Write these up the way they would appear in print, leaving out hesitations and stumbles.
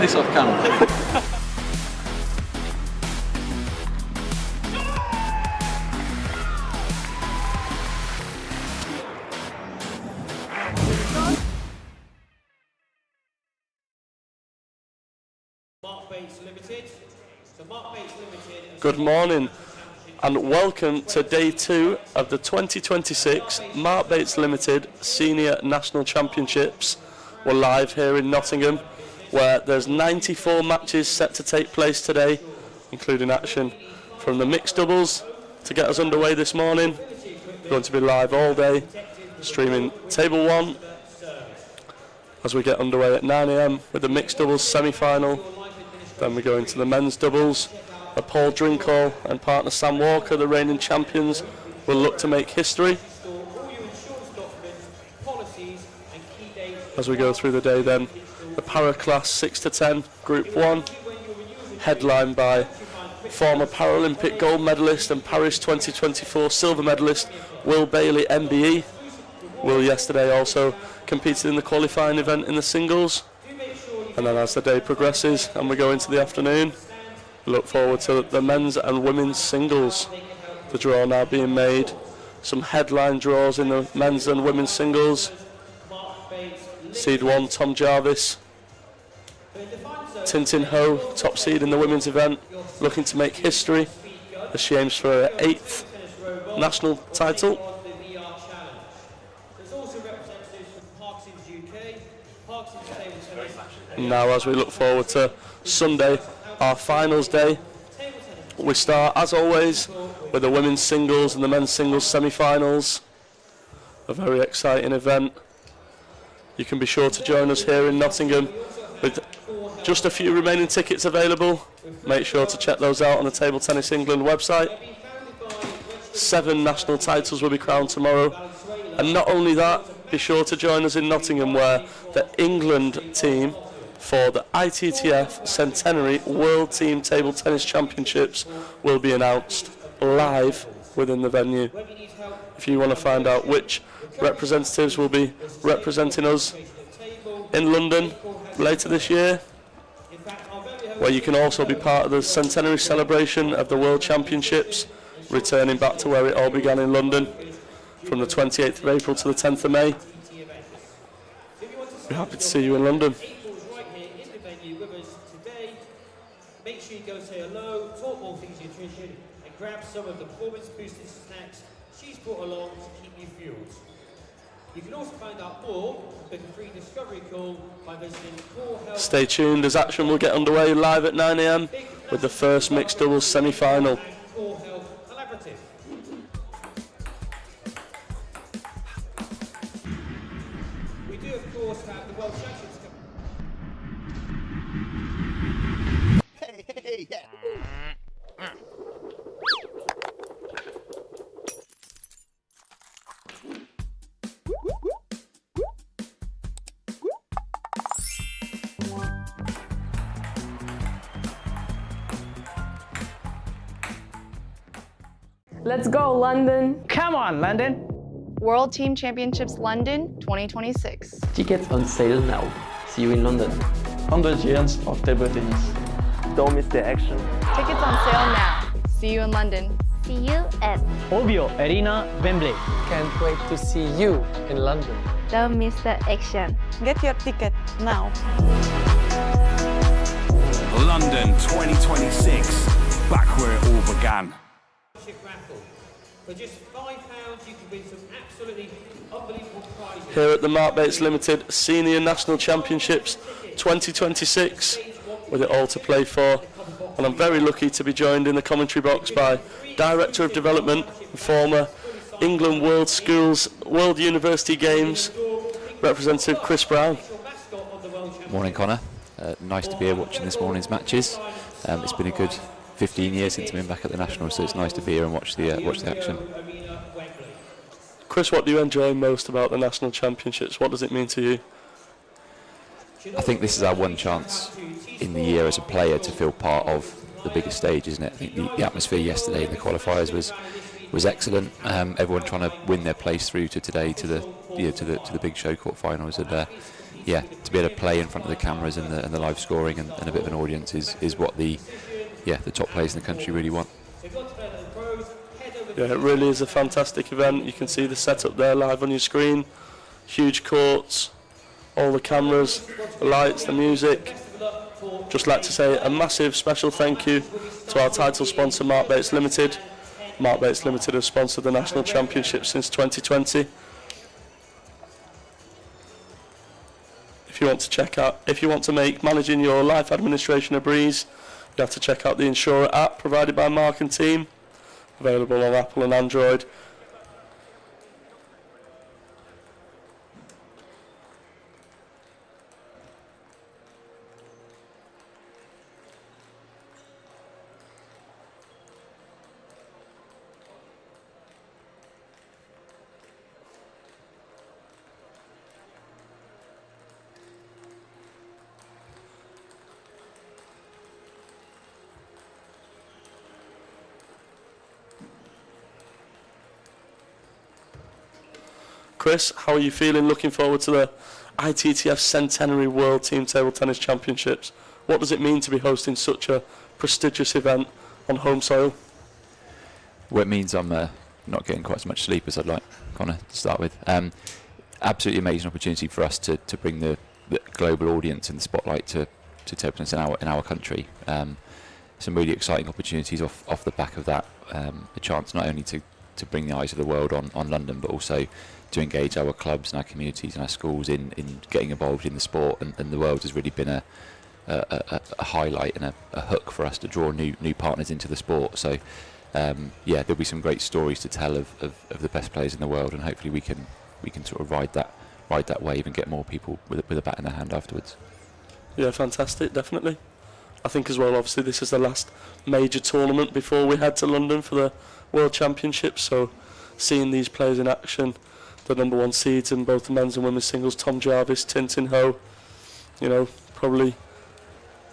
this off camera. Good morning and welcome to day 2 of the 2026 Mark Bates Limited Senior National Championships. We're live here in Nottingham where there's 94 matches set to take place today, including action from the mixed doubles to get us underway this morning. We're going to be live all day, streaming Table 1 as we get underway at 9 AM with the mixed doubles semi-final. Then we go into the men's doubles. Paul Drinkall and partner Sam Walker, the reigning champions, will look to make history. As we go through the day then, the para class 6 to 10, Group 1, headlined by former Paralympic gold medalist and Paris 2024 silver medalist Will Bailey, MBE. Will yesterday also competed in the qualifying event in the singles. And then as the day progresses and we go into the afternoon, look forward to the men's and women's singles. The draw now being made. Some headline draws in the men's and women's singles. Seed 1, Tom Jarvis. Tintin Ho, top seed in the women's event, looking to make history as she aims for her 8th national title. And now as we look forward to Sunday, our finals day, we start as always with the women's singles and the men's singles semi-finals. A very exciting event. You can be sure to join us here in Nottingham with just a few remaining tickets available. Make sure to check those out on the Table Tennis England website. 7 national titles will be crowned tomorrow. And not only that, be sure to join us in Nottingham where the England team for the ITTF Centenary World Team Table Tennis Championships will be announced live within the venue. If you want to find out which representatives will be representing us in London later this year, where you can also be part of the centenary celebration of the World Championships, returning back to where it all began in London from the 28th of April to the 10th of May. We're happy to see you in London. Make sure you go say hello, talk all things nutrition, and grab some of the performance boosting snacks she's brought along to keep you fueled. You can also find out more with a free discovery call by visiting Core Health. Stay tuned as action will get underway live at 9 AM with the first mixed doubles semi-final. Core Health Collaborative. We do of course have the World Championships. Let's go, London! Come on, London! World Team Championships London 2026. Tickets on sale now. See you in London. 100 years of table tennis. Don't miss the action. Tickets on sale now. See you in London. See you at Ovio Arena, Wembley. Can't wait to see you in London. Don't miss the action. Get your ticket now. London 2026, back where it all began. Raffle. For just £5, you can win some absolutely unbelievable prizes. Here at the Mark Bates Limited Senior National Championships 2026, with it all to play for. And I'm very lucky to be joined in the commentary box by Director of Development, former England World Schools, World University Games, Representative Chris Brown. Morning, Connor. Nice to be here watching this morning's matches. It's been a good 15 years since I've been back at the National, so it's nice to be here and watch the action. Chris, what do you enjoy most about the National Championships? What does it mean to you? I think this is our one chance in the year as a player to feel part of the biggest stage, isn't it? I think the atmosphere yesterday in the qualifiers was excellent. Everyone trying to win their place through to today to the big show quarterfinals, and yeah, to be able to play in front of the cameras and the live scoring and a bit of an audience is what the top players in the country really want. Yeah, it really is a fantastic event. You can see the setup there live on your screen. Huge courts, all the cameras, the lights, the music. Just like to say a massive special thank you to our title sponsor, Mark Bates Limited. Mark Bates Limited have sponsored the National Championship since 2020. If you want to make managing your life administration a breeze, you have to check out the Insurer app provided by Mark and team, available on Apple and Android. Chris, how are you feeling looking forward to the ITTF Centenary World Team Table Tennis Championships? What does it mean to be hosting such a prestigious event on home soil? Well, it means I'm not getting quite as much sleep as I'd like, Connor, to start with. Absolutely amazing opportunity for us to bring the global audience in the spotlight to table tennis in our country. Some really exciting opportunities off the back of that. A chance not only to bring the eyes of the world on London, but also to engage our clubs and our communities and our schools in getting involved in the sport, and the world has really been a highlight and a hook for us to draw new partners into the sport. So there'll be some great stories to tell of the best players in the world, and hopefully we can sort of ride that wave and get more people with a bat in their hand afterwards. Yeah, fantastic, definitely. I think as well, obviously this is the last major tournament before we head to London for the World Championships, so seeing these players in action, the number one seeds in both the men's and women's singles, Tom Jarvis, Tintin Ho, probably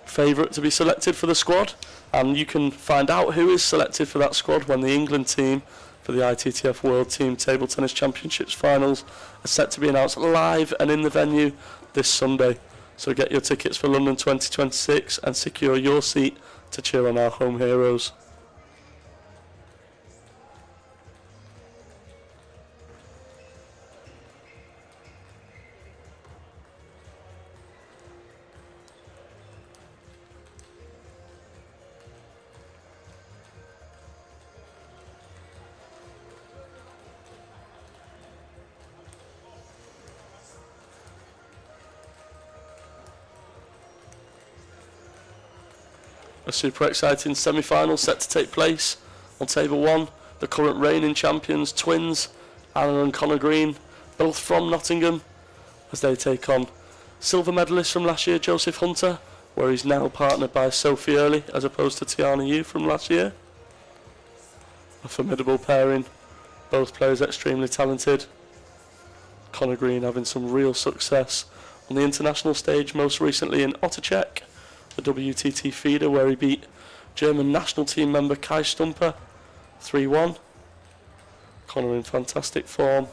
favourite to be selected for the squad, and you can find out who is selected for that squad when the England team for the ITTF World Team Table Tennis Championships finals are set to be announced live and in the venue this Sunday. So get your tickets for London 2026 and secure your seat to cheer on our home heroes. A super exciting semi-final set to take place on table 1. The current reigning champions, twins, Anna and Connor Green, both from Nottingham, as they take on silver medalist from last year, Joseph Hunter, where he's now partnered by Sophie Early as opposed to Tiana Yu from last year. A formidable pairing, both players extremely talented. Connor Green having some real success on the international stage, most recently in Otterchek, the WTT feeder, where he beat German national team member Kai Stumper 3-1. Connor in fantastic form,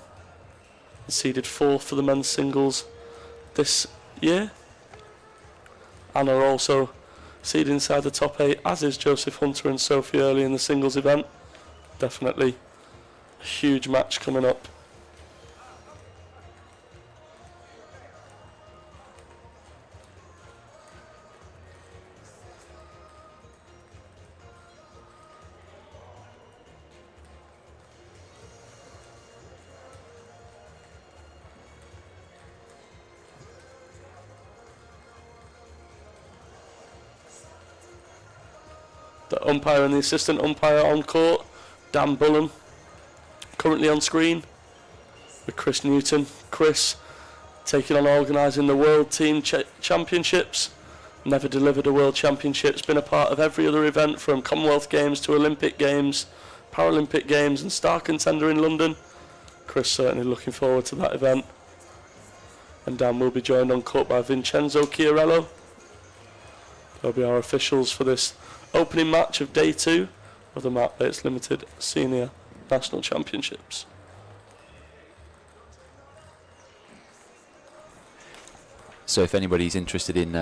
seeded 4th for the men's singles this year. Anna also seeded inside the top 8, as is Joseph Hunter and Sophie Early in the singles event. Definitely a huge match coming up. The umpire and the assistant umpire on court, Dan Bullen, currently on screen, with Chris Newton. Chris taking on organising the World Team Championships, never delivered a World Championships, been a part of every other event from Commonwealth Games to Olympic Games, Paralympic Games and star contender in London. Chris certainly looking forward to that event. And Dan will be joined on court by Vincenzo Chiarello. They'll be our officials for this opening match of day 2 of the Mark Bates Limited Senior National Championships. So if anybody's interested in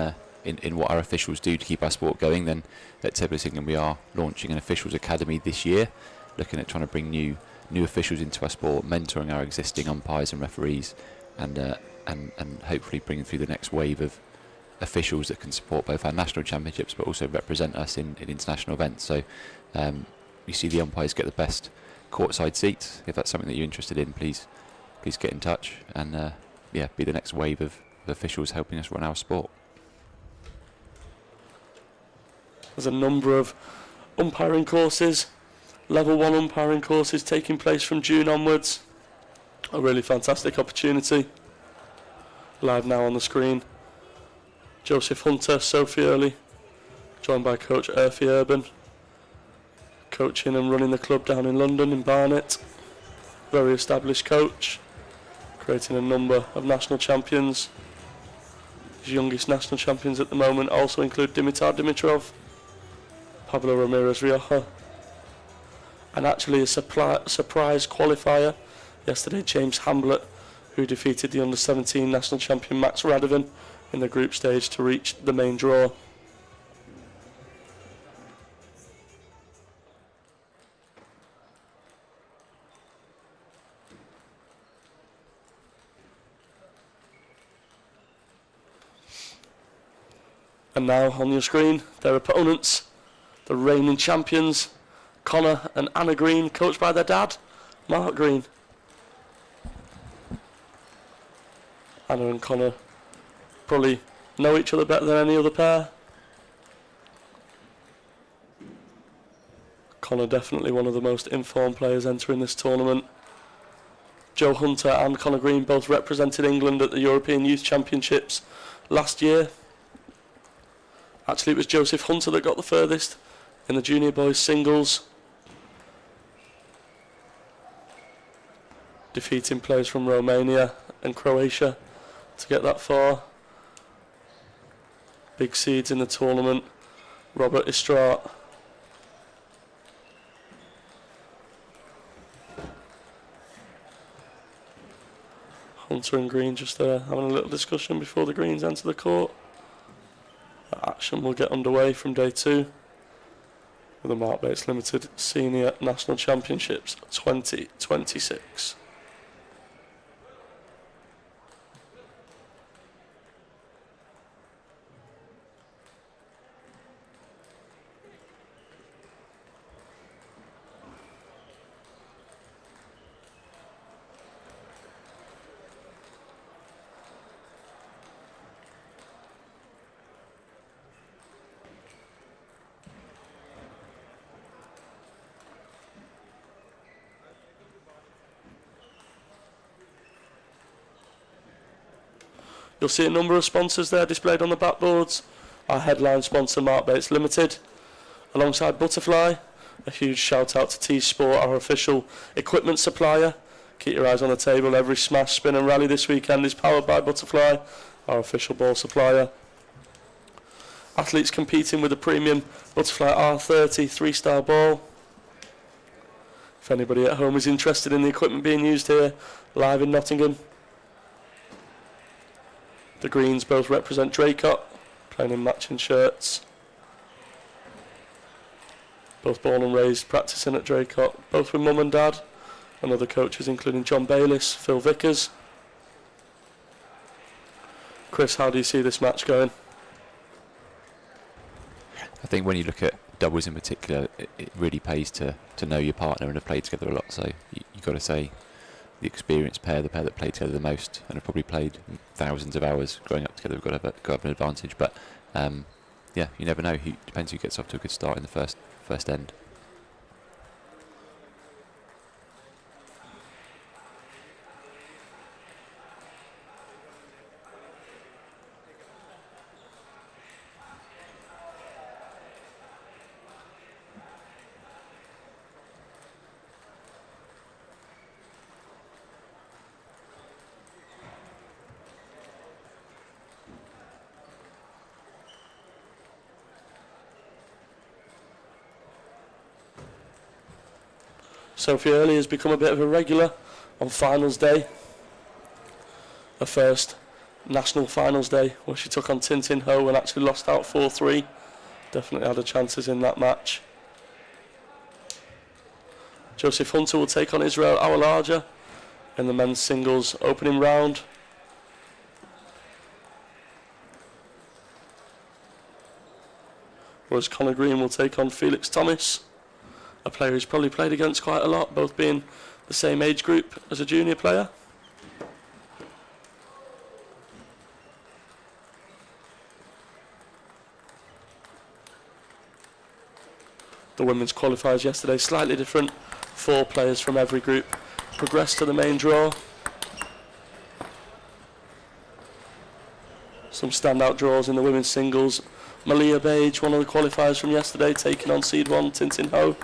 what our officials do to keep our sport going, then at Table Tennis England we are launching an officials academy this year, looking at trying to bring new officials into our sport, mentoring our existing umpires and referees, and hopefully bringing through the next wave of officials that can support both our national championships but also represent us in international events. So you see the umpires get the best courtside seats. If that's something that you're interested in, please get in touch and be the next wave of officials helping us run our sport. There's a number of umpiring courses, level 1 umpiring courses taking place from June onwards. A really fantastic opportunity. Live now on the screen. Joseph Hunter, Sophie Early, joined by coach Urfi Urban, coaching and running the club down in London in Barnet. Very established coach, creating a number of national champions. His youngest national champions at the moment also include Dimitar Dimitrov, Pablo Ramirez Rioja, and actually a surprise qualifier yesterday, James Hamblett, who defeated the under-17 national champion Max Radovan in the group stage to reach the main draw. And now on your screen, their opponents, the reigning champions, Connor and Anna Green, coached by their dad, Mark Green. Anna and Connor probably know each other better than any other pair. Connor definitely one of the most informed players entering this tournament. Joe Hunter and Connor Green both represented England at the European Youth Championships last year. Actually, it was Joseph Hunter that got the furthest in the junior boys singles, defeating players from Romania and Croatia to get that far. Big seeds in the tournament, Robert Istrat, Hunter and Green just there having a little discussion before the Greens enter the court. That action will get underway from day 2 with the Mark Bates Limited Senior National Championships 2026. You'll see a number of sponsors there displayed on the backboards. Our headline sponsor, Mark Bates Limited, alongside Butterfly. A huge shout out to T-Sport, our official equipment supplier. Keep your eyes on the table. Every smash, spin and rally this weekend is powered by Butterfly, our official ball supplier. Athletes competing with a premium Butterfly R30 3-star ball. If anybody at home is interested in the equipment being used here, live in Nottingham. The Greens both represent Draycott, playing in matching shirts. Both born and raised practicing at Draycott, both with mum and dad, and other coaches including John Bayliss, Phil Vickers. Chris, how do you see this match going? I think when you look at doubles in particular, it really pays to know your partner and have played together a lot. So you've got to say the experienced pair, the pair that played together the most and have probably played thousands of hours growing up together, have got to have an advantage. But yeah, you never know. Depends who gets off to a good start in the first end. Sophie Early has become a bit of a regular on finals day. Her first National Finals Day, where she took on Tin Tin Ho and actually lost out 4-3. Definitely had her chances in that match. Joseph Hunter will take on Israel Awalaja in the men's singles opening round. Whereas Connor Green will take on Felix Thomas, a player who's probably played against quite a lot, both being the same age group as a junior player. The women's qualifiers yesterday, slightly different. 4 players from every group progressed to the main draw. Some standout draws in the women's singles. Malia Bage, one of the qualifiers from yesterday, taking on seed 1 Tin Tin Ho.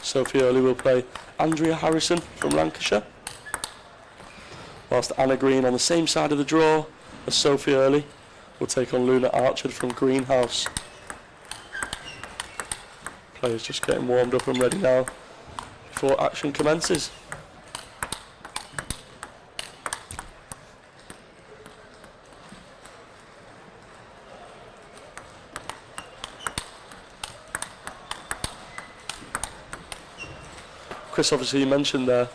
Sophie Early will play Andrea Harrison from Lancashire. Whilst Anna Green on the same side of the draw as Sophie Early will take on Luna Archer from Greenhouse. Players just getting warmed up and ready now before action commences. Chris, obviously you mentioned there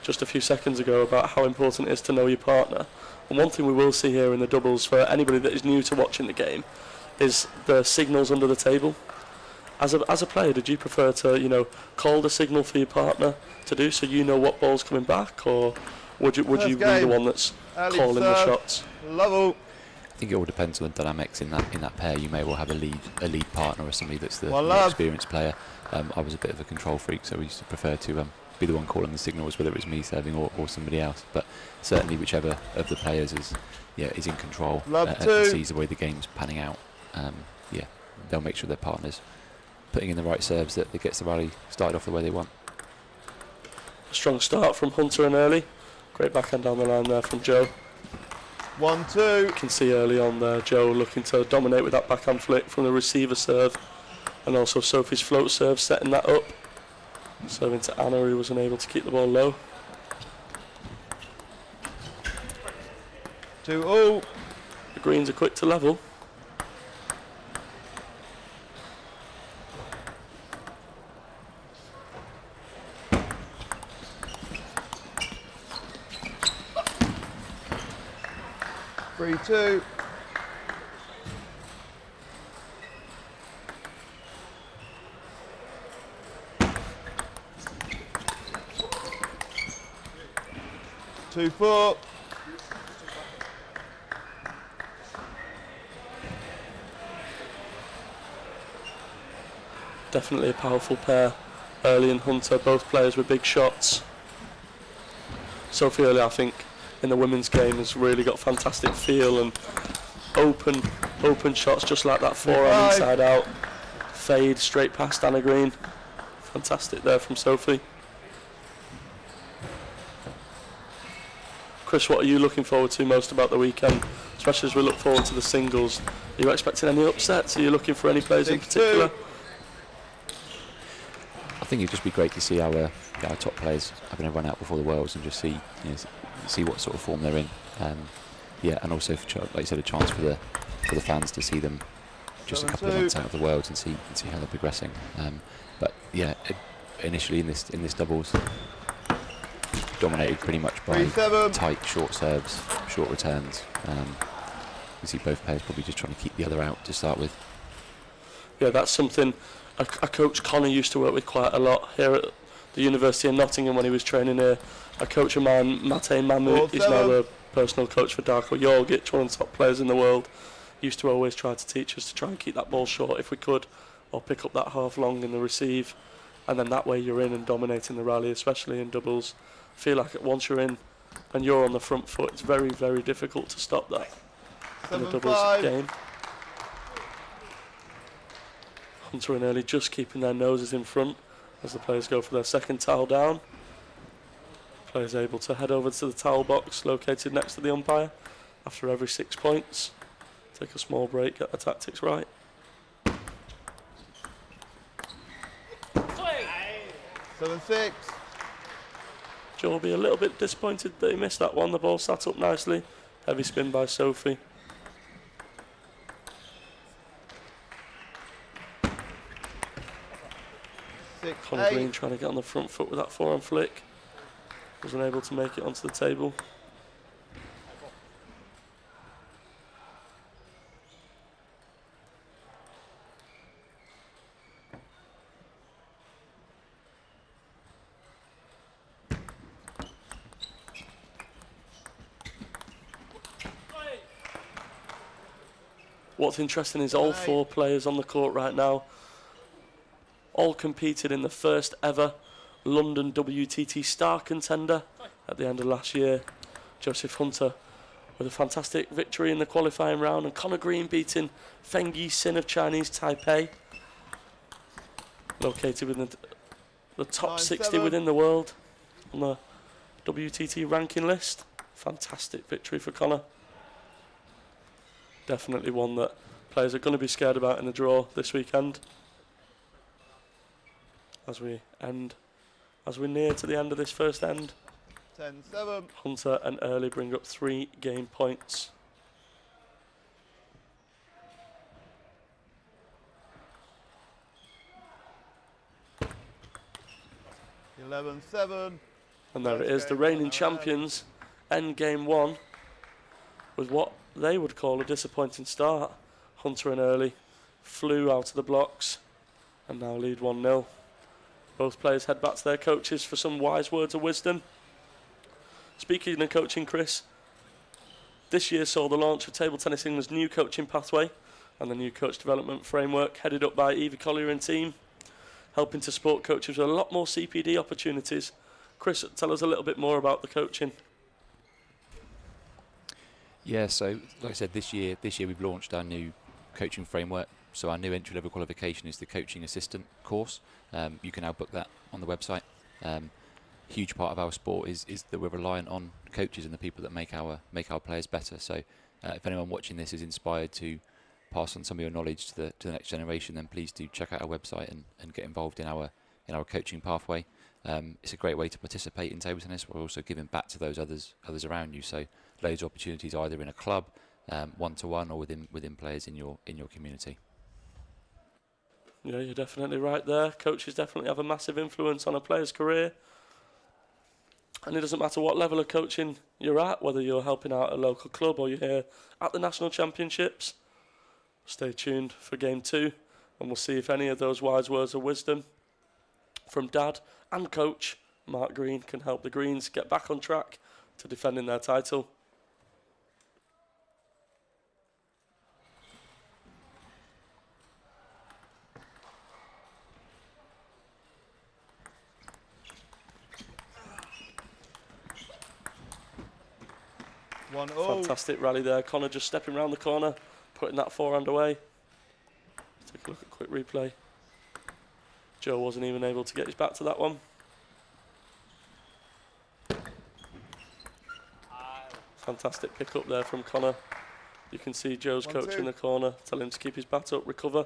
just a few seconds ago about how important it is to know your partner. And one thing we will see here in the doubles for anybody that is new to watching the game is the signals under the table. As a player, did you prefer to, you know, call the signal for your partner to do so you know what ball's coming back, or would you be the one that's calling the shots? I think it all depends on the dynamics in that pair. You may well have a lead partner or somebody that's the more experienced player. I was a bit of a control freak, so we used to prefer to be the one calling the signals, whether it was me serving or somebody else. But certainly, whichever of the players is in control and sees the way the game's panning out, they'll make sure their partner's putting in the right serves that gets the rally started off the way they want. A strong start from Hunter and Early. Great backhand down the line there from Joe. 1-2. You can see early on there Joe looking to dominate with that backhand flick from the receiver serve, and also Sophie's float serve setting that up. Serving to Anna, who was unable to keep the ball low. 2-0. The greens are quick to level. Three, 2. Two, 4. Definitely a powerful pair, Early and Hunter, both players with big shots. Sophie Early, I think, in the women's game has really got fantastic feel and open shots, just like that forehand inside out. Fade straight past Anna Green. Fantastic there from Sophie. Chris, what are you looking forward to most about the weekend, especially as we look forward to the singles? Are you expecting any upsets? Are you looking for any players in particular? I think it'd just be great to see our top players having a run out before the Worlds and just see what sort of form they're in. And also, like you said, a chance for the fans to see them just a couple of months out of the Worlds and see how they're progressing. Initially in this doubles, dominated pretty much by tight short serves, short returns. You see both players probably just trying to keep the other out to start with. Yeah, that's something a coach Connor used to work with quite a lot here at the University of Nottingham when he was training here. A coach of mine, Mate Mamu, he's now the personal coach for Darko Jorgic, one of the top players in the world. He used to always try to teach us to try and keep that ball short if we could, or pick up that half long in the receive, and then that way you're in and dominating the rally, especially in doubles. I feel like once you're in and you're on the front foot, it's very, very difficult to stop that in the doubles game. Hunter and Early just keeping their noses in front as the players go for their second towel down. Players able to head over to the towel box located next to the umpire after every 6 points. Take a small break, get the tactics right. 7-6. Joe will be a little bit disappointed that he missed that one. The ball sat up nicely. Heavy spin by Sophie. Connor Green trying to get on the front foot with that forehand flick. Wasn't able to make it onto the table. What's interesting is all 4 players on the court right now all competed in the first ever London WTT star contender at the end of last year. Joseph Hunter with a fantastic victory in the qualifying round, and Connor Green beating Feng Yi Sin of Chinese Taipei, located within the top 60 within the world on the WTT ranking list. Fantastic victory for Connor. Definitely one that players are going to be scared about in the draw this weekend. As we near to the end of this first end. 10-7. Hunter and Early bring up 3 game points. $11-7. And there it is, the reigning champions end game 1 with what they would call a disappointing start. Hunter and Early flew out of the blocks and now lead 1-0. Both players head back to their coaches for some wise words of wisdom. Speaking of coaching, Chris, this year saw the launch of Table Tennis England's new coaching pathway and the new coach development framework headed up by Evie Collier and team, helping to support coaches with a lot more CPD opportunities. Chris, tell us a little bit more about the coaching. Yeah, so like I said, this year we've launched our new coaching framework. So our new entry-level qualification is the coaching assistant course. You can now book that on the website. Huge part of our sport is that we're reliant on coaches and the people that make our players better. So if anyone watching this is inspired to pass on some of your knowledge to the next generation, then please do check out our website and get involved in our coaching pathway. It's a great way to participate in table tennis. We're also giving back to those others around you. So loads of opportunities either in a club, one-to-one, or within players in your community. Yeah, you're definitely right there. Coaches definitely have a massive influence on a player's career. And it doesn't matter what level of coaching you're at, whether you're helping out a local club or you're here at the national championships. Stay tuned for game 2 and we'll see if any of those wise words of wisdom from dad and coach Mark Green can help the Greens get back on track to defending their title. Fantastic rally there. Connor just stepping around the corner, putting that forehand away. Let's take a look at a quick replay. Joe wasn't even able to get his back to that one. Fantastic pick up there from Connor. You can see Joe's coach in the corner, telling him to keep his bat up, recover.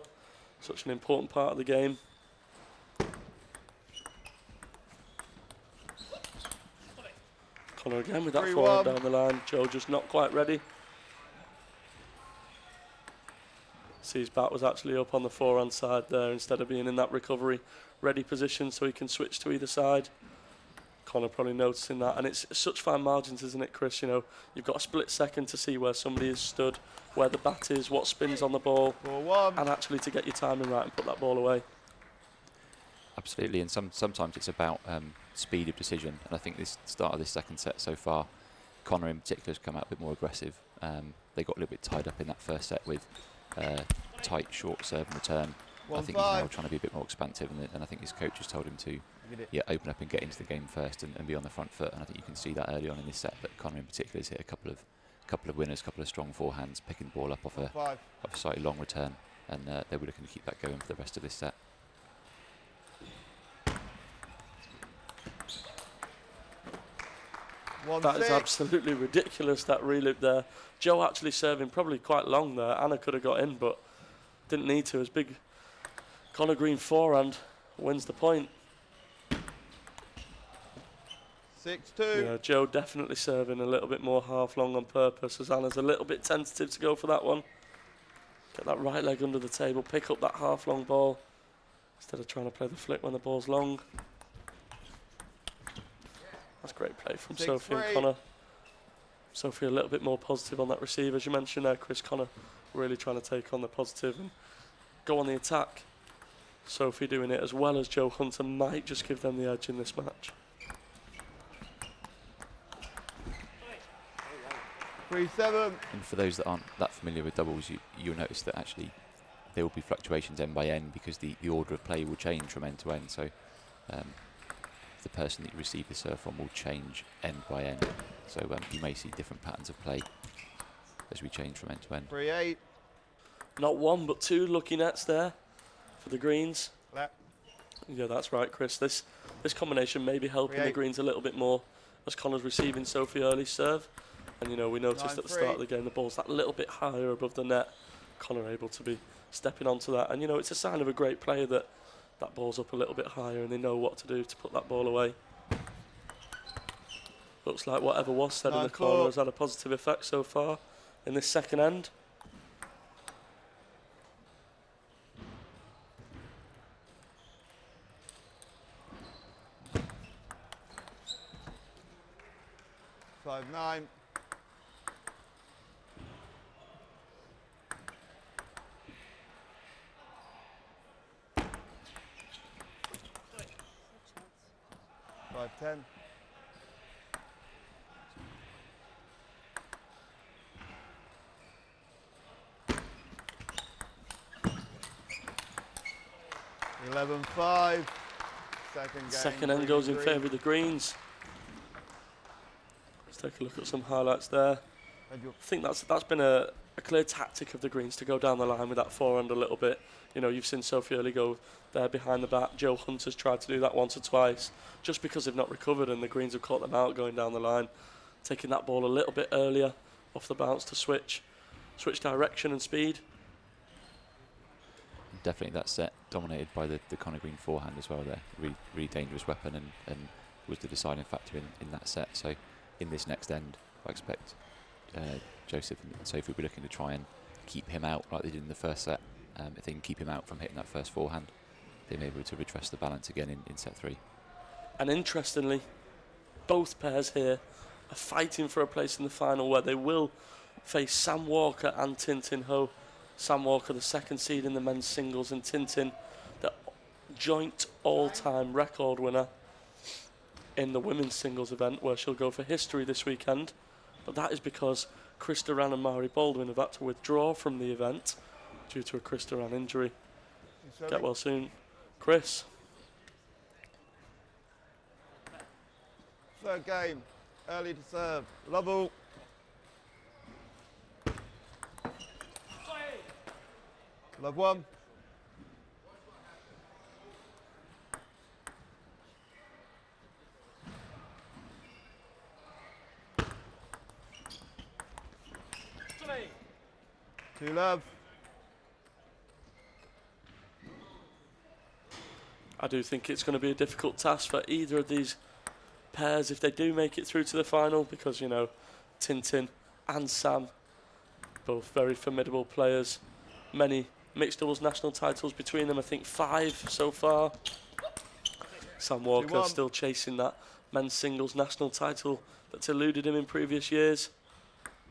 Such an important part of the game. Connor again with that forehand down the line. Joe just not quite ready. See, his bat was actually up on the forehand side there instead of being in that recovery ready position so he can switch to either side. Connor probably noticing that, and it's such fine margins, isn't it, Chris? You know, you've got a split second to see where somebody is stood, where the bat is, what spins on the ball, and actually to get your timing right and put that ball away. Absolutely, and sometimes it's about speed of decision, and I think this start of this second set so far, Connor in particular has come out a bit more aggressive. They got a little bit tied up in that first set with tight, short serve and return. I think he's now trying to be a bit more expansive, and I think his coach has told him to open up and get into the game first and be on the front foot. And I think you can see that early on in this set that Connor in particular has hit a couple of winners, couple of strong forehands, picking the ball up off a slightly long return, and they were looking to keep that going for the rest of this set. That is absolutely ridiculous, that reloop there. Joe actually serving probably quite long there. Anna could have got in, but didn't need to. As big Connor Green forehand wins the point. 6-2. Joe definitely serving a little bit more half long on purpose. as Anna's a little bit tentative to go for that one. Get that right leg under the table, pick up that half long ball instead of trying to play the flick when the ball's long. That's great play from Sophie and Connor. Sophie a little bit more positive on that receive, as you mentioned there, Chris. Connor really trying to take on the positive and go on the attack. Sophie doing it as well as Joe Hunter might just give them the edge in this match. 3-7. And for those that aren't that familiar with doubles, you'll notice that actually there will be fluctuations end by end because the order of play will change from end to end. So the person that you receive the serve from will change end by end. So you may see different patterns of play as we change from end to end. 3-8. Not one but two lucky nets there for the greens. Left. Yeah, that's right, Chris. This combination may be helping the greens a little bit more as Connor's receiving Sophie early serve. And we noticed at the start of the game the ball's that little bit higher above the net. Connor able to be stepping onto that. And it's a sign of a great player that that ball's up a little bit higher and they know what to do to put that ball away. Looks like whatever was said in the corner has had a positive effect so far in this second end. Five 9. Five 10. Eleven 5. Second end goes in favour of the greens. Let's take a look at some highlights there. I think that's been a clear tactic of the greens to go down the line with that forehand a little bit. You've seen Sophie early go there behind the back. Joe Hunter's tried to do that once or twice just because they've not recovered and the greens have caught them out going down the line. Taking that ball a little bit earlier off the bounce to switch direction and speed. Definitely that set dominated by the Connor Green forehand as well there. Really dangerous weapon and was the deciding factor in that set. So in this next end, I expect Joseph and Sophie will be looking to try and keep him out like they did in the first set. If they can keep him out from hitting that first forehand, they may be able to redress the balance again in set 3. And interestingly, both pairs here are fighting for a place in the final where they will face Sam Walker and Tintin Ho. Sam Walker, the second seed in the men's singles, and Tintin, the joint all-time record winner in the women's singles event, where she'll go for history this weekend. But that is because Chris Duran and Mari Baldwin have had to withdraw from the event due to a Chris Duran injury. Get well soon, Chris. Third game, early to serve. Lovell. Love 1. Two love. I do think it's going to be a difficult task for either of these pairs if they do make it through to the final, because Tintin and Sam, both very formidable players. Many mixed doubles national titles between them, I think 5 so far. Sam Walker still chasing that men's singles national title that's eluded him in previous years.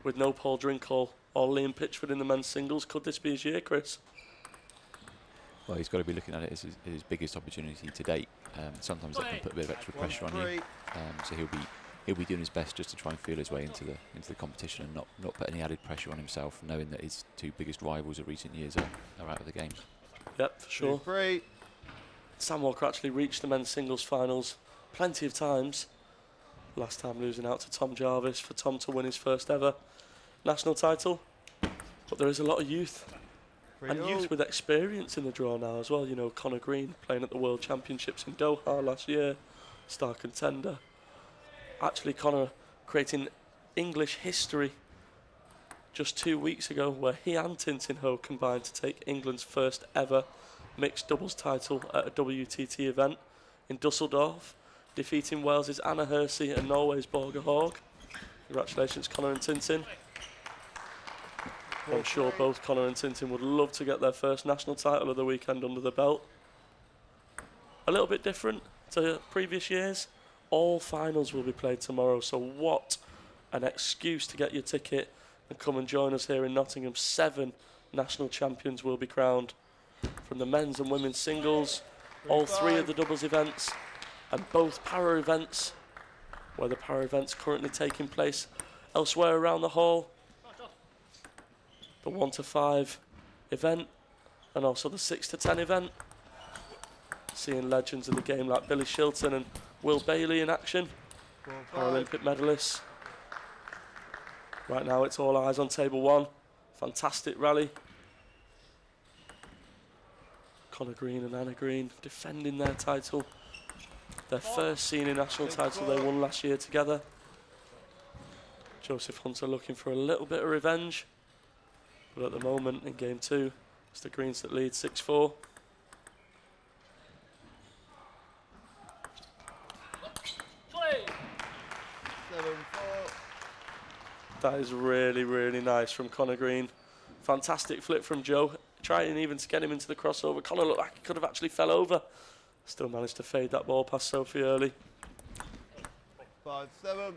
With no Paul Drinkall or Liam Pitchford in the men's singles, could this be his year, Chris? Well, he's got to be looking at it as his biggest opportunity to date. Sometimes that can put a bit of extra pressure on you. So he'll be doing his best just to try and feel his way into the competition and not put any added pressure on himself, knowing that his two biggest rivals of recent years are out of the game. Yep, for sure. Sam Walker actually reached the men's singles finals plenty of times. Last time losing out to Tom Jarvis for Tom to win his first ever national title. But there is a lot of youth. And youth with experience in the draw now as well. Connor Green playing at the World Championships in Doha last year, star contender. Actually, Connor creating English history just 2 weeks ago, where he and Tintin Ho combined to take England's first ever mixed doubles title at a WTT event in Dusseldorf. defeating Wales's Anna Hersey and Norway's Borge Haug. Congratulations, Connor and Tintin. I'm sure both Connor and Tintin would love to get their first national title of the weekend under the belt. A little bit different to previous years. All finals will be played tomorrow, so what an excuse to get your ticket and come and join us here in Nottingham. 7 national champions will be crowned from the men's and women's singles, all 3 of the doubles events, and both para events, where the para events currently taking place elsewhere around the hall. The 1 to 5 event, and also the 6 to 10 event. Seeing legends of the game like Billy Shilton and Will Bailey in action, Paralympic medalists. Right now it's all eyes on table 1. Fantastic rally. Connor Green and Anna Green defending their title. Their first senior national title they won last year together. Joseph Hunter looking for a little bit of revenge. But at the moment in game 2, it's the Greens that lead 6-4. That is really, really nice from Connor Green. Fantastic flip from Joe. Trying even to get him into the crossover. Connor looked like he could have actually fell over. Still managed to fade that ball past Sophie early. 5-7.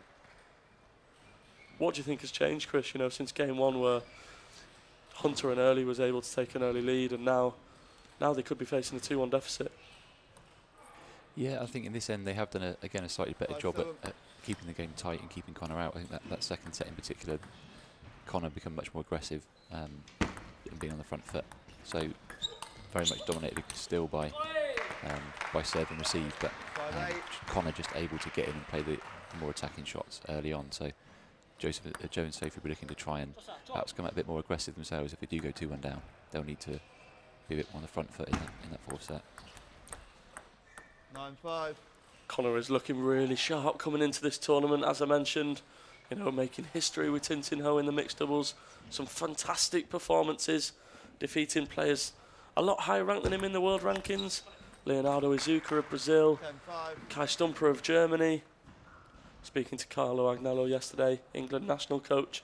What do you think has changed, Chris, you know, since game 1 where Hunter and Early was able to take an early lead, and now they could be facing a 2-1 deficit? Yeah, I think in this end they have done, a slightly better job at keeping the game tight and keeping Connor out. I think that second set in particular, Connor become much more aggressive and being on the front foot. So very much dominated still by serve and receive, but Connor just able to get in and play the more attacking shots early on. So Joe and Sophie will be looking to try and perhaps come out a bit more aggressive themselves. If they do go 2-1 down, they'll need to be a bit more on the front foot in that 4th set. 9-5. Connor is looking really sharp coming into this tournament, as I mentioned. You know, making history with Tintin Ho in the mixed doubles. Some fantastic performances, defeating players a lot higher ranked than him in the world rankings. Leonardo Izuka of Brazil, 10-5. Kai Stumper of Germany. Speaking to Carlo Agnello yesterday, England national coach.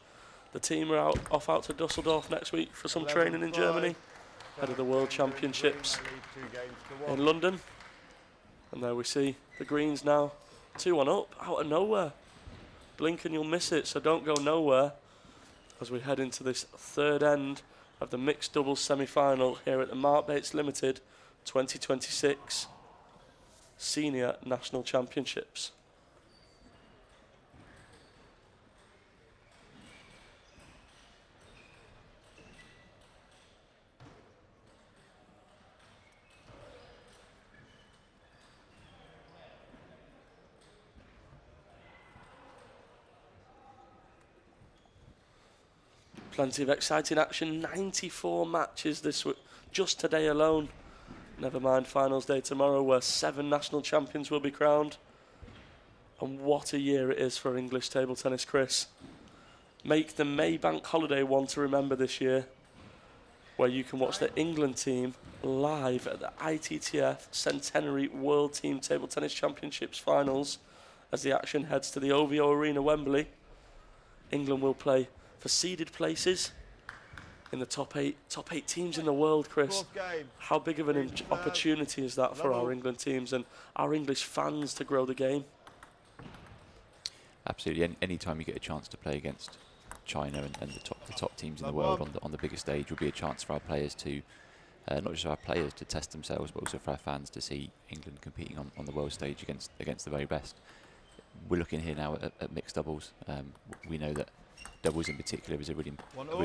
The team are off out to Dusseldorf next week for some training in Germany, ahead of the World Championships in London. And there we see the Greens now 2-1 up out of nowhere. Blink and you'll miss it, so don't go nowhere as we head into this 3rd end of the mixed doubles semi-final here at the Mark Bates Limited 2026 Senior National Championships. Plenty of exciting action, 94 matches this week, just today alone. Never mind finals day tomorrow where 7 national champions will be crowned. And what a year it is for English table tennis, Chris. Make the Maybank holiday one to remember this year, where you can watch the England team live at the ITTF Centenary World Team Table Tennis Championships finals as the action heads to the OVO Arena, Wembley. England will play for seeded places in the top eight teams in the world, Chris. How big of an opportunity is that for our England teams and our English fans to grow the game? Absolutely. Any time you get a chance to play against China and the top teams in the world on the biggest stage will be a chance for our players to, not just our players to test themselves, but also for our fans to see England competing on the world stage against the very best. We're looking here now at mixed doubles. We know that doubles in particular is a really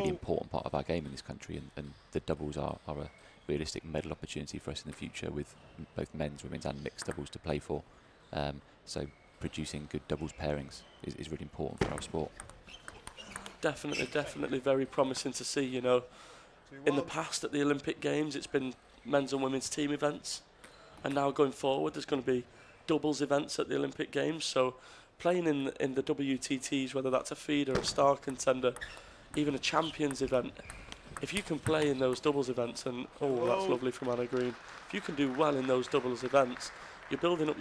important part of our game in this country, and the doubles are a realistic medal opportunity for us in the future with both men's, women's and mixed doubles to play for. So producing good doubles pairings is really important for our sport. Definitely very promising to see, you know. In the past at the Olympic Games it's been men's and women's team events, and now going forward there's going to be doubles events at the Olympic Games, so playing in the WTTs, whether that's a feed or a star contender, even a champions event, if you can play in those doubles events, and that's lovely from Anna Green, if you can do well in those doubles events, you're building up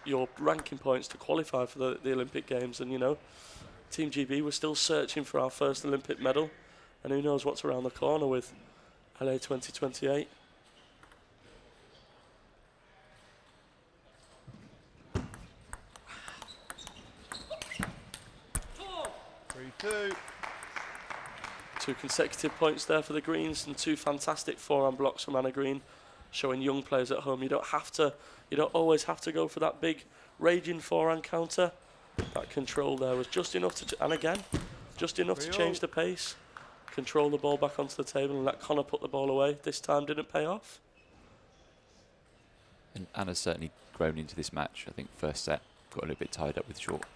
your ranking points to qualify for the Olympic Games. And, you know, Team GB, we're still searching for our first Olympic medal. And who knows what's around the corner with LA 2028. 3-2. 2 consecutive points there for the Greens and 2 fantastic forehand blocks from Anna Green, showing young players at home you don't always have to go for that big raging forehand counter. That control there was just enough to change the pace, control the ball back onto the table and let Connor put the ball away. This time didn't pay off. And Anna's certainly grown into this match. I think first set got a little bit tied up with short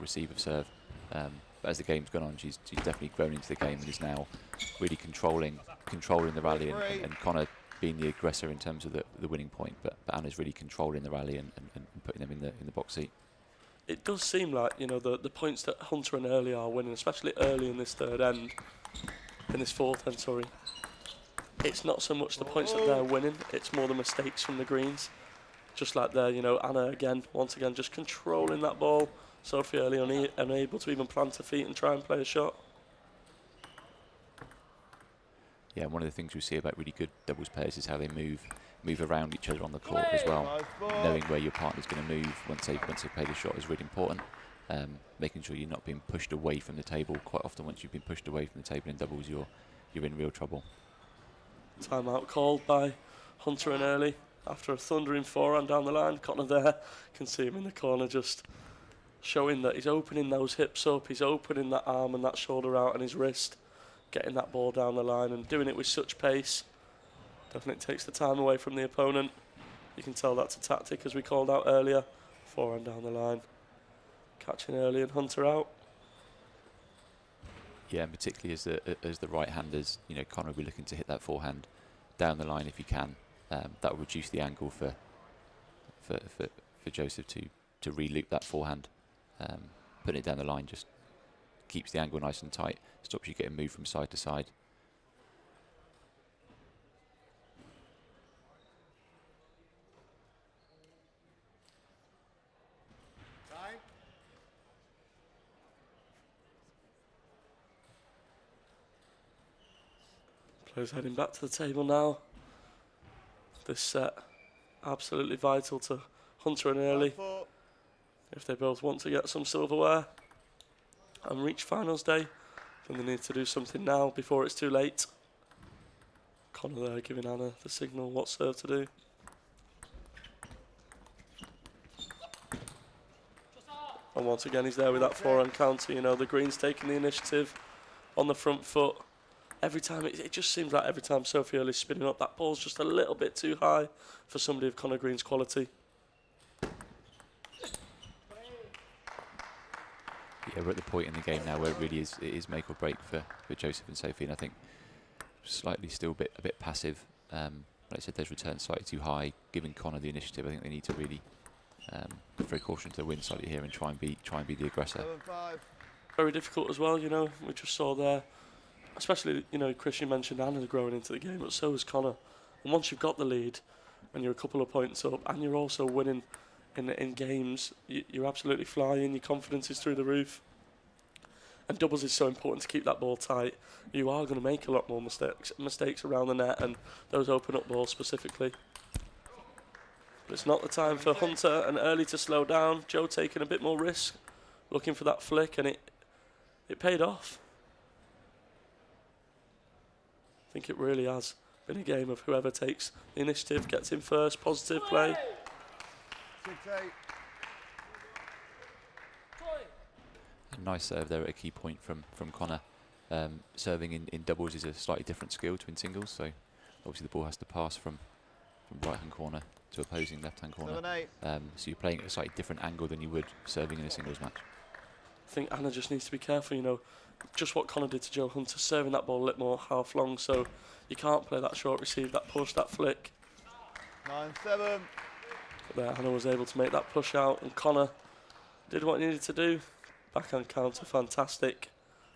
receive of serve. But as the game's gone on, she's definitely grown into the game and is now really controlling the rally and Connor being the aggressor in terms of the winning point. But Anna's really controlling the rally and putting them in the box seat. It does seem like, you know, the points that Hunter and Early are winning, especially early in this fourth end, sorry. It's not so much the points that they're winning, it's more the mistakes from the Greens. Just like there, you know, Anna once again, just controlling that ball. Sophie Early unable to even plant her feet and try and play a shot. Yeah, one of the things we see about really good doubles players is how they move around each other on the court as well. Knowing where your partner's going to move once they've played a shot is really important. Making sure you're not being pushed away from the table. Quite often, once you've been pushed away from the table in doubles, you're in real trouble. Timeout called by Hunter and Early after a thundering forehand down the line. Connor there, can see him in the corner just showing that he's opening those hips up, he's opening that arm and that shoulder out and his wrist, getting that ball down the line and doing it with such pace. Definitely takes the time away from the opponent. You can tell that's a tactic as we called out earlier. Forehand down the line, catching Early and Hunter out. Yeah, and particularly as the right-handers, you know, Connor will be looking to hit that forehand down the line if he can. That will reduce the angle for Joseph to re-loop that forehand. Putting it down the line just keeps the angle nice and tight, stops you getting moved from side to side. Players heading back to the table now. This set absolutely vital to Hunter and Early if they both want to get some silverware and reach finals day. Then they need to do something now before it's too late. Connor there giving Anna the signal what serve to do. And once again he's there with that forehand counter. You know, the Greens taking the initiative on the front foot. Every time, it just seems like every time Sophie Early's spinning up, that ball's just a little bit too high for somebody of Connor Green's quality. Yeah, we're at the point in the game now where it is make or break for Joseph and Sophie, and I think slightly still a bit passive. Like I said, there's returns slightly too high, giving Connor the initiative. I think they need to really very caution to the win slightly here and try and be the aggressor. 7-5. Very difficult as well, you know. We just saw there, especially, you know, Chris, you mentioned Anna's growing into the game, but so is Connor. And once you've got the lead and you're a couple of points up and you're also winning in games, you're absolutely flying, your confidence is through the roof. And doubles is so important to keep that ball tight. You are going to make a lot more mistakes around the net and those open up balls specifically. But it's not the time for Hunter and Early to slow down. Joe taking a bit more risk, looking for that flick, and it paid off. I think it really has been a game of whoever takes the initiative, gets in first, positive play. 6-8. A nice serve there at a key point from Connor. Serving in doubles is a slightly different skill to in singles, so obviously the ball has to pass from right-hand corner to opposing left-hand corner. 7-8. So you're playing at a slightly different angle than you would serving in a singles match. I think Anna just needs to be careful, you know, just what Connor did to Joe Hunter, serving that ball a little more half long, so you can't play that short receive, that push, that flick. 9-7. But there, Anna was able to make that push out, and Connor did what he needed to do. Backhand counter, fantastic.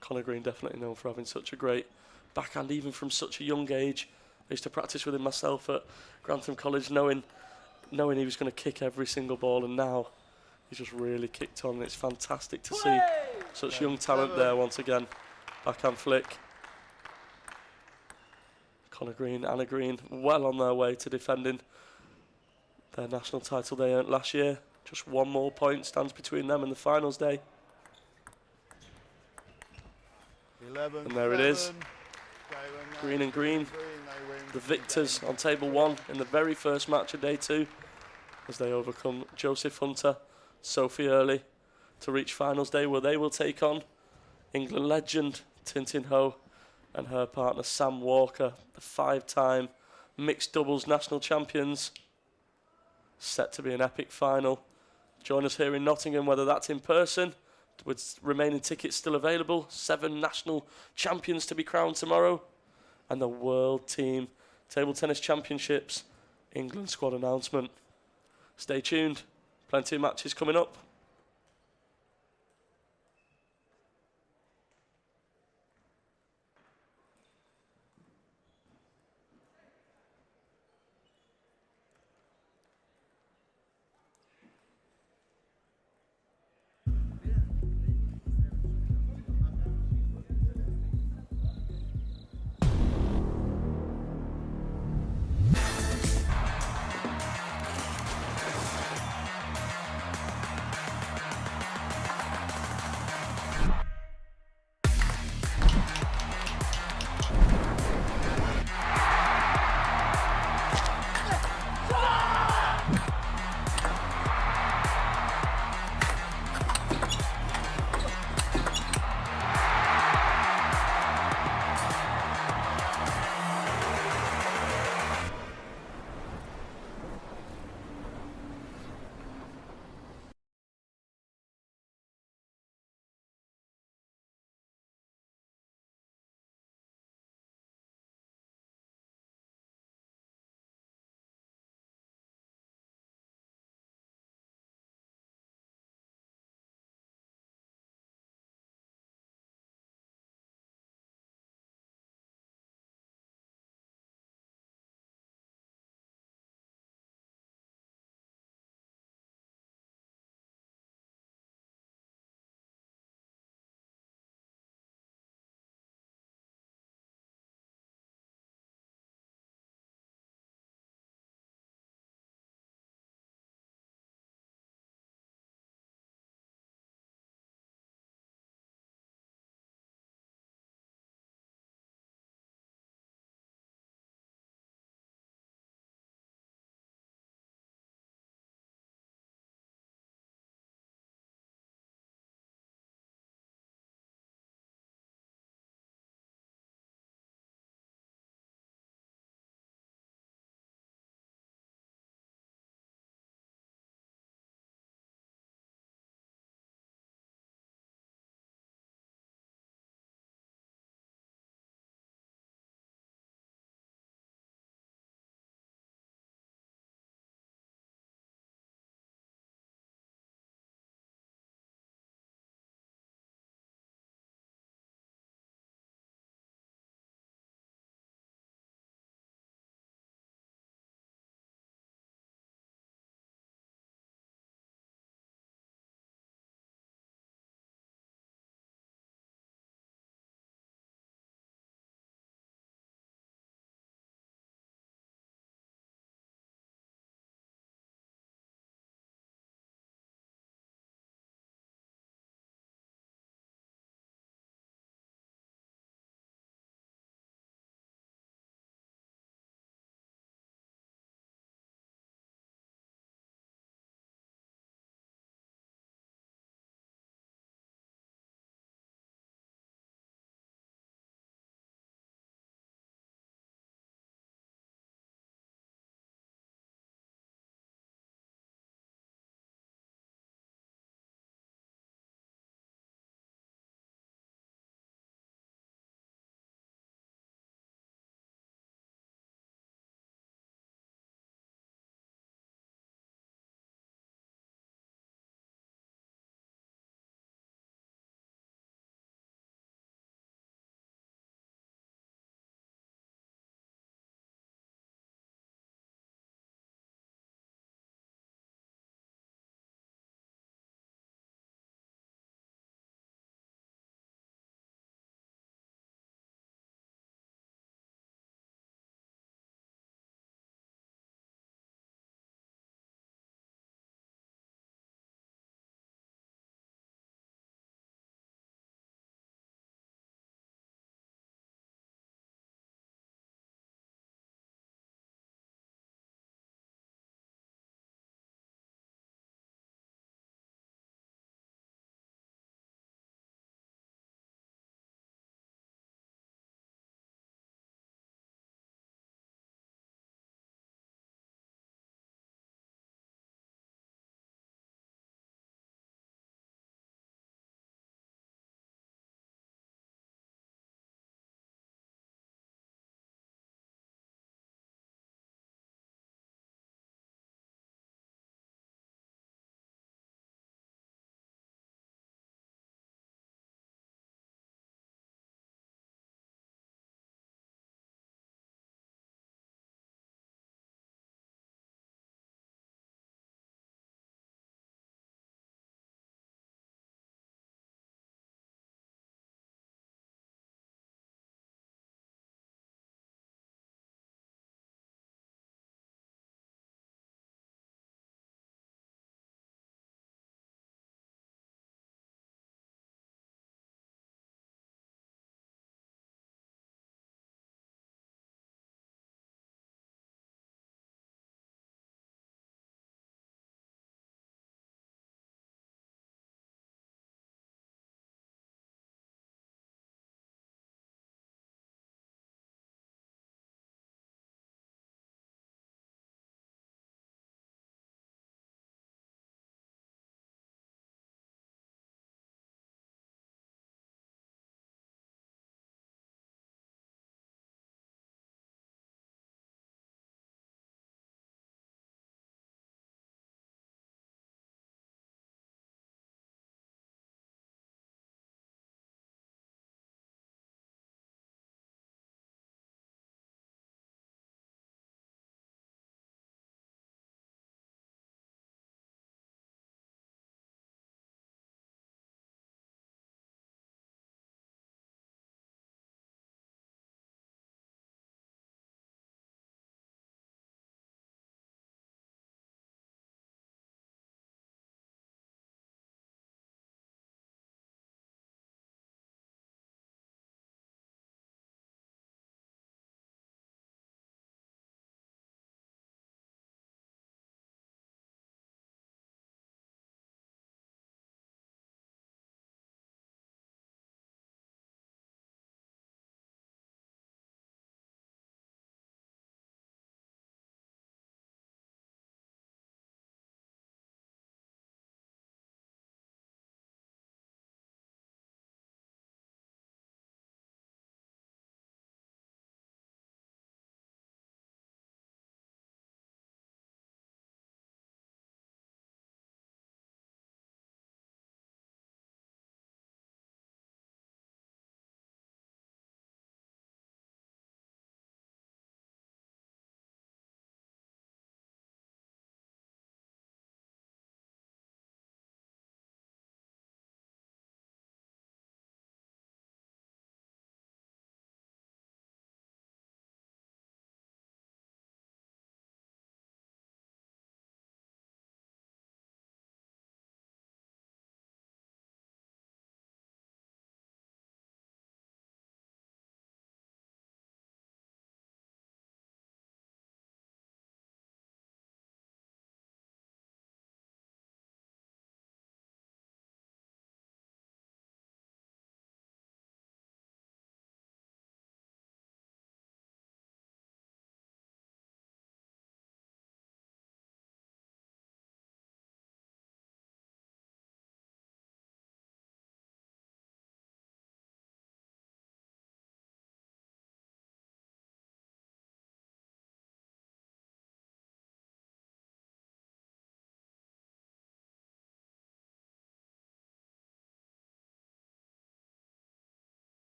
Connor Green definitely known for having such a great backhand, even from such a young age. I used to practice with him myself at Grantham College, knowing knowing he was going to kick every single ball, and now he's just really kicked on. It's fantastic to see such young talent there once again. Backhand flick. Connor Green, Anna Green, well on their way to defending their national title they earned last year. Just one more point stands between them and the finals day. 11, and there it is. Green and Green, the victors on table 1 in the very first match of day 2, as they overcome Joseph Hunter, Sophie Early, to reach finals day, where they will take on England legend Tintin Ho and her partner Sam Walker, the 5-time mixed doubles national champions. Set to be an epic final. Join us here in Nottingham, whether that's in person, with remaining tickets still available. 7 national champions to be crowned tomorrow, and the World Team Table Tennis Championships England squad announcement. Stay tuned, plenty of matches coming up.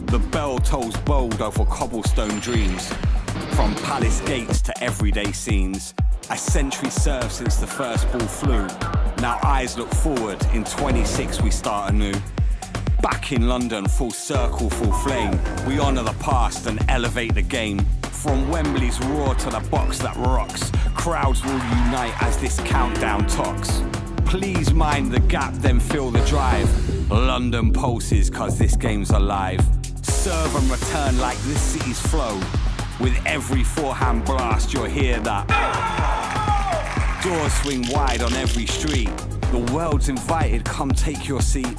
The bell tolls bold over cobblestone dreams. From palace gates to everyday scenes. A century served since the first ball flew. Now eyes look forward, in 26 we start anew. Back in London, full circle, full flame. We honour the past and elevate the game. From Wembley's roar to the box that rocks, crowds will unite as this countdown talks. Please mind the gap, then feel the drive. London pulses, cause this game's alive. Serve and return like this city's flow. With every forehand blast, you'll hear that. Doors swing wide on every street. The world's invited, come take your seat.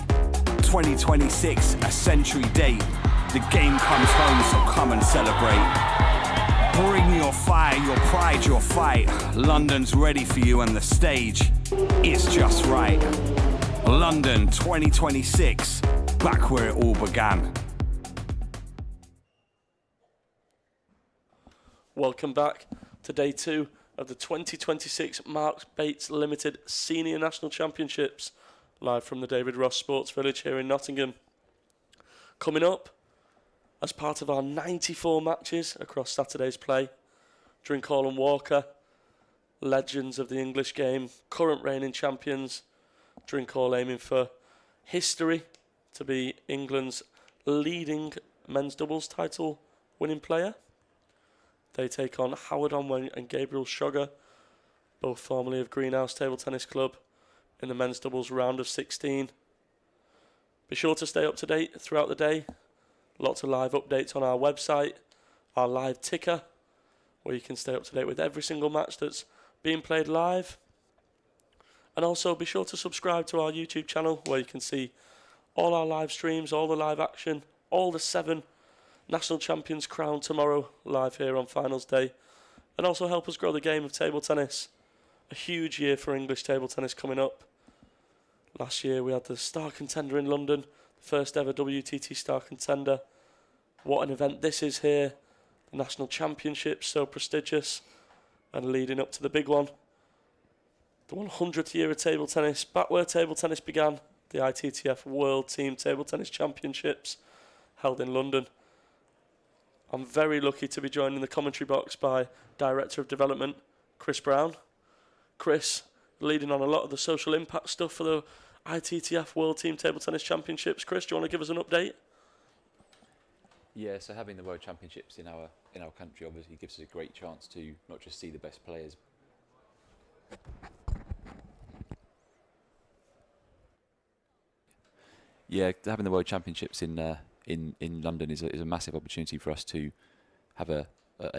2026, a century date. The game comes home, so come and celebrate. Bring your fire, your pride, your fight. London's ready for you and the stage, it's just right. London 2026, back where it all began. Welcome back to day 2 of the 2026 Mark Bates Limited Senior National Championships, live from the David Ross Sports Village here in Nottingham. Coming up, as part of our 94 matches across Saturday's play, Drinkhall and Walker, legends of the English game, current reigning champions. Drinkhall aiming for history to be England's leading men's doubles title winning player. They take on Howard Onweng and Gabriel Sugar, both formerly of Greenhouse Table Tennis Club, in the men's doubles round of 16. Be sure to stay up to date throughout the day. Lots of live updates on our website, our live ticker, where you can stay up to date with every single match that's being played live. And also be sure to subscribe to our YouTube channel, where you can see all our live streams, all the live action, all the 7 national champions crowned tomorrow, live here on finals day. And also help us grow the game of table tennis. A huge year for English table tennis coming up. Last year we had the Star Contender in London, the first ever WTT Star Contender. What an event this is here. The National Championships, so prestigious. And leading up to the big one, the 100th year of table tennis, back where table tennis began, the ITTF World Team Table Tennis Championships, held in London. I'm very lucky to be joined in the commentary box by Director of Development, Chris Brown. Chris, leading on a lot of the social impact stuff for the ITTF World Team Table Tennis Championships. Chris, do you want to give us an update? Yeah, so having the World Championships in our country obviously gives us a great chance to not just see the best players. Yeah, having the World Championships in London is a massive opportunity for us to have an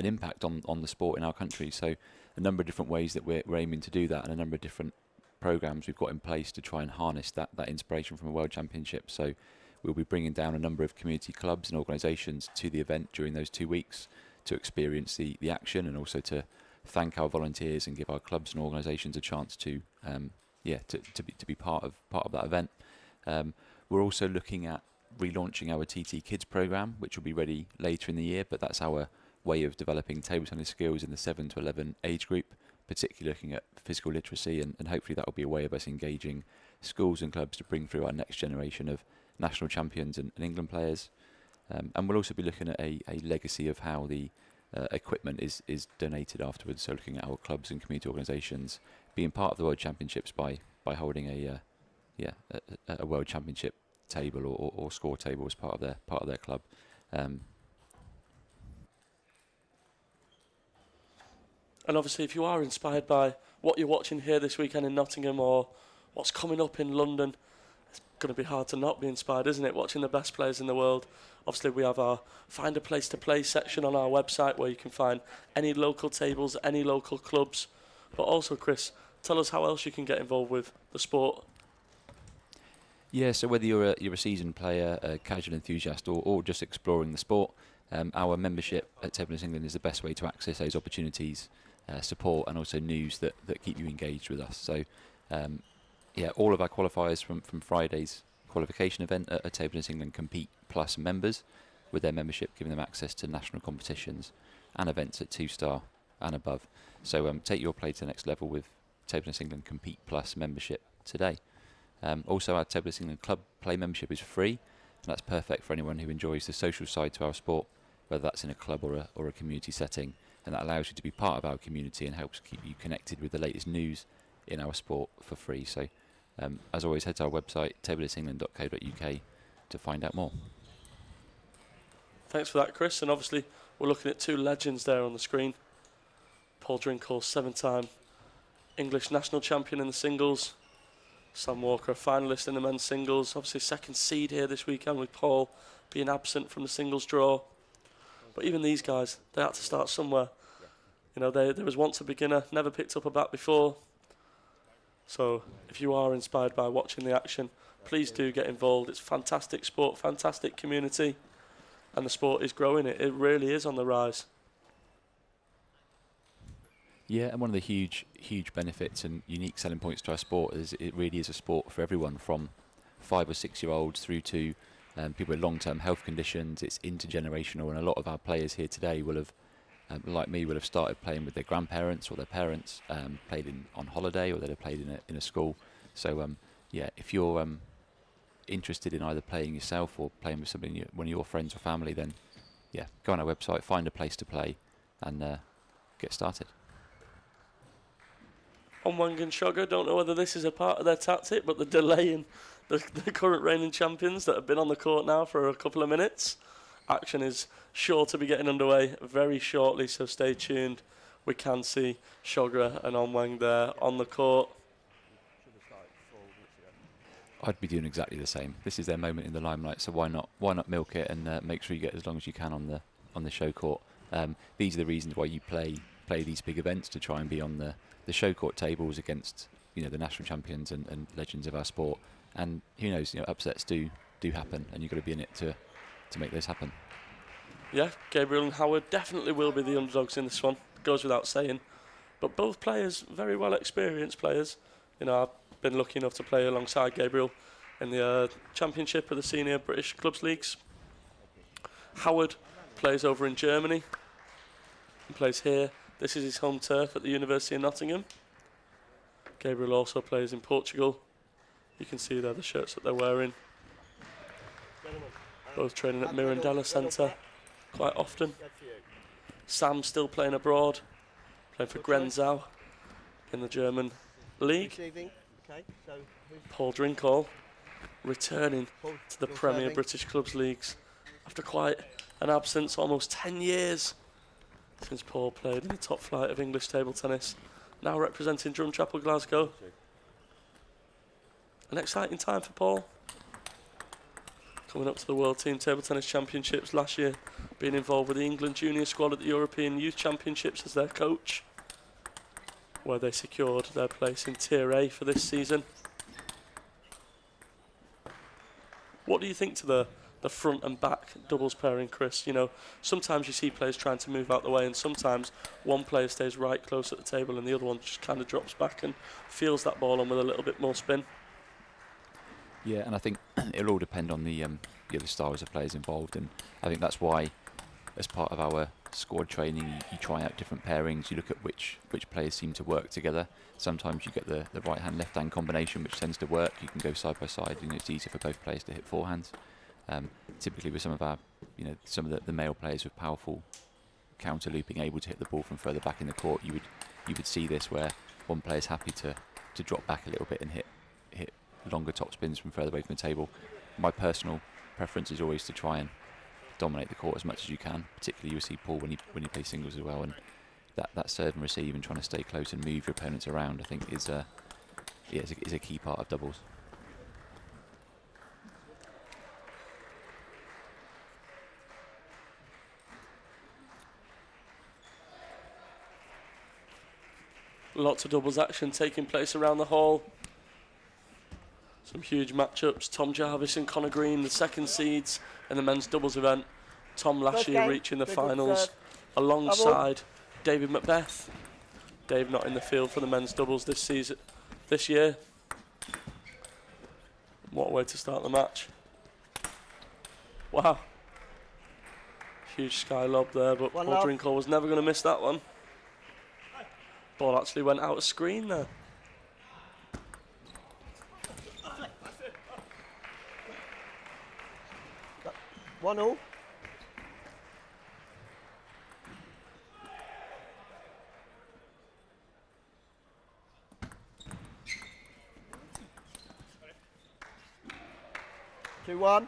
impact on the sport in our country. So a number of different ways that we're aiming to do that, and a number of different programs we've got in place to try and harness that inspiration from a World Championship. So we'll be bringing down a number of community clubs and organisations to the event during those 2 weeks to experience the action, and also to thank our volunteers and give our clubs and organisations a chance to be part of that event. We're also looking at relaunching our TT Kids programme, which will be ready later in the year, but that's our way of developing table tennis skills in the 7 to 11 age group, particularly looking at physical literacy, and hopefully that will be a way of us engaging schools and clubs to bring through our next generation of national champions and England players. And we'll also be looking at a legacy of how the equipment is donated afterwards, so looking at our clubs and community organisations being part of the World Championships by holding a World Championship table or score table as part of their club. And obviously, if you are inspired by what you're watching here this weekend in Nottingham, or what's coming up in London, it's going to be hard to not be inspired, isn't it? Watching the best players in the world. Obviously, we have our Find a Place to Play section on our website, where you can find any local tables, any local clubs. But also, Chris, tell us how else you can get involved with the sport. Yeah, so whether you're a seasoned player, a casual enthusiast, or just exploring the sport, our membership at Table Tennis England is the best way to access those opportunities, support, and also news that keep you engaged with us. So, all of our qualifiers from Friday's qualification event at Table Tennis England Compete Plus members, with their membership giving them access to national competitions and events at 2-star and above. So take your play to the next level with Table Tennis England Compete Plus membership today. Also, our Table Tennis England Club Play membership is free, that's perfect for anyone who enjoys the social side to our sport, whether that's in a club or a community setting, and that allows you to be part of our community and helps keep you connected with the latest news in our sport for free. So as always, head to our website tabletennisengland.co.uk to find out more. Thanks for that, Chris. And obviously we're looking at two legends there on the screen. Paul Drinkle, 7-time English national champion in the singles. Sam Walker, a finalist in the men's singles. Obviously second seed here this weekend with Paul being absent from the singles draw. But even these guys, they had to start somewhere. You know, there was once a beginner, never picked up a bat before. So if you are inspired by watching the action, please do get involved. It's fantastic sport, fantastic community, and the sport is growing. It really is on the rise. Yeah, and one of the huge benefits and unique selling points to our sport is it really is a sport for everyone, from 5 or 6 year olds through to people with long-term health conditions. It's intergenerational, and a lot of our players here today will have, like me, will have started playing with their grandparents or their parents, played on holiday, or they'd have played in a school. So yeah, if you're interested in either playing yourself or playing with somebody, one of your friends or family, then yeah, go on our website, find a place to play, and get started. Onwang and Sugar, don't know whether this is a part of their tactic, but they're delaying the current reigning champions that have been on the court now for a couple of minutes. Action is sure to be getting underway very shortly, so stay tuned. We can see Sugar and Onwang there on the court. I'd be doing exactly the same. This is their moment in the limelight, so why not milk it and make sure you get as long as you can on the show court. These are the reasons why you play these big events, to try and be on the show court tables against the national champions and legends of our sport. And who knows, upsets do happen, and you've got to be in it to make this happen. Yeah, Gabriel and Howard definitely will be the underdogs in this one, goes without saying. But both players, very well experienced players. I've been lucky enough to play alongside Gabriel in the championship of the senior British clubs leagues. Howard plays over in Germany and plays here. This is his home turf at the University of Nottingham. Gabriel also plays in Portugal. You can see there the shirts that they're wearing. Both training at Mirandela Centre quite often. Sam still playing abroad, playing for Grenzau in the German league. Paul Drinkle returning to the Premier British Clubs Leagues after quite an absence, almost 10 years since Paul played in the top flight of English table tennis, now representing Drumchapel Glasgow. An exciting time for Paul. Coming up to the World Team Table Tennis Championships last year, being involved with the England junior squad at the European Youth Championships as their coach, where they secured their place in Tier A for this season. What do you think to the front and back doubles pairing, Chris? Sometimes you see players trying to move out the way, and sometimes one player stays right close at the table and the other one just kind of drops back and feels that ball on with a little bit more spin. Yeah, and I think it'll all depend on the styles of players involved, and I think that's why, as part of our squad training, you try out different pairings. You look at which players seem to work together. Sometimes you get the right hand left hand combination, which tends to work. You can go side by side, and it's easier for both players to hit forehands. Typically with some of our, some of the male players with powerful counter looping, able to hit the ball from further back in the court, you would see this where one player's happy to drop back a little bit and hit longer top spins from further away from the table. My personal preference is always to try and dominate the court as much as you can. Particularly you see Paul when he plays singles as well, and that serve and receive and trying to stay close and move your opponents around, I think is a key part of doubles. Lots of doubles action taking place around the hall. Some huge matchups. Tom Jarvis and Connor Green, the second seeds in the men's doubles event. Tom last year reaching the finals alongside David Macbeth. Dave not in the field for the men's doubles this year. What a way to start the match. Wow. Huge sky lob there, but Paul Drinkle was never going to miss that one. Ball actually went out of screen there. 1-1. Two, 1.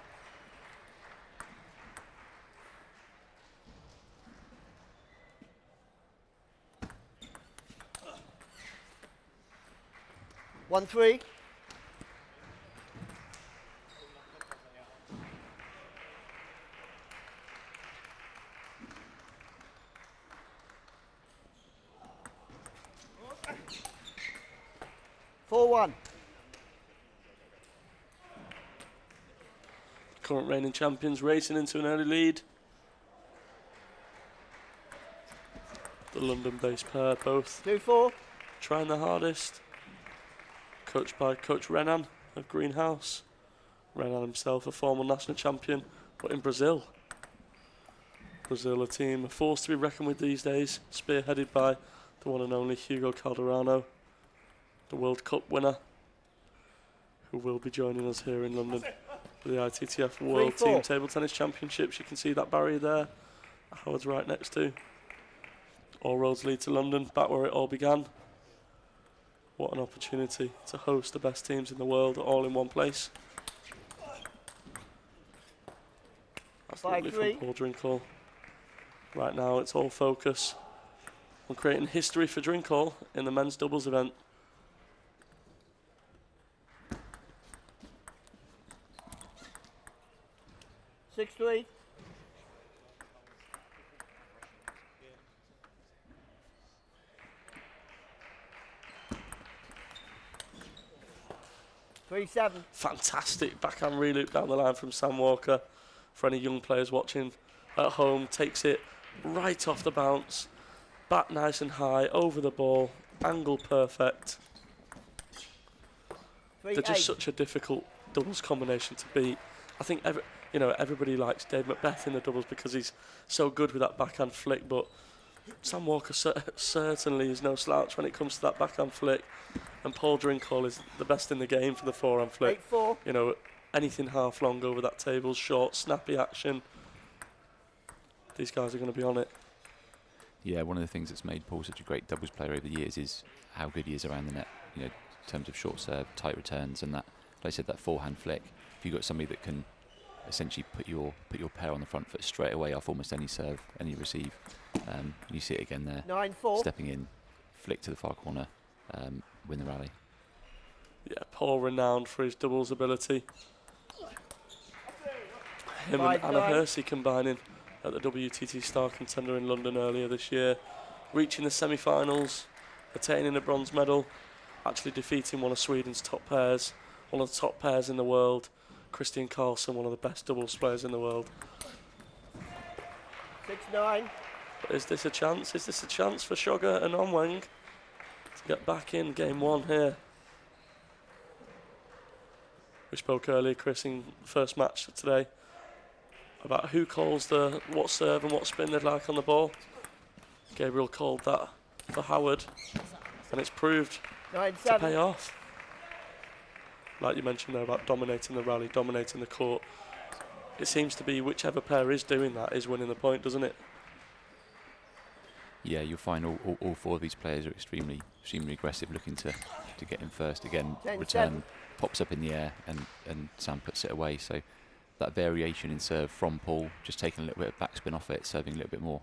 One, 3. Four, 1. Current reigning champions racing into an early lead. The London-based pair both 2-4. trying their hardest. Coached by Coach Renan of Greenhouse. Renan himself a former national champion, but in Brazil. Brazil, a team, a force to be reckoned with these days, spearheaded by the one and only Hugo Calderano, the World Cup winner, who will be joining us here in London for the ITTF World 3-4. Team Table Tennis Championships. You can see that barrier there, Howard's right next to. All roads lead to London, back where it all began. What an opportunity to host the best teams in the world all in one place. That's lovely from Paul Drinkhall. Right now it's all focus on creating history for Drinkhall in the men's doubles event. Six, 3. Three, 7. Fantastic backhand reloop down the line from Sam Walker. For any young players watching at home, takes it right off the bounce, back nice and high, over the ball, angle perfect. They're just such a difficult doubles combination to beat. I think everybody likes Dave Macbeth in the doubles because he's so good with that backhand flick, but Sam Walker certainly is no slouch when it comes to that backhand flick, and Paul Drinkhall is the best in the game for the forehand flick. 8-4. You know, anything half long over that table, short, snappy action. These guys are going to be on it. Yeah, one of the things that's made Paul such a great doubles player over the years is how good he is around the net, you know, in terms of short serve, tight returns, and that, like I said, that forehand flick. If you've got somebody that can essentially put your pair on the front foot straight away off almost any serve, any receive, you see it again there. 9-4. Stepping in, flick to the far corner, win the rally. Yeah, Paul renowned for his doubles ability. Him and Anna Hersey combining at the WTT Star Contender in London earlier this year, reaching the semi-finals, attaining a bronze medal, actually defeating one of Sweden's top pairs, one of the top pairs in the world, Christian Karlsson, one of the best doubles players in the world. 6-9. But is this a chance? Is this a chance for Sugar and Onweng to get back in game one here? We spoke earlier, Chris, in the first match today, about who calls what serve and what spin they'd like on the ball. Gabriel called that for Howard, and it's proved to pay off. Like you mentioned there about dominating the rally, dominating the court. It seems to be whichever player is doing that is winning the point, doesn't it? Yeah, you'll find all four of these players are extremely aggressive, looking to get in first. Again, return pops up in the air and Sam puts it away. So that variation in serve from Paul, just taking a little bit of backspin off it, serving a little bit more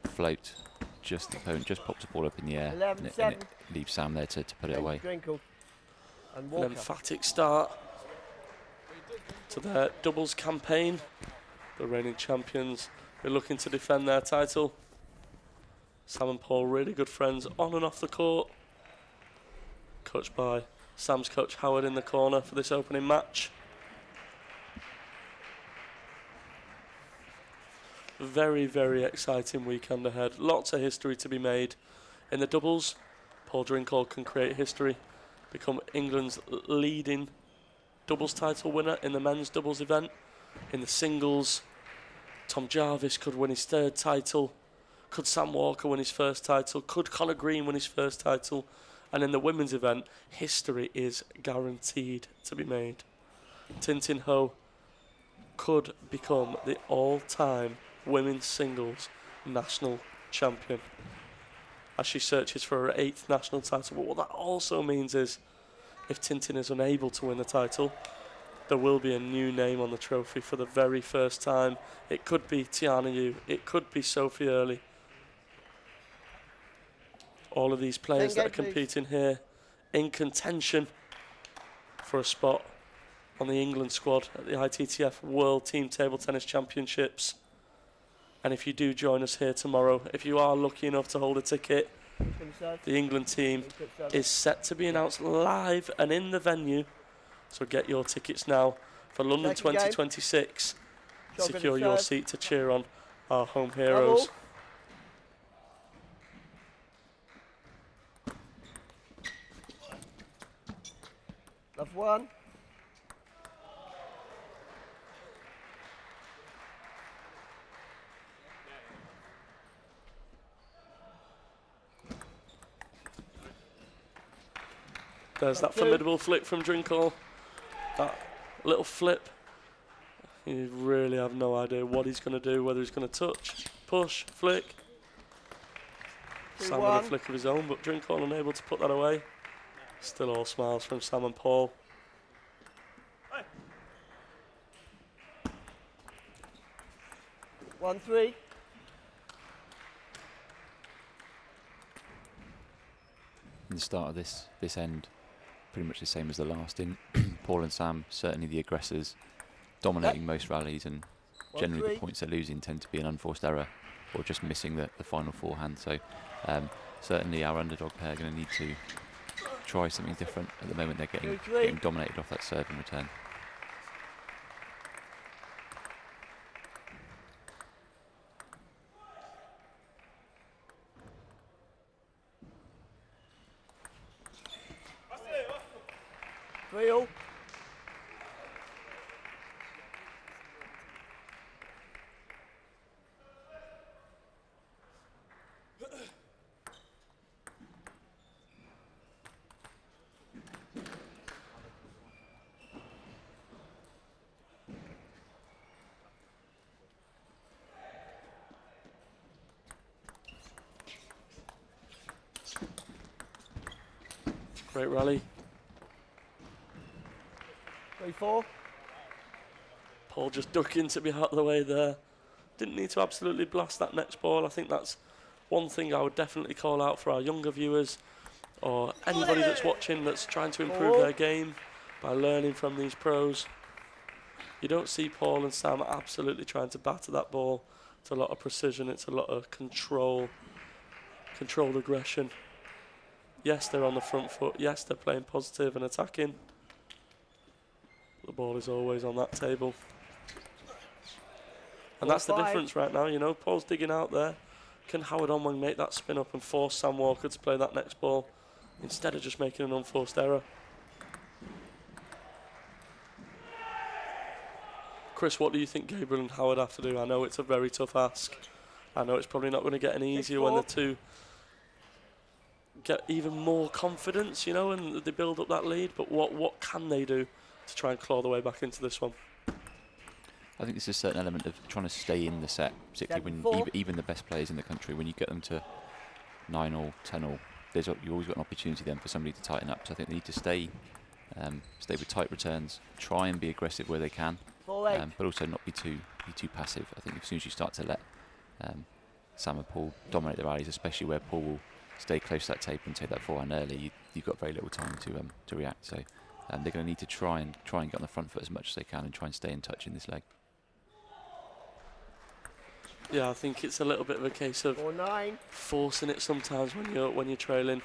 float. Just the opponent just pops the ball up in the air, and it leaves Sam there to put it away. An emphatic start to their doubles campaign. The reigning champions are looking to defend their title. Sam and Paul, really good friends on and off the court. Coached by Sam's coach Howard in the corner for this opening match. Very, very exciting weekend ahead. Lots of history to be made. In the doubles, Paul Drinkhall can create history, become England's leading doubles title winner in the men's doubles event. In the singles, Tom Jarvis could win his third title. Could Sam Walker win his first title? Could Conor Green win his first title? And in the women's event, history is guaranteed to be made. Tin Tin Ho could become the all-time women's singles national champion as she searches for her 8th national title. But what that also means is, if Tintin is unable to win the title, there will be a new name on the trophy for the very first time. It could be Tiana Yu, it could be Sophie Early. All of these players that are competing here in contention for a spot on the England squad at the ITTF World Team Table Tennis Championships. And if you do join us here tomorrow, if you are lucky enough to hold a ticket, the England team is set to be announced live and in the venue. So get your tickets now for London 2026. Secure your seat to cheer on our home heroes. Love 1. There's that formidable flick from Drinkall. That little flip. You really have no idea what he's going to do, whether he's going to touch, push, flick. Sam with a flick of his own, but Drinkall unable to put that away. Still all smiles from Sam and Paul. Hey. 1-3. In the start of this end, pretty much the same as the last in. Paul and Sam, certainly the aggressors, dominating most rallies, and generally the points they're losing tend to be an unforced error or just missing the final forehand. So certainly our underdog pair are going to need to try something different. At the moment they're getting dominated off that serve in return. Real. Great rally. 3-4. Paul just ducking to be out of the way there. Didn't need to absolutely blast that next ball. I think that's one thing I would definitely call out for our younger viewers or anybody that's watching that's trying to improve their game by learning from these pros. You don't see Paul and Sam absolutely trying to batter that ball. It's a lot of precision, it's a lot of controlled aggression. Yes, they're on the front foot. Yes, they're playing positive and attacking. The ball is always on that table. And that's the difference right now, you know. Paul's digging out there. Can Howard Onwang make that spin up and force Sam Walker to play that next ball instead of just making an unforced error? Chris, what do you think Gabriel and Howard have to do? I know it's a very tough ask. I know it's probably not going to get any easier when the two get even more confidence, you know, and they build up that lead. But what can they do to try and claw their way back into this one? I think there's a certain element of trying to stay in the set, particularly when even the best players in the country, when you get them to 9-all, 10-all, you always got an opportunity then for somebody to tighten up. So I think they need to stay with tight returns, try and be aggressive where they can, but also not be too passive. I think as soon as you start to let Sam and Paul dominate the rallies, especially where Paul will stay close to that tape and take that forehand early, you've got very little time to react. So they're going to need to try and get on the front foot as much as they can and try and stay in touch in this leg. Yeah, I think it's a little bit of a case of forcing it sometimes when you're trailing.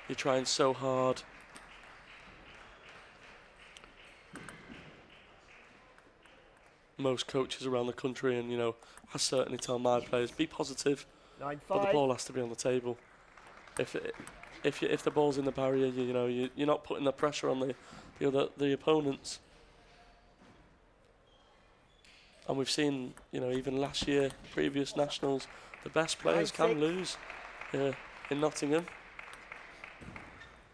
You're trying so hard. Most coaches around the country, and you know, I certainly tell my players, be positive, but the ball has to be on the table. If the ball's in the barrier, you know, you're not putting the pressure on the opponents. And we've seen, you know, even last year, previous nationals, the best players can lose here in Nottingham.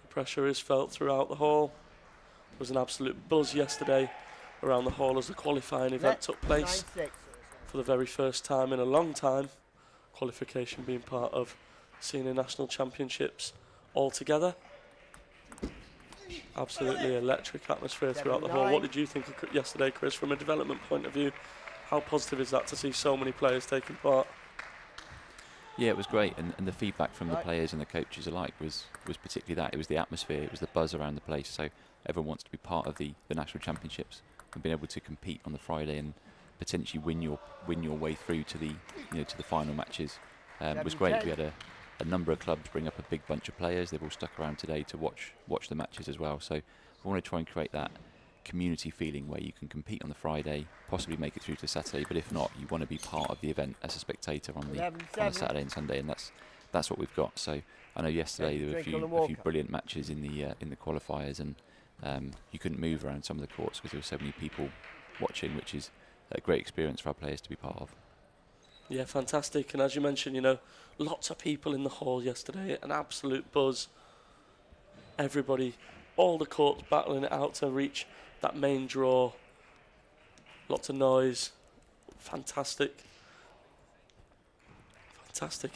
The pressure is felt throughout the hall. There was an absolute buzz yesterday around the hall as the qualifying event took place 9-6. for the very first time in a long time. Qualification being part of Senior National Championships altogether. Absolutely electric atmosphere throughout the hall. What did you think of yesterday, Chris, from a development point of view? How positive is that to see so many players taking part? Yeah, it was great, and the feedback from the players and the coaches alike was particularly that. It was the atmosphere, it was the buzz around the place, so everyone wants to be part of the National Championships and being able to compete on the Friday and potentially win your way through to the to the final matches. Was great. We had a number of clubs bring up a big bunch of players. They've all stuck around today to watch the matches as well. So we want to try and create that community feeling where you can compete on the Friday, possibly make it through to Saturday, but if not, you want to be part of the event as a spectator on the Saturday and Sunday, and that's what we've got. So I know yesterday there were a few brilliant matches in the qualifiers, and you couldn't move around some of the courts because there were so many people watching, which is a great experience for our players to be part of. Yeah, fantastic. And as you mentioned, lots of people in the hall yesterday, an absolute buzz. Everybody, all the courts battling it out to reach that main draw. Lots of noise. Fantastic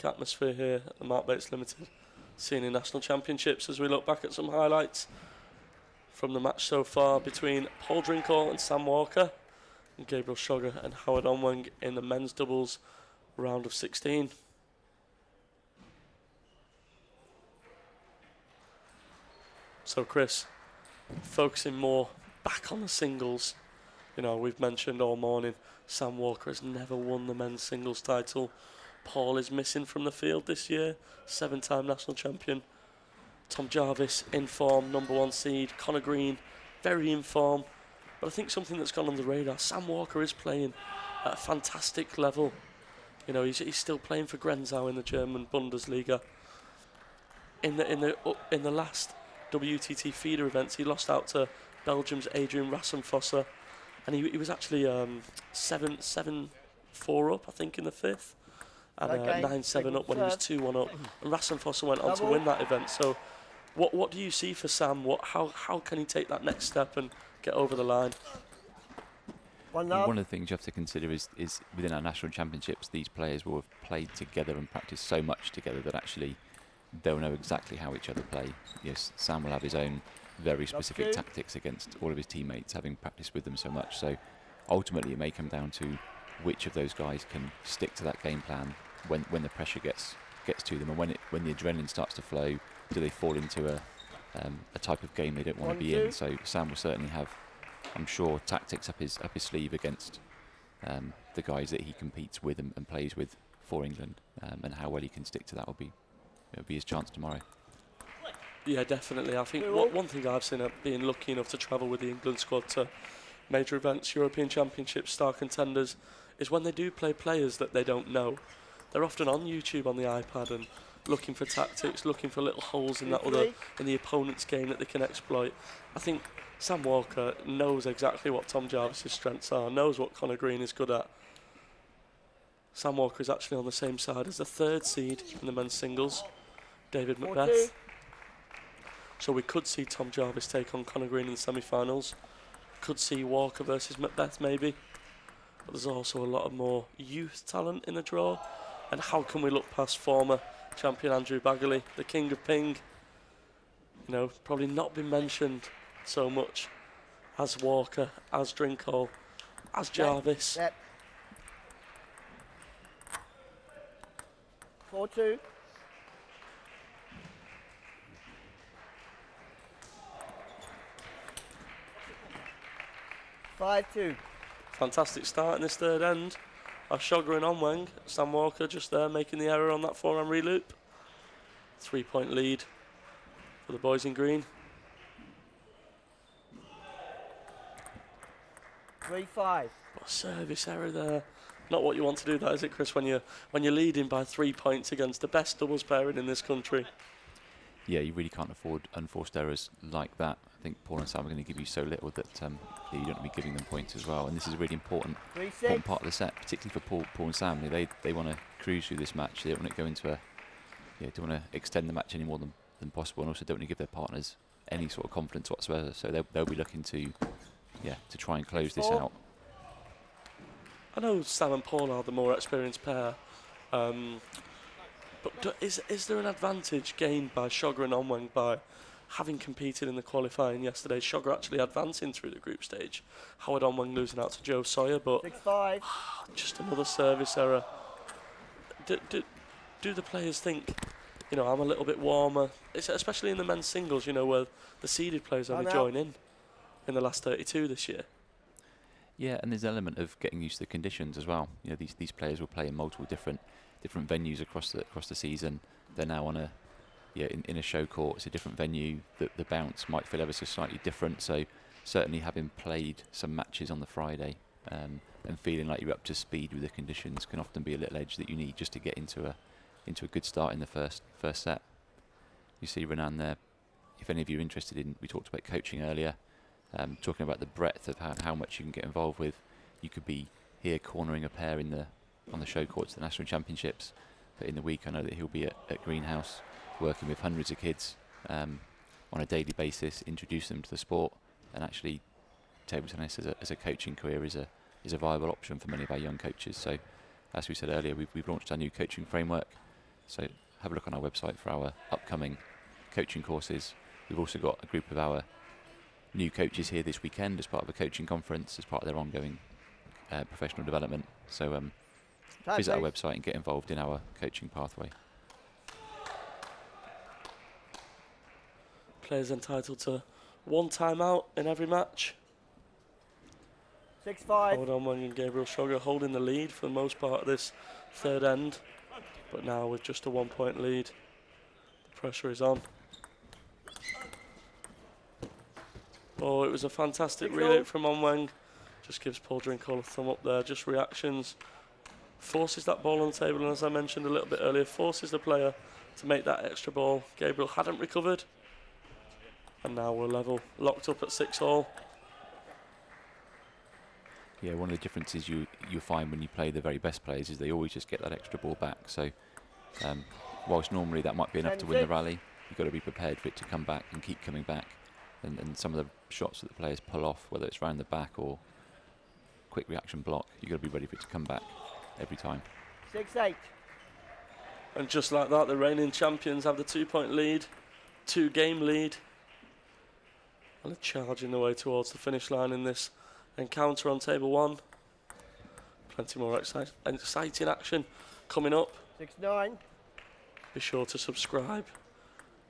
atmosphere here at the Mark Bates Limited Senior National Championships as we look back at some highlights from the match so far between Paul Drinkall and Sam Walker, and Gabriel Sugar and Howard Onweng in the men's doubles round of 16. So Chris, focusing more back on the singles, we've mentioned all morning Sam Walker has never won the men's singles title. Paul is missing from the field this year, 7-time national champion. Tom Jarvis in form, #1 seed. Connor Green, very in form. But I think something that's gone on the radar, Sam Walker is playing at a fantastic level. He's still playing for Grenzau in the German Bundesliga. In the last WTT feeder events, he lost out to Belgium's Adrian Rassenfosser, and he was actually 7-4 up, I think, in the fifth, and 9-7 up when he was 2-1 up. And Rassenfosser went on to win that event. So, what do you see for Sam? How can he take that next step and get over the line? One of the things you have to consider is within our national championships, these players will have played together and practiced so much together that actually they'll know exactly how each other play. Yes, Sam will have his own very specific tactics against all of his teammates, having practiced with them so much. So ultimately it may come down to which of those guys can stick to that game plan when the pressure gets to them, and when the adrenaline starts to flow, do they fall into a type of game they don't want to be in. So Sam will certainly have, I'm sure, tactics up his sleeve against the guys that he competes with and plays with for England, and how well he can stick to that will be his chance tomorrow. Yeah, definitely. I think one thing I've seen, being lucky enough to travel with the England squad to major events, European Championships, star contenders, is when they do play players that they don't know, they're often on YouTube on the iPad and looking for tactics, looking for little holes in the opponent's game that they can exploit. I think Sam Walker knows exactly what Tom Jarvis's strengths are, knows what Connor Green is good at. Sam Walker is actually on the same side as the 3rd seed in the men's singles, David Macbeth. So we could see Tom Jarvis take on Connor Green in the semi-finals. Could see Walker versus Macbeth maybe. But there's also a lot of more youth talent in the draw. And how can we look past former champion Andrew Baggerley, the king of ping? Probably not been mentioned so much as Walker, as Drinkall, as Jarvis. 4-2. Fantastic start in this third end. Sugar and Onweng. Sam Walker just there making the error on that forehand reloop. 3-point lead for the boys in green. 3-5. What a service error there. Not what you want to do, that is it, Chris? When you're leading by 3 points against the best doubles pairing in this country. Yeah, you really can't afford unforced errors like that. I think Paul and Sam are going to give you so little that you don't want to be giving them points as well. And this is a really important part of the set, particularly for Paul and Sam. They want to cruise through this match. They don't want to go into don't want to extend the match any more than possible, and also don't want to give their partners any sort of confidence whatsoever. So they'll be looking to to try and close this 4. out. I know Sam and Paul are the more experienced pair, but is there an advantage gained by Shogger and Onweng by having competed in the qualifying yesterday? Shogger actually advancing through the group stage. Howard Onweng losing out to Joe Sawyer, but 6-5. just another service error. Do the players think, I'm a little bit warmer, especially in the men's singles, where the seeded players only join in the last 32 this year? Yeah, and there's an element of getting used to the conditions as well. These players will play in multiple different venues across the season. They're now on in a show court. It's a different venue. The bounce might feel ever so slightly different. So certainly having played some matches on the Friday and feeling like you're up to speed with the conditions can often be a little edge that you need just to get into a good start in the first set. You see Renan there. If any of you are interested in, we talked about coaching earlier. Talking about the breadth of how much you can get involved with. You could be here cornering a pair on the show courts, the national championships, but in the week I know that he'll be at Greenhouse working with hundreds of kids on a daily basis, introduce them to the sport, and actually table tennis as a coaching career is a viable option for many of our young coaches. So as we said earlier, we've launched our new coaching framework, so have a look on our website for our upcoming coaching courses. We've also got a group of our new coaches here this weekend as part of a coaching conference, as part of their ongoing professional development. So visit our website and get involved in our coaching pathway. Players entitled to one timeout in every match. 6-5. Howard Onweng and Gabriel Shogger holding the lead for the most part of this third end, but now with just a 1 point lead, the pressure is on. Oh, it was a fantastic relay from Onweng. Just gives Paul Drinkall a thumb up there. Just reactions. Forces that ball on the table, and as I mentioned a little bit earlier, forces the player to make that extra ball. Gabriel hadn't recovered. And now we're level. Locked up at 6-all. Yeah, one of the differences you find when you play the very best players is they always just get that extra ball back. So whilst normally that might be enough to win the rally, you've got to be prepared for it to come back and keep coming back. And some of the shots that the players pull off, whether it's round the back or quick reaction block, you've got to be ready for it to come back every time. 6-8. And just like that, the reigning champions have the 2 point lead, 2 game lead. And they're charging their way towards the finish line in this encounter on table 1. Plenty more exciting action coming up. 6-9. Be sure to subscribe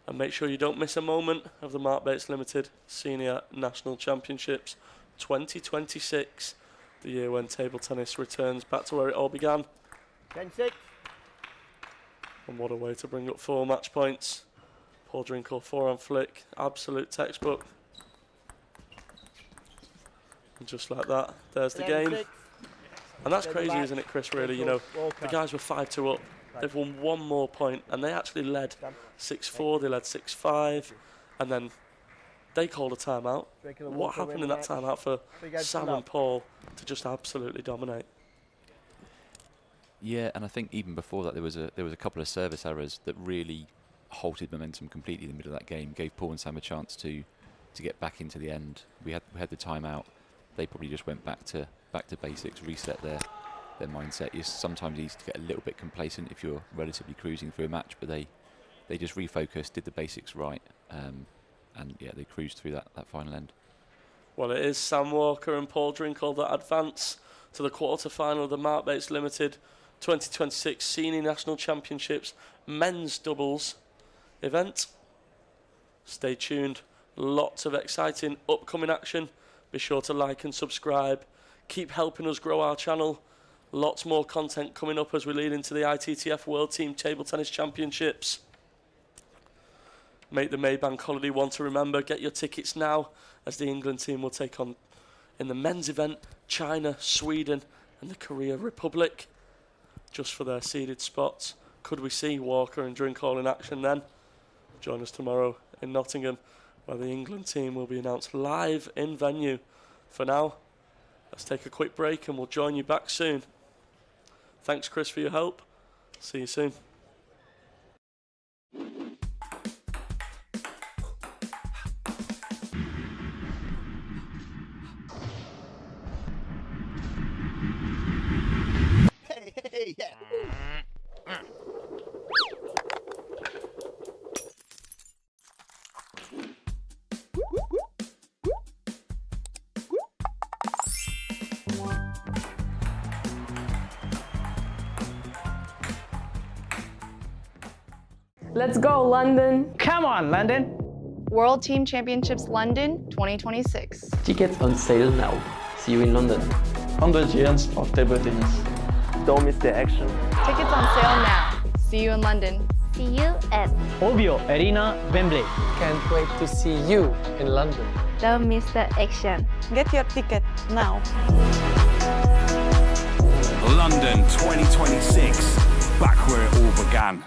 and make sure you don't miss a moment of the Mark Bates Limited Senior National Championships 2026, the year when table tennis returns back to where it all began. 10-6. And what a way to bring up 4 match points. Paul Drinkall, 4 on flick, absolute textbook. And just like that, there's the game. And that's crazy, isn't it, Chris, really? The guys were 5-2 up. They've won 1 more point, and they actually led 6-4, they led 6-5, and then they called a timeout. What happened in that timeout for Sam and Paul to just absolutely dominate? Yeah, and I think even before that there was a couple of service errors that really halted momentum completely in the middle of that game, gave Paul and Sam a chance to get back into the end. We had the timeout. They probably just went back to basics, reset their mindset. It's sometimes easy to get a little bit complacent if you're relatively cruising through a match, but they just refocused, did the basics right, and yeah, they cruised through that final end. Well, it is Sam Walker and Paul Drinkall that advance to the quarter-final of the Mark Bates Limited 2026 Senior National Championships men's doubles event. Stay tuned, lots of exciting upcoming action. Be sure to like and subscribe. Keep helping us grow our channel. Lots more content coming up as we lead into the ITTF World Team Table Tennis Championships. Make the Maybank holiday one to remember. Get your tickets now, as the England team will take on, in the men's event, China, Sweden and the Korea Republic, just for their seeded spots. Could we see Walker and Drinkall in action then? Join us tomorrow in Nottingham, where the England team will be announced live in venue. For now, let's take a quick break and we'll join you back soon. Thanks, Chris, for your help. See you soon. Let's go, London. Come on, London. World Team Championships London 2026. Tickets on sale now. See you in London. 100 years of table tennis. Don't miss the action. Tickets on sale now. See you in London. See you at Ovio Arena, Wembley. Can't wait to see you in London. Don't miss the action. Get your ticket now. London 2026, back where it all began.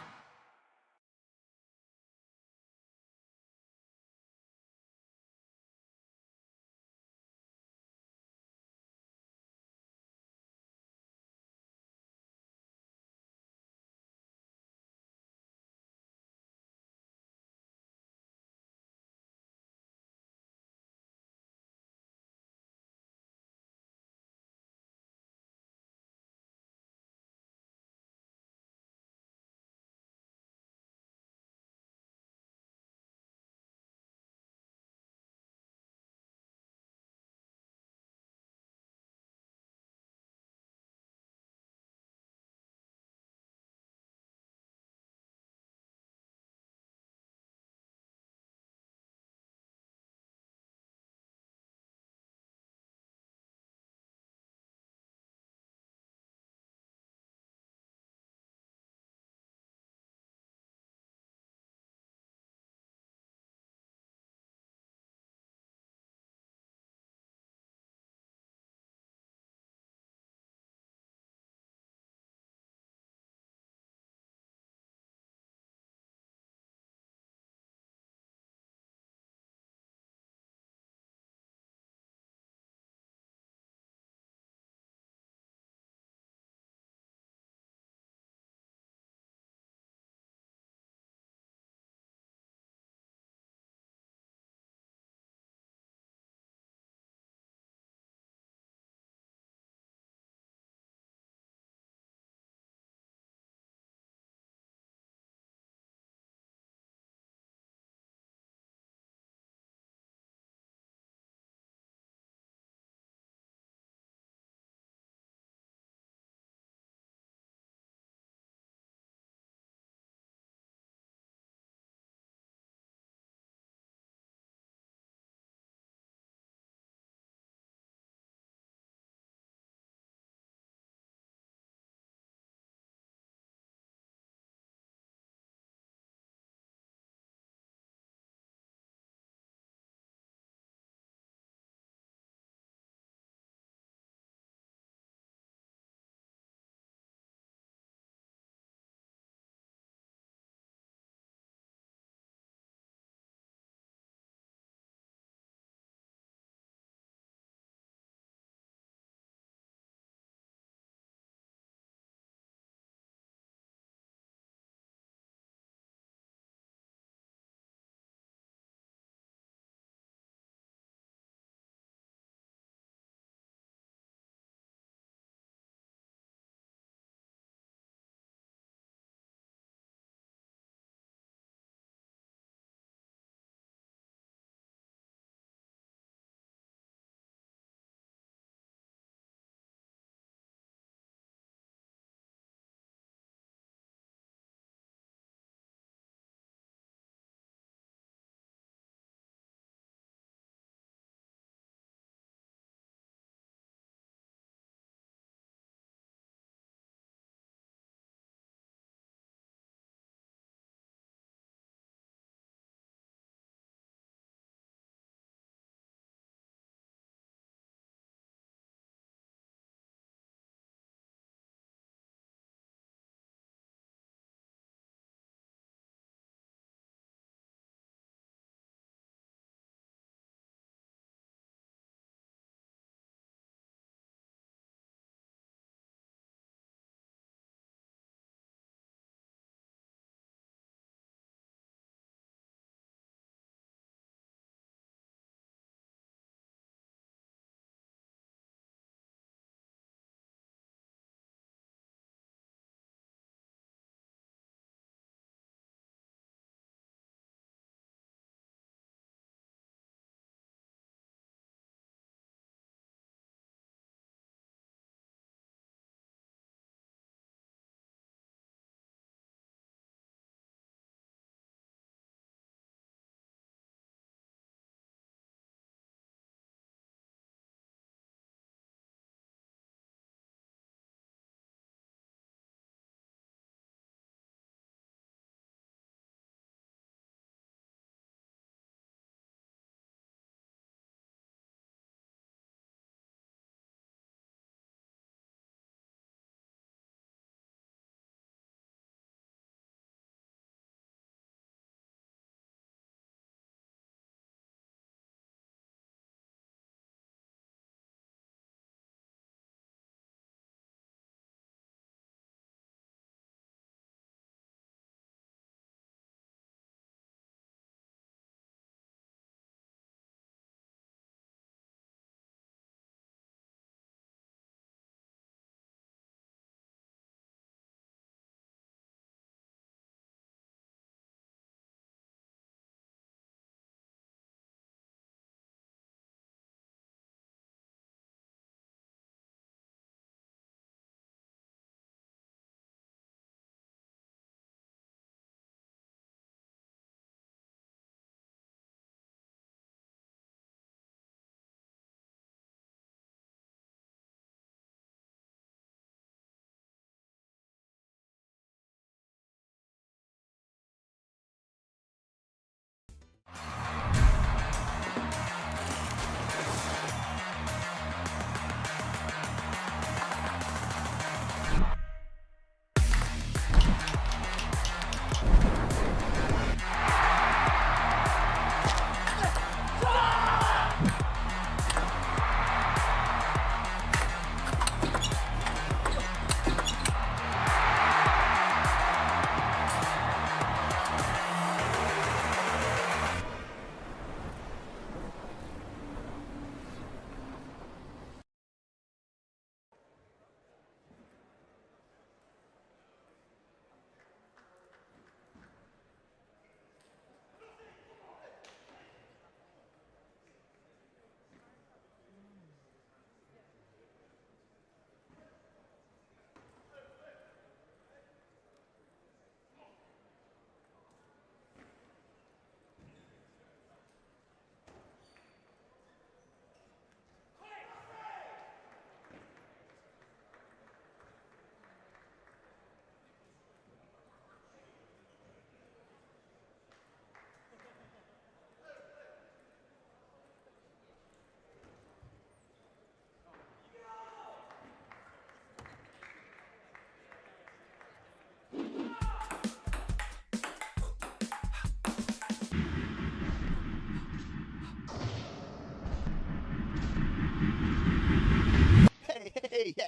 Yeah.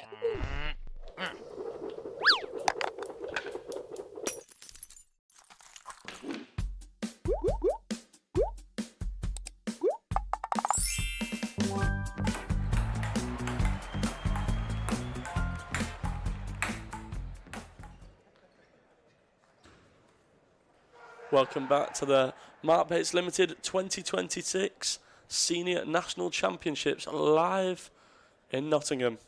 Welcome back to the Mark Bates Limited 2026 Senior National Championships live in Nottingham.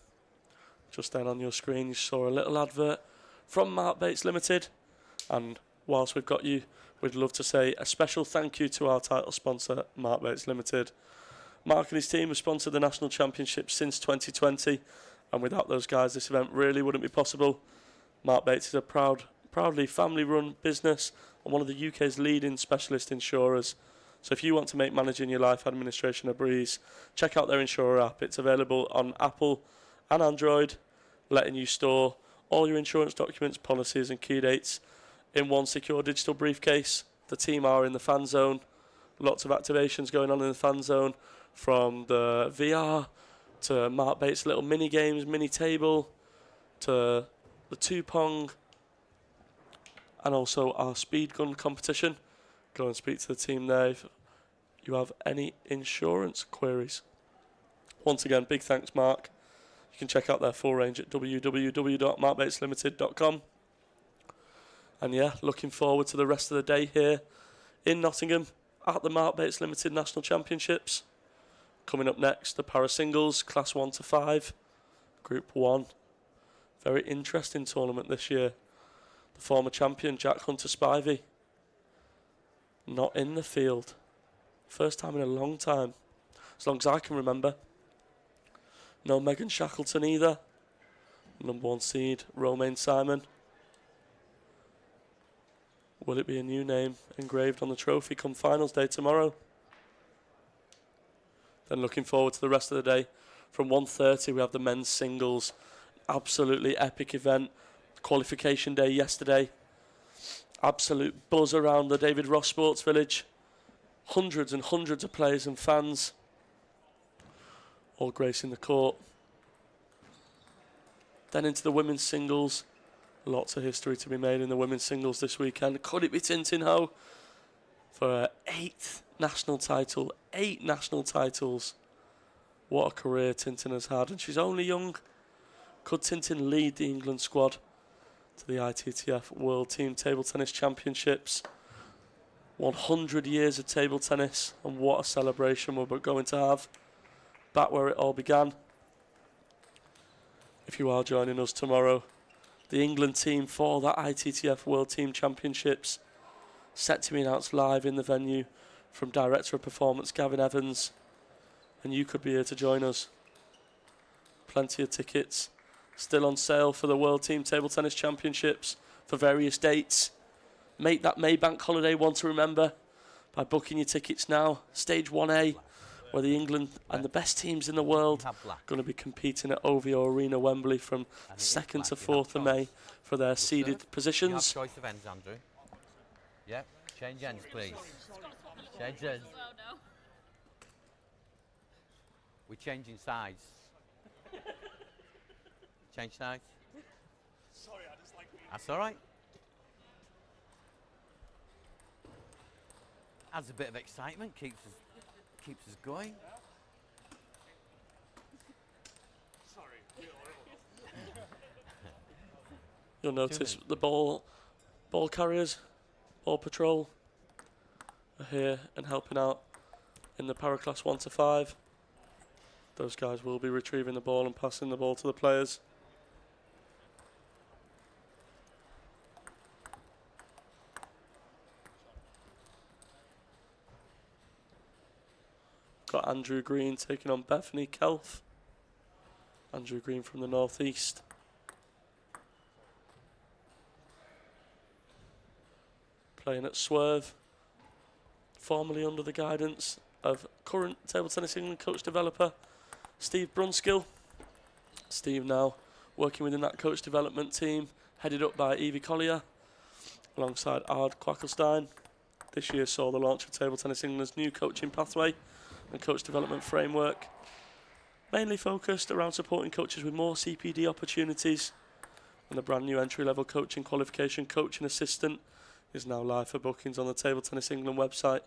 Just then on your screen you saw a little advert from Mark Bates Limited, and whilst we've got you, we'd love to say a special thank you to our title sponsor, Mark Bates Limited. Mark and his team have sponsored the National Championships since 2020, and without those guys this event really wouldn't be possible. Mark Bates is a proudly family-run business and one of the UK's leading specialist insurers. So if you want to make managing your life administration a breeze, check out their insurer app. It's available on Apple and Android, letting you store all your insurance documents, policies and key dates in one secure digital briefcase. The team are in the fan zone. Lots of activations going on in the fan zone, from the VR to Mark Bates' little mini games, mini table, to the 2-pong, and also our speed gun competition. Go and speak to the team there if you have any insurance queries. Once again, big thanks, Mark. You can check out their full range at www.markbateslimited.com. And yeah, looking forward to the rest of the day here in Nottingham at the Mark Bates Limited National Championships. Coming up next, the para singles, class 1 to 5, group 1. Very interesting tournament this year. The former champion, Jack Hunter-Spivey, not in the field. First time in a long time, as long as I can remember. No Megan Shackleton either. Number 1 seed, Romaine Simon. Will it be a new name engraved on the trophy come finals day tomorrow? Then looking forward to the rest of the day. From 1:30 we have the men's singles. Absolutely epic event. Qualification day yesterday. Absolute buzz around the David Ross Sports Village. Hundreds and hundreds of players and fans all gracing the court. Then into the women's singles. Lots of history to be made in the women's singles this weekend. Could it be Tintin Ho for her 8th national title? 8 national titles. What a career Tintin has had, and she's only young. Could Tintin lead the England squad to the ITTF World Team Table Tennis Championships? 100 years of table tennis, and what a celebration we're going to have. Back where it all began. If you are joining us tomorrow, the England team for that ITTF World Team Championships set to be announced live in the venue from Director of Performance Gavin Evans, and you could be here to join us. Plenty of tickets still on sale for the World Team Table Tennis Championships for various dates. Make that Maybank holiday one to remember by booking your tickets now. Stage 1A, where the England and the best teams in the world are going to be competing at OVO Arena, Wembley from 2nd to 4th of May for their seeded positions. You have choice of ends, Andrew. Yep, change ends, please. Change ends. We're changing sides. Change sides. Sorry, I just like being... That's all right. Adds a bit of excitement, keeps us going. Sorry. You'll notice the ball carriers, ball patrol are here and helping out in the para class 1 to 5. Those guys will be retrieving the ball and passing the ball to the players. Got Andrew Green taking on Bethany Kelf. Andrew Green from the northeast. Playing at Swerve, formerly under the guidance of current Table Tennis England coach developer Steve Brunskill. Steve now working within that coach development team, headed up by Evie Collier, alongside Ard Quackelstein. This year saw the launch of Table Tennis England's new coaching pathway and coach development framework. mainly focused around supporting coaches with more CPD opportunities. And the brand new entry-level coaching qualification coaching assistant is now live for bookings on the Table Tennis England website.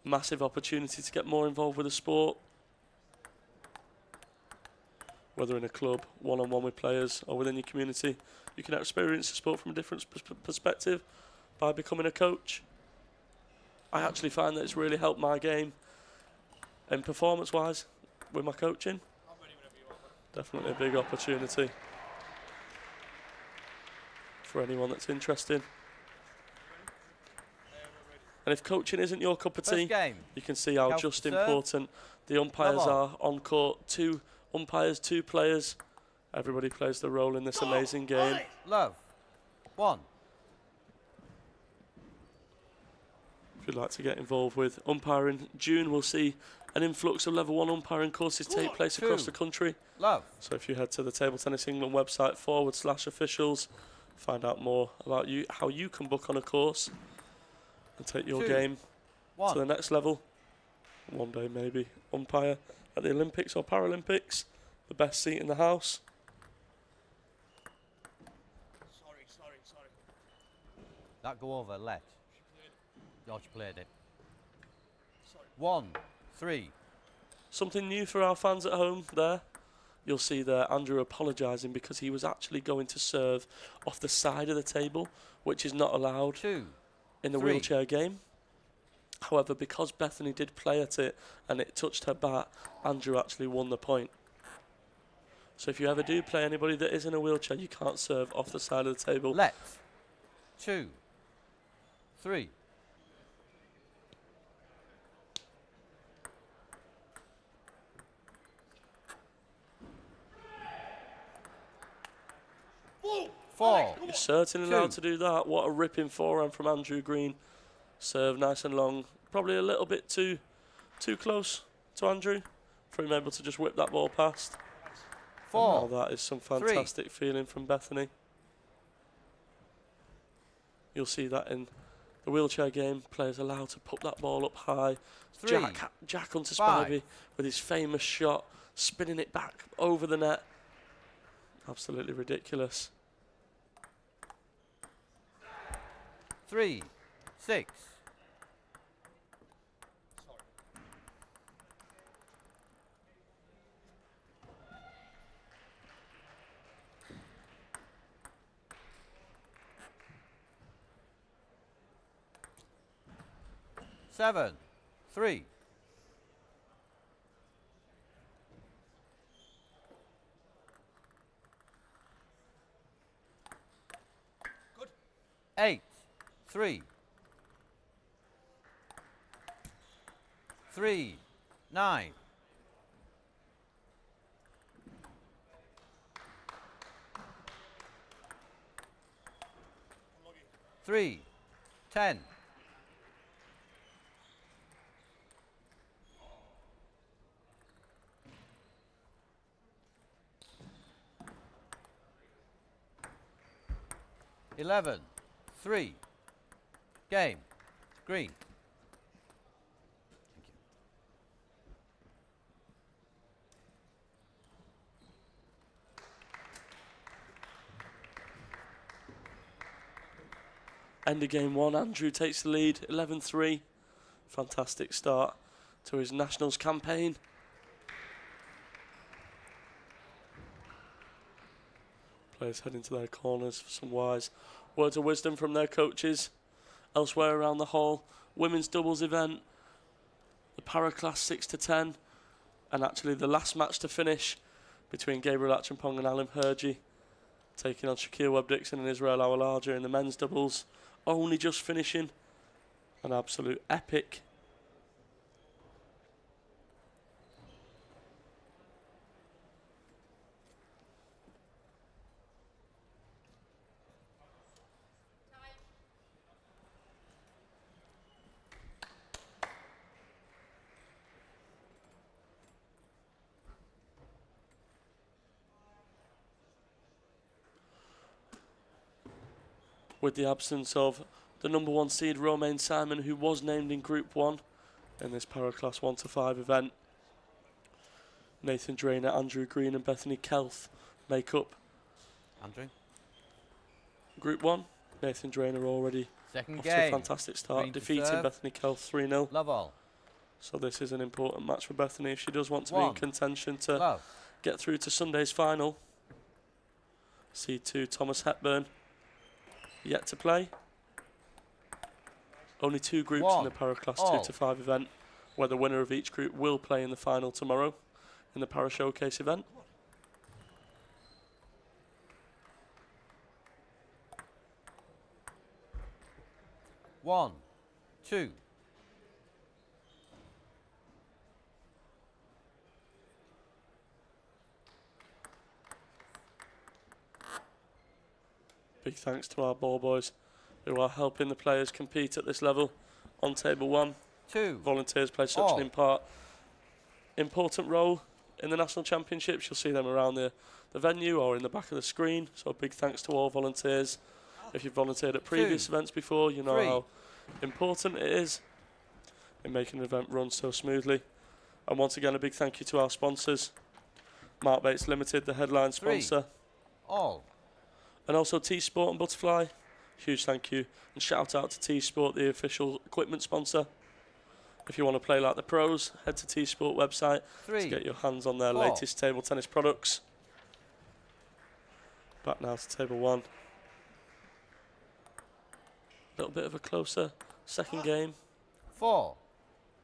Massive opportunity to get more involved with the sport, whether in a club, one-on-one with players, or within your community. You can experience the sport from a different perspective by becoming a coach. I actually find that it's really helped my game and performance-wise with my coaching. Definitely a big opportunity for anyone that's interested. And if coaching isn't your cup of tea, you can see how just important the umpires are on court. 2 umpires, 2 players. Everybody plays their role in this amazing game. Love. 1. If you'd like to get involved with umpiring, June we'll see an influx of level 1 umpiring courses take place across the country. Love. So if you head to the Table Tennis England website /officials, find out more about how you can book on a course and take your game to the next level. One day maybe umpire at the Olympics or Paralympics, the best seat in the house. Sorry. That go over, let. George played it. 1, 3. Something new for our fans at home there. You'll see there Andrew apologising because he was actually going to serve off the side of the table, which is not allowed 2, in the wheelchair game. However, because Bethany did play at it and it touched her bat, Andrew actually won the point. So if you ever do play anybody that is in a wheelchair, you can't serve off the side of the table. Let. 2, 3. Four. You're certainly allowed to do that. What a ripping forehand from Andrew Green. Serve nice and long. Probably a little bit too close to Andrew for him able to just whip that ball past. 4. Oh, that is some fantastic feeling from Bethany. You'll see that in the wheelchair game. Players allowed to put that ball up high. 3, Jack onto 5. Spivey with his famous shot, spinning it back over the net. Absolutely ridiculous. 3, 6. Seven, 3. Good. 8, 3. 3, 9. 3, 10. 11, 3. Game. Green. End of game 1. Andrew takes the lead, 11-3. Fantastic start to his Nationals campaign. Players heading to their corners for some wise words of wisdom from their coaches. Elsewhere around the hall, women's doubles event, the para class 6 to 10, and actually the last match to finish between Gabriel Achampong and Alim Herji, taking on Shakir Webb-Dixon and Israel Awalaja in the men's doubles. Only just finishing. An absolute epic. With the absence of the number 1 seed Romain Simon, who was named in Group 1 in this para class 1 to 5 event. Nathan Drainer, Andrew Green and Bethany Kelth make up Andrew. Group 1. Nathan Drainer already Second off game. to a fantastic start, Green to defeating serve. Bethany Kelth 3-0. Love all. So this is an important match for Bethany if she does want to be in 1. contention to Love. get through to Sunday's final. C2 Thomas Hepburn yet to play. Only 2 groups 1. in the para class All. 2 to 5 event, where the winner of each group will play in the final tomorrow in the para showcase event. One, 2. Big thanks to our ball boys who are helping the players compete at this level. On table 1, 2. volunteers play such All. an important role in the national championships. You'll see them around the venue or in the back of the screen. So big thanks to all volunteers. If you've volunteered at previous 2. events before, you know 3. how important it is in making an event run so smoothly. And once again, a big thank you to our sponsors. Mark Bates Limited, the headline 3. sponsor. All. And also T-Sport and Butterfly. Huge thank you. And shout out to T-Sport, the official equipment sponsor. If you want to play like the pros, head to T-Sport website 3. to get your hands on their 4. latest table tennis products. Back now to table 1. A little bit of a closer second game. 4.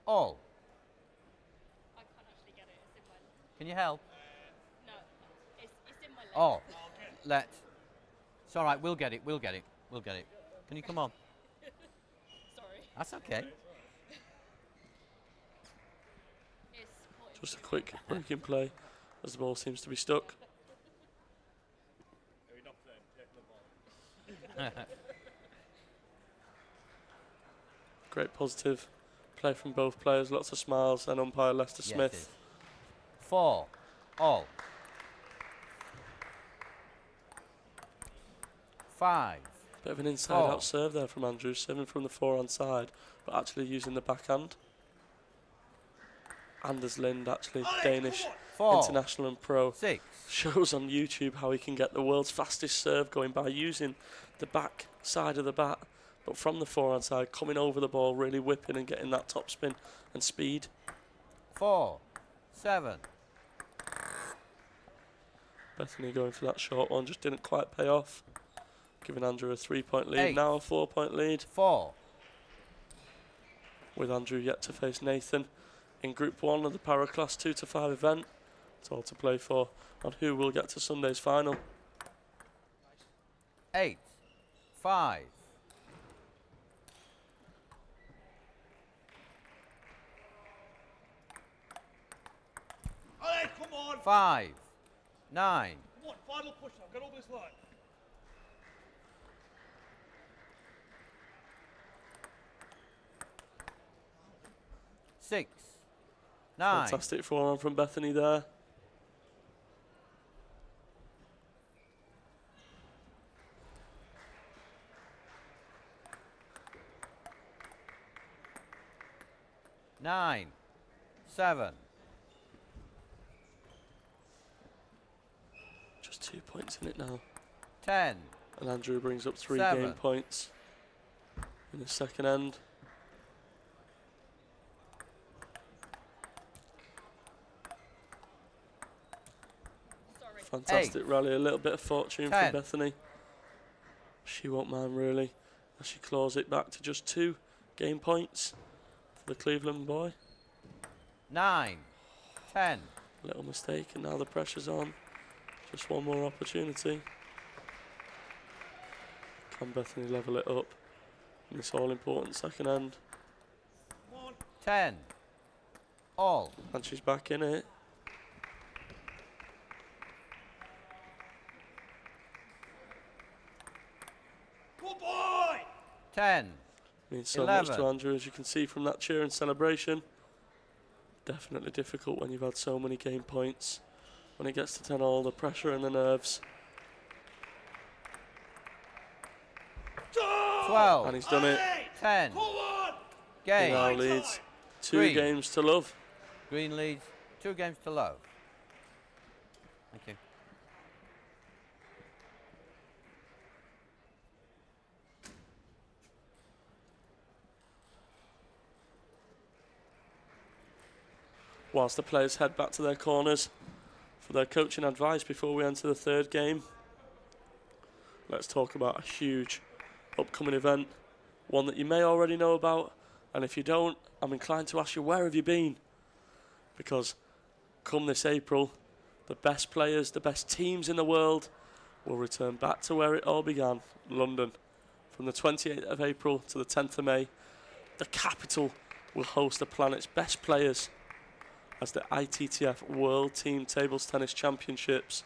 All. Can you help? No, it's in my leg. Oh, it's all right. We'll get it. We'll get it. We'll get it. Can you come on? Sorry. That's okay. Just a quick break in play as the ball seems to be stuck. Great positive play from both players, lots of smiles, and umpire Lester Yes, it Smith. is. 4. All. 5. Bit of an inside-out serve there from Andrew, serving from the forehand side, but actually using the backhand. Anders Lind, actually Danish 4. international and pro, 6. shows on YouTube how he can get the world's fastest serve going by using the back side of the bat, but from the forehand side, coming over the ball, really whipping and getting that top spin and speed. 4. 7. Bethany going for that short one, just didn't quite pay off. Giving Andrew a 3-point lead, 8. now a 4-point lead. 4. With Andrew yet to face Nathan in Group 1 of the para class 2 to 5 event. It's all to play for on who will get to Sunday's final. 8. 5. Alright, come on. 5. 9. Come on, final push now. Get over this line. 6. 9. Fantastic forehand from Bethany there. Nine. 7. Just 2 points in it now. 10. And Andrew brings up 3 7. game points in the second end. Fantastic 8. rally, a little bit of fortune 10. from Bethany. She won't mind really as she claws it back to just 2 game points for the Cleveland boy. 9. 10. Little mistake and now the pressure's on. Just one more opportunity. Can Bethany level it up in this all important second end? 10. All. And she's back in it. Good boy. 10. Means so 11. much to Andrew, as you can see from that cheer and celebration. Definitely difficult when you've had so many game points. When it gets to 10 all, the pressure and the nerves. 12. And he's done it. 10. He Game. now leads 2 Green. games to love. Green leads 2 games to love. Thank you. Whilst the players head back to their corners for their coaching advice before we enter the third game, let's talk about a huge upcoming event, one that you may already know about, and if you don't, I'm inclined to ask you, where have you been? Because come this April, the best players, the best teams in the world will return back to where it all began, London. From the 28th of April to the 10th of May, the capital will host the planet's best players as the ITTF World Team Tables Tennis Championships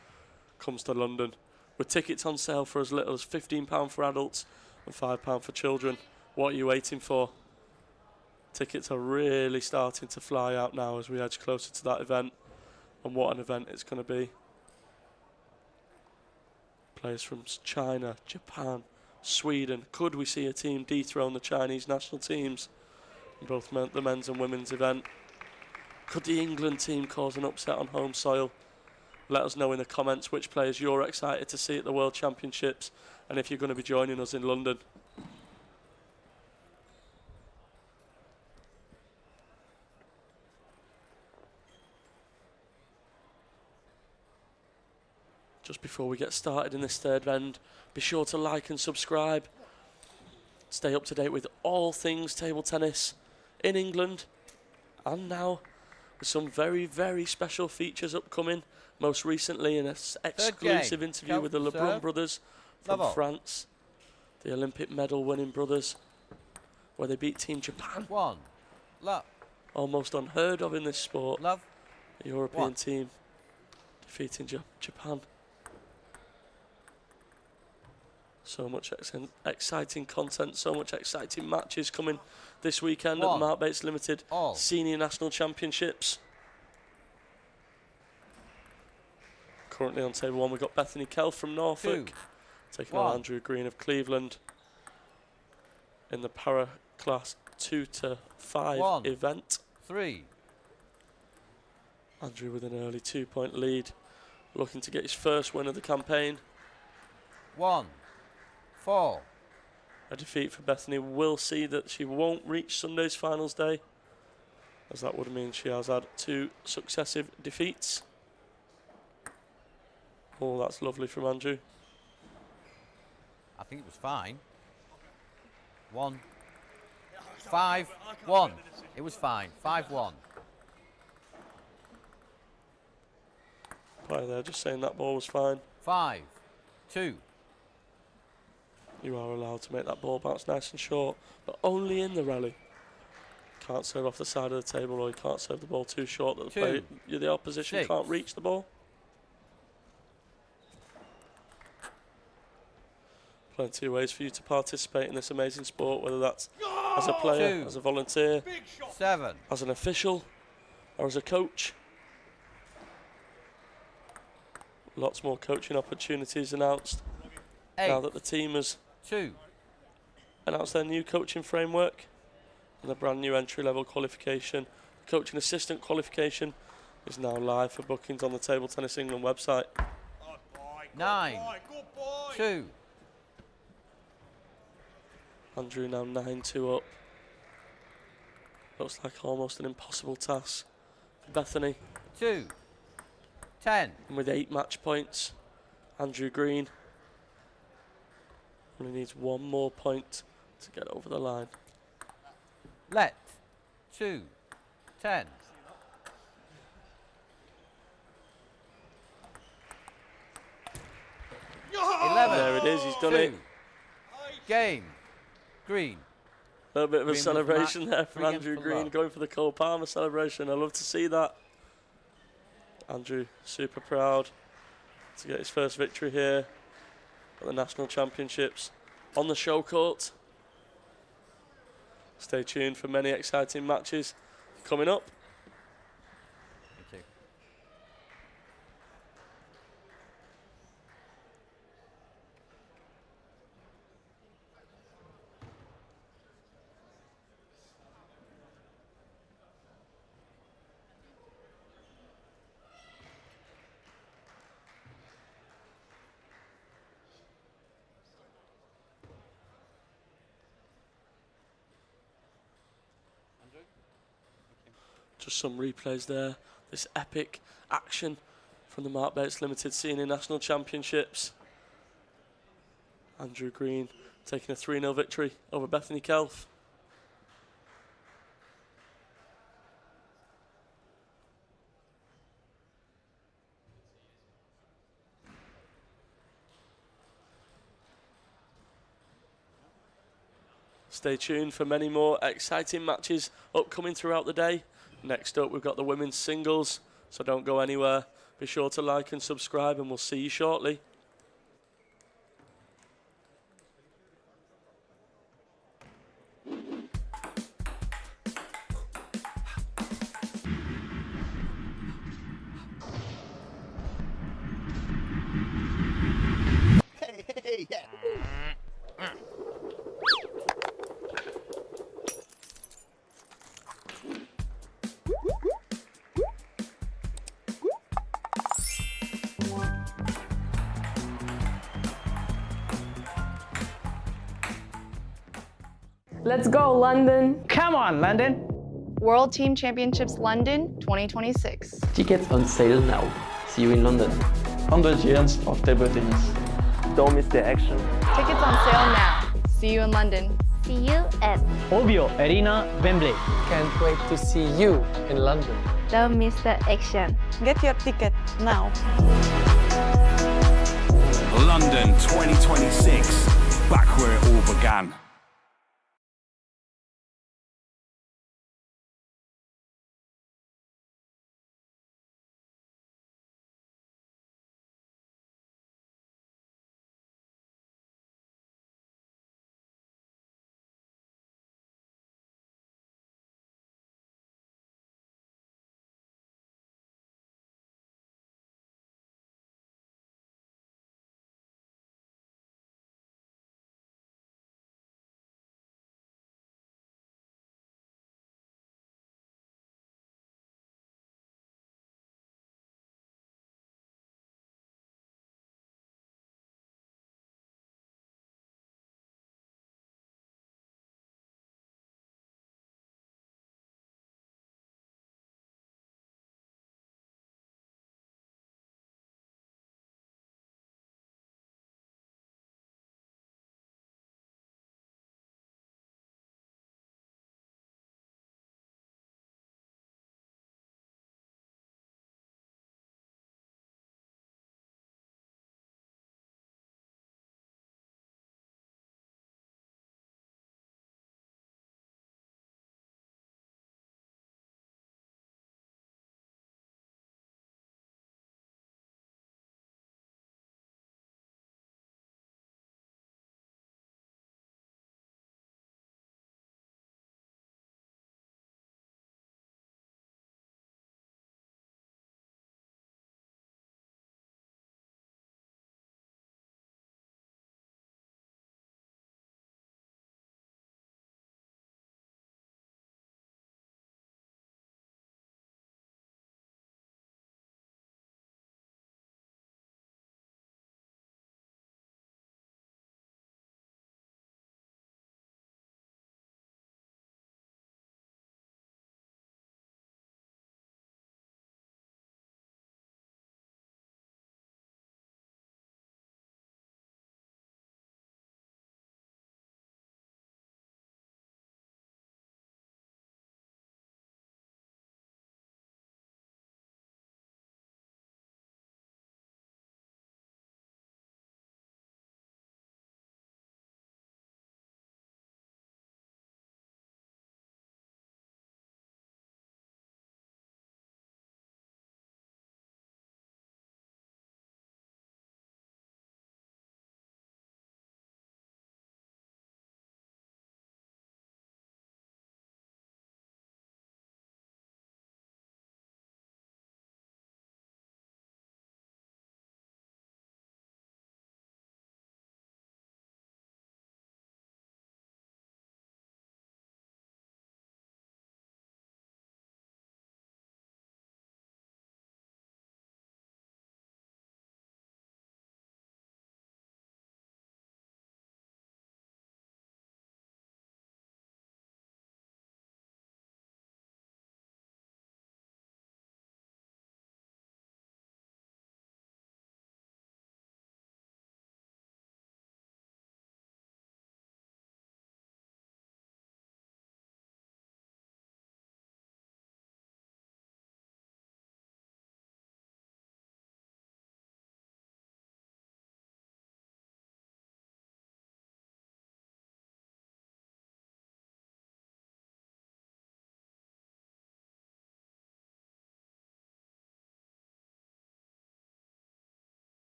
comes to London, with tickets on sale for as little as £15 for adults and £5 for children. What are you waiting for? Tickets are really starting to fly out now as we edge closer to that event, and what an event it's going to be. Players from China, Japan, Sweden. Could we see a team dethrone the Chinese national teams in both the men's and women's event? Could the England team cause an upset on home soil? Let us know in the comments which players you're excited to see at the World Championships and if you're going to be joining us in London. Just before we get started in this third end, be sure to like and subscribe. Stay up to date with all things table tennis in England and now, with some very, very special features upcoming. Most recently, an exclusive interview with the LeBrun brothers from France, the Olympic medal winning brothers, where they beat Team Japan. Almost unheard of in this sport. The European team defeating Japan. So much exciting content, so much exciting matches coming this weekend at the Mark Bates Limited Senior National Championships. Currently on table one, we've got Bethany Kell from Norfolk taking on Andrew Green of Cleveland in the para class 2 to 5 event. Andrew with an early 2-point lead, looking to get his first win of the campaign. 1-4. A defeat for Bethany will see that she won't reach Sunday's finals day, as that would mean she has had 2 successive defeats. Oh, that's lovely from Andrew. I think it was fine. 5-1. It was fine. 5-1. By there, just saying that ball was fine. 5-2. You are allowed to make that ball bounce nice and short, but only in the rally. Can't serve off the side of the table, or you can't serve the ball too short that the opposition can't reach the ball. Plenty of ways for you to participate in this amazing sport, whether that's as a player, as a volunteer, 7, as an official, or as a coach. Lots more coaching opportunities announced 8, now that the team has announced their new coaching framework and the brand new entry-level qualification. The coaching assistant qualification is now live for bookings on the Table Tennis England website. 9-2. Andrew now 9-2 up. Looks like almost an impossible task for Bethany. 2-10. And with 8 match points, Andrew Green only needs 1 more point to get over the line. Let 2-10. 11. There it is, he's done it. Game. Green. A little bit of a Green celebration there from 3 Andrew games for Green, love. going for the Cole Palmer celebration. I love to see that. Andrew super proud to get his first victory here at the National Championships on the show court. Stay tuned for many exciting matches coming up. Thank you. Just some replays there. This epic action from the Mark Bates Limited Senior National Championships. Andrew Green taking a 3-0 victory over Bethany Kelf. Stay tuned for many more exciting matches upcoming throughout the day. Next up, we've got the women's singles, so don't go anywhere. Be sure to like and subscribe, and we'll see you shortly. Hey, yeah. Let's go, London. Come on, London. World Team Championships London 2026. Tickets on sale now. See you in London. 100 years of table tennis. Don't miss the action. Tickets on sale now. See you in London. See you at Ovio Arena, Wembley. Can't wait to see you in London. Don't miss the action. Get your ticket now. London 2026, back where it all began.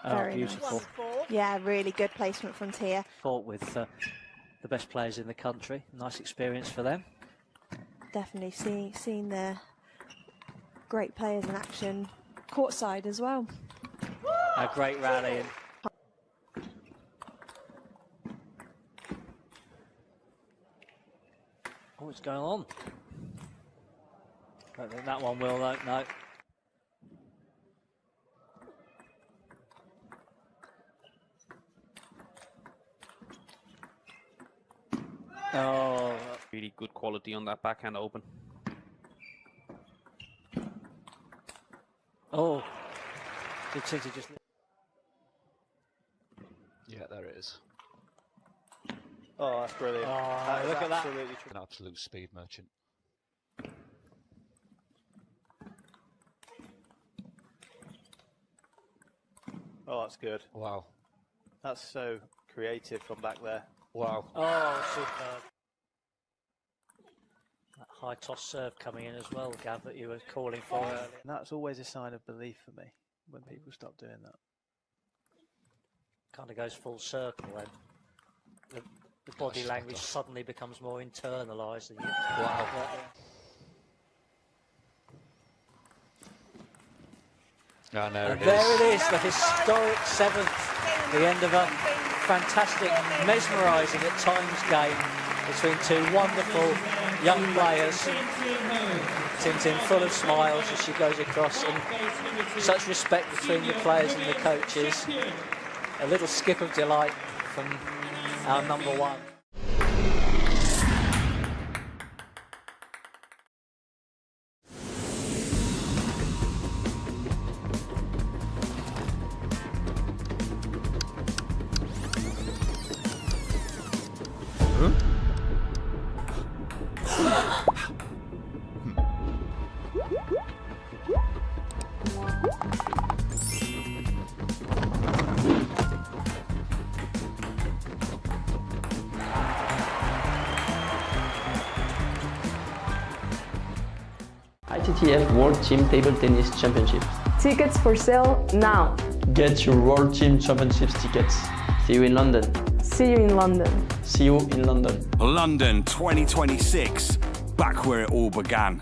Very beautiful. Nice. Yeah, really good placement from Tia. Fought with the best players in the country. Nice experience for them. Definitely seeing the great players in action courtside as well. A great rally. Oh, what's going on? Don't think that one will, though. No. Oh, really good quality on that backhand open. Oh, did City just? Yeah, there it is. Oh, that's brilliant. Oh, look at that. An absolute speed merchant. Oh, that's good. Wow. That's so creative from back there. Wow. Oh, superb. That high toss serve coming in as well, Gav, that you were calling for earlier. And that's always a sign of belief for me, when people stop doing that. Kind of goes full circle then. The body language suddenly becomes more internalised. Wow. And there it is, the historic 7th, the end of a fantastic, mesmerising at times game between two wonderful young players. Tintin full of smiles as she goes across, and such respect between the players and the coaches. A little skip of delight from our number one. ITTF World Team Table Tennis Championship. Tickets for sale now. Get your World Team Championships tickets. See you in London. See you in London. See you in London. London 2026, back where it all began.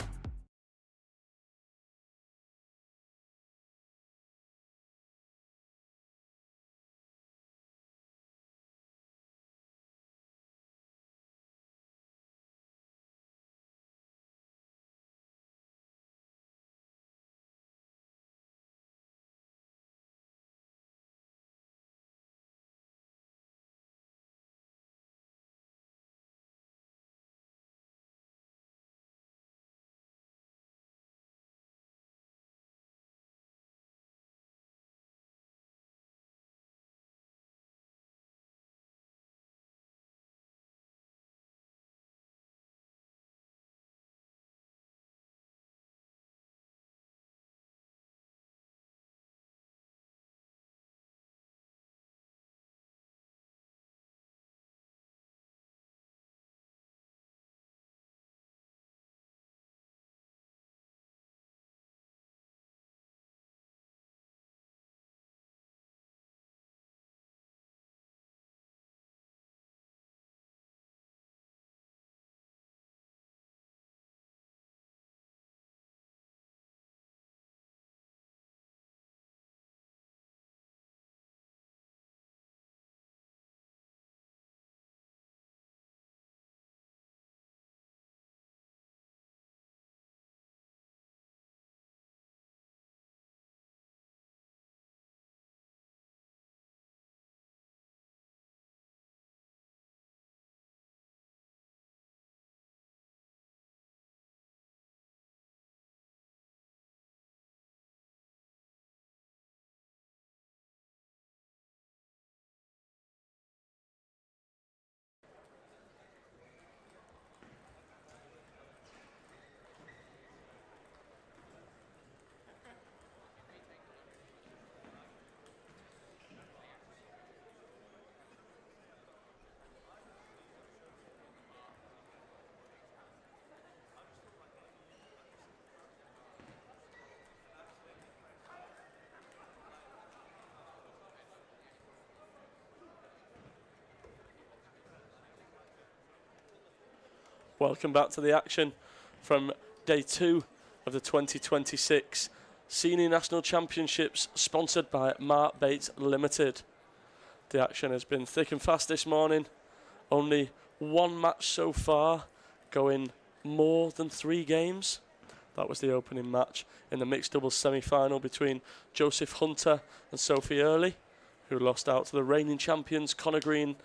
Welcome back to the action from day 2 of the 2026 Senior National Championships, sponsored by Mark Bates Limited. The action has been thick and fast this morning. Only one match so far, going more than 3 games. That was the opening match in the mixed doubles semi-final between Joseph Hunter and Sophie Early, who lost out to the reigning champions Connor Green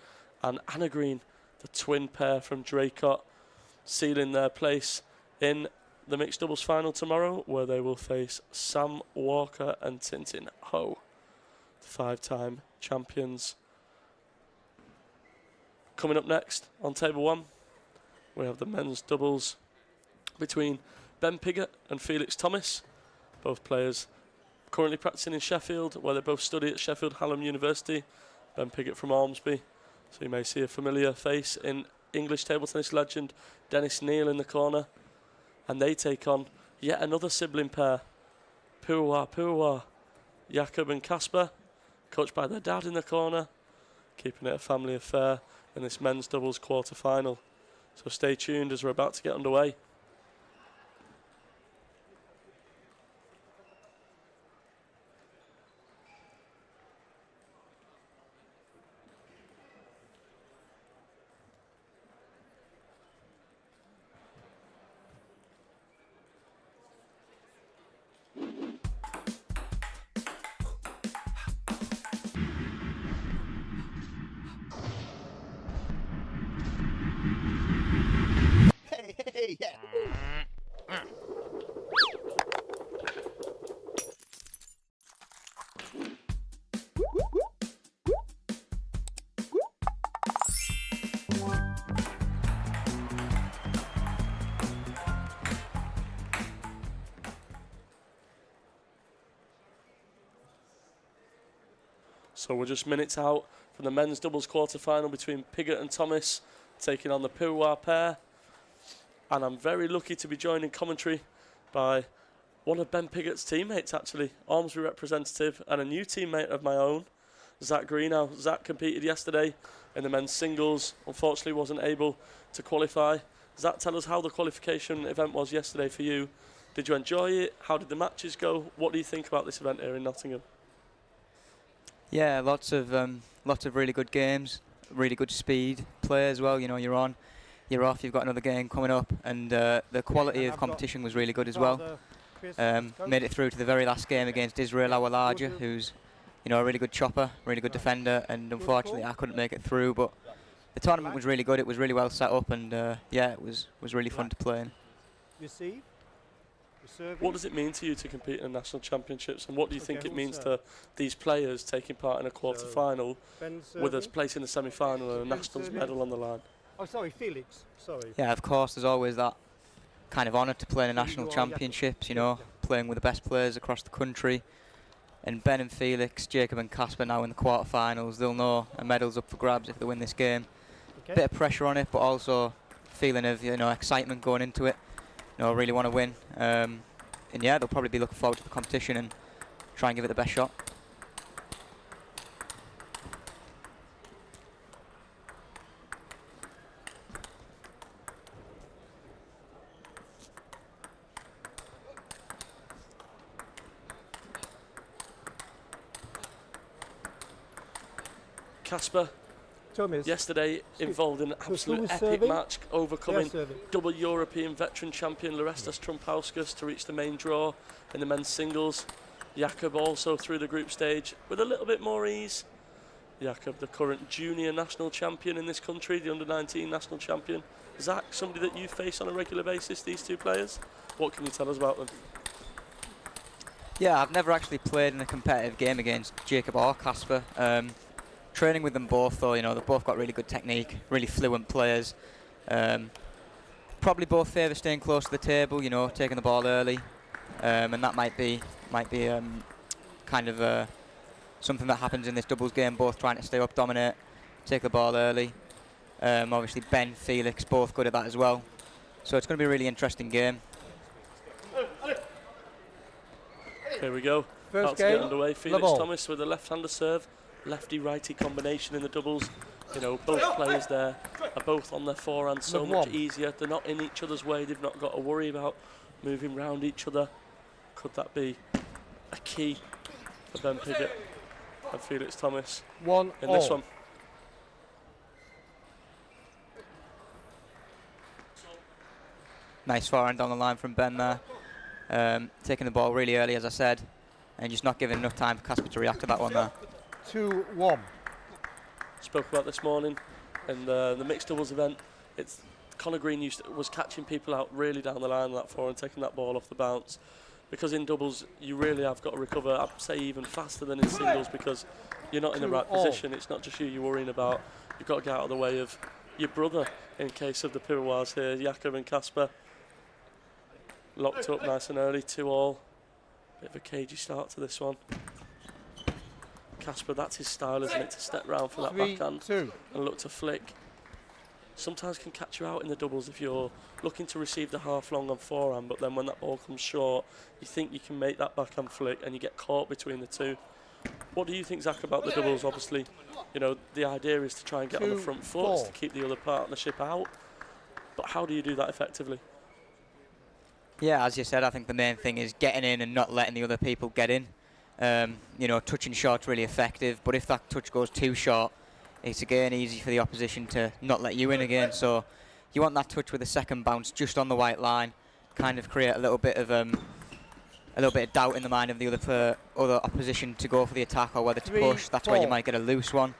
and Anna Green, the twin pair from Draycott, sealing their place in the mixed doubles final tomorrow, where they will face Sam Walker and Tintin Ho, the 5-time champions. Coming up next on table 1, we have the men's doubles between Ben Piggott and Felix Thomas, both players currently practicing in Sheffield, where they both study at Sheffield Hallam University. Ben Piggott from Ormsby, so you may see a familiar face in English table tennis legend Dennis Neal in the corner. And they take on yet another sibling pair, Puwa, Jakob and Kasper, coached by their dad in the corner, keeping it a family affair in this men's doubles quarter-final. So stay tuned as we're about to get underway. Hey, yeah. So we're just minutes out from the men's doubles quarter-final between Piggott and Thomas, taking on the Puwa pair. And I'm very lucky to be joined in commentary by one of Ben Piggott's teammates, actually, Ormsby representative, and a new teammate of my own, Zach Greenow. Zach competed yesterday in the men's singles, unfortunately wasn't able to qualify. Zach, tell us how the qualification event was yesterday for you. Did you enjoy it? How did the matches go? What do you think about this event here in Nottingham? Yeah, lots of really good games, really good speed play as well. You know, you're on, you're off, you've got another game coming up, and the quality of competition was really good as well. Made it through to the very last game against Israel Awalaja, who's, you know, a really good chopper, really good defender, and unfortunately I couldn't make it through. But the tournament was really good. It was really well set up, and yeah, it was really fun to play in. Receive. What does it mean to you to compete in national championships, and what do you think it means to these players taking part in a quarter-final with us placing the semi-final and a nationals medal on the line? Oh, sorry, Felix. Sorry. Yeah, of course, there's always that kind of honour to play in the national championships, you know, playing with the best players across the country. And Ben and Felix, Jacob and Kasper now in the quarter-finals, they'll know a medal's up for grabs if they win this game. Bit of pressure on it, but also feeling of, you know, excitement going into it. You know, really want to win. And yeah, they'll probably be looking forward to the competition and try and give it the best shot. Kasper, yesterday involved in an absolute epic match, overcoming double European veteran champion Lorestas Trumpauskas to reach the main draw in the men's singles. Jakob also through the group stage with a little bit more ease. Jakob, the current junior national champion in this country, the under-19 national champion. Zach, somebody that you face on a regular basis, these two players. What can you tell us about them? Yeah, I've never actually played in a competitive game against Jacob or Kasper. Training with them both, though, you know, they've both got really good technique, really fluent players. Probably both favour staying close to the table, you know, taking the ball early, and that might be kind of something that happens in this doubles game. Both trying to stay up, dominate, take the ball early. Obviously, Ben, Felix, both good at that as well. So it's going to be a really interesting game. Here we go. About to get underway. Felix Thomas with a left-hander serve. Lefty-righty combination in the doubles. You know, both players there are both on their forehand so Number much one. easier. They're not in each other's way. They've not got to worry about moving round each other. Could that be a key for Ben Piggott and Felix Thomas in this one? Nice forehand on the line from Ben there. Taking the ball really early, as I said, and just not giving enough time for Casper to react to that one there. 2-1. Spoke about this morning in the mixed doubles event. It's Conor Green was catching people out really down the line on that forehand, taking that ball off the bounce. Because in doubles, you really have got to recover, I'd say even faster than in singles, because you're not in the right position. It's not just you're worrying about. You've got to get out of the way of your brother in case of the Pirouas here, Jakob and Casper. Locked up nice and early, 2-all. Bit of a cagey start to this one. Casper, that's his style, isn't it, to step round for that backhand and look to flick. Sometimes can catch you out in the doubles if you're looking to receive the half long on forehand, but then when that ball comes short, you think you can make that backhand flick and you get caught between the two. What do you think, Zach, about the doubles? Obviously, you know, the idea is to try and get on the front foot, is to keep the other partnership out. But how do you do that effectively? Yeah, as you said, I think the main thing is getting in and not letting the other people get in. You know, touching short's really effective, but if that touch goes too short, it's again easy for the opposition to not let you in again. So you want that touch with a second bounce just on the white line, kind of create a little bit of doubt in the mind of the other opposition to go for the attack or whether to push. That's where you might get a loose one.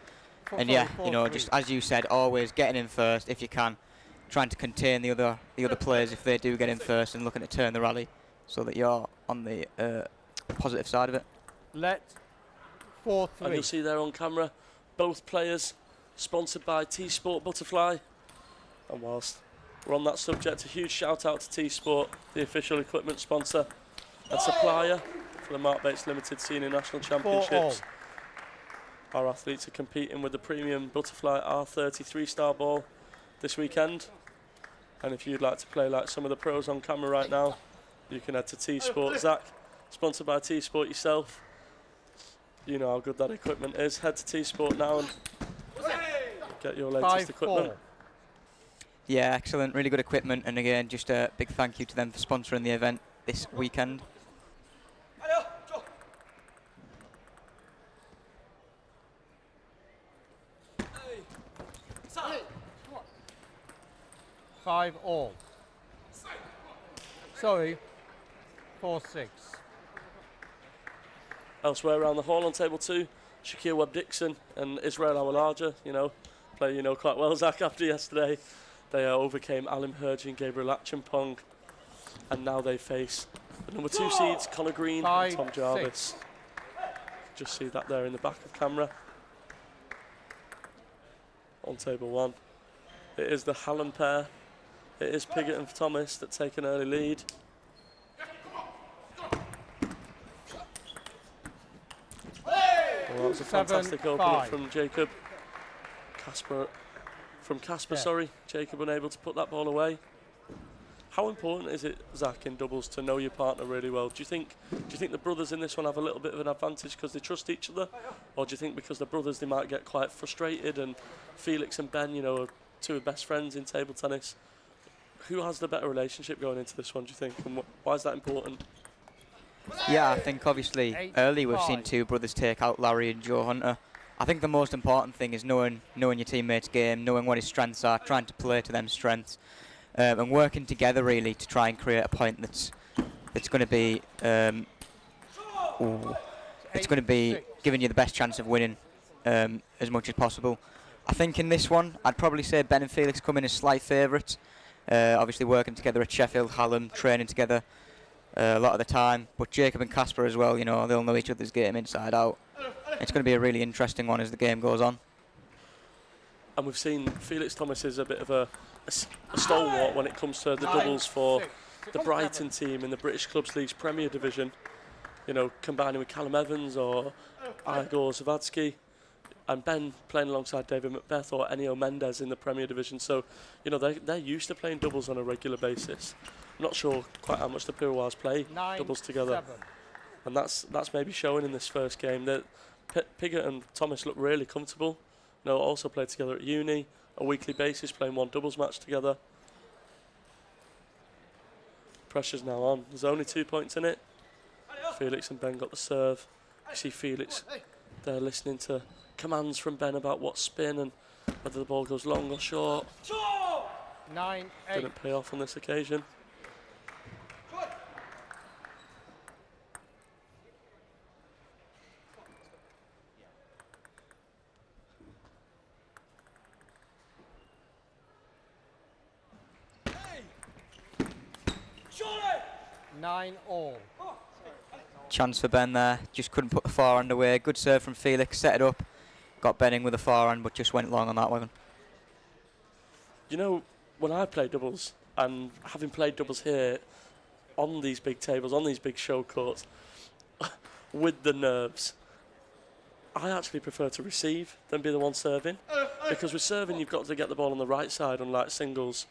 And yeah, you know, just as you said, always getting in first if you can. Trying to contain the other players if they do get in first, and looking to turn the rally so that you're on the positive side of it. Let 4-3. And you'll see there on camera, both players sponsored by T-Sport Butterfly. And whilst we're on that subject, a huge shout out to T-Sport, the official equipment sponsor and supplier for the Mark Bates Limited Senior National Championships. Our athletes are competing with the premium Butterfly R33 star ball this weekend, and if you'd like to play like some of the pros on camera right now, you can head to T-Sport. Zach, sponsored by T-Sport yourself, you know how good that equipment is. Head to T-Sport now and get your latest equipment. Yeah, excellent, really good equipment, and again, just a big thank you to them for sponsoring the event this weekend. 5-all. Sorry, 4-6. Elsewhere around the hall on table 2, Shakir Webb-Dixon and Israel Awalaja, you know, player you know quite well, Zach, after yesterday. They overcame Alim Herji and Gabriel Achampong, and now they face the number 2 seeds, Conor Green and Tom Jarvis. Just see that there in the back of camera. On table 1, it is the Hallam pair. It is Piggott and Thomas that take an early lead. Well, that was a fantastic opening from Jacob. Casper, Jacob unable to put that ball away. How important is it, Zach, in doubles to know your partner really well? Do you think the brothers in this one have a little bit of an advantage because they trust each other, or do you think because they're brothers they might get quite frustrated? And Felix and Ben, you know, are 2 of best friends in table tennis. Who has the better relationship going into this one, do you think, and why is that important? Yeah, I think obviously early we've seen 2 brothers take out Larry and Joe Hunter. I think the most important thing is knowing your teammates' game, knowing what his strengths are, trying to play to them strengths, and working together really to try and create a point that's going to be giving you the best chance of winning as much as possible. I think in this one, I'd probably say Ben and Felix come in as slight favourites. Obviously working together at Sheffield, Hallam, training together a lot of the time. But Jacob and Casper as well, you know, they'll know each other's game inside out. It's going to be a really interesting one as the game goes on. And we've seen Felix Thomas is a bit of a stalwart when it comes to the doubles for the Brighton team in the British Clubs League's Premier Division. You know, combining with Callum Evans or Igor Zavadsky. And Ben playing alongside David Macbeth or Ennio Mendes in the Premier Division. So, you know, they're used to playing doubles on a regular basis. I'm not sure quite how much the Pirouas play doubles together. And that's maybe showing in this first game. That Piggott and Thomas look really comfortable also played together at uni, a weekly basis, playing one doubles match together. Pressure's now on. There's only 2 points in it. Felix and Ben got the serve. You see Felix there listening to commands from Ben about what spin and whether the ball goes long or short. 9-8. Didn't pay off on this occasion. Nine all. Chance for Ben there, just couldn't put the forehand away. Good serve from Felix, set it up, got Ben in with the forehand, but just went long on that one. You know, when I play doubles, and having played doubles here on these big tables, on these big show courts, with the nerves, I actually prefer to receive than be the one serving. Because with serving, you've got to get the ball on the right side, unlike singles.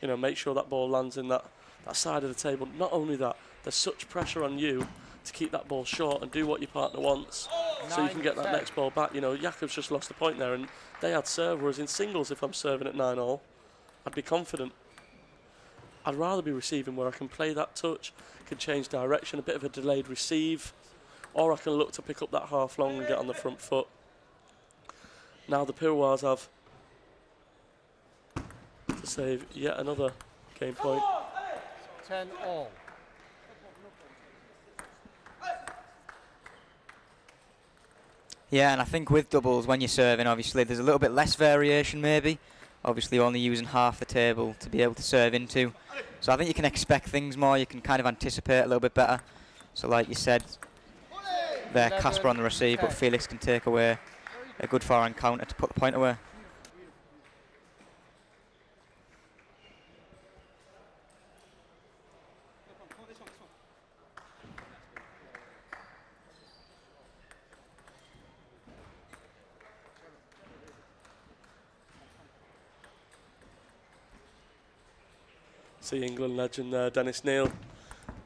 You know, make sure that ball lands in that side of the table. Not only that, there's such pressure on you to keep that ball short and do what your partner wants, so you can get that next ball back. You know, Jakob's just lost a point there, and they had serve, whereas in singles, if I'm serving at 9-all, I'd be confident. I'd rather be receiving where I can play that touch, can change direction, a bit of a delayed receive, or I can look to pick up that half long and get on the front foot. Now the Pirouas have to save yet another game point. 10 all. Yeah, and I think with doubles, when you're serving, obviously, there's a little bit less variation maybe. Obviously, you're only using half the table to be able to serve into. So I think you can expect things more, you can kind of anticipate a little bit better. So like you said, there, Casper on the receive, but Felix can take away a good forehand counter to put the point away. See England legend there, Dennis Neal,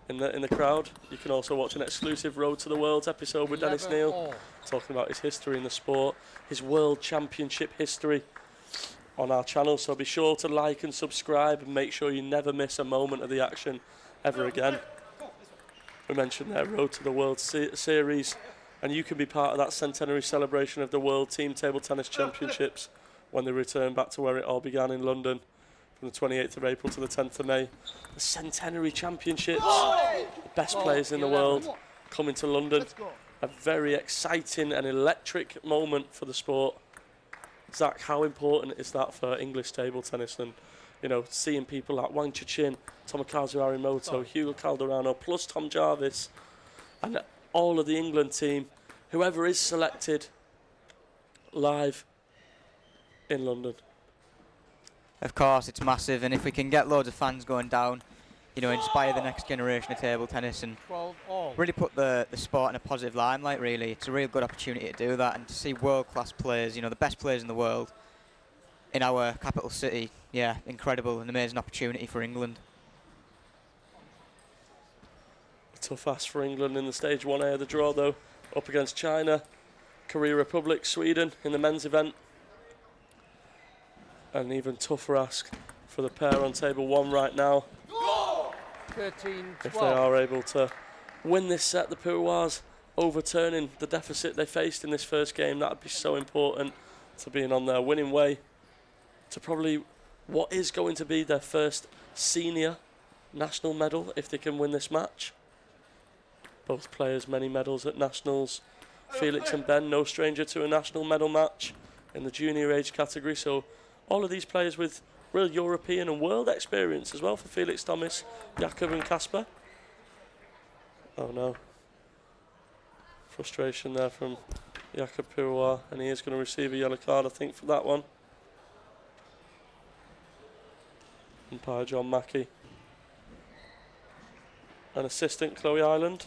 in the crowd. You can also watch an exclusive Road to the Worlds episode with Dennis Neal, talking about his history in the sport, his World Championship history on our channel. So be sure to like and subscribe and make sure you never miss a moment of the action ever again. We mentioned their Road to the World series, and you can be part of that centenary celebration of the World Team Table Tennis Championships when they return back to where it all began in London. From the 28th of April to the 10th of May. The Centenary Championships, the best players in the world coming to London. A very exciting and electric moment for the sport. Zach, how important is that for English table tennis? And, you know, seeing people like Wang Chichin, Tomokazu Arimoto, Hugo Calderano, plus Tom Jarvis, and all of the England team, whoever is selected, live in London. Of course, it's massive, and if we can get loads of fans going down, you know, inspire the next generation of table tennis and really put the sport in a positive limelight, really. It's a real good opportunity to do that, and to see world-class players, you know, the best players in the world in our capital city. Yeah, incredible, an amazing opportunity for England. A tough ask for England in the stage 1A of the draw, though, up against China, Korea Republic, Sweden in the men's event. An even tougher ask for the pair on table 1 right now. 13-12. If they are able to win this set, the Pirouas overturning the deficit they faced in this first game, that would be so important to being on their winning way to probably what is going to be their first senior national medal if they can win this match. Both players many medals at nationals. Felix and Ben, no stranger to a national medal match in the junior age category, so all of these players with real European and world experience as well for Felix Thomas, Jakob and Casper. Oh no. Frustration there from Jakob Pirouas, and he is going to receive a yellow card, I think, for that one. Umpire John Mackey. And assistant Chloe Ireland.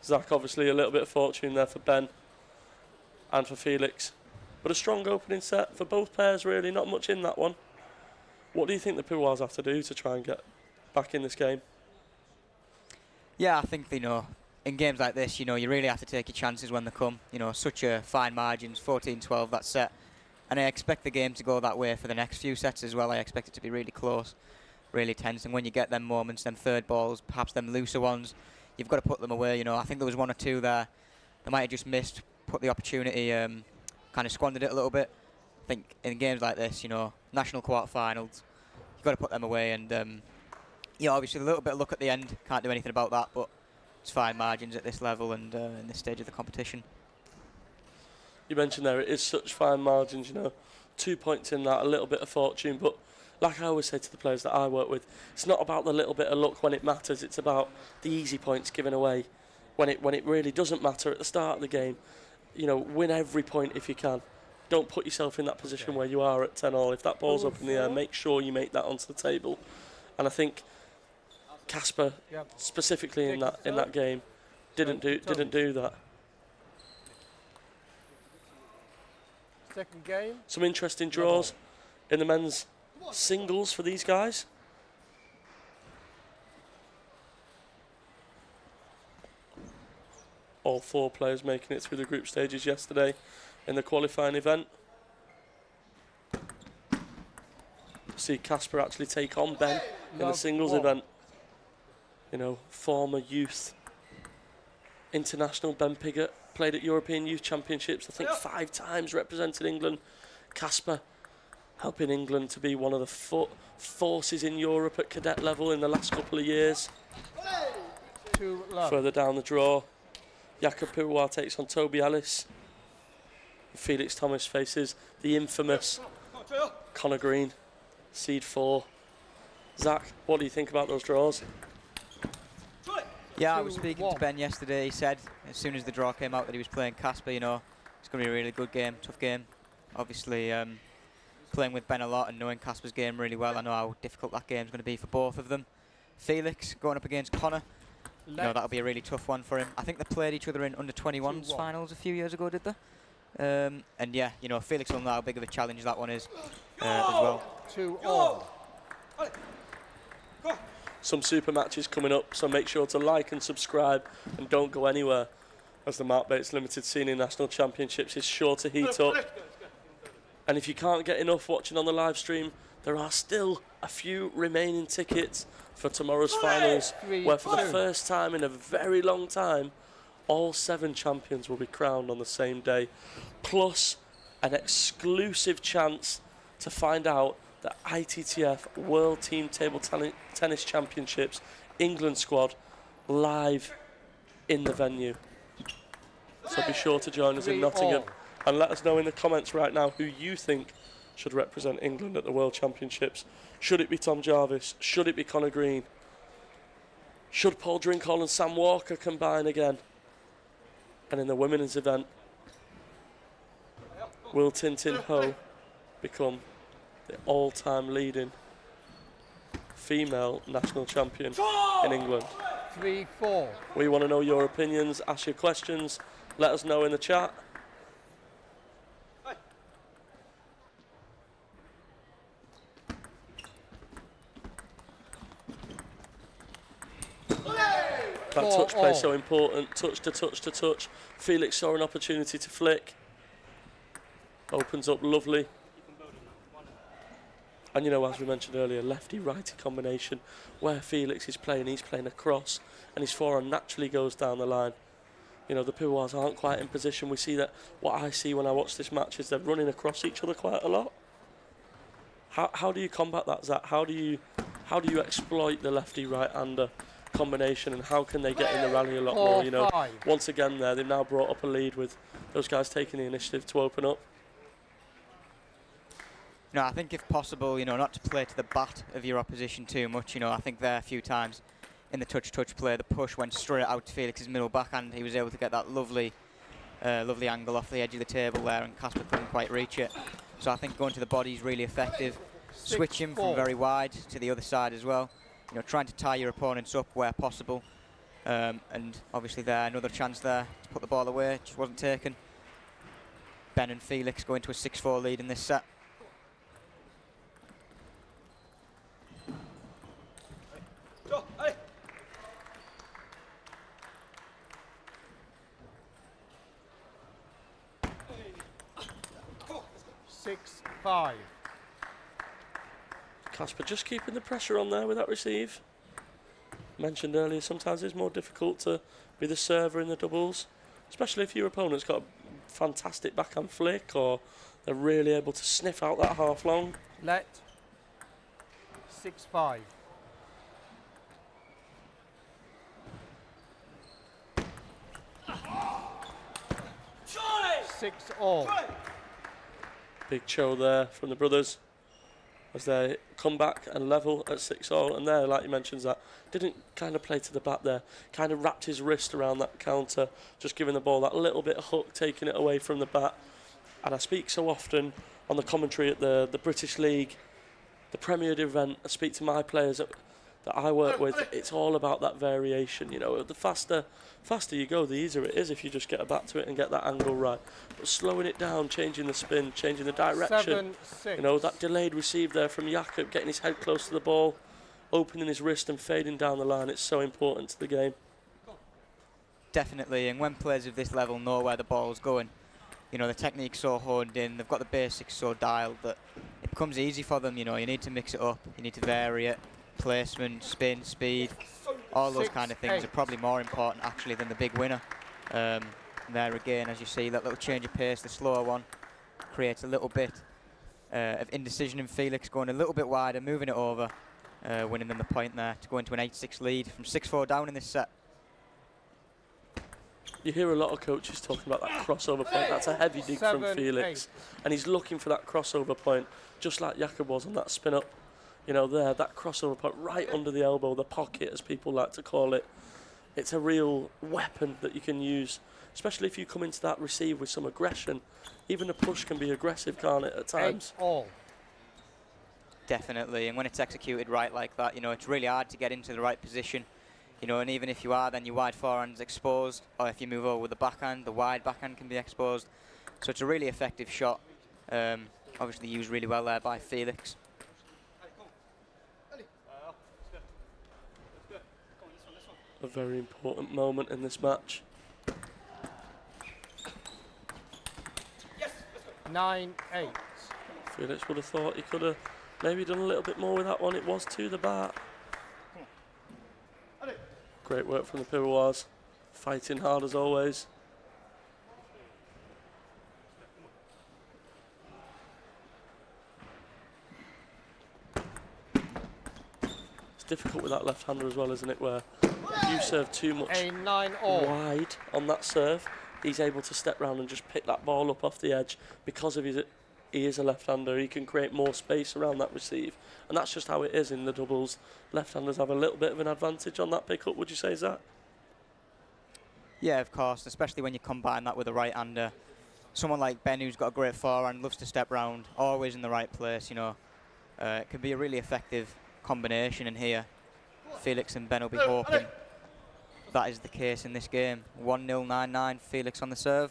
Zach, obviously a little bit of fortune there for Ben and for Felix, but a strong opening set for both pairs, really, not much in that one. What do you think the Pirouas have to do to try and get back in this game? Yeah, I think, you know, in games like this, you know, you really have to take your chances when they come. You know, such a fine margins, 14-12 that set. And I expect the game to go that way for the next few sets as well. I expect it to be really close, really tense. And when you get them moments, them third balls, perhaps them looser ones, you've got to put them away. You know, I think there was one or two there they might have just missed, put the opportunity, kind of squandered it a little bit. I think in games like this, you know, national quarterfinals, you've got to put them away. And, yeah, obviously a little bit of luck at the end. Can't do anything about that, but it's fine margins at this level and in this stage of the competition. You mentioned there, it is such fine margins, you know, 2 points in that, a little bit of fortune, but like I always say to the players that I work with, it's not about the little bit of luck when it matters, it's about the easy points given away when it really doesn't matter at the start of the game. You know, win every point if you can. Don't put yourself in that position where you are at 10-all. If that ball's up in the air, make sure you make that onto the table. And I think Casper, specifically in that game, didn't do that. Second game. Some interesting draws in the men's singles for these guys. All 4 players making it through the group stages yesterday in the qualifying event. See Casper actually take on Ben in the singles event. You know, former youth international Ben Piggott played at European Youth Championships, I think 5 times represented England. Casper helping England to be one of the forces in Europe at cadet level in the last couple of years. Further down the draw, Jakob Puwa takes on Toby Ellis. Felix Thomas faces the infamous Connor Green, seed 4. Zach, what do you think about those draws? Yeah, I was speaking to Ben yesterday. He said as soon as the draw came out that he was playing Casper. You know, it's going to be a really good game, tough game. Obviously, playing with Ben a lot and knowing Casper's game really well, I know how difficult that game's going to be for both of them. Felix going up against Connor. You know, that'll be a really tough one for him. I think they played each other in under-21s finals a few years ago, did they? And yeah, you know, Felix will know how big of a challenge that one is as well. 2-all. Some super matches coming up, so make sure to like and subscribe and don't go anywhere, as the Mark Bates Limited Senior National Championships is sure to heat up. And if you can't get enough watching on the live stream, there are still a few remaining tickets for tomorrow's finals, where for the first time in a very long time, all 7 champions will be crowned on the same day, plus an exclusive chance to find out the ITTF World Team Table Tennis Championships England squad live in the venue. So be sure to join us in Nottingham and let us know in the comments right now who you think should represent England at the World Championships. Should it be Tom Jarvis? Should it be Connor Green? Should Paul Drinkhall and Sam Walker combine again? And in the women's event, will Tintin Ho become the all-time leading female national champion in England? 3-4. We want to know your opinions, ask your questions, let us know in the chat. That touch play so important, touch to touch to touch. Felix saw an opportunity to flick. Opens up lovely. And you know, as we mentioned earlier, lefty-righty combination. Where Felix is playing, he's playing across, and his forehand naturally goes down the line. You know, the Puwas aren't quite in position. We see that, what I see when I watch this match is they're running across each other quite a lot. How do you combat that, Zach? How do you exploit the lefty-right-hander combination, and how can they get in the rally a lot more? You know, once again there, they've now brought up a lead with those guys taking the initiative to open up. No, I think if possible, you know, not to play to the bat of your opposition too much. You know, I think there a few times in the touch-touch play, the push went straight out to Felix's middle backhand. He was able to get that lovely angle off the edge of the table there, and Casper couldn't quite reach it. So I think going to the body is really effective. Switch him from very wide to the other side as well. You know, trying to tie your opponents up where possible. And obviously there, another chance there to put the ball away, just wasn't taken. Ben and Felix go into a 6-4 lead in this set. 6-5. Casper just keeping the pressure on there with that receive. Mentioned earlier, sometimes it's more difficult to be the server in the doubles, especially if your opponent's got a fantastic backhand flick or they're really able to sniff out that half long. Let 6-5. Charlie! 6-all. Big show there from the brothers as they come back and level at 6-all. And there, like you mentioned, that didn't kind of play to the back there, kind of wrapped his wrist around that counter, just giving the ball that little bit of hook, taking it away from the bat. And I speak so often on the commentary at the British League, the Premier event. I speak to my players that I work with. It's all about that variation. You know, the faster you go, the easier it is if you just get a bat to it and get that angle right. But slowing it down, changing the spin, changing the direction. 7-6. You know, that delayed receive there from Jakob, getting his head close to the ball, opening his wrist and fading down the line. It's so important to the game. Definitely, and when players of this level know where the ball's going, you know, the technique's so honed in, they've got the basics so dialed that it becomes easy for them. You know, you need to mix it up, you need to vary it. Placement, spin, speed, all those kind of things are probably more important actually than the big winner. There again, as you see, that little change of pace, the slower one, creates a little bit of indecision in Felix, going a little bit wider, moving it over, winning them the point there to go into an 8-6 lead from 6-4 down in this set. You hear a lot of coaches talking about that crossover point. That's a heavy dig from Felix. And he's looking for that crossover point, just like Jakob was on that spin up. You know, there, that crossover point right under the elbow, the pocket, as people like to call it. It's a real weapon that you can use, especially if you come into that receive with some aggression. Even a push can be aggressive, can't it, at times? 8-all. Definitely, and when it's executed right like that, you know, it's really hard to get into the right position. You know, and even if you are, then your wide forehand's exposed, or if you move over with the backhand, the wide backhand can be exposed. So it's a really effective shot. Obviously used really well there by Felix. A very important moment in this match. 9-8. Felix would have thought he could have maybe done a little bit more with that one. It was to the bat. Great work from the Pirouars, fighting hard as always. It's difficult with that left-hander as well, isn't it, where if you serve too much wide on that serve, he's able to step round and just pick that ball up off the edge. Because of he is a left-hander, he can create more space around that receive. And that's just how it is in the doubles. Left-handers have a little bit of an advantage on that pick-up, would you say, Zach? Yeah, of course, especially when you combine that with a right-hander. Someone like Ben, who's got a great forehand, loves to step round, always in the right place, you know. It can be a really effective combination, and here Felix and Ben will be hoping that is the case in this game. 1-0, 9-9, Felix on the serve.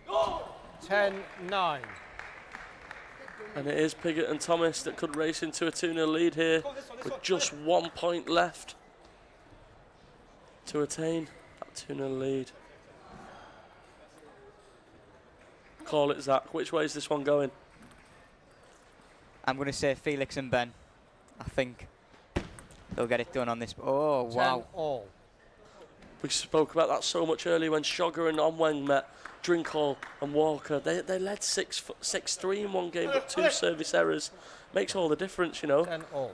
Oh. 10-9. And it is Piggott and Thomas that could race into a 2-0 lead here with just 1 point left to attain that 2-0 lead. Call it, Zach. Which way is this one going? I'm going to say Felix and Ben. I think they'll get it done on this. Oh, wow. 10-all. We spoke about that so much earlier when Shogger and Onweng met. Drinkhall and Walker, they led 6-3 in one game, but 2 service errors. Makes all the difference, you know. 10-all.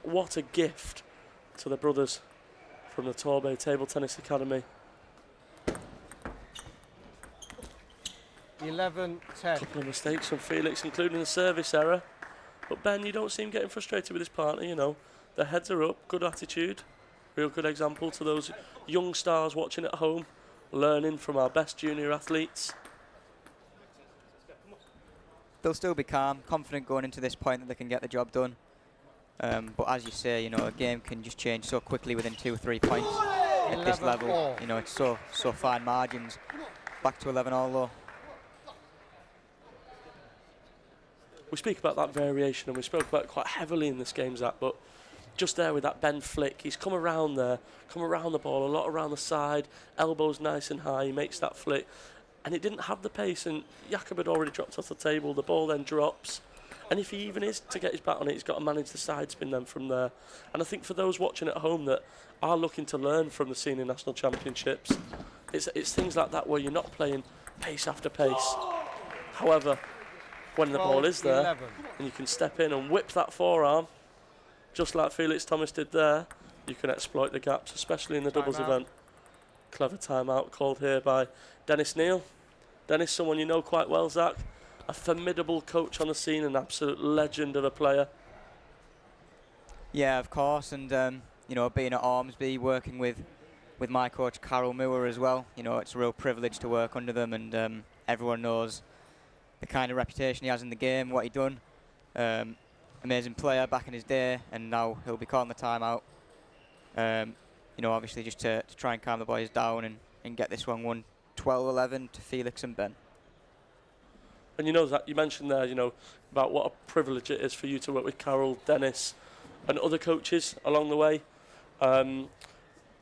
What a gift to the brothers from the Torbay Table Tennis Academy. 11-10. Couple of mistakes from Felix, including the service error. But Ben, you don't seem getting frustrated with his partner, you know. Their heads are up, good attitude. Real good example to those young stars watching at home, learning from our best junior athletes. They'll still be calm, confident going into this point that they can get the job done. But as you say, you know, a game can just change so quickly within 2 or 3 points at this level. You know, it's so fine margins. Back to 11-all though. We speak about that variation, and we spoke about it quite heavily in this game, Zach, but just there with that Ben flick, he's come around there, come around the ball, a lot around the side, elbows nice and high, he makes that flick, and it didn't have the pace, and Jakob had already dropped off the table. The ball then drops, and if he even is to get his bat on it, he's got to manage the side spin then from there. And I think for those watching at home that are looking to learn from the senior national championships, it's things like that where you're not playing pace after pace. However, when the ball is there, 11. and you can step in and whip that forearm, just like Felix Thomas did there, you can exploit the gaps, especially in the doubles event. Clever timeout called here by Dennis Neal. Dennis, someone you know quite well, Zach. A formidable coach on the scene, an absolute legend of a player. Yeah, of course, and you know, being at Ormsby, working with my coach Carol Moore as well, you know, it's a real privilege to work under them, and everyone knows the kind of reputation he has in the game, what he done. Amazing player back in his day, and now he'll be calling the timeout. You know, obviously just to try and calm the boys down and get this one won 12-11 to Felix and Ben. And you know that you mentioned there, you know, about what a privilege it is for you to work with Carol, Dennis, and other coaches along the way.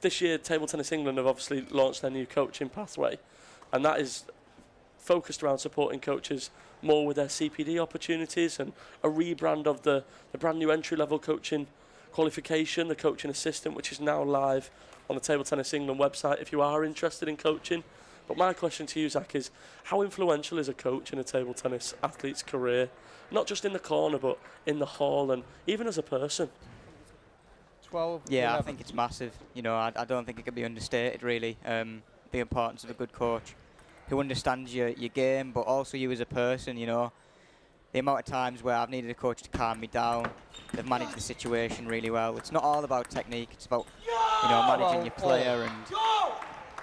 This year, Table Tennis England have obviously launched their new coaching pathway, and that is focused around supporting coaches more with their CPD opportunities and a rebrand of the brand new entry-level coaching qualification, the coaching assistant, which is now live on the Table Tennis England website if you are interested in coaching. But my question to you, Zach, is how influential is a coach in a table tennis athlete's career? Not just in the corner, but in the hall and even as a person. 12. Yeah, 11. I think it's massive. You know, I don't think it can be understated, really, the importance of a good coach who understands your game, but also you as a person, you know. The amount of times where I've needed a coach to calm me down, they've managed the situation really well. It's not all about technique, it's about, you know, managing your player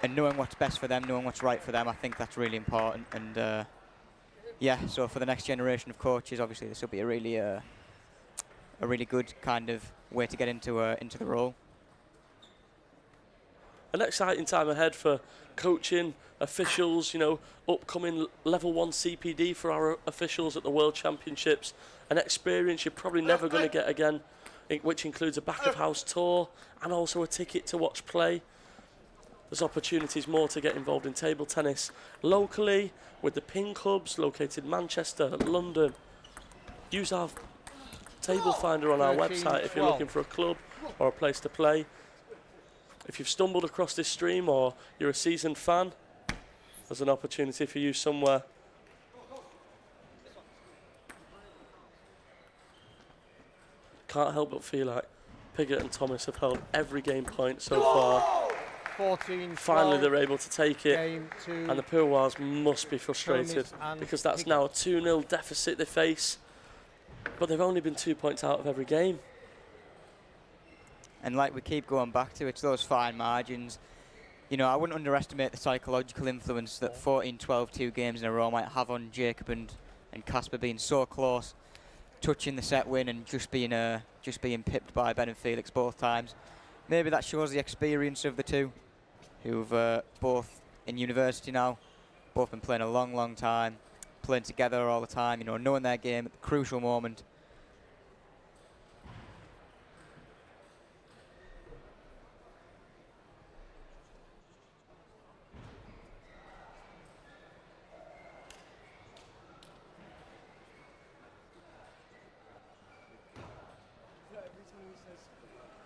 and knowing what's best for them, knowing what's right for them. I think that's really important. And yeah, so for the next generation of coaches, obviously this will be a really good kind of way to get into the role. An exciting time ahead for coaching, officials, you know, upcoming level 1 CPD for our officials at the World Championships. An experience you're probably never going to get again, which includes a back of house tour and also a ticket to watch play. There's opportunities more to get involved in table tennis locally with the pink hubs located in Manchester, London. Use our table finder on our website if you're looking for a club or a place to play. If you've stumbled across this stream or you're a seasoned fan, there's an opportunity for you somewhere. Can't help but feel like Piggott and Thomas have held every game point so far. 14, Finally they're able to take it, and the Purwars must be frustrated because that's now a 2-0 deficit they face, but they've only been 2 points out of every game. And like we keep going back to, it's those fine margins. You know, I wouldn't underestimate the psychological influence that 14-12 2 games in a row might have on Jacob and Casper being so close, touching the set win and just being pipped by Ben and Felix both times. Maybe that shows the experience of the two, who've both in university now, both been playing a long time, playing together all the time, you know, knowing their game at the crucial moment.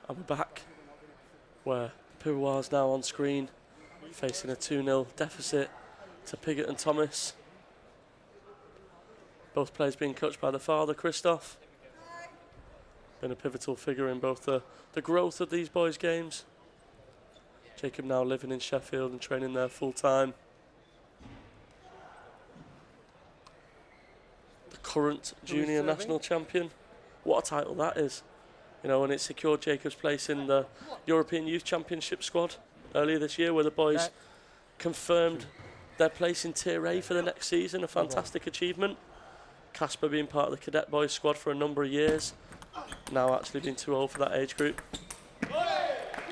And we're back, where Purwars now on screen, facing a 2-0 deficit to Piggott and Thomas. Both players being coached by the father, Christoph. Been a pivotal figure in both the growth of these boys' games. Jacob now living in Sheffield and training there full time. The current junior national champion. What a title that is. You know, and it secured Jacob's place in the European Youth Championship squad earlier this year, where the boys confirmed their place in Tier A for the next season. A fantastic achievement. Casper being part of the cadet boys squad for a number of years, now actually being too old for that age group.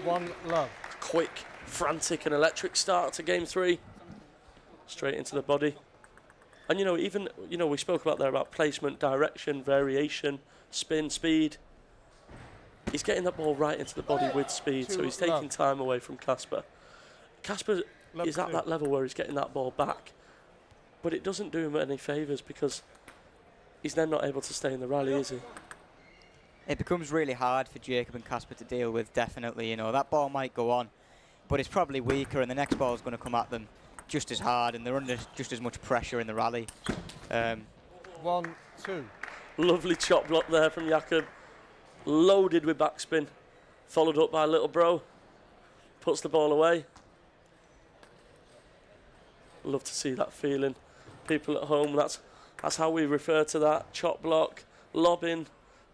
1-love. Quick, frantic and electric start to game 3. Straight into the body. And you know, even, you know, we spoke about there about placement, direction, variation, spin, speed. He's getting that ball right into the body with speed, so he's taking time away from Casper. Casper is at that level where he's getting that ball back but it doesn't do him any favours because he's then not able to stay in the rally, is he? It becomes really hard for Jacob and Casper to deal with, definitely. You know, that ball might go on, but it's probably weaker, and the next ball is going to come at them just as hard, and they're under just as much pressure in the rally. 1-2. Lovely chop block there from Jakob. Loaded with backspin. Followed up by Little Bro. Puts the ball away. Love to see that feeling. People at home, that's how we refer to that. Chop block, lobbing,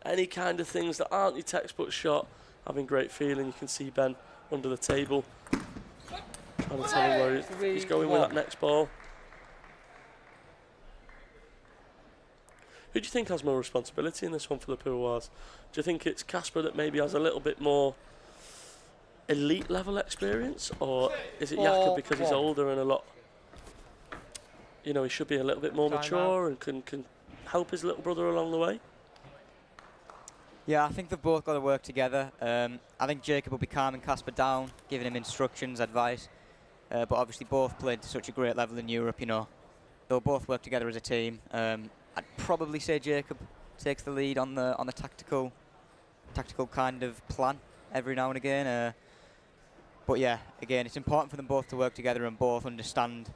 any kind of things that aren't your textbook shot. Having great feeling. You can see Ben under the table. Trying to tell him where he's going with that next ball. Who do you think has more responsibility in this one for the Pourroirs? Do you think it's Casper that maybe has a little bit more elite level experience, or is it Jakob because he's older and a lot, you know, he should be a little bit more mature and can help his little brother along the way? Yeah, I think they've both got to work together. I think Jacob will be calming Casper down, giving him instructions, advice. But obviously both played to such a great level in Europe, you know. They'll both work together as a team. I'd probably say Jacob takes the lead on the tactical kind of plan every now and again. But yeah, again, it's important for them both to work together and both understand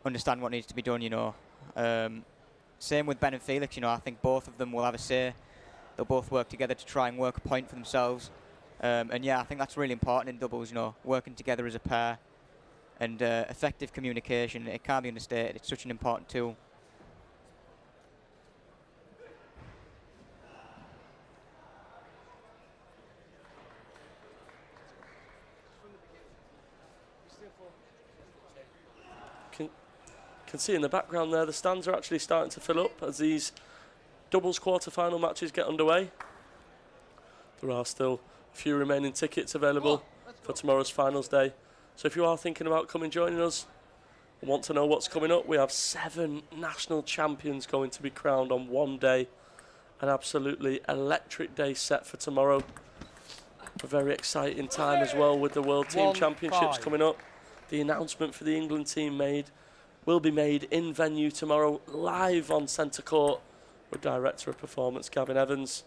what needs to be done, you know. Same with Ben and Felix, you know. I think both of them will have a say. They'll both work together to try and work a point for themselves. And yeah, I think that's really important in doubles, you know, working together as a pair. And effective communication, it can't be understated. It's such an important tool. Can see in the background there, the stands are actually starting to fill up as these doubles quarter-final matches get underway. There are still a few remaining tickets available for tomorrow's finals day. So if you are thinking about coming joining us and want to know what's coming up, we have 7 national champions going to be crowned on one day. An absolutely electric day set for tomorrow. A very exciting time as well with the World Team Championships coming up. The announcement for the England team will be made in venue tomorrow, live on centre court with Director of Performance Gavin Evans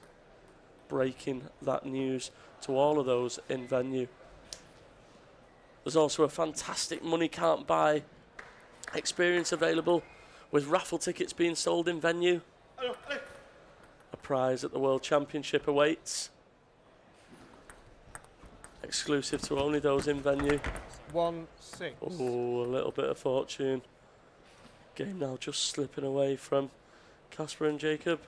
breaking that news to all of those in venue. There's also a fantastic money can't buy experience available with raffle tickets being sold in venue. A prize at the World Championship awaits. Exclusive to only those in venue. 1-6. Oh, a little bit of fortune. Game now just slipping away from Casper and Jacob.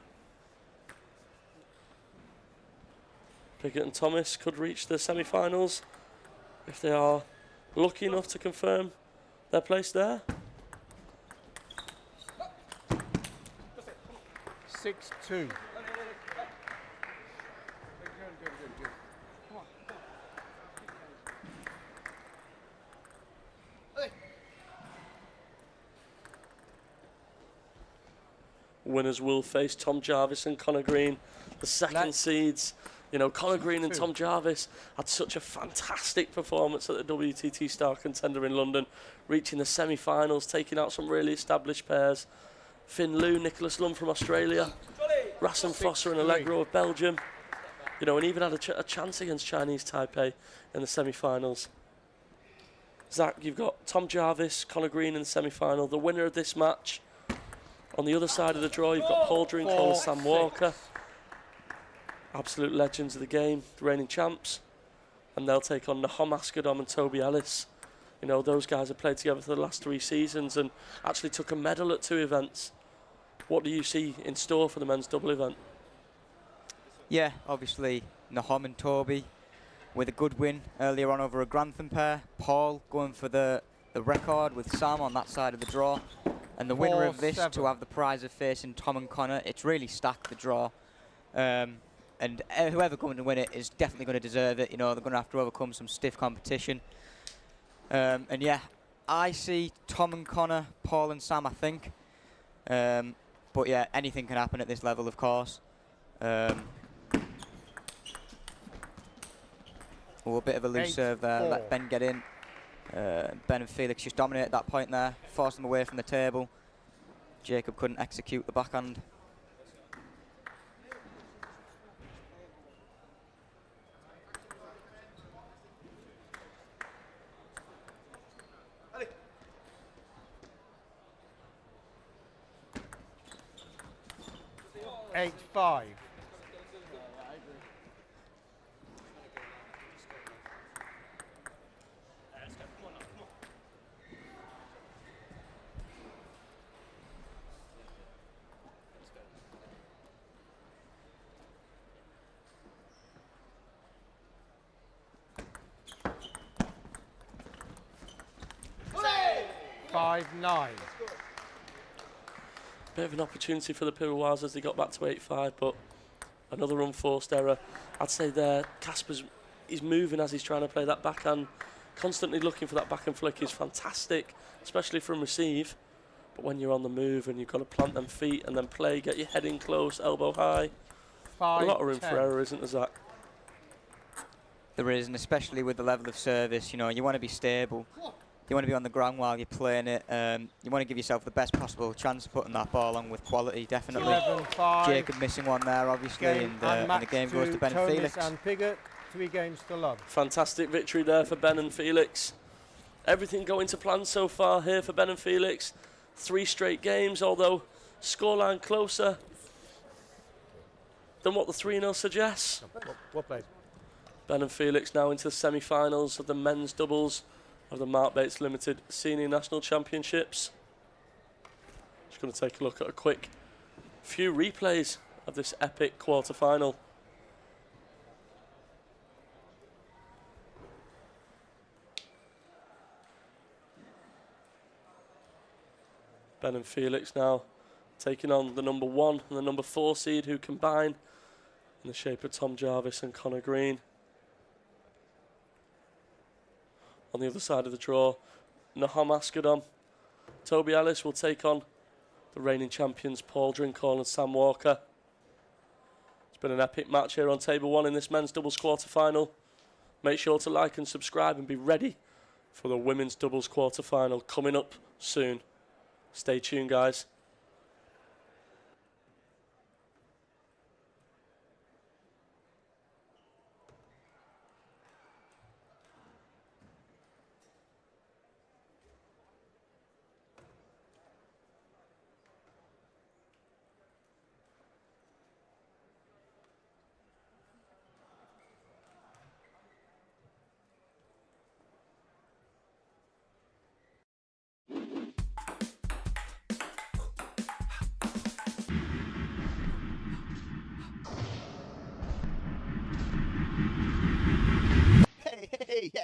Piggott and Thomas could reach the semi-finals if they are lucky enough to confirm their place there. 6-2. Winners will face Tom Jarvis and Connor Green, the second seeds. You know, Connor Green and Tom Jarvis had such a fantastic performance at the WTT Star Contender in London, reaching the semi-finals, taking out some really established pairs. Finn Liu, Nicholas Lund from Australia, Rassen Foster and Allegro of Belgium. You know, and even had a chance against Chinese Taipei in the semi-finals. Zach, you've got Tom Jarvis, Connor Green in the semi-final. The winner of this match. On the other side of the draw, you've got Paul Drinkall and Sam Walker. Absolute legends of the game, the reigning champs. And they'll take on Nahom Askedom and Toby Ellis. You know, those guys have played together for the last 3 seasons and actually took a medal at 2 events. What do you see in store for the men's double event? Yeah, obviously Nahom and Toby with a good win earlier on over a Grantham pair. Paul going for the record with Sam on that side of the draw. And the winner of this to have the prize of facing Tom and Connor. It's really stacked the draw. And whoever going to win it is definitely going to deserve it. You know, they're going to have to overcome some stiff competition. And yeah, I see Tom and Connor, Paul and Sam, I think. But yeah, anything can happen at this level, of course. A bit of a loose serve there, let Ben get in. Ben and Felix just dominate at that point there, force them away from the table. Jacob couldn't execute the backhand. Eight, 5. Five, 9. Bit of an opportunity for the Pirouas as they got back to 8-5, but another unforced error. I'd say there, Casper's he's moving as he's trying to play that backhand, constantly looking for that backhand flick is fantastic, especially from receive. But when you're on the move and you've got to plant them feet and then play, get your head in close, elbow high, 5, a lot of room 10. for error, isn't there, Zach? There is, and especially with the level of service, you know, you want to be stable. You want to be on the ground while you're playing it. You want to give yourself the best possible chance of putting that ball on with quality, definitely. 11-5. Jacob missing one there, obviously, and the game goes to Ben and Felix. And Piggott, 3 games to love. Fantastic victory there for Ben and Felix. Everything going to plan so far here for Ben and Felix. 3 straight games, although scoreline closer than what the 3-0 suggests. What play? Ben and Felix now into the semi-finals of the men's doubles of the Mark Bates Limited Senior National Championships. Just going to take a look at a quick few replays of this epic quarter-final. Ben and Felix now taking on the number 1 and the number 4 seed who combine in the shape of Tom Jarvis and Connor Green. On the other side of the draw, Nahom Askadom. Toby Ellis will take on the reigning champions Paul Drinkhall and Sam Walker. It's been an epic match here on Table 1 in this men's doubles quarter-final. Make sure to like and subscribe and be ready for the women's doubles quarter-final coming up soon. Stay tuned, guys. Hey, yeah.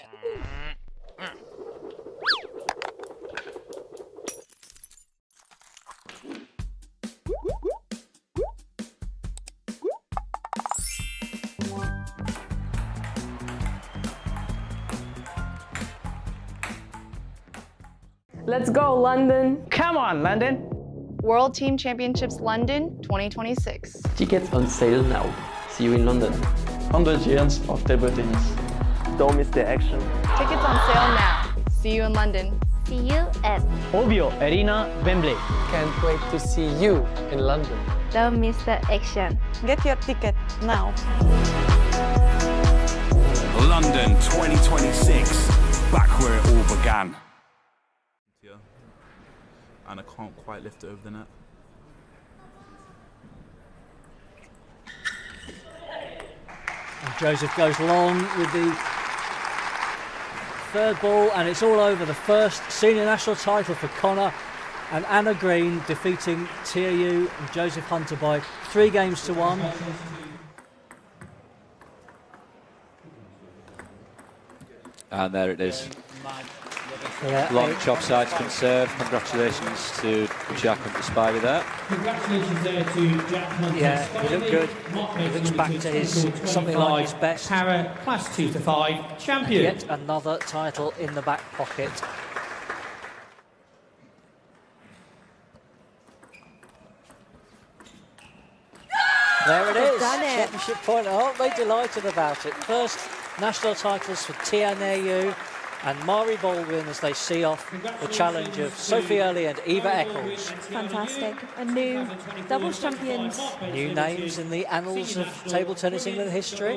Let's go, London. Come on, London. World Team Championships London 2026. Tickets on sale now. See you in London. 100 years of table tennis. Don't miss the action. Tickets on sale now. See you in London. See you at Ovio Arena, Wembley. Can't wait to see you in London. Don't miss the action. Get your ticket now. London 2026, back where it all began. And I can't quite lift it over the net. And Joseph goes long with the third ball, and it's all over. The first senior national title for Connor, and Anna Green defeating TAU and Joseph Hunter by 3 games to 1. And there it is. Yeah, Long chop sides conserved. Congratulations to Jack and to Spivey there. Congratulations there to Jack Hunter. Yeah, he looked good. He looks back to his something like his best. Para Class 2 to 5 champion. Yet another title in the back pocket. There it is. Done it. Championship point. Aren't they delighted about it? First national titles for TNAU and Mari Baldwin as they see off the challenge of Sophie Early and Eva Eccles. Fantastic. A new doubles champions. New names in the annals of table tennis England history.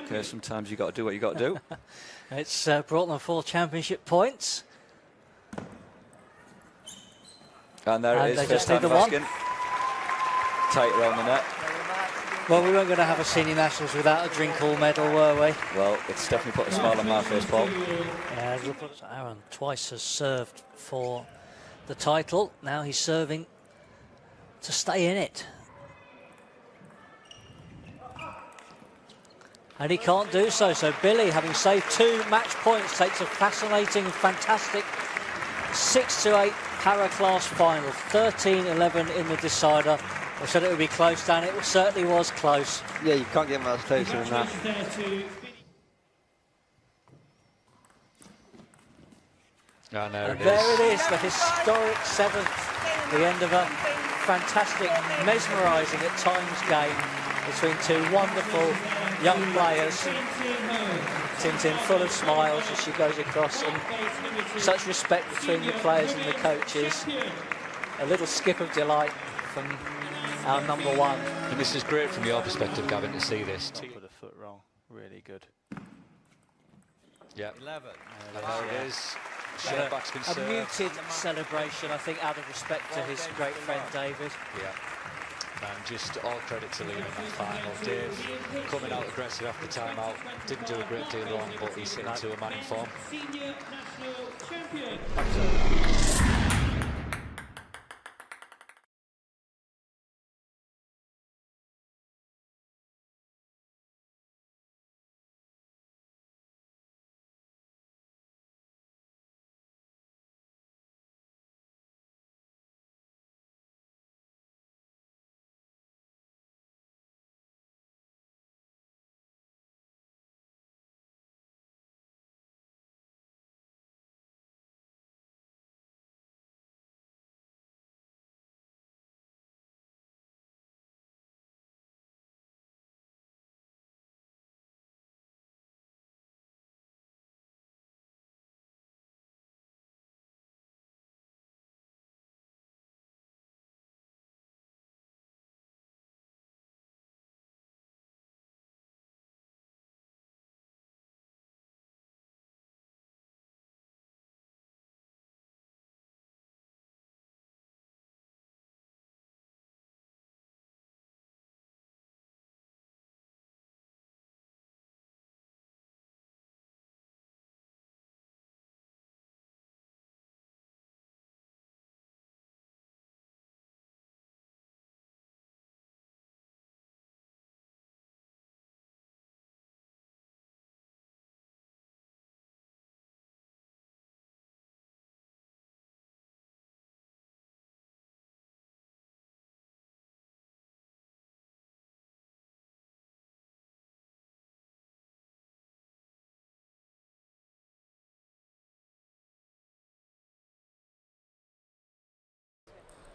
Okay, sometimes you got to do what you got to do. It's brought them 4 championship points. And there it is, they first just need time the one. asking. Tight around the net. Well, we weren't going to have a senior nationals without a drink hall medal, were we? Well, it's definitely put a smile on my face, Paul. Yeah, Aaron twice has served for the title. Now he's serving to stay in it. And he can't do so. So Billy, having saved 2 match points, takes a fascinating, fantastic 6-8 para-class final. 13-11 in the decider. We said it would be close, Dan. It certainly was close. Yeah, you can't get much closer than that. And there it is, the historic 7th, the end of a fantastic, mesmerising at times game between 2 wonderful young players. Tintin full of smiles as she goes across, and such respect between the players and the coaches. A little skip of delight from our number 1. And this is great from your perspective, Gavin, to see this. Put a foot wrong, really good. Yeah. 11. And there it is. Back's been A served. muted celebration, I think, out of respect to his great friend David. Yeah. And just all credit to Liam in that final. Dave coming out aggressive after timeout. Didn't do a great deal wrong, but he's hitting to a man in form. Senior national champion.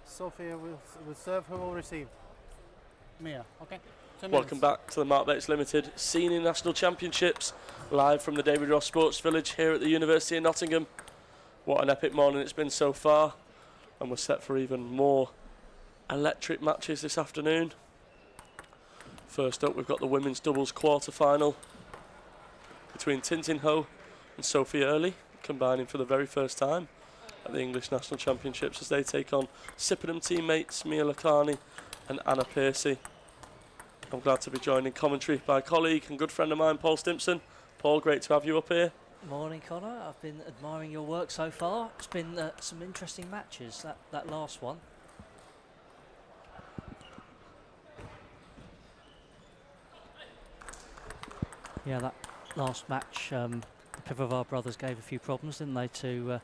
Sophia will serve. Who will receive? Mia. Okay. Welcome back to the Mark Bates Limited Senior National Championships, live from the David Ross Sports Village here at the University of Nottingham. What an epic morning it's been so far, and we're set for even more electric matches this afternoon. First up, we've got the women's doubles quarter-final between Tintin Ho and Sophie Early, combining for the very first time at the English National Championships as they take on Sippenham teammates Mia Lakhani and Anna Piercy. I'm glad to be joined in commentary by a colleague and good friend of mine, Paul Stimpson. Paul, great to have you up here. Morning, Connor. I've been admiring your work so far. It's been some interesting matches, that last one. Yeah, that last match, the Pivovar brothers gave a few problems, didn't they, to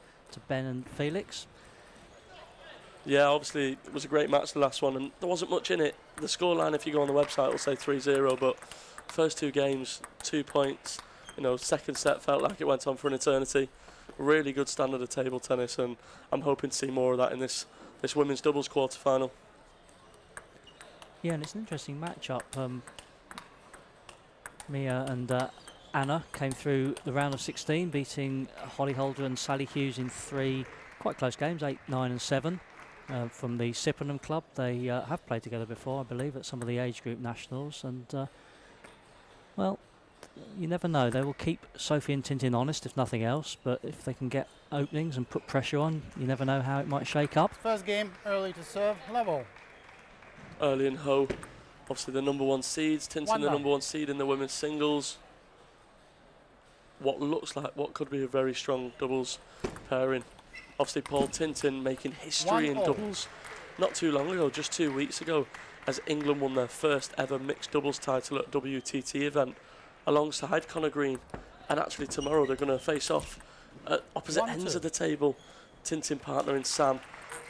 Ben and Felix? Yeah, obviously it was a great match, the last one, and there wasn't much in it. The scoreline, if you go on the website, will say 3-0, but first 2 games, 2 points. You know, second set felt like it went on for an eternity. Really good standard of table tennis, and I'm hoping to see more of that in this women's doubles quarter-final. Yeah, and it's an interesting matchup. Mia and Anna came through the round of 16, beating Holly Holder and Sally Hughes in 3 quite close games, 8, 9 and 7. From the Sippenham club. They have played together before, I believe, at some of the age group nationals. And, well, you never know. They will keep Sophie and Tintin honest, if nothing else. But if they can get openings and put pressure on, you never know how it might shake up. First game, early to serve, level. Early and Ho, obviously the number 1 seeds. Tintin, the number 1 seed in the women's singles. What looks like what could be a very strong doubles pairing. Obviously, Paul Tintin making history in doubles not too long ago, just 2 weeks ago, as England won their first ever mixed doubles title at WTT event alongside Connor Green. And actually tomorrow they're going to face off at opposite ends of the table. Tintin partnering Sam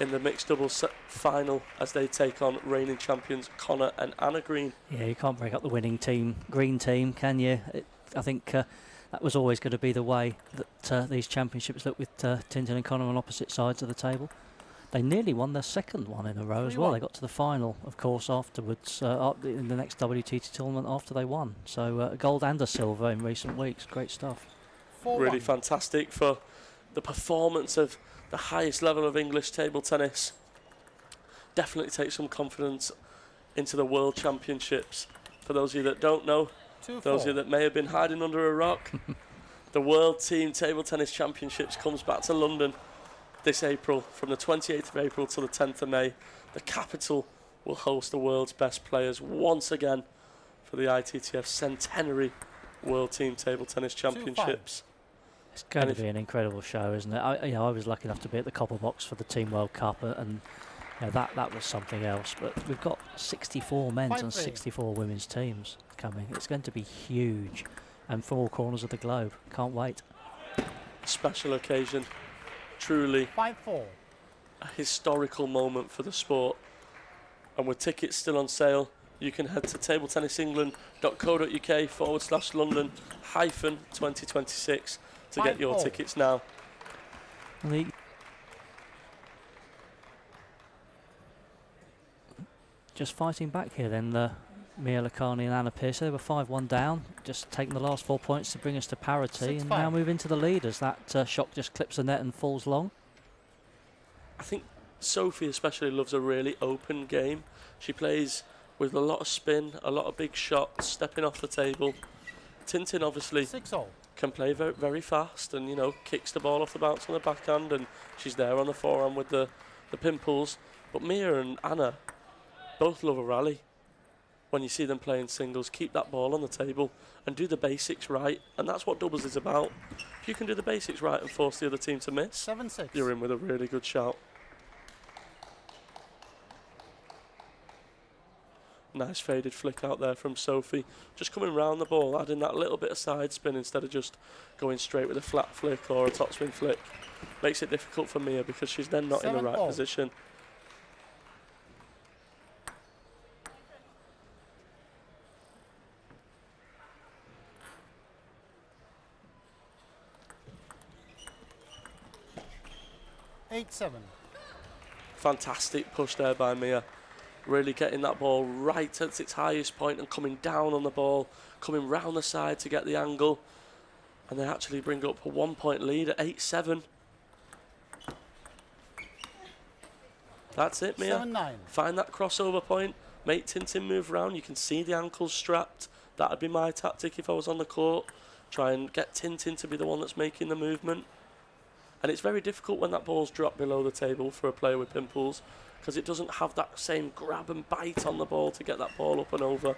in the mixed doubles final as they take on reigning champions Connor and Anna Green. Yeah, you can't break up the winning team, green team, can you? I think that was always going to be the way that these championships look, with Tintin and Connor on opposite sides of the table. They nearly won their second one in a row as well. They got to the final, of course, afterwards, in the next WTT tournament after they won. So a gold and a silver in recent weeks. Great stuff. Really fantastic for the performance of the highest level of English table tennis. Definitely takes some confidence into the World Championships. For those of you that don't know, those of you that may have been hiding under a rock, the World Team Table Tennis Championships comes back to London this April, from the 28th of April to the 10th of May. The capital will host the world's best players once again for the ITTF Centenary World Team Table Tennis Championships. It's going to be an incredible show, isn't it? I was lucky enough to be at the Copper Box for the Team World Cup, and that was something else. But we've got 64 men's and 64 women's teams coming. It's going to be huge, and from all corners of the globe. Can't wait. Special occasion, truly 5-4. A historical moment for the sport. And with tickets still on sale, you can head to tabletennisengland.co.uk/London-2026 to get your tickets now. Just fighting back here then, Mia Lakhani and Anna Pearce. They were 5-1 down, just taking the last 4 points to bring us to parity, and now move into the lead as that shot just clips the net and falls long. I think Sophie especially loves a really open game. She plays with a lot of spin, a lot of big shots, stepping off the table. Tintin obviously can play very, very fast and, kicks the ball off the bounce on the backhand, and she's there on the forehand with the pimples. But Mia and Anna both love a rally. When you see them playing singles, keep that ball on the table and do the basics right, and that's what doubles is about. If you can do the basics right and force the other team to miss, 7-6. You're in with a really good shout. Nice faded flick out there from Sophie. Just coming round the ball, adding that little bit of side spin instead of just going straight with a flat flick or a topspin flick. Makes it difficult for Mia because she's then not in the right position. Fantastic push there by Mia. Really getting that ball right at its highest point and coming down on the ball, coming round the side to get the angle. And they actually bring up a 1 point lead at 8-7. That's it, Mia. 7-9. Find that crossover point, make Tintin move round. You can see the ankles strapped. That would be my tactic if I was on the court. Try and get Tintin to be the one that's making the movement. And it's very difficult when that ball's dropped below the table for a player with pimples, because it doesn't have that same grab and bite on the ball to get that ball up and over.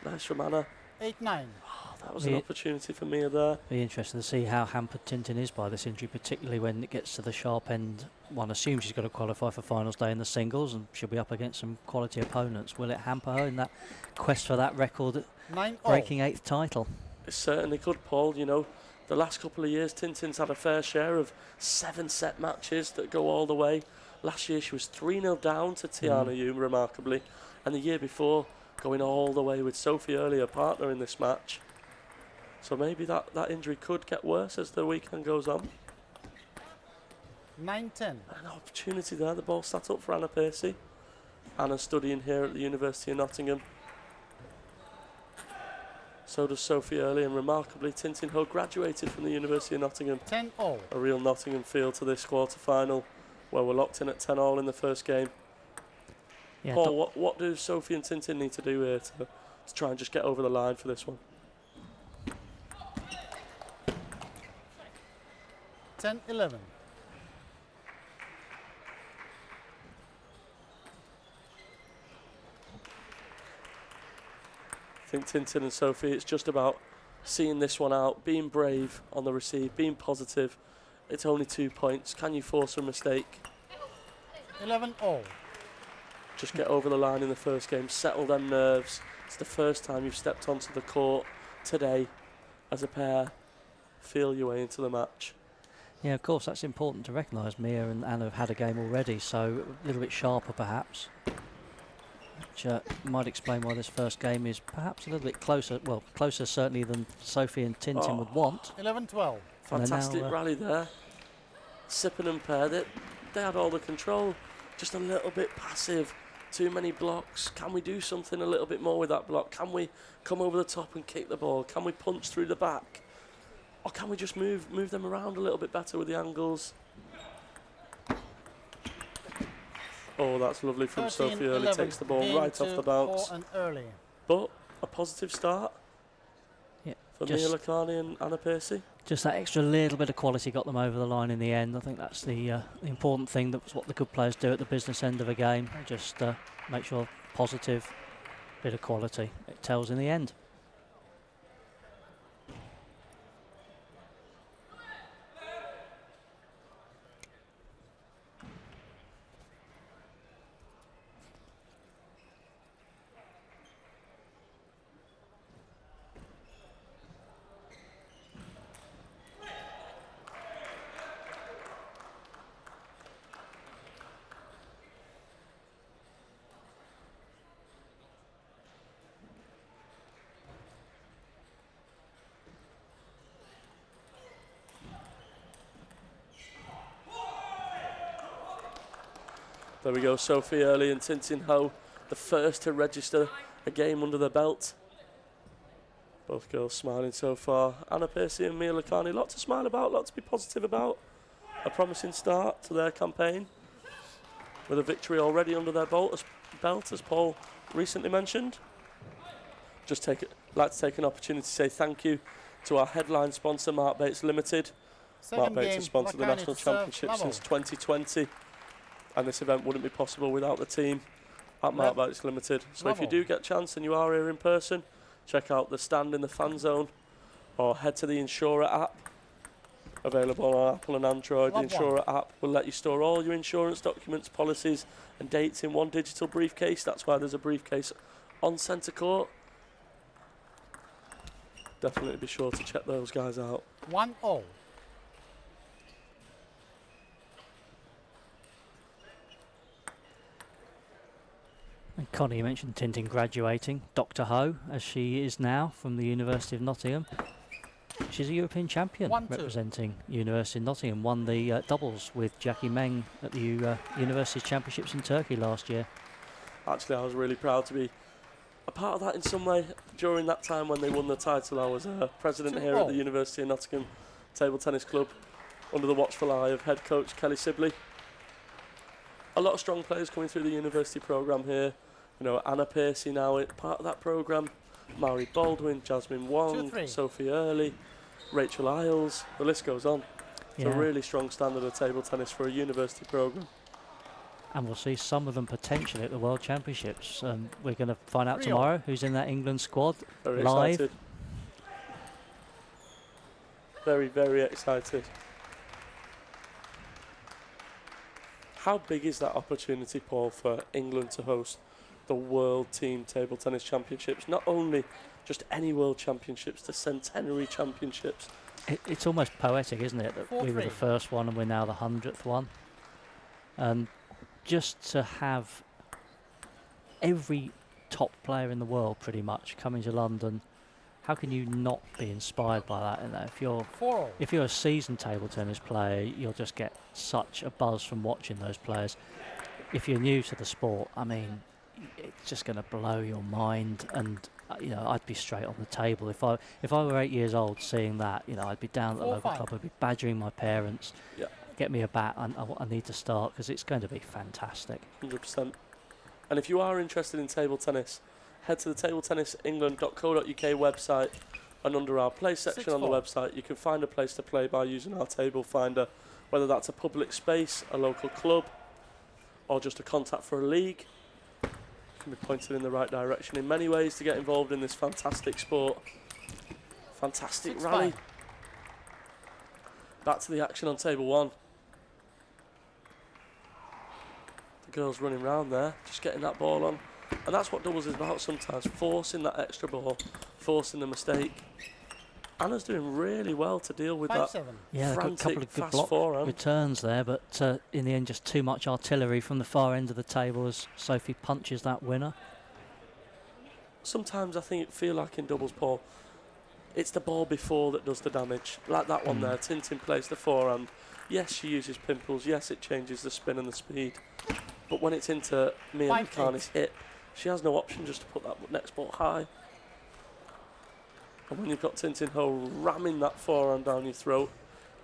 Nice from Anna. 8-9. Oh, that was an opportunity for Mia there. Be interesting to see how hampered Tintin is by this injury, particularly when it gets to the sharp end. One assumes she's got to qualify for finals day in the singles, and she'll be up against some quality opponents. Will it hamper her in that quest for that record-breaking 8th title? It certainly could, Paul. The last couple of years, Tintin's had a fair share of 7-set matches that go all the way. Last year, she was 3-0 down to Tiana Hume, remarkably. And the year before, going all the way with Sophie Early, her partner in this match. So maybe that injury could get worse as the weekend goes on. 9-10. An opportunity there. The ball sat up for Anna Pearce. Anna studying here at the University of Nottingham. So does Sophie Early, and remarkably, Tintin Ho graduated from the University of Nottingham. 10-all. A real Nottingham feel to this quarter-final, where we're locked in at 10-all in the first game. Yeah, Paul, what do Sophie and Tintin need to do here to try and just get over the line for this one? 10-11. I think Tintin and Sophie, it's just about seeing this one out, being brave on the receive, being positive. It's only 2 points. Can you force a mistake? 11-all. Just get over the line in the first game, settle them nerves. It's the first time you've stepped onto the court today as a pair. Feel your way into the match. Yeah, of course, that's important to recognise. Mia and Anna have had a game already, so a little bit sharper perhaps. Which might explain why this first game is perhaps a little bit closer, well, closer certainly than Sophie and Tintin would want. 11-12. Fantastic rally there. Sippen and Pair, they had all the control. Just a little bit passive. Too many blocks. Can we do something a little bit more with that block? Can we come over the top and kick the ball? Can we punch through the back? Or can we just move them around a little bit better with the angles? Oh, that's lovely from Sophie Early. Takes the ball right off the bounce. But a positive start for Mia Lakhani and Anna Piercy. Just that extra little bit of quality got them over the line in the end. I think that's the important thing. That's what the good players do at the business end of a game. Just make sure positive bit of quality. It tells in the end. There we go, Sophie Early and Tintin Ho, the first to register a game under their belt. Both girls smiling so far. Anna Piercy and Mia Lakhani, lot to smile about, lot to be positive about. A promising start to their campaign, with a victory already under their belt, as Paul recently mentioned. Like to take an opportunity to say thank you to our headline sponsor, Mark Bates Limited. Mark Bates has sponsored the National Championship since 2020. And this event wouldn't be possible without the team at Mark Bates Limited. So if you do get a chance and you are here in person, check out the stand in the fan zone or head to the Insurer app, available on Apple and Android. The Insurer app will let you store all your insurance documents, policies and dates in one digital briefcase. That's why there's a briefcase on centre court. Definitely be sure to check those guys out. 1-all. And Connie, you mentioned Tintin graduating. Dr. Ho, as she is now, from the University of Nottingham. She's a European champion representing University of Nottingham. Won the doubles with Jackie Meng at the University Championships in Turkey last year. Actually, I was really proud to be a part of that in some way. During that time when they won the title, I was president here at the University of Nottingham Table Tennis Club under the watchful eye of head coach Kelly Sibley. A lot of strong players coming through the university programme here. You know, Anna Piercy now part of that programme. Mari Baldwin, Jasmine Wong, Sophie Early, Rachel Isles. The list goes on. It's a really strong standard of table tennis for a university programme. And we'll see some of them potentially at the World Championships. We're going to find out tomorrow who's in that England squad. Very live. excited. Very, very excited. How big is that opportunity, Paul, for England to host the World Team Table Tennis Championships? Not only just any World Championships, the Centenary Championships. It's almost poetic, isn't it, that we were the first one and we're now the 100th one. And just to have every top player in the world pretty much coming to London, how can you not be inspired by that? And if you're a seasoned table tennis player, you'll just get such a buzz from watching those players. If you're new to the sport, I mean, it's just going to blow your mind. And you know, I'd be straight on the table. If I were 8 years old seeing that, you know, I'd be down at the local club, I'd be badgering my parents, get me a bat, and I need to start because it's going to be fantastic. 100%. And if you are interested in table tennis, head to the tabletennisengland.co.uk website, and under our play section on the website, you can find a place to play by using our table finder, whether that's a public space, a local club, or just a contact for a league. You can be pointed in the right direction in many ways to get involved in this fantastic sport. Fantastic rally. Back to the action on table 1. The girls running round there, just getting that ball on. And that's what doubles is about sometimes, forcing that extra ball, forcing the mistake. Anna's doing really well to deal with that frantic, a couple of good fast block forehand. returns there, but in the end just too much artillery from the far end of the table as Sophie punches that winner. Sometimes I feel like in doubles, Paul, it's the ball before that does the damage. Like that one there, Tintin plays the forehand. Yes, she uses pimples. Yes, it changes the spin and the speed. But when it's into Mia Mikani's hit, she has no option just to put that next ball high. And when you've got Tintin Ho ramming that forehand down your throat,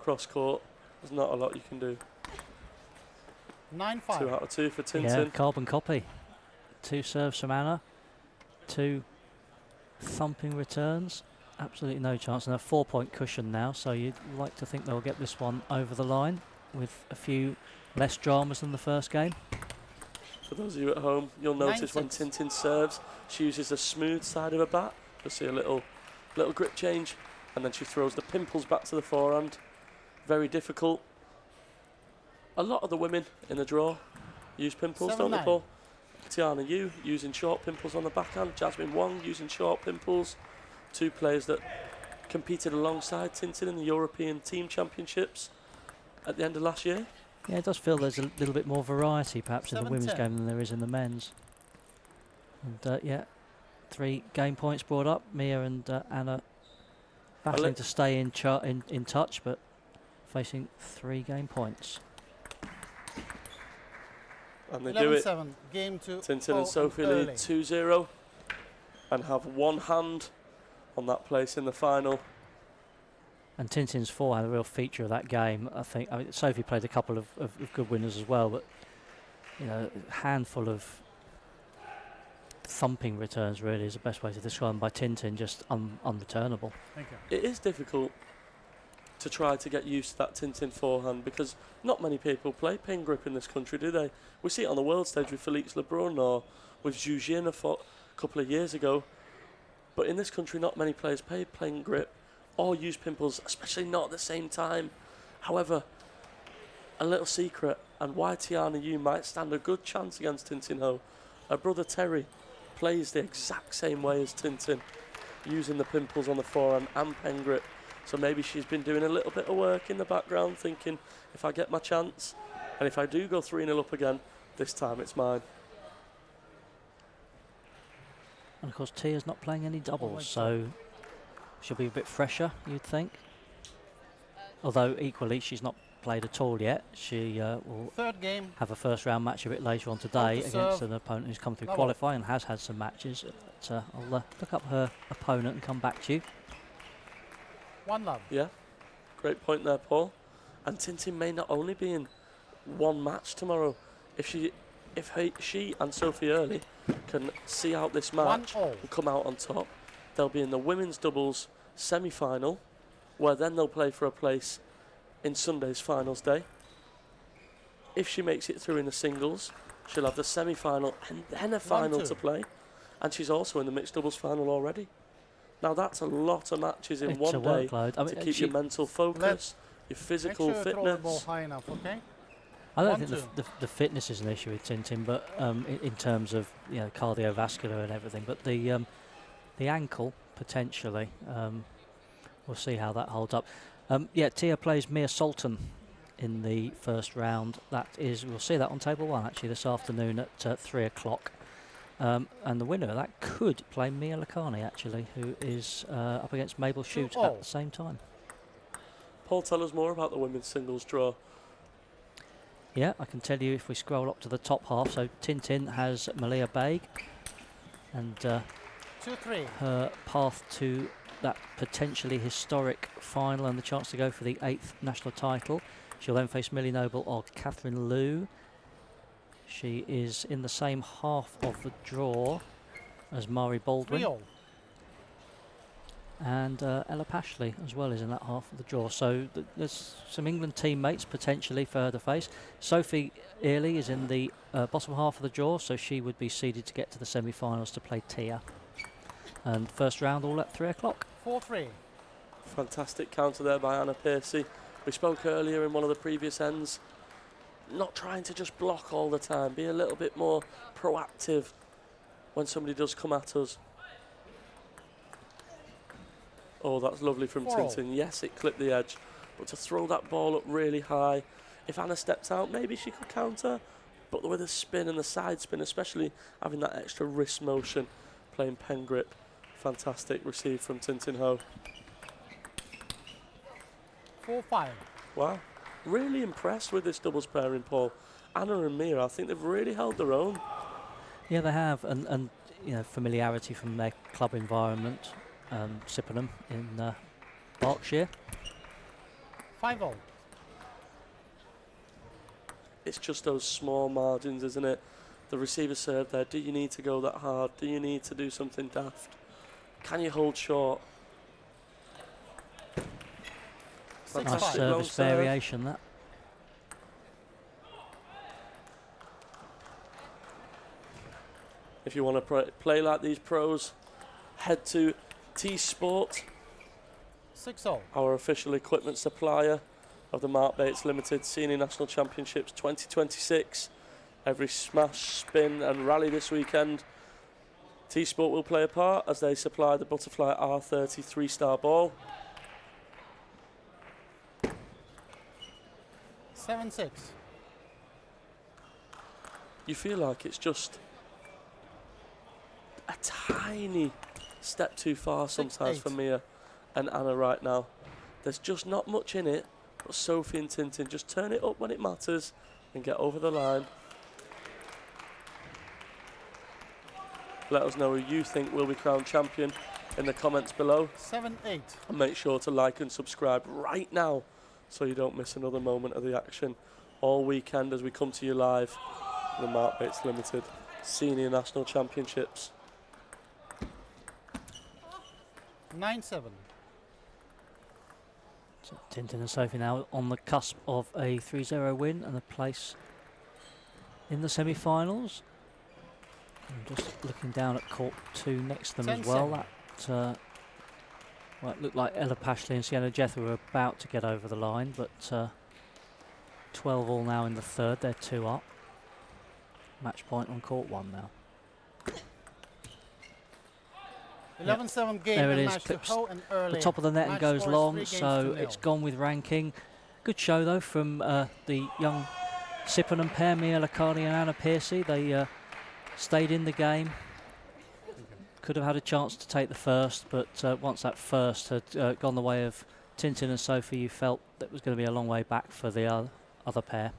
cross court, there's not a lot you can do. 9-5. 2 out of 2 for Tintin. Yeah, carbon copy. 2 serves from Anna, 2 thumping returns. Absolutely no chance. And a 4-point cushion now, so you'd like to think they'll get this one over the line with a few less dramas than the first game. For those of you at home, you'll notice when Tintin serves, she uses the smooth side of her bat. You'll see a little grip change, and then she throws the pimples back to the forehand. Very difficult. A lot of the women in the draw use pimples, don't they, Paul? Tiana Yu using short pimples on the backhand. Jasmine Wong using short pimples. 2 players that competed alongside Tintin in the European Team Championships at the end of last year. Yeah, it does feel there's a little bit more variety perhaps in the women's game than there is in the men's. And yeah, 3 game points brought up. Mia and Anna battling to stay in touch, but facing 3 game points. And they do it. Game 2. Tintin and Sophie lead 2-0 and have 1 hand on that place in the final. And Tintin's forehand, a real feature of that game. I think. I mean, Sophie played a couple of good winners as well, but you know, a handful of thumping returns really is the best way to describe them by Tintin, just unreturnable. Thank you. It is difficult to try to get used to that Tintin forehand because not many people play pin grip in this country, do they? We see it on the world stage with Felix Lebrun or with Zhu Jin a couple of years ago. But in this country, not many players play pin grip or use pimples, especially not at the same time. However, a little secret, and why Tiana Yu might stand a good chance against Tintin Ho. Her brother Terry plays the exact same way as Tintin, using the pimples on the forehand and pen grip. So maybe she's been doing a little bit of work in the background, thinking, if I get my chance, and if I do go 3-0 up again, this time it's mine. And of course, Tia's not playing any doubles, so she'll be a bit fresher, you'd think. Although equally, she's not played at all yet. She will have a first round match a bit later on today against an opponent who's come through qualifying and has had some matches. But, I'll look up her opponent and come back to you. 1 love. Yeah, great point there, Paul. And Tintin may not only be in 1 match tomorrow. If she and Sophie Early can see out this match and come out on top, they'll be in the women's doubles semi-final, where then they'll play for a place in Sunday's finals day. If she makes it through in the singles, she'll have the semi-final and then a final to play. And she's also in the mixed doubles final already. Now that's a lot of matches in one day to keep your mental focus, your physical fitness. High enough, okay? I don't think the fitness is an issue with Tintin, but in terms of cardiovascular and everything. But the ankle potentially, we'll see how that holds up. Yeah, Tia plays Mia Sultan in the first round. We'll see that on table 1 actually this afternoon at 3 o'clock. And the winner of that could play Mia Lakhani actually, who is up against Mabel Shute at the same time. Paul, tell us more about the women's singles draw. Yeah, I can tell you if we scroll up to the top half. So Tintin has Malia Baig and her path to that potentially historic final and the chance to go for the 8th national title. She'll then face Millie Noble or Catherine Liu. She is in the same half of the draw as Mari Baldwin. And Ella Pashley as well is in that half of the draw. So there's some England teammates potentially for her to face. Sophie Earley is in the bottom half of the draw, so she would be seeded to get to the semi-finals to play Tia. And first round all at 3 o'clock. 4-3. Fantastic counter there by Anna Piercy. We spoke earlier in one of the previous ends. Not trying to just block all the time. Be a little bit more proactive when somebody does come at us. Oh, that's lovely from Tintin. Yes, it clipped the edge. But to throw that ball up really high, if Anna steps out, maybe she could counter. But with the spin and the side spin, especially having that extra wrist motion, playing pen grip. Fantastic receive from Tintin Ho. 4-5. Wow. Really impressed with this doubles pairing, Paul. Anna and Mia, I think they've really held their own. Yeah, they have. And you know, familiarity from their club environment. Sippenham in Berkshire. 5-0. It's just those small margins, isn't it? The receiver serve there. Do you need to go that hard? Do you need to do something daft? Can you hold short? Nice service variation, that. If you want to play like these pros, head to T-Sport, 6-0. our official equipment supplier of the Mark Bates Limited Senior National Championships 2026. Every smash, spin and rally this weekend, T-Sport will play a part as they supply the Butterfly R30 3-star ball. 7-6. You feel like it's just a tiny step too far sometimes for Mia and Anna right now. There's just not much in it, but Sophie and Tintin just turn it up when it matters and get over the line. Let us know who you think will be crowned champion in the comments below. 7-8. And make sure to like and subscribe right now so you don't miss another moment of the action all weekend as we come to you live from the Mark Bates Limited Senior National Championships. 9-7. So Tintin and Sophie now on the cusp of a 3-0 win and a place in the semi-finals. I'm just looking down at court 2 next to them as well. That well, it looked like Ella Pashley and Sienna Jethro were about to get over the line, but 12 all now in the third. They're 2 up. Match point on court 1 now. 11-7 game. There it and is. match to Clips Ho and Early. the top of the net and Match goes score is long, 3 games so to 0. it's gone with ranking. Good show though from the young Sippenham pair, Mia Liccardi and Anna Piercy. They stayed in the game. Could have had a chance to take the first, but once that first had gone the way of Tintin and Sophie, you felt that was going to be a long way back for the other pair.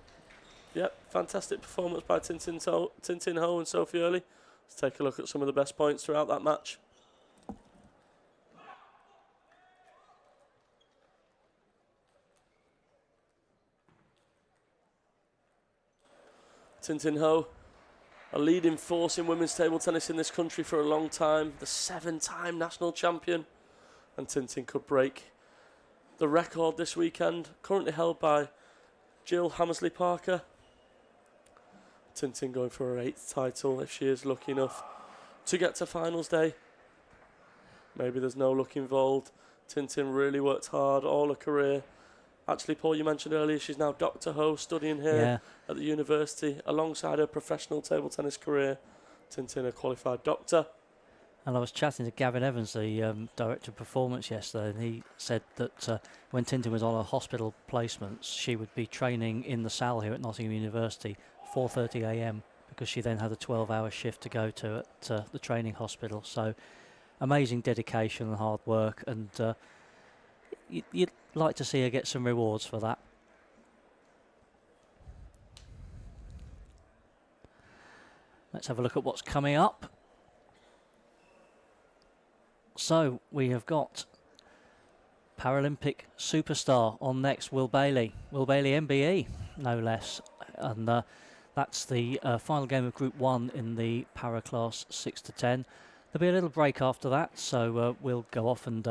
Yep, fantastic performance by Tintin Ho and Sophie Early. Let's take a look at some of the best points throughout that match. Tintin Ho, a leading force in women's table tennis in this country for a long time, the 7-time national champion, and Tintin could break the record this weekend, currently held by Jill Hammersley Parker. Tintin going for her 8th title if she is lucky enough to get to finals day. Maybe there's no luck involved. Tintin really worked hard all her career. Actually, Paul, you mentioned earlier she's now Dr. Ho, studying here at the university alongside her professional table tennis career. Tintin, a qualified doctor. And I was chatting to Gavin Evans, the director of performance yesterday, and he said that when Tintin was on her hospital placements, she would be training in the Sal here at Nottingham University, 4:30 a.m, because she then had a 12-hour shift to go to at the training hospital. So amazing dedication and hard work, and you'd like to see her get some rewards for that. Let's have a look at what's coming up. So we have got Paralympic superstar on next, Will Bailey. Will Bailey MBE, no less. And that's the final game of Group 1 in the para class 6 to 10. There'll be a little break after that, so we'll go off and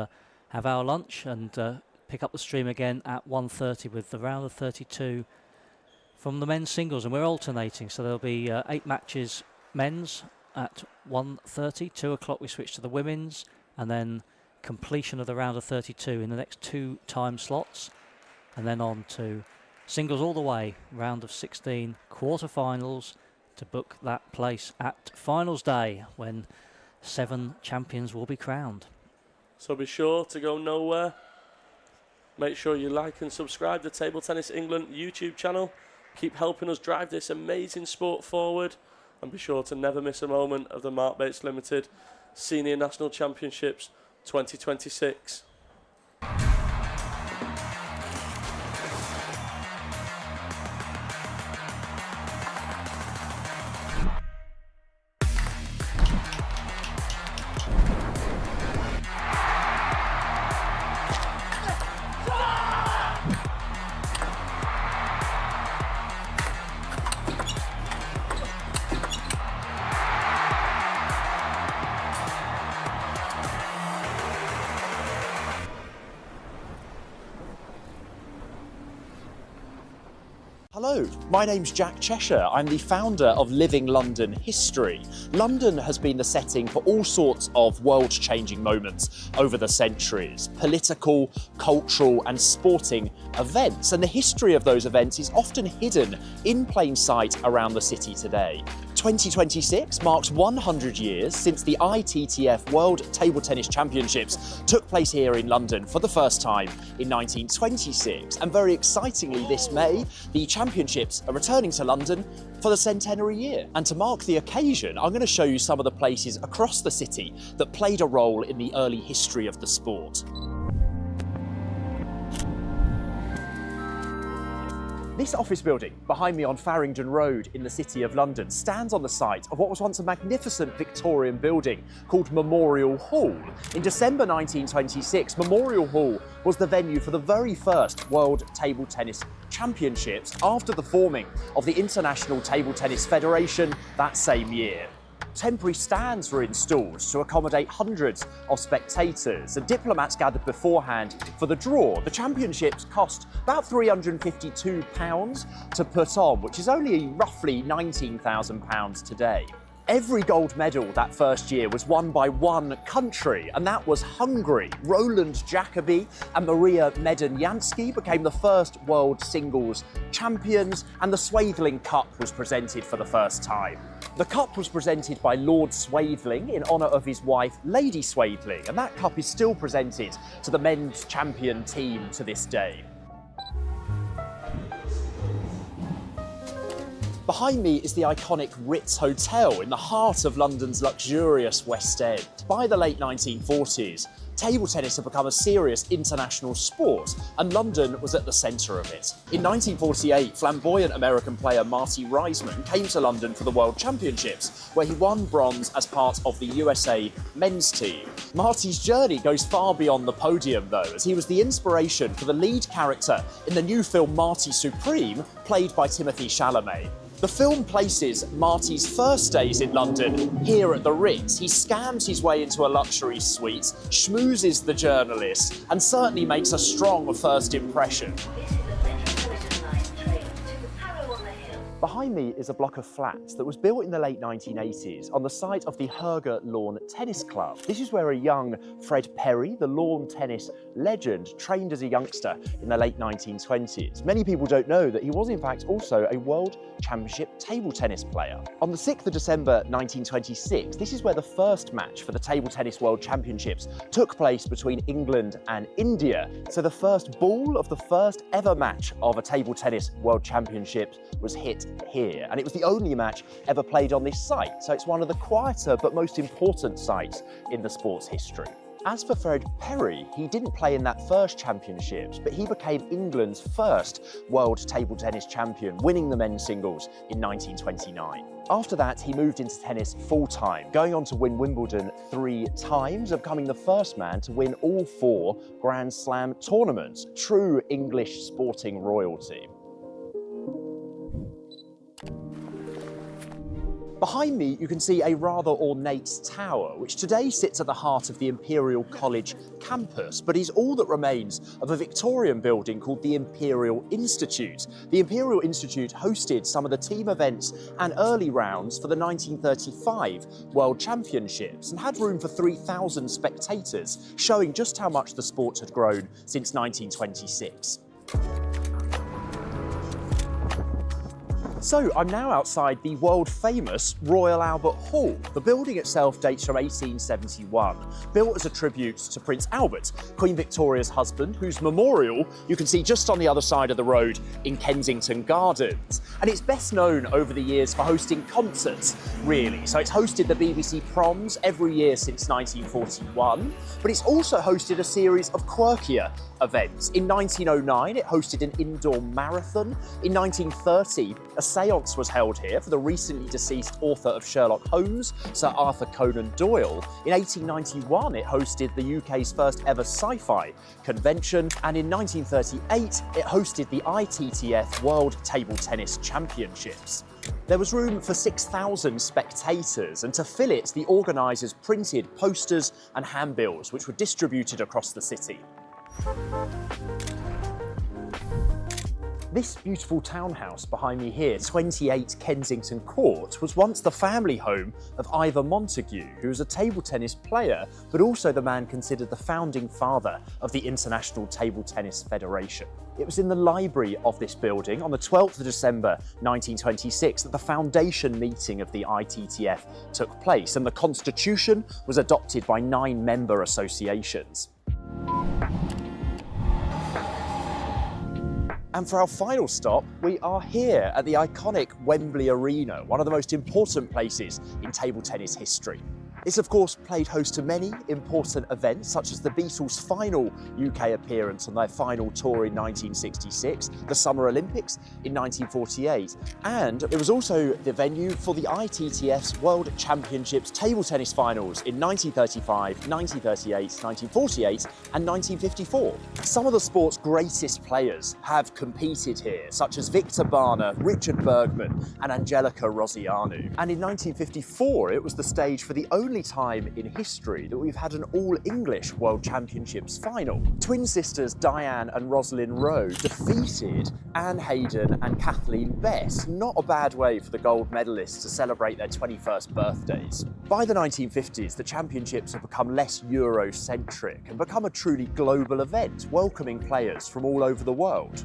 have our lunch and pick up the stream again at 1:30 with the round of 32 from the men's singles. And we're alternating, so there'll be 8 matches men's at 1:30. 2 o'clock we switch to the women's, and then completion of the round of 32 in the next 2 time slots, and then on to singles all the way, round of 16 quarterfinals to book that place at finals day when 7 champions will be crowned. So be sure to go nowhere. Make sure you like and subscribe to Table Tennis England YouTube channel. Keep helping us drive this amazing sport forward, and be sure to never miss a moment of the Mark Bates Limited Senior National Championships 2026. Hello, my name's Jack Cheshire. I'm the founder of Living London History. London has been the setting for all sorts of world-changing moments over the centuries, political, cultural and sporting events. And the history of those events is often hidden in plain sight around the city today. 2026 marks 100 years since the ITTF World Table Tennis Championships took place here in London for the first time in 1926. And very excitingly this May, the championships are returning to London for the centenary year. And to mark the occasion, I'm going to show you some of the places across the city that played a role in the early history of the sport. This office building behind me on Farringdon Road in the City of London stands on the site of what was once a magnificent Victorian building called Memorial Hall. In December 1926, Memorial Hall was the venue for the very first World Table Tennis Championships after the forming of the International Table Tennis Federation that same year. Temporary stands were installed to accommodate hundreds of spectators, and diplomats gathered beforehand for the draw. The championships cost about £352 to put on, which is only roughly £19,000 today. Every gold medal that first year was won by one country, and that was Hungary. Roland Jacobi and Maria Medunjansky became the first world singles champions, and the Swaithling Cup was presented for the first time. The cup was presented by Lord Swaithling in honour of his wife, Lady Swaithling, and that cup is still presented to the men's champion team to this day. Behind me is the iconic Ritz Hotel in the heart of London's luxurious West End. By the late 1940s, table tennis had become a serious international sport, and London was at the centre of it. In 1948, flamboyant American player Marty Reisman came to London for the World Championships, where he won bronze as part of the USA men's team. Marty's journey goes far beyond the podium, though, as he was the inspiration for the lead character in the new film Marty Supreme, played by Timothée Chalamet. The film places Marty's first days in London here at the Ritz. He scams his way into a luxury suite, schmoozes the journalist, and certainly makes a strong first impression. Behind me is a block of flats that was built in the late 1980s on the site of the Herger Lawn Tennis Club. This is where a young Fred Perry, the lawn tennis legend, trained as a youngster in the late 1920s. Many people don't know that he was in fact also a World Championship table tennis player. On the 6th of December 1926, this is where the first match for the Table Tennis World Championships took place between England and India. So the first ball of the first ever match of a Table Tennis World Championship was hit here, and it was the only match ever played on this site, so it's one of the quieter but most important sites in the sport's history. As for Fred Perry, he didn't play in that first championships, but he became England's first world table tennis champion, winning the men's singles in 1929. After that, he moved into tennis full-time, going on to win Wimbledon 3 times and becoming the first man to win all 4 Grand Slam tournaments. True English sporting royalty. Behind me, you can see a rather ornate tower, which today sits at the heart of the Imperial College campus, but is all that remains of a Victorian building called the Imperial Institute. The Imperial Institute hosted some of the team events and early rounds for the 1935 World Championships and had room for 3,000 spectators, showing just how much the sport had grown since 1926. So I'm now outside the world-famous Royal Albert Hall. The building itself dates from 1871, built as a tribute to Prince Albert, Queen Victoria's husband, whose memorial you can see just on the other side of the road in Kensington Gardens. And it's best known over the years for hosting concerts, really. So it's hosted the BBC Proms every year since 1941, but it's also hosted a series of quirkier events. In 1909, it hosted an indoor marathon. In 1930, a séance was held here for the recently deceased author of Sherlock Holmes, Sir Arthur Conan Doyle. In 1891, it hosted the UK's first ever sci-fi convention, and in 1938, it hosted the ITTF World Table Tennis Championships. There was room for 6,000 spectators, and to fill it, the organisers printed posters and handbills, which were distributed across the city. This beautiful townhouse behind me here, 28 Kensington Court, was once the family home of Ivor Montagu, who was a table tennis player, but also the man considered the founding father of the International Table Tennis Federation. It was in the library of this building on the 12th of December 1926 that the foundation meeting of the ITTF took place, and the constitution was adopted by 9 member associations. And for our final stop, we are here at the iconic Wembley Arena, one of the most important places in table tennis history. It's of course played host to many important events, such as the Beatles' final UK appearance on their final tour in 1966, the Summer Olympics in 1948, and it was also the venue for the ITTF's World Championships table tennis finals in 1935, 1938, 1948 and 1954. Some of the sport's greatest players have competed here, such as Victor Barner, Richard Bergman and Angelica Rosianu. And in 1954, it was the stage for the only time in history that we've had an all-English World Championships final. Twin sisters Diane and Rosalind Rowe defeated Anne Hayden and Kathleen Bess. Not a bad way for the gold medalists to celebrate their 21st birthdays. By the 1950s, the championships have become less Eurocentric and become a truly global event, welcoming players from all over the world.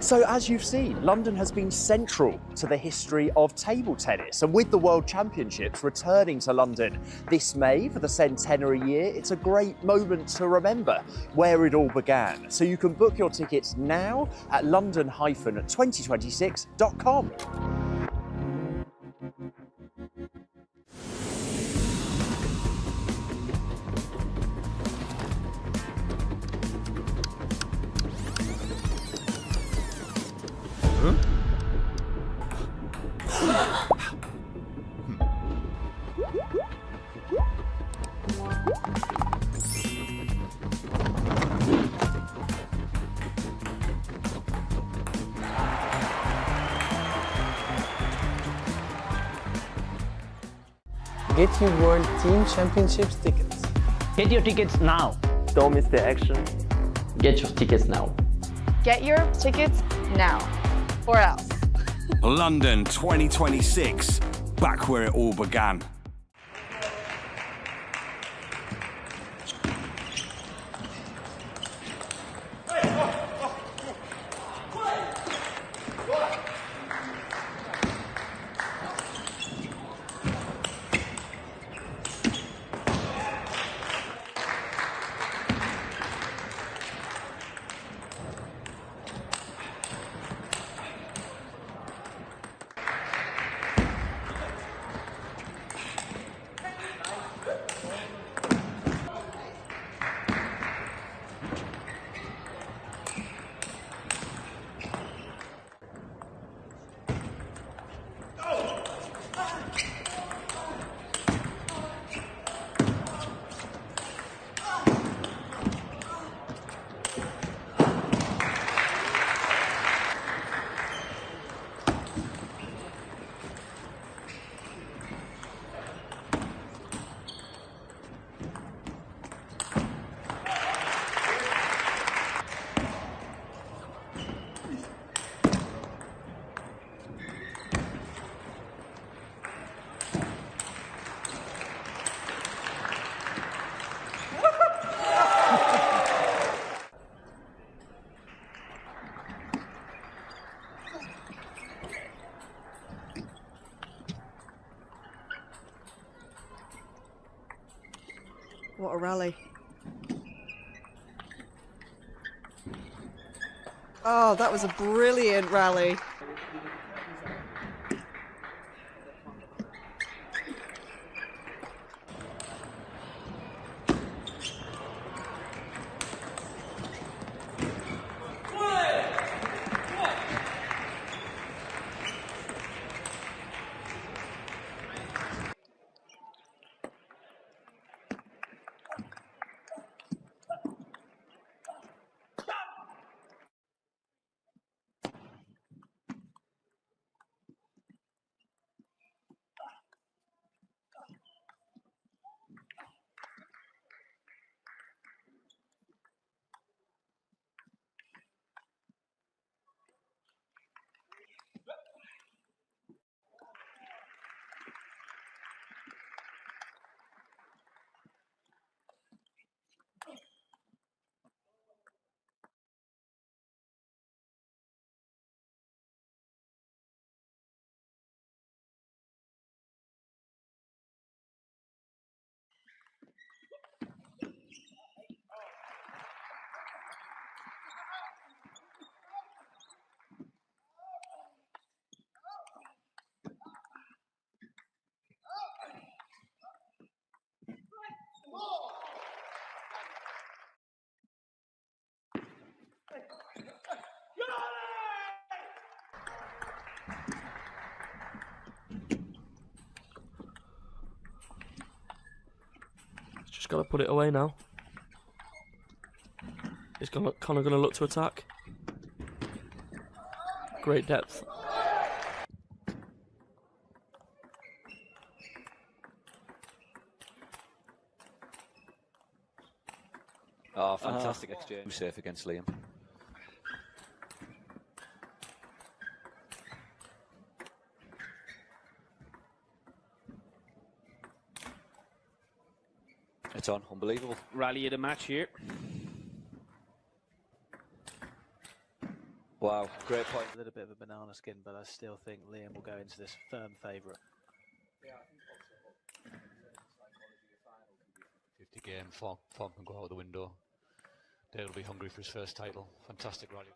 So as you've seen, London has been central to the history of table tennis, and with the World Championships returning to London this May for the centenary year, it's a great moment to remember where it all began. So you can book your tickets now at london-2026.com. Get your World Team Championships tickets. Get your tickets now. Don't miss the action. Get your tickets now. Get your tickets now, or else. London 2026, back where it all began. what a rally. Oh, that was a brilliant rally. Just got to put it away now. He's Connor going to look to attack. Great depth. Oh, fantastic exchange. Safe against Liam. It's on, unbelievable. Rally of the match here. Wow, great point. A little bit of a banana skin, but I still think Liam will go into this firm favourite. 50 game, form can go out the window. Dale will be hungry for his first title. Fantastic rally.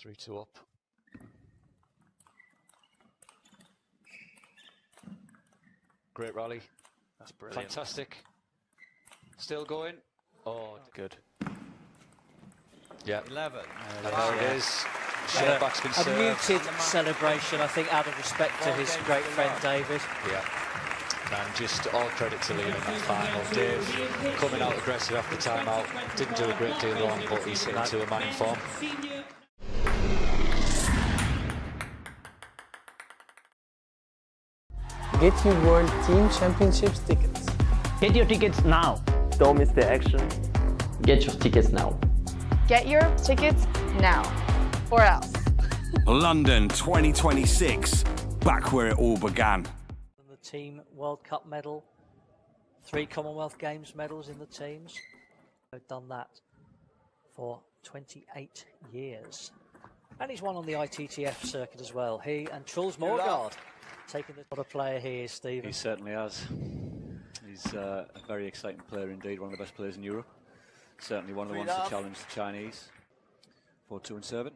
3-2 up. Great rally. That's brilliant. Fantastic. Still going. Oh, good. Yeah. 11. And there it is. Short back's been A served. muted celebration, I think, out of respect to his great friend David. Yeah. And just all credit to Liam in that final. Dave coming out aggressive after timeout. Didn't do a great deal wrong, but he's hit into a man in form. Get your World Team Championships tickets. Get your tickets now. Don't miss the action. Get your tickets now. Get your tickets now, or else. London 2026, back where it all began. The Team World Cup medal, 3 Commonwealth Games medals in the teams. They've done that for 28 years. And he's won on the ITTF circuit as well. He and Truls Morgaard taking the... What a player he is, Stephen. He certainly has. He's a very exciting player indeed, one of the best players in Europe. Certainly one of the ones to challenge the Chinese. 4-2 and serving.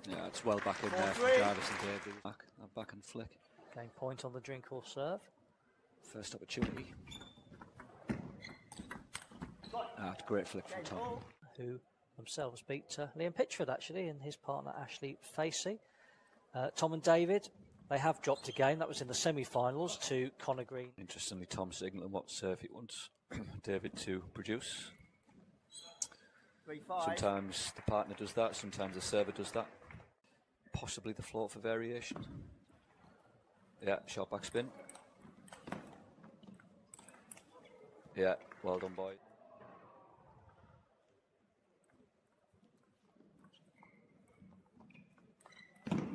Yeah, it's well back in there from Jarvis and David. Back and flick. Game point on the drink or serve. First opportunity. It's a great flick from Tom. Who themselves beat Liam Pitchford actually and his partner Ashley Facey. Tom and David, they have dropped a game. That was in the semi-finals to Connor Green. Interestingly, Tom signaling what serve he wants David to produce. 3-5. Sometimes the partner does that, sometimes the server does that. Possibly the float for variation. Yeah, short backspin. Yeah, well done, boy.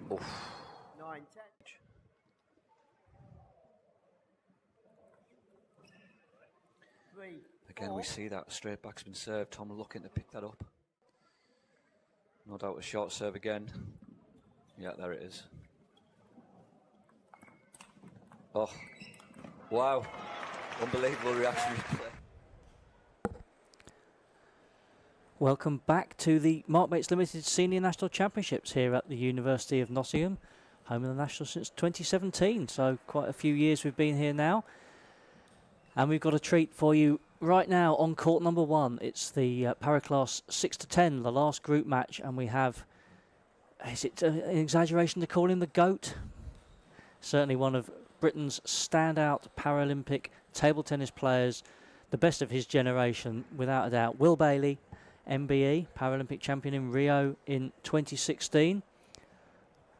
Oof. 9-10. Again, we see that straight backspin serve. Tom looking to pick that up. No doubt a short serve again. Yeah, there it is. Oh, wow. Unbelievable reaction replay. Welcome back to the Mark Bates Limited Senior National Championships here at the University of Nottingham, home of the National since 2017, so quite a few years we've been here now. And we've got a treat for you right now on court number 1. It's the para class 6 to 10, the last group match, and we have, is it an exaggeration to call him the GOAT? Certainly one of Britain's standout Paralympic table tennis players, the best of his generation, without a doubt. Will Bailey, MBE, Paralympic champion in Rio in 2016.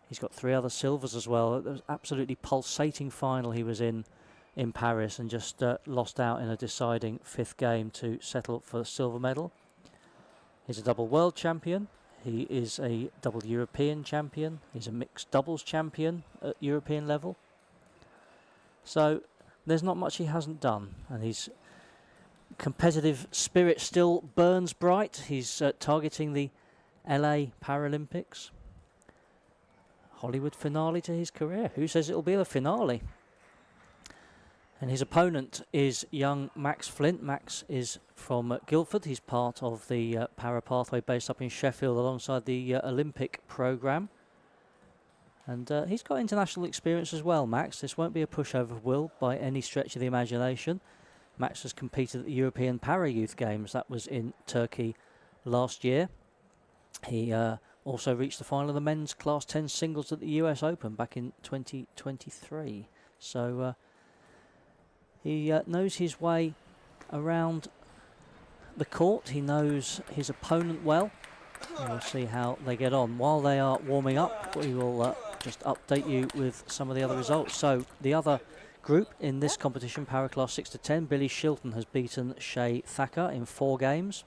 He's got 3 other silvers as well. It was absolutely pulsating final he was in Paris, and just lost out in a deciding 5th game to settle for the silver medal. He's a double world champion. He is a double European champion. He's a mixed doubles champion at European level. So there's not much he hasn't done, and his competitive spirit still burns bright. He's targeting the LA Paralympics. Hollywood finale to his career. Who says it'll be the finale? And his opponent is young Max Flint. Max is from Guildford. He's part of the Para Pathway based up in Sheffield alongside the Olympic programme. And he's got international experience as well, Max. This won't be a pushover for Will by any stretch of the imagination. Max has competed at the European Para Youth Games. That was in Turkey last year. He also reached the final of the men's Class 10 singles at the US Open back in 2023. So he knows his way around the court. He knows his opponent well. And we'll see how they get on. While they are warming up, we will just update you with some of the other results. So the other group in this competition, Para Class 6 to 10, Billy Shilton has beaten Shay Thacker in 4 games.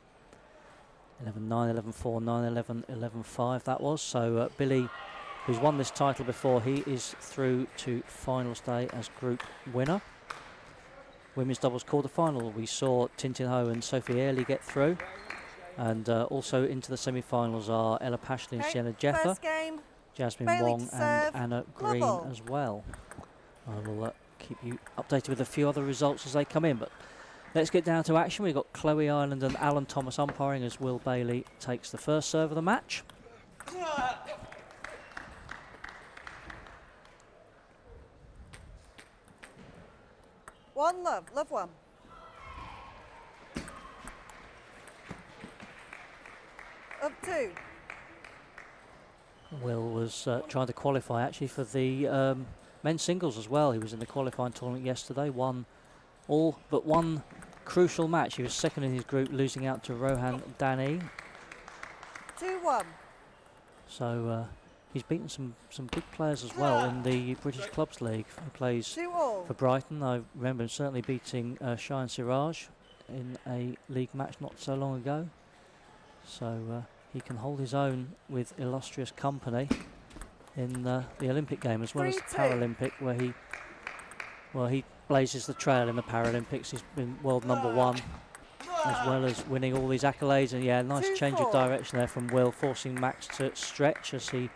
11-9, 11-4, 9-11, 11-5 that was. So Billy, who's won this title before, he is through to finals day as group winner. Women's doubles quarter-final, we saw Tintin Ho and Sophie Airley get through. And also into the semi-finals are Ella Pashley and Sienna Jetha, Jasmine Bailey Wong to and serve. Anna Green Level. as well. I will keep you updated with a few other results as they come in, but let's get down to action. We've got Chloe Ireland and Alan Thomas umpiring as Will Bailey takes the first serve of the match. One love, love one. Up 2. Will was trying to qualify actually for the men's singles as well. He was in the qualifying tournament yesterday, won all but one crucial match. He was second in his group, losing out to Rohan Dani. 2-1. So he's beaten some big players as well in the British Clubs League. He plays 2-all. for Brighton. I remember him certainly beating Shayan Siraj in a league match not so long ago. So he can hold his own with illustrious company in the Olympic game as well as the 3-2. Paralympic, where he blazes the trail in the Paralympics. He's been world number 1 as well as winning all these accolades. And yeah, nice change of direction there from Will, forcing Max to stretch as he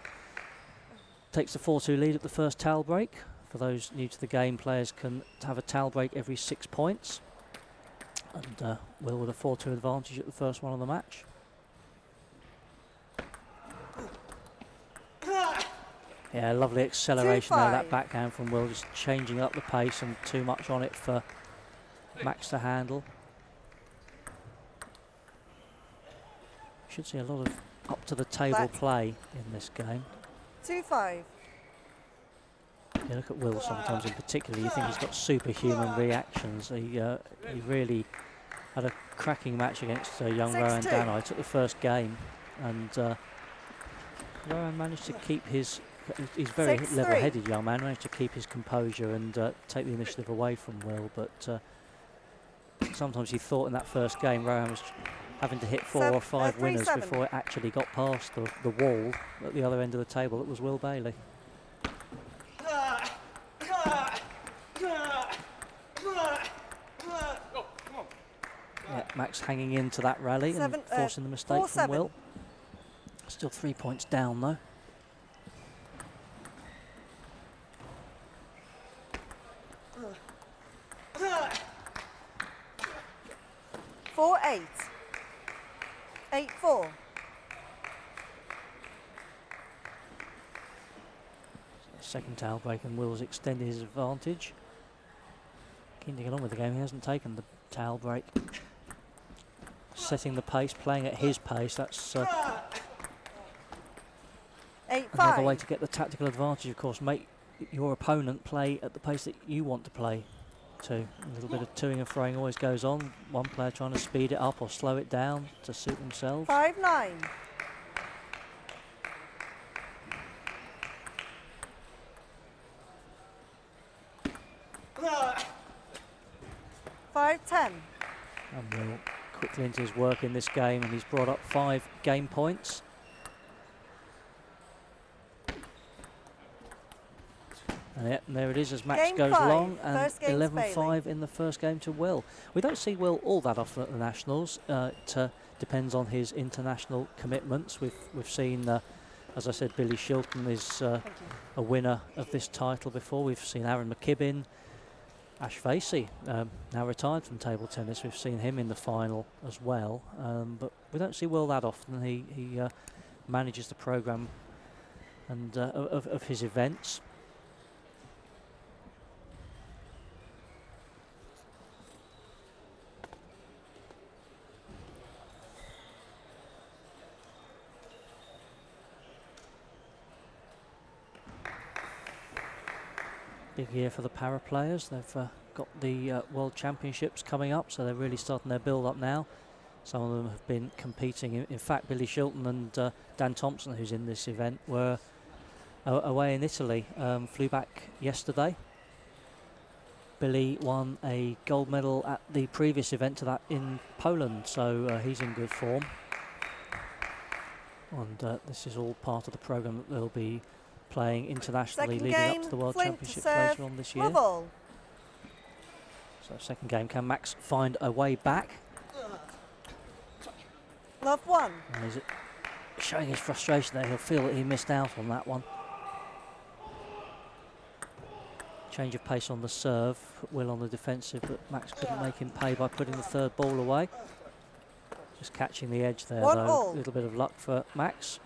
takes the 4-2 lead at the first towel break. For those new to the game, players can have a towel break every 6 points. And Will with a 4-2 advantage at the first one of the match. Yeah, lovely acceleration there, that backhand from Will, just changing up the pace and too much on it for Max to handle. Should see a lot of up to the table play in this game. 2-5. You look at Will sometimes in particular, you think he's got superhuman reactions. He really had a cracking match against young Rohan Dani. Took the first game, and Rohan managed to keep his... He's very level-headed young man, managed to keep his composure and take the initiative away from Will, but sometimes he thought in that first game Rohan was having to hit 4 or 5 winners before it actually got past the wall at the other end of the table. It was Will Bailey. Yeah, Max hanging into that rally and forcing the mistake from Will. Still 3 points down though. 8-4. Second towel break, and Will's extended his advantage. Keen to get on with the game. He hasn't taken the towel break. Setting the pace, playing at his pace. That's 8-5. another way to get the tactical advantage, of course. Make your opponent play at the pace that you want to play to. A little bit of toing and throwing always goes on. One player trying to speed it up or slow it down to suit themselves. 5-9. 5-10. And Will quickly into his work in this game, and he's brought up 5 game points. And there it is as match Game goes 5, along, and first game's 11-5 in the first game to Will. We don't see Will all that often at the Nationals. It depends on his international commitments. We've seen, as I said, Billy Shilton is a winner of this title before. We've seen Aaron McKibbin, Ash Facey, now retired from table tennis. We've seen him in the final as well, but we don't see Will that often. He manages the programme and of his events. Big year for the para players. They've got the World Championships coming up, so they're really starting their build up now. Some of them have been competing. In fact, Billy Shilton and Dan Thompson, who's in this event, were away in Italy. Flew back yesterday. Billy won a gold medal at the previous event to that in Poland, so he's in good form. And this is all part of the programme that they'll be playing internationally leading up to the World Championships later on this year. So second game, can Max find a way back? Love 1. And he's showing his frustration there. He'll feel that he missed out on that one. Change of pace on the serve, put Will on the defensive, but Max couldn't make him pay by putting the third ball away. Just catching the edge there though. A little bit of luck for Max.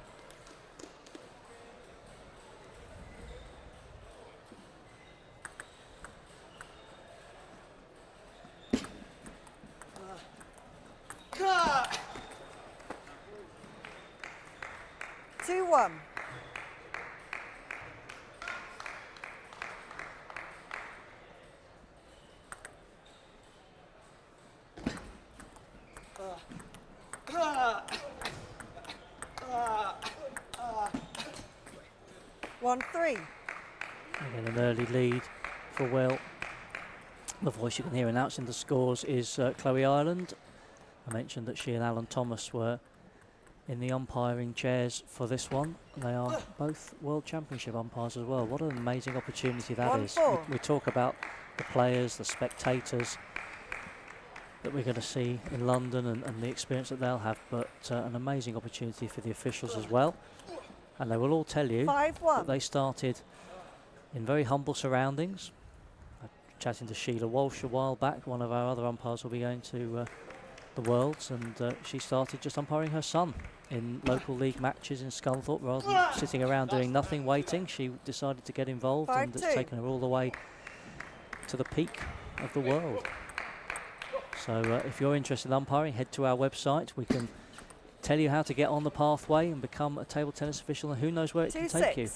Again, an early lead for Will. The voice you can hear announcing the scores is Chloe Ireland. I mentioned that she and Alan Thomas were in the umpiring chairs for this one. They are both World Championship umpires as well. What an amazing opportunity that is. We talk about the players, the spectators that we're going to see in London and the experience that they'll have, but an amazing opportunity for the officials as well. And they will all tell you that they started in very humble surroundings. I'm chatting to Sheila Walsh a while back. One of our other umpires will be going to the Worlds, and she started just umpiring her son in local league matches in Scunthorpe. Rather than sitting around doing nothing, waiting, she decided to get involved, and it's taken her all the way to the peak of the world. So if you're interested in umpiring, head to our website. We can tell you how to get on the pathway and become a table tennis official, and who knows where it can take you.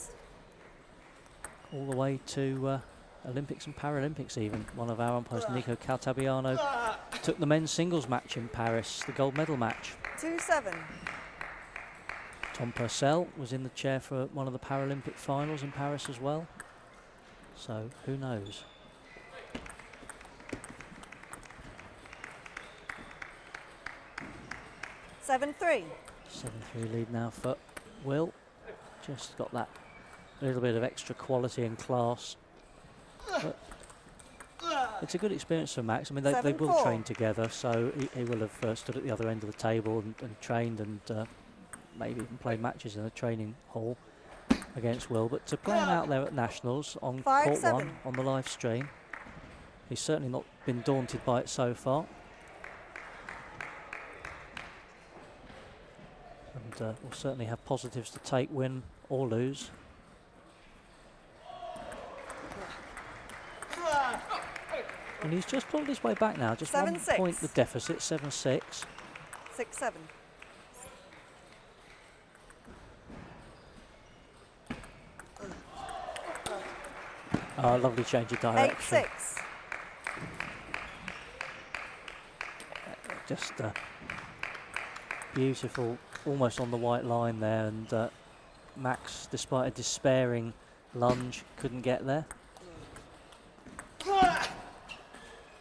All the way to Olympics and Paralympics even. One of our umpires, Nico Caltabiano, took the men's singles match in Paris, the gold medal match. 2-7. Tom Purcell was in the chair for one of the Paralympic finals in Paris as well. So who knows? Seven 3. 7-3 lead now for Will. Just got that little bit of extra quality and class. But it's a good experience for Max. I mean, they will train together, so he will have stood at the other end of the table and trained and maybe even played matches in a training hall against Will. But to play him out there at Nationals on Court 1 on the live stream, he's certainly not been daunted by it so far. and will certainly have positives to take, win or lose. And he's just pulled his way back now, just 1 point the deficit, 7-6. 6-7. Oh, lovely change of direction. 8-6. Just beautiful, almost on the white line there, and Max, despite a despairing lunge, couldn't get there.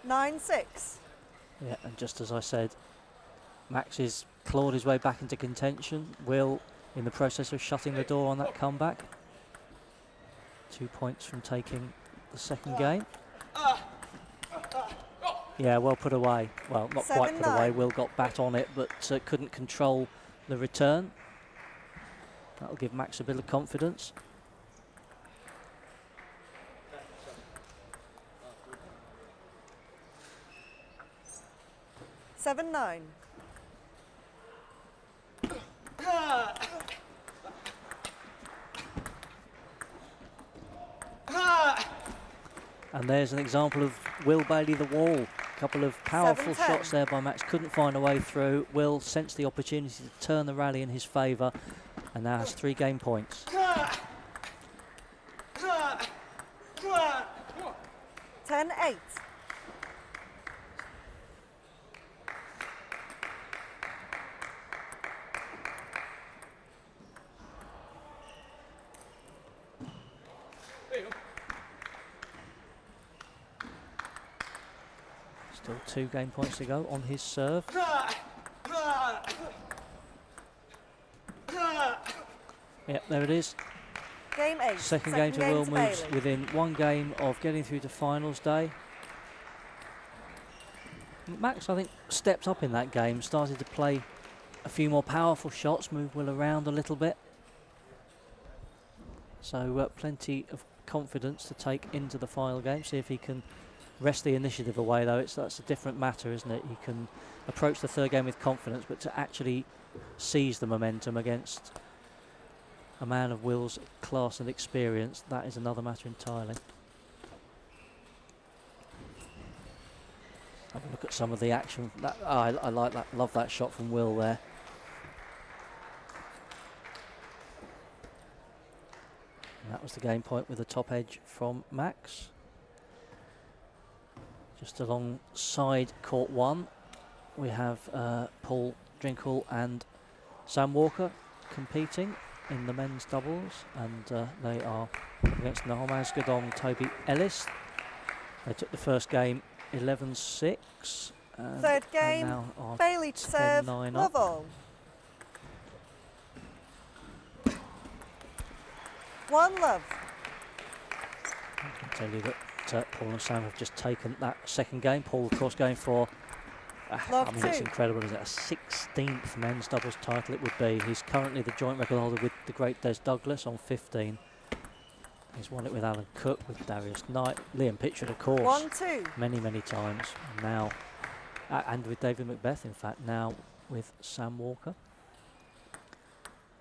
9-6. Yeah, and just as I said, Max has clawed his way back into contention. Will, in the process of shutting the door on that comeback. 2 points from taking the second game. Yeah, well put away. Well, not quite put away. Will got bat on it, but couldn't control the return. That'll give Max a bit of confidence. Seven, 9. And there's an example of Will Bailey the wall. A couple of powerful shots there by Max. Couldn't find a way through. Will sensed the opportunity to turn the rally in his favour and now has 3 game points. 10-8. Still 2 game points to go on his serve. Yep, there it is. Game 8. Second game to Will moves within 1 game of getting through to finals day. Max, I think, stepped up in that game, started to play a few more powerful shots, move Will around a little bit. So plenty of confidence to take into the final game, see if he can wrest the initiative away, though. That's a different matter, isn't it? He can approach the third game with confidence, but to actually seize the momentum against a man of Will's class and experience, that is another matter entirely. Have a look at some of the action. I like that, love that shot from Will there. And that was the game point with the top edge from Max. Just alongside court 1, we have Paul Drinkle and Sam Walker competing in the men's doubles, and they are against Nahomaz Gadon, Toby Ellis. They took the first game 11-6. Third game, Bailey to serve, love all. 1-love. I can tell you that Paul and Sam have just taken that second game. Paul, of course, going for, I mean, it's incredible, isn't it? A 16th men's doubles title it would be. He's currently the joint record holder with the great Des Douglas on 15. He's won it with Alan Cook, with Darius Knight, Liam Pitchford, of course. 1-2. Many times. And now, and with David Macbeth, in fact, now with Sam Walker.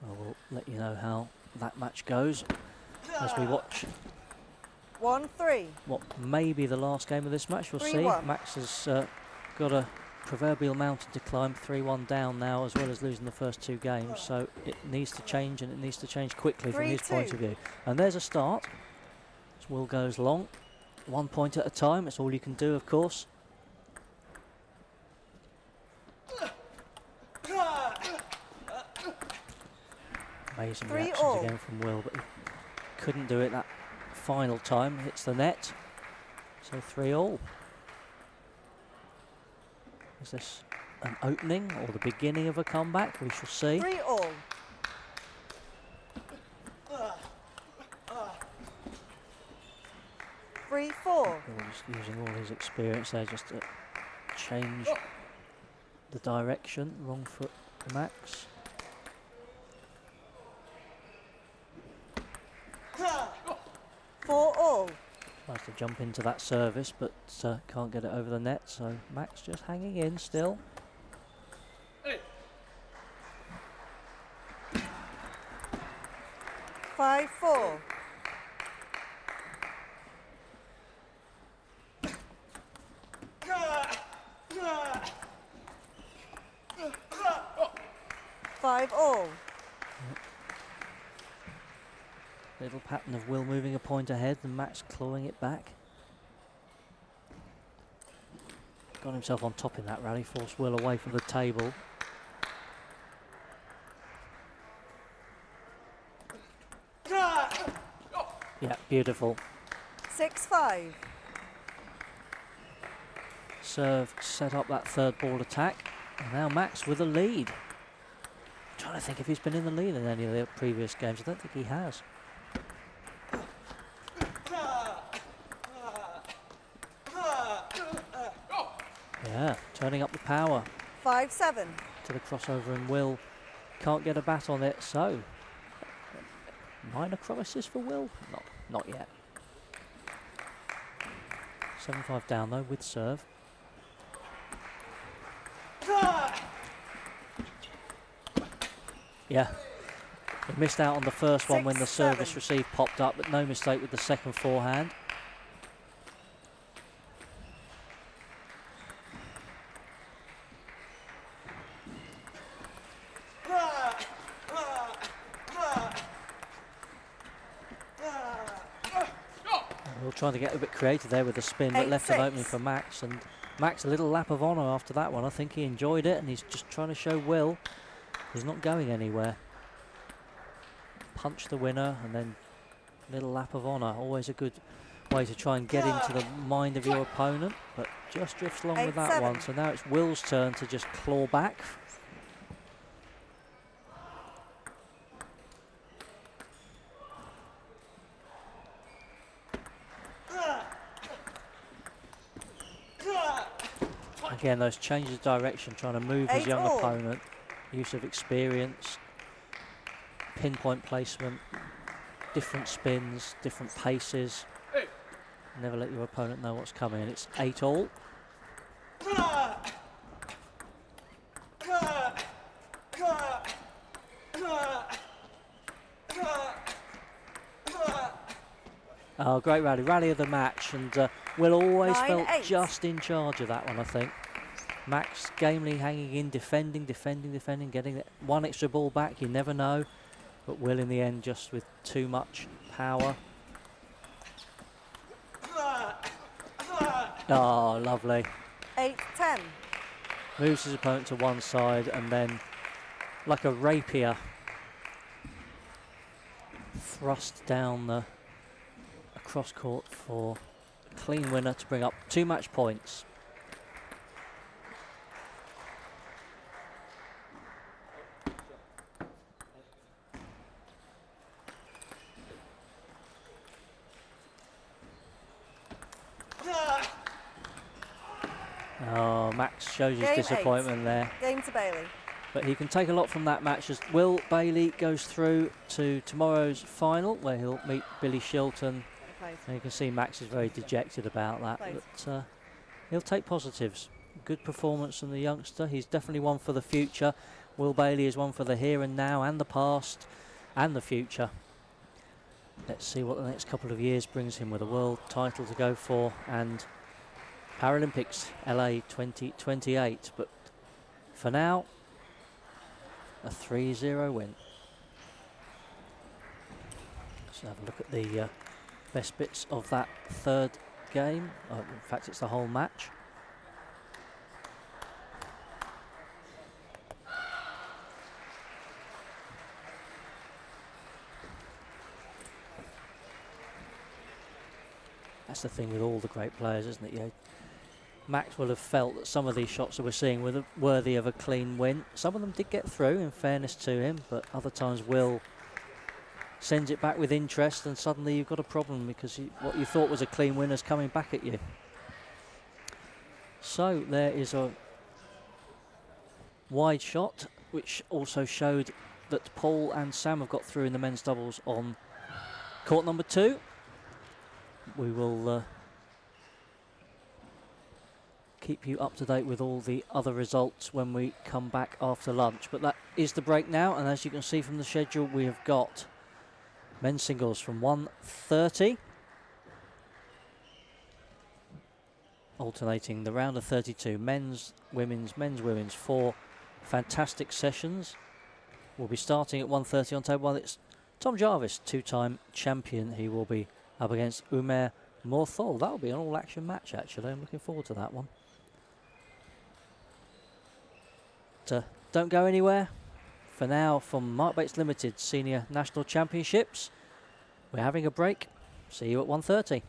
We'll let you know how that match goes as we watch 1-3. what may be the last game of this match. We'll see. Max has got a proverbial mountain to climb, 3-1 down now, as well as losing the first 2 games. So it needs to change, and it needs to change quickly from his point of view. And there's a start. As Will goes long, 1 point at a time. It's all you can do, of course. Amazing reactions again from Will, but he couldn't do it that final time. Hits the net. So 3-all. Is this an opening or the beginning of a comeback? We shall see. 3-all. Just using all his experience there just to change the direction. Wrong foot for Max. All. Tries to jump into that service, but can't get it over the net, so Max just hanging in still. 5-4. Five all. Little pattern of Will moving a point ahead and Max clawing it back. Got himself on top in that rally, forced Will away from the table. Yeah, beautiful. 6-5. Serve set up that third ball attack. And now Max with a lead. I'm trying to think if he's been in the lead in any of the previous games. I don't think he has. Yeah, turning up the power. 5-7. To the crossover, and Will can't get a bat on it, so minor crisis for Will? Not yet. 7-5 down though with serve. Yeah, he missed out on the first one when the service receive popped up, but no mistake with the second forehand. We'll try to get a bit creative there with the spin, but left an opening for Max, and Max a little lap of honour after that one. I think he enjoyed it, and he's just trying to show Will he's not going anywhere. Punch the winner, and then little lap of honour. Always a good way to try and get into the mind of your opponent, but just drifts along with that one. So now it's Will's turn to just claw back. Again, those changes of direction, trying to move his young opponent. Use of experience, pinpoint placement, different spins, different paces. Never let your opponent know what's coming. It's 8-all. Oh, great rally. Rally of the match, and Will always felt just in charge of that one, I think. Max gamely hanging in, defending, getting that one extra ball back, you never know. But Will in the end just with too much power. Oh, lovely. 8-10. Moves his opponent to one side, and then, like a rapier, thrust down the across court for a clean winner to bring up 2 match points. Oh, Max shows his disappointment there. Game to Bailey. But he can take a lot from that match as Will Bailey goes through to tomorrow's final, where he'll meet Billy Shilton. And you can see Max is very dejected about that, but he'll take positives. Good performance from the youngster. He's definitely one for the future. Will Bailey is one for the here and now and the past and the future. Let's see what the next couple of years brings him, with a world title to go for and Paralympics LA 2028. But for now, a 3-0 win. Let's have a look at the best bits of that third game. In fact, it's the whole match. That's the thing with all the great players, isn't it? Yeah, Max will have felt that some of these shots that we're seeing were worthy of a clean win. Some of them did get through, in fairness to him, but other times Will sends it back with interest, and suddenly you've got a problem because what you thought was a clean win is coming back at you. So there is a wide shot, which also showed that Paul and Sam have got through in the men's doubles on court number 2. We will keep you up to date with all the other results when we come back after lunch. But that is the break now, and as you can see from the schedule, we have got Men's singles from 1:30. Alternating the round of 32. Men's, women's, 4 fantastic sessions. We'll be starting at 1:30 on table 1. It's Tom Jarvis, 2-time champion. He will be up against Umer Morthol. That'll be an all-action match, actually. I'm looking forward to that one. Don't go anywhere. For now, from Mark Bates Limited Senior National Championships, we're having a break. See you at 1:30.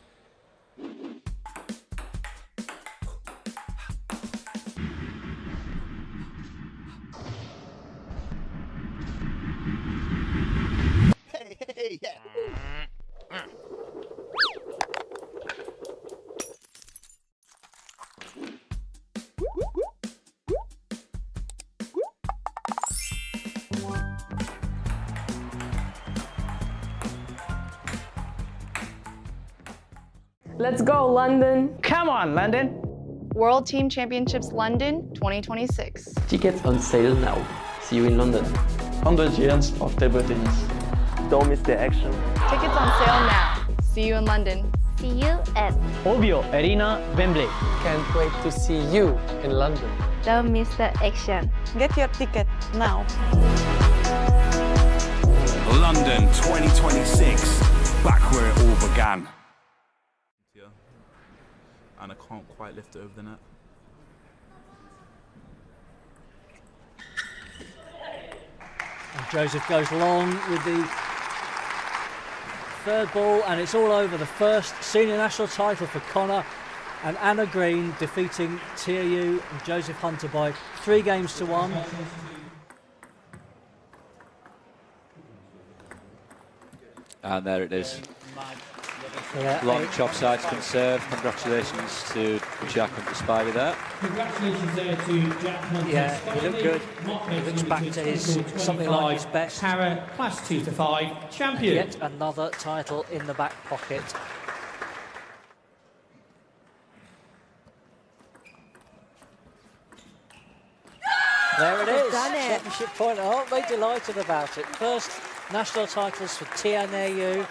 Hey, yeah. Let's go, London. Come on, London. World Team Championships London 2026. Tickets on sale now. See you in London. 100 years of table tennis. Don't miss the action. Tickets on sale now. See you in London. See you at Ovio Arena, Wembley. Can't wait to see you in London. Don't miss the action. Get your ticket now. London 2026, back where it all began. And I can't quite lift it over the net. And Joseph goes long with the third ball, and it's all over. The first senior national title for Connor and Anna Green, defeating TAU and Joseph Hunter by 3 games to 1. And there it is. Yeah, Long chop sides conserved. Congratulations to Jack and to Spivey there. Congratulations there to Jack Hunter. Yeah, he looked good. He looks back to his something like his best. Para Class 2 to 5 champion. Yet another title in the back pocket. There it is. Championship point. Aren't they delighted about it? First national titles for TNAU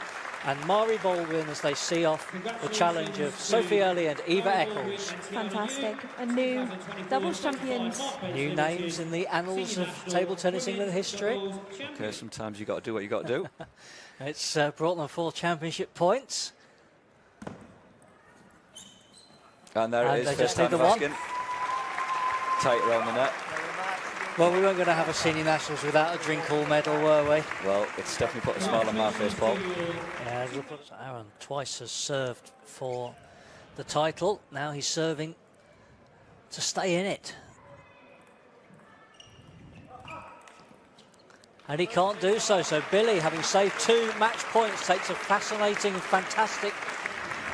and Mari Baldwin as they see off the challenge of Sophie Early and Eva Eccles. Fantastic. A new doubles champions. New names in the annals of table tennis England history. Okay, sometimes you got to do what you got to do. It's brought them 4 championship points. And there it is, they first just need time the one. asking. Tight around the net. Well, we weren't going to have a senior nationals without a drink hall medal, were we? Well, it's definitely put a smile on my face, Paul. Yeah, look what Aaron twice has served for the title. Now he's serving to stay in it. And he can't do so. So Billy, having saved 2 match points, takes a fascinating and fantastic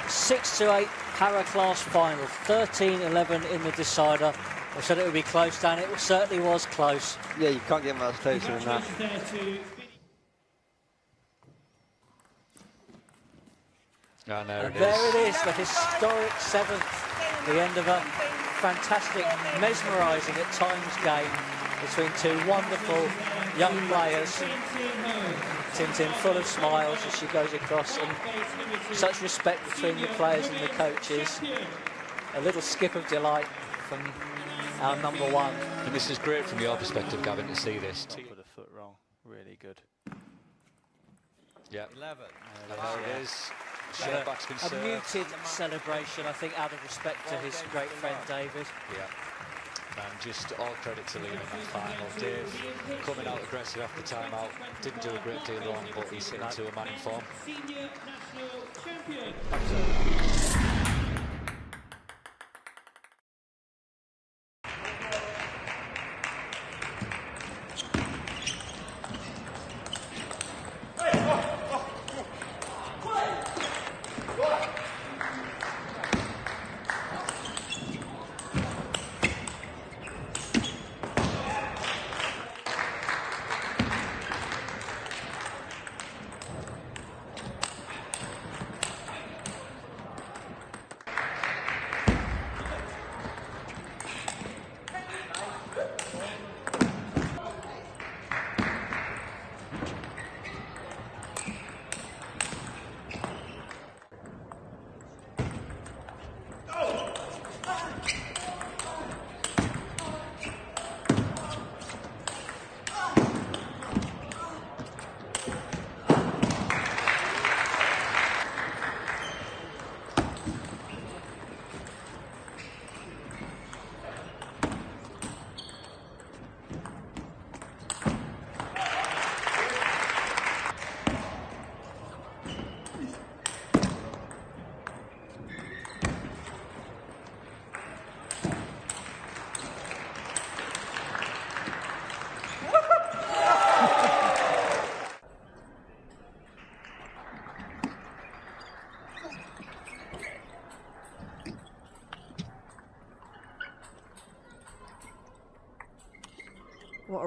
6-8 para class final. 13-11 in the decider. I said it would be close, Dan. It certainly was close. Yeah, you can't get much closer than that. And there it is, the historic 7th, the end of a fantastic, mesmerising at times game between 2 wonderful young players. Tintin full of smiles as she goes across, and such respect between the players and the coaches. A little skip of delight from our number 1. And this is great from your perspective, Gavin, to see this. Put a foot wrong. Really good. Yeah. 11. And there it is. A muted celebration, I think, out of respect to his great friend David. Yeah. And just all credit to Liam in that final. Dave coming out aggressive after timeout. Didn't do a great deal wrong, but he's hitting to a man in form. Senior national champion.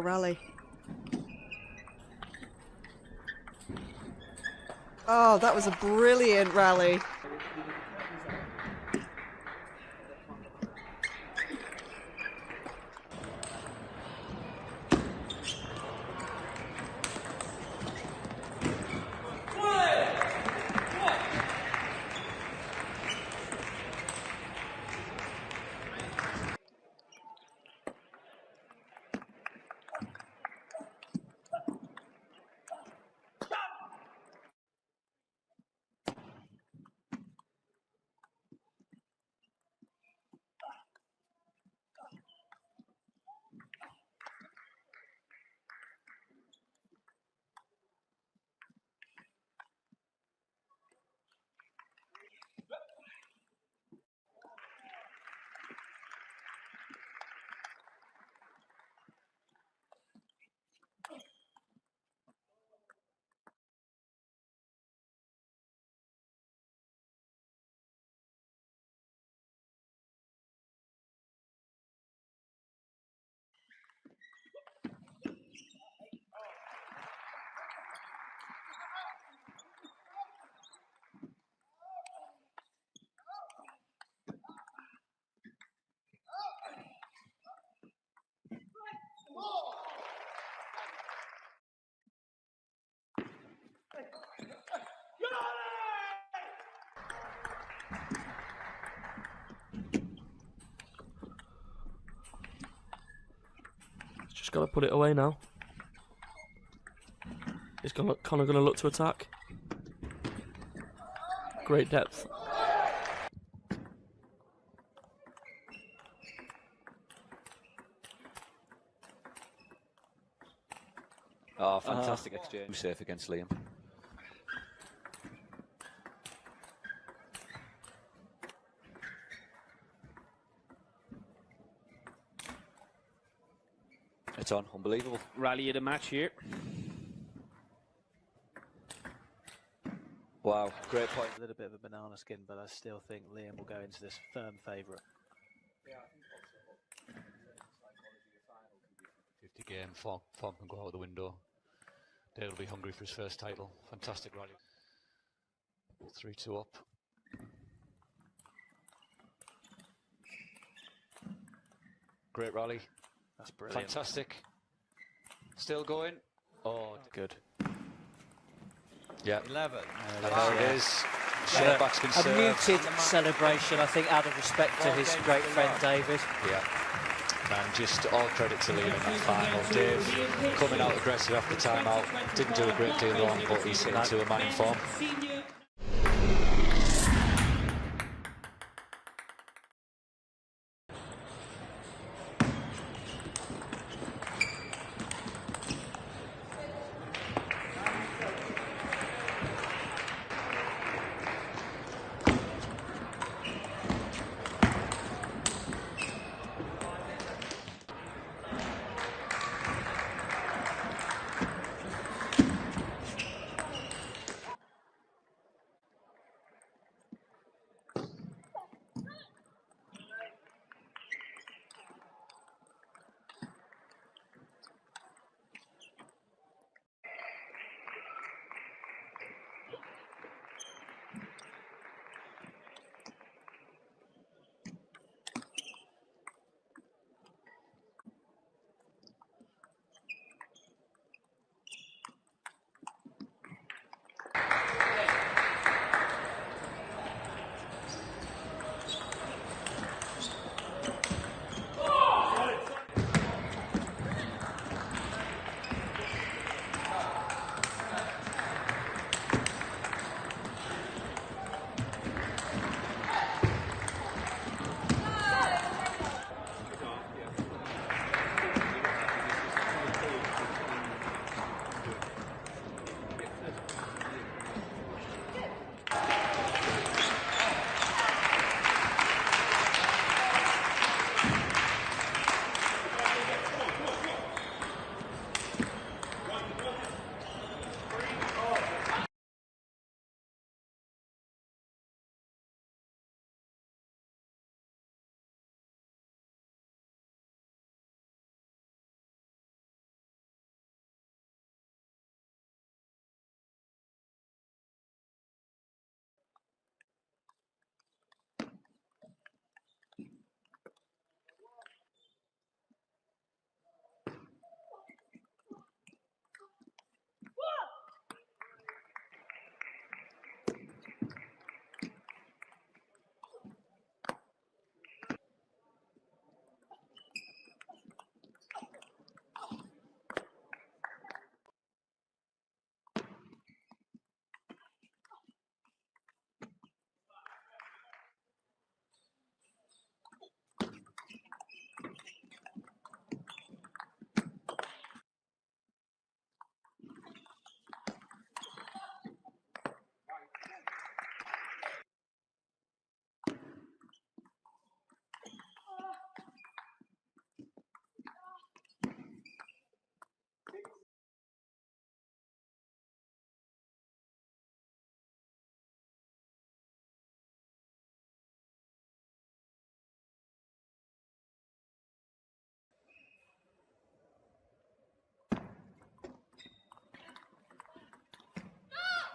rally. Oh, that was a brilliant rally. Just got to put it away now. He's kind of going to look to attack. Great depth. Oh, fantastic exchange. Safe against Liam. It's on, unbelievable. Rally of the match here. Wow, great point. A little bit of a banana skin, but I still think Liam will go into this firm favourite. 50 game, form can go out the window. Dale will be hungry for his first title. Fantastic rally. 3-2 up. Great rally. That's brilliant. Fantastic. Still going. Oh, good. Yeah. 11. There it is. Shellback's been A served. muted celebration, I think, out of respect to his great friend David. Yeah. And just all credit to Liam in that final. Dave coming out aggressive after timeout. Didn't do a great deal wrong, but he's hitting to a man in form.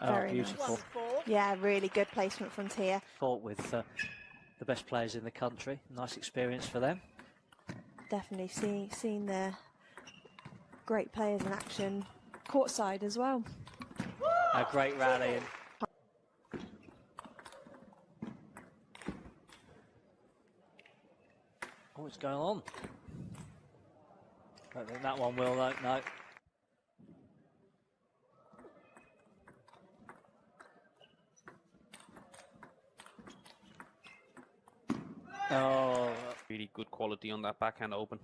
Very beautiful. nice. Yeah, really good placement from Tia. Fought with the best players in the country. Nice experience for them. Definitely seen their great players in action courtside as well. A great rally. Oh, what's going on? Don't think that one will, though. No. Oh, really good quality on that backhand open.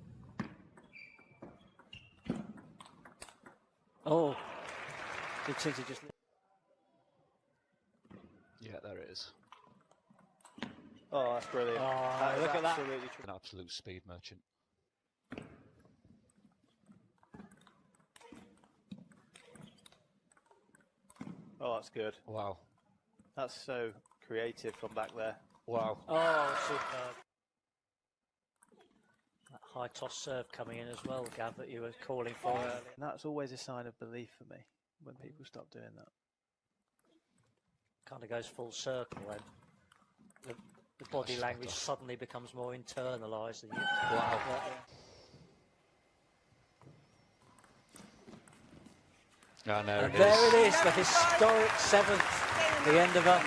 Oh, did City just? Yeah, there it is. Oh, that's brilliant. Oh, look at that. An absolute speed merchant. Oh, that's good. Wow. That's so creative from back there. Wow. Oh, superb. That high toss serve coming in as well, Gav, that you were calling for earlier. And that's always a sign of belief for me when people stop doing that. Kind of goes full circle then. The body language suddenly becomes more internalised. Wow. And there it is, the historic seventh, the end of a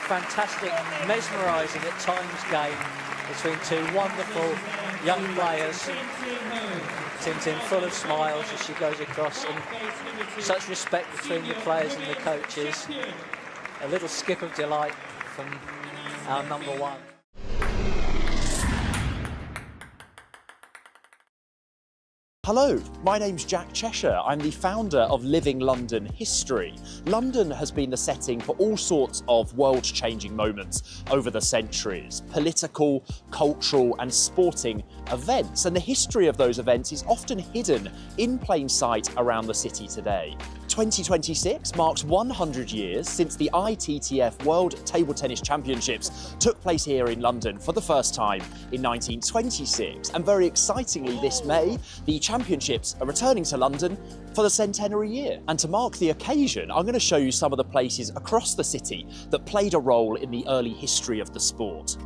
fantastic, mesmerising at times game between two wonderful young players. Tintin full of smiles as she goes across, and such respect between the players and the coaches. A little skip of delight from our number one. Hello, my name's Jack Cheshire. I'm the founder of Living London History. London has been the setting for all sorts of world-changing moments over the centuries. Political, cultural and sporting events. And the history of those events is often hidden in plain sight around the city today. 2026 marks 100 years since the ITTF World Table Tennis Championships took place here in London for the first time in 1926. And very excitingly this May, the championships are returning to London for the centenary year. And to mark the occasion, I'm going to show you some of the places across the city that played a role in the early history of the sport.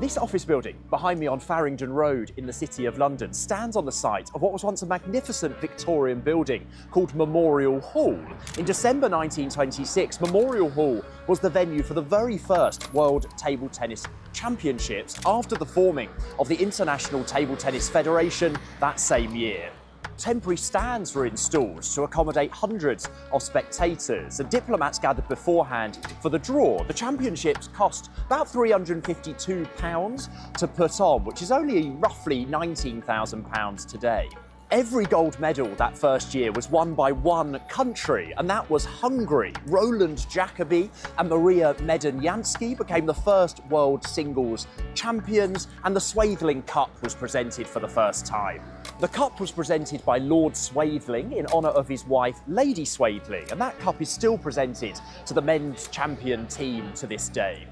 This office building behind me on Farringdon Road in the City of London stands on the site of what was once a magnificent Victorian building called Memorial Hall. In December 1926, Memorial Hall was the venue for the very first World Table Tennis Championships after the forming of the International Table Tennis Federation that same year. Temporary stands were installed to accommodate hundreds of spectators, and diplomats gathered beforehand for the draw. The championships cost about £352 to put on, which is only roughly £19,000 today. Every gold medal that first year was won by one country, and that was Hungary. Roland Jacobi and Maria Medunjansky became the first world singles champions, and the Swaithling Cup was presented for the first time. The cup was presented by Lord Swaithling in honour of his wife, Lady Swaithling, and that cup is still presented to the men's champion team to this day.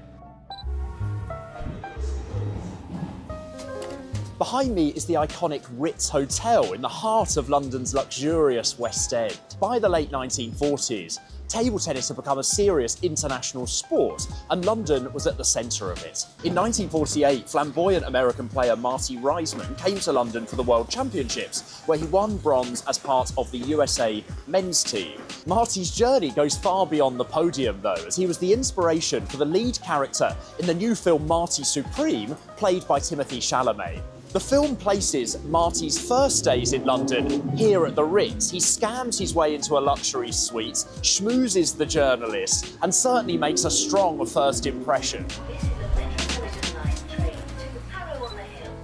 Behind me is the iconic Ritz Hotel in the heart of London's luxurious West End. By the late 1940s, table tennis had become a serious international sport, and London was at the centre of it. In 1948, flamboyant American player Marty Reisman came to London for the World Championships, where he won bronze as part of the USA men's team. Marty's journey goes far beyond the podium, though, as he was the inspiration for the lead character in the new film Marty Supreme, played by Timothée Chalamet. The film places Marty's first days in London here at the Ritz. He scams his way into a luxury suite, schmoozes the journalist, and certainly makes a strong first impression.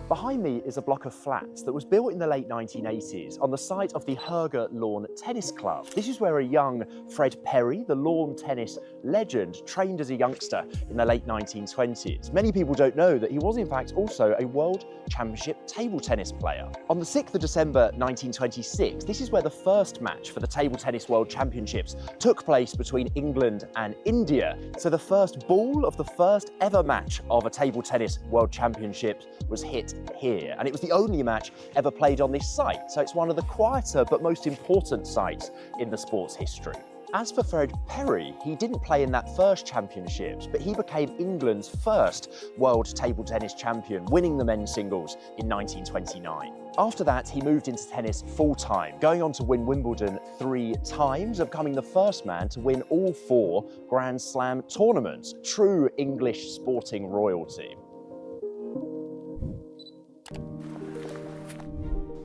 Behind me is a block of flats that was built in the late 1980s on the site of the Herger Lawn Tennis Club. This is where a young Fred Perry, the lawn tennis legend, trained as a youngster in the late 1920s. Many people don't know that he was in fact also a World Championship table tennis player. On the 6th of December 1926, this is where the first match for the Table Tennis World Championships took place between England and India. So the first ball of the first ever match of a Table Tennis World Championship was hit here, and it was the only match ever played on this site, so it's one of the quieter but most important sites in the sport's history. As for Fred Perry, he didn't play in that first championships, but he became England's first world table tennis champion, winning the men's singles in 1929. After that, he moved into tennis full-time, going on to win Wimbledon 3 times and becoming the first man to win all 4 Grand Slam tournaments. True English sporting royalty.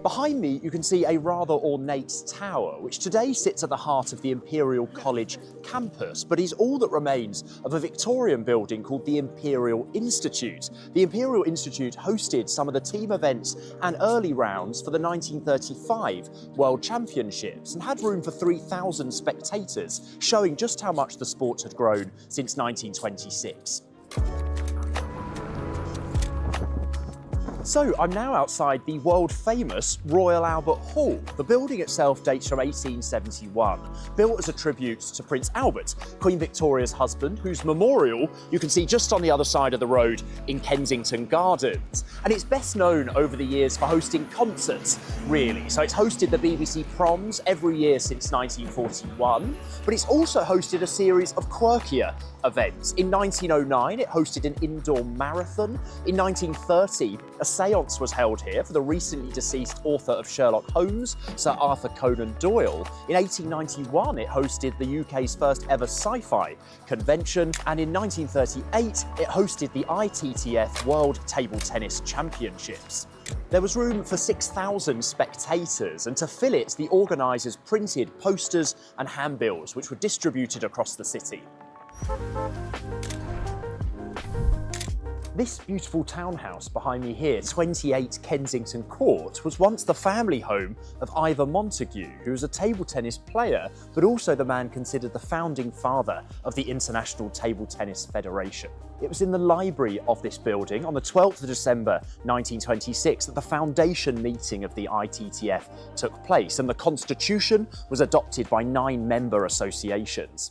Behind me, you can see a rather ornate tower, which today sits at the heart of the Imperial College campus, but is all that remains of a Victorian building called the Imperial Institute. The Imperial Institute hosted some of the team events and early rounds for the 1935 World Championships and had room for 3,000 spectators, showing just how much the sport had grown since 1926. So I'm now outside the world-famous Royal Albert Hall. The building itself dates from 1871, built as a tribute to Prince Albert, Queen Victoria's husband, whose memorial you can see just on the other side of the road in Kensington Gardens. And it's best known over the years for hosting concerts, really. So it's hosted the BBC Proms every year since 1941, but it's also hosted a series of quirkier events. In 1909, it hosted an indoor marathon. In 1930, a séance was held here for the recently deceased author of Sherlock Holmes, Sir Arthur Conan Doyle. In 1891, it hosted the UK's first ever sci-fi convention, and in 1938, it hosted the ITTF World Table Tennis Championships. There was room for 6,000 spectators, and to fill it, the organisers printed posters and handbills, which were distributed across the city. This beautiful townhouse behind me here, 28 Kensington Court, was once the family home of Ivor Montagu, who was a table tennis player, but also the man considered the founding father of the International Table Tennis Federation. It was in the library of this building on the 12th of December 1926 that the foundation meeting of the ITTF took place, and the constitution was adopted by 9 member associations.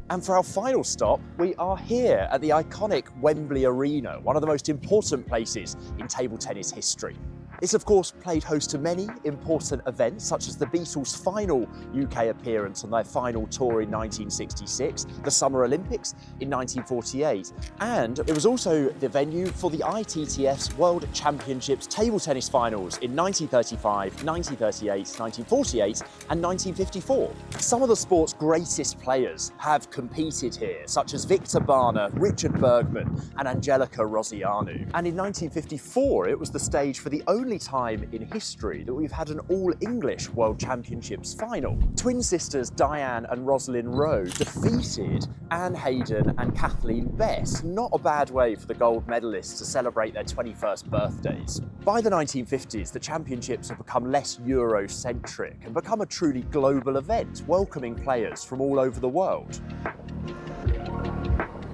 And for our final stop, we are here at the iconic Wembley Arena, one of the most important places in table tennis history. It's of course played host to many important events, such as the Beatles' final UK appearance on their final tour in 1966, the Summer Olympics in 1948, and it was also the venue for the ITTF's World Championships table tennis finals in 1935, 1938, 1948 and 1954. Some of the sport's greatest players have competed here, such as Victor Barner, Richard Bergman and Angelica Rosianu. And in 1954, it was the stage for the only time in history that we've had an all-English World Championships final. Twin sisters Diane and Rosalind Rowe defeated Anne Hayden and Kathleen Bess. Not a bad way for the gold medalists to celebrate their 21st birthdays. By the 1950s, the championships have become less Eurocentric and become a truly global event, welcoming players from all over the world.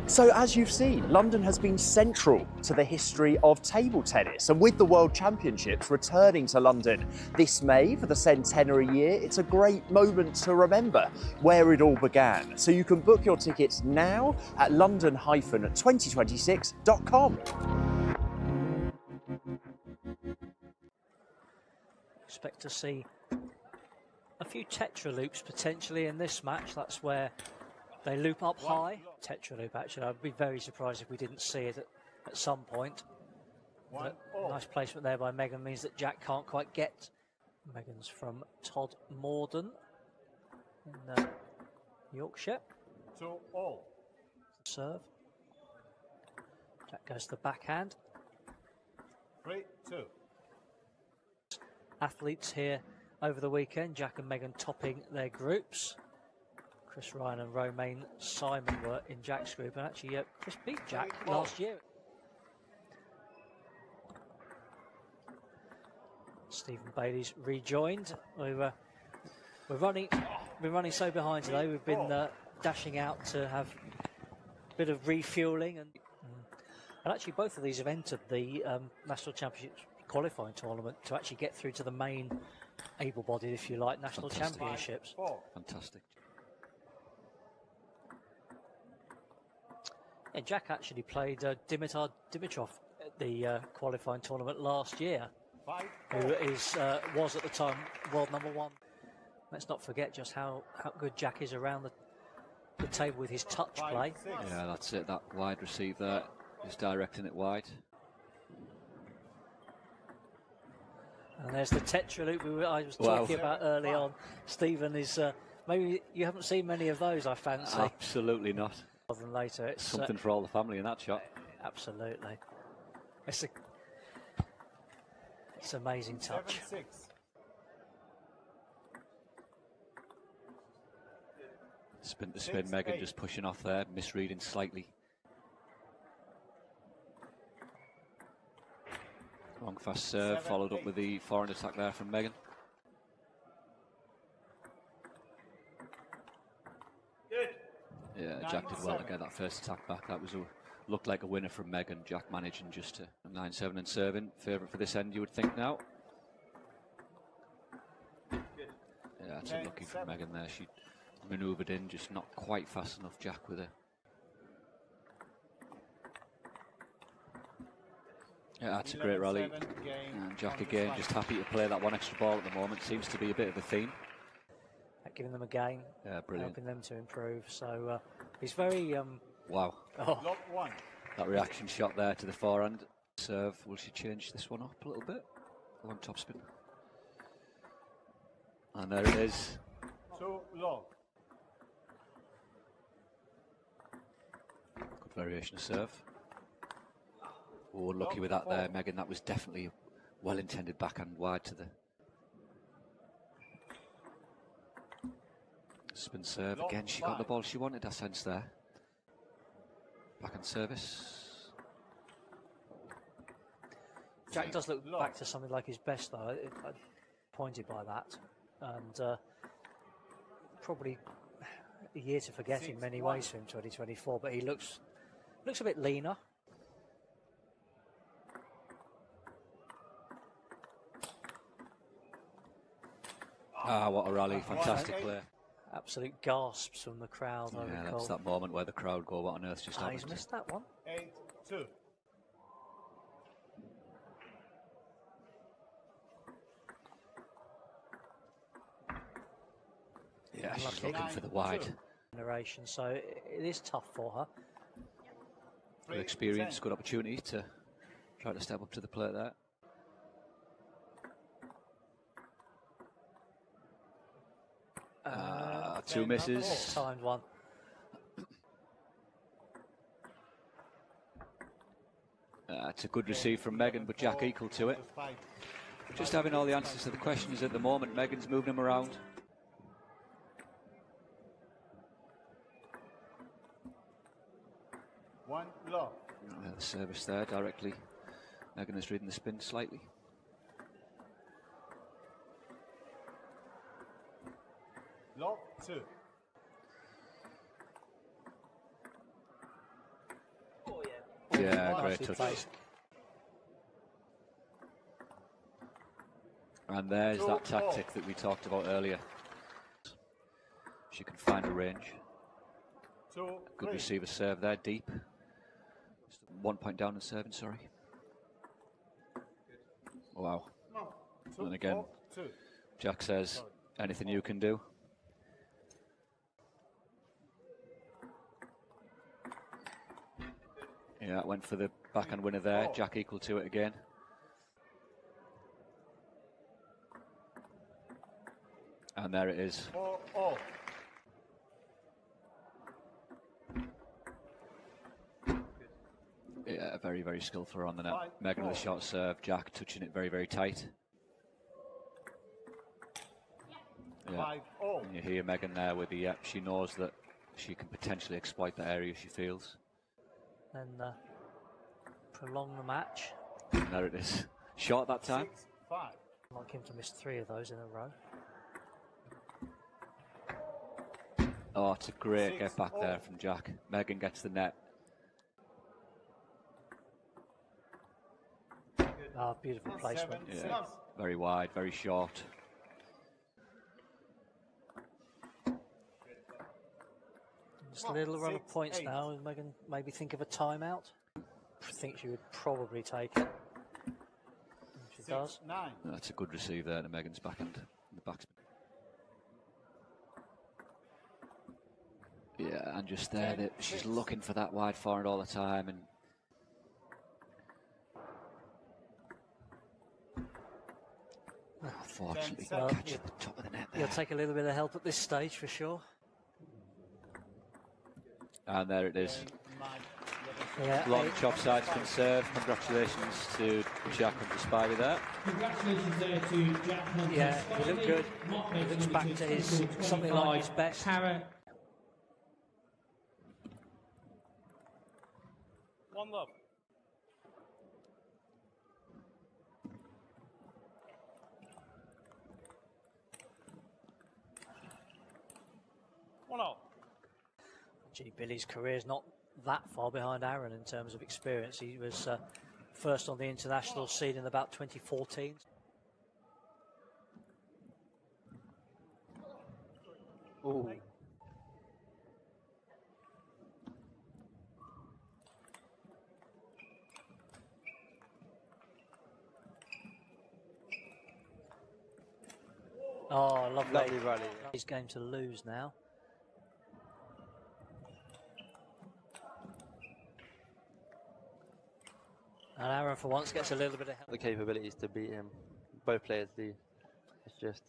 So as you've seen, London has been central to the history of table tennis, and with the World Championships returning to London this May for the centenary year, it's a great moment to remember where it all began. So you can book your tickets now at london-2026.com. Expect to see a few tetra loops potentially in this match. That's where they loop up high. Tetra loop, actually. I'd be very surprised if we didn't see it at some point. Nice placement there by Megan means that Jack can't quite get. Megan's from Todd Morden in Yorkshire. 2-all. Serve. Jack goes to the backhand. 3-2. Athletes here over the weekend. Jack and Megan topping their groups. Chris Ryan and Romain Simon were in Jack's group, and actually Chris beat Jack last year. Stephen Bailey's rejoined. We're running so behind today. We've been dashing out to have a bit of refueling, and actually both of these have entered the National Championships qualifying tournament to actually get through to the main able-bodied, if you like, National Championships. Fantastic. And Jack actually played Dimitar Dimitrov at the qualifying tournament last year, who was at the time world #1. Let's not forget just how good Jack is around the table with his touch play. Yeah, that's it. That wide receive there is directing it wide. And there's the Tetra loop I was talking about early on. Stephen is maybe you haven't seen many of those, I fancy. Absolutely not. Rather than later, it's something for all the family in that shot. Absolutely, it's amazing touch. 7-6. Spin to spin, Megan just pushing off there, misreading slightly. Long fast serve, followed up with the forehand attack there from Megan. Yeah, Jack did well to get that first attack back. That was looked like a winner from Megan. Jack managing just to 9-7 and serving. Favourite for this end, you would think now. Yeah, that's unlucky from Megan there. She manoeuvred in, just not quite fast enough. Jack with her. Yeah, that's a great rally. And Jack again, just happy to play that one extra ball at the moment. Seems to be a bit of a theme. Giving them a game, brilliant. helping them to improve. So he's very wow. Oh. That reaction shot there to the forehand serve. Will she change this one up a little bit? One top spin. And there it is. Too long. Good variation of serve. Oh, lucky with that there, Megan. That was definitely a well-intended backhand wide to the spin serve. Again, she got the ball she wanted, I sense there. Backhand service. Jack does look back to something like his best, though. I'm pointed by that, and probably a year to forget in many ways for him, 2024. But he looks a bit leaner. Ah, what a rally! Fantastic play. Absolute gasps from the crowd. Yeah, that's that moment where the crowd go, "What on earth just happened?" He's missed that one. 8-2. Yeah, she's looking for the wide. Generation, so it is tough for her. Good experience, good opportunity to try to step up to the plate there. Two misses. Timed one. It's a good receive from Megan, but Jack equal to it. Just having all the answers to the questions at the moment. Megan's moving him around. One low. The service there directly. Megan is reading the spin slightly. Low 2. Yeah, great touch. And there's that tactic that we talked about earlier. She can find a range. Good receiver serve there, deep. Just 1 point down in serving, sorry. Wow. And again, Jack says, anything you can do. Yeah, went for the backhand winner there. Jack equal to it again. And there it is. Yeah, very, very skillful on the net. Megan with a short serve. Jack touching it very, very tight. Yeah. And you hear Megan there with the, she knows that she can potentially exploit the area she feels. And prolong the match. And there it is. Short that time. 6-5. Like him to miss 3 of those in a row. Oh, it's a great get back there from Jack. Megan gets the net. Ah, beautiful placement. Yeah, very wide, very short. Just a little run of points now, and Megan maybe think of a timeout. I think she would probably take it. She does. That's a good receive there to Megan's backhand. The backspin. Yeah, and just there, that she's looking for that wide forward all the time, and unfortunately, catch at the top of the net there. You'll take a little bit of help at this stage for sure. And there it is. Yeah, Long chop sides can serve. Congratulations to Jack and to Spivey there. Congratulations there to Jack Hunt. Yeah, he looked good. He looks back to his something like his best. One love. One all. Gee, Billy's career's not that far behind Aaron in terms of experience. He was first on the international scene in about 2014. Ooh. Oh, lovely rally. He's going to lose now. And Aaron, for once, gets a little bit of help. The capabilities to beat him. Both players do. It's just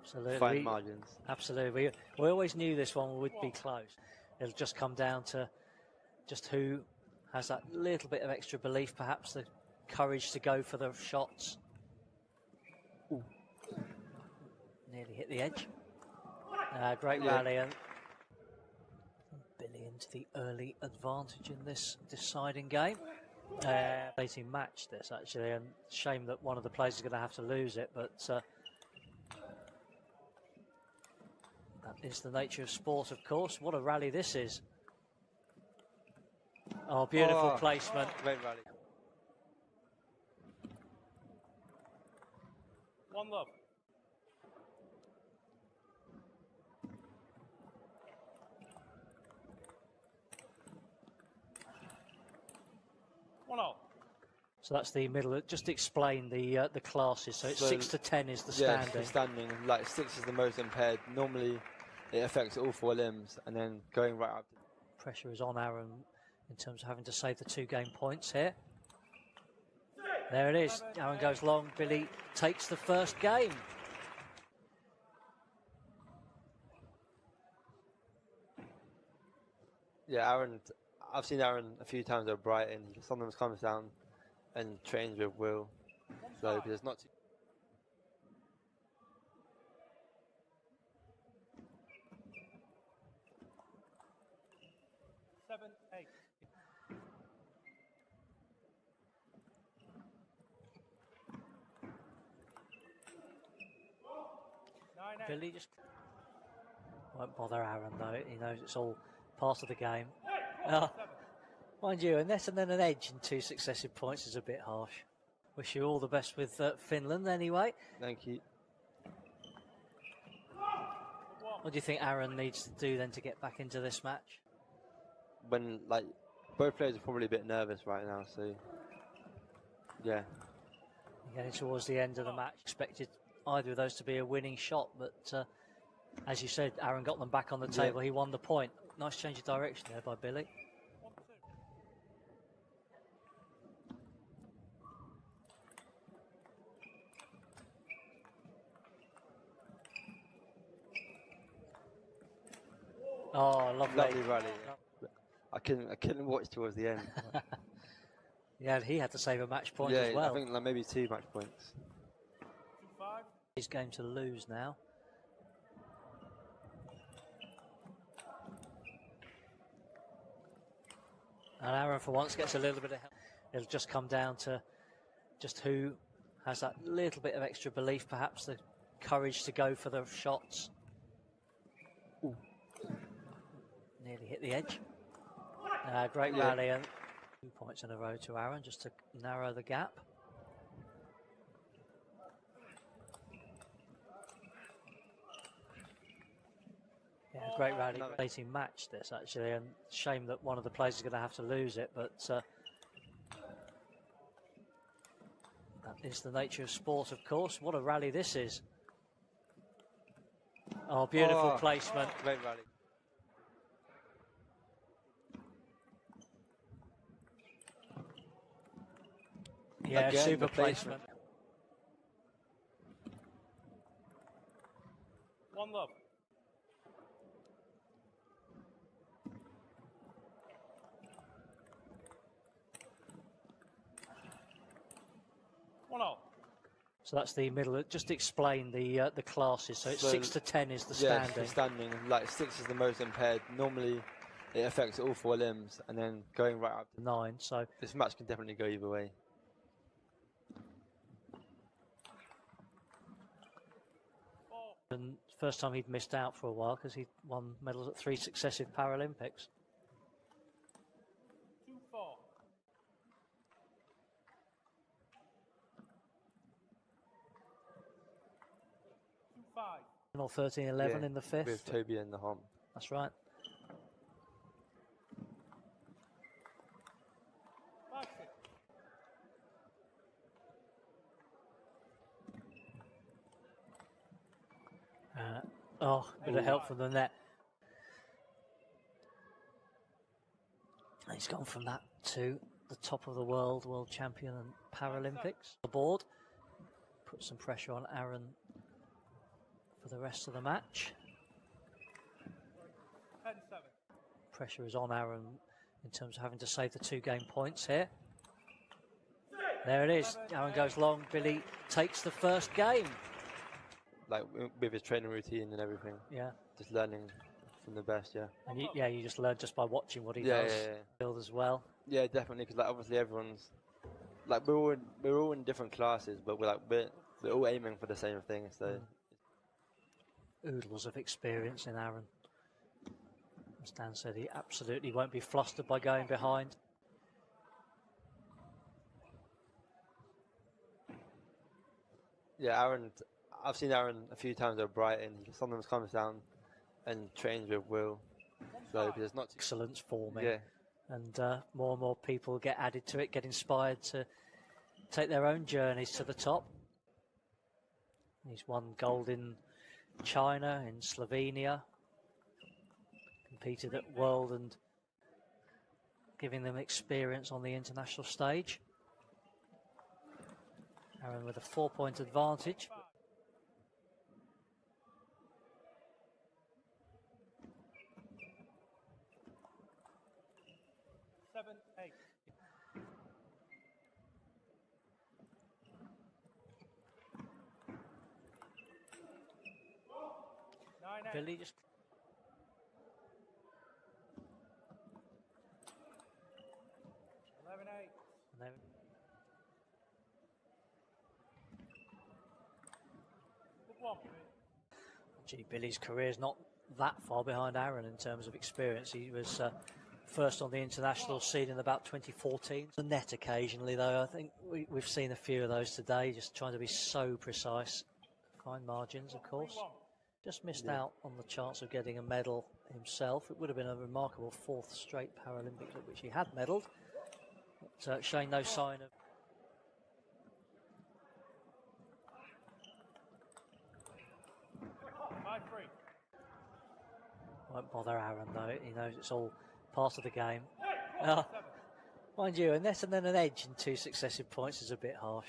Absolutely. fine margins. Absolutely. We always knew this one would be close. It'll just come down to just who has that little bit of extra belief, perhaps the courage to go for the shots. Ooh. Nearly hit the edge. Great rally, and Billy into the early advantage in this deciding game. 18 match this actually, and shame that one of the players is going to have to lose it, but that is the nature of sport, of course. What a rally this is. Oh, beautiful placement. Great rally. One love. One all. So that's the middle. Just explain the classes. So it's 6 to 10 is the standing. Yeah, the standing. Like 6 is the most impaired. Normally, it affects all 4 limbs, and then going right up. Pressure is on Aaron in terms of having to save the 2 game points here. There it is. Aaron goes long. Billy takes the first game. Yeah, Aaron. I've seen Aaron a few times at Brighton. He sometimes comes down and trains with Will. So there's not too. Seven, eight. Billy just won't bother Aaron though. He knows it's all part of the game. Mind you, a net and then an edge in 2 successive points is a bit harsh. Wish you all the best with Finland anyway. Thank you. What do you think Aaron needs to do then to get back into this match? When, like, both players are probably a bit nervous right now, so yeah. Getting towards the end of the match, expected either of those to be a winning shot, but as you said, Aaron got them back on the table. He won the point. Nice change of direction there by Billy. Oh, lovely rally. I couldn't watch towards the end. Yeah, he had to save a match point yeah, as well. I think like maybe 2 match points. He's going to lose now. And Aaron, for once, gets a little bit of help. It'll just come down to just who has that little bit of extra belief, perhaps the courage to go for the shots. Ooh. Nearly hit the edge. Great rally, and 2 points in a row to Aaron just to narrow the gap. Yeah, great rally, great match this actually, and shame that one of the players is going to have to lose it, but that is the nature of sport, of course. What a rally this is. Oh, beautiful placement. Great rally. Yeah, again, super the placement. placement. One love. One all. So that's the middle. Just explain the classes. So it's 6 to 10 is the Yeah, standing. the standing. Like 6 is the most impaired. Normally, it affects all 4 limbs, and then going right up to 9. So this match can definitely go either way. And first time he'd missed out for a while because he won medals at 3 successive Paralympics. 2-4. 2-5. Or 13-11 in the 5th. With Toby and the Hom. That's right. 5-6. Bit of help from the net. And he's gone from that to the top of the world champion and Paralympics. The board put some pressure on Aaron for the rest of the match. 10-7. Pressure is on Aaron in terms of having to save the 2 game points here. There it is. Aaron goes long. Billy takes the first game. Like with his training routine and everything. Yeah. Just learning from the best, yeah. And you just learn just by watching what he does. Build as well. Yeah, definitely. Because like obviously everyone's like we're all in different classes, but we're all aiming for the same thing. So Oodles of experience in Aaron. As Dan said, he absolutely won't be flustered by going behind. yeah, Aaron. I've seen Aaron a few times at Brighton. He sometimes comes down and trains with Will. So there's not excellence forming. Yeah. And more and more people get added to it, get inspired to take their own journeys to the top. He's won gold in China, in Slovenia, competed at World and giving them experience on the international stage. Aaron with a 4-point advantage. Billy just... Gee, Billy's career is not that far behind Aaron in terms of experience. He was first on the international scene in about 2014. The net occasionally, though, I think we've seen a few of those today, just trying to be so precise. Fine margins, of course. Just missed out on the chance of getting a medal himself. It would have been a remarkable 4th straight Paralympics at which he had medalled. But showing no sign of... Won't bother Aaron though, he knows it's all part of the game. Mind you, a net and then an edge in 2 successive points is a bit harsh.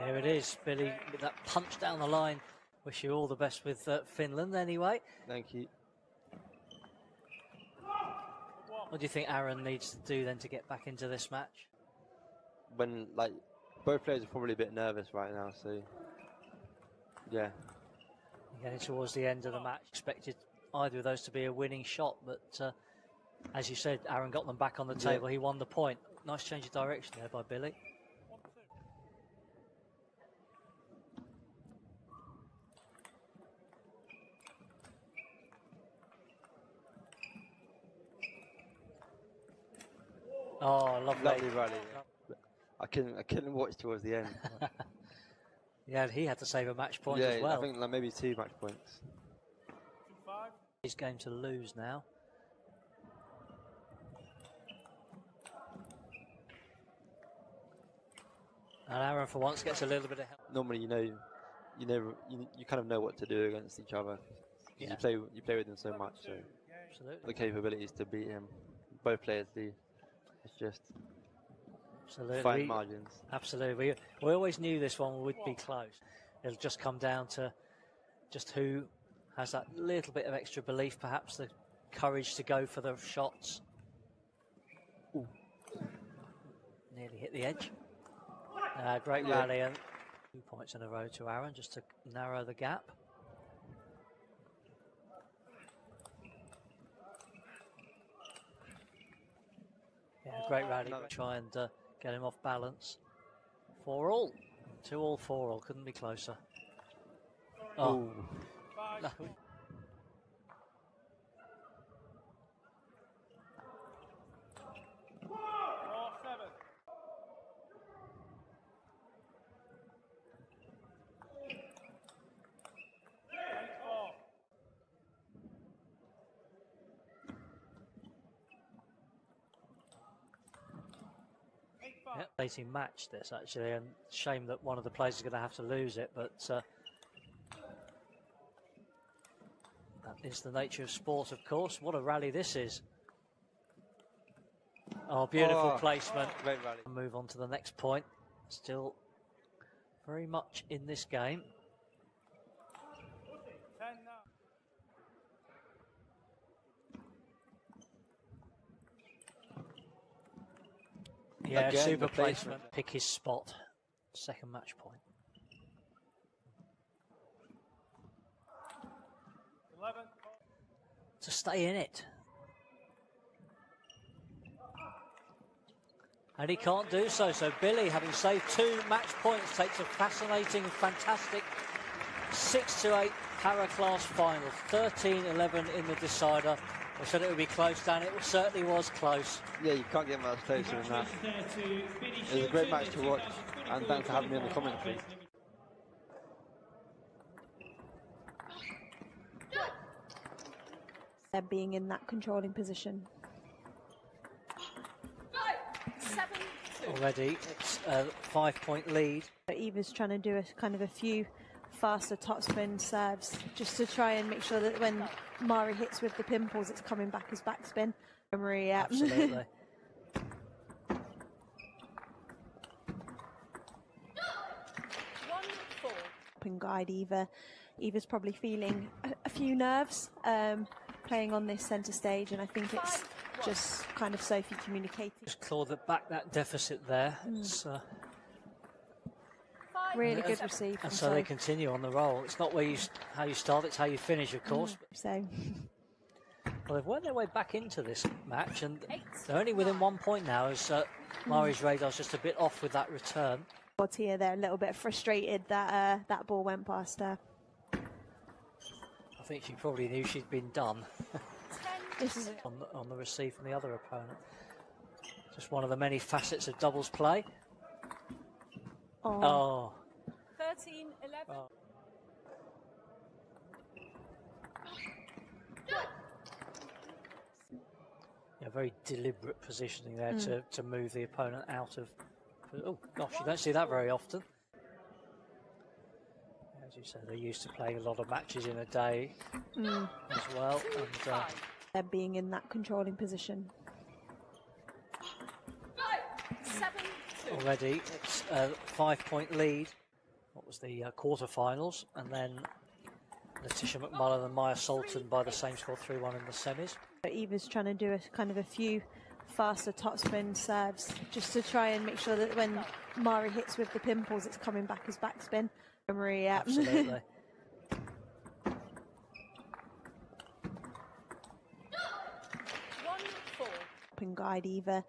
There it is, Billy, with that punch down the line. Wish you all the best with Finland anyway. Thank you. What do you think Aaron needs to do then to get back into this match? When, like, both players are probably a bit nervous right now, so, yeah. Getting towards the end of the match, expected either of those to be a winning shot, but as you said, Aaron got them back on the table. He won the point. Nice change of direction there by Billy. Oh, lovely. Lovely rally. I couldn't watch towards the end. Yeah, he had to save a match point yeah, as well. I think like maybe 2 match points. He's going to lose now. And Aaron, for once, gets a little bit of help. Normally, you kind of know what to do against each other. Yeah. You play with them so much, so Absolutely. the capabilities to beat him. Both players do. It's just Absolutely. fine margins. Absolutely. We always knew this one would be close. It'll just come down to just who has that little bit of extra belief, perhaps the courage to go for the shots. Ooh. Nearly hit the edge. Great rally, and 2 points in a row to Aaron just to narrow the gap. Yeah, great rally. Try and get him off balance. 4-all. 2-all, 4-all. Couldn't be closer. Oh. No. Yep, match this actually, and shame that one of the players is going to have to lose it, but that is the nature of sport, of course. What a rally this is. Oh, beautiful placement. Great rally. Move on to the next point. Still very much in this game. Yeah, again, super the placement. Pick his spot. Second match point. 11. To stay in it. And he can't do so. So Billy, having saved 2 match points, takes a fascinating, fantastic 6-8 para-class final. 13-11 in the decider. I said it would be close, Dan. It certainly was close. Yeah, you can't get much closer than that. It was a great match to watch, and thanks for having me on the commentary. They're being in that controlling position. Already, it's a 5-point lead. Eva's trying to do a few faster topspin serves just to try and make sure that when Mari hits with the pimples, it's coming back as backspin. Maria. Absolutely. And guide Eva. Eva's probably feeling a few nerves playing on this centre stage, and I think it's just kind of Sophie communicating. Just claw back that deficit there. It's really good receive. And so they continue on the roll. It's not how you start, it's how you finish, of course. So. Well, they've worked their way back into this match, and they're only within 1 point now, as Mari's radar's just a bit off with that return. Here, they're a little bit frustrated that that ball went past her. I think she probably knew she'd been done. This is on the receive from the other opponent. Just one of the many facets of doubles play. Oh. 13-11. Oh. Yeah, very deliberate positioning there to move the opponent out of. Oh gosh, you don't see that very often. As you said, they're used to playing a lot of matches in a day as well. And, they're being in that controlling position. Already, it's a 5-point lead. What was the quarterfinals, and then Letitia McMullen and Maya Sultan by the same score, 3-1 in the semis. Eva's trying to do a few faster topspin serves just to try and make sure that when Mari hits with the pimples, it's coming back as backspin. Maria. Absolutely. And guide Eva.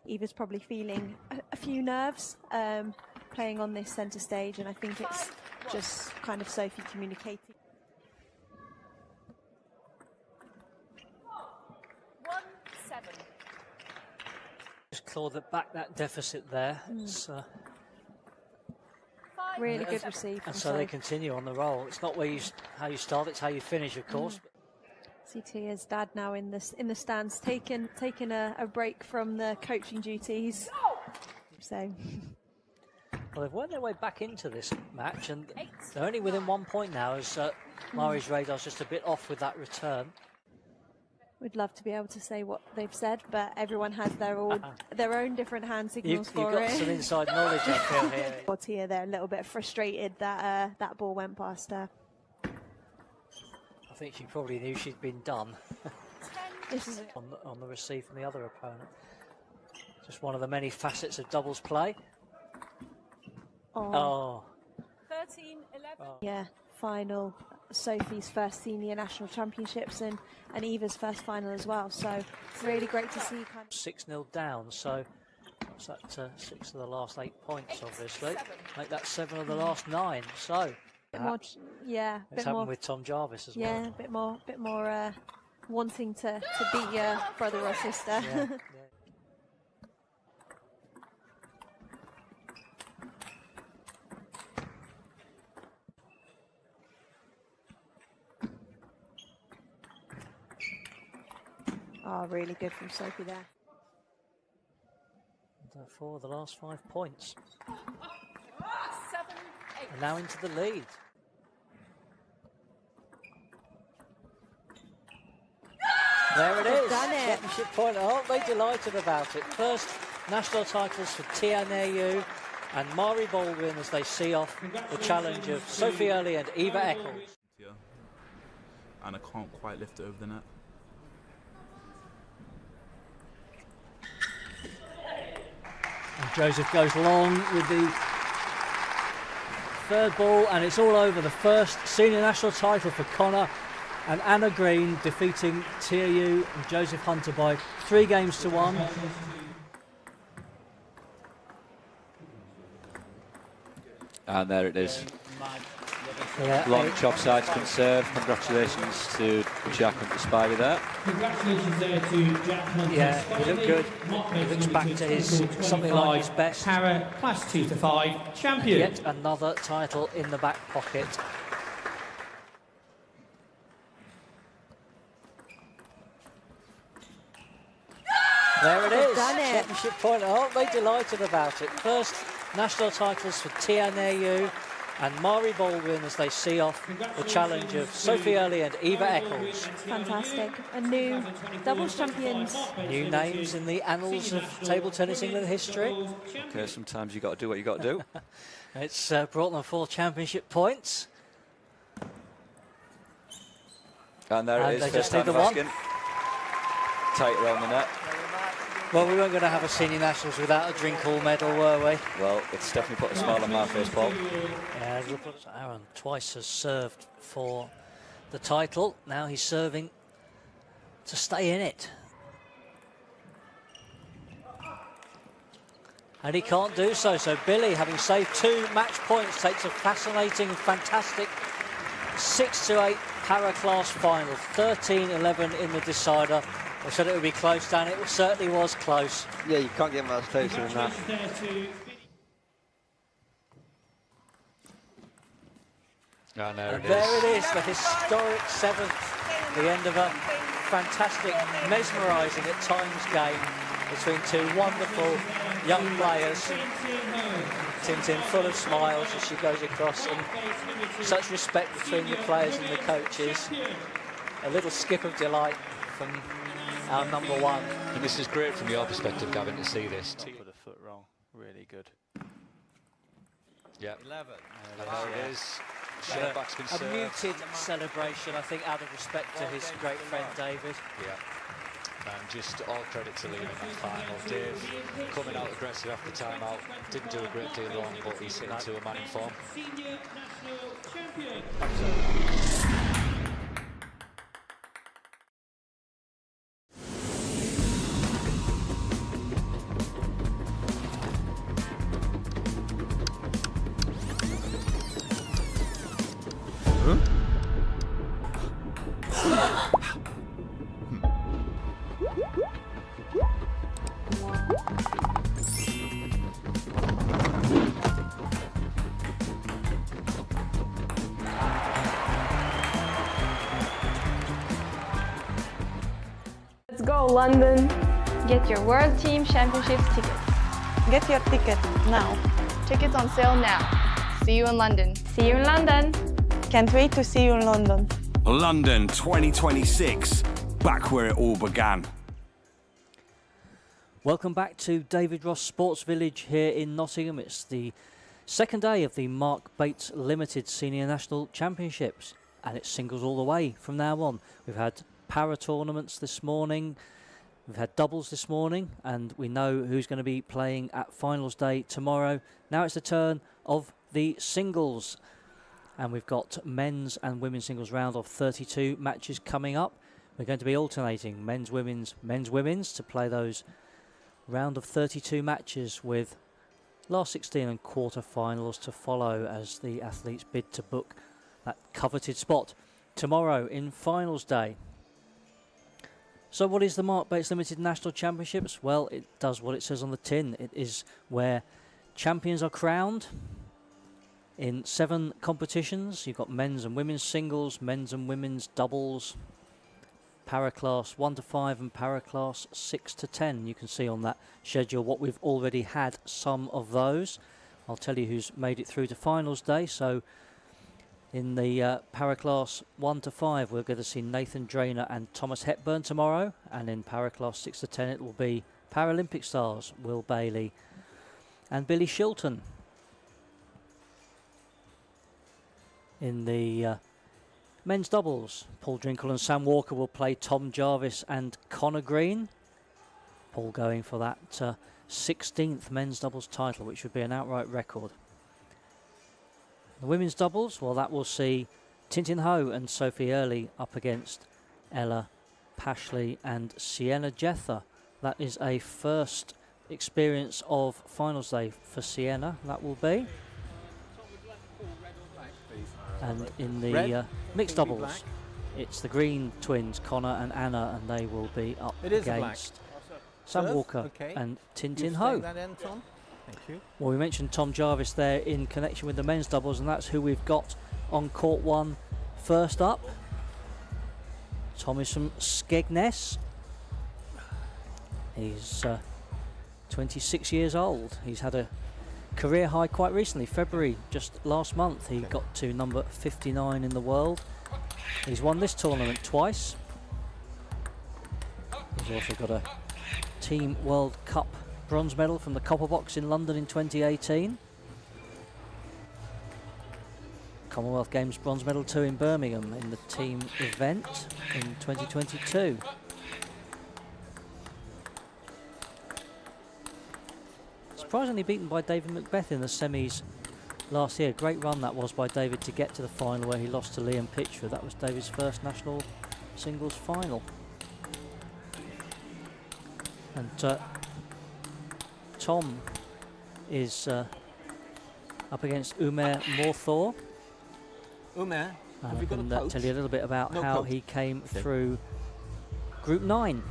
Eva's probably feeling a few nerves playing on this centre stage, and I think it's just kind of Sophie communicating. 1-7. Just clawed back that deficit there. It's, really good receive. And so they continue on the roll. It's not how you start, it's how you finish, of course. See Tia's dad now in the stands, taking a break from the coaching duties. So. Well, they've worked their way back into this match, and they're only within 1 point now, as Mari's radar's just a bit off with that return. We'd love to be able to say what they've said, but everyone has their own different hand signals You've got some inside knowledge, I feel, here. Tia, they're a little bit frustrated that that ball went past her. I think she probably knew she'd been done. This is on the receive from the other opponent. Just one of the many facets of doubles play. Oh. 13-11. Yeah, final. Sophie's first senior national championships and Eva's first final as well. So really great to see. 6-0 down. So what's that? 6 of the last 8 points, obviously. Make that 7 of the last 9. So it's happened more with Tom Jarvis as well. Yeah, a bit more wanting to beat your brother or sister. Yeah. Oh, really good from Sophie there. And for the last 5 points. And now into the lead. There it is. Done it. Championship point. Aren't they delighted about it? First national titles for Tia Neyu and Mari Baldwin as they see off the challenge of Sophie Early and Eva Eccles. Yeah. And I can't quite lift it over the net. And Joseph goes long with the third ball, and it's all over. The first senior national title for Connor, and Anna Green defeating Tia Yu and Joseph Hunter by 3 games to 1. And there it is. Yeah, Long chop sides can serve. Congratulations to Jack and to Spivey there. Congratulations there to Jack Hunter. Yeah, he looked good. He looks back to his something like his best. Para Class 2 to 5 champion. Yet another title in the back pocket. There it is. Done it. Championship point. Aren't they delighted about it? First national titles for Tia Neyu and Mari Baldwin as they see off the challenge of Sophie Early and Eva Eccles. Fantastic. A new doubles champions. New names in the annals of table tennis England history. Okay, sometimes you got to do what you got to do. It's brought them 4 championship points. And there it is. They First just need time the one. asking. Tight around the net. Well, we weren't going to have a senior nationals without a drink hall medal, were we? Well, it's definitely put a smile on my face, Paul. Yeah, look, Aaron twice has served for the title. Now he's serving to stay in it. And he can't do so. So Billy, having saved 2 match points, takes a fascinating, fantastic 6-8 para class final. 13-11 in the decider. We said it would be close, Dan. It certainly was close. Yeah, you can't get much closer than that. And there it is, the historic 7th, the end of a fantastic, mesmerising at times game between 2 wonderful young players. Tintin full of smiles as she goes across, and such respect between the players and the coaches. A little skip of delight from our number 1. And this is great from your perspective, Gavin, to see this. Put a foot wrong. Really good. Yeah. 11. And there it is. Sherbach's been A served. muted celebration, I think, out of respect to his great friend David. Yeah. And just all credit to Liam in that final. Dave coming out aggressive after timeout. Didn't do a great deal wrong, but he's sitting to a man in form. Senior national champion. Huh? go, London. Get your World Team Championships tickets. Get your ticket now. Tickets on sale now. See you in London. See you in London. Can't wait to see you in London. London 2026, back where it all began. Welcome back to David Ross Sports Village here in Nottingham. It's the second day of the Mark Bates Limited Senior National Championships, and it's singles all the way from now on. We've had para tournaments this morning, we've had doubles this morning, and we know who's going to be playing at finals day tomorrow. Now it's the turn of the singles, and we've got men's and women's singles round of 32 matches coming up. We're going to be alternating men's, women's to play those round of 32 matches with last 16 and quarter-finals to follow as the athletes bid to book that coveted spot tomorrow in finals day. So what is the Mark Bates Limited National Championships? Well, it does what it says on the tin. It is where champions are crowned in 7 competitions. You've got men's and women's singles, men's and women's doubles, para class 1 to 5 and para class 6 to 10. You can see on that schedule what we've already had some of those. I'll tell you who's made it through to finals day. So in the para class 1 to 5 we're going to see Nathan Drainer and Thomas Hepburn tomorrow, and in para class 6 to 10 it will be Paralympic stars Will Bailey and Billy Shilton. In the men's doubles, Paul Drinkle and Sam Walker will play Tom Jarvis and Connor Green. Paul going for that 16th men's doubles title, which would be an outright record. The women's doubles, well, that will see Tintin Ho and Sophie Early up against Ella Pashley and Sienna Jether. That is a first experience of finals day for Sienna, that will be. And in the mixed doubles, it's the Green twins, Connor and Anna, and they will be up against Sam Walker and Tintin Ho. Thank you. Well, we mentioned Tom Jarvis there in connection with the men's doubles, and that's who we've got on court 1 first up. Tom is from Skegness. He's 26 years old. He's had a career high quite recently, February, just last month. He got to number 59 in the world. He's won this tournament twice. He's also got a Team World Cup bronze medal from the Copper Box in London in 2018. Commonwealth Games bronze medal too in Birmingham in the team event in 2022. Surprisingly beaten by David Macbeth in the semis last year. Great run that was by David to get to the final where he lost to Liam Pitchford. That was David's first national singles final. And Tom is up against Umair Morthor. Umair, have I you got a can coach? tell you a little bit about how coach. he came through Group 9.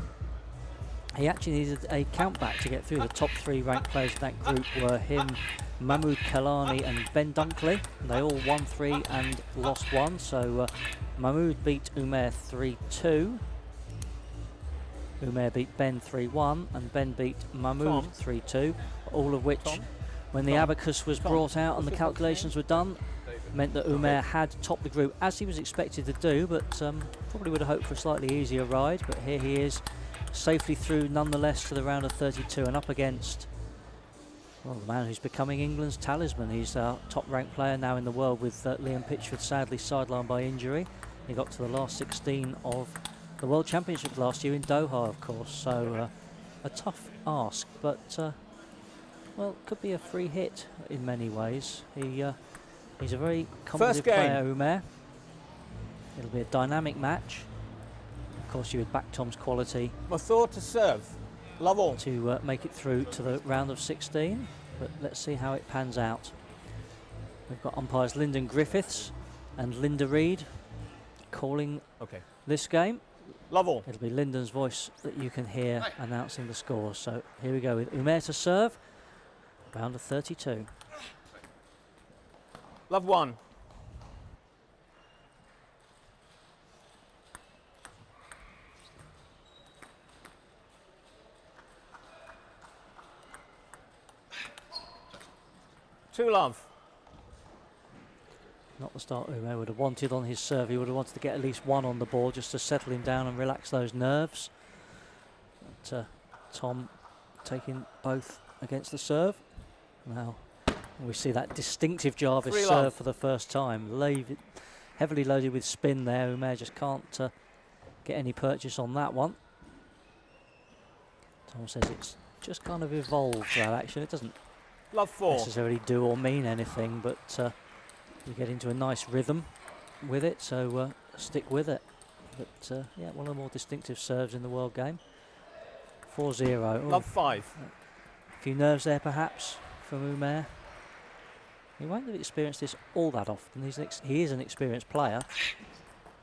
He actually needed a countback to get through. The top 3 ranked players in that group were him, Mahmood Kalani and Ben Dunkley. They all won 3 and lost 1. So Mahmood beat Umair 3-2. Umair beat Ben 3-1 and Ben beat Mahmood 3-2. All of which, when the abacus was brought out and the calculations were done, meant that Umair had topped the group as he was expected to do, but probably would have hoped for a slightly easier ride. But here he is, safely through nonetheless to the round of 32 and up against, well, the man who's becoming England's talisman. He's our top ranked player now in the world, with Liam Pitchford sadly sidelined by injury. He got to the last 16 of the World Championship last year in Doha, of course, so a tough ask, but well, could be a free hit in many ways. He's a very competitive player, Umair. It'll be a dynamic match. Of course, you would back Tom's quality. Morthor to serve. Lovell. To make it through to the round of 16, but let's see how it pans out. We've got umpires Lyndon Griffiths and Linda Reid calling this game. Lovell. It'll be Lyndon's voice that you can hear announcing the scores. So here we go with Umair to serve, round of 32. Love 1. 2-love. Not the start Ume would have wanted on his serve. He would have wanted to get at least one on the board just to settle him down and relax those nerves. But Tom taking both against the serve. Now we see that distinctive Jarvis 3-love. serve for the first time. Heavily loaded with spin there. Ume just can't get any purchase on that one. Tom says it's just kind of evolved, that action. It doesn't Love 4. necessarily do or mean anything, but you get into a nice rhythm with it, so stick with it. But yeah, one of the more distinctive serves in the world game. 4-0. Love 5. A few nerves there perhaps from Umair. He won't have experienced this all that often. He is an experienced player.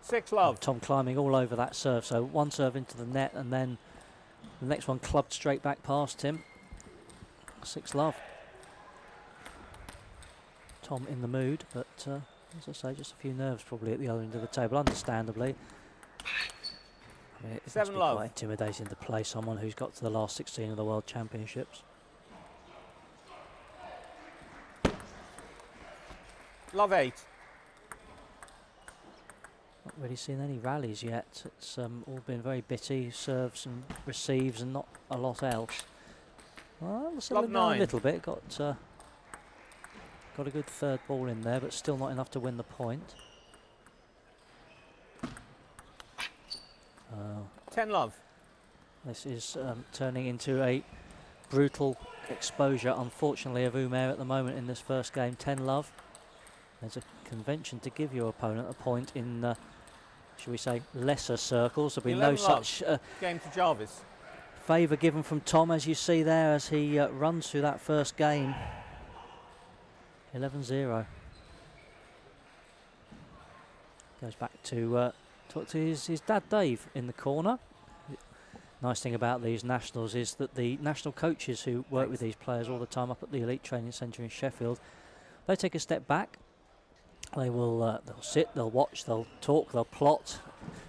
6-love. Tom climbing all over that serve, so one serve into the net and then the next one clubbed straight back past him. 6-love. Tom in the mood, but as I say, just a few nerves probably at the other end of the table, understandably. I mean, it must be 7-love. quite intimidating to play someone who's got to the last 16 of the World Championships. Love 8. Not really seen any rallies yet. It's all been very bitty, serves and receives and not a lot else. Well, settling down a 9. little bit. Got a good third ball in there, but still not enough to win the point. 10-love. This is turning into a brutal exposure, unfortunately, of Umair at the moment in this first game. 10-love. There's a convention to give your opponent a point in, shall we say, lesser circles. There'll be no such game to Jarvis. favour given from Tom, as you see there, as he runs through that first game. 11-0. Goes back to talk to his dad Dave in the corner. Nice thing about these nationals is that the national coaches who work with these players all the time up at the Elite Training Centre in Sheffield, they take a step back. They will they'll sit, they'll watch, they'll talk, they'll plot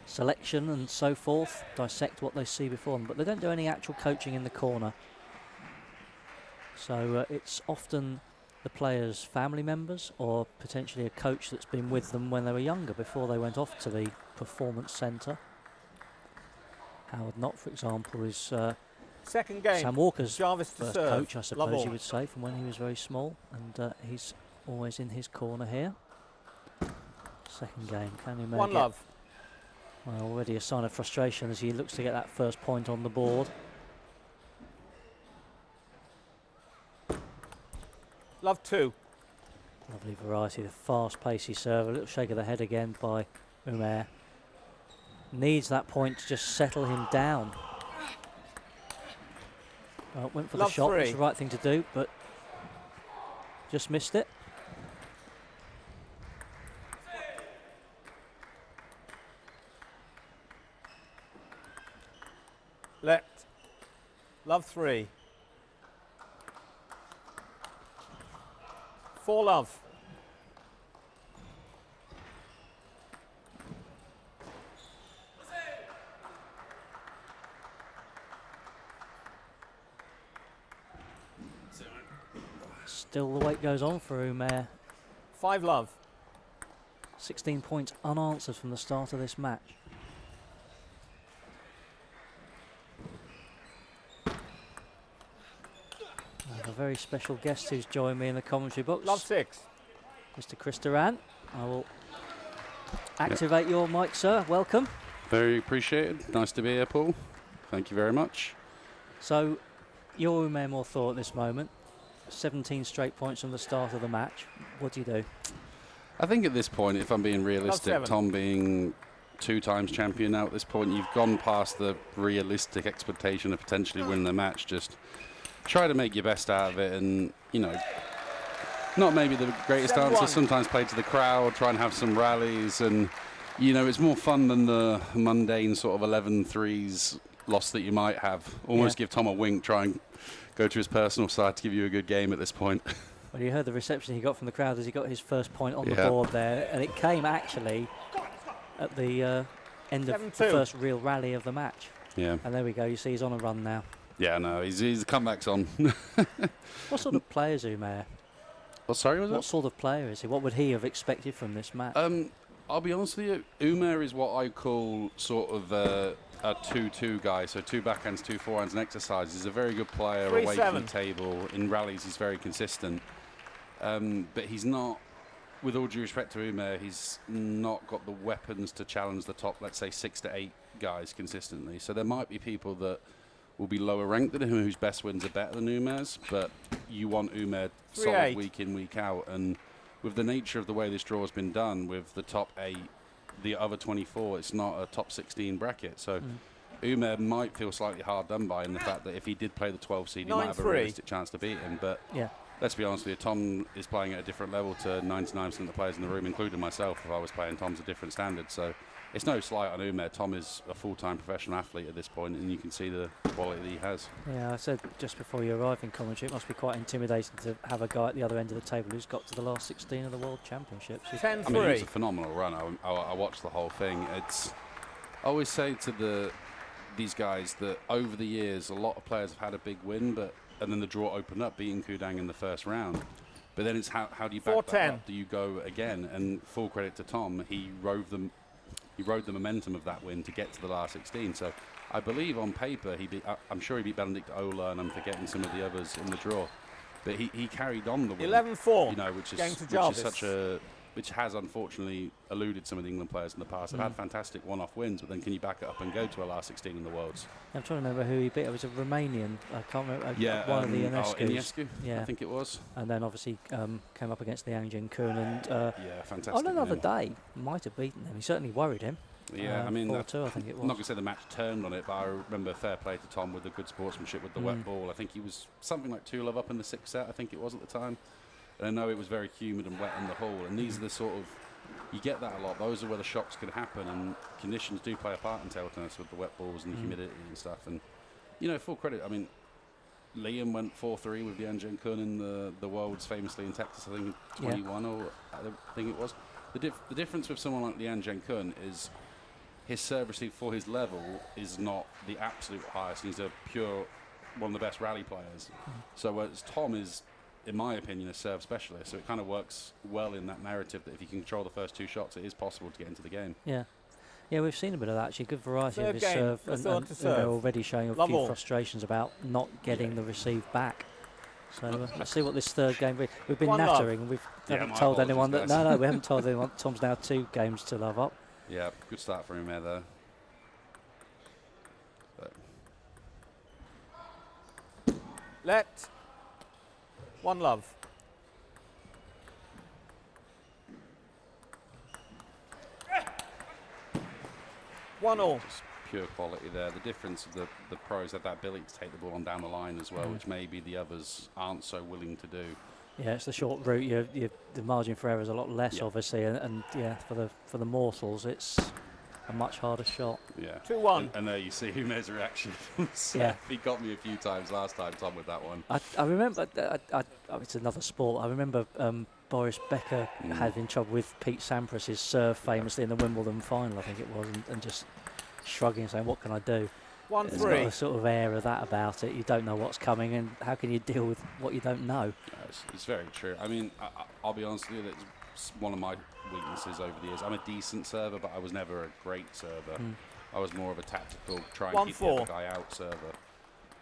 selection and so forth, dissect what they see before them, but they don't do any actual coaching in the corner. So it's often the players' family members or potentially a coach that's been with them when they were younger before they went off to the performance centre. Howard Knott, for example, is second game. Sam Walker's Jarvis to first serve. coach, I suppose Love you all. would say, from when he was very small, and he's always in his corner here. Second game, can he make 1 it? love. Well, already a sign of frustration as he looks to get that first point on the board. Love 2. Lovely variety, the fast pacey serve, a little shake of the head again by Umair. Needs that point to just settle him down. Well, went for the Love shot, 3. it's the right thing to do, but just missed it. Left. Love 3. 4 love. Still the weight goes on for Umair. 5 love. 16 points unanswered from the start of this match. I have a very special guest who's joined me in the commentary box. Love 6. Mr. Chris Duran. I will activate your mic, sir. Welcome. Very appreciated. Nice to be here, Paul. Thank you very much. So, you're Umair Morthor at this moment. 17 straight points from the start of the match. What do you do? I think at this point, if I'm being realistic, 7. Tom being 2 times champion now at this point, you've gone past the realistic expectation of potentially winning the match. Just try to make your best out of it and, you know, not maybe the greatest 7-1. answer, sometimes play to the crowd, try and have some rallies, and, you know, it's more fun than the mundane sort of 11-3s loss that you might have. Almost give Tom a wink, try and go to his personal side to give you a good game at this point. Well, you heard the reception he got from the crowd as he got his first point on the board there, and it came actually at the end of the first real rally of the match. Yeah. And there we go, you see he's on a run now. Yeah, no, his comeback's on. What sort of players, Umair? What, sorry, was What it? sort of player is he? What would he have expected from this match? I'll be honest with you, Umer is what I call sort of a 2-2 guy, so 2 backhands, 2 forehands, and exercise. He's a very good player away from the table. In rallies, he's very consistent. But he's not, with all due respect to Umer, he's not got the weapons to challenge the top, let's say, 6 to 8 guys consistently. So there might be people that will be lower ranked than him, whose best wins are better than Umer's, but you want Umer solid week in, week out. And with the nature of the way this draw has been done, with the top 8, the other 24, it's not a top 16 bracket. So Umer might feel slightly hard done by in the fact that if he did play the 12 seed, he might have a realistic chance to beat him. But let's be honest with you, Tom is playing at a different level to 99% of the players in the room, including myself. If I was playing, Tom's a different standard. So it's no slight on Umer. Tom is a full-time professional athlete at this point, and you can see the quality that he has. Yeah, I said just before you arrived in commentary, it must be quite intimidating to have a guy at the other end of the table who's got to the last 16 of the World Championships. 10-3. I mean, it was a phenomenal run. I watched the whole thing. I always say to these guys that over the years, a lot of players have had a big win, and then the draw opened up, beating Kudang in the first round. But then it's how do you back that up? Do you go again? And full credit to Tom, he rode the momentum of that win to get to the last 16. So I believe on paper I'm sure he beat Benedict Ola, and I'm forgetting some of the others in the draw. But he carried on the win. 11-4. You know, which has unfortunately eluded some of the England players in the past. They've had fantastic one-off wins, but then can you back it up and go to a last 16 in the Worlds? I'm trying to remember who he beat. It was a Romanian. I can't remember. One of the Ionescu. I think it was. And then obviously came up against the Yang Jin Kun, and fantastic. on another day might have beaten him. He certainly worried him. Yeah, I mean, 4-2, I think it was. I'm not going to say the match turned on it, but I remember fair play to Tom with the good sportsmanship with the wet ball. I think he was something like 2-love up in the 6th set, I think it was at the time. And I know it was very humid and wet in the hall, and these are the sort of, you get that a lot. Those are where the shocks can happen, and conditions do play a part in table tennis with the wet balls and the humidity and stuff. And, you know, full credit, I mean, Liam went 4-3 with the Yang Jin Kun in the Worlds famously in Texas, I think 21 or I think it was. The difference with someone like Yang Jin Kun is his serve receive for his level is not the absolute highest. He's a pure, one of the best rally players. So whereas Tom is, in my opinion, a serve specialist, so it kind of works well in that narrative that if you can control the first 2 shots, it is possible to get into the game. Yeah, we've seen a bit of that actually. Good variety of his serve, and they're already showing a few frustrations about not getting the receive back. So let's see what this third game. We've been nattering. We haven't told anyone that. No, we haven't told anyone. Tom's now 2 games to love up. Yeah, good start for him there. Let 1-love. One all. Just pure quality there. The difference of the pros have that ability to take the ball on down the line as well, which maybe the others aren't so willing to do. Yeah, it's the short route. The margin for error is a lot less, obviously, and for the mortals, it's a much harder shot. Yeah. 2-1. And there you see Umer's reaction. He got me a few times last time, Tom, with that one. I remember. It's another sport. I remember Boris Becker having trouble with Pete Sampras' serve famously in the Wimbledon final, I think it was, and just shrugging and saying, "What can I do?" 1-3. There's got a sort of air of that about it. You don't know what's coming, and how can you deal with what you don't know? It's very true. I mean, I'll be honest with you, it's one of my weaknesses over the years. I'm a decent server, but I was never a great server. I was more of a tactical, try and keep the other guy out server.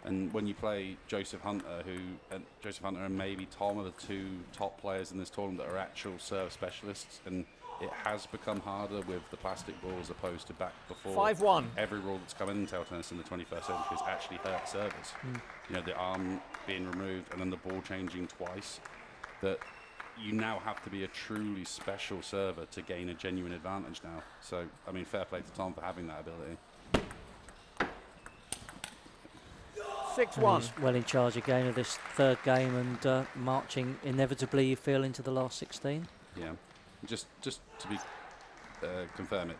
And when you play Joseph Hunter, and maybe Tom are the 2 top players in this tournament that are actual serve specialists, and it has become harder with the plastic ball as opposed to back before. 5-1. Every rule that's come in table tennis in the 21st century has actually hurt servers. You know, the arm being removed and then the ball changing twice. That you now have to be a truly special server to gain a genuine advantage now. So, I mean, fair play to Tom for having that ability. 6-1. He's well in charge again of this third game and marching inevitably, you feel, into the last 16. Yeah. Just to be confirm it,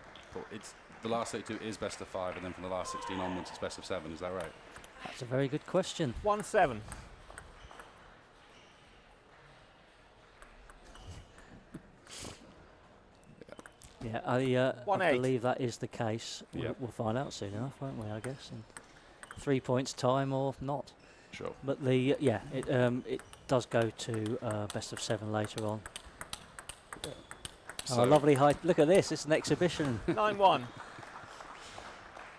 it's the last 32 is best of 5, and then from the last 16 onwards, it's best of 7. Is that right? That's a very good question. 1-7. Yeah, I believe that is the case. We'll find out soon enough, won't we? I guess in 3 points' time or not. Sure. But it does go to best of 7 later on. So Lovely height. Look at this. It's an exhibition. 9-1.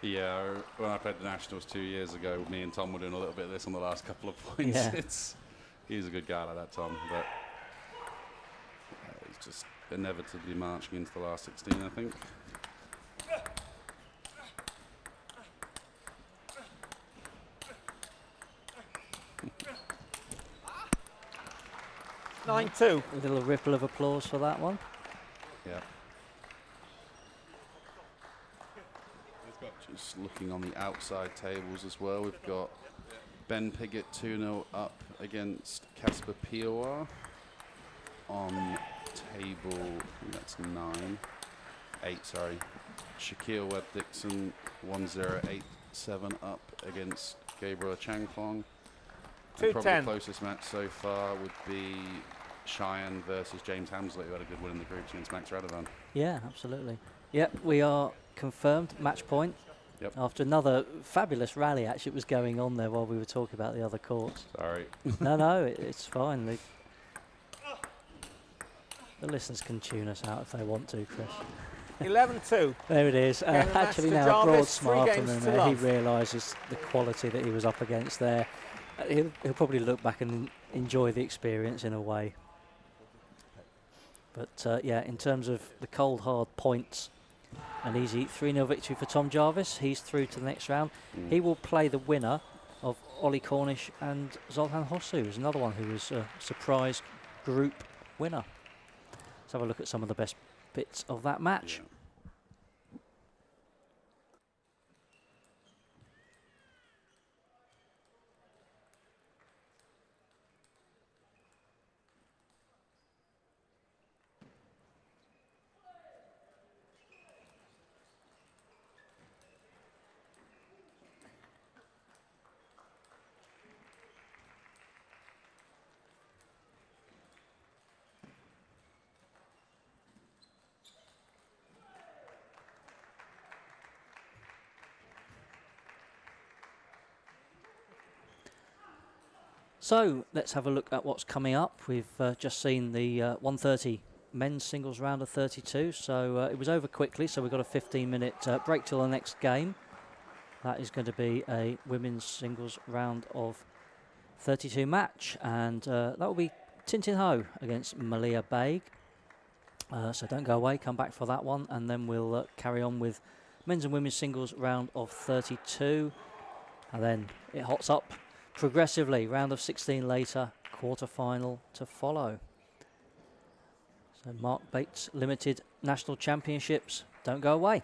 Yeah, when I played the Nationals 2 years ago, me and Tom were doing a little bit of this on the last couple of points. Yeah. He's a good guy like that, Tom, but he's just inevitably marching into the last 16, I think. A little ripple of applause for that one. Yeah. Just looking on the outside tables as well, we've got Ben Piggott 2-0 up against Casper Piawar on table, that's 8, sorry. Shaquille Webb-Dixon 1-0-8-7 up against Gabriel Changfong. Probably the closest match so far would be Cheyenne versus James Hamsley, who had a good win in the groups against Max Radovan. Yeah, absolutely. Yep, we are confirmed match point. Yep. After another fabulous rally, actually, it was going on there while we were talking about the other courts. Sorry. No, it's fine. The listeners can tune us out if they want to, Chris. 11-2. There it is. Actually, now a broad smile from him there. He love. realises the quality that he was up against there. He'll probably look back and enjoy the experience in a way. But yeah, in terms of the cold hard points, an easy 3-0 victory for Tom Jarvis. He's through to the next round. He will play the winner of Ollie Cornish and Zoltan Hosu, who's another one who was a surprise group winner. Let's have a look at some of the best bits of that match. Yeah. So let's have a look at what's coming up. We've just seen the 130 men's singles round of 32, so it was over quickly, so we've got a 15-minute break till the next game. That is going to be a women's singles round of 32 match, and that will be Tintin Ho against Malia Baig. So don't go away, come back for that one, and then we'll carry on with men's and women's singles round of 32, and then it hots up progressively, round of 16 later, quarter-final to follow. So Mark Bates Limited National Championships, don't go away.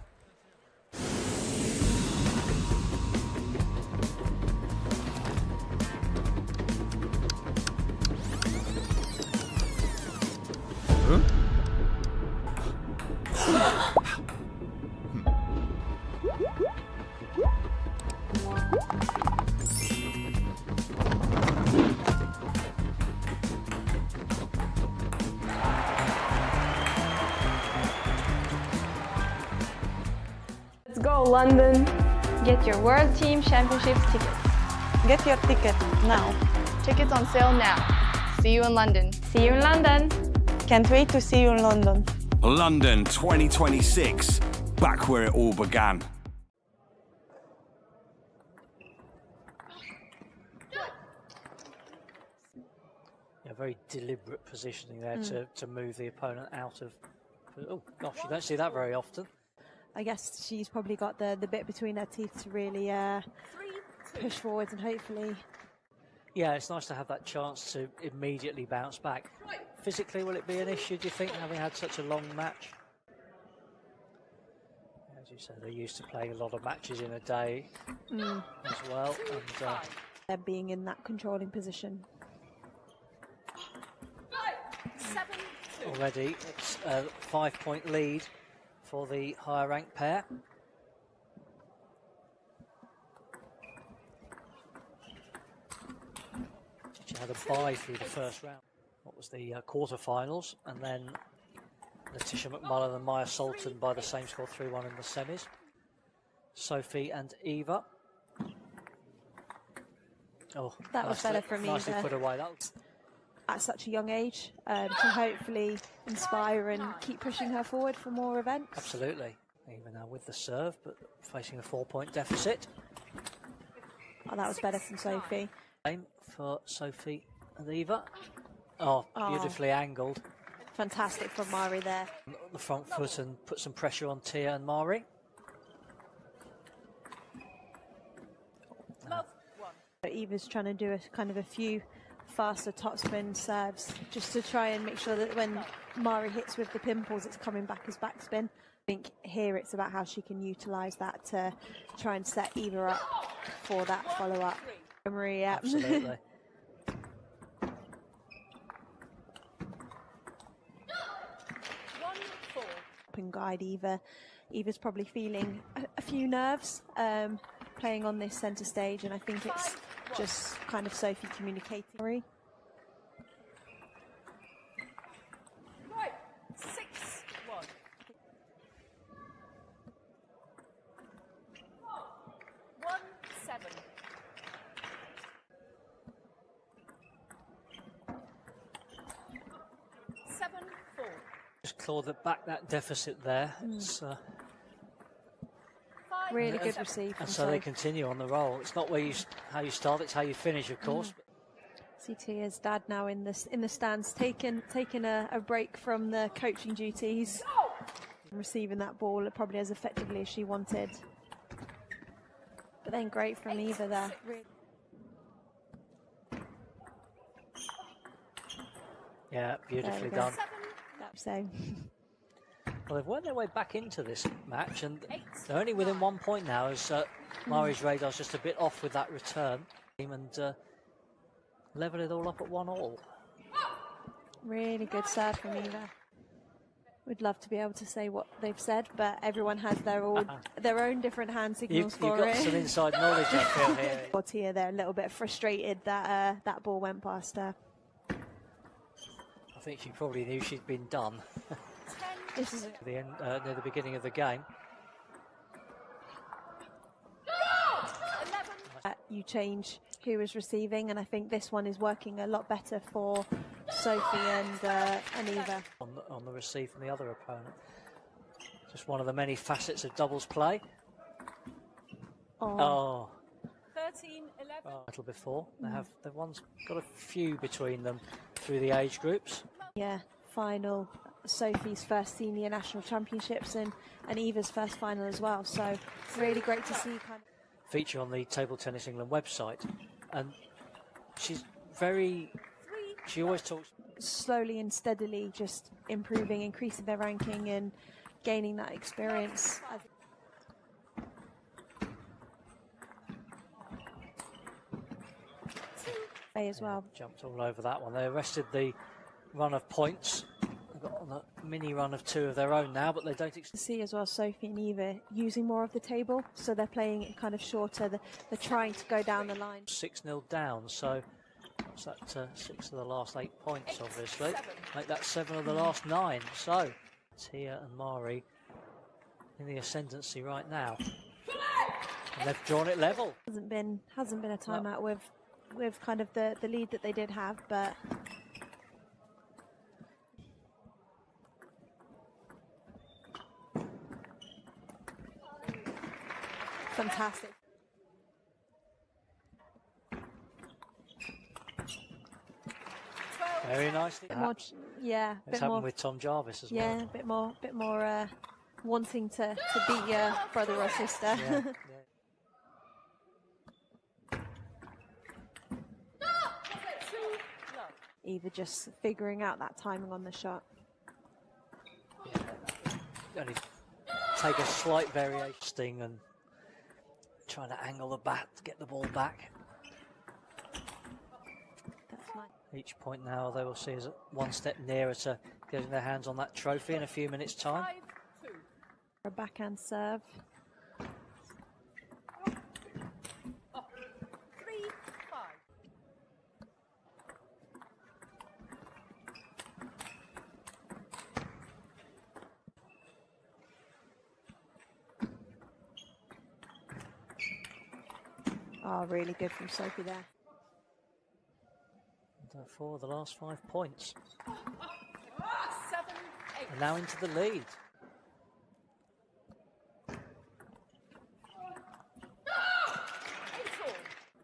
Let's go, London. Get your World Team Championships tickets. Get your ticket now. Tickets on sale now. See you in London. See you in London. Can't wait to see you in London. London 2026, back where it all began. Yeah, very deliberate positioning there to move the opponent out of. Oh gosh, you don't see that very often. I guess she's probably got the bit between her teeth to really push forwards and hopefully. Yeah, it's nice to have that chance to immediately bounce back. Physically, will it be an issue, do you think, having had such a long match? As you said, they're used to playing a lot of matches in a day as well. And they're being in that controlling position. Already, it's a 5-point lead for the higher ranked pair. She had a bye through the first round. What was the quarterfinals, and then Letitia McMullen and Maya Sultan by the same score, 3-1 in the semis. Sophie and Eva. Oh, that was better from nicely Eva. put away. That was At such a young age, to hopefully inspire and keep pushing her forward for more events. absolutely. Even now with the serve, but facing a 4-point deficit. Oh, that was better from Sophie. Game for Sophie and Eva. Oh, beautifully angled. Fantastic from Mari there. The front foot and put some pressure on Tia and Mari. Eva's trying to do a few faster topspin serves just to try and make sure that when Mari hits with the pimples, it's coming back as backspin. I think here it's about how she can utilise that to try and set Eva up for that follow-up. Maria, Absolutely. and guide Eva. Eva's probably feeling a few nerves playing on this centre stage, and I think it's just kind of Sophie communicating. Right, 6-1. 1-7. Just clawed back that deficit there. It's, really good receive. And so they continue on the roll. It's not how you start, it's how you finish, of course. Tia's dad now in the stands, taking a break from the coaching duties, receiving that ball probably as effectively as she wanted. But then great from Eva there. Yeah, beautifully done. So. Well, they've worked their way back into this match, and they're only within 1 point now, as Mari's radar's just a bit off with that return, and level it all up at 1-1. Really good serve from Eva. We'd love to be able to say what they've said, but everyone has their own different hand signals for it. You've got some inside knowledge, I feel, here. Tia, they're a little bit frustrated that that ball went past her. I think she probably knew she'd been done. This is the end, near the beginning of the game. You change who is receiving, and I think this one is working a lot better for Sophie and Eva. On the receive from the other opponent. Just one of the many facets of doubles play. Oh. 13-11. A little before. They've got a few between them through the age groups. Yeah, final. Sophie's first senior national championships and Eva's first final as well. So really great to see. Feature on the Table Tennis England website, and she always talks slowly and steadily, just improving, increasing their ranking and gaining that experience. As well. Jumped all over that one. They arrested the run of points. They've got on a mini run of 2 of their own now, but they don't see as well Sophie and Eva using more of the table, so they're playing it kind of shorter. They're trying to go down the line. 6-0 down, so what's that? 6 of the last 8 points, obviously. Make that 7 of the last 9. So Tia and Mari in the ascendancy right now, and they've drawn it level. Hasn't been a timeout with kind of the lead that they did have, but. Fantastic. Very nicely. It's happened with Tom Jarvis as well. Yeah, a bit more wanting to beat your brother or sister. Yeah, Eva just figuring out that timing on the shot. Only take a slight variation and trying to angle the bat to get the ball back. That's nice. Each point now they will see is 1 step nearer to getting their hands on that trophy in a few minutes' time. A backhand serve. 3-5. Oh, really good from Sophie there. for the last 5 points. And now into the lead.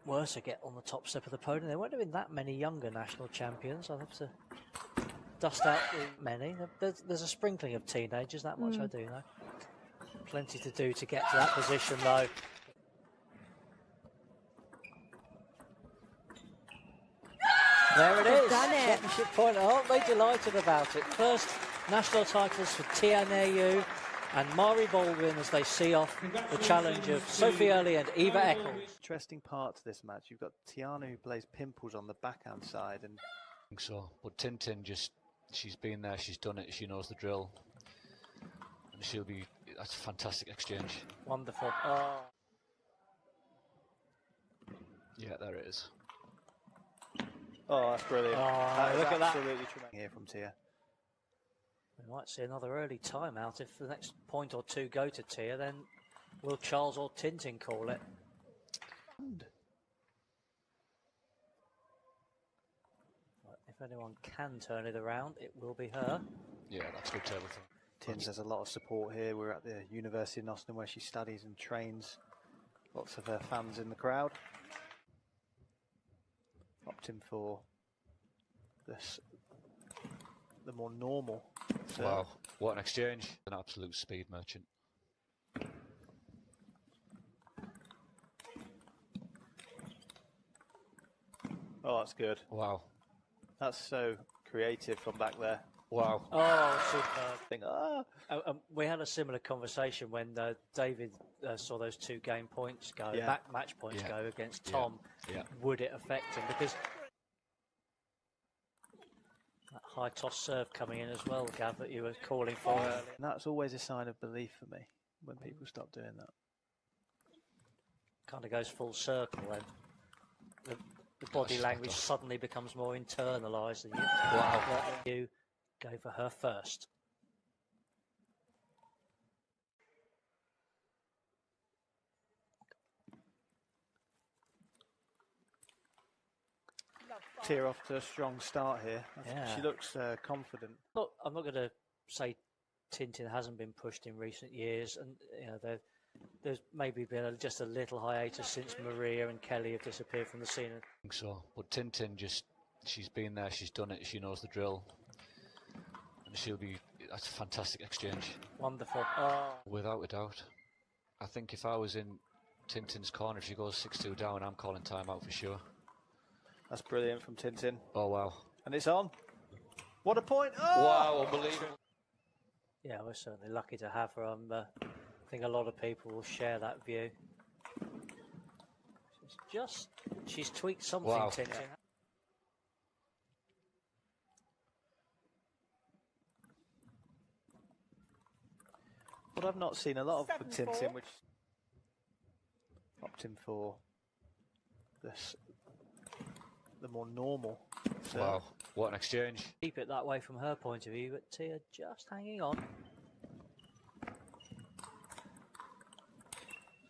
Worse to get on the top step of the podium. There won't have been that many younger national champions. I'll have to dust out many. There's a sprinkling of teenagers, that much I do know. Plenty to do to get to that position though. There it is, championship point. Aren't they delighted about it? First national titles for TNAU and Mari Baldwin as they see off the challenge of Sophie Early and Eva Eccles. Interesting part to this match. You've got Tiana who plays pimples on the backhand side, and I think so. But Tintin she's been there, she's done it, she knows the drill. And that's a fantastic exchange. Wonderful. Oh. Yeah, there it is. oh, that's brilliant. Oh, look at that. Absolutely tremendous here from Tia. We might see another early timeout. If the next point or two go to Tia, then will Charles or Tintin call it? If anyone can turn it around, it will be her. Yeah, that's good table thing. Tins has a lot of support here. We're at the University of Nottingham where she studies and trains. Lots of her fans in the crowd. Opting for the more normal. Wow, what an exchange. An absolute speed merchant. Oh, that's good. Wow. That's so creative from back there. Wow. Oh, superb. We had a similar conversation when David saw those 2 game points go, match points go against Tom. Yeah. Would it affect him? Because that high toss serve coming in as well, Gav, that you were calling for earlier. And that's always a sign of belief for me when people stop doing that. Kind of goes full circle then. The body language suddenly becomes more internalised. Wow. You go for her first. Tia off to a strong start here. Yeah. She looks confident. Look, I'm not going to say Tintin hasn't been pushed in recent years, and you know there's maybe been just a little hiatus since Maria and Kelly have disappeared from the scene. I think so. But Tintin she's been there, she's done it, she knows the drill. And that's a fantastic exchange. Wonderful. Oh. Without a doubt. I think if I was in Tintin's corner, if she goes 6-2 down, I'm calling timeout for sure. That's brilliant from Tintin. Oh, wow. And it's on. What a point. Oh! Wow, unbelievable. Yeah, we're certainly lucky to have her. I think a lot of people will share that view. She's tweaked something, wow. Tintin. Yeah. What I've not seen a lot of with Tintin, which opting for the more normal. Wow, what an exchange. Keep it that way from her point of view, but Tia just hanging on.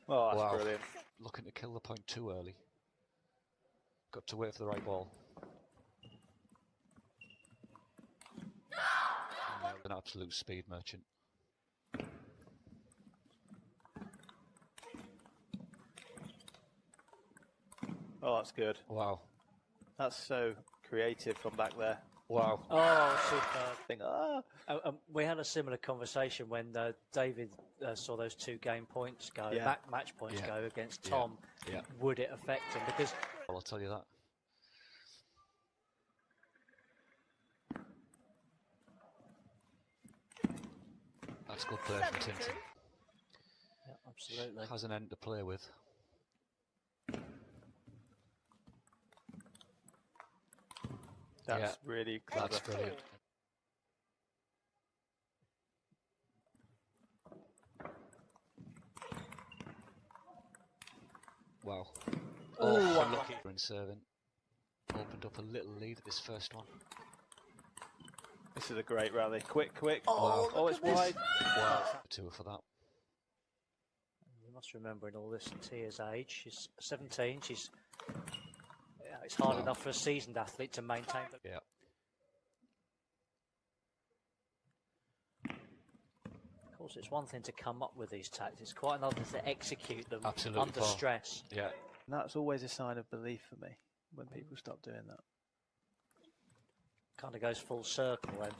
Oh, that's brilliant. Looking to kill the point too early. Got to wait for the right ball. An absolute speed merchant. Oh, that's good. Wow. That's so creative from back there. Wow. Oh, superb. We had a similar conversation when David saw those 2 game points go, match points go against Tom. Yeah. Would it affect him? Because I'll tell you that. That's good play from Tintin. Yeah, absolutely. Has an end to play with. That's really clever. That's brilliant. Wow. Oh, unlucky in serving. Opened up a little lead at this first one. This is a great rally. Quick. Oh, wow. It's wide. Wow. 2 for that. You must remember in all this, Tia's age, she's 17, she's it's hard enough for a seasoned athlete to maintain them. Yeah. Of course, it's one thing to come up with these tactics, it's quite another to execute them Absolutely, under Paul. stress. Yeah. And that's always a sign of belief for me when people stop doing that. Kind of goes full circle then.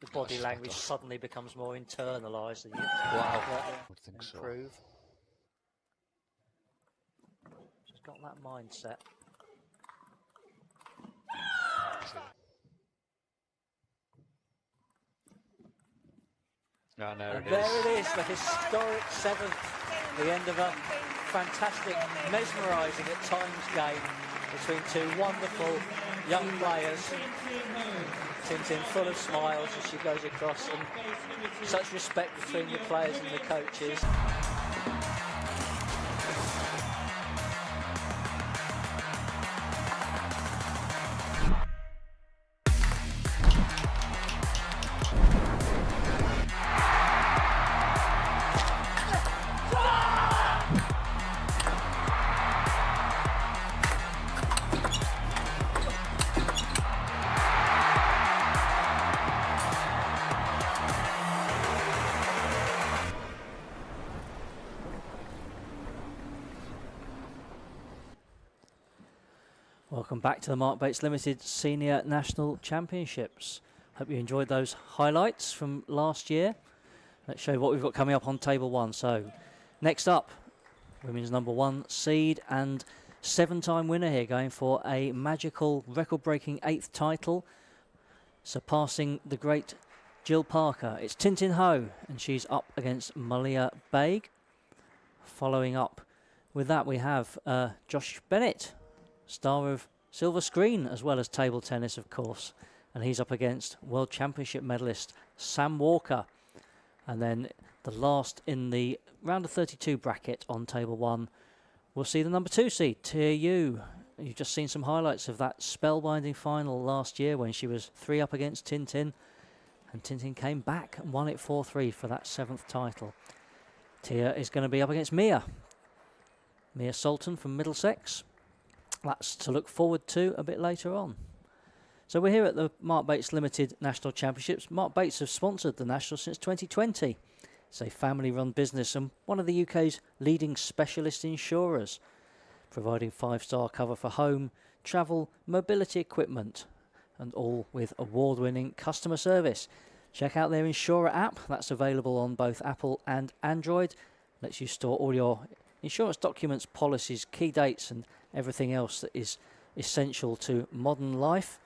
The body language suddenly becomes more internalised and you improve. Just got that mindset. Oh, no, And there it is, the historic 7th, the end of a fantastic, mesmerising at times game between two wonderful young players. Tintin full of smiles as she goes across, and such respect between the players and the coaches. Welcome back to the Mark Bates Limited Senior National Championships. Hope you enjoyed those highlights from last year. Let's show you what we've got coming up on table 1. So, next up, women's #1 seed and 7-time winner here, going for a magical record-breaking 8th title, surpassing the great Jill Parker. It's Tintin Ho, and she's up against Malia Baig. Following up with that, we have Josh Bennett, star of silver screen as well as table tennis, of course, and he's up against World Championship medalist Sam Walker. And then the last in the round of 32 bracket on table 1, we'll see the #2 seed, Tia Yu. You've just seen some highlights of that spellbinding final last year when she was 3 up against Tintin, and Tintin came back and won it 4-3 for that 7th title. Tia is going to be up against Mia Sultan from Middlesex. That's to look forward to a bit later on. So we're here at the Mark Bates Limited National Championships. Mark Bates have sponsored the National since 2020. It's a family-run business and one of the UK's leading specialist insurers, providing 5-star cover for home, travel, mobility equipment, and all with award-winning customer service. Check out their insurer app. That's available on both Apple and Android. Lets you store all your insurance documents, policies, key dates, and everything else that is essential to modern life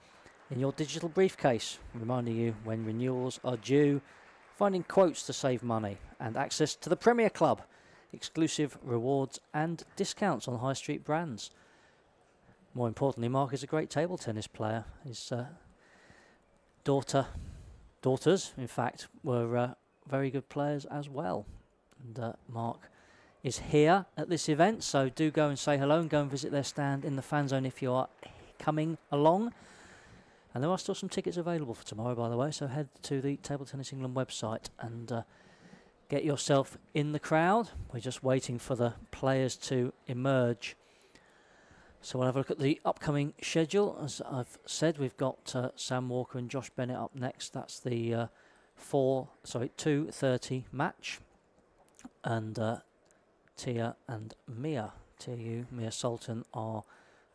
in your digital briefcase, reminding you when renewals are due, finding quotes to save money, and access to the Premier Club, exclusive rewards and discounts on high street brands. More importantly, Mark is a great table tennis player. His daughters, in fact, were very good players as well. And Mark is here at this event, so do go and say hello and go and visit their stand in the fan zone if you are coming along. And there are still some tickets available for tomorrow, by the way, so head to the Table Tennis England website and get yourself in the crowd. We're just waiting for the players to emerge. So we'll have a look at the upcoming schedule. As I've said, we've got Sam Walker and Josh Bennett up next. That's the 2:30 match. And Tia and Mia Sultan are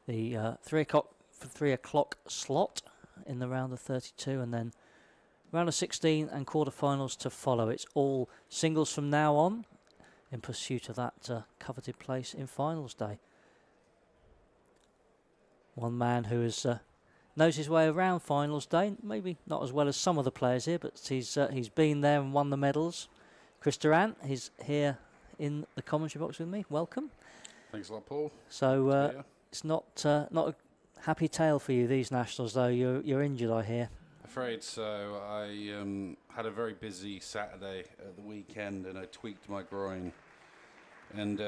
the 3 o'clock slot in the round of 32, and then round of 16 and quarterfinals to follow. It's all singles from now on in pursuit of that coveted place in finals day. One man who knows his way around finals day, maybe not as well as some of the players here, but he's been there and won the medals. Chris Durant, he's here in the commentary box with me. Welcome. Thanks a lot, Paul. So it's not a happy tale for you, these nationals, though. You're injured, I hear. Afraid so. I had a very busy Saturday at the weekend, and I tweaked my groin. And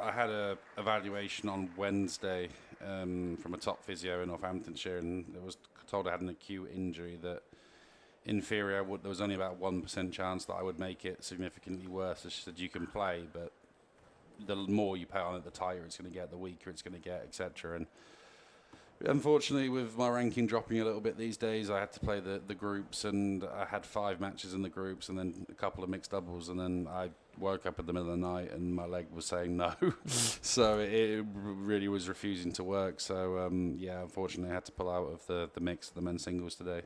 I had a evaluation on Wednesday from a top physio in Northamptonshire, and I was told I had an acute injury that, in theory, there was only about 1% chance that I would make it significantly worse. She said, you can play, but the more you pay on it, the tighter it's going to get, the weaker it's going to get, etc. And unfortunately, with my ranking dropping a little bit these days, I had to play the groups, and I had 5 matches in the groups and then a couple of mixed doubles, and then I woke up in the middle of the night and my leg was saying no. So it really was refusing to work. So yeah, unfortunately I had to pull out of the mix of the men's singles today.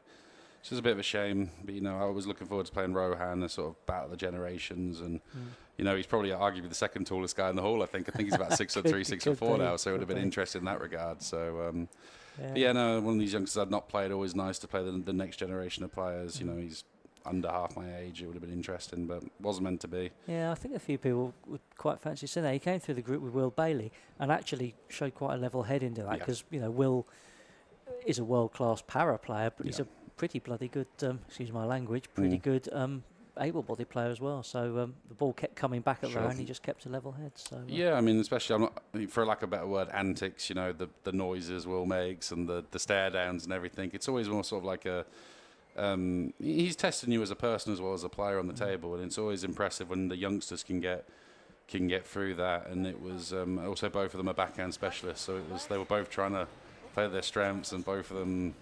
Which is a bit of a shame, but you know, I was looking forward to playing Rohan, a sort of battle of the generations, and you know, he's probably arguably the second tallest guy in the hall. I think he's about 6'3", 6'4" now, so it would have been interesting in that regard. So but yeah, no, one of these youngsters I'd not played. Always nice to play the next generation of players. You know, he's under half my age. It would have been interesting, but wasn't meant to be. Yeah, I think a few people would quite fancy seeing that. He came through the group with Will Bailey and actually showed quite a level head into that, because you know, Will is a world-class para player, but he's a pretty bloody good, excuse my language, pretty good able-bodied player as well. So the ball kept coming back at Rohan, he just kept a level head. So yeah, I mean, especially, for lack of a better word, antics, you know, the noises Will makes and the stare downs and everything. It's always more sort of like a, he's testing you as a person as well as a player on the table, and it's always impressive when the youngsters can get through that. And it was also, both of them are backhand specialists, so they were both trying to play their strengths, and both of them.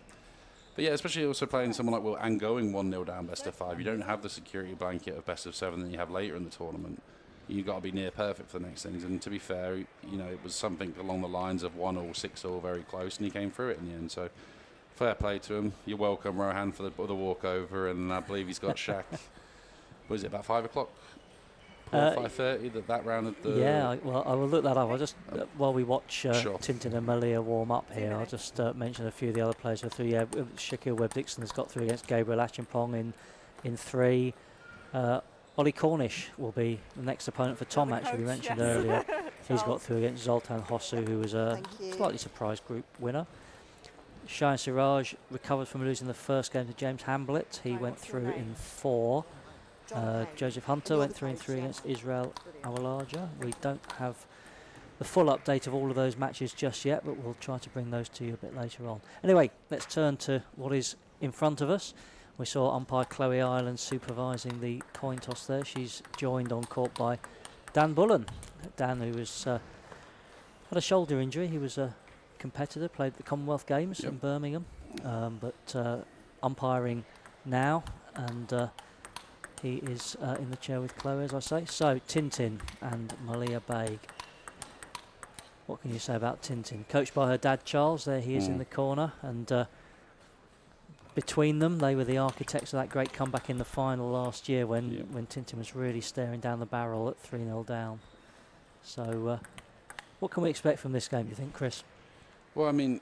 But yeah, especially also playing someone like Will and going 1-0 down best of 5. You don't have the security blanket of best of 7 that you have later in the tournament. You've got to be near perfect for the next innings. And to be fair, you know, it was something along the lines of 1-1, 6-1, very close, and he came through it in the end. So fair play to him. You're welcome, Rohan, for the walkover, and I believe he's got Shaq. Was it about 5 o'clock? 5:30 that round of the... Yeah, well, I will look that up. I'll just, while we watch Tintin and Malia warm up here, I'll just mention a few of the other players who are through. Yeah, Shakil Webb-Dixon has got through against Gabriel Achimpong in 3. Ollie Cornish will be the next opponent for Tom, actually, we mentioned earlier. He's got through against Zoltan Hosu, who was a slightly surprised group winner. Shahin Siraj recovered from losing the first game to James Hamblett. He went through in 4. Joseph Hunter went 3 in 3 against Israel Awalaja. We don't have the full update of all of those matches just yet, but we'll try to bring those to you a bit later on. Anyway, let's turn to what is in front of us. We saw umpire Chloe Ireland supervising the coin toss there. She's joined on court by Dan Bullen. Dan, who was had a shoulder injury. He was a competitor, played the Commonwealth Games in Birmingham, but umpiring now, and he is in the chair with Chloe, as I say. So, Tintin and Malia Baig. What can you say about Tintin? Coached by her dad, Charles. There he is in the corner. And between them, they were the architects of that great comeback in the final last year when Tintin was really staring down the barrel at 3-0 down. So, what can we expect from this game, do you think, Chris? Well, I mean,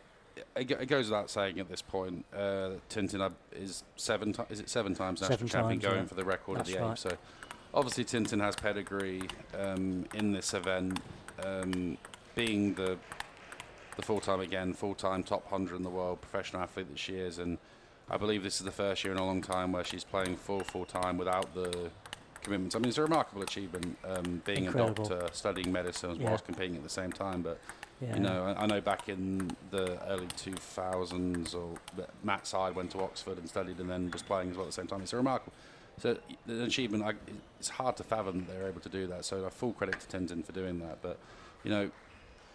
it goes without saying at this point, Tintin is 7 times national champion, going for the record of the game. So obviously Tintin has pedigree in this event, being the full-time top 100 in the world professional athlete that she is, and I believe this is the first year in a long time where she's playing full-time without the commitments. I mean, it's a remarkable achievement, being Incredible. a doctor, studying medicine as well as competing at the same time, but you know, I know back in the early 2000s, or Matt Side went to Oxford and studied and then was playing as well at the same time. It's a remarkable an achievement. It's hard to fathom that they're able to do that. So full credit to Tintin for doing that. But you know,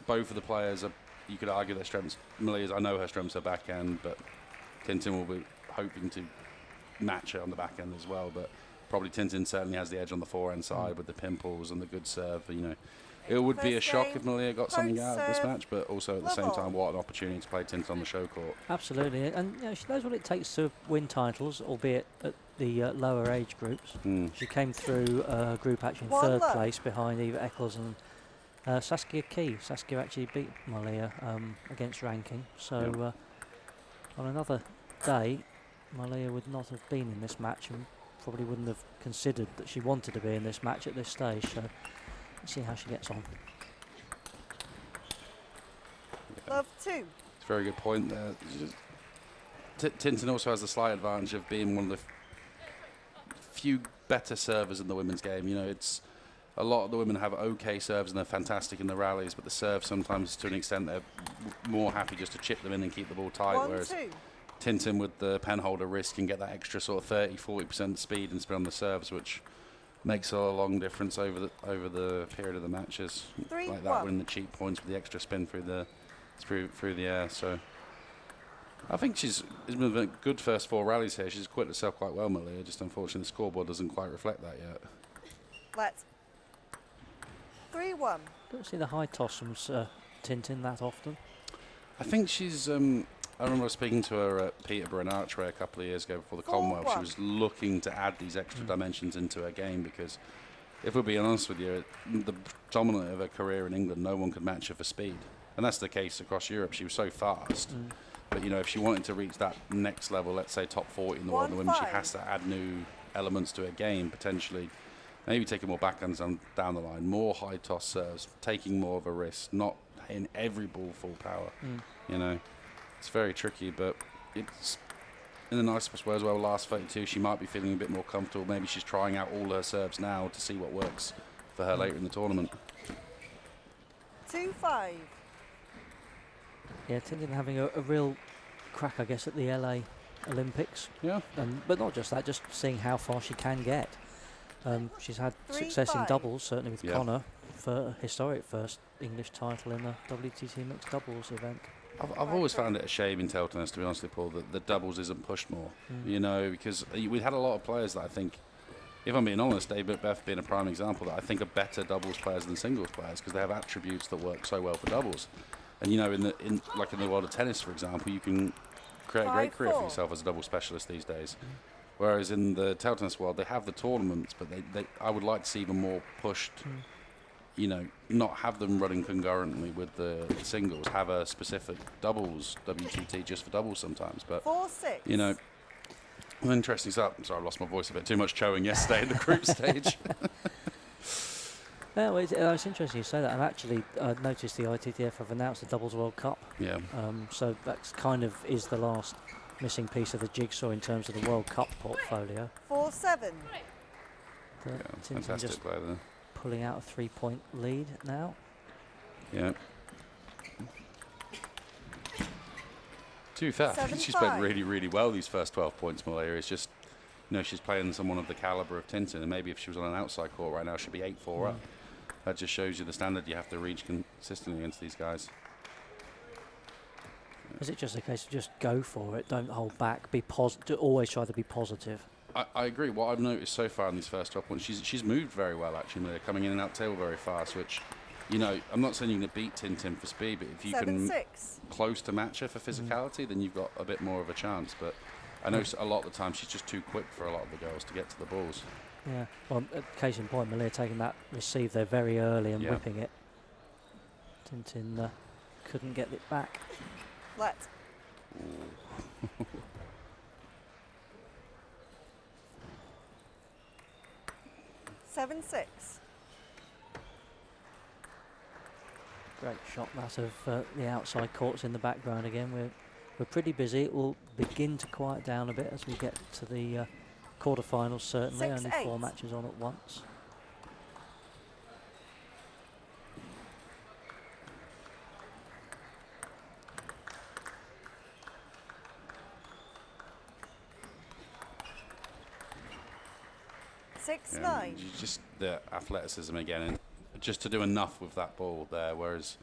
both of the players are, you could argue their strengths. Malia's, I know her strengths are backhand, but Tintin will be hoping to match her on the backhand as well. But probably Tintin certainly has the edge on the forehand side with the pimples and the good serve. You know. It would be a shock if Malia got something out of this match, but also at the same time, what an opportunity to play Tintin on the show court. Absolutely, and you know, she knows what it takes to win titles, albeit at the lower age groups. She came through a group actually in 3rd place behind Eva Eccles and Saskia Key. Saskia actually beat Malia against ranking, so on another day, Malia would not have been in this match and probably wouldn't have considered that she wanted to be in this match at this stage. So. Let's see how she gets on. Love 2. It's a very good point there. Tintin also has the slight advantage of being one of the few better servers in the women's game. You know, it's a lot of the women have okay serves and they're fantastic in the rallies, but the serve sometimes, to an extent, they're more happy just to chip them in and keep the ball tight. Whereas Tintin with the penholder wrist can get that extra sort of 30-40% speed and spin on the serves, which makes a long difference over the period of the matches. 3-1. Like that, winning the cheap points with the extra spin through the air. So I think she's been a good first 4 rallies here. She's acquitted herself quite well, Malia. Just unfortunately, the scoreboard doesn't quite reflect that yet. Let's 3-1. Don't see the high toss from Tintin that often. I think she's. I remember speaking to her at Peterborough in Archway a couple of years ago before the Commonwealth. She was looking to add these extra dimensions into her game because, if we're being honest with you, the dominant of her career in England, no one could match her for speed. And that's the case across Europe. She was so fast. But, you know, if she wanted to reach that next level, let's say top 40 in the world in the women, she has to add new elements to her game, potentially. Maybe taking more backhands down the line, more high toss serves, taking more of a risk, not hitting every ball full power. You know, it's very tricky, but it's in the nicest way as well. Last 32, she might be feeling a bit more comfortable. Maybe she's trying out all her serves now to see what works for her later in the tournament. 2-5. Yeah, Tintin having a real crack, I guess, at the LA Olympics. Yeah. But not just that, just seeing how far she can get. She's had success in doubles, certainly with Connor, for a historic first English title in the WTT mixed doubles event. I've always found it a shame in table tennis, to be honest with you, Paul, that the doubles isn't pushed more. You know, because we've had a lot of players that I think, if I'm being honest, David Beth being a prime example, that I think are better doubles players than singles players because they have attributes that work so well for doubles. And you know, in the world of tennis, for example, you can create a great career for yourself as a double specialist these days. Whereas in the table tennis world, they have the tournaments, but I would like to see them more pushed. You know, not have them running concurrently with the singles. Have a specific doubles WTT just for doubles sometimes. But 4-6. you know, interesting stuff. Sorry, I lost my voice a bit. Too much showing yesterday in the group stage. Yeah, well, it's interesting you say that. I've actually noticed the ITTF have announced the Doubles World Cup. Yeah. So that's kind of is the last missing piece of the jigsaw in terms of the World Cup portfolio. 4-7. Yeah, fantastic play there. Pulling out a 3-point lead now. Yeah. To fair, I think she's played really, really well these first 12 points, Malaya. It's just, you know, she's playing someone of the calibre of Tintin, and maybe if she was on an outside court right now, she'd be 8-4 up. That just shows you the standard you have to reach consistently against these guys. Is it just a case of just go for it, don't hold back, be positive, always try to be positive? I agree. What I've noticed so far in these first 12 points, she's moved very well, actually. They're coming in and out table very fast, which, you know, I'm not saying you're going to beat Tintin for speed, but if you can close to match her for physicality, then you've got a bit more of a chance. But I know a lot of the time she's just too quick for a lot of the girls to get to the balls. Yeah, well, case in point, Malia taking that receive there very early and whipping it. Tintin couldn't get it back. Let's. 7-6. Great shot that of the outside courts in the background again. We're pretty busy. It will begin to quiet down a bit as we get to the quarterfinals, certainly. 6-8. Only 4 matches on at once. Just the athleticism again, and just to do enough with that ball there. Whereas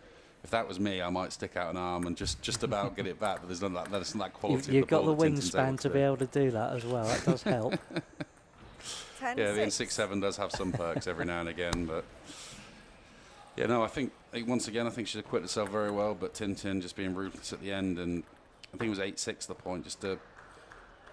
if that was me, I might stick out an arm and just about get it back. But there's not that quality. You've got the wingspan to be able to do that as well. That does help. Yeah, being 6'7" does have some perks every now and again, but yeah, no, I think once again, I think she's acquitted herself very well. But Tintin just being ruthless at the end, and I think it was 8-6 the point. Just to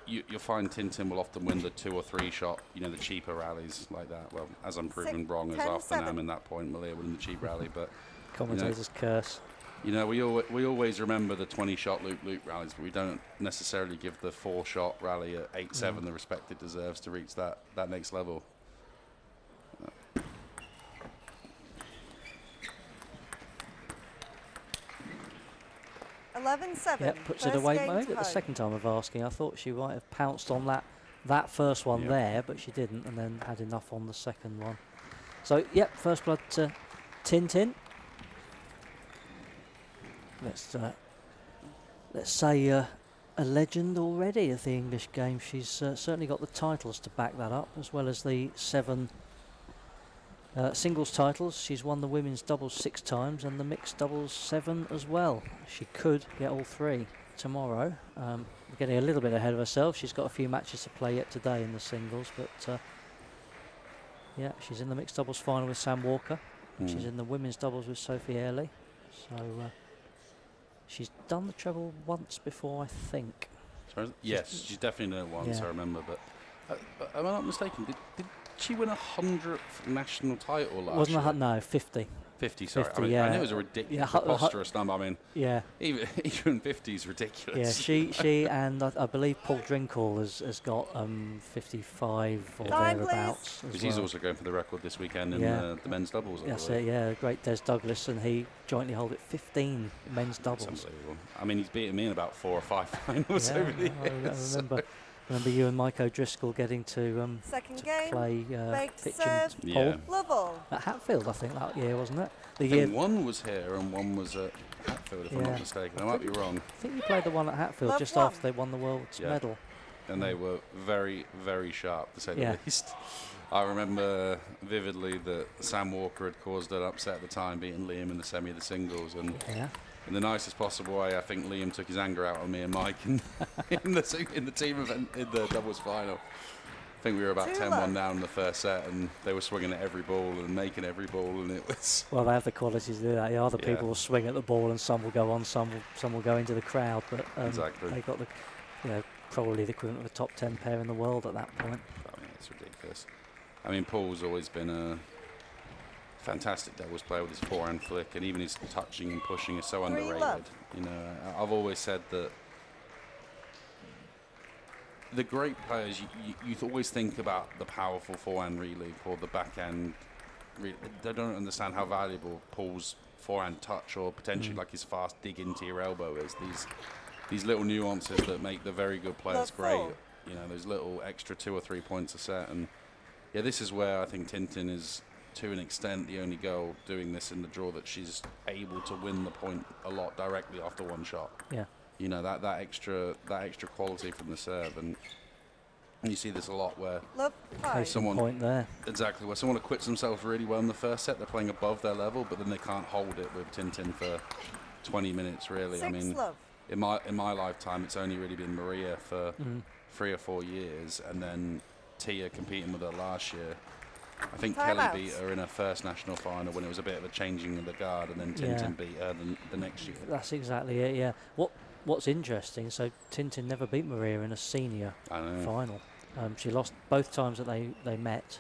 you'll find Tintin will often win the 2 or 3 shot, you know, the cheaper rallies like that. Well, as I'm proving wrong as often am in that point, Malia winning the cheap rally, but commentator's curse. You know, we always remember the 20-shot loop rallies, but we don't necessarily give the 4-shot rally at 8-7 the respect it deserves to reach that next level. 11-7. Yep, puts it away. I think the second time of asking, I thought she might have pounced on that first one there, but she didn't, and then had enough on the second one. So, yep, first blood to Tintin. Let's say a legend already of the English game. She's certainly got the titles to back that up, as well as the 7 Singles titles, she's won the women's doubles 6 times and the mixed doubles 7 as well. She could get all 3 tomorrow. We're getting a little bit ahead of herself. She's got a few matches to play yet today in the singles, but yeah, she's in the mixed doubles final with Sam Walker. She's in the women's doubles with Sophie Early. So she's done the treble once before, I think. Yes, she's definitely done it once, I remember. But am I not mistaken? Did she win 100th national title last year? No, 50. 50, sorry. 50, I mean, yeah. I knew it was a ridiculous, preposterous number. I mean, even 50 is ridiculous. Yeah, she and I believe Paul Drinkall has got 55 or thereabouts. Because he's also going for the record this weekend in the men's doubles. That's it, yeah. Great Des Douglas, and he jointly hold it 15 men's doubles. That's unbelievable. I mean, he's beaten me in about 4 or 5 finals over the years. I remember you and Mike O'Driscoll getting to play pitch and pole. Lovell. At Hatfield, I think, that year, wasn't it? I think one was here and one was at Hatfield, if I'm not mistaken. I might be wrong. I think you played the one at Hatfield just after they won the world's medal. And they were very, very sharp, to say the least. I remember vividly that Sam Walker had caused an upset at the time, beating Liam in the semi of the singles. And in the nicest possible way, I think Liam took his anger out on me and Mike in the team event in the doubles final. I think we were about 10-1 down in the first set, and they were swinging at every ball and making every ball, and it was. Well, they have the qualities to do that. Yeah, other people will swing at the ball, and some will go on, some will go into the crowd. But exactly, they got the, probably the equivalent of a top 10 pair in the world at that point. I mean, it's ridiculous. I mean, Paul's always been a fantastic doubles player with his forehand flick, and even his touching and pushing is so underrated. You know, I've always said that the great players, you always think about the powerful forehand relief or the backhand. They don't understand how valuable Paul's forehand touch or potentially like his fast dig into your elbow is. These little nuances that make the very good players great. You know, those little extra 2 or 3 points a set. And yeah, this is where I think Tintin is, to an extent, the only girl doing this in the draw that she's able to win the point a lot directly after one shot. Yeah. You know, that extra quality from the serve, and you see this a lot where someone point there. Exactly, where someone acquits themselves really well in the first set, they're playing above their level, but then they can't hold it with Tintin for 20 minutes really. I mean, in my lifetime, it's only really been Maria for 3 or 4 years, and then Tia competing with her last year. I think Kelly beat her in her first national final when it was a bit of a changing of the guard, and then Tintin beat her the next year. That's exactly it, yeah. What's interesting, so Tintin never beat Maria in a senior final. She lost both times that they met.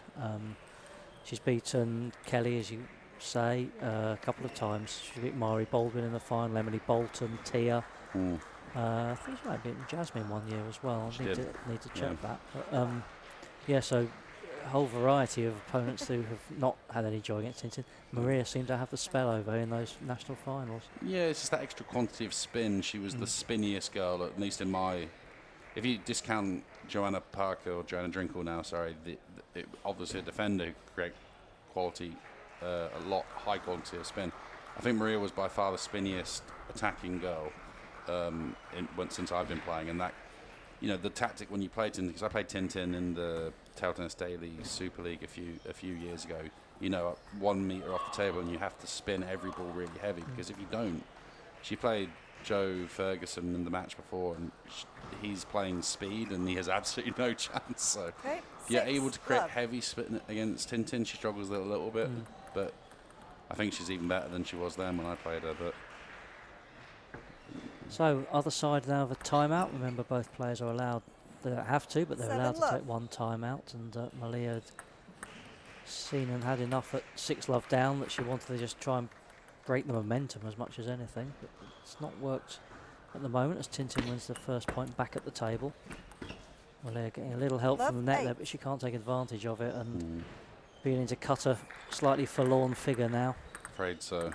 She's beaten Kelly, as you say, a couple of times. She beat Mari Baldwin in the final, Emily Bolton, Tia. I think she might have beaten Jasmine one year as well. I need to check that. But, yeah, so a whole variety of opponents who have not had any joy against Tintin. Maria seemed to have the spell over in those national finals. Yeah, it's just that extra quantity of spin. She was the spinniest girl, at least in my. If you discount Joanna Parker or Joanna Drinkall now, sorry, obviously a defender who create quality, high quality of spin. I think Maria was by far the spinniest attacking girl since I've been playing, and that, you know, the tactic when you play Tintin, because I played Tintin in the Table Tennis Daily Super League a few years ago. You know, 1 meter off the table, and you have to spin every ball really heavy, because if you don't, she played Joe Ferguson in the match before, and he's playing speed, and he has absolutely no chance. So, if you're able to create heavy spin against Tintin, she struggles a little bit, but I think she's even better than she was then when I played her. But so, other side now of a timeout. Remember, both players are allowed. They don't have to, but they're allowed to take one timeout. And Malia had seen and had enough at 6-love down that she wanted to just try and break the momentum as much as anything. But it's not worked at the moment as Tintin wins the first point back at the table. Malia getting a little help from the net there, but she can't take advantage of it, and beginning to cut a slightly forlorn figure now. Afraid so.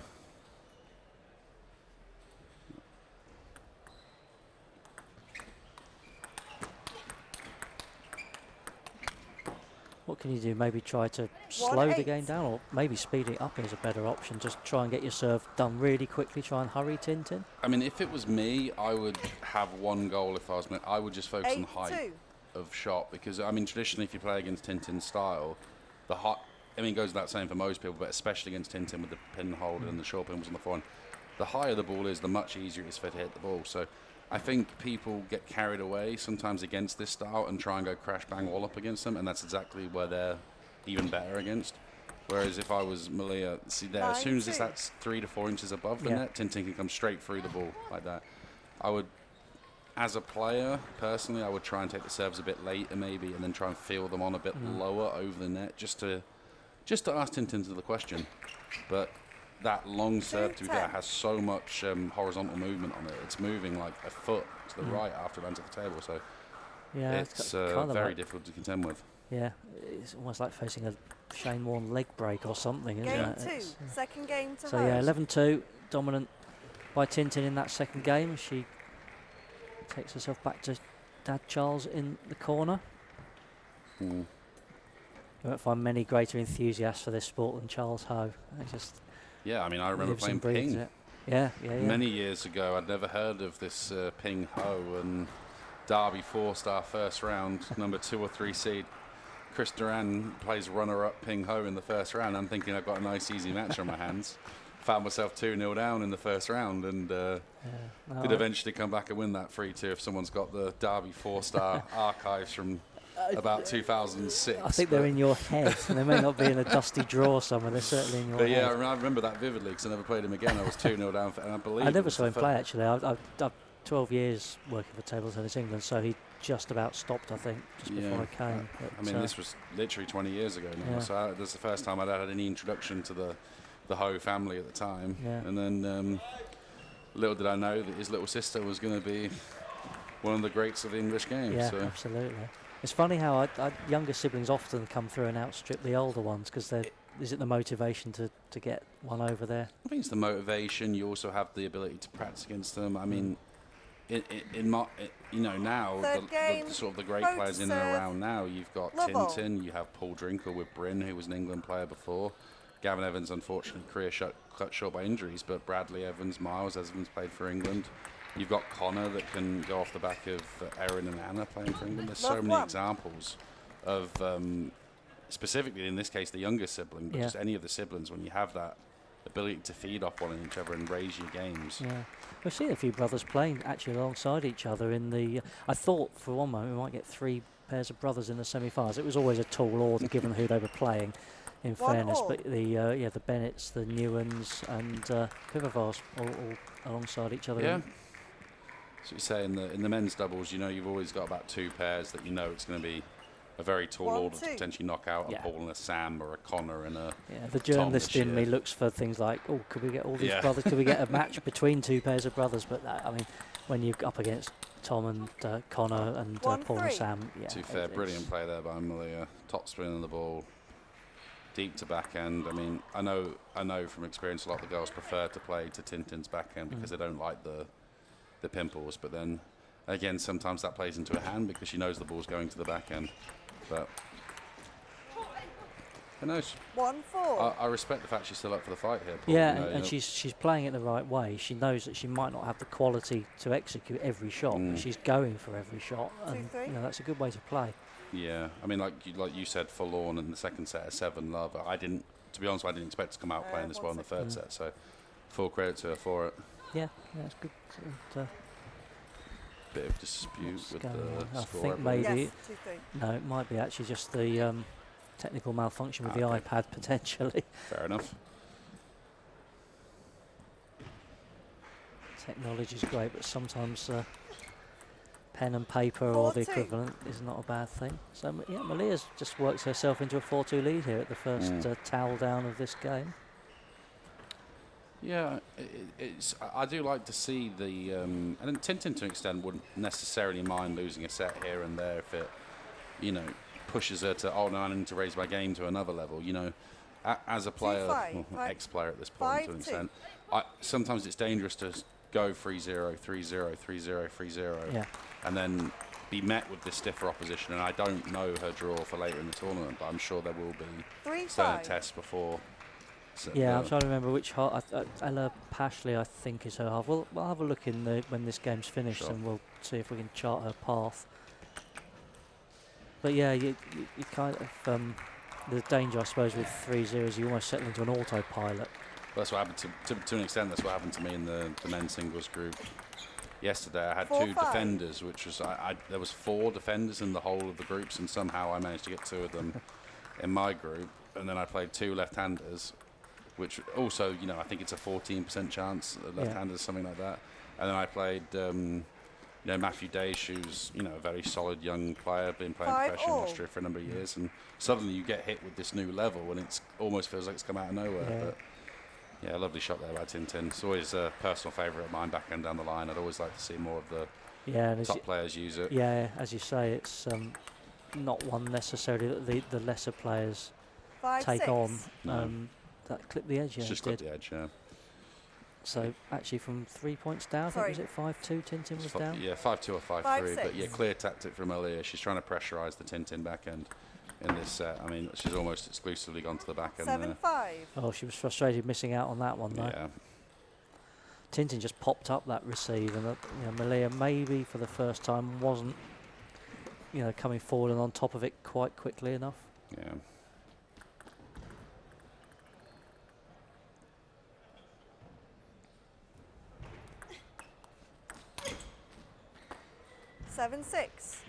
What can you do? Maybe try to slow the game down, or maybe speeding it up is a better option. Just try and get your serve done really quickly. Try and hurry Tintin. I mean, if it was me, I would have one goal. If I was, I would just focus on height of shot, because I mean, traditionally, if you play against Tintin's style, I mean, it goes without saying for most people, but especially against Tintin with the pin holder and the short pin was on the forehand. The higher the ball is, the much easier it is for it to hit the ball. So I think people get carried away sometimes against this style and try and go crash bang wallop against them, and that's exactly where they're even better against. Whereas if I was Malia, see there, as soon as that's 3 to 4 inches above the net, Tintin can come straight through the ball like that. I would, as a player, personally, I would try and take the serves a bit later maybe, and then try and feel them on a bit lower over the net, just to ask Tintin the question. But that long serve to get has so much horizontal movement on it. It's moving like a foot to the right after it lands at the table. So it's very difficult to contend with. Yeah, it's almost like facing a Shane Warne leg break or something, isn't Game it? 2, second game to So yeah, 11-2, dominant by Tintin in that second game. She takes herself back to Dad Charles in the corner. You won't find many greater enthusiasts for this sport than Charles Ho. Yeah, I mean, I remember playing ping. Yeah. Many years ago, I'd never heard of this Ping Ho, and Derby 4-star first round, number 2 or 3 seed. Chris Duran plays runner-up Ping Ho in the first round. I'm thinking I've got a nice, easy match on my hands. Found myself 2-0 down in the first round, and did eventually come back and win that 3-2 if someone's got the Derby 4-star archives from about 2006. I think they're in your head. They may not be in a dusty drawer somewhere. They're certainly in your head. Yeah, I remember that vividly because I never played him again. I was 2-0 down, and I believe I never saw him play, actually. I've 12 years working for Table Tennis England, so he just about stopped, I think, just before I came. But, I mean, this was literally 20 years ago now, so this is the first time I'd had any introduction to the Ho family at the time. And then little did I know that his little sister was going to be one of the greats of the English game. Yeah, absolutely. It's funny how younger siblings often come through and outstrip the older ones because is it the motivation to get one over there? I think it's the motivation. You also have the ability to practice against them. I mean, now the sort of the great players in and around now, you've got Tintin, you have Paul Drinkle with Bryn, who was an England player before. Gavin Evans, unfortunately, career cut short by injuries, but Bradley Evans, Miles Evans played for England. You've got Connor that can go off the back of Erin and Anna playing for England. There's so many examples of, specifically in this case, the younger sibling, but just any of the siblings, when you have that ability to feed off one each other and raise your games. Yeah, we've seen a few brothers playing actually alongside each other in the. I thought for one moment we might get 3 pairs of brothers in the semi-finals. It was always a tall order given who they were playing. In fairness, but the Bennetts, the Newans, and Pivovars all alongside each other. Yeah. So you say in the men's doubles, you've always got about 2 pairs that it's going to be a very tall order to potentially knock out a Paul and a Sam or a Connor and a. Yeah, the journalist in me looks for things like, could we get all these brothers? Could we get a match between 2 pairs of brothers? But I mean, when you're up against Tom and Connor and Paul and Sam, to be fair, brilliant play there by Malia. Top spin on the ball, deep to backhand. I mean, I know from experience a lot of the girls prefer to play to Tintin's backhand because they don't like the pimples. But then again, sometimes that plays into her hand because she knows the ball's going to the backhand. But who knows? 1-4. I respect the fact she's still up for the fight here, Paul. Yeah, and she's playing it the right way. She knows that she might not have the quality to execute every shot, but she's going for every shot, and that's a good way to play. Yeah, I mean, like you said, forlorn in the second set, 7 love. To be honest, I didn't expect to come out playing this well in the third set. So, full credit to her for it. Yeah, it's good. Bit of dispute with the score. I think maybe no, it might be actually just the technical malfunction with the iPad potentially. Fair enough. Technology is great, but sometimes pen and paper or the equivalent is not a bad thing. So yeah, Malia's just works herself into a 4-2 lead here at the first towel down of this game. Yeah, I do like to see the and Tintin to an extent wouldn't necessarily mind losing a set here and there if it pushes her to no, I need to raise my game to another level. As a player, ex-player at this point to an extent, sometimes it's dangerous to go 3-0, 3-0, 3-0, 3-0, and then be met with this stiffer opposition. And I don't know her draw for later in the tournament, but I'm sure there will be certain tests before. Yeah, I'm trying to remember which half. Ella Pashley, I think, is her half. We'll have a look when this game's finished, and we'll see if we can chart her path. But yeah, you kind of the danger, I suppose, with 3-0 you almost settle into an autopilot. That's what happened to an extent. That's what happened to me in the men's singles group. Yesterday I had 4-5. two defenders, which was there was 4 defenders in the whole of the groups, and somehow I managed to get 2 of them in my group. And then I played 2 left-handers, which also, you know, I think it's a 14% chance left-handers, something like that. And then I played, you know, Matthew Daish, who's, you know, a very solid young player, been playing professional in Austria for a number of years, and suddenly you get hit with this new level, and it almost feels like it's come out of nowhere. Yeah. But yeah, lovely shot there by Tintin. It's always a personal favourite of mine, back end down the line. I'd always like to see more of the top players use it. Yeah, as you say, it's not one necessarily that the lesser players take on. That clipped the edge, yeah. It's just clipped the edge, yeah. So actually from 3 points down, I think, was it 5-2 Tintin was down? Yeah, 5-2 or 5-3, but yeah, clear tactic from Aaliyah. She's trying to pressurise the Tintin back end in this set. I mean, she's almost exclusively gone to the back end 7-5. Oh, she was frustrated missing out on that one, though. Yeah. Tintin just popped up that receive, and you know, Malia maybe for the first time wasn't, you know, coming forward and on top of it quite quickly enough. Yeah. Seven, 6.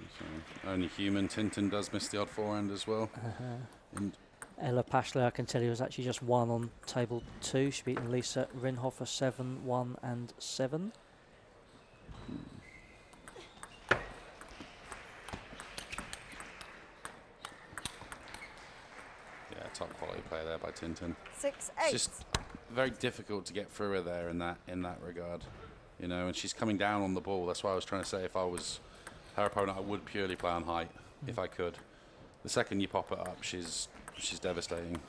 Only human. Tintin does miss the odd forehand as well. And Ella Pashley, I can tell you, was actually just 1 on table 2. She beat Lisa Rinhofer 7-1 and 7. yeah, top quality player there by Tintin. 6-8. It's just very difficult to get through her there in that regard, you know. And she's coming down on the ball. That's why I was trying to say, if I was her opponent, I would purely play on height if I could. The second you pop it up, she's devastating.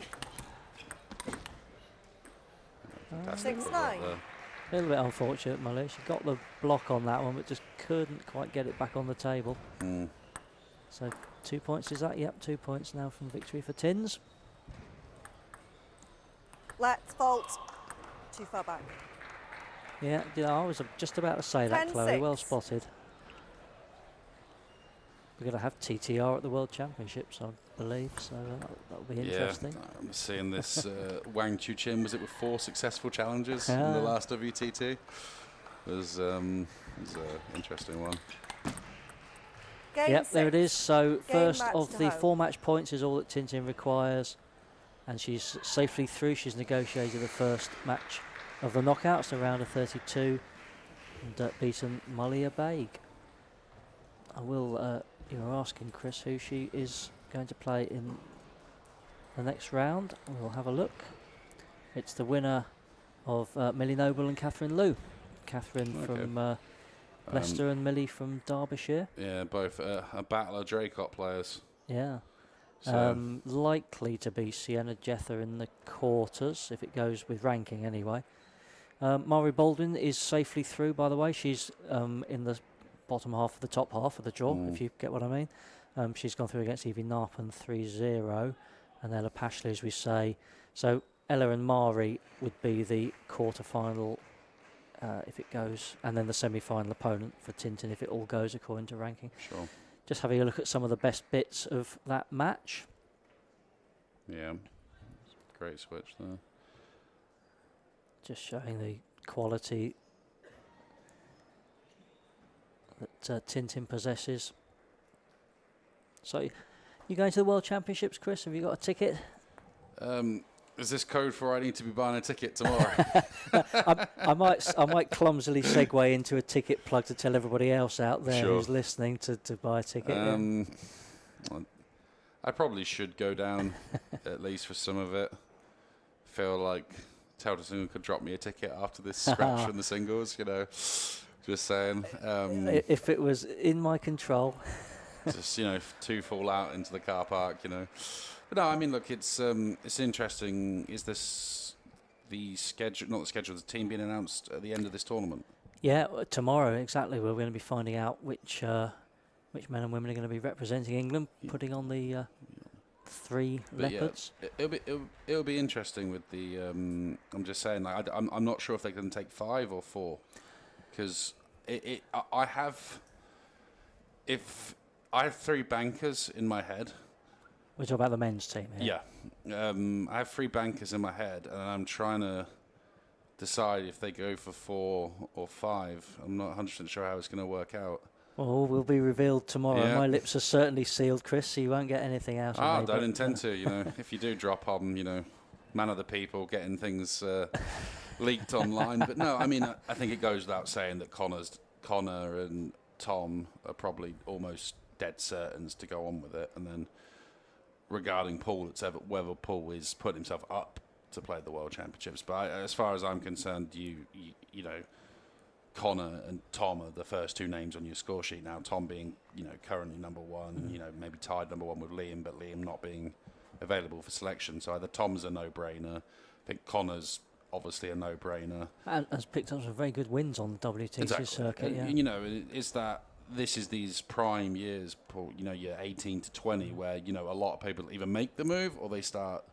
6-9. A little bit unfortunate, Molly. She got the block on that one, but just couldn't quite get it back on the table. So 2 points is that? Yep, 2 points now from victory for Tins. Let's fault. Too far back. Yeah, I was just about to say that, Chloe. Well spotted. We're going to have TTR at the World Championships, I believe, so that'll be interesting. Yeah, I'm seeing this Wang Chuqin, was it with 4 successful challenges in the last WTT? It was an interesting one. Yep, there it is. So first of the 4 match points is all that Tintin requires, and she's safely through. She's negotiated the first match of the knockouts, the round of 32, and beaten Malia Baig. I will, you were asking Chris who she is going to play in the next round. We'll have a look. It's the winner of Millie Noble and Catherine Liu. Catherine from Leicester and Millie from Derbyshire. Yeah, both a battle of Draycott players. Yeah. So Likely to be Sienna Jether in the quarters, if it goes with ranking anyway. Mari Baldwin is safely through, by the way. She's in the bottom half of the top half of the draw, if you get what I mean. She's gone through against Evie Narpen 3-0, and Ella Pashley, as we say. So Ella and Mari would be the quarter-final if it goes, and then the semi-final opponent for Tintin if it all goes according to ranking. Sure. Just having a look at some of the best bits of that match. Yeah, great switch there. Just showing the quality that Tintin possesses. So, you going to the World Championships, Chris? Have you got a ticket? Is this code for I need to be buying a ticket tomorrow? I might clumsily segue into a ticket plug to tell everybody else out there who's listening to buy a ticket. I probably should go down at least for some of it. Feel like Telderson could drop me a ticket after this scratch from the singles, you know. Just saying. If it was in my control. Just, you know, 2 fall out into the car park, you know. But no, I mean, look, it's interesting. Is this the schedule, not the schedule, the team being announced at the end of this tournament? Yeah, tomorrow, exactly. We're going to be finding out which men and women are going to be representing England, putting on the 3 leopards. Yeah, it'll be interesting with the. I'm just saying, like, I'm not sure if they can take 5 or 4, because I have 3 bankers in my head, We're talking about the men's team here. Yeah. I have 3 bankers in my head, and I'm trying to decide if they go for 4 or 5. I'm not 100% sure how it's going to work out. Well, will be revealed tomorrow. Yeah. My lips are certainly sealed, Chris, so you won't get anything out of me. I don't intend to, you know. If you do drop on, you know, man of the people, getting things leaked online. But no, I mean, I think it goes without saying that Connor and Tom are probably almost dead certains to go on with it. And then regarding Paul, it's whether Paul is putting himself up to play the World Championships. But as far as I'm concerned, you know, Connor and Tom are the first 2 names on your score sheet now. Tom being, you know, currently number 1, you know, maybe tied number 1 with Liam, but Liam not being available for selection. So either Tom's a no-brainer. I think Connor's obviously a no-brainer. And has picked up some very good wins on the WTC circuit. Yeah. You know, this is these prime years, Paul, you know, you're 18 to 20, where, you know, a lot of people either make the move or they start,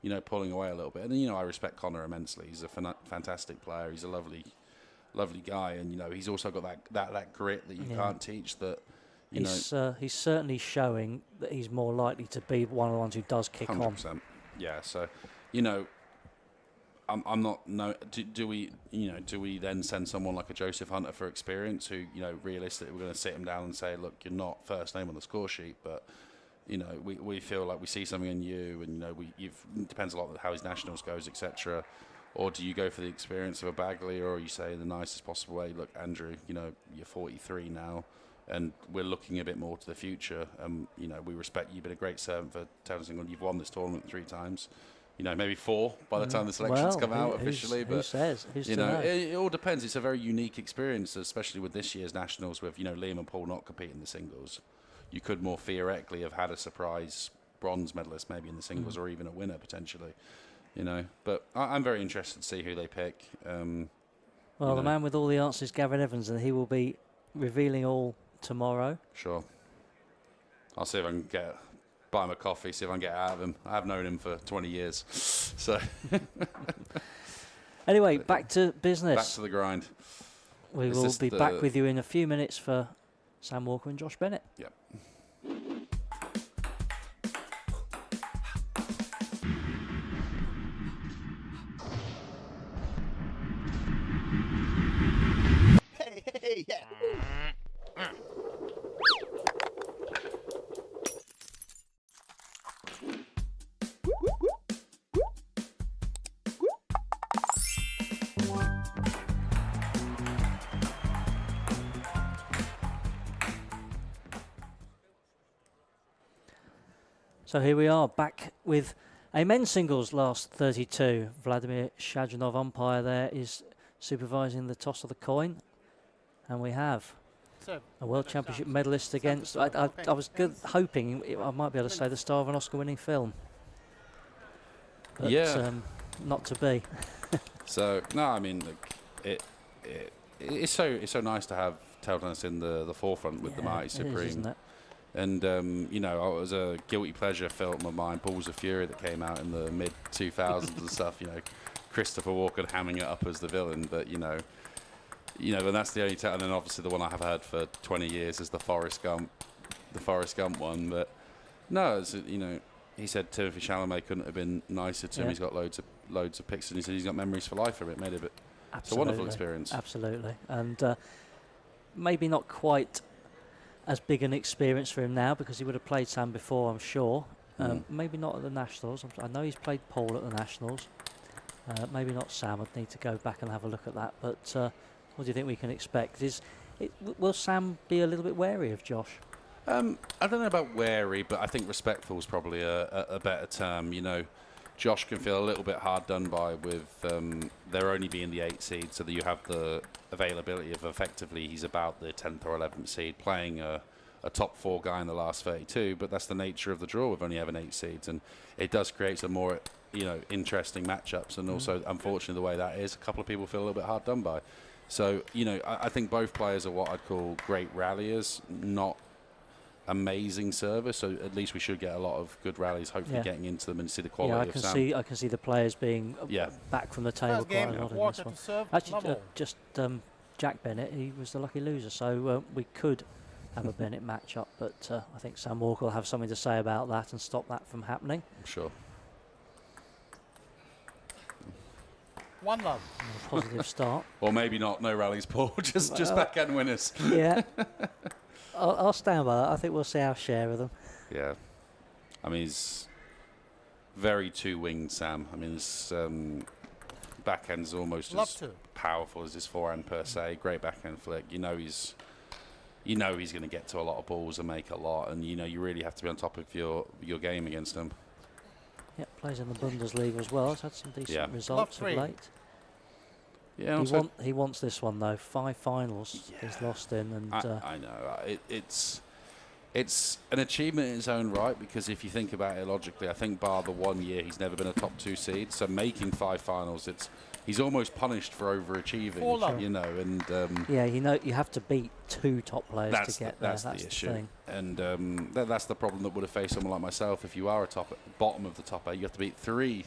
you know, pulling away a little bit. And, you know, I respect Connor immensely. He's a fantastic player. He's a lovely guy. And, you know, he's also got that grit that you can't teach, that, you know. He's certainly showing that he's more likely to be one of the ones who does kick 100%. on. Yeah, so, you know, I'm not. No, do we then send someone like a Joseph Hunter for experience, who, you know, realistically we're going to sit him down and say, look, you're not first name on the score sheet, but, you know, we feel like we see something in you, and, you know, it depends a lot on how his nationals goes, etc. Or do you go for the experience of a Bagley, or you say in the nicest possible way, look, Andrew, you know, you're 43 now, and we're looking a bit more to the future. You know, we respect you. You've been a great servant for Town Single. You've won this tournament 3 times. You know, maybe 4 by the time the selections come out officially. But who says? Who's you know, it all depends. It's a very unique experience, especially with this year's nationals, with, you know, Liam and Paul not competing the singles. You could more theoretically have had a surprise bronze medalist maybe in the singles, or even a winner potentially. You know, but I'm very interested to see who they pick. Well, the man with all the answers, Gavin Evans, and he will be revealing all tomorrow. Sure. I'll see if I can buy him a coffee, see if I can get out of him. I have known him for 20 years. So. Anyway, back to business. Back to the grind. We will be back with you in a few minutes for Sam Walker and Josh Bennett. Yep. Hey, yeah. So here we are, back with a men's singles last 32. Vladimir Shadranov, umpire there, is supervising the toss of the coin. And we have a World Championship medalist against... I was hoping I might be able to say the star of an Oscar-winning film. But not to be. So, no, I mean, it's so nice to have table tennis in the forefront with the Mighty Supreme. It is, isn't it? And, you know, it was a guilty pleasure film of mine, Balls of Fury, that came out in the mid-2000s and stuff, you know, Christopher Walken hamming it up as the villain, but, you know, and that's the only and then obviously the one I have heard for 20 years is the Forrest Gump one, but no, it's, you know, he said Timothy Chalamet couldn't have been nicer to him. He's got loads of pictures, and he said he's got memories for life of it. Made it it's a wonderful experience. Absolutely, and maybe not quite as big an experience for him now, because he would have played Sam before, I'm sure. Maybe not at the Nationals. I know he's played Paul at the Nationals. Maybe not Sam. I'd need to go back and have a look at that. But what do you think we can expect? Will Sam be a little bit wary of Josh? I don't know about wary, but I think respectful is probably a better term. You know, Josh can feel a little bit hard done by with there only being the 8 seed, so that you have the availability of effectively he's about the 10th or 11th seed playing a top 4 guy in the last 32. But that's the nature of the draw with only having 8 seeds, and it does create some more, you know, interesting matchups. And also, unfortunately, the way that is, a couple of people feel a little bit hard done by. So, you know, I think both players are what I'd call great ralliers, not amazing service. So at least we should get a lot of good rallies, hopefully getting into them and see the quality of Sam. I can see the players being back from the table quite a lot in this one. Actually, just Jack Bennett, he was the lucky loser, so we could have a Bennett matchup, but I think Sam Walker will have something to say about that and stop that from happening. I'm sure. 1 love. A positive start. Or maybe not. No rallies, Paul. just backhand winners. Yeah. I'll stand by that. I think we'll see our share of them. Yeah. I mean, he's very two-winged, Sam. I mean, his backhand's almost as powerful as his forehand per se. Great backhand flick. You know he's going to get to a lot of balls and make a lot, and you really have to be on top of your game against him. Yeah, plays in the Bundesliga as well. He's had some decent results of late. Yeah, he wants this one though. 5 finals he's lost in, and I know it's an achievement in its own right, because if you think about it logically, I think bar the 1 year he's never been a top 2 seed. So making 5 finals, he's almost punished for overachieving. You know, and yeah, you have to beat 2 top players to get there. That's the issue, and that's the problem that would have faced someone like myself. If you are bottom of the top 8, you have to beat 3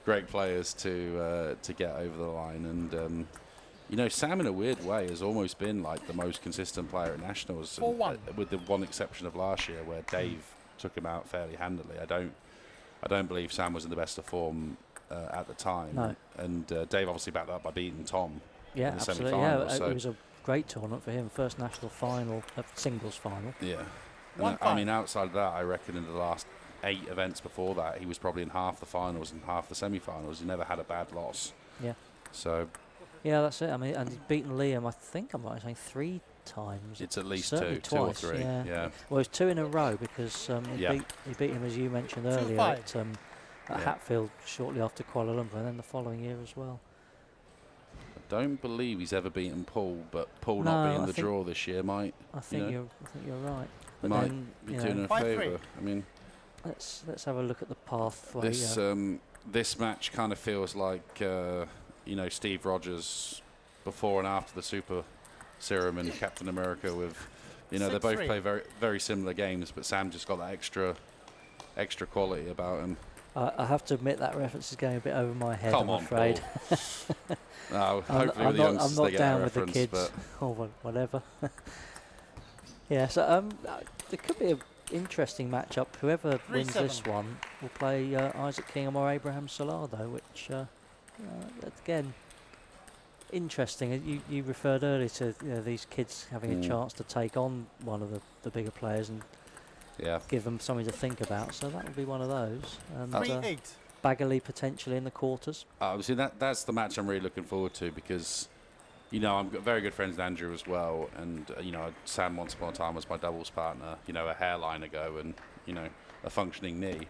great players to get over the line. And Sam in a weird way has almost been like the most consistent player at nationals, with the one exception of last year where Dave took him out fairly handily. I don't believe Sam was in the best of form at the time. No. And Dave obviously backed up by beating Tom. Yeah, in the absolutely. semi-final. Yeah, it was a great tournament for him. First national final, singles final. Yeah. And I mean, outside of that, I reckon in the last 8 events before that, he was probably in half the finals and half the semi-finals. He never had a bad loss. Yeah. So. Yeah, that's it. I mean, and he's beaten Liam, I think I'm right in saying 3 times. It's at least certainly 2 twice, or 3. Yeah. Well, it's 2 in a row because he beat him, as you mentioned earlier, at Hatfield shortly after Kuala Lumpur, and then the following year as well. I don't believe he's ever beaten Paul, but Paul not being the draw this year might. I think you're right. But might then, be doing a favour. I mean, let's have a look at the pathway. This match kind of feels like Steve Rogers before and after the Super Serum and Captain America. With they both play very very similar games, but Sam just got that extra quality about him. I have to admit that reference is going a bit over my head. Come I'm afraid. No, hopefully with the youngsters I'm not they get down that with the reference, kids or whatever. Yeah, so there could be an interesting matchup. Whoever wins this one will play Isaac Kingham or Abraham Salado, which again, interesting. You referred earlier to these kids having a chance to take on one of the bigger players and give them something to think about. So that will be one of those. And Bagley potentially in the quarters. See, that's the match I'm really looking forward to, because I'm very good friends with Andrew as well, and Sam once upon a time was my doubles partner, a hairline ago, and a functioning knee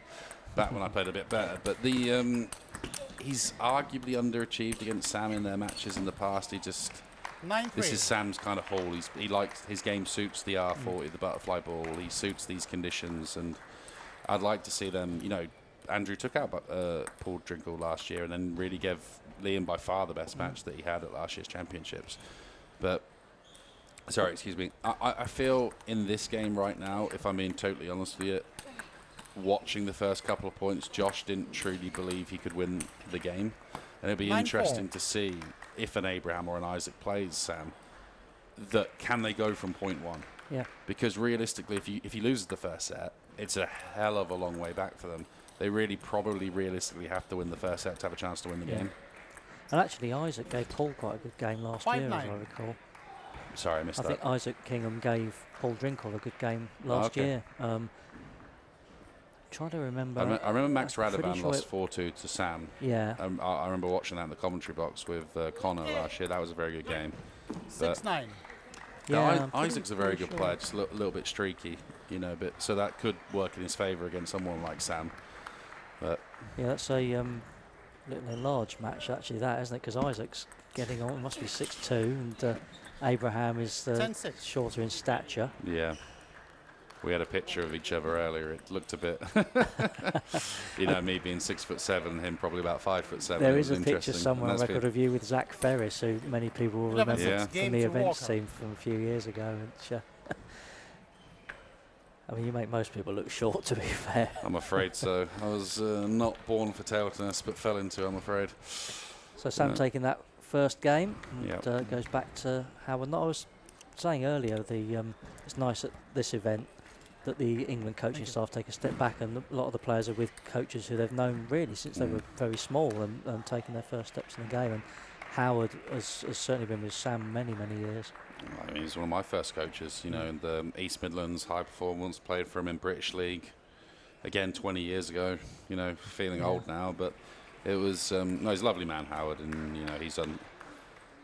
back when I played a bit better. But he's arguably underachieved against Sam in their matches in the past. This is Sam's kind of haul. He likes his game suits the R40, the butterfly ball. He suits these conditions, and I'd like to see them. Andrew took out Paul Drinkle last year, and then really gave Liam by far the best match that he had at last year's championships. But sorry, excuse me. I feel in this game right now, if I'm being totally honest with you, watching the first couple of points, Josh didn't truly believe he could win the game, and it'll be interesting to see if an Abraham or an Isaac plays Sam. Can they go from point 1? Yeah. Because realistically, if he loses the first set, it's a hell of a long way back for them. They really probably realistically have to win the first set to have a chance to win the game. And actually, Isaac gave Paul quite a good game last year, as I recall. Sorry, I missed that. I think Isaac Kingham gave Paul Drinkle a good game last year. Trying to remember. I remember Max Radovan lost 4-2 to Sam. Yeah. I remember watching that in the commentary box with Connor last year. That was a very good game. 6-9. Yeah, Isaac's a very good player, just a little bit streaky, so that could work in his favour against someone like Sam. But yeah, that's a little large match actually, that, isn't it? Because Isaac's getting on, it must be 6'2", and Abraham is shorter in stature. Yeah. We had a picture of each other earlier. It looked a bit, me being 6'7", him probably about 5'7". There is a picture somewhere on record of you with Zach Ferris, who many people will remember from the events team from a few years ago. Which, you make most people look short, to be fair. I'm afraid so. I was not born for table tennis, but fell into it, I'm afraid. So Sam taking that first game, and goes back to Howard. I was saying earlier, it's nice at this event that the England coaching staff take a step back, and a lot of the players are with coaches who they've known really since they were very small and taking their first steps in the game. And Howard has certainly been with Sam many years. I mean, he's one of my first coaches, you know, in the East Midlands, high performance, played for him in British League, again 20 years ago, you know, feeling old now, but it was, no, he's a lovely man, Howard, and, you know, he's done,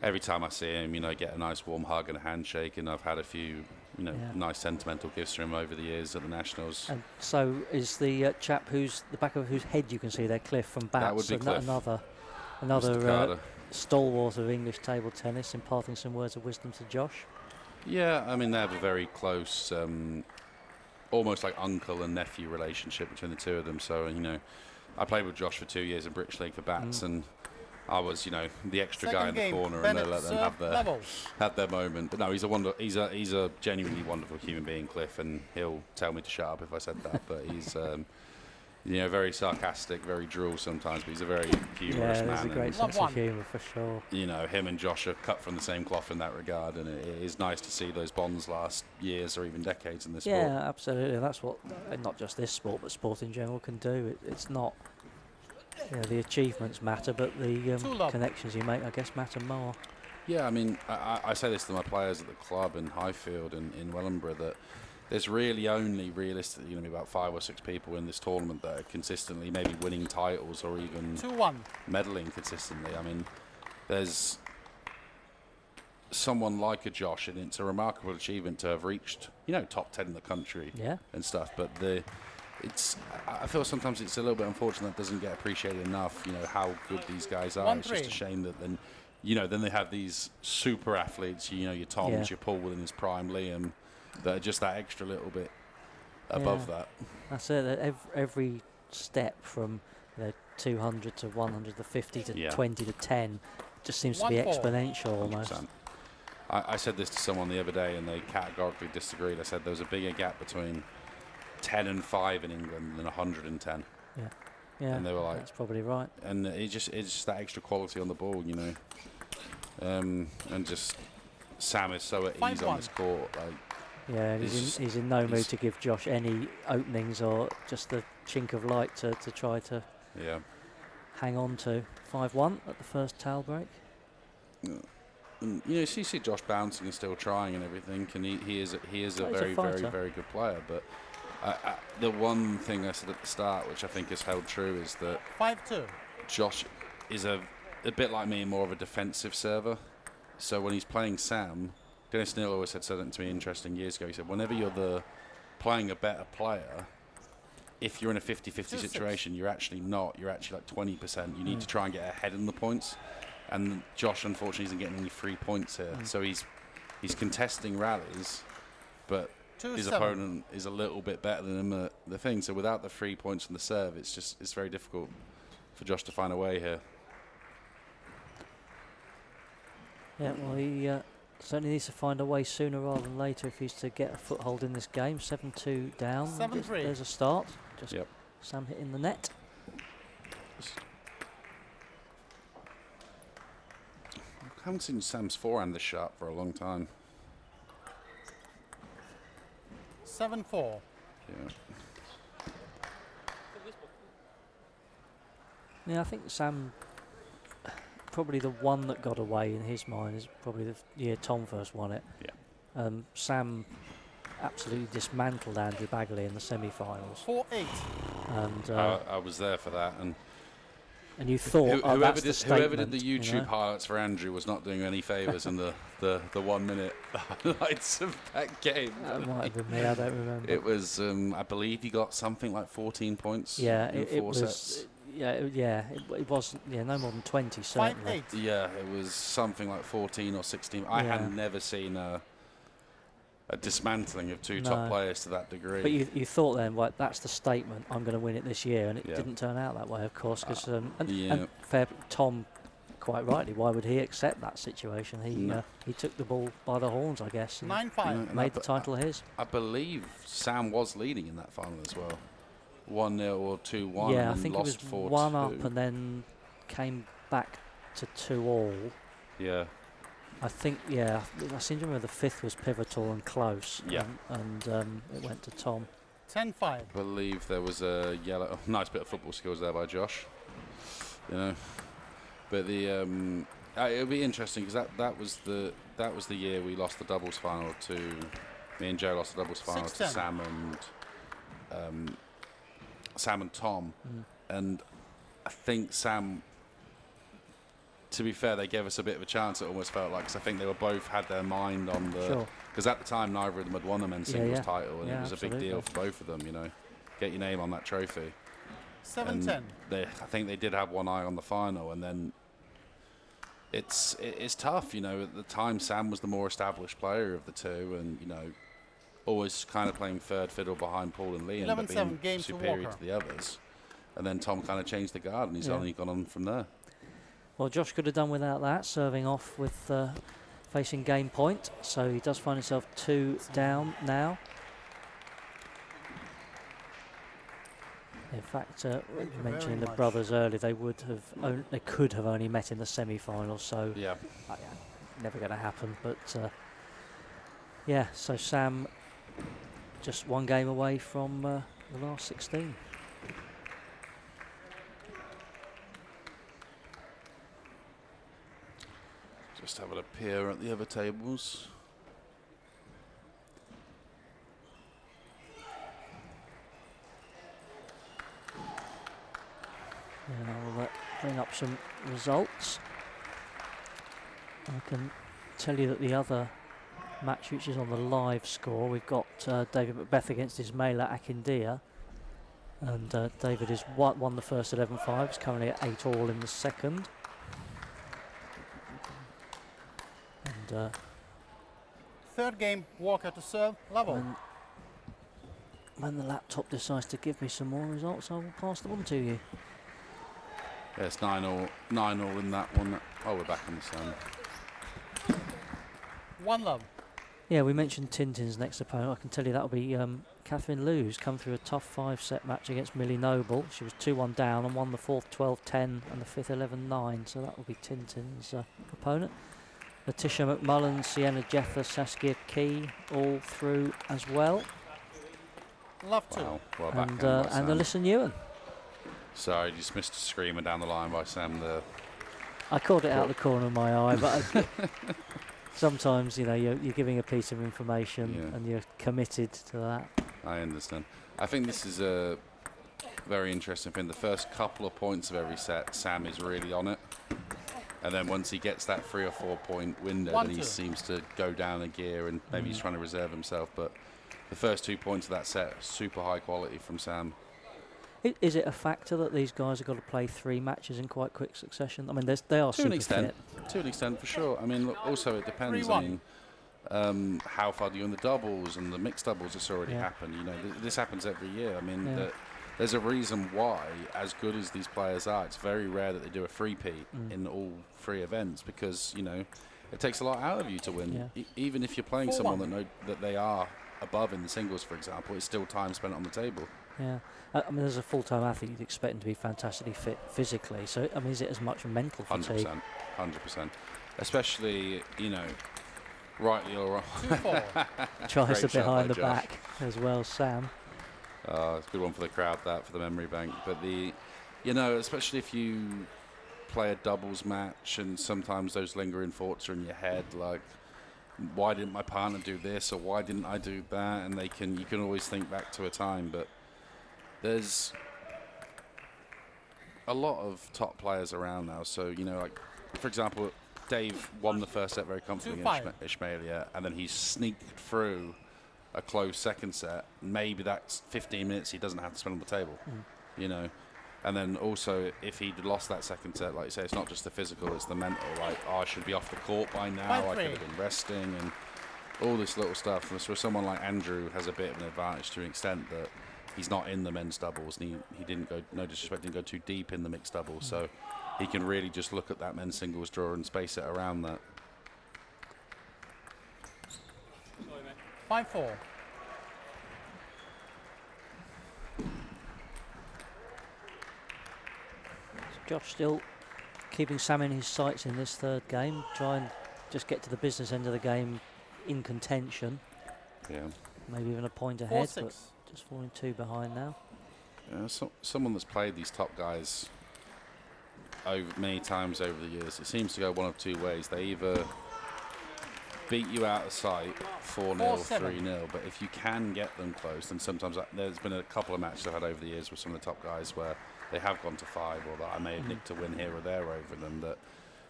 every time I see him, you know, get a nice warm hug and a handshake, and I've had a few, you know, nice sentimental gifts from him over the years at the Nationals. And so is the chap who's the back of whose head you can see there, Cliff from Bats. That would be Cliff. Another stalwart of English table tennis, imparting some words of wisdom to Josh. Yeah, I mean, they have a very close, almost like uncle and nephew relationship between the two of them. So, you know, I played with Josh for 2 years in British League for Bats, and I was, you know, the extra guy in the corner, and they let them have their moment. But no, he's a genuinely wonderful human being, Cliff, and he'll tell me to shut up if I said that. But he's, you know, very sarcastic, very droll sometimes, but he's a very humorous man. Yeah, he's a great sense of humour for sure. You know, him and Josh are cut from the same cloth in that regard, and it is nice to see those bonds last years or even decades in this sport. Yeah, absolutely. That's what, not just this sport, but sport in general can do. It's not, you know, the achievements matter, but the connections you make, I guess, matter more. Yeah, I mean, I say this to my players at the club in Highfield and in Wellingborough, that there's really only realistically going to be about 5 or 6 people in this tournament that are consistently maybe winning titles or even medaling consistently. I mean, there's someone like a Josh, and it's a remarkable achievement to have reached, you know, top 10 in the country and stuff. But I feel sometimes it's a little bit unfortunate that doesn't get appreciated enough, you know, how good these guys are. It's just a shame that then, you know, then they have these super athletes, you know, your Toms, your Paul within his prime, Liam, that are just that extra little bit above that. That's it. Every step from 200 to 100 to 50 to 20 to 10 just seems to be exponential almost. 100%. I said this to someone the other day, and they categorically disagreed. I said there was a bigger gap between 10 and 5 in England than 110. Yeah, and they were like, that's probably right. And it's just that extra quality on the ball, you know. And just Sam is so at ease on this court. Like, yeah, he's in no mood to give Josh any openings or just the chink of light to try to hang on to. 5-1 at the first towel break. And, you know, you see Josh bouncing and still trying and everything, and he is a very good player. But the one thing I said at the start, which I think has held true, is that 5-2. Josh is a bit like me, more of a defensive server. So when he's playing Sam, Dennis Neal always said something to me interesting years ago. He said, whenever you're playing a better player, if you're in a 50-50 situation, you're actually not. You're actually like 20%. You need to try and get ahead in the points. And Josh, unfortunately, isn't getting any free points here. So he's contesting rallies, but his opponent is a little bit better than him at the thing. So without the free points from the serve, it's very difficult for Josh to find a way here. Yeah, well, he certainly needs to find a way sooner rather than later if he's to get a foothold in this game. 7-2 down. 7-3. There's a start. Just Sam hitting the net. I haven't seen Sam's forehand this sharp for a long time. 7-4. Yeah. Yeah, I think Sam, probably the one that got away in his mind is probably the year Tom first won it. Yeah. Sam absolutely dismantled Andrew Bagley in the semi-finals. 4-8. And I was there for that, and you thought, whoever did the YouTube highlights for Andrew was not doing any favours in the 1 minute highlights of that game. That might have been me, I don't remember. It was, I believe he got something like 14 points. Yeah, in four sets. It was no more than 20 certainly. 5-8. Yeah, it was something like 14 or 16. I had never seen a dismantling of two top players to that degree. But you thought then, well, that's the statement, I'm going to win it this year, and it didn't turn out that way, of course, because and Tom, quite rightly, why would he accept that situation? He took the ball by the horns, I guess, and 9-5. made the title his. I believe Sam was leading in that final as well. 1-0 or 2-1. Yeah, I and think it was 4-2. 1 up and then came back to 2-2. Yeah. I think, yeah, I seem to remember the fifth was pivotal and close. Yeah. And it went to Tom. 10-5. I believe there was a yellow. Oh, nice bit of football skills there by Josh. You know, but the it'll be interesting because that was the year we lost the doubles final to. Me and Joe lost the doubles final to Sam and Tom, and I think Sam. To be fair, they gave us a bit of a chance. It almost felt like, because I think they were both had their mind on the. Because at the time, neither of them had won the men's singles title, and it was a big deal for both of them. You know, get your name on that trophy. 7-10. I think they did have one eye on the final, and then it's tough. You know, at the time, Sam was the more established player of the two, and you know, always kind of playing third fiddle behind Paul and Liam, but being superior to the others. And then Tom kind of changed the guard, and he's only gone on from there. Well, Josh could have done without that, serving off with facing game point. So he does find himself 2 down now. In fact, mentioning the brothers earlier, they could have only met in the semi-final. So never going to happen. But yeah, so Sam just one game away from the last 16. Just having a peer at the other tables. And I'll bring up some results. I can tell you that the other match, which is on the live score, we've got David Macbeth against Ismaila Akindia. And David has won the first 11-5. He's currently at 8-all in the second. And third game, Walker to serve, level. When the laptop decides to give me some more results, I will pass them on to you. Yeah, it's 9-all in that one. Oh, we're back on the sun. 1-love. Yeah, we mentioned Tintin's next opponent. I can tell you that'll be Catherine Liu, who's come through a tough 5-set match against Millie Noble. She was 2-1 down and won the fourth 12-10 and the fifth 11-9. So that will be Tintin's opponent. Letitia McMullen, Sienna Jetha, Saskia Key, all through as well. Love to. Wow. Well and Alyssa Newen. Sorry, just missed a screamer down the line by Sam there. I caught it out of the corner of my eye, but sometimes, you know, you're giving a piece of information and you're committed to that. I understand. I think this is a very interesting thing. The first couple of points of every set, Sam is really on it. And then once he gets that 3 or 4 point window, then he seems to go down a gear and maybe he's trying to reserve himself. But the first 2 points of that set, super high quality from Sam. Is it a factor that these guys have got to play 3 matches in quite quick succession? I mean, they are super fit. To an extent, for sure. I mean, look, also it depends. I mean, how far do you in the doubles and the mixed doubles? It's already happened. You know, this happens every year. I mean, there's a reason why, as good as these players are, it's very rare that they do a three-peat in all 3 events because, you know, it takes a lot out of you to win. Even if you're playing someone that they are above in the singles, for example, it's still time spent on the table. Yeah. I mean, as a full-time athlete, you'd expect them to be fantastically fit physically. So, I mean, is it as much mental fatigue? 100%. Especially, you know, rightly or wrong. Tries to behind the back as well, Sam. It's a good one for the crowd, that, for the memory bank. But you know, especially if you play a doubles match and sometimes those lingering thoughts are in your head, like, why didn't my partner do this or why didn't I do that? And you can always think back to a time, but there's a lot of top players around now. So, you know, like, for example, Dave won the first set very comfortably against Ishmaelia, and then he sneaked through a close second set. Maybe that's 15 minutes he doesn't have to spend on the table, you know. And then also, if he'd lost that second set, like you say, it's not just the physical, it's the mental. Like, oh, I should be off the court by now. I could have been resting, and all this little stuff. And so someone like Andrew has a bit of an advantage to an extent that he's not in the men's doubles, and he didn't go, no disrespect, didn't go too deep in the mixed doubles. So he can really just look at that men's singles draw and space it around that. 5-4. Josh still keeping Sam in his sights in this third game, trying just get to the business end of the game in contention. Yeah. Maybe even a point ahead, 4-6. but just falling 2 behind now. Yeah, someone that's played these top guys many times over the years, it seems to go one of 2 ways. They either beat you out of sight 4-0, 3-0, but if you can get them close, then sometimes there's been a couple of matches I've had over the years with some of the top guys where they have gone to 5, or that I may have nicked a win here or there over them, that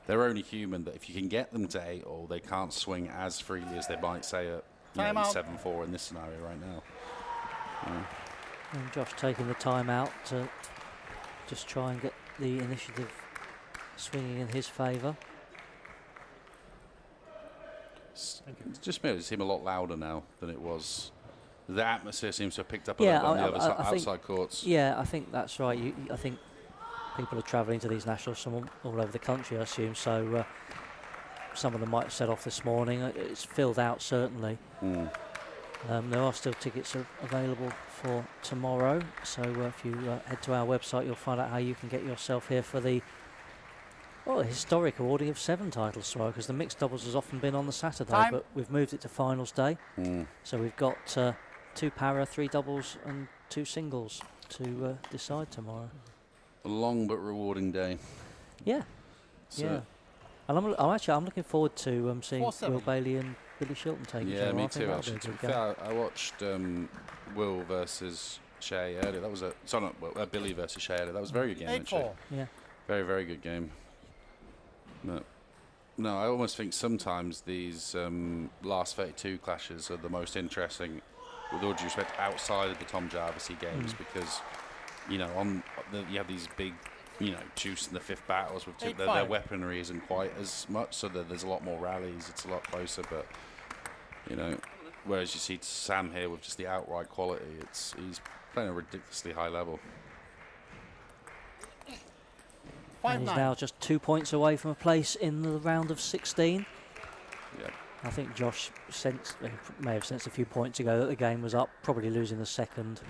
they're only human, that if you can get them to 8-all, they can't swing as freely as they might say at 7-4 in this scenario right now. And Josh taking the time out to just try and get the initiative swinging in his favour. It just made it seem a lot louder now than it was. The atmosphere seems to have picked up a little on the other outside courts. Yeah, I think that's right. I think people are travelling to these nationals from all over the country, I assume. So some of them might have set off this morning. It's filled out, certainly. There are still tickets available for tomorrow. So if you head to our website, you'll find out how you can get yourself here for the historic awarding of 7 titles tomorrow, because the mixed doubles has often been on the Saturday, but we've moved it to finals day. So we've got 2 para, 3 doubles and 2 singles to decide tomorrow. A long but rewarding day. Yeah. So yeah. And I'm looking forward to seeing Will Bailey and Billy Shilton take each other. Yeah, me I think too. that'll be a Actually, good game. I watched Will versus Shea earlier. That was Billy versus Shea earlier. That was a very good game. 8-4. Yeah. Very, very good game. No, I almost think sometimes these last 32 clashes are the most interesting, with all due respect, outside of the Tom Jarvisy games, because you have these big, juice in the 5th battles with their weaponry isn't quite as much, so there's a lot more rallies. It's a lot closer, but whereas you see Sam here with just the outright quality, he's playing a ridiculously high level. And he's now just 2 points away from a place in the round of 16. Yeah. I think Josh may have sensed a few points ago that the game was up, probably losing the second.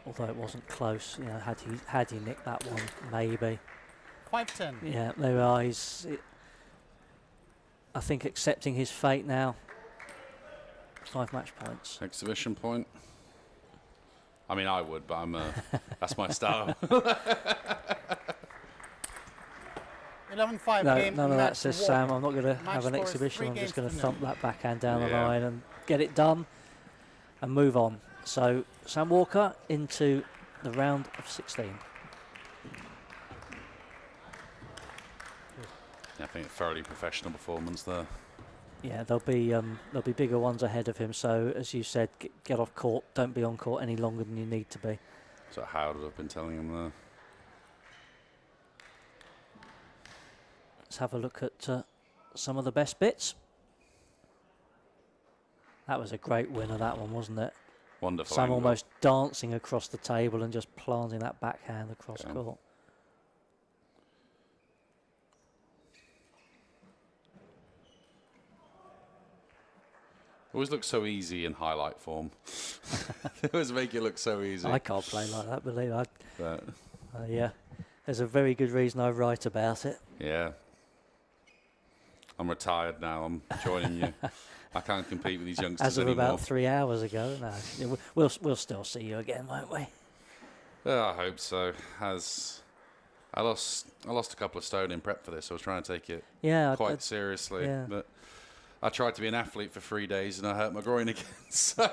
Although it wasn't close, had he nicked that one, maybe. 5-10. Yeah, there we are. I think accepting his fate now. 5 match points. Exhibition point. I mean, I would, but that's my style. 11-5 no, game. none of that, says Sam. I'm not going to have an scores exhibition. 3 I'm just games going to to thump nil. that backhand down the line and get it done and move on. So Sam Walker into the round of 16. I think a thoroughly professional performance there. Yeah, there'll be bigger ones ahead of him. So as you said, get off court. Don't be on court any longer than you need to be. So Howard have been telling him there. Let's have a look at some of the best bits. That was a great winner, that one, wasn't it? Wonderful. Sam angle. almost dancing across the table and just planting that backhand across court. Always looks so easy in highlight form. They always make it look so easy. I can't play like that, believe me. But Yeah, there's a very good reason I write about it. yeah. I'm retired now. I'm joining you. I can't compete with these youngsters As of anymore. about 3 hours ago. No, we'll still see you again, won't we? I hope so. I lost a couple of stone in prep for this. I was trying to take it quite seriously. yeah. But I tried to be an athlete for 3 days and I hurt my groin again. So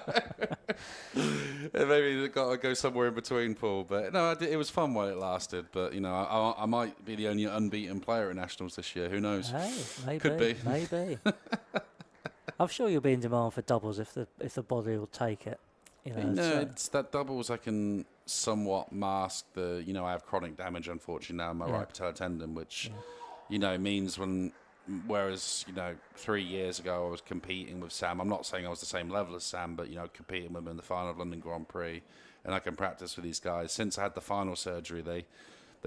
maybe it got to go somewhere in between, Paul. But no, it was fun while it lasted. But I might be the only unbeaten player at nationals this year. Who knows? Hey, maybe. Could be. Maybe. I'm sure you'll be in demand for doubles if the body will take it. It's that doubles I can somewhat mask the. I have chronic damage, unfortunately, now in my right patellar tendon, which means whereas 3 years ago I was competing with Sam. I'm not saying I was the same level as Sam, but competing with him in the final of London Grand Prix, and I can practice with these guys. Since I had the final surgery, they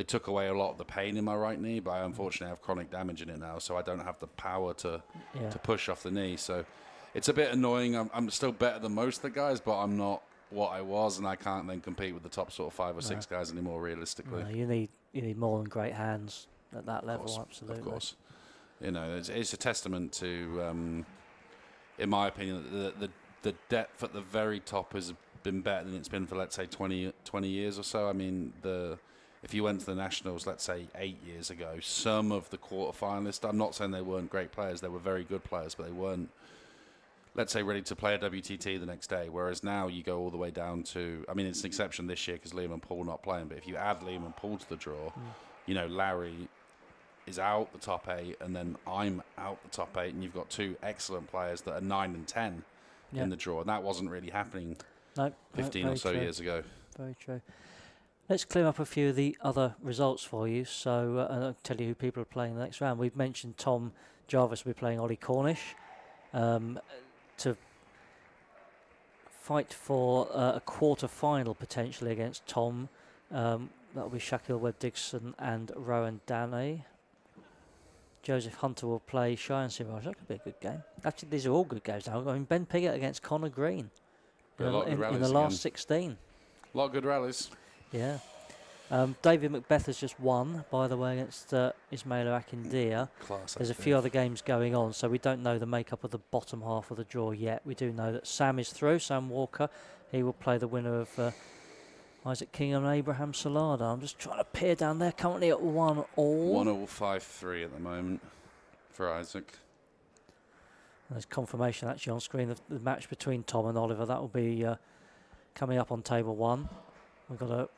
took away a lot of the pain in my right knee, but I unfortunately have chronic damage in it now, so I don't have the power to push off the knee. So it's a bit annoying. I'm still better than most of the guys, but I'm not what I was, and I can't then compete with the top sort of 5 or 6 guys anymore, realistically. No, you need more than great hands at that level, absolutely. Of course. You know, it's a testament to, in my opinion, the depth at the very top has been better than it's been for, let's say, 20 years or so. I mean, if you went to the Nationals, let's say 8 years ago, some of the quarterfinalists, I'm not saying they weren't great players, they were very good players, but they weren't, let's say, ready to play a WTT the next day. Whereas now you go all the way down to, I mean, it's an exception this year because Liam and Paul not playing, but if you add Liam and Paul to the draw, you know, Larry is out the top 8, and then I'm out the top 8, and you've got 2 excellent players that are 9 and 10 in the draw, and that wasn't really happening 15 or so years ago. Very true. Let's clear up a few of the other results for you. So I'll tell you who people are playing the next round. We've mentioned Tom Jarvis will be playing Ollie Cornish to fight for a quarter-final potentially against Tom. That'll be Shaquille Webb-Dixon and Rowan Danny. Joseph Hunter will play Cheyenne Siraj. That could be a good game. Actually, these are all good games now. I mean, Ben Piggott against Connor Green in the last 16. A lot of good rallies. Yeah. David Macbeth has just won, by the way, against Ismaila Akindia. There's a few other games going on, so we don't know the makeup of the bottom half of the draw yet. We do know that Sam is through, Sam Walker. He will play the winner of Isaac Kingham and Abraham Salada. I'm just trying to peer down there, currently at 1-1. 1-5-3 at the moment for Isaac. There's confirmation actually on screen of the match between Tom and Oliver. That will be coming up on table 1. We've got a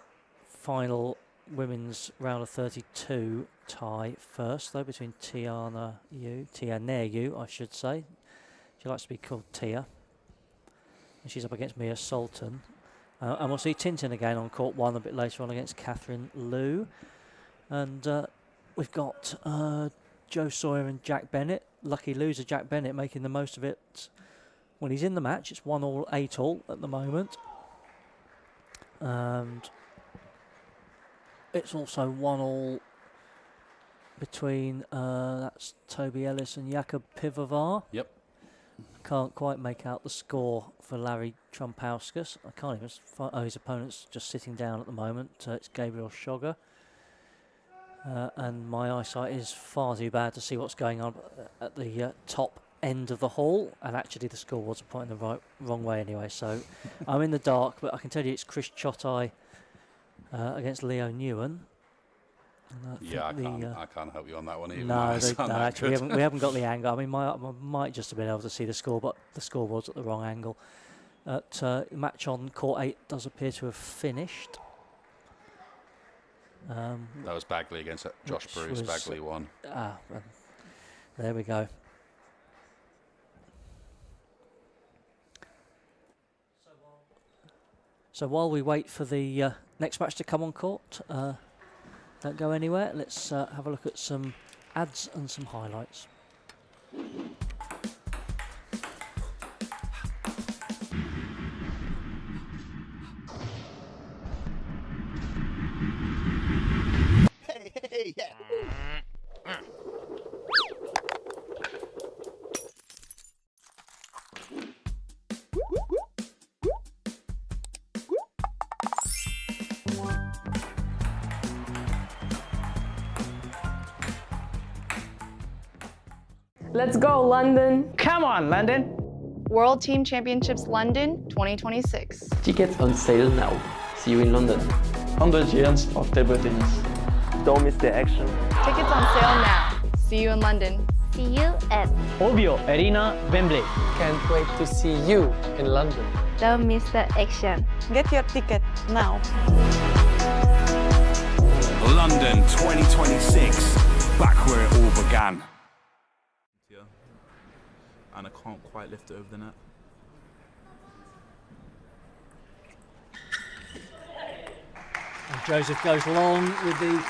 final women's round of 32 tie first, though, between Tia Nair, I should say. She likes to be called Tia. And she's up against Mia Sultan. And we'll see Tintin again on court 1 a bit later on against Catherine Liu. And we've got Joe Sawyer and Jack Bennett. Lucky loser Jack Bennett making the most of it when he's in the match. It's 1-all, 8-all at the moment. And it's also 1-all between that's Toby Ellis and Jakob Pivovar. Yep. Can't quite make out the score for Larry Trumpauskas. I can't even find, his opponent's just sitting down at the moment. It's Gabriel Schogger. And my eyesight is far too bad to see what's going on at the top end of the hall. And actually the scoreboards are pointing the wrong way anyway. So I'm in the dark, but I can tell you it's Chris Chotai against Leo Newen. Yeah, I can't help you on that one either. No, actually we haven't got the angle. I mean, I might just have been able to see the score, but the scoreboard's at the wrong angle. The match on court 8 does appear to have finished. That was Bagley against Josh Bruce. Bagley won. There we go. So while we wait for the next match to come on court, don't go anywhere. Let's have a look at some ads and some highlights. Hey, yeah. Let's go, London. Come on, London. World Team Championships London 2026. Tickets on sale now. See you in London. 100 years of table tennis. Don't miss the action. Tickets on sale now. See you in London. See you at Ovio Arena, Wembley. Can't wait to see you in London. Don't miss the action. Get your ticket now. London 2026, back where it all began. And I can't quite lift it over the net. And Joseph goes long with the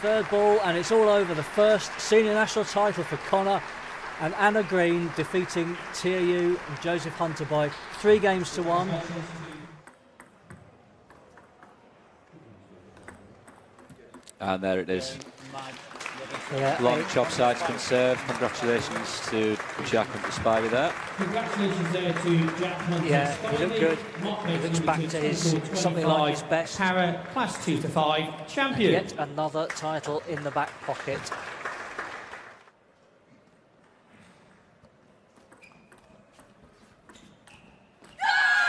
third ball, and it's all over. The first senior national title for Connor, and Anna Green defeating Tia Yu and Joseph Hunter by 3 games to 1. And there it is. Yeah, Long chop sides can serve. Congratulations to Jack and the Spidey there. Congratulations there to Jack Hunter. Yeah, he looked good. He looks back to his something like his best. Para Class 2 to 5 champion. Yet another title in the back pocket.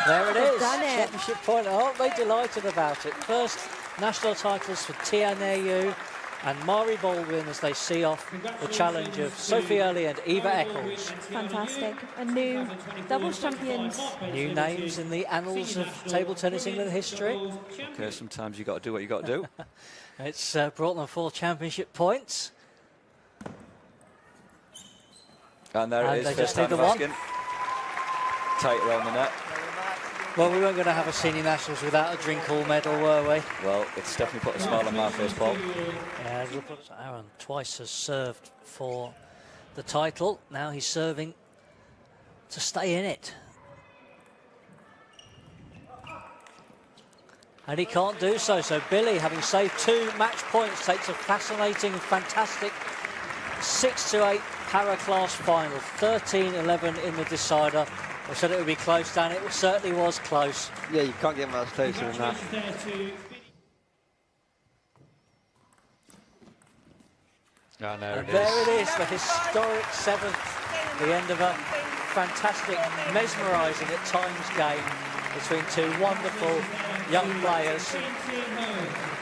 There it is. Done it. Championship point. Aren't they delighted about it? First national titles for Tia Neyu and Mari Baldwin as they see off the challenge of Sophie Early and Eva Eccles. Fantastic. A new doubles champions. New names in the annals of table tennis England history. Okay, sometimes you got to do what you got to do. It's brought them 4 championship points. And there it is, they first just need time the one. asking. Tight around the net. Well, we weren't going to have a senior nationals without a drink hall medal, were we? Well, it's definitely put a smile on my face, Paul. Yeah, Aaron twice has served for the title. Now he's serving to stay in it. And he can't do so. So Billy, having saved 2 match points, takes a fascinating, fantastic 6-8 para-class final. 13-11 in the decider. I said it would be close, Dan. It certainly was close. Yeah, you can't get much closer than that. I know. And there it is, the historic 7th, the end of a fantastic, mesmerising at times game between 2 wonderful young players.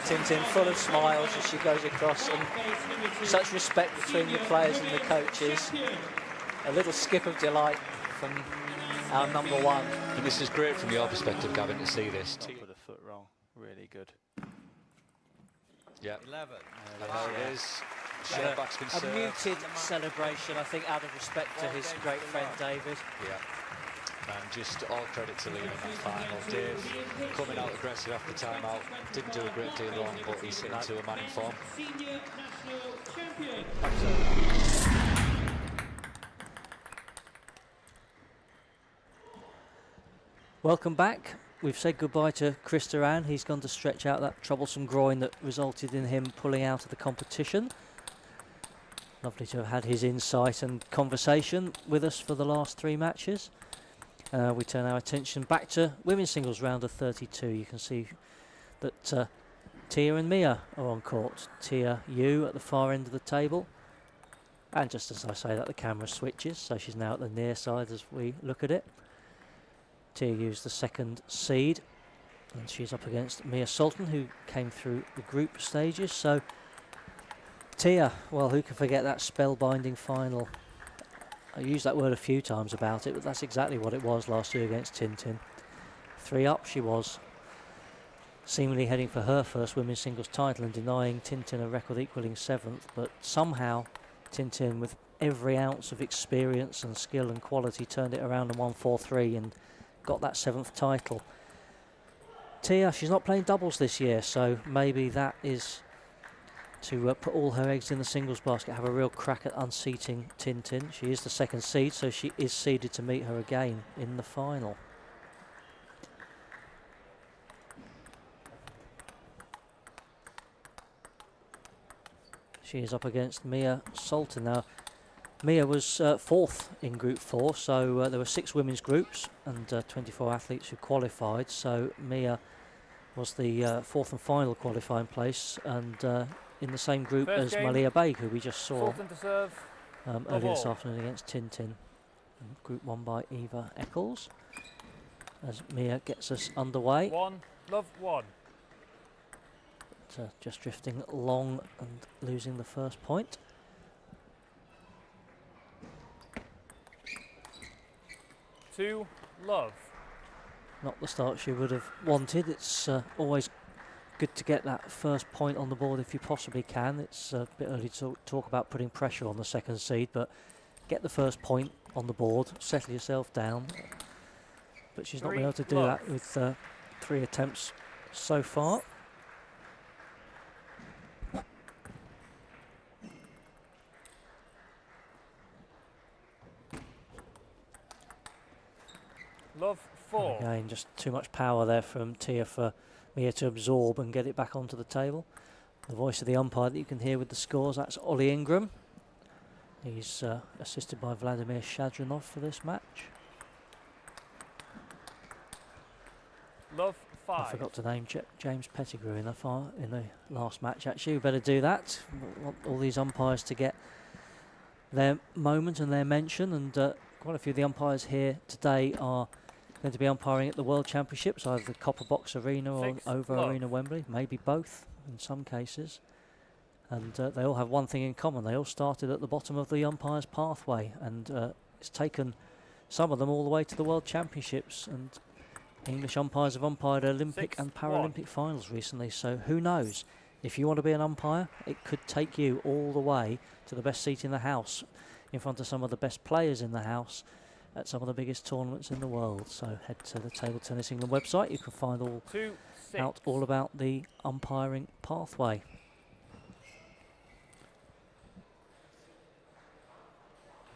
Tintin full of smiles as she goes across, and such respect between the players and the coaches. A little skip of delight from our number 1. And this is great from your perspective, Gavin, to see this. Put a foot wrong, really good. Yeah. 11. And there it is. Backspin A serve. muted celebration, I think, out of respect to his great friend David. Yeah. And just all credit to Liam in that final. Dave coming out aggressive after timeout. Didn't do a great deal wrong, but he's hitting to a man in form. Senior national champion. Welcome back. We've said goodbye to Chris Duran. He's gone to stretch out that troublesome groin that resulted in him pulling out of the competition. Lovely to have had his insight and conversation with us for the last 3 matches. We turn our attention back to women's singles round of 32. You can see that Tia and Mia are on court. Tia Yu at the far end of the table. And just as I say that, the camera switches, so she's now at the near side as we look at it. Tia Yu's the 2nd seed, and she's up against Mia Sultan, who came through the group stages. So Tia, well, who can forget that spellbinding final? I used that word a few times about it, but that's exactly what it was last year against Tintin. 3 up she was, seemingly heading for her first women's singles title and denying Tintin a record equalling 7th, but somehow Tintin, with every ounce of experience and skill and quality, turned it around and won 4-3 and got that 7th title. Tia, she's not playing doubles this year, so maybe that is to put all her eggs in the singles basket, have a real crack at unseating Tintin. She is the 2nd seed, so she is seeded to meet her again in the final. She is up against Mia Sultan. Now, Mia was 4th in Group 4, so there were 6 women's groups and 24 athletes who qualified. So Mia was the 4th and final qualifying place, and in the same group as Malia Baig, who we just saw earlier this afternoon against Tintin. And group 1 by Eva Eccles. As Mia gets us underway. 1, love 1. Just drifting long and losing the first point. Two, love. Not the start she would have wanted. It's always good to get that first point on the board if you possibly can. It's a bit early to talk about putting pressure on the 2nd seed, but get the first point on the board, settle yourself down. But she's not been able to do that with 3 attempts so far. Love 4. Again, just too much power there from Tia for Mia to absorb and get it back onto the table. The voice of the umpire that you can hear with the scores, that's Ollie Ingram. He's assisted by Vladimir Shadrinov for this match. Love 5. I forgot to name James Pettigrew in the last match, actually. We better do that. We want all these umpires to get their moment and their mention, and quite a few of the umpires here today are going to be umpiring at the World Championships, either the Copper Box Arena or Over love. Arena Wembley, maybe both in some cases. And they all have one thing in common. They all started at the bottom of the umpire's pathway, and it's taken some of them all the way to the World Championships. And English umpires have umpired Olympic and Paralympic finals recently, so who knows? If you want to be an umpire, it could take you all the way to the best seat in the house, in front of some of the best players in the house, at some of the biggest tournaments in the world. So head to the Table Tennis England website. You can find all about the umpiring pathway.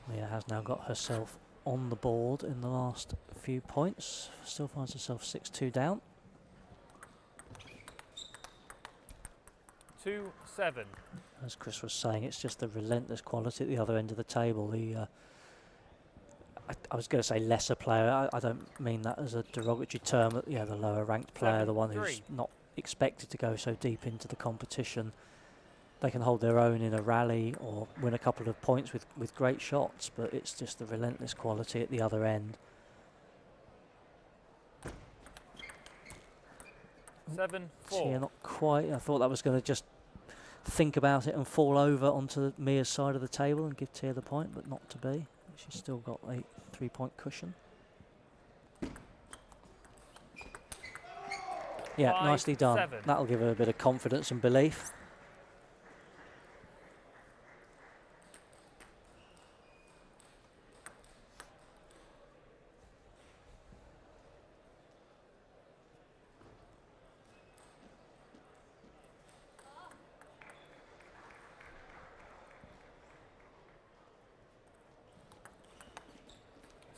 Mia has now got herself on the board in the last few points. Still finds herself 6-2 down. 2-7. As Chris was saying, it's just the relentless quality at the other end of the table. I was going to say lesser player. I don't mean that as a derogatory term. You know, the lower ranked player, the one who's not expected to go so deep into the competition. They can hold their own in a rally or win a couple of points with great shots, but it's just the relentless quality at the other end. 7-4. Yeah, not quite. I thought that was going to just think about it and fall over onto Mia's side of the table and give Tia the point, but not to be. She's still got a 3-point cushion. Yeah, 5-7. nicely done. That'll give her a bit of confidence and belief.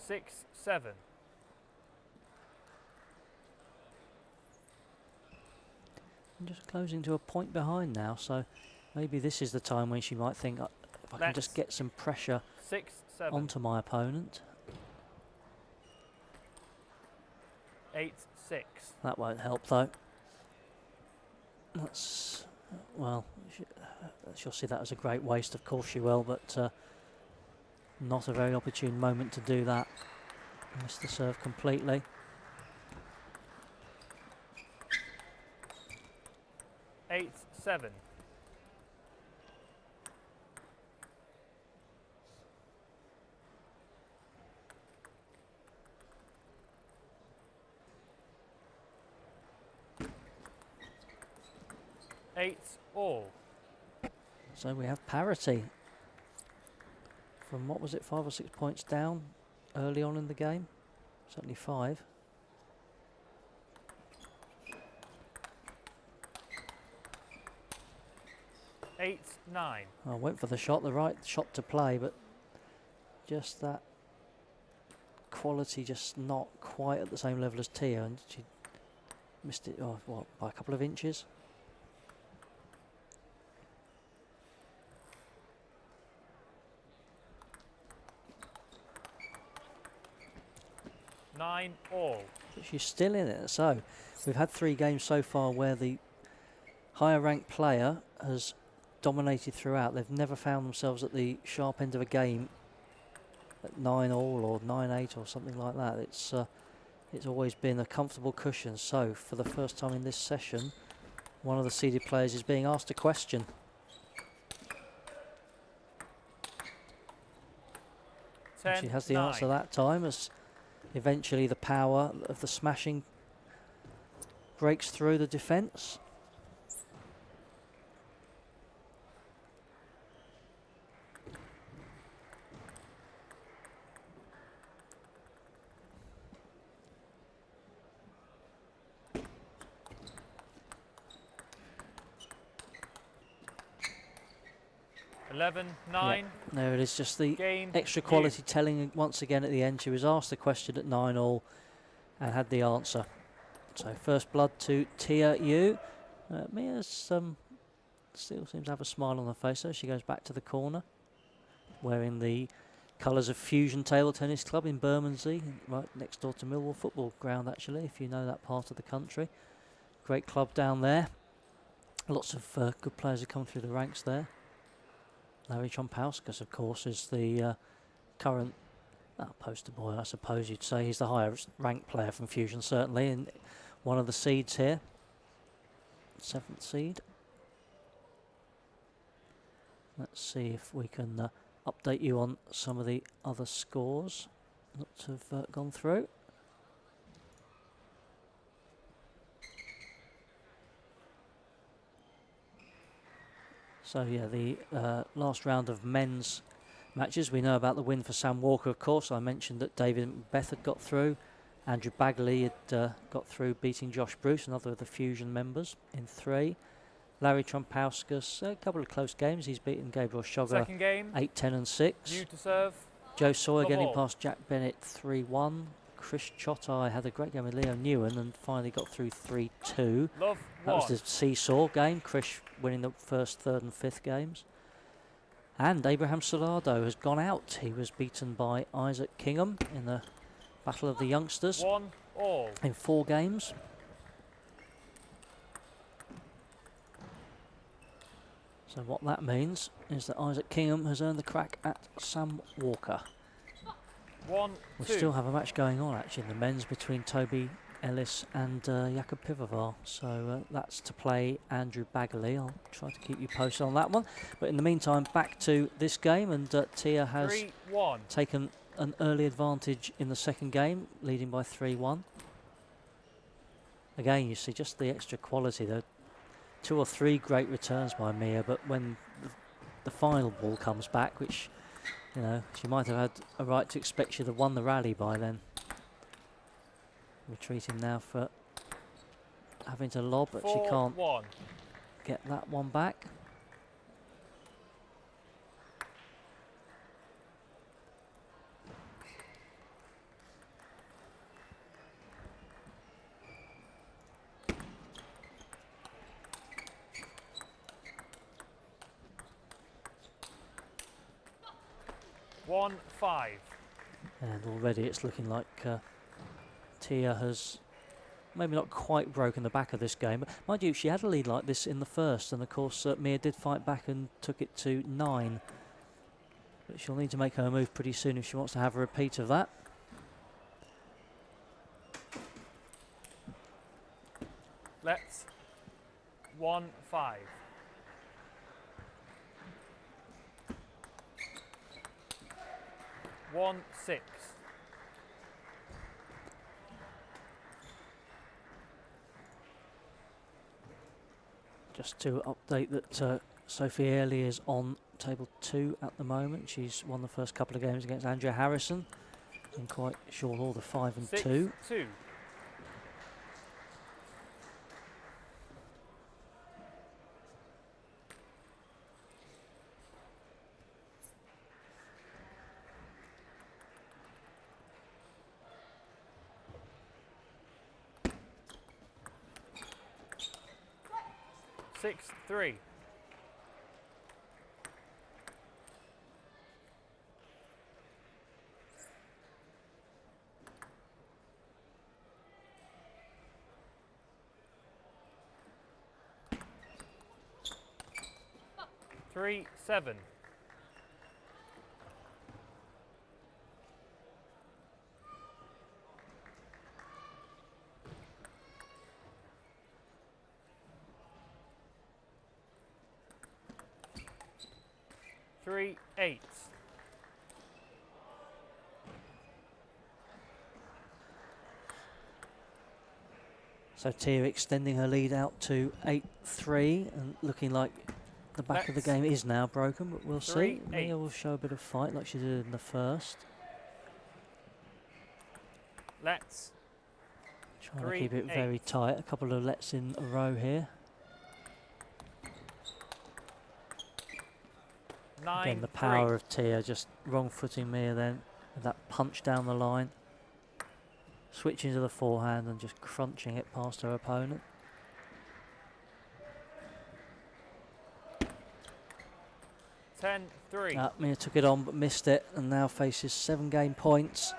Six, 7. I'm just closing to a point behind now, so maybe this is the time when she might think, if I can just get some pressure 6-7. onto my opponent. 8-6. That won't help though. That's, well, she'll see that as a great waste, of course she will, but not a very opportune moment to do that. Missed the serve completely. 8-7. All. So we have parity. From what was it, 5 or 6 points down early on in the game? Certainly 5. Eight, 9. I went for the shot, the right shot to play, but just that quality just not quite at the same level as Tia, and she missed it, what, by a couple of inches? All. But she's still in it. So we've had 3 games so far where the higher ranked player has dominated throughout. They've never found themselves at the sharp end of a game at 9-all or 9-8 or something like that. It's always been a comfortable cushion. So for the first time in this session, one of the seeded players is being asked a question. She has the answer that time, as eventually the power of the smashing breaks through the defence. Eleven, 9. Yeah, there it is, just the Game extra quality telling once again at the end. She was asked the question at 9-all and had the answer. So first blood to Tia Yu. Mia still seems to have a smile on her face, so she goes back to the corner, wearing the colours of Fusion Table Tennis Club in Bermondsey, right next door to Millwall Football Ground, actually, if you know that part of the country. Great club down there. Lots of good players have come through the ranks there. Larry Chompauskas, of course, is the current Poster boy, I suppose you'd say. He's the highest ranked player from Fusion, certainly, and one of the seeds here. 7th seed. Let's see if we can update you on some of the other scores that have gone through. So yeah, the last round of men's matches. We know about the win for Sam Walker, of course. I mentioned that David Macbeth had got through. Andrew Bagley had got through, beating Josh Bruce, another of the Fusion members, in 3. Larry Trumpauskas, a couple of close games. He's beaten Gabriel Shogger 8, 10 and 6. You to serve. Joe Sawyer getting Ball. past Jack Bennett 3-1. Chris Chotai had a great game with Leo Newen and finally got through 3-2. Love that was one. the seesaw game. Chris winning the first, 3rd and 5th games. And Abraham Salado has gone out. He was beaten by Isaac Kingham in the Battle of the Youngsters 1-all. in 4 games. So what that means is that Isaac Kingham has earned the crack at Sam Walker. 1-2. We still have a match going on actually in the men's between Toby Ellis and Jakob Pivovar. So that's to play Andrew Bagley. I'll try to keep you posted on that one. But in the meantime, back to this game, and Tia has 3-1. taken an early advantage in the second game, leading by 3-1. Again, you see just the extra quality there. 2 or 3 great returns by Mia, but when the final ball comes back, which, you know, she might have had a right to expect she'd have won the rally by then. Retreating now for having to lob, but she can't get that one back. One 5. And already it's looking like Tia has maybe not quite broken the back of this game. But mind you, she had a lead like this in the first, and of course Mia did fight back and took it to 9. But she'll need to make her move pretty soon if she wants to have a repeat of that. Let's 1-5. 1-6. Just to update that Sophie Early is on table 2 at the moment. She's won the first couple of games against Andrea Harrison in quite short order, 5 and 2. 6-2. Six 3. Three 7. Three 8. So Tia extending her lead out to 8-3 and looking like the back of the game is now broken, but we'll see. Mia will show a bit of fight like she did in the first. Let's. Trying to keep it very tight. A couple of lets in a row here. Again, the power of Tia, just wrong footing Mia then, with that punch down the line. Switching to the forehand and just crunching it past her opponent. 10-3. Mia took it on but missed it and now faces 7 game points.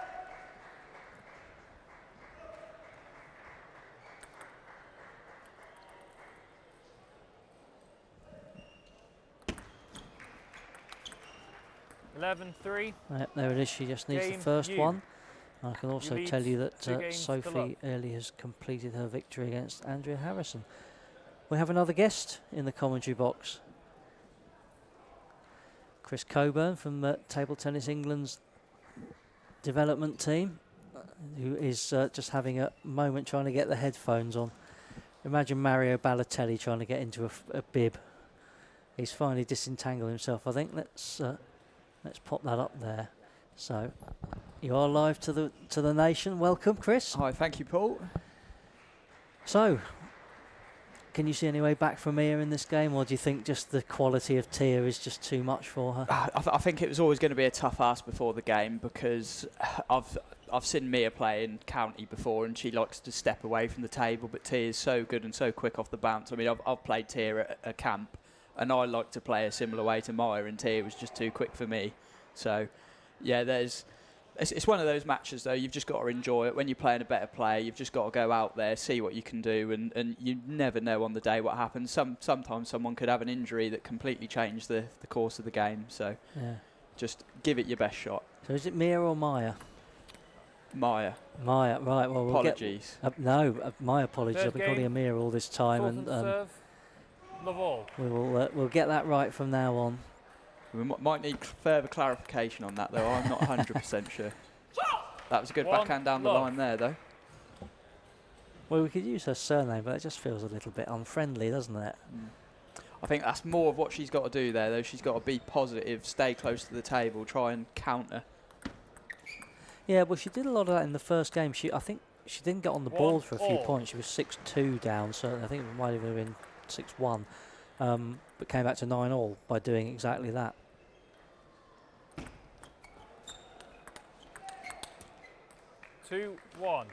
11-3. There it is. She just needs Game the first you. one. I can also lead tell you that 2 games to Sophie love. early has completed her victory against Andrea Harrison. We have another guest in the commentary box. Chris Coburn from Table Tennis England's development team, who is just having a moment trying to get the headphones on. Imagine Mario Balotelli trying to get into a bib. He's finally disentangled himself. I think let's pop that up there. So you are live to the nation. Welcome, Chris. Hi, thank you, Paul. So, can you see any way back from Mia in this game, or do you think just the quality of Tia is just too much for her? I think it was always going to be a tough ask before the game, because I've seen Mia play in county before, and she likes to step away from the table, but Tia is so good and so quick off the bounce. I mean, I've played Tia at a camp, and I like to play a similar way to Maya, and Tia was just too quick for me. So, yeah, it's one of those matches, though. You've just got to enjoy it. When you're playing a better player, you've just got to go out there, see what you can do, and you never know on the day what happens. Sometimes someone could have an injury that completely changed the course of the game. So, yeah, just give it your best shot. So is it Mia or Maya? Maya. Maya, right. Well, apologies. My apologies. I've been calling her Mia all this time, Fourth and serve. Love all. We'll get that right from now on. We might need further clarification on that, though. I'm not 100% sure. That was a good backhand down the line there, though. Well, we could use her surname, but it just feels a little bit unfriendly, doesn't it? I think that's more of what she's got to do there, though. She's got to be positive, stay close to the table, try and counter. Yeah, well, she did a lot of that in the first game. I think she didn't get on the board for a few 1-all. points. She was 6-2 down, certainly. I think it might have been 6-1, but came back to 9-all by doing exactly that. Two, 1.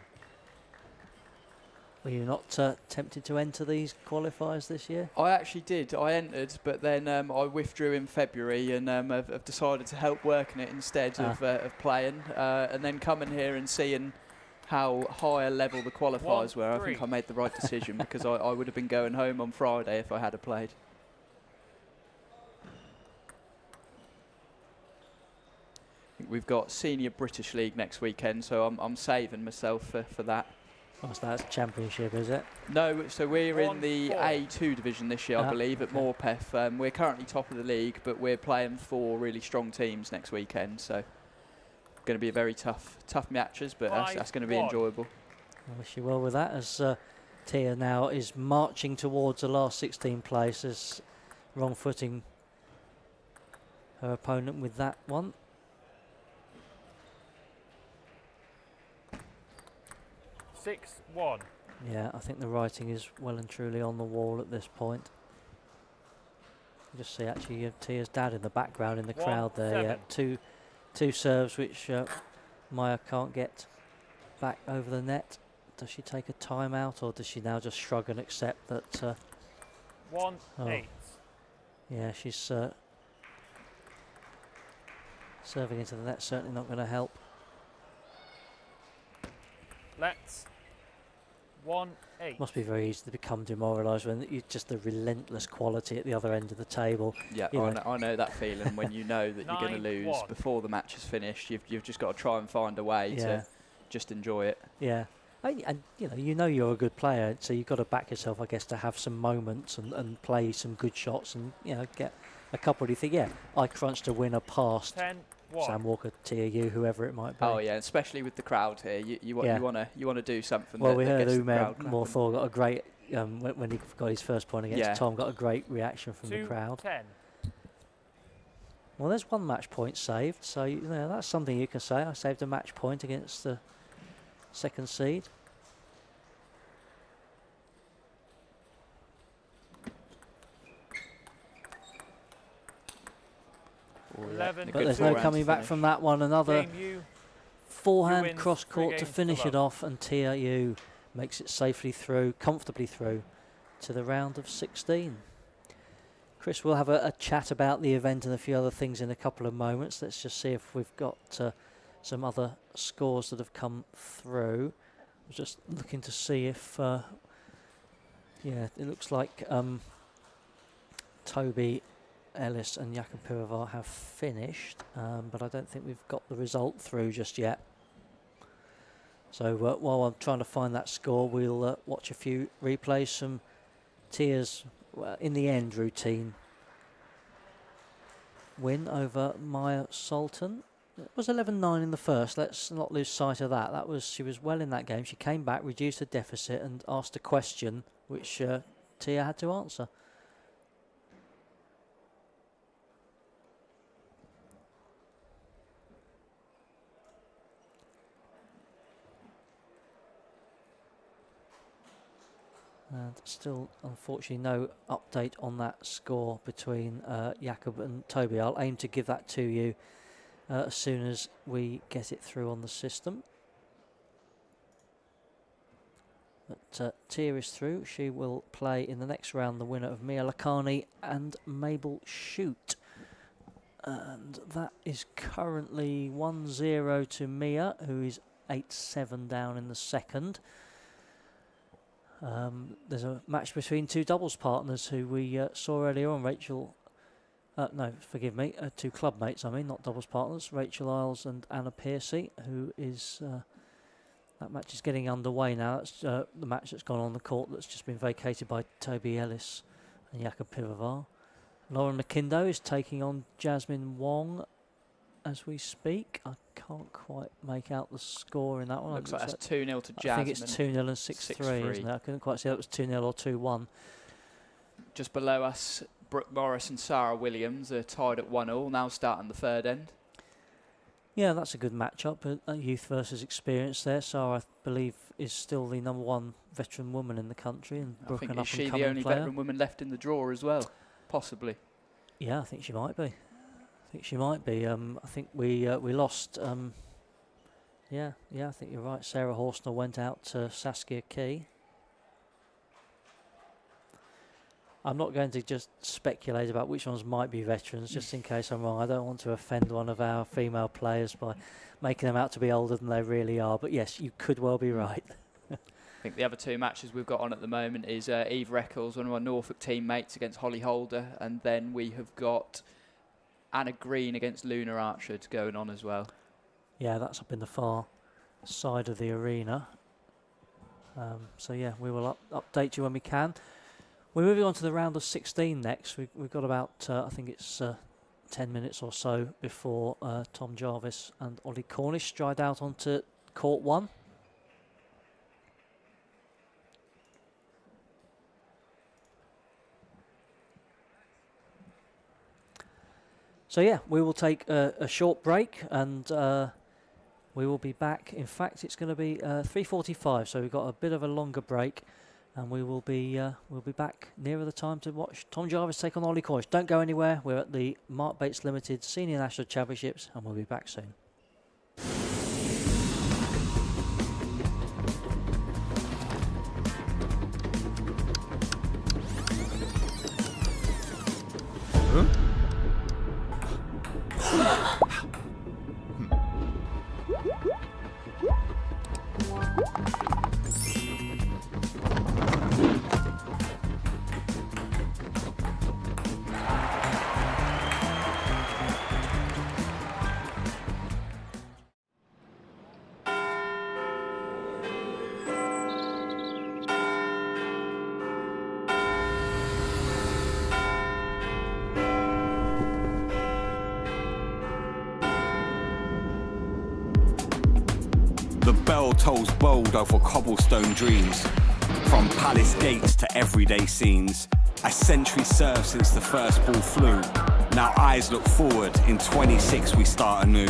Were you not tempted to enter these qualifiers this year? I actually did. I entered, but then I withdrew in February, and I've decided to help working it instead of playing. And then coming here and seeing how high a level the qualifiers were, I think I made the right decision, because I would have been going home on Friday if I had played. I think we've got Senior British League next weekend, so I'm saving myself for that. Oh, so that's Championship, is it? No, so we're in the A2 division this year, I believe, at Morpeth. We're currently top of the league, but we're playing 4 really strong teams next weekend, so going to be a very tough matches, but that's going to be enjoyable. I wish you well with that, as Tia now is marching towards the last 16 places, wrong footing her opponent with that one. 6-1. Yeah, I think the writing is well and truly on the wall at this point. You just see actually Tia's dad in the background in the crowd there. Yeah, two serves which Maya can't get back over the net. Does she take a timeout, or does she now just shrug and accept that? 1-8. Yeah, she's serving into the net. Certainly not going to help. Let's 1-8. Must be very easy to become demoralised when you just the relentless quality at the other end of the table. Yeah, I know that feeling when you know that you're going to lose before the match is finished. You've just got to try and find a way to just enjoy it. Yeah, and you know you're a good player, so you've got to back yourself, I guess, to have some moments and play some good shots, and get a couple. You think, yeah, I crunched a winner past 10-1. Sam Walker, TAU, whoever it might be. Oh yeah, especially with the crowd here, you want to do something. Well, that we heard Umer Morthor got a great when he got his first point against Tom, got a great reaction from the crowd. 2-10. Well, there's one match point saved, so that's something you can say. I saved a match point against the second seed. But there's no coming back from that one. Another forehand cross court to finish it off, and TAU makes it safely through, comfortably through, to the round of 16. Chris, we'll have a chat about the event and a few other things in a couple of moments. Let's just see if we've got some other scores that have come through. I was just looking to see if, it looks like Toby Ellis and Jakub Pivovar have finished, but I don't think we've got the result through just yet. So while I'm trying to find that score, we'll watch a few replays from Tia's, in the end, routine win over Maya Sultan. It was 11-9 in the first. Let's not lose sight of that. She was well in that game. She came back, reduced the deficit, and asked a question which Tia had to answer. And still, unfortunately, no update on that score between Jakub and Toby. I'll aim to give that to you as soon as we get it through on the system. But Tia is through. She will play in the next round the winner of Mia Lakhani and Mabel Shoot. And that is currently 1-0 to Mia, who is 8-7 down in the second. There's a match between two doubles partners who we saw earlier on. Two club mates, not doubles partners. Rachel Isles and Anna Piercy, who is... that match is getting underway now. It's the match that's gone on the court that's just been vacated by Toby Ellis and Jakub Pivovar. Lauren McKindo is taking on Jasmine Wong as we speak. I can't quite make out the score in that one. Looks like that's 2-0 to Jasmine. I think it's 2-0 and 6-3, isn't it? I couldn't quite see that it was 2-0 or 2-1. Just below us, Brooke Morris and Sarah Williams are tied at 1-1, now starting the third end. Yeah, that's a good matchup. Youth versus experience there. Sarah, I believe, is still the number 1 veteran woman in the country, and Brooke an up-and-coming player. Is she the only veteran woman left in the draw as well? Possibly. Yeah, I think she might be. I think we lost. I think you're right. Sarah Horsner went out to Saskia Key. I'm not going to just speculate about which ones might be veterans, just in case I'm wrong. I don't want to offend one of our female players by making them out to be older than they really are. But yes, you could well be right. I think the other two matches we've got on at the moment is Eve Reckles, one of our Norfolk teammates, against Holly Holder, and then we have got Anna Green against Luna Archard going on as well. Yeah, that's up in the far side of the arena. So yeah, we will update you when we can. We're moving on to the round of 16 next. We've got about, I think it's 10 minutes or so before Tom Jarvis and Ollie Cornish stride out onto court 1. So yeah, we will take a short break, and we will be back. In fact, it's going to be 3:45, so we've got a bit of a longer break, and we'll be back nearer the time to watch Tom Jarvis take on Ollie Cornish. Don't go anywhere. We're at the Mark Bates Limited Senior National Championships, and we'll be back soon. The bell tolls bold over cobblestone dreams, from palace gates to everyday scenes. A century served since the first ball flew. Now eyes look forward, in 26 we start anew.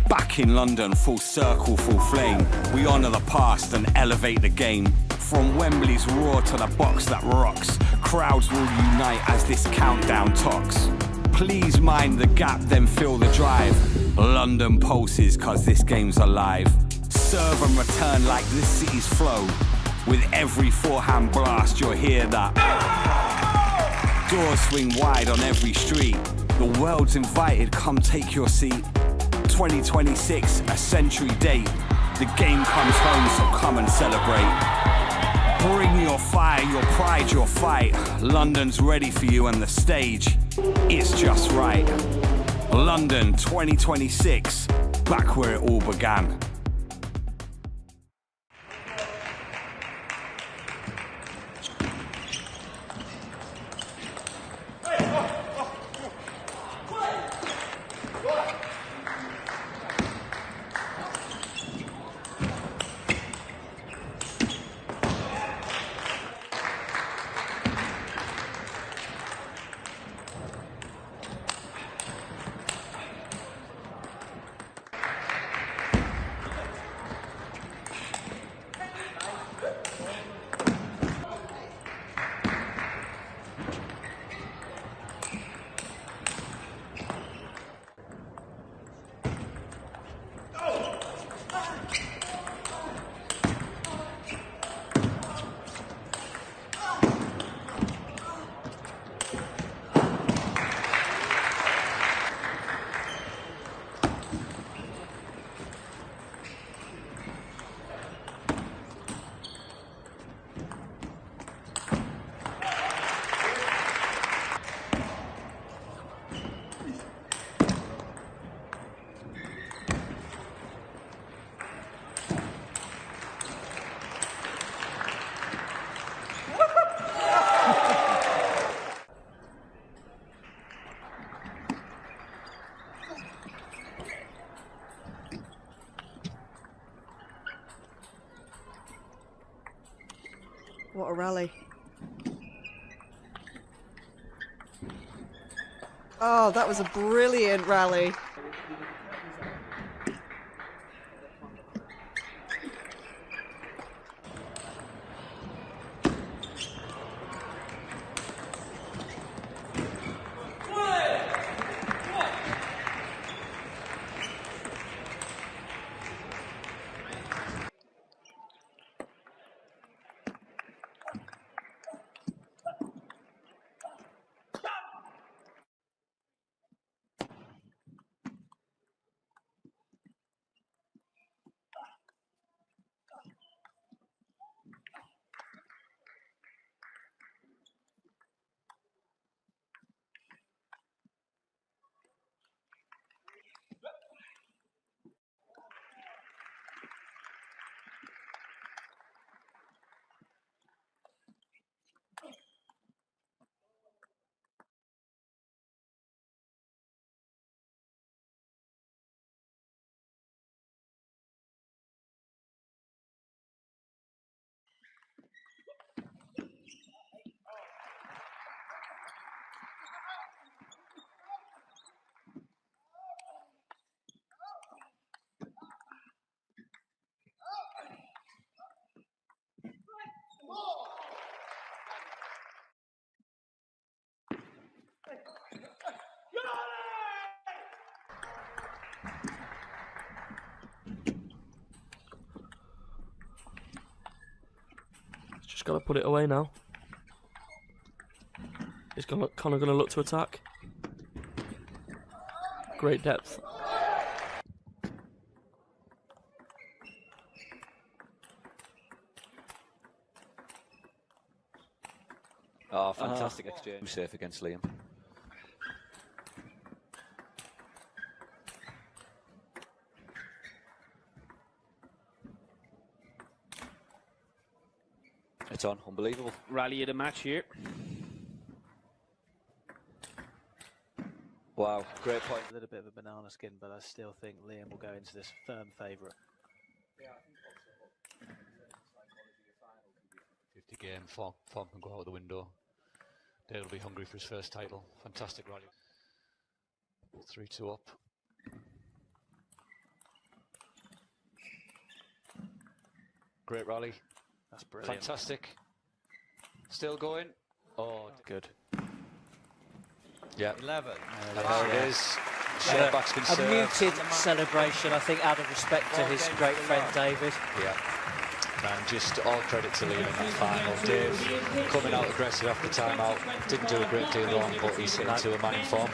Back in London, full circle, full flame. We honour the past and elevate the game. From Wembley's roar to the box that rocks, crowds will unite as this countdown talks. Please mind the gap, then feel the drive. London pulses, cause this game's alive. Serve and return like this city's flow. With every forehand blast, you'll hear that. Doors swing wide on every street. The world's invited, come take your seat. 2026, a century date. The game comes home, so come and celebrate. Bring your fire, your pride, your fight. London's ready for you and the stage is just right. London 2026, back where it all began. What a rally. Oh, that was a brilliant rally. Just got to put it away now. He's kind of going to look to attack. Great depth. Oh, fantastic exchange. Safe against Liam. It's on. Unbelievable. Rally of the match here. Wow, great point. A little bit of a banana skin, but I still think Liam will go into this firm favourite. 50 game, form can go out the window. Dale will be hungry for his first title. Fantastic rally. 3-2 up. Great rally. That's brilliant. Fantastic. Still going. Oh, good. Yeah. 11. There it is. Back's been A served. muted celebration, I think, out of respect to his great friend David. Yeah. And just all credit to Liam in that final. Dave coming out aggressive after timeout. Didn't do a great deal wrong, but he's hit into a man in form.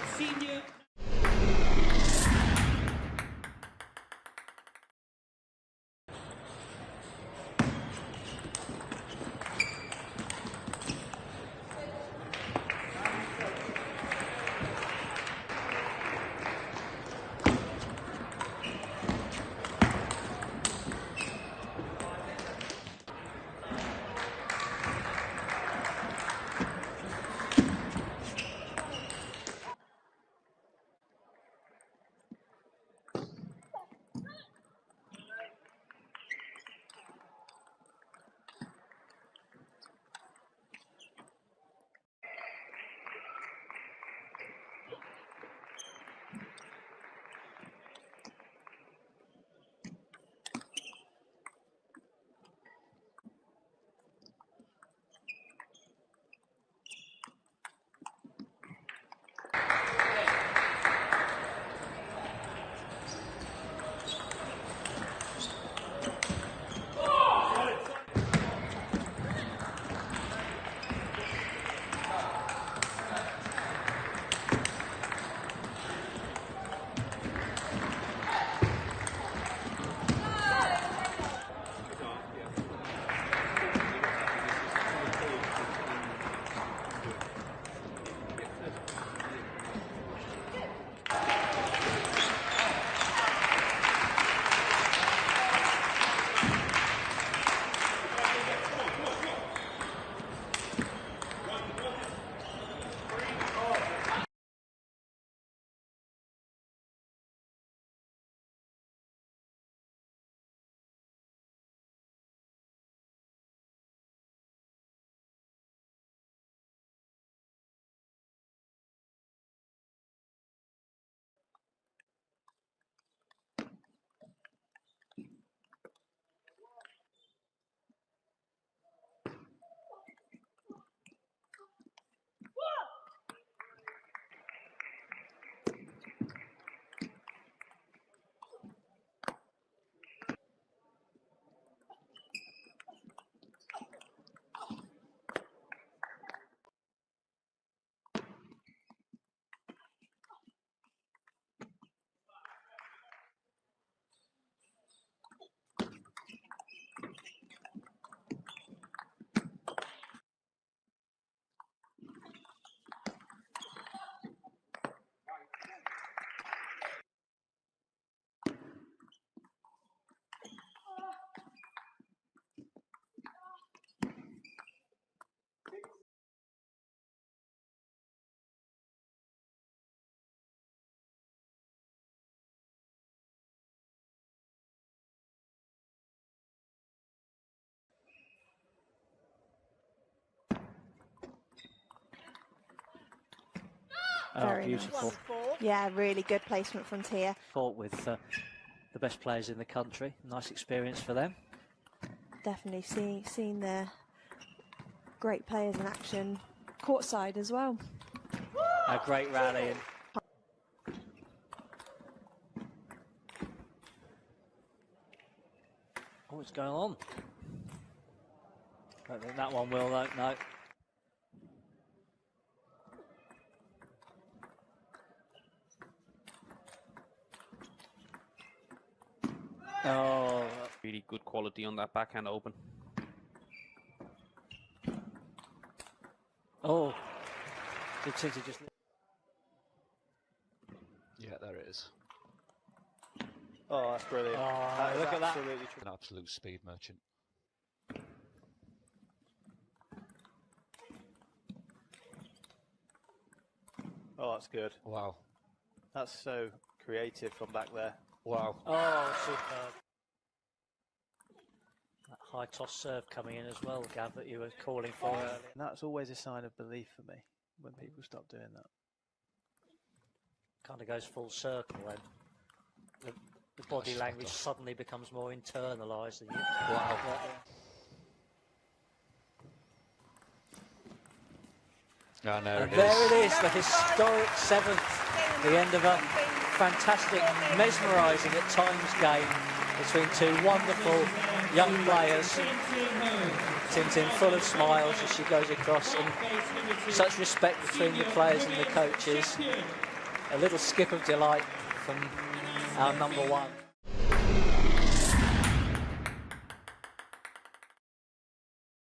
Very beautiful. nice. Yeah, really good placement from Tia. Fought with the best players in the country. Nice experience for them. Definitely seen the great players in action courtside as well. A great rally. Oh, what's going on? I don't think that one will, though. No. Oh, really good quality on that backhand open. Oh, it seems to just. Yeah, there it is. Oh, that's brilliant. Oh, look at that. An absolute speed merchant. Oh, that's good. Wow. That's so creative from back there. Wow. Oh, superb. That high toss serve coming in as well, Gav, that you were calling for earlier. And that's always a sign of belief for me, when people stop doing that. Kind of goes full circle then. The body language suddenly becomes more internalised. Wow. Oh, there And there it is, the historic 7th, the end of a fantastic, mesmerising at times game between two wonderful young players. Tintin full of smiles as she goes across, and such respect between the players and the coaches. A little skip of delight from our number one.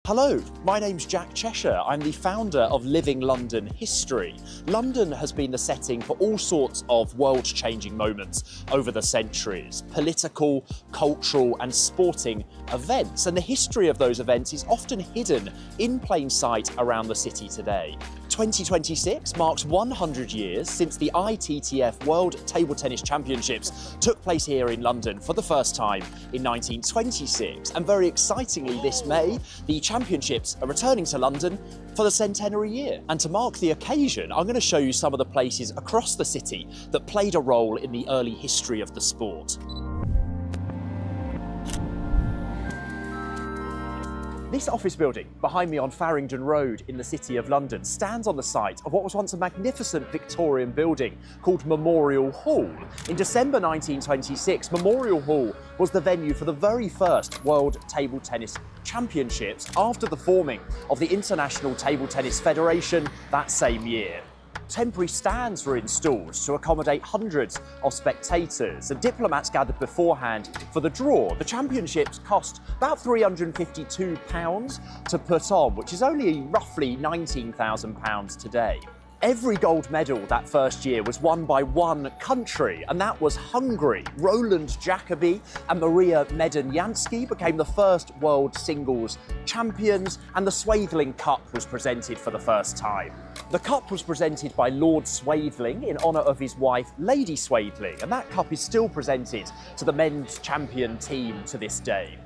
Hello, my name's Jack Cheshire. I'm the founder of Living London History. London has been the setting for all sorts of world-changing moments over the centuries. Political, cultural and sporting events. And the history of those events is often hidden in plain sight around the city today. 2026 marks 100 years since the ITTF World Table Tennis Championships took place here in London for the first time in 1926. And very excitingly this May, the championships are returning to London for the centenary year. And to mark the occasion, I'm going to show you some of the places across the city that played a role in the early history of the sport. This office building behind me on Farringdon Road in the City of London stands on the site of what was once a magnificent Victorian building called Memorial Hall. In December 1926, Memorial Hall was the venue for the very first World Table Tennis Championships after the forming of the International Table Tennis Federation that same year. Temporary stands were installed to accommodate hundreds of spectators, and diplomats gathered beforehand for the draw. The championships cost about £352 to put on, which is only roughly £19,000 today. Every gold medal that first year was won by one country, and that was Hungary. Roland Jacobi and Maria Medunjansky became the first world singles champions, and the Swaithling Cup was presented for the first time. The cup was presented by Lord Swaithling in honour of his wife, Lady Swaithling, and that cup is still presented to the men's champion team to this day.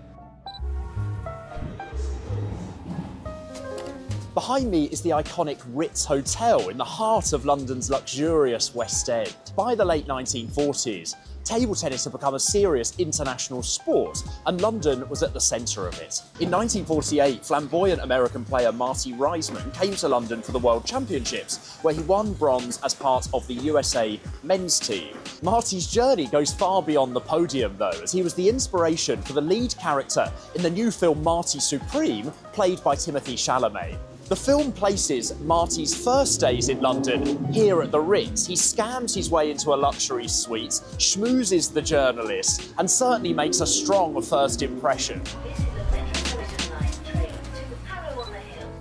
Behind me is the iconic Ritz Hotel in the heart of London's luxurious West End. By the late 1940s, table tennis had become a serious international sport, and London was at the centre of it. In 1948, flamboyant American player Marty Reisman came to London for the World Championships, where he won bronze as part of the USA men's team. Marty's journey goes far beyond the podium, though, as he was the inspiration for the lead character in the new film Marty Supreme, played by Timothée Chalamet. The film places Marty's first days in London here at the Ritz. He scams his way into a luxury suite, schmoozes the journalist, and certainly makes a strong first impression.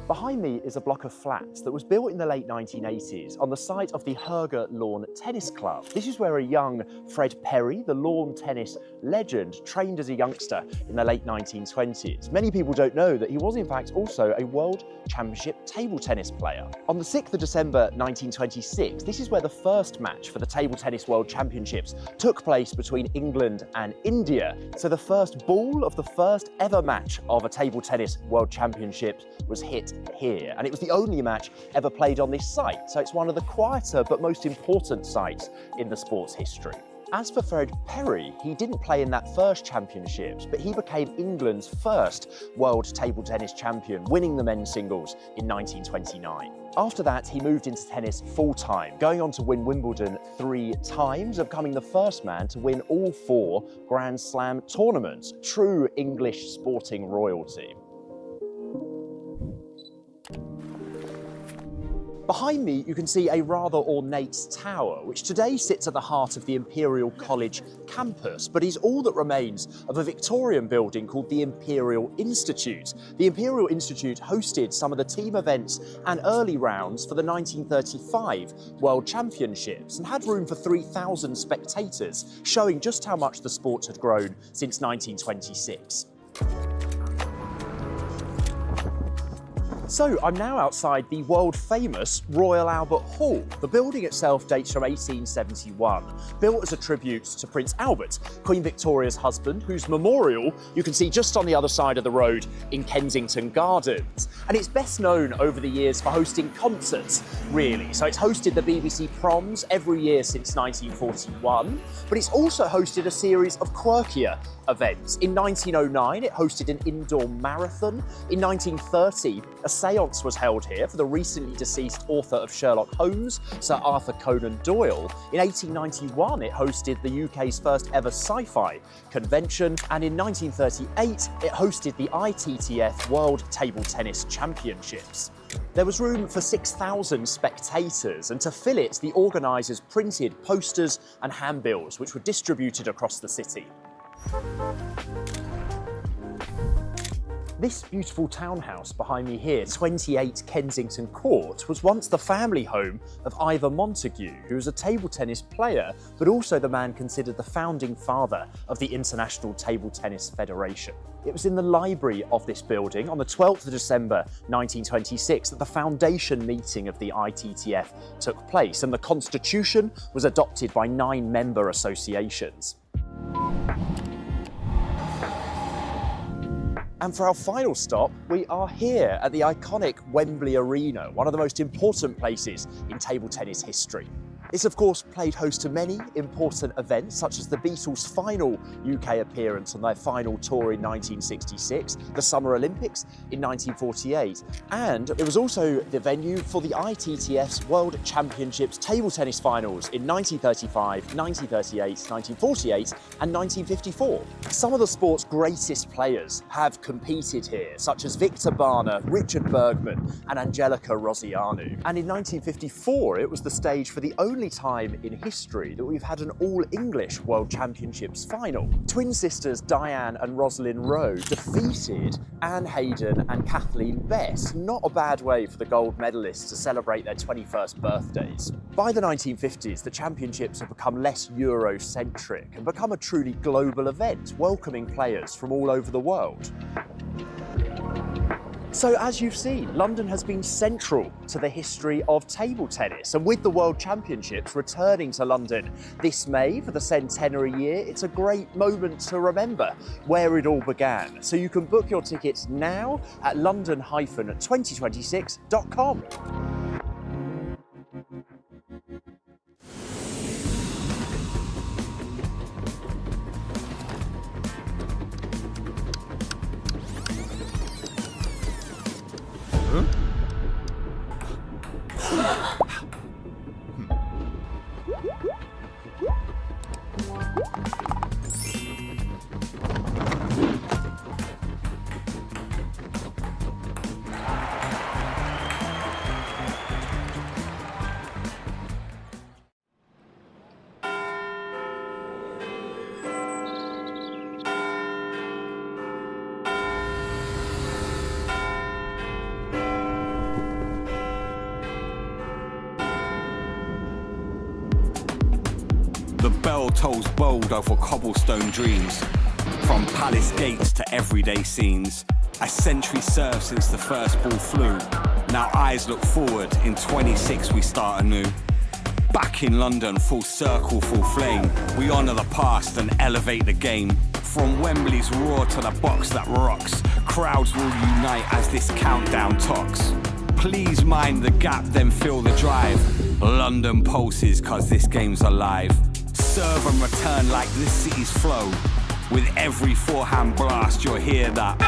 Behind me is a block of flats that was built in the late 1980s on the site of the Herger Lawn Tennis Club. This is where a young Fred Perry, the lawn tennis legend, trained as a youngster in the late 1920s. Many people don't know that he was in fact also a World Championship table tennis player. On the 6th of December 1926, this is where the first match for the Table Tennis World Championships took place between England and India. So the first ball of the first ever match of a Table Tennis World Championship was hit here, and it was the only match ever played on this site, so it's one of the quieter but most important sites in the sport's history. As for Fred Perry, he didn't play in that first championships, but he became England's first world table tennis champion, winning the men's singles in 1929. After that, he moved into tennis full-time, going on to win Wimbledon 3 times and becoming the first man to win all 4 Grand Slam tournaments. True English sporting royalty. Behind me, you can see a rather ornate tower, which today sits at the heart of the Imperial College campus, but is all that remains of a Victorian building called the Imperial Institute. The Imperial Institute hosted some of the team events and early rounds for the 1935 World Championships and had room for 3,000 spectators, showing just how much the sport had grown since 1926. So I'm now outside the world-famous Royal Albert Hall. The building itself dates from 1871, built as a tribute to Prince Albert, Queen Victoria's husband, whose memorial you can see just on the other side of the road in Kensington Gardens. And it's best known over the years for hosting concerts, really. So it's hosted the BBC Proms every year since 1941, but it's also hosted a series of quirkier events. In 1909, it hosted an indoor marathon. In 1930, a séance was held here for the recently deceased author of Sherlock Holmes, Sir Arthur Conan Doyle. In 1891, it hosted the UK's first ever sci-fi convention, and in 1938, it hosted the ITTF World Table Tennis Championships. There was room for 6,000 spectators, and to fill it, the organisers printed posters and handbills, which were distributed across the city. This beautiful townhouse behind me here, 28 Kensington Court, was once the family home of Ivor Montagu, who was a table tennis player, but also the man considered the founding father of the International Table Tennis Federation. It was in the library of this building on the 12th of December 1926 that the foundation meeting of the ITTF took place, and the constitution was adopted by 9 member associations. And for our final stop, we are here at the iconic Wembley Arena, one of the most important places in table tennis history. It's of course played host to many important events, such as the Beatles' final UK appearance on their final tour in 1966, the Summer Olympics in 1948, and it was also the venue for the ITTF's World Championships table tennis finals in 1935, 1938, 1948 and 1954. Some of the sport's greatest players have competed here, such as Victor Barner, Richard Bergman and Angelica Rosianu. And in 1954, it was the stage for the only time in history that we've had an all-English World Championships final. Twin sisters Diane and Rosalind Rowe defeated Anne Hayden and Kathleen Best. Not a bad way for the gold medalists to celebrate their 21st birthdays. By the 1950s, the championships have become less Eurocentric and become a truly global event, welcoming players from all over the world. So as you've seen, London has been central to the history of table tennis, and with the World Championships returning to London this May for the centenary year, it's a great moment to remember where it all began. So you can book your tickets now at london-2026.com. The bell tolls bold over cobblestone dreams, from palace gates to everyday scenes. A century served since the first ball flew. Now eyes look forward, in 26 we start anew. Back in London, full circle, full flame. We honour the past and elevate the game. From Wembley's roar to the box that rocks, crowds will unite as this countdown talks. Please mind the gap, then fill the drive. London pulses, cause this game's alive. Serve and return like this city's flow. With every forehand blast, you'll hear that.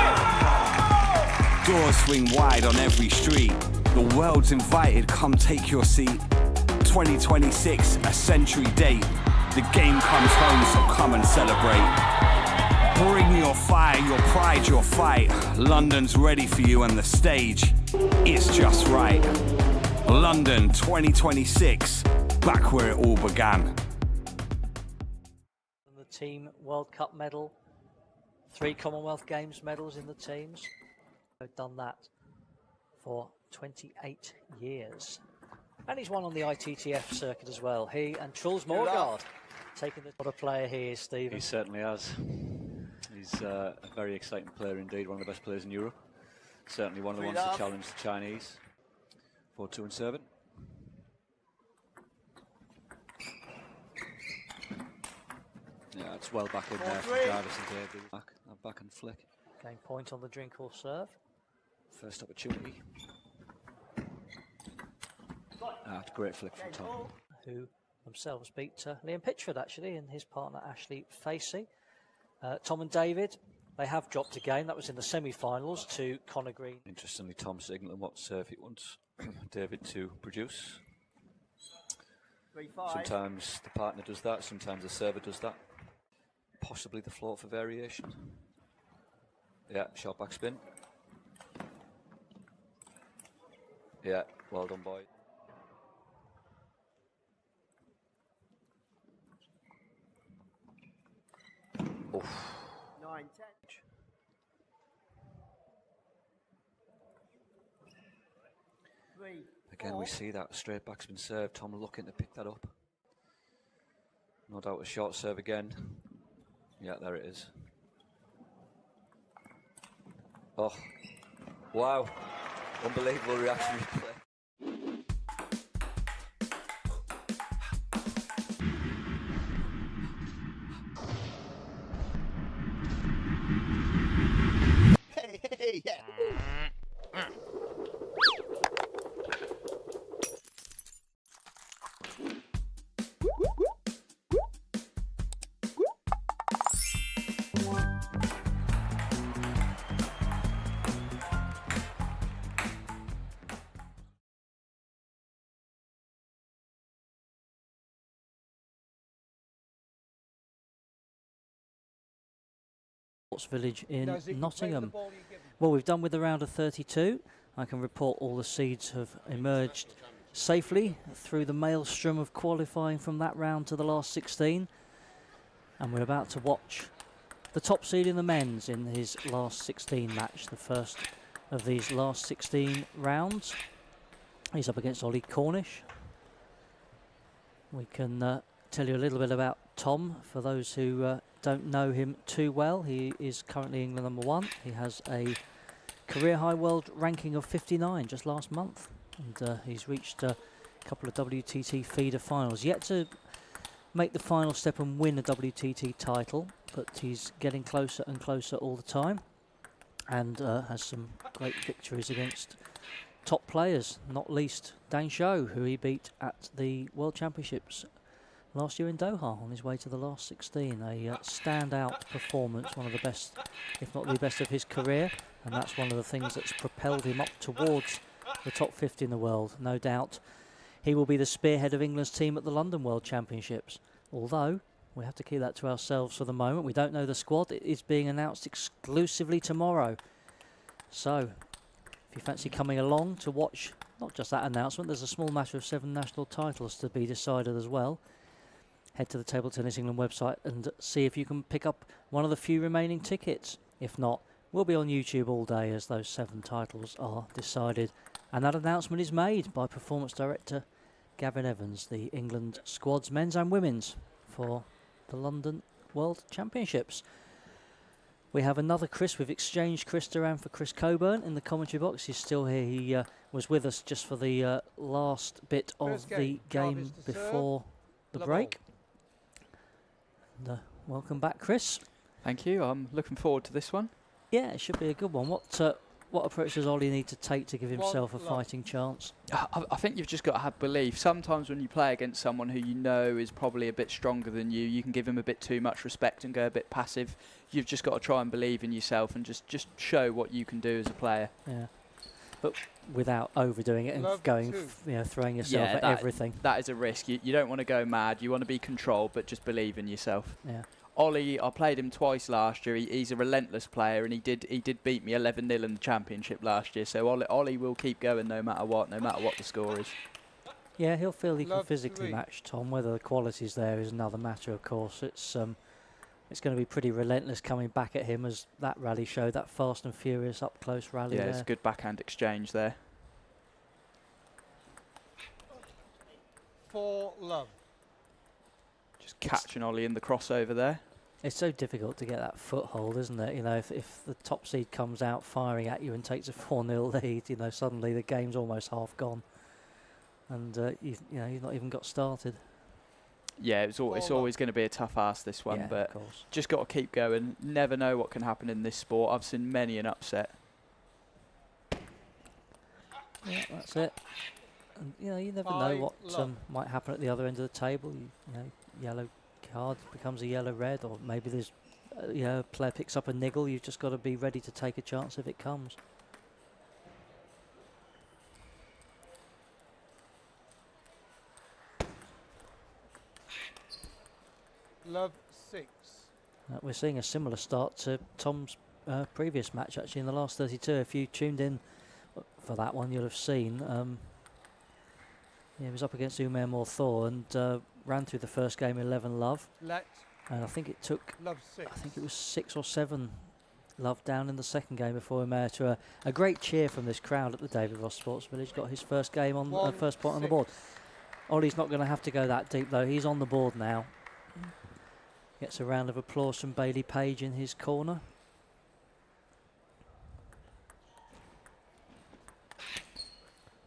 Doors swing wide on every street. The world's invited, come take your seat. 2026, a century date. The game comes home, so come and celebrate. Bring your fire, your pride, your fight. London's ready for you and the stage, it's just right. London 2026, back where it all began. The Team World Cup medal, 3 Commonwealth Games medals in the teams. They've done that for 28 years. And he's won on the ITTF circuit as well. He and Truls Morgaard taking the... What a player he is, Stephen. He certainly has. He's a very exciting player indeed, one of the best players in Europe. Certainly one of the ones to challenge the Chinese. 4-2 and serving. Yeah, it's well back in there from Jarvis and David. Back and flick. Game point on the drink or serve. First opportunity. It's a great flick from Tom. Who themselves beat Liam Pitchford actually and his partner Ashley Facey. Tom and David, they have dropped a game. That was in the semi-finals to Connor Green. Interestingly, Tom signaling what serve he wants David to produce. 3-5. Sometimes the partner does that, sometimes the server does that. Possibly the floor for variation. Yeah, short backspin. Yeah, well done, boy. Oof. 9-10. Again, we see that straight backspin serve. Tom looking to pick that up. No doubt a short serve again. Yeah, there it is. Oh, wow. Unbelievable reaction replay. Hey, yeah. Village in Nottingham. Well, we've done with the round of 32. I can report all the seeds have emerged safely through the maelstrom of qualifying from that round to the last 16. And we're about to watch the top seed in the men's in his last 16 match, the first of these last 16 rounds. He's up against Ollie Cornish. We can tell you a little bit about Tom for those who don't know him too well. He is currently England #1. He has a career high world ranking of 59 just last month, and he's reached a couple of WTT feeder finals. Yet to make the final step and win a WTT title, but he's getting closer and closer all the time, and has some great victories against top players, not least Dan Show, who he beat at the World Championships last year in Doha on his way to the last 16. A standout performance, one of the best, if not the best of his career, and that's one of the things that's propelled him up towards the top 50 in the world. No doubt he will be the spearhead of England's team at the London World Championships, although we have to keep that to ourselves for the moment. We don't know the squad. It is being announced exclusively tomorrow. So if you fancy coming along to watch not just that announcement, there's a small matter of 7 national titles to be decided as well. Head to the Table Tennis England website and see if you can pick up one of the few remaining tickets. If not, we'll be on YouTube all day as those 7 titles are decided. And that announcement is made by Performance Director Gavin Evans, the England squads, men's and women's, for the London World Championships. We have another Chris. We've exchanged Chris Duran for Chris Coburn in the commentary box. He's still here. He was with us just for the last bit of the game before the break. And, welcome back, Chris. Thank you. I'm looking forward to this one. Yeah, it should be a good one. What what approach does Ollie need to take to give himself a fighting chance? I think you've just got to have belief. Sometimes when you play against someone who you know is probably a bit stronger than you can give him a bit too much respect and go a bit passive. You've just got to try and believe in yourself and just show what you can do as a player. Yeah, but without overdoing it and going, throwing yourself at everything. That is a risk. You don't want to go mad. You want to be controlled, but just believe in yourself. Yeah. Ollie, I played him twice last year. He's a relentless player, and he did beat me 11-0 in the championship last year. So Ollie will keep going no matter what the score is. Yeah, he'll feel he can physically match Tom. Whether the quality's there is another matter, of course. It's going to be pretty relentless coming back at him, as that rally showed, that fast and furious up-close rally there. Yeah, it's a good backhand exchange there. 4-love. Just catching Ollie in the crossover there. It's so difficult to get that foothold, isn't it? You know, if the top seed comes out firing at you and takes a 4-0 lead, you know, suddenly the game's almost half gone. And, you've not even got started. Yeah, it's always going to be a tough ask, this one, but just got to keep going. Never know what can happen in this sport. I've seen many an upset. Yeah, that's it. And, you never know what might happen at the other end of the table. Yellow card becomes a yellow red, or maybe there's a player picks up a niggle. You've just got to be ready to take a chance if it comes. Love 6. We're seeing a similar start to Tom's previous match, actually, in the last 32. If you tuned in for that one, you'll have seen he was up against Umair Morthor and ran through the first game 11 love. And I think it took, I think it was 6 or 7 love down in the second game before Umair, to a great cheer from this crowd at the David Ross Sports Village, got his first game on first point on the board. Ollie's not going to have to go that deep though. He's on the board now. Gets a round of applause from Bailey Page in his corner.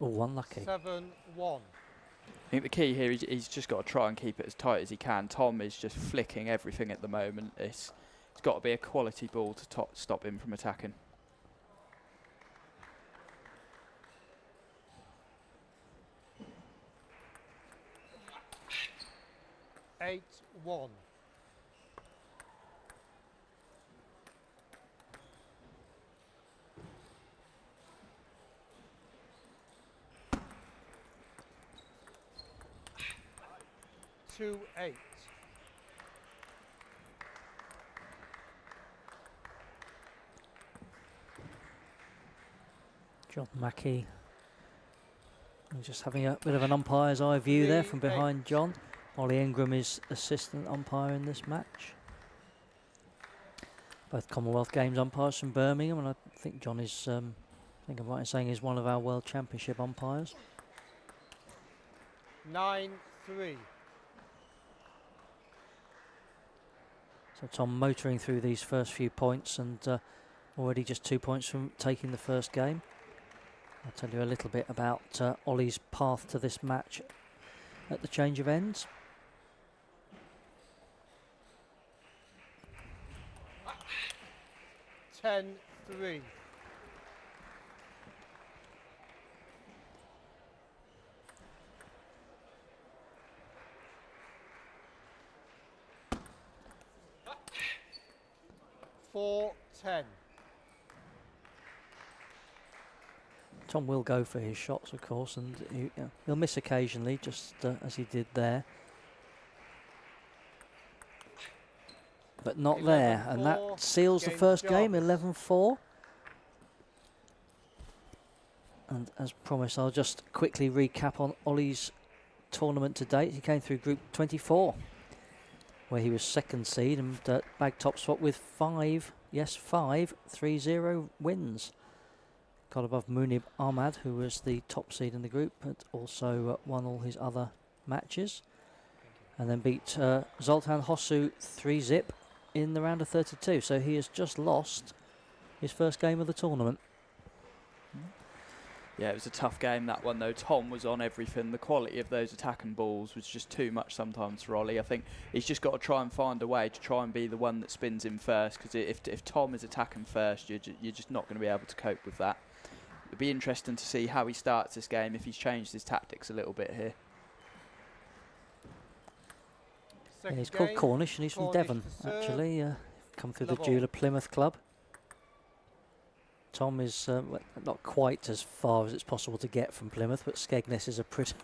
Oh, unlucky. 7-1. I think the key here is he's just got to try and keep it as tight as he can. Tom is just flicking everything at the moment. It's got to be a quality ball to stop him from attacking. Eight, 1. Two, 8. John Mackey. Just having a bit of an umpire's eye view there from behind John. Ollie Ingram is assistant umpire in this match. Both Commonwealth Games umpires from Birmingham, and I think John is, I think I'm right in saying, is one of our World Championship umpires. 9-3. So Tom motoring through these first few points, and already just 2 points from taking the first game. I'll tell you a little bit about Ollie's path to this match at the change of ends. Ten, 3. Four, 10. Tom will go for his shots, of course, and he'll miss occasionally, just as he did there. But not there, and that seals the first game, 11-4. And as promised, I'll just quickly recap on Ollie's tournament to date. He came through Group 24, where he was second seed and bagged top spot with 5 3-0 wins. Got above Munib Ahmad, who was the top seed in the group, but also won all his other matches. And then beat Zoltan Hosu 3-zip in the round of 32. So he has just lost his first game of the tournament. Yeah, it was a tough game, that one, though. Tom was on everything. The quality of those attacking balls was just too much sometimes for Ollie. I think he's just got to try and find a way to try and be the one that spins in first, because if Tom is attacking first, you're just not going to be able to cope with that. It'll be interesting to see how he starts this game, if he's changed his tactics a little bit here. Yeah, he's called Cornish, and he's from Devon, actually. Come through the Jeweller Plymouth Club. Tom is not quite as far as it's possible to get from Plymouth, but Skegness is a pretty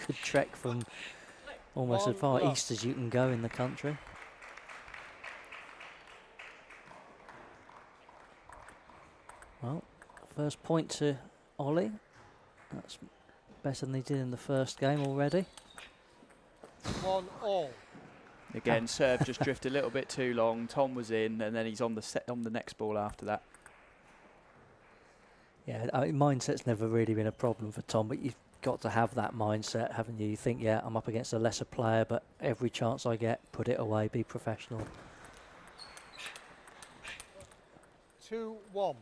good trek from almost as far east as you can go in the country. Well, first point to Ollie. That's better than he did in the first game already. 1-all. Again, serve just drifted a little bit too long. Tom was in, and then he's on the next ball after that. Yeah, I mean, mindset's never really been a problem for Tom, but you've got to have that mindset, haven't you? You think, yeah, I'm up against a lesser player, but every chance I get, put it away, be professional. 2-1.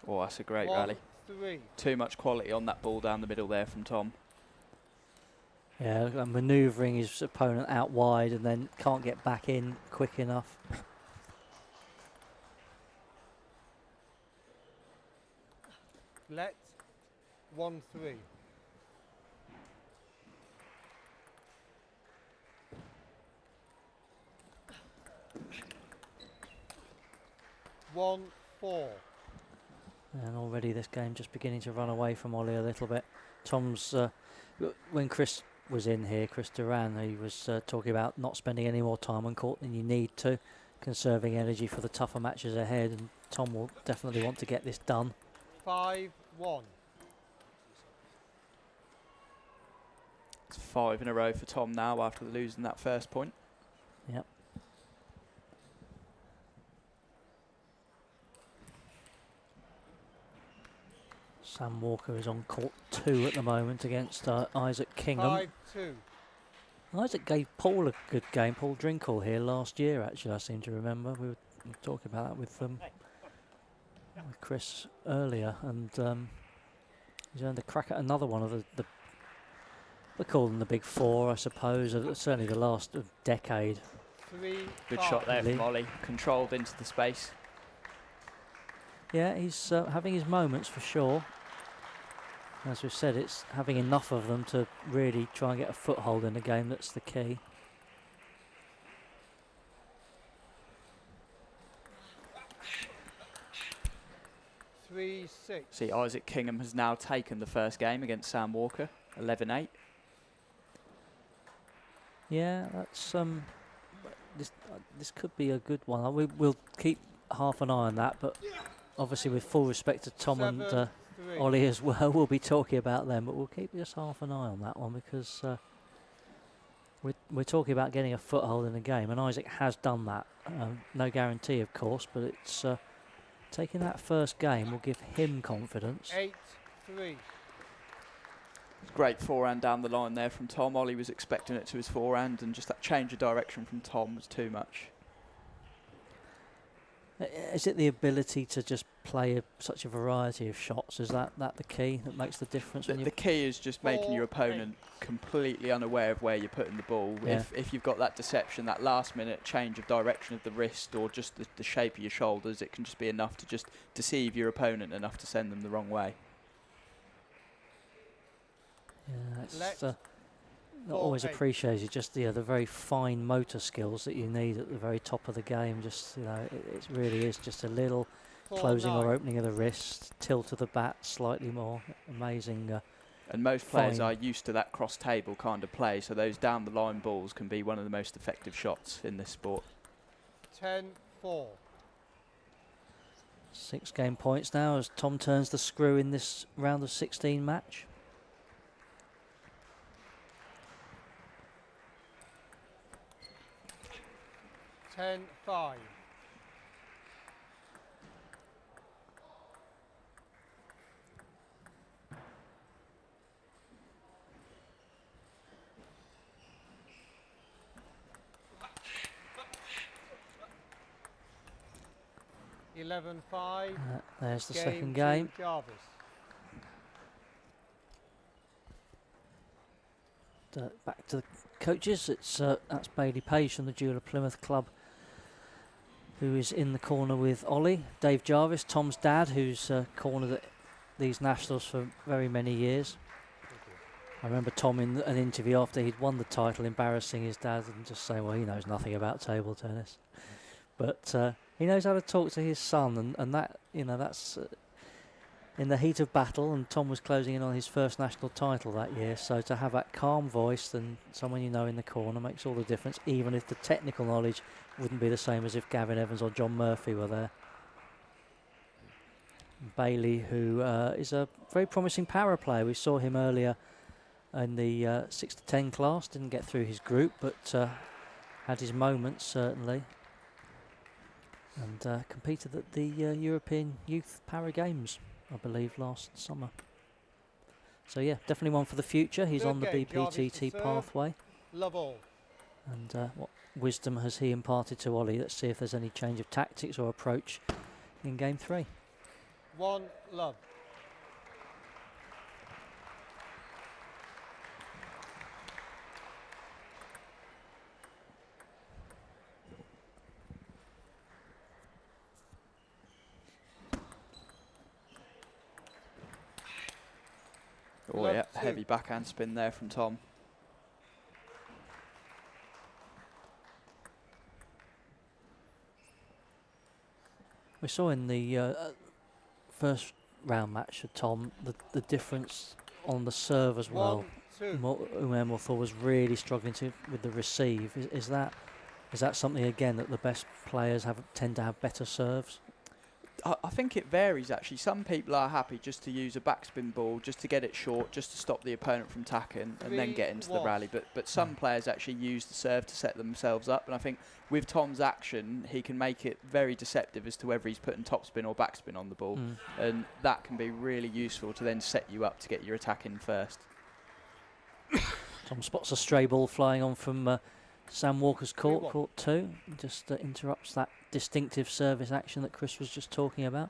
Oh, that's a great rally. 1-3. Too much quality on that ball down the middle there from Tom. Yeah, manoeuvring his opponent out wide and then can't get back in quick enough. Let 1-3. One, 4. And already this game just beginning to run away from Ollie a little bit. Tom's, when Chris was in here, Chris Duran, he was talking about not spending any more time on court than you need to, conserving energy for the tougher matches ahead, and Tom will definitely want to get this done. 5-1. It's 5 in a row for Tom now after losing that first point. Yep. Sam Walker is on court 2 at the moment against Isaac Kingham. 5-2. Isaac gave Paul a good game, Paul Drinkle here last year, actually, I seem to remember. We were talking about that with Chris earlier, and he's earned a crack at another one of the we call them the big four, I suppose, certainly the last decade. 3-5. Good shot there from Ollie, controlled into the space. Yeah, he's having his moments for sure. As we've said, it's having enough of them to really try and get a foothold in the game that's the key. See, Isaac Kingham has now taken the first game against Sam Walker, 11-8. Yeah, that's this could be a good one. We'll keep half an eye on that, but obviously with full respect to Tom and Ollie as well, we'll be talking about them, but we'll keep just half an eye on that one, because we're talking about getting a foothold in the game, and Isaac has done that. No guarantee, of course, but it's taking that first game will give him confidence. 8-3. Great forehand down the line there from Tom. Ollie was expecting it to his forehand, and just that change of direction from Tom was too much. Is it the ability to just play such a variety of shots? Is that the key that makes the difference? The key is just making your opponent completely unaware of where you're putting the ball. Yeah. If you've got that deception, that last minute change of direction of the wrist, or just the shape of your shoulders, it can just be enough to just deceive your opponent enough to send them the wrong way. Yeah, it's not always appreciated, just the very fine motor skills that you need at the very top of the game. Just, it really is just a little closing or opening of the wrist, tilt of the bat slightly more. Amazing. And most players are used to that cross table kind of play, so those down the line balls can be one of the most effective shots in this sport. 10-4. 6 game points now as Tom turns the screw in this round of 16 match. 11-5. There's the second game. Jarvis. Back to the coaches. It's that's Bailey Page from the Jeweller Plymouth Club, who is in the corner with Ollie. Dave Jarvis, Tom's dad, who's cornered at these nationals for very many years. I remember Tom in an interview after he'd won the title embarrassing his dad and just saying, well, he knows nothing about table tennis. But he knows how to talk to his son, and that, you know, that's in the heat of battle, and Tom was closing in on his first national title that year, so to have that calm voice and someone you know in the corner makes all the difference, even if the technical knowledge wouldn't be the same as if Gavin Evans or John Murphy were there. Bailey, who is a very promising para player. We saw him earlier in the 6 to 10 class, didn't get through his group, but had his moments certainly, and competed at the European Youth Para Games, I believe, last summer. So yeah, definitely one for the future. He's on the BPTT pathway. Love all. And what wisdom has he imparted to Ollie? Let's see if there's any change of tactics or approach in game 3. 1 love. Oh yeah, heavy backhand spin there from Tom. We saw in the first round match of Tom the difference on the serve as well. Umar was really struggling with the receive. Is that something again that the best players tend to have better serves? I think it varies actually. Some people are happy just to use a backspin ball, just to get it short, just to stop the opponent from tacking and then get into the rally. But some players actually use the serve to set themselves up. And I think with Tom's action, he can make it very deceptive as to whether he's putting topspin or backspin on the ball. And that can be really useful to then set you up to get your attack in first. Tom spots a stray ball flying on from Sam Walker's court, court 2. Just interrupts that distinctive service action that Chris was just talking about.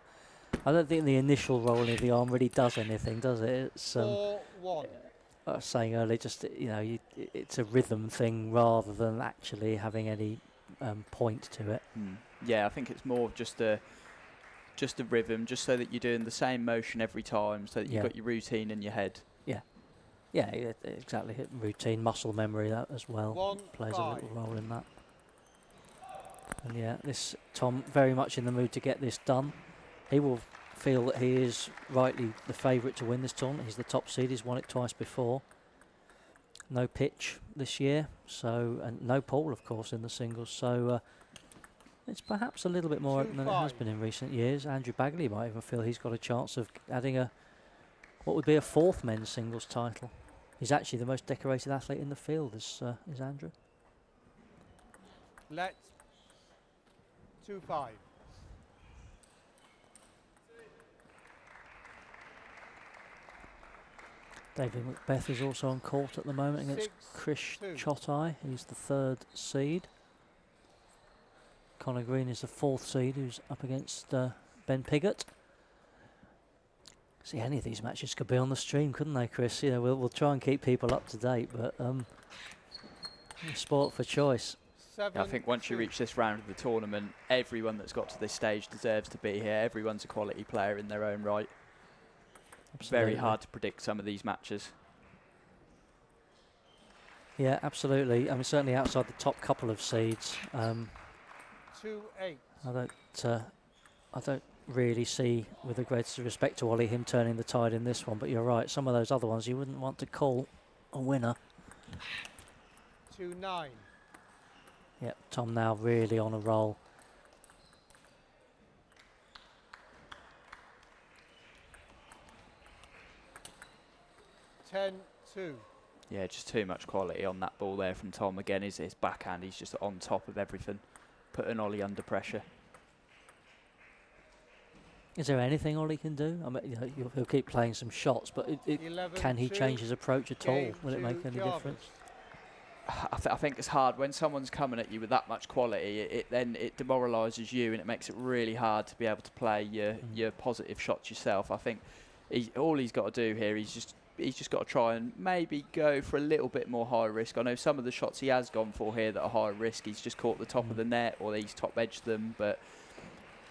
I don't think the initial rolling of the arm really does anything, does it? It's I was saying earlier, just it's a rhythm thing rather than actually having any point to it. Yeah, I think it's more of just a rhythm, just so that you're doing the same motion every time, so that you've got your routine in your head. Yeah, exactly. Routine, muscle memory, that as well plays a little role in that. And yeah, this Tom very much in the mood to get this done. He will feel that he is rightly the favourite to win this tournament. He's the top seed. He's won it twice before. No pitch this year, and no Paul, of course, in the singles. So it's perhaps a little bit more open than it has been in recent years. Andrew Bagley might even feel he's got a chance of adding what would be a 4th men's singles title. He's actually the most decorated athlete in the field, is Andrew. Let 2-5. David Macbeth is also on court at the moment against Krish Chotai, who's the 3rd seed. Connor Green is the 4th seed, who's up against Ben Piggott. See, any of these matches could be on the stream, couldn't they, Chris? You know, we'll try and keep people up to date, but sport for choice. I think once you reach this round of the tournament, everyone that's got to this stage deserves to be here. Everyone's a quality player in their own right. Absolutely. Very hard to predict some of these matches. Yeah, absolutely. I mean, certainly outside the top couple of seeds. 2-8. I don't really see, with the greatest respect to Ollie, him turning the tide in this one, but you're right, some of those other ones you wouldn't want to call a winner. 2-9. Yep, Tom now really on a roll. (10-2). Yeah, just too much quality on that ball there from Tom. Again, his backhand, he's just on top of everything, putting Ollie under pressure. Is there anything Ollie can do? I mean, he'll keep playing some shots, but can he change his approach at all? Will it make any difference? I think it's hard when someone's coming at you with that much quality. It demoralises you, and it makes it really hard to be able to play your positive shots yourself. I think all he's got to do here, he's just got to try and maybe go for a little bit more high risk. I know some of the shots he has gone for here that are high risk, he's just caught the top of the net or he's top edged them, but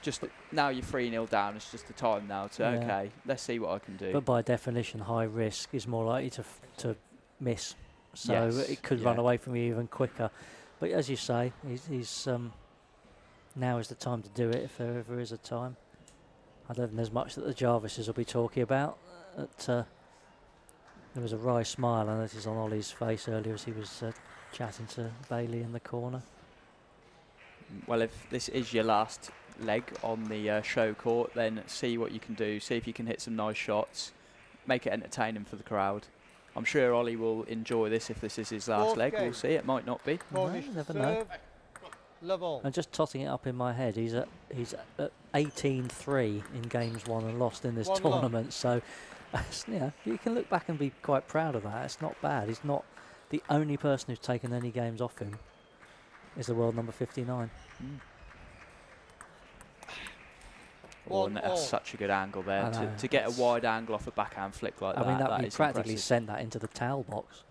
just now you're 3-0 down, it's just the time now to, okay, let's see what I can do. But by definition, high risk is more likely to miss. So Yes, it could run away from you even quicker. But as you say, he's now is the time to do it, if there ever is a time. I don't think there's much that the Jarvises will be talking about. There was a wry smile, I noticed, on Ollie's face earlier as he was chatting to Bailey in the corner. Well, if this is your last leg on the show court, then see what you can do. See if you can hit some nice shots. Make it entertaining for the crowd. I'm sure Ollie will enjoy this if this is his last leg. We'll see. It might not be. No, you never know. Level. And just totting it up in my head, he's at 18-3 in games won and lost in this tournament. So, you can look back and be quite proud of that. It's not bad. He's not the only person who's taken any games off him. Is the world number 59. Oh, and that's such a good angle there to get a wide angle off a backhand flick like that. I mean, that he is practically impressive. sent that into the towel box.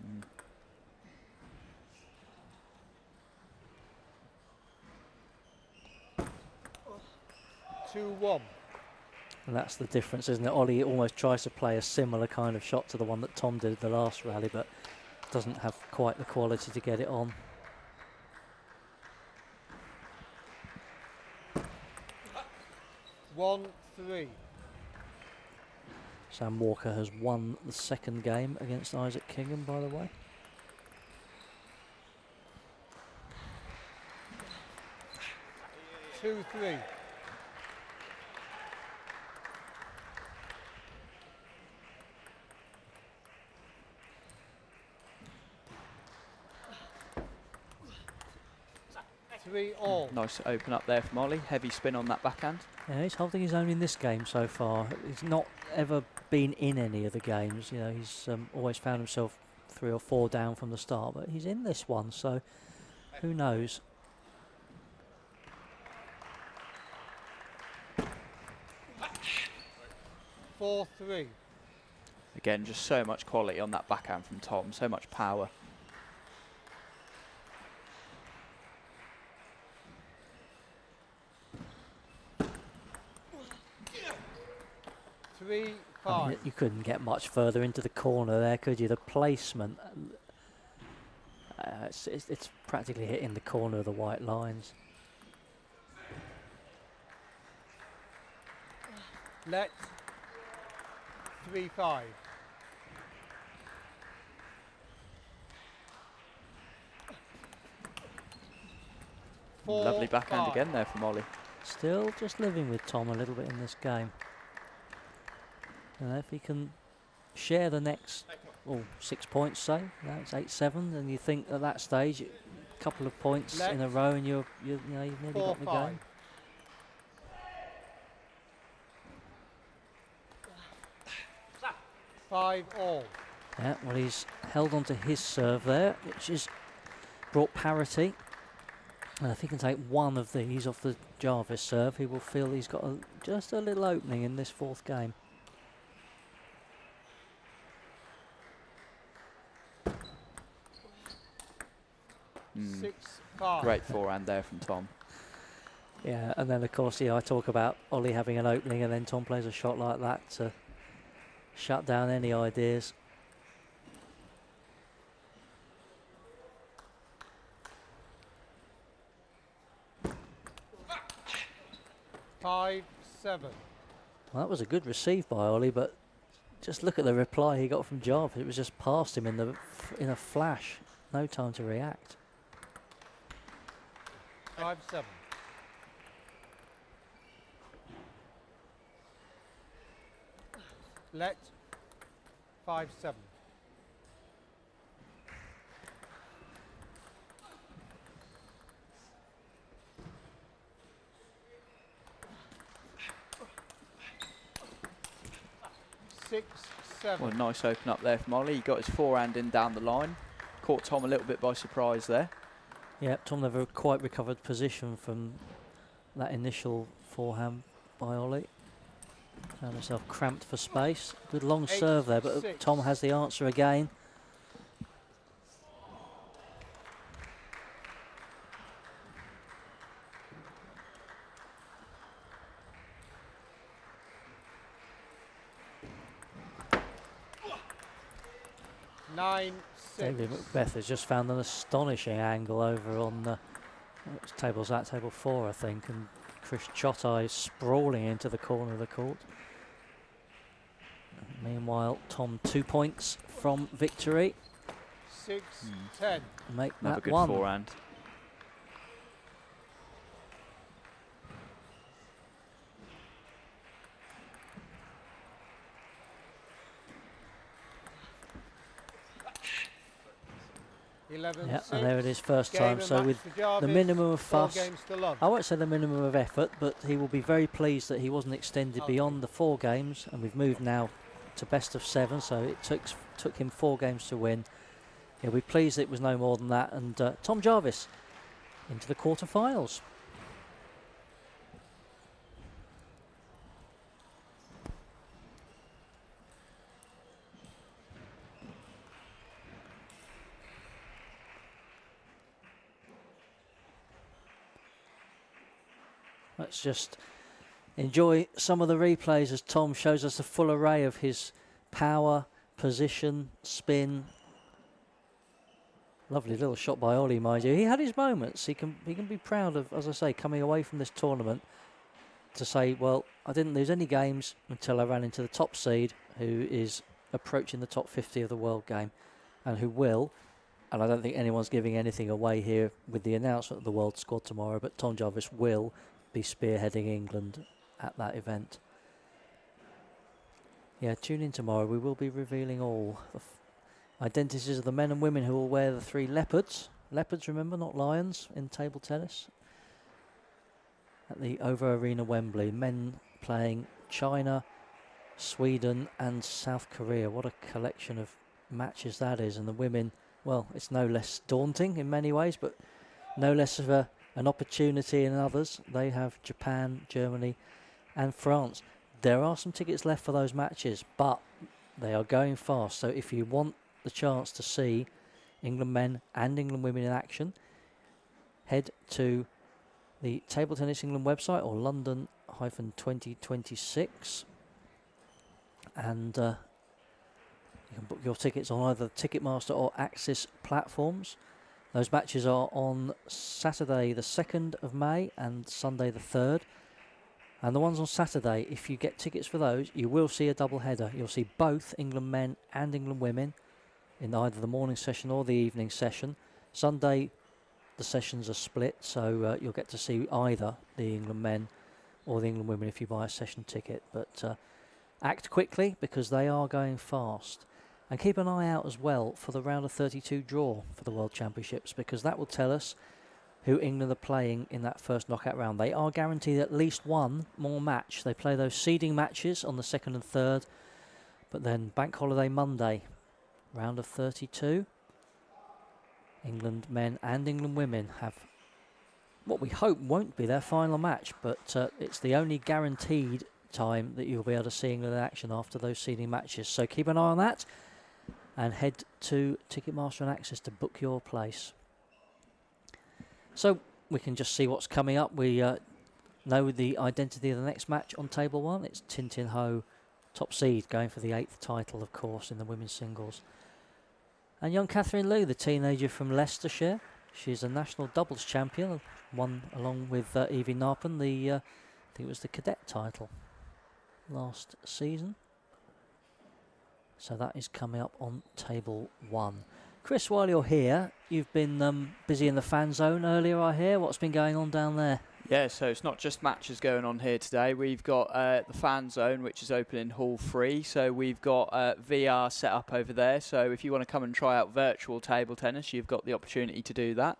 2-1. And that's the difference, isn't it? Ollie almost tries to play a similar kind of shot to the one that Tom did at the last rally, but doesn't have quite the quality to get it on. One, 3. Sam Walker has won the second game against Isaac Kingham, by the way. Two, 3. Three all. Nice open up there from Ollie. Heavy spin on that backhand. Yeah, he's holding his own in this game so far. He's not ever been in any of the games. You know, he's always found himself 3 or 4 down from the start, but he's in this one, so who knows? Four, 3. Again, just so much quality on that backhand from Tom. So much power. 3, 5. I mean, you couldn't get much further into the corner there, could you? The placement, it's practically hitting the corner of the white lines. Let 3, 5. Lovely backhand again there from Ollie. Still just living with Tom a little bit in this game. And if he can share the next 6 points, say, it's 8-7, and you think at that stage, a couple of points in a row, and you've nearly got the game. 5 all. Yeah, well, he's held on to his serve there, which has brought parity. And if he can take one of these off the Jarvis serve, he will feel he's got just a little opening in this fourth game. Mm. 6, 5. Great forehand there from Tom. Yeah, and then of course, I talk about Ollie having an opening, and then Tom plays a shot like that to shut down any ideas. Five, 7. Well, that was a good receive by Ollie, but just look at the reply he got from Jarvis. It was just past him in a flash. No time to react. 5, 7. Let 5, 7. Six, 7. Well, nice open up there from Ollie. He got his forehand in down the line, caught Tom a little bit by surprise there. Yeah, Tom never quite recovered position from that initial forehand by Ollie. Found himself cramped for space. Good long serve there, but Tom has the answer again. David Macbeth has just found an astonishing angle over on which table's that? Table 4, I think, and Chris Chotai sprawling into the corner of the court. Meanwhile, Tom 2 points from victory. 6-10. Make Another that good one. forehand. Yeah, and there it is, first time. So with the minimum of fuss, I won't say the minimum of effort, but he will be very pleased that he wasn't extended beyond the 4 games, and we've moved now to best of 7, so it took him 4 games to win. He'll be pleased it was no more than that, and Tom Jarvis into the quarterfinals. Let's just enjoy some of the replays as Tom shows us a full array of his power, position, spin. Lovely little shot by Ollie, mind you. He had his moments. He can be proud of, as I say, coming away from this tournament to say, well, I didn't lose any games until I ran into the top seed, who is approaching the top 50 of the world game, and who will, and I don't think anyone's giving anything away here with the announcement of the world squad tomorrow, but Tom Jarvis will be spearheading England at that event. Yeah, tune in tomorrow. We will be revealing all the identities of the men and women who will wear the 3 leopards. Leopards, remember, not lions in table tennis. At the OVO Arena, Wembley. Men playing China, Sweden and South Korea. What a collection of matches that is. And the women, well, it's no less daunting in many ways, but no less of an opportunity in others. They have Japan, Germany and France. There are some tickets left for those matches, but they are going fast. So if you want the chance to see England men and England women in action, head to the Table Tennis England website or London-2026 and you can book your tickets on either Ticketmaster or Axis platforms. Those matches are on Saturday the 2nd of May and Sunday the 3rd. And the ones on Saturday, if you get tickets for those, you will see a double header. You'll see both England men and England women in either the morning session or the evening session. Sunday, the sessions are split, so you'll get to see either the England men or the England women if you buy a session ticket. But act quickly because they are going fast. And keep an eye out as well for the round of 32 draw for the World Championships, because that will tell us who England are playing in that first knockout round. They are guaranteed at least one more match. They play those seeding matches on the 2nd and 3rd, but then Bank Holiday Monday, round of 32. England men and England women have what we hope won't be their final match, but it's the only guaranteed time that you'll be able to see England in action after those seeding matches. So keep an eye on that and head to Ticketmaster and Access to book your place. So we can just see what's coming up. We know the identity of the next match on table 1. It's Tin Tin Ho, top seed, going for the 8th title, of course, in the women's singles. And young Catherine Liu, the teenager from Leicestershire. She's a national doubles champion, won along with Evie Narpen the, I think it was the cadet title last season. So that is coming up on table 1. Chris, while you're here, you've been busy in the fan zone earlier, I hear. What's been going on down there? Yeah, so it's not just matches going on here today. We've got the fan zone, which is open in Hall 3. So we've got VR set up over there. So if you want to come and try out virtual table tennis, you've got the opportunity to do that.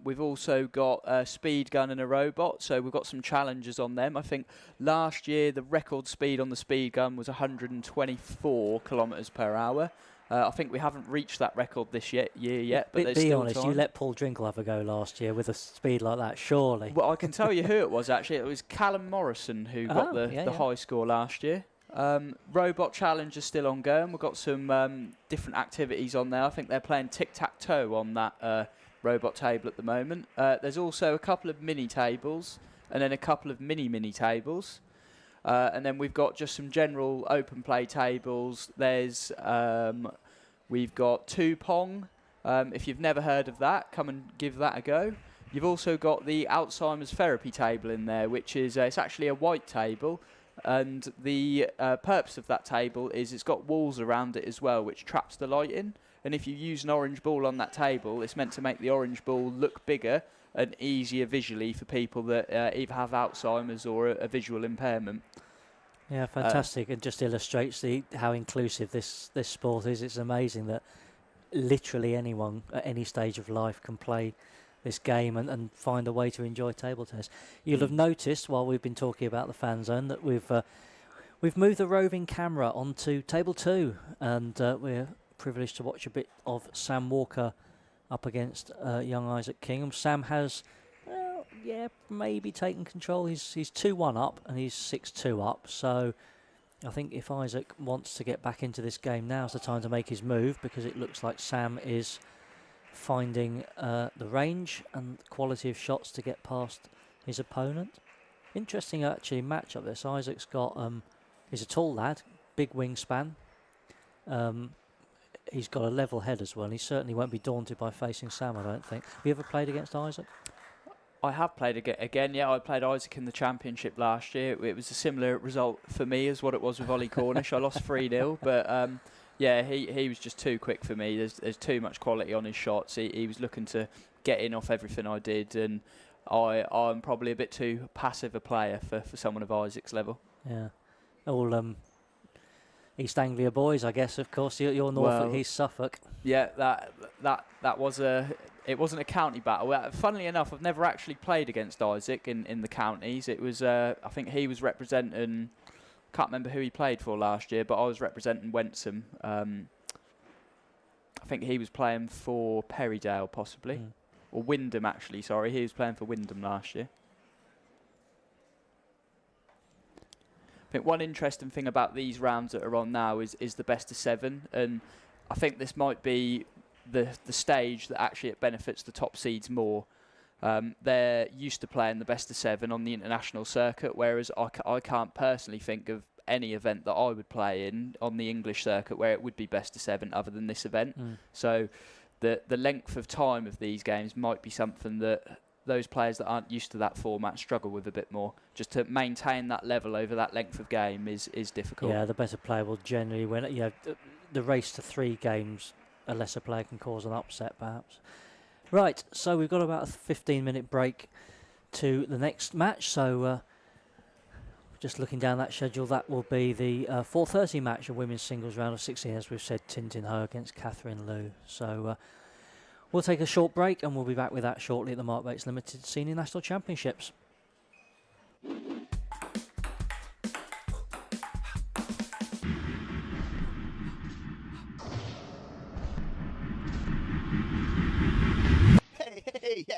We've also got a speed gun and a robot, so we've got some challenges on them. I think last year the record speed on the speed gun was 124 kilometres per hour. I think we haven't reached that record this year yet, but there's be still honest, time. you let Paul Drinkle have a go last year with a speed like that, surely. Well, I can tell you who it was, actually. It was Callum Morrison who got the high score last year. Robot Challenge is still ongoing. We've got some different activities on there. I think they're playing tic-tac-toe on that robot table at the moment. There's also a couple of mini tables and then a couple of mini tables. And then we've got just some general open play tables. There's we've got 2-pong. If you've never heard of that, come and give that a go. You've also got the Alzheimer's therapy table in there, which is it's actually a white table, and the purpose of that table is it's got walls around it as well, which traps the light in. And if you use an orange ball on that table, it's meant to make the orange ball look bigger and easier visually for people that either have Alzheimer's or a visual impairment. Yeah, fantastic. It just illustrates how inclusive this sport is. It's amazing that literally anyone at any stage of life can play this game and find a way to enjoy table tennis. You'll have noticed while we've been talking about the fan zone that we've moved the roving camera onto table 2, and we're privileged to watch a bit of Sam Walker up against young Isaac Kingham. Sam has, maybe taken control. He's 2-1 up and he's 6-2 up. So I think if Isaac wants to get back into this game, now's the time to make his move, because it looks like Sam is finding the range and quality of shots to get past his opponent. Interesting actually matchup this. Isaac's got he's a tall lad, big wingspan. He's got a level head as well, and he certainly won't be daunted by facing Sam, I don't think. Have you ever played against Isaac? I have played again, yeah. I played Isaac in the championship last year. It was a similar result for me as what it was with Ollie Cornish. I lost 3-0, but yeah, he was just too quick for me. There's too much quality on his shots. He was looking to get in off everything I did, and I'm probably a bit too passive a player for someone of Isaac's level. Yeah. All East Anglia boys, I guess, of course. You're Norfolk, he's Suffolk. Yeah, that was it wasn't a county battle. Funnily enough, I've never actually played against Isaac in the counties. It was I think he was representing, can't remember who he played for last year, but I was representing Wentham. I think he was playing for Perrydale possibly, or Wyndham actually. Sorry, he was playing for Wyndham last year. I think one interesting thing about these rounds that are on now is the best of 7, and I think this might be the stage that actually it benefits the top seeds more. They're used to playing the best of 7 on the international circuit, whereas I can't personally think of any event that I would play in on the English circuit where it would be best of 7 other than this event. So the length of time of these games might be something that those players that aren't used to that format struggle with a bit more. Just to maintain that level over that length of game is difficult. Yeah, the better player will generally win it. Yeah, the race to 3 games, a lesser player can cause an upset perhaps. Right, so we've got about a 15-minute break to the next match. So just looking down that schedule, that will be the 4:30 match of women's singles round of 16, as we've said, Tintin Ho against Catherine Liu. So we'll take a short break and we'll be back with that shortly at the Mark Bates Limited Senior National Championships. Hey, yeah.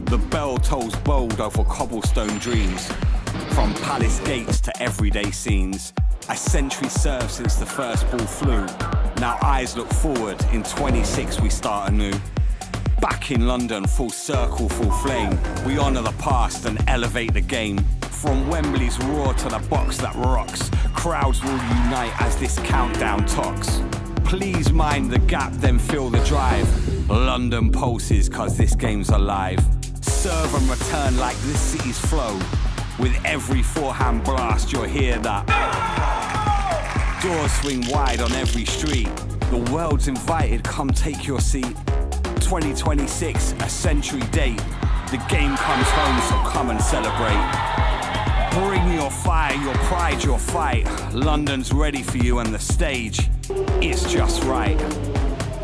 The bell tolls bold over cobblestone dreams. From palace gates to everyday scenes. A century served since the first ball flew. Now eyes look forward, in 26 we start anew. Back in London, full circle, full flame. We honour the past and elevate the game. From Wembley's roar to the box that rocks. Crowds will unite as this countdown talks. Please mind the gap, then feel the drive. London pulses, cause this game's alive. Serve and return like this city's flow. With every forehand blast, you'll hear that. Doors swing wide on every street. The world's invited, come take your seat. 2026, a century date. The game comes home, so come and celebrate. Bring your fire, your pride, your fight. London's ready for you and the stage is just right.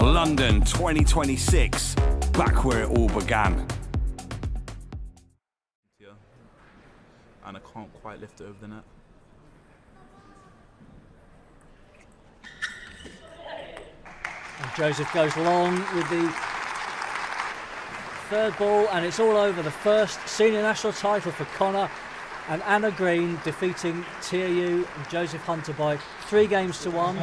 London 2026, back where it all began. Yeah. And I can't quite lift it over the net. And Joseph goes long with the third ball, and it's all over. The first senior national title for Connor and Anna Green, defeating TAU and Joseph Hunter by 3 games to 1.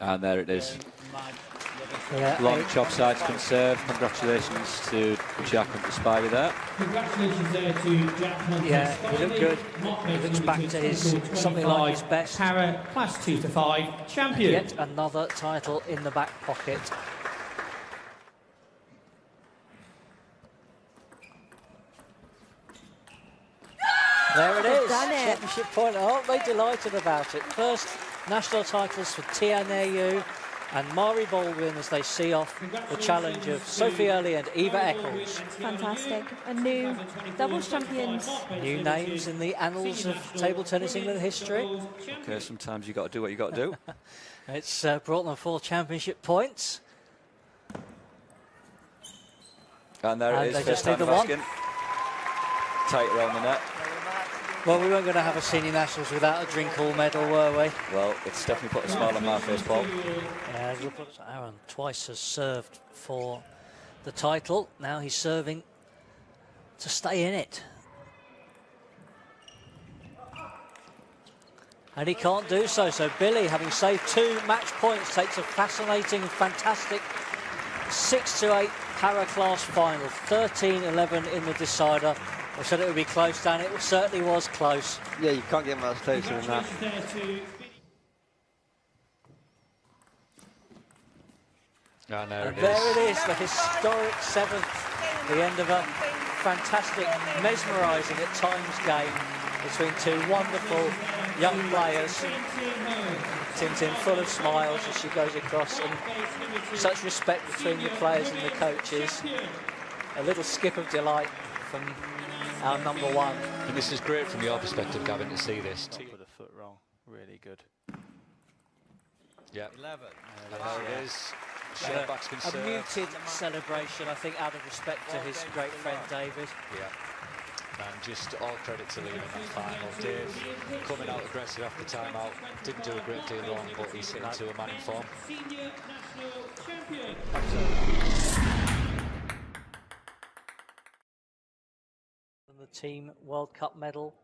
And there it is. Yeah, Long chop sides can serve. Congratulations to Jack and to Spivey there. Congratulations there to Jack Hunter. Yeah, he looked good. He looks back to his something like his best. Para Class 2 to 5 champion. Yet another title in the back pocket. There it is. Done it. Championship point. Aren't they delighted about it? First national titles for TNAU and Mari Baldwin as they see off the challenge of Sophie Early and Eva Eccles. Fantastic. And new doubles champions. New names in the annals of table tennis England history. Okay, sometimes you got to do what you got to do. It's brought them 4 championship points. And there it is. They just First need time the one. asking. Tight around the net. Well, we weren't going to have a senior nationals without a drink hall medal, were we? Well, it's definitely put a smile on my face, Paul. Yeah, look at Aaron twice has served for the title. Now he's serving to stay in it. And he can't do so. So Billy, having saved 2 match points, takes a fascinating, fantastic 6-8 para class final. 13-11 in the decider. I said it would be close, Dan. It certainly was close. Yeah, you can't get much closer than that. And And there it is, the historic 7th, the end of a fantastic, mesmerising at times game between 2 wonderful young players. Tintin full of smiles as she goes across, and such respect between the players and the coaches. A little skip of delight from our number 1. And this is great from your perspective, Gavin, to see this. Put a foot wrong. Really good. Yeah. 11. And there it is. Short back's been A served. muted celebration, I think, out of respect to his great friend David. Yeah. And just all credit to Liam in that final. Dave coming out aggressive after timeout. Didn't do a great deal wrong, but he's hitting to a man in form. Senior national champion. The Team World Cup medal,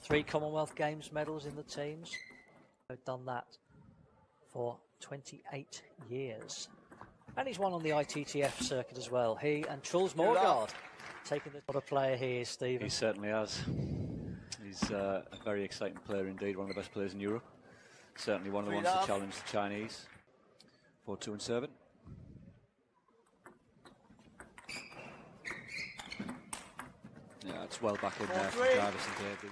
3 Commonwealth Games medals in the teams. They've done that for 28 years. And he's won on the ITTF circuit as well. He and Truls Morgaard taking the... What a player he is, Stephen. He certainly has. He's a very exciting player indeed, one of the best players in Europe. Certainly one of the ones to challenge the Chinese. 4-2 and serving. Yeah, it's well back in there from Jarvis and Dave.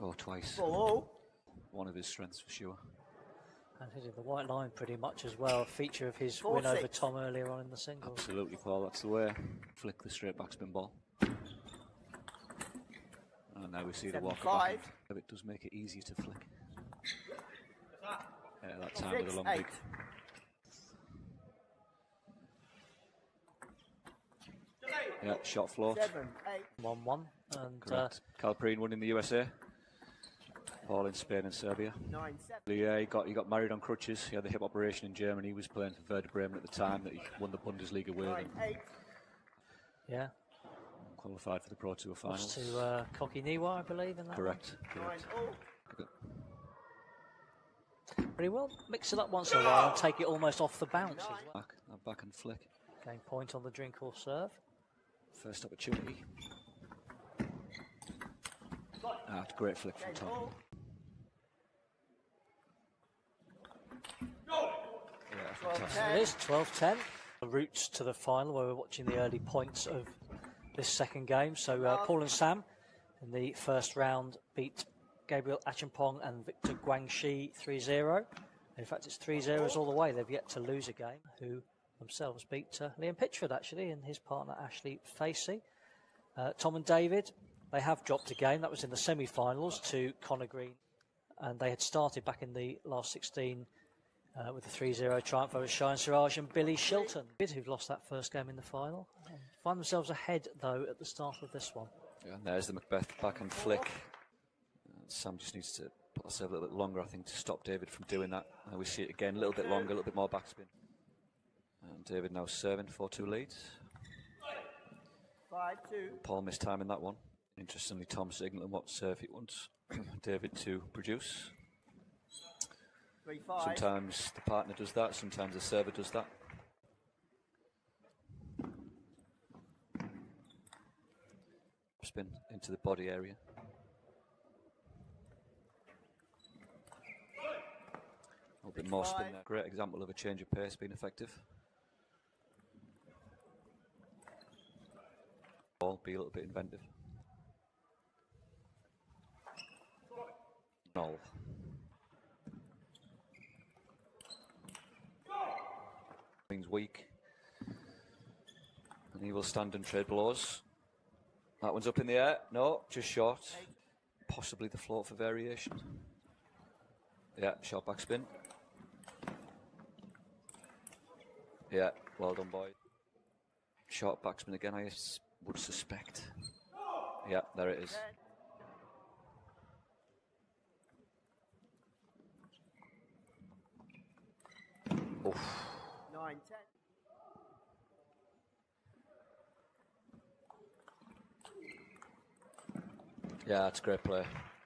Oh, twice. One of his strengths for sure. And hitting the white line pretty much as well, a feature of his win over Tom earlier on in the singles. Absolutely, Paul, that's the way. Flick the straight backspin ball. And now we see the walker back. It does make it easier to flick. Yeah, that time with a long big. Yeah, shot float. 1-1. And correct. Calprine won in the USA. Paul in Spain and Serbia. Yeah, he got married on crutches. He had the hip operation in Germany. He was playing for Werder Bremen at the time that he won the Bundesliga with. Yeah. Qualified for the Pro Tour finals. To Koki Niwa, I believe, in that. Correct. Correct. But he will mix it up once in a while and take it almost off the bounce as well. Back and flick. Gain point on the drink or serve. First opportunity. Great flick from Tom. Fantastic. It is 12-10. The routes to the final where we're watching the early points of this second game. So Paul and Sam in the first round beat Gabriel Achampong and Victor Guangxi 3-0. In fact, it's 3-0s all the way. They've yet to lose a game, who themselves beat Liam Pitchford, actually, and his partner, Ashley Facey. Tom and David, they have dropped a game. That was in the semi-finals to Connor Green. And they had started back in the last 16 with a 3-0 triumph over Shine Siraj and Billy Shilton, who've lost that first game in the final. Find themselves ahead, though, at the start of this one. Yeah, and there's the Macbeth backhand flick. Sam just needs to put herself a little bit longer, I think, to stop David from doing that. We see it again, a little bit longer, a little bit more backspin. And David now serving, 4-2 leads. 5-2. Paul missed time in that one. Interestingly, Tom signaling what serve he wants David to produce. 3-5. Sometimes the partner does that, sometimes the server does that. Spin into the body area. A little bit more spin there. Great example of a change of pace being effective. Ball, be a little bit inventive. Null. Means weak. And he will stand and trade blows. That one's up in the air. No, just short. Possibly the float for variation. Yeah, short backspin. Yeah, well done, boy. Short backspin again, I would suspect. Yeah, there it is. Oof. 9-10. Yeah, that's a great play.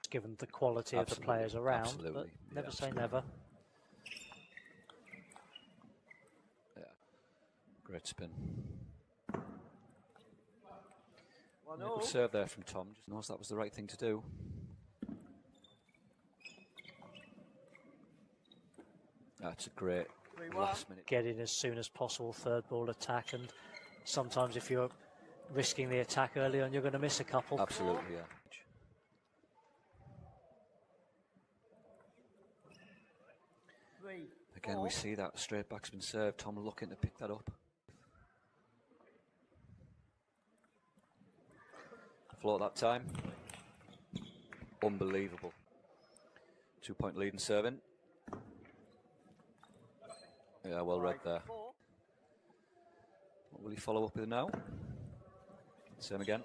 Given the quality of the players around, absolutely. But never say absolutely. never. Yeah, great spin. Yeah, good serve there from Tom. Just knows that was the right thing to do. That's a great last minute. Get in as soon as possible, third ball attack, and sometimes if you're risking the attack early on, you're going to miss a couple. Absolutely, yeah. Again, we see that straight backspin serve. Tom looking to pick that up. Float that time. Unbelievable. 2-point lead in serving. Yeah, well read there. What will he follow up with now? Same again.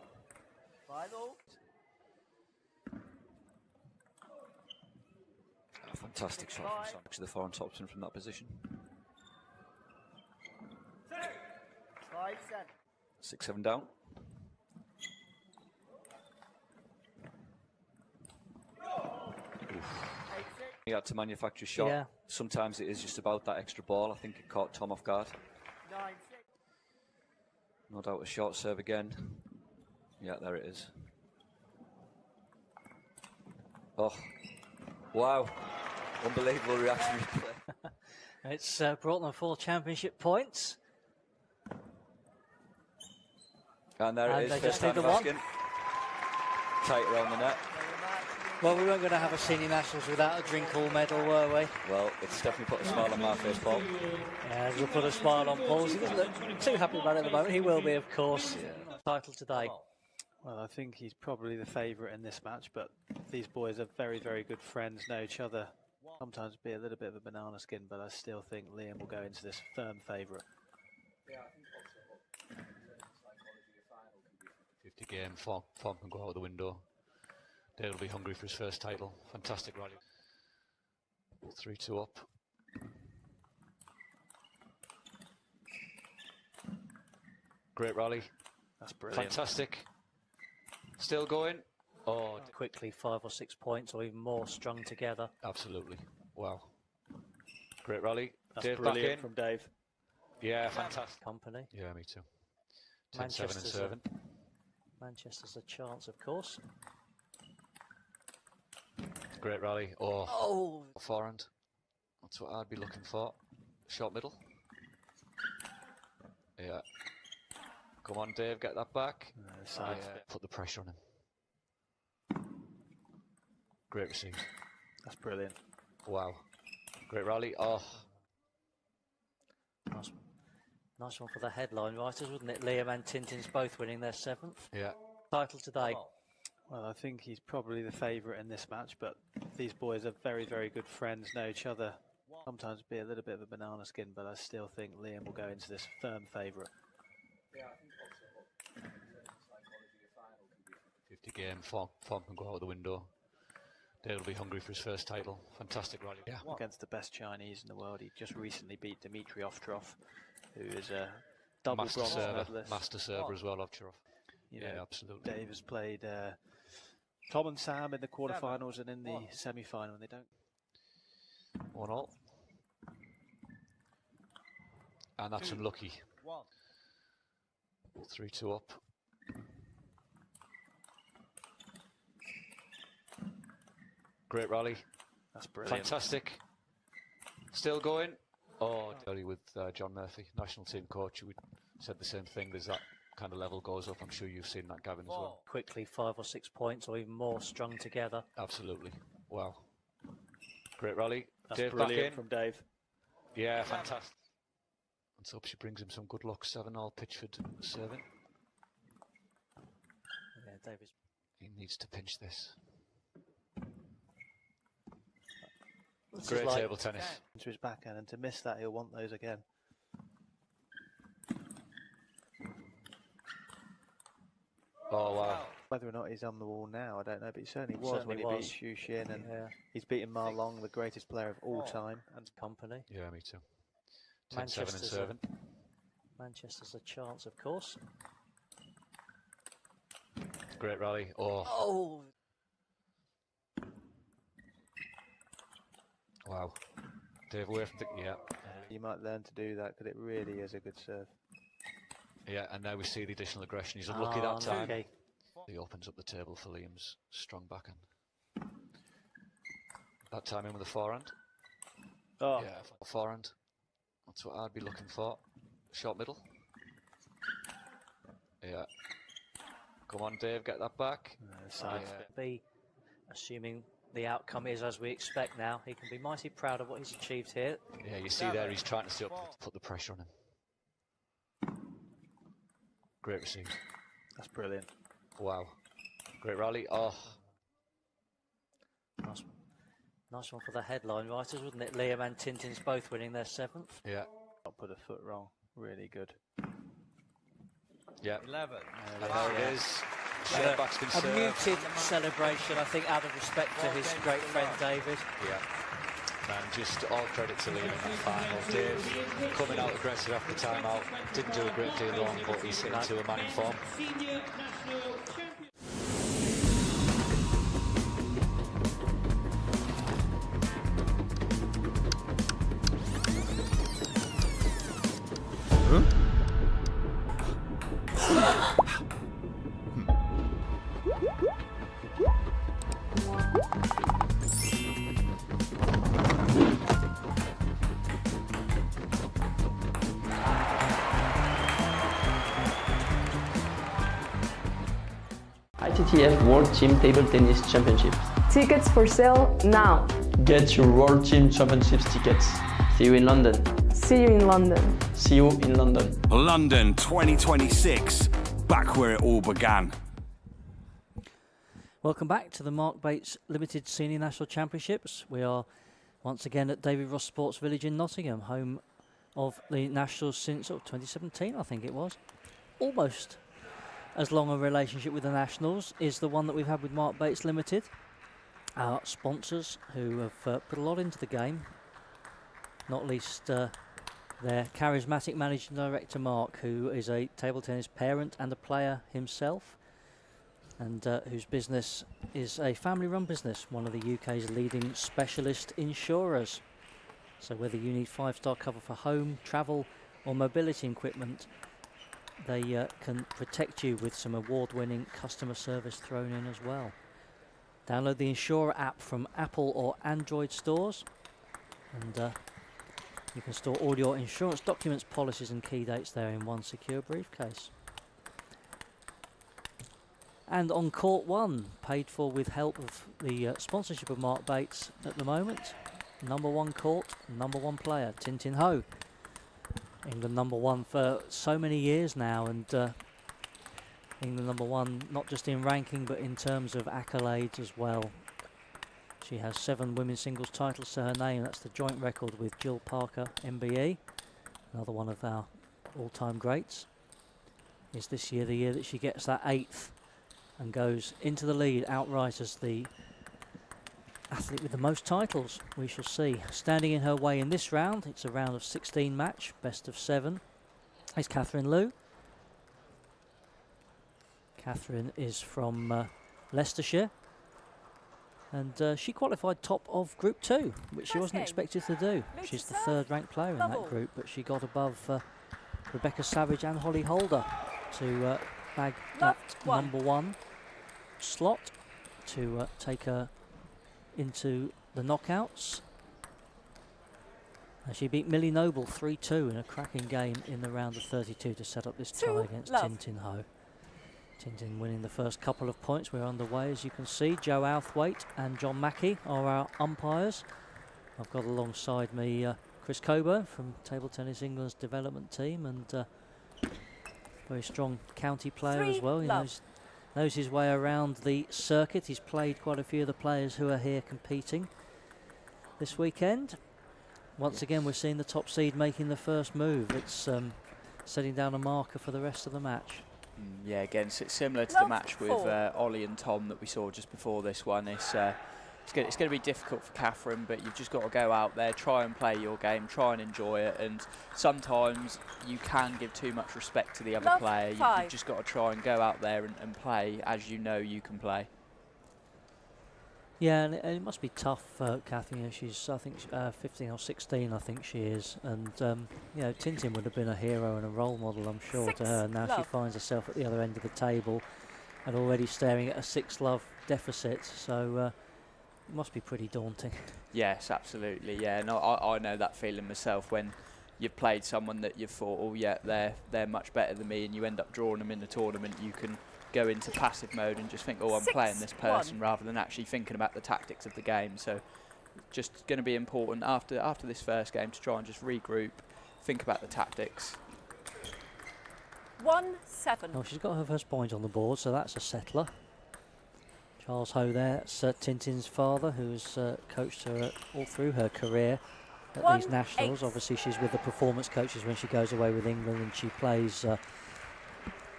Fantastic shot from Sam. Actually, the foreign topspin from that position. 6-7 down. He had to manufacture a shot. Yeah. Sometimes it is just about that extra ball. I think it caught Tom off guard. 9-6. No doubt a short serve again. Yeah, there it is. Oh, wow. Unbelievable reaction. It's brought them 4 championship points. And there it is. They First just need time the one. basket. Tight around the net. Well, we weren't going to have a senior nationals without a Drinkall medal, were we? Well, it's definitely put a smile on my face, Paul. Yeah, it'll put a smile on Paul's. He doesn't look too happy about it at the moment. He will be, of course. Yeah. Title today. Well, I think he's probably the favourite in this match, but these boys are very, very good friends, know each other. Sometimes be a little bit of a banana skin, but I still think Liam will go into this firm favourite. Yeah, I think also 50 game form can go out the window. Dale will be hungry for his first title. Fantastic rally. 3-2 up. Great rally. That's brilliant. Fantastic. Still going. Oh, quickly 5 or 6 points or even more strung together. Absolutely. Wow. Great rally. That's Dave brilliant back in. from Dave. Yeah, fantastic. Company. Yeah, me too. 10-7 and serving. Manchester's a chance, of course. Great rally. Oh, Oh. forehand. That's what I'd be looking for. Short middle. Come on, Dave, get that back. Side. Put the pressure on him. Great receive. That's brilliant. Wow. Great rally. Oh. Nice one for the headline writers, wasn't it? Liam and Tintin's both winning their 7th Yeah. title today. Well, I think he's probably the favourite in this match, but these boys are very, very good friends, know each other. Sometimes be a little bit of a banana skin, but I still think Liam will go into this firm favourite. 50 game, form can go out the window. Dave will be hungry for his first title. Fantastic rally. Yeah. Against the best Chinese in the world. He just recently beat Dmitry Ovtcharov, who is a double bronze medalist. Master server as well, Ovtcharov. Yeah, absolutely. Dave has played Tom and Sam in the quarterfinals and in the semi-final, and they don't. 1-1. And that's unlucky. 3-2 up. Great rally. That's brilliant. Fantastic. Still going. Oh, early with John Murphy, national team coach. We said the same thing. There's that kind of level goes up. I'm sure you've seen that, Gavin, as well. Quickly 5 or 6 points or even more strung together. Absolutely. Wow. Great rally. That's Dave brilliant back in. from Dave. Yeah, fantastic. Let's hope she brings him some good luck. 7-all Pitchford serving. Yeah, Davis. He needs to pinch this. This Great is like table tennis. To his backhand, and to miss that, he'll want those again. Oh, wow. Whether or not he's on the wall now, I don't know, but he certainly was Certainly when he was. beat Xu Xin, and he's beaten Ma Long, the greatest player of all time. And company. Yeah, me too. 10-7 and serving. Manchester's a chance, of course. Great rally. Oh. Oh. Wow. Dave away from the... Yeah. You might learn to do that, because it really is a good serve. Yeah, and now we see the additional aggression. He's unlucky that time. Okay. He opens up the table for Liam's strong backhand. That time in with the forehand. Oh. Yeah, forehand. That's what I'd be looking for. Short middle. Yeah. Come on, Dave, get that back. Be assuming the outcome is as we expect now. He can be mighty proud of what he's achieved here. Yeah, you see there, he's trying to still put the pressure on him. Great receive. That's brilliant. Wow. Great rally. Oh. Nice one for the headline writers, wasn't it? Liam and Tintin's both winning their 7th. Yeah. Not put a foot wrong. Really good. Yeah. 11. There it is. Back's been A served. muted celebration, I think, out of respect to his great friend David. Yeah. And just all credit to Liam in that final. Dave coming out aggressive after timeout. Didn't do a great deal wrong, but he's hitting to a man in form. ITTF World Team Table Tennis Championships. Tickets for sale now. Get your World Team Championships tickets. See you in London. See you in London. See you in London. London 2026, back where it all began. Welcome back to the Mark Bates Limited Senior National Championships. We are once again at David Ross Sports Village in Nottingham, home of the Nationals since 2017, I think it was. Almost as long a relationship with the Nationals is the one that we've had with Mark Bates Limited, our sponsors who have put a lot into the game, not least their charismatic managing director Mark, who is a table tennis parent and a player himself, and whose business is a family-run business, one of the UK's leading specialist insurers. So whether you need 5-star cover for home, travel or mobility equipment, they can protect you with some award-winning customer service thrown in as well. Download the Insurer app from Apple or Android stores, and you can store all your insurance documents, policies and key dates there in one secure briefcase. And on court 1, paid for with help of the sponsorship of Mark Bates at the moment. Number 1 court, number 1 player, Tintin Ho. England number 1 for so many years now, and England number 1 not just in ranking but in terms of accolades as well. She has 7 women's singles titles to her name. That's the joint record with Jill Parker, MBE, another one of our all-time greats. Is this year the year that she gets that 8th and goes into the lead outright as the athlete with the most titles? We shall see. Standing in her way in this round, it's a round of 16 match, best of 7, is Catherine Liu. Catherine is from Leicestershire, and she qualified top of Group 2, which she wasn't expected to do. She's the 3rd ranked player in that group, but she got above Rebecca Savage and Holly Holder to bag that number 1 slot to take her into the knockouts. And she beat Millie Noble 3-2 in a cracking game in the round of 32 to set up this tie against Tintin Ho. Tintin winning the first couple of points. We're underway, as you can see. Joe Outhwaite and John Mackey are our umpires. I've got alongside me Chris Coburn from Table Tennis England's development team, and very strong county player as well. He knows his way around the circuit. He's played quite a few of the players who are here competing this weekend. Once again, we're seeing the top seed making the first move. It's setting down a marker for the rest of the match. Yeah, again, it's similar to the match with Ollie and Tom that we saw just before this one. It's going to be difficult for Catherine, but you've just got to go out there, try and play your game, try and enjoy it. And sometimes you can give too much respect to the other player. You've just got to try and go out there and play as you know you can play. Yeah, and it must be tough for Cathy. She's, I think, 15 or 16, I think she is. And, you know, Tintin would have been a hero and a role model, I'm sure, to her. Now she finds herself at the other end of the table and already staring at a 6-love deficit. So it must be pretty daunting. Yes, absolutely. Yeah, no, I know that feeling myself when you've played someone that you've thought, oh, yeah, they're much better than me, and you end up drawing them in the tournament. You can go into passive mode and just think, oh, I'm playing this person, rather than actually thinking about the tactics of the game. So just going to be important after this first game to try and just regroup, think about the tactics. 1-7. Well, she's got her first point on the board, so that's a settler. Charles Ho there, that's Tintin's father, who's coached her all through her career at these nationals. Obviously, she's with the performance coaches when she goes away with England, and she plays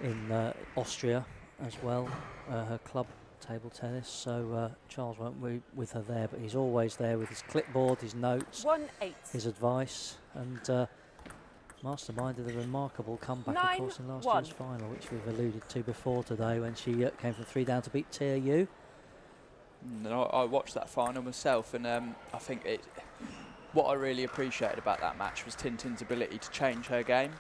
in Austria as well, her club table tennis. So Charles won't be with her there, but he's always there with his clipboard, his notes, his advice, and masterminded a remarkable comeback, of course, in last year's final, which we've alluded to before today, when she came from 3 down to beat Tia Yu. I watched that final myself, and I think what I really appreciated about that match was Tintin's ability to change her game.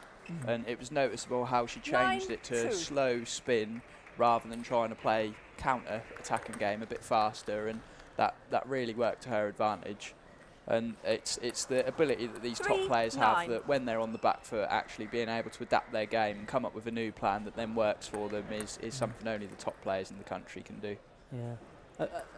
And it was noticeable how she changed it to slow spin rather than trying to play counter-attacking game a bit faster, and that really worked to her advantage. And it's the ability that these top players have, that when they're on the back foot, actually being able to adapt their game and come up with a new plan that then works for them is something only the top players in the country can do. Yeah.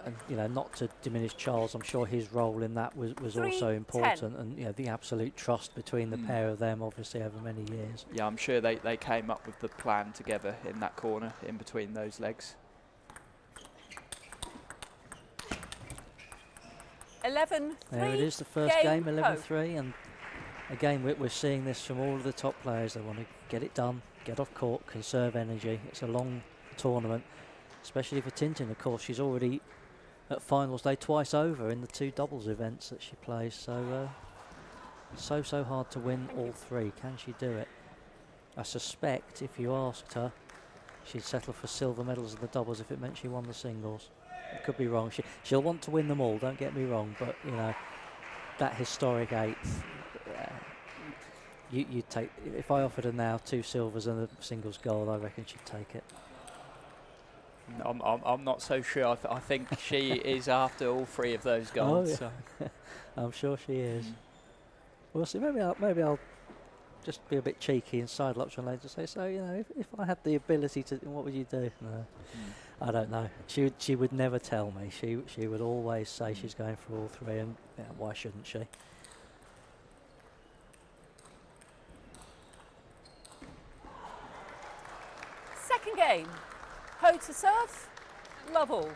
And you know, not to diminish Charles, I'm sure his role in that was also important, and you know, the absolute trust between the pair of them, obviously, over many years. Yeah, I'm sure they came up with the plan together in that corner, in between those legs. 11-3. There it is, the first game, 11-3, and again we're seeing this from all of the top players. They want to get it done, get off court, conserve energy. It's a long tournament, especially for Tintin. Of course, she's already at finals day twice over in the 2 doubles events that she plays, so so hard to win all 3. Can she do it? I suspect if you asked her, she'd settle for silver medals in the doubles if it meant she won the singles. I could be wrong. She'll want to win them all, don't get me wrong, but you know, that historic 8th, you'd take. If I offered her now 2 silvers and a singles gold, I reckon she'd take it. I'm not so sure. I think she is after all 3 of those golds. Oh, yeah. So. I'm sure she is. We'll see. Maybe I'll just be a bit cheeky and side lock later to say, so, you know, if I had the ability to, what would you do? No, I don't know. She would never tell me. She would always say she's going for all three, and yeah, why shouldn't she? Second game. Ho to serve, love all.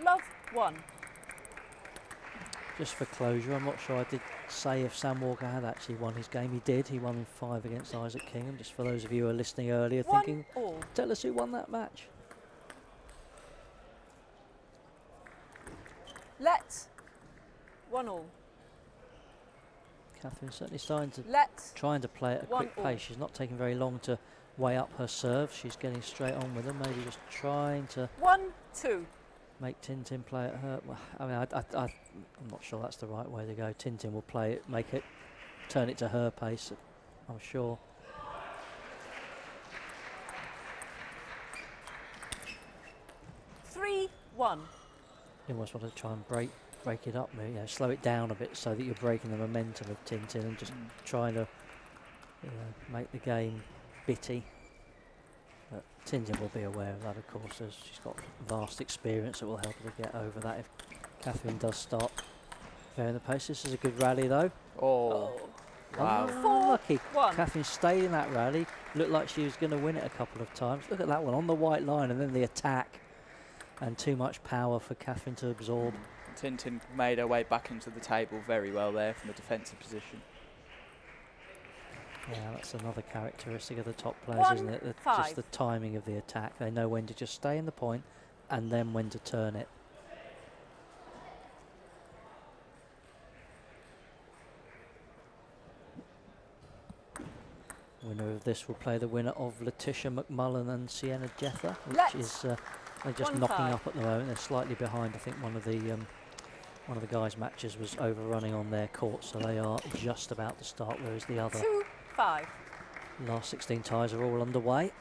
Love 1. Just for closure, I'm not sure I did say if Sam Walker had actually won his game. He did. He won in 5 against Isaac Kingham. Just for those of you who are listening earlier, thinking, tell us who won that match. Let 1 all. Catherine's certainly starting to trying to play at a quick pace. She's not taking very long to weigh up her serve. She's getting straight on with them. Maybe just trying to 1-2. Make Tintin play at her. Well, I mean, I'm not sure that's the right way to go. Tintin will play it, make it, turn it to her pace, I'm sure. $3-1. You almost want to try and break it up, maybe, slow it down a bit so that you're breaking the momentum of Tintin and just trying to make the game bitty. But Tintin will be aware of that, of course, as she's got vast experience that will help her to get over that if Catherine does start varying the pace. This is a good rally, though. Oh, wow. Lucky. Catherine stayed in that rally. Looked like she was going to win it a couple of times. Look at that one on the white line, and then the attack. And too much power for Catherine to absorb. Tintin made her way back into the table very well there from a defensive position. Yeah, that's another characteristic of the top players, isn't it? Just the timing of the attack. They know when to just stay in the point and then when to turn it. Winner of this will play the winner of Letitia McMullen and Sienna Jetha, which is they're just knocking up at the moment. They're slightly behind. I think one of the guys' matches was overrunning on their court, so they are just about to start, whereas the other 2-5. last 16 ties are all underway.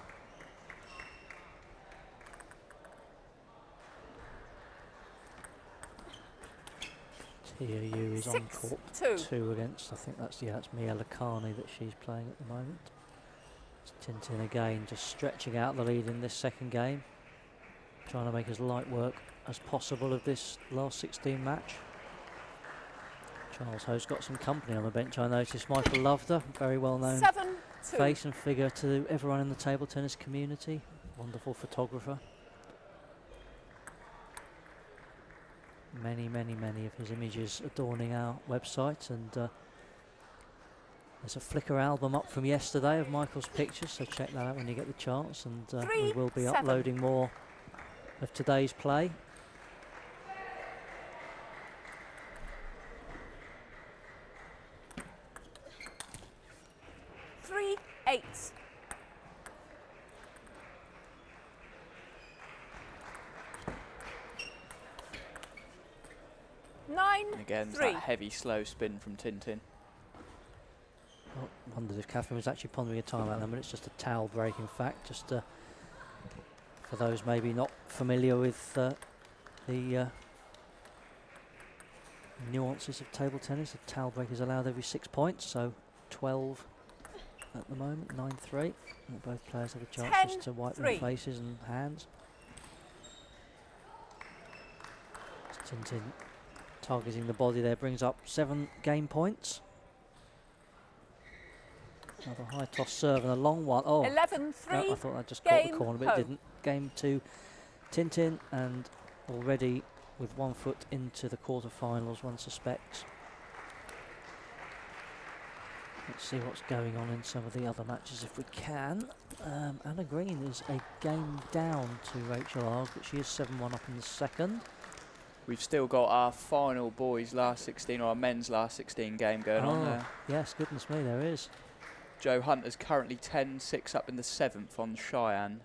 TAU is on court 2 against, I think that's Mia Lakhani that she's playing at the moment. It's Tintin again, just stretching out the lead in this second game, trying to make as light work as possible of this last 16 match. Charles Ho's got some company on the bench, I noticed. Michael Loveter, very well known face and figure to everyone in the table tennis community. Wonderful photographer. Many of his images adorning our website, and there's a Flickr album up from yesterday of Michael's pictures, so check that out when you get the chance, and we will be uploading more of today's play. $3-8. Again, it's that heavy, slow spin from Tintin. I wondered if Catherine was actually pondering a timeout then, but it's just a towel break, in fact. Just for those maybe not familiar with the nuances of table tennis, a towel break is allowed every 6 points, so 12 at the moment, 9-3. And both players have a chance just to wipe their faces and hands. Tintin targeting the body there brings up 7 game points. Another high toss serve and a long one. Oh, 11-3. No, I thought that just caught the corner, but it didn't. Game 2, Tintin, and already with 1 foot into the quarterfinals, one suspects. Let's see what's going on in some of the other matches if we can. Anna Green is a game down to Rachel Arg, but she is 7-1 up in the second. We've still got our final boys last 16, or our men's last 16 game going on there. Yes, goodness me, there is. Joe Hunter's currently 10-6 up in the 7th on Cheyenne.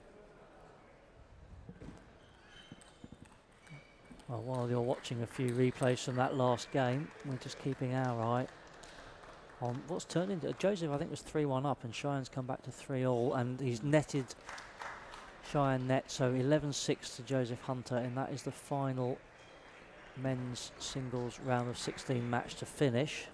Well, while you're watching a few replays from that last game, we're just keeping our eye on what's turned into... Joseph, I think, was 3-1 up, and Cheyenne's come back to 3-all, and he's netted Cheyenne net, so 11-6 to Joseph Hunter, and that is the final men's singles round of 16 match to finish.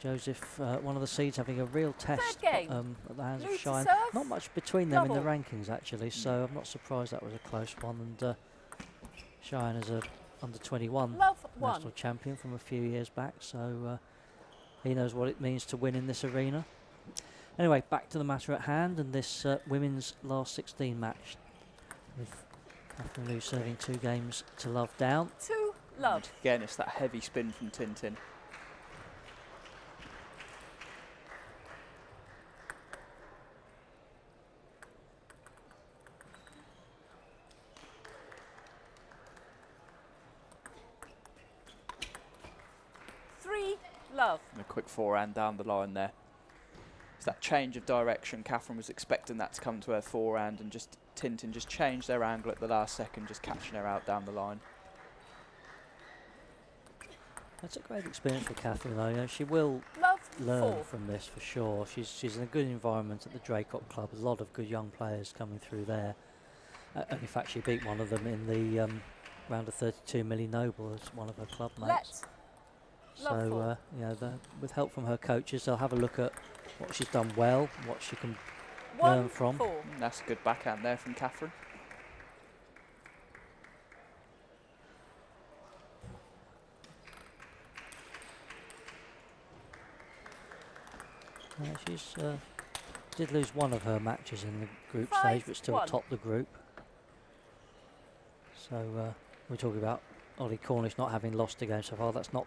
Joseph, one of the seeds, having a real test at the hands of Cheyenne. Not much between them in the rankings actually, so I'm not surprised that was a close one. And Cheyenne is a under-21 national champion from a few years back, so he knows what it means to win in this arena. Anyway, back to the matter at hand, and this women's last 16 match, with Catherine Liu serving 2 games to love down. 2-love. Again, it's that heavy spin from Tintin. Love. And a quick forehand down the line there. It's that change of direction. Catherine was expecting that to come to her forehand, and just Tintin just changed their angle at the last second, just catching her out down the line. That's a great experience for Catherine, though. You know, she will learn from this for sure. She's in a good environment at the Draycott Club. A lot of good young players coming through there. And in fact, she beat one of them in the round of 32, Millie Noble, as one of her club mates. So, you know, with help from her coaches, they'll have a look at what she's done well, what she can learn from. That's a good backhand there from Catherine. She's did lose one of her matches in the group stage, but still topped the group. So we're talking about Ollie Cornish not having lost a game so far. That's not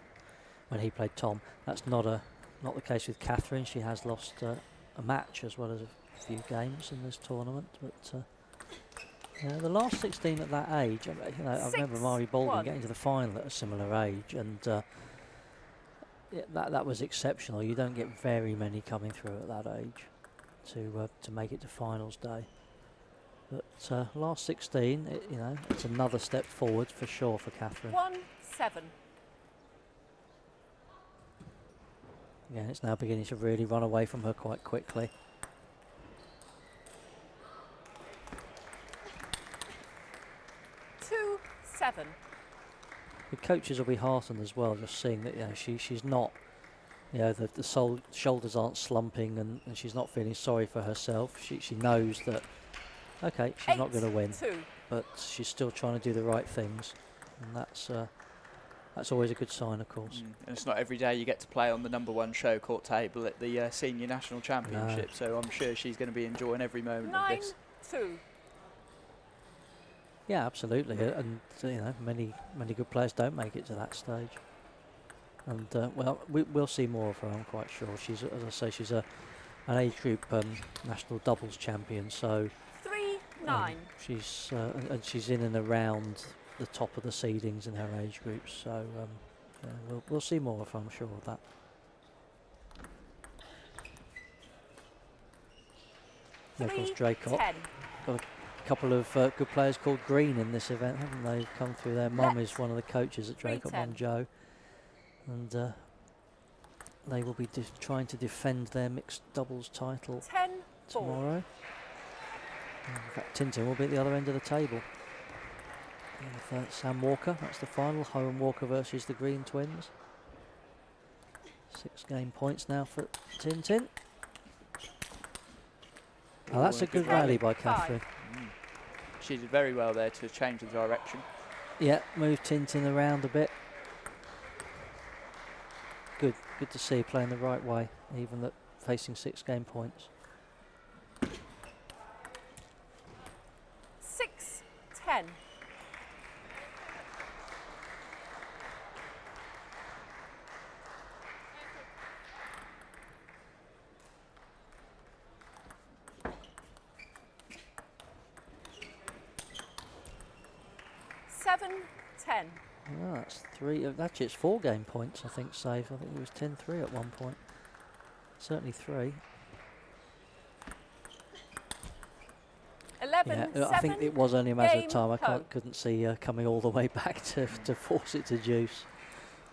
when he played Tom. That's not the case with Catherine. She has lost a match as well as a few games in this tournament. But you know, the last 16 at that age, you know, I remember Mari Baldwin getting to the final at a similar age, and yeah, that was exceptional. You don't get very many coming through at that age to make it to finals day. But last 16, you know, it's another step forward for sure for Catherine. 1-7. Yeah, it's now beginning to really run away from her quite quickly. The coaches will be heartened as well, just seeing that, you know, she's not, you know, the shoulders aren't slumping, and she's not feeling sorry for herself. She knows that, okay, she's not going to win, but she's still trying to do the right things, and that's always a good sign, of course. And it's not every day you get to play on the #1 show court table at the Senior National Championship, so I'm sure she's going to be enjoying every moment of this. 9-2. Yeah, absolutely, and you know, many good players don't make it to that stage, and well, we'll see more of her. I'm quite sure. She's, as I say, she's an age group national doubles champion, so 3-9. She's and she's in and around the top of the seedings in her age groups, so yeah, we'll see more of her, I'm sure of that. Of course, Draycott got a couple of good players called Green in this event, haven't they? Come through. Their mum is one of the coaches at Draycott, Mum Jo, and they will be trying to defend their mixed doubles title tomorrow. In fact, Tintin will be at the other end of the table. With, Sam Walker, that's the final. Hohen Walker versus the Green Twins. 6 game points now for Tintin. Oh, that's a good rally by Catherine. She did very well there to change the direction. Yeah, move Tintin around a bit. Good to see, playing the right way, even that facing 6 game points. 6-10. Oh, that's 3. Actually, it's 4 game points, I think, save. I think it was 10-3 at one point. Certainly 3. 11-7. Yeah, I think it was only a matter of time. I couldn't see coming all the way back to force it to juice.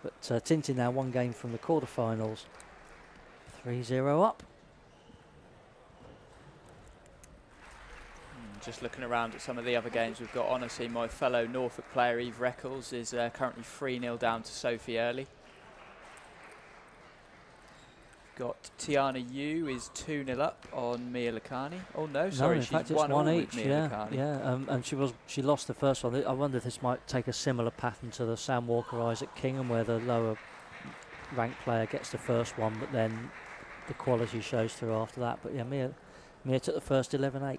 But Tintin now 1 game from the quarterfinals. 3-0 up. Just looking around at some of the other games we've got on, I see my fellow Norfolk player Eve Reckles is currently 3-0 down to Sophie Early. Got Tiana Yu is 2-0 up on Mia Lakhani. Oh no, sorry, in she's fact it's 1-1 each. with Mia Lakhani. And she lost the first one. I wonder if this might take a similar pattern to the Sam Walker Isaac Kingham, where the lower ranked player gets the first one, but then the quality shows through after that. But yeah, Mia took the first 11-8.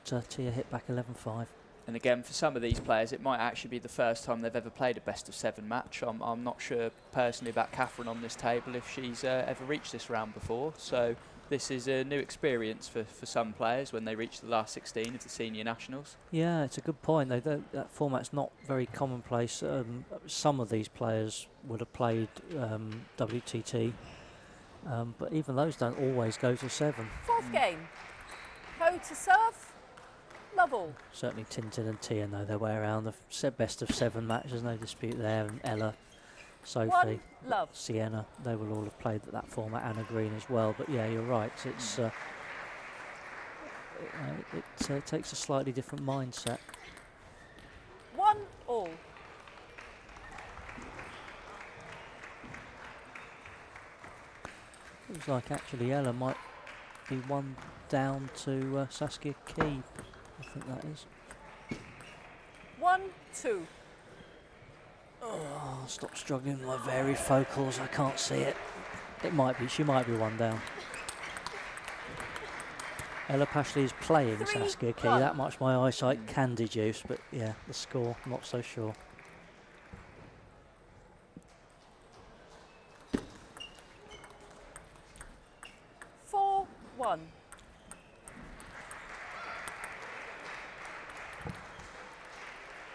Tia hit back 11-5. And again, for some of these players, it might actually be the first time they've ever played a best-of-7 match. I'm not sure personally about Catherine on this table if she's ever reached this round before. So this is a new experience for some players when they reach the last 16 of the senior nationals. Yeah, it's a good point. That format's not very commonplace. Some of these players would have played WTT, but even those don't always go to 7. Fourth game. Ho to serve. Love all. Certainly Tintin and Tia know their way around. The best of 7 match, there's no dispute there. And Ella, Sophie, Sienna, they will all have played that format. Anna Green as well. But yeah, you're right. It's it takes a slightly different mindset. 1-1. Looks like actually Ella might be 1 down to Saskia Key. I think that is. 1-2. Oh, stop struggling with my varifocals. I can't see it. It might be. She might be 1 down. Ella Pashley is playing Saskia Key. That much my eyesight can deduce, but yeah, the score, not so sure.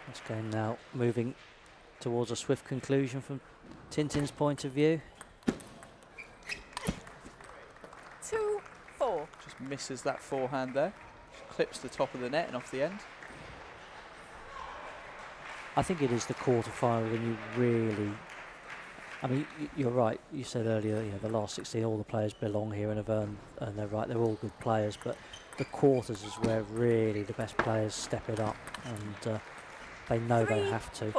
This game now moving towards a swift conclusion from Tintin's point of view. 2-4. Just misses that forehand there. Just clips the top of the net and off the end. I think it is the quarter-final when you really... I mean, you're right. You said earlier, the last 16, all the players belong here and have earned their right. They're all good players, but the quarters is where really the best players step it up, and they know they have to.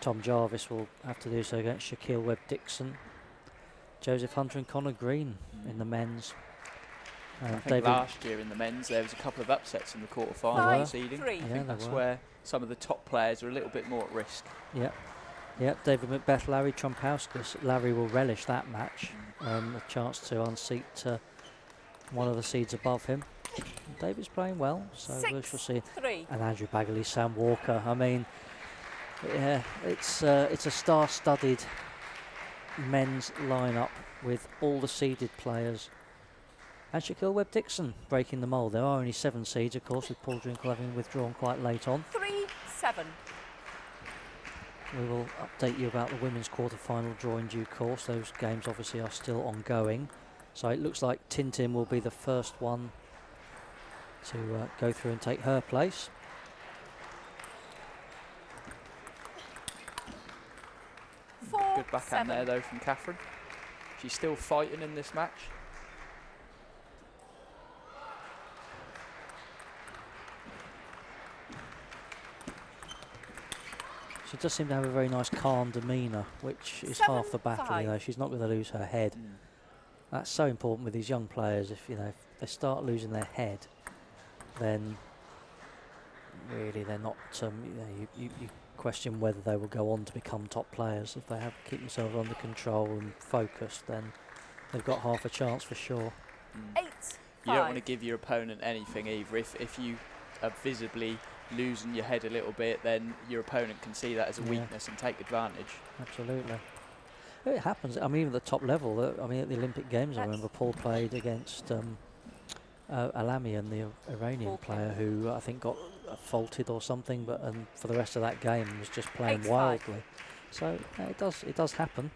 Tom Jarvis will have to do so against Shaquille Webb-Dixon, Joseph Hunter and Connor Green in the men's. I think last year in the men's there was a couple of upsets in the quarter-final seeding. I think that's where some of the top players are a little bit more at risk. Yep, David Macbeth, Larry Trumpauskas. Larry will relish that match. A chance to unseat one of the seeds above him. David's playing well, so we shall see. And Andrew Bagley, Sam Walker. I mean, yeah, it's a star-studded men's lineup with all the seeded players. And Shaquille Webb-Dixon breaking the mould. There are only 7 seeds, of course, with Paul Drinkle having withdrawn quite late on. 3-7. We will update you about the women's quarter-final draw in due course. Those games obviously are still ongoing. So it looks like Tintin will be the first one to go through and take her place. Good backhand there though from Catherine. She's still fighting in this match. She does seem to have a very nice calm demeanour, which is half the battle. She's not going to lose her head. That's so important with these young players. If they start losing their head, then really they're not. You question whether they will go on to become top players. If they have to keep themselves under control and focused, then they've got half a chance for sure. 8-5. You don't want to give your opponent anything either. If you are visibly losing your head a little bit, then your opponent can see that as a weakness and take advantage. Absolutely. It happens. I mean, even at the top level. I mean, at the Olympic Games, I remember Paul played against Alamian, the Iranian player, who I think got faulted or something, but for the rest of that game was just playing wildly. So it does happen.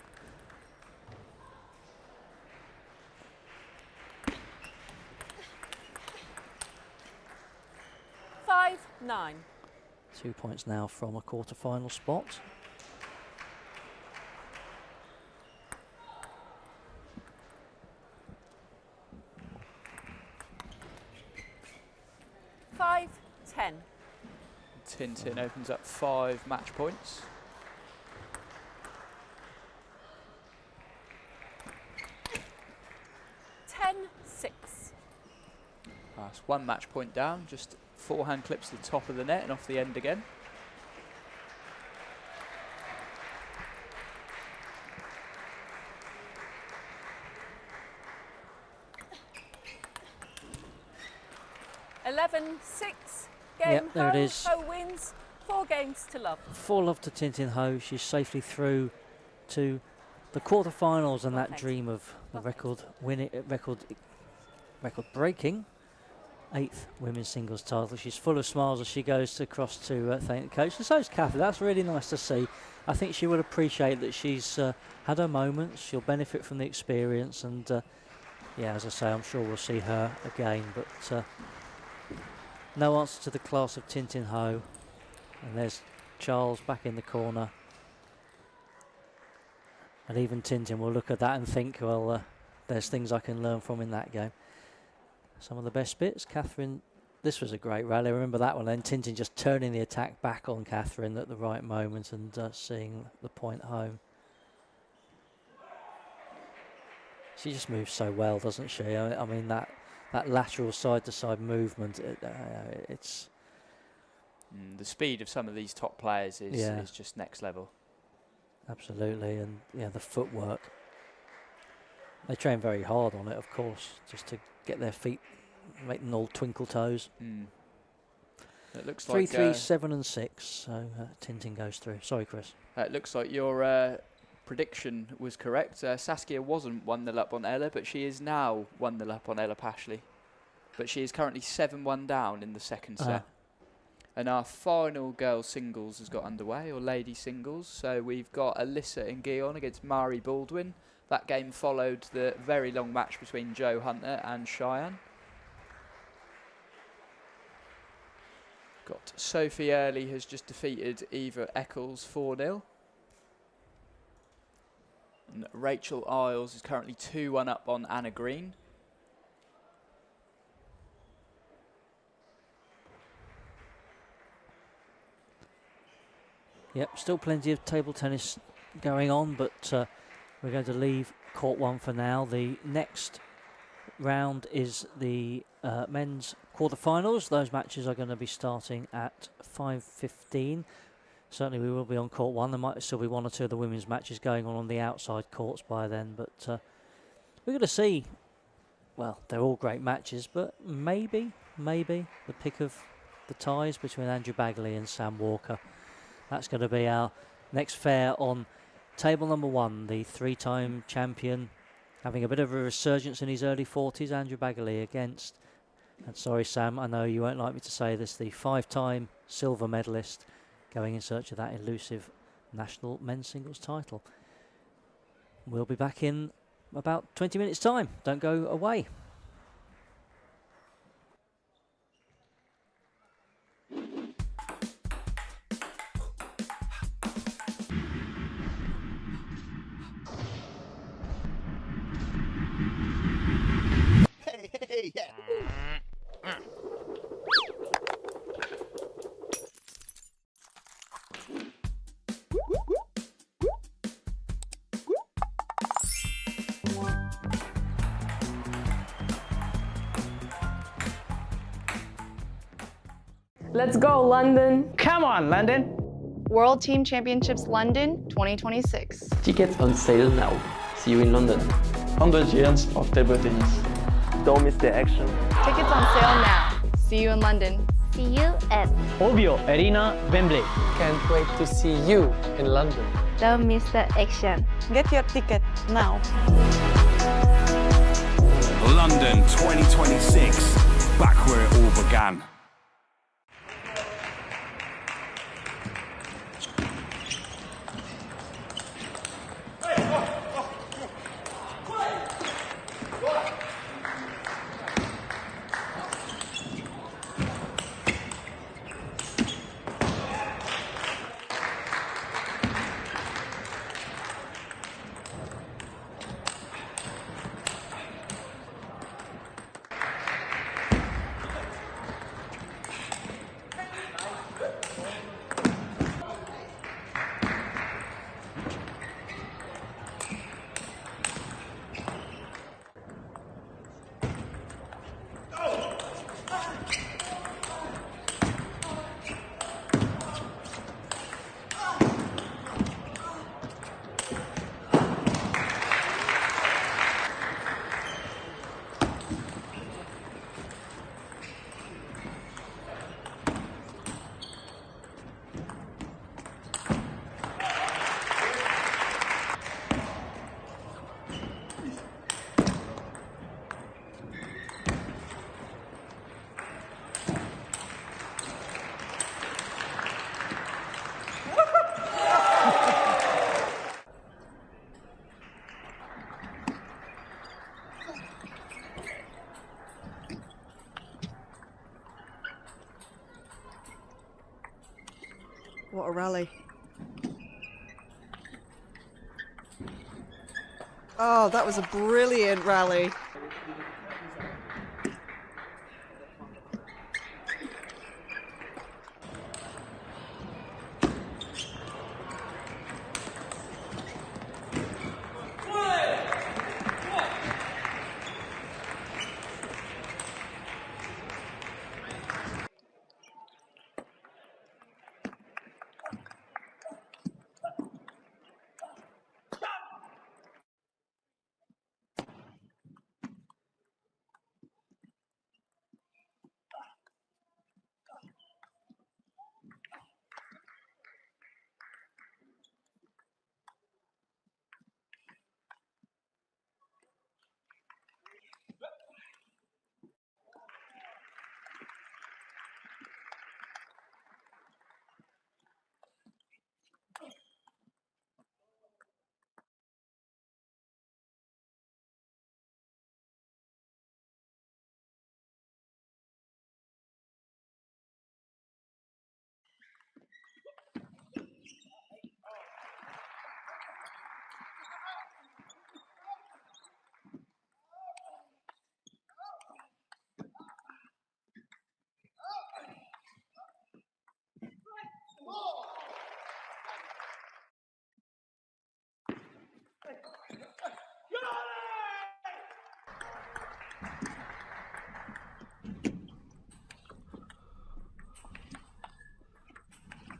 Nine. 2 points now from a quarter-final spot. 10. Tintin opens up 5 match points. That's 1 match point down, just forehand clips to the top of the net and off the end again. Game Yep, there it is. Ho wins 4 games to love. 4-love to Tintin Ho. She's safely through to the quarterfinals and that dream of the record-breaking 8th women's singles title. She's full of smiles as she goes across to thank the coach, and so is Kathy. That's really nice to see. I think she will appreciate that she's had her moments. She'll benefit from the experience, and yeah, as I say, I'm sure we'll see her again. But no answer to the class of Tintin Ho, and there's Charles back in the corner. And even Tintin will look at that and think, well, there's things I can learn from in that game. Some of the best bits, Catherine, this was a great rally, I remember that one, and Tintin just turning the attack back on Catherine at the right moment and seeing the point home. She just moves so well, doesn't she? I mean, that lateral side-to-side movement, it's... The speed of some of these top players is just next level. Absolutely, and yeah, the footwork. They train very hard on it, of course, just to get their feet, make them all twinkle toes. It looks 3, like 3, 7 and 6, so Tintin goes through. Sorry, Chris. It looks like your prediction was correct. Saskia wasn't 1-0 up on Ella, but she is now 1-0 up on Ella Pashley. But she is currently 7-1 down in the second set. And our final girls singles has got underway, or lady singles. So we've got Alyssa and Guion against Mari Baldwin. That game followed the very long match between Joe Hunter and Cheyenne. Got Sophie Early has just defeated Eva Eccles 4-0. And Rachel Isles is currently 2-1 up on Anna Green. Yep, still plenty of table tennis going on, but we're going to leave court 1 for now. The next round is the men's quarterfinals. Those matches are going to be starting at 5:15. Certainly we will be on court 1. There might still be 1 or 2 of the women's matches going on the outside courts by then, but we're going to see, well, they're all great matches, but maybe the pick of the ties between Andrew Bagley and Sam Walker. That's going to be our next fair on table number 1, the 3-time champion, having a bit of a resurgence in his early 40s, Andrew Bagley against, and sorry Sam, I know you won't like me to say this, the 5-time silver medalist going in search of that elusive national men's singles title. We'll be back in about 20 minutes time. Don't go away. Hey, yeah. Let's go, London. Come on, London. World Team Championships London 2026. Tickets on sale now. See you in London. 100 years of table tennis. Don't miss the action. Tickets on sale now. See you in London. See you at Ovio Arena, Wembley. Can't wait to see you in London. Don't miss the action. Get your ticket now. London 2026, back where it all began. what a rally. Oh, that was a brilliant rally.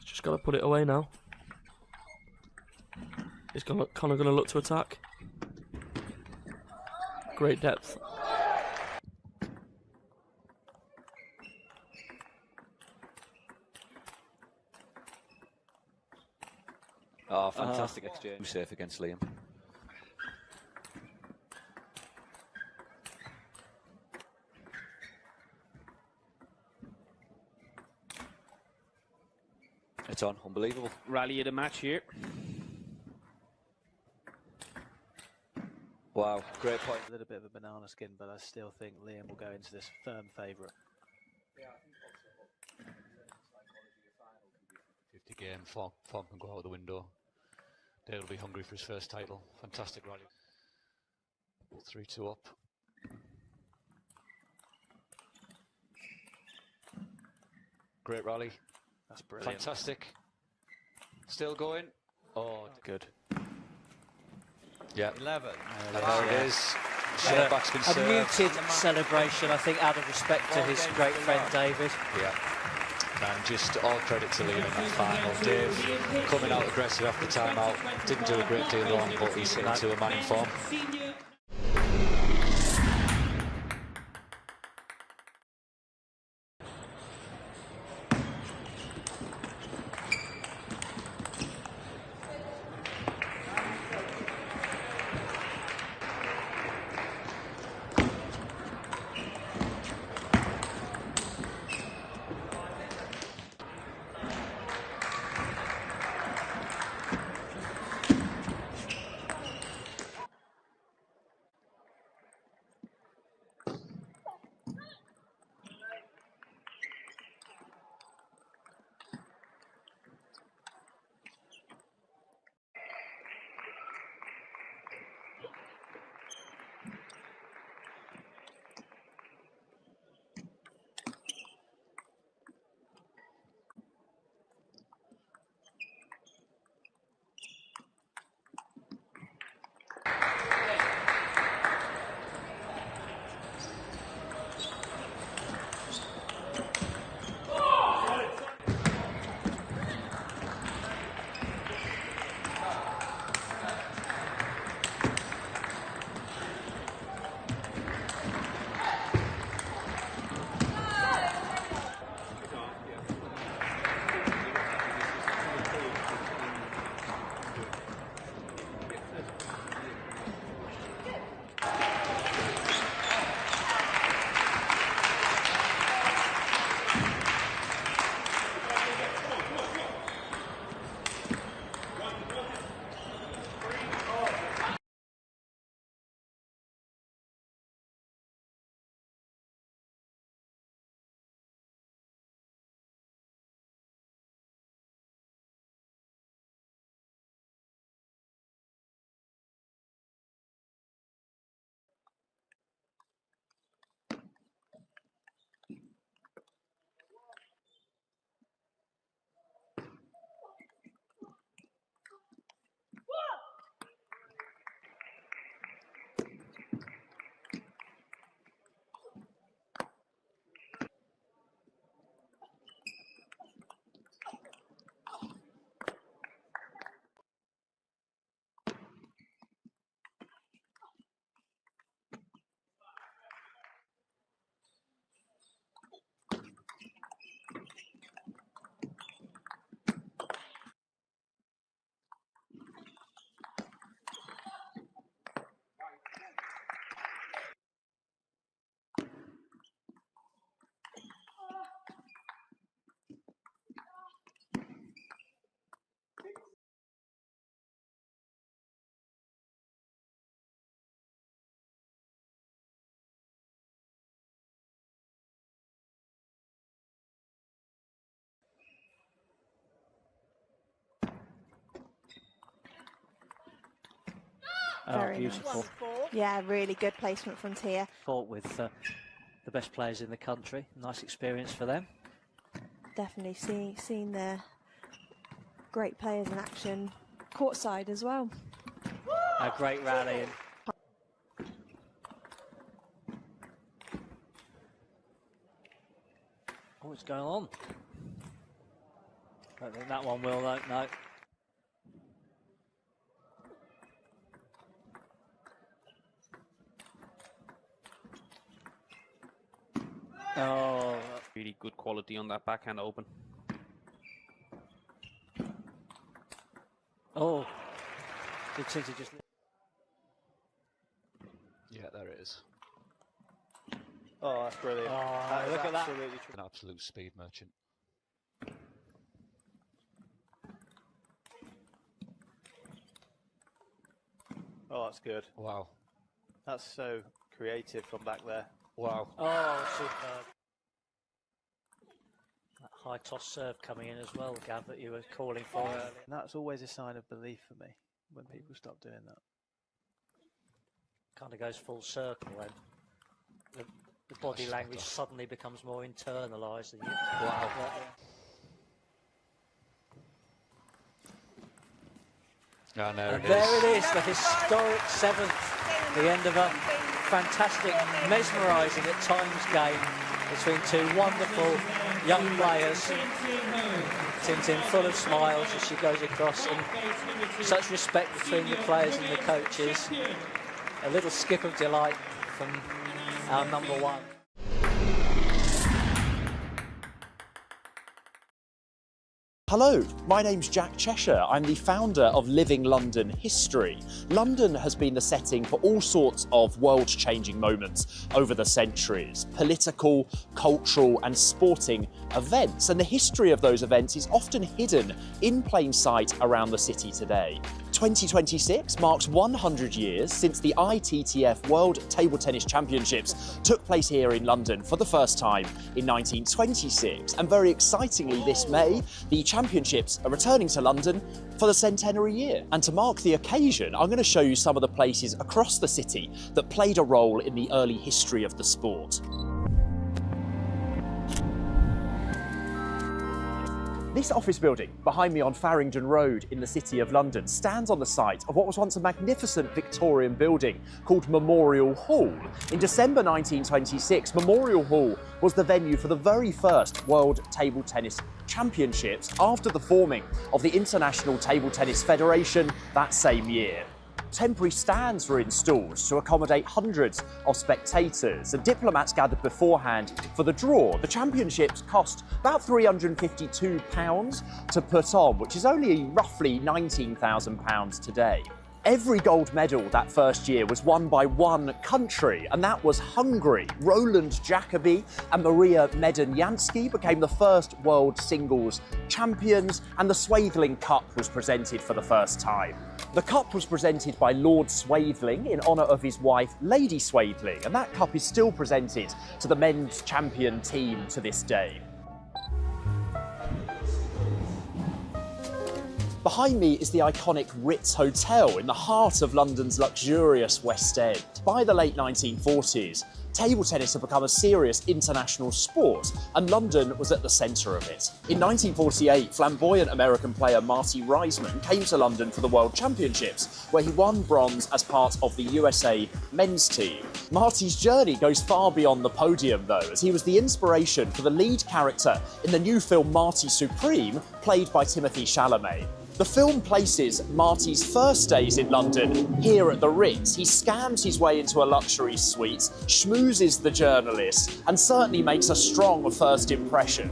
Just got to put it away now. He's kind of going to look to attack. Great depth. Oh, fantastic exchange. Safe against Liam. It's on, unbelievable. Rally of the match here. Wow, great point. A little bit of a banana skin, but I still think Liam will go into this firm favourite. 50 game, form can go out the window. Dale will be hungry for his first title. Fantastic rally. 3-2 up. Great rally. That's brilliant. Fantastic. Still going. Oh, good. Yeah. 11. There it is. Back's been A served. muted celebration, I think, out of respect to his great friend David. Yeah. And just all credit to Liam in that final. Dave coming out aggressive after timeout. Didn't do a great deal wrong, but he's hitting to a man in form. Very beautiful. Nice. Yeah, really good placement from Tia. Fought with the best players in the country. Nice experience for them. Definitely seen their great players in action courtside as well. A great rally. Oh, what's going on? Don't think that one will, though. No. Oh, really good quality on that backhand open. Oh, did City just? Yeah, there it is. Oh, that's brilliant. Oh, look at that. An absolute speed merchant. Oh, that's good. Wow. That's so creative from back there. Wow. Oh, superb. That high toss serve coming in as well, Gav, that you were calling for earlier. And that's always a sign of belief for me, when people stop doing that. Kind of goes full circle then. The body language suddenly becomes more internalised. Wow. Oh, no, And there it is, the historic seventh, the end of a fantastic, mesmerising at times game between two wonderful young players. Tintin full of smiles as she goes across, and such respect between the players and the coaches. A little skip of delight from our number one. Hello, my name's Jack Cheshire. I'm the founder of Living London History. London has been the setting for all sorts of world-changing moments over the centuries. Political, cultural and sporting events. And the history of those events is often hidden in plain sight around the city today. 2026 marks 100 years since the ITTF World Table Tennis Championships took place here in London for the first time in 1926. And very excitingly this May, the championships are returning to London for the centenary year. And to mark the occasion, I'm going to show you some of the places across the city that played a role in the early history of the sport. This office building behind me on Farringdon Road in the City of London stands on the site of what was once a magnificent Victorian building called Memorial Hall. In December 1926, Memorial Hall was the venue for the very first World Table Tennis Championships after the forming of the International Table Tennis Federation that same year. Temporary stands were installed to accommodate hundreds of spectators, and diplomats gathered beforehand for the draw. The championships cost about £352 to put on, which is only roughly £19,000 today. Every gold medal that first year was won by one country, and that was Hungary. Roland Jacobi and Maria Medunjansky became the first world singles champions, and the Swaithling Cup was presented for the first time. The cup was presented by Lord Swaithling in honour of his wife, Lady Swaithling, and that cup is still presented to the men's champion team to this day. Behind me is the iconic Ritz Hotel in the heart of London's luxurious West End. By the late 1940s, table tennis had become a serious international sport, and London was at the centre of it. In 1948, flamboyant American player Marty Reisman came to London for the World Championships, where he won bronze as part of the USA men's team. Marty's journey goes far beyond the podium, though, as he was the inspiration for the lead character in the new film Marty Supreme, played by Timothée Chalamet. The film places Marty's first days in London here at the Ritz. He scams his way into a luxury suite, schmoozes the journalist, and certainly makes a strong first impression.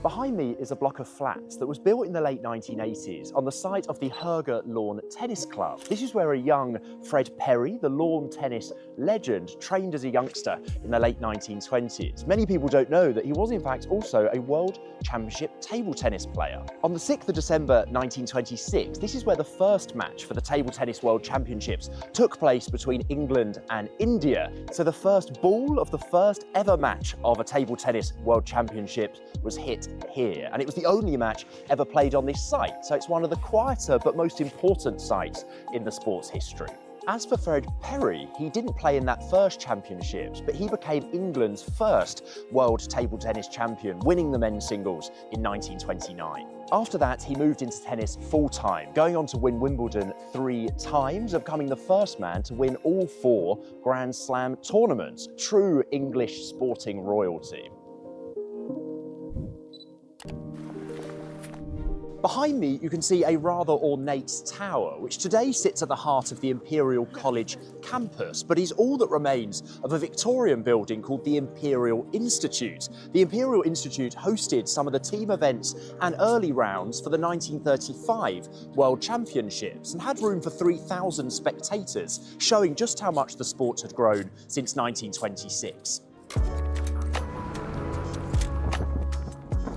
Behind me is a block of flats that was built in the late 1980s on the site of the Herger Lawn Tennis Club. This is where a young Fred Perry, the lawn tennis legend, trained as a youngster in the late 1920s. Many people don't know that he was in fact also a World Championship table tennis player. On the 6th of December 1926, this is where the first match for the Table Tennis World Championships took place between England and India. So the first ball of the first ever match of a Table Tennis World Championship was hit here, and it was the only match ever played on this site, so it's one of the quieter but most important sites in the sport's history. As for Fred Perry, he didn't play in that first championships, but he became England's first world table tennis champion, winning the men's singles in 1929. After that, he moved into tennis full-time, going on to win Wimbledon 3 times, and becoming the first man to win all 4 Grand Slam tournaments. True English sporting royalty. Behind me, you can see a rather ornate tower, which today sits at the heart of the Imperial College campus, but is all that remains of a Victorian building called the Imperial Institute. The Imperial Institute hosted some of the team events and early rounds for the 1935 World Championships and had room for 3,000 spectators, showing just how much the sport had grown since 1926.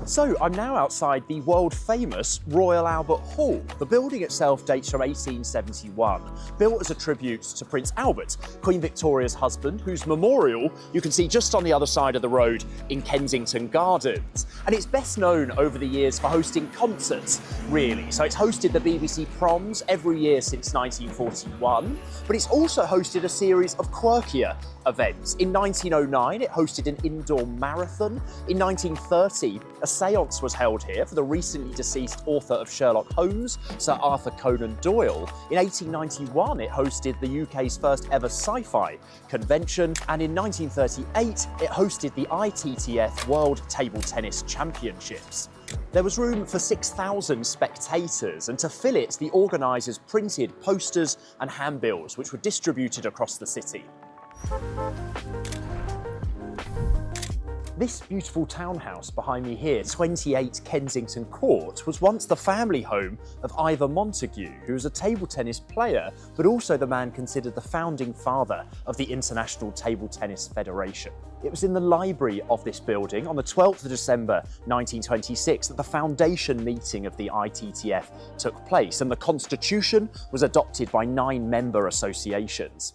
So I'm now outside the world-famous Royal Albert Hall. The building itself dates from 1871, built as a tribute to Prince Albert, Queen Victoria's husband, whose memorial you can see just on the other side of the road in Kensington Gardens. And it's best known over the years for hosting concerts, really. So it's hosted the BBC Proms every year since 1941, but it's also hosted a series of quirkier events. In 1909, it hosted an indoor marathon. In 1930, a séance was held here for the recently deceased author of Sherlock Holmes, Sir Arthur Conan Doyle. In 1891, it hosted the UK's first ever sci-fi convention, and in 1938, it hosted the ITTF World Table Tennis Championships. There was room for 6,000 spectators, and to fill it, the organisers printed posters and handbills, which were distributed across the city. This beautiful townhouse behind me here, 28 Kensington Court, was once the family home of Ivor Montagu, who was a table tennis player, but also the man considered the founding father of the International Table Tennis Federation. It was in the library of this building on the 12th of December 1926 that the foundation meeting of the ITTF took place, and the constitution was adopted by 9 member associations.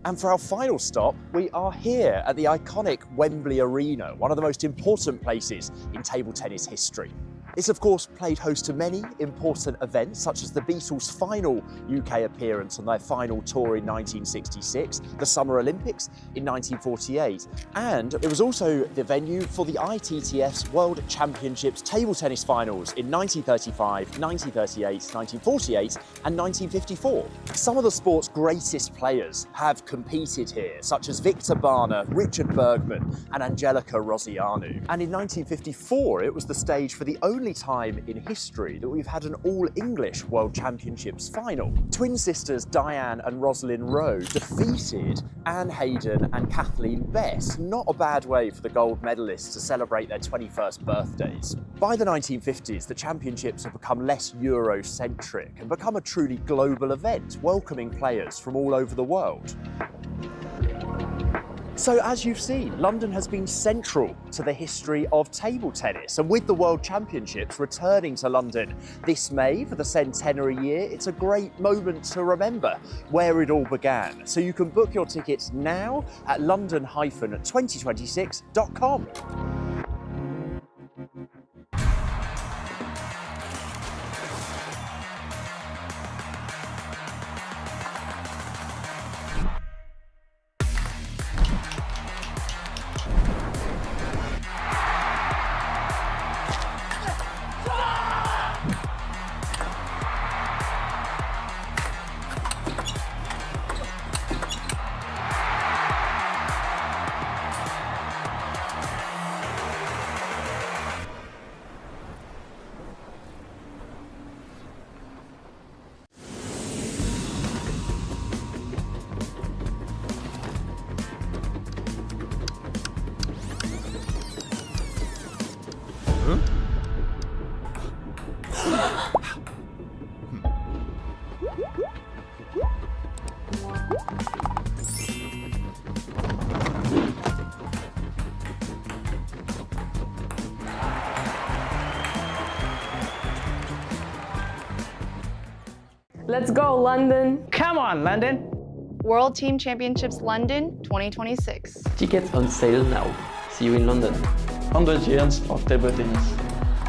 And for our final stop, we are here at the iconic Wembley Arena, one of the most important places in table tennis history. It's of course played host to many important events, such as the Beatles' final UK appearance on their final tour in 1966, the Summer Olympics in 1948, and it was also the venue for the ITTF's World Championships table tennis finals in 1935, 1938, 1948 and 1954. Some of the sport's greatest players have competed here, such as Victor Barner, Richard Bergman and Angelica Rosianu. And in 1954, it was the stage for the only time in history that we've had an all-English World Championships final. Twin sisters Diane and Rosalind Rowe defeated Anne Hayden and Kathleen Bess. Not a bad way for the gold medalists to celebrate their 21st birthdays. By the 1950s, the championships have become less Eurocentric and become a truly global event, welcoming players from all over the world. So as you've seen, London has been central to the history of table tennis, and with the World Championships returning to London this May for the centenary year, it's a great moment to remember where it all began. So you can book your tickets now at london-2026.com. Let's go, London. Come on, London. World Team Championships London 2026. Tickets on sale now. See you in London. 100 years of table tennis.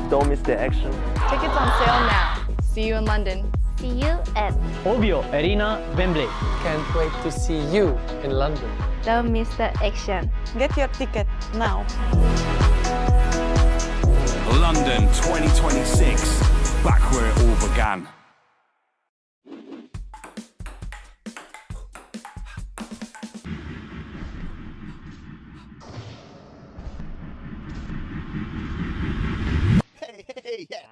Don't miss the action. Tickets on sale now. See you in London. See you at Ovio Arena, Wembley. Can't wait to see you in London. Don't miss the action. Get your ticket now. London 2026, back where it all began. Hey, yeah.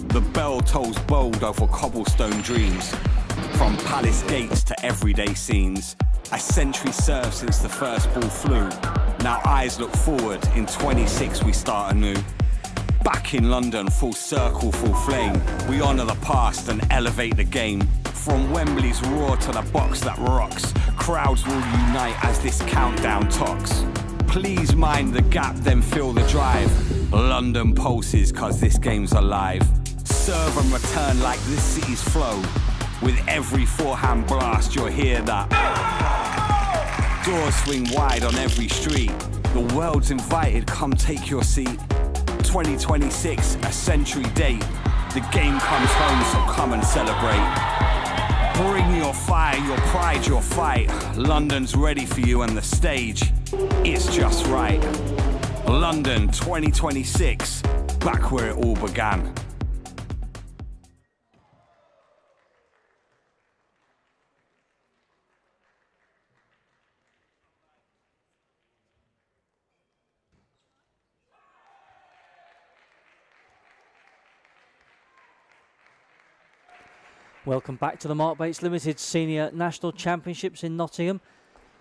The bell tolls bold over cobblestone dreams, from palace gates to everyday scenes. A century served since the first ball flew. Now eyes look forward, in 26 we start anew. Back in London, full circle, full flame. We honour the past and elevate the game. From Wembley's roar to the box that rocks, crowds will unite as this countdown talks. Please mind the gap, then feel the drive. London pulses, cause this game's alive. Serve and return like this city's flow. With every forehand blast, you'll hear that. Doors swing wide on every street. The world's invited, come take your seat. 2026, a century date. The game comes home, so come and celebrate. Bring your fire, your pride, your fight. London's ready for you and the stage, it's just right. London 2026, back where it all began. Welcome back to the Mark Bates Limited Senior National Championships in Nottingham.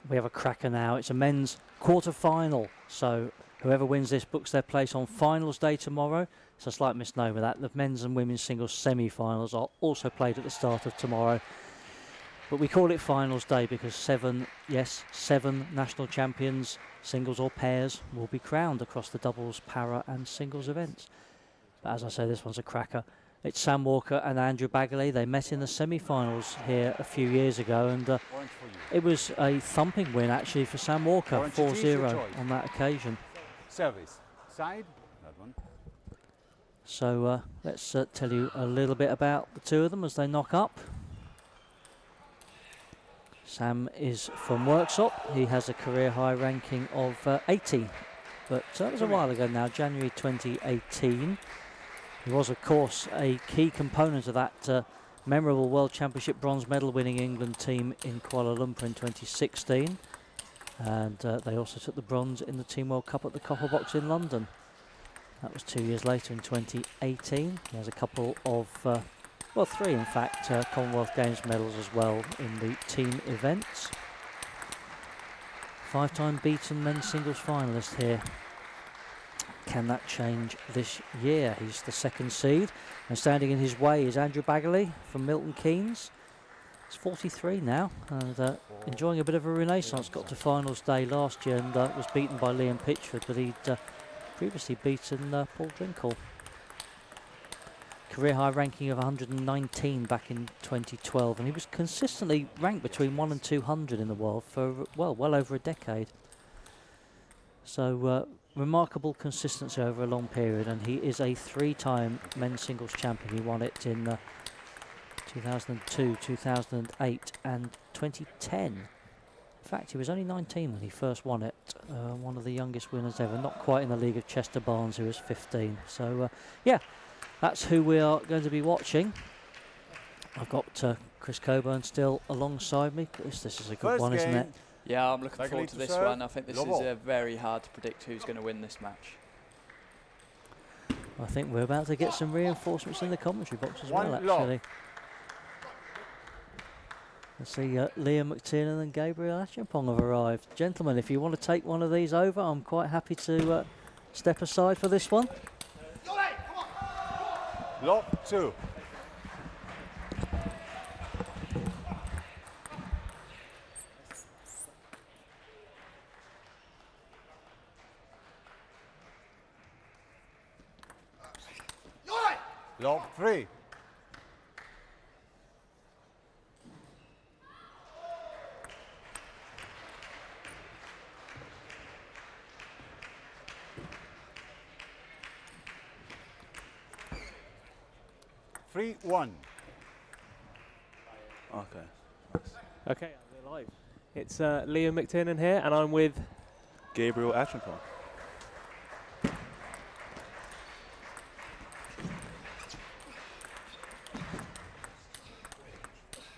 We have a cracker now. It's a men's quarter-final, so whoever wins this books their place on finals day tomorrow. It's a slight misnomer that the men's and women's singles semi-finals are also played at the start of tomorrow. But we call it finals day because seven national champions, singles or pairs, will be crowned across the doubles, para and singles events. But as I say, this one's a cracker. It's Sam Walker and Andrew Bagley. They met in the semi-finals here a few years ago, and it was a thumping win actually for Sam Walker, 4-0 on that occasion. Service side, that one. So let's tell you a little bit about the two of them as they knock up. Sam is from Worksop. He has a career high ranking of 80, but that was a while ago now, January 2018. He was, of course, a key component of that memorable World Championship bronze medal winning England team in Kuala Lumpur in 2016. And they also took the bronze in the Team World Cup at the Copper Box in London. That was 2 years later in 2018. He has a couple of, well, 3 in fact, Commonwealth Games medals as well in the team events. 5-time beaten men's singles finalist here. Can that change this year? He's the second seed, and standing in his way is Andrew Bagley from Milton Keynes. He's 43 now and enjoying a bit of a renaissance. Got to finals day last year and was beaten by Liam Pitchford, but he'd previously beaten Paul Drinkle. Career high ranking of 119 back in 2012, and he was consistently ranked between 1 and 200 in the world for well over a decade. So remarkable consistency over a long period, and he is a 3-time men's singles champion. He won it in 2002, 2008 and 2010. In fact, he was only 19 when he first won it. One of the youngest winners ever, not quite in the league of Chester Barnes, who was 15. So yeah, that's who we are going to be watching. I've got Chris Coburn still alongside me. Chris, this is a good one, isn't it? Yeah, I'm looking forward to this one. I think this is very hard to predict who's going to win this match. I think we're about to get some reinforcements in the commentary box as well, actually. Let's see, Liam McTiernan and Gabriel Acheampong have arrived. Gentlemen, if you want to take one of these over, I'm quite happy to step aside for this one. Lob 2. Lob 3. Free 1. Okay. Okay, we're live. It's Liam McTiernan here, and I'm with Gabriel Acheampong.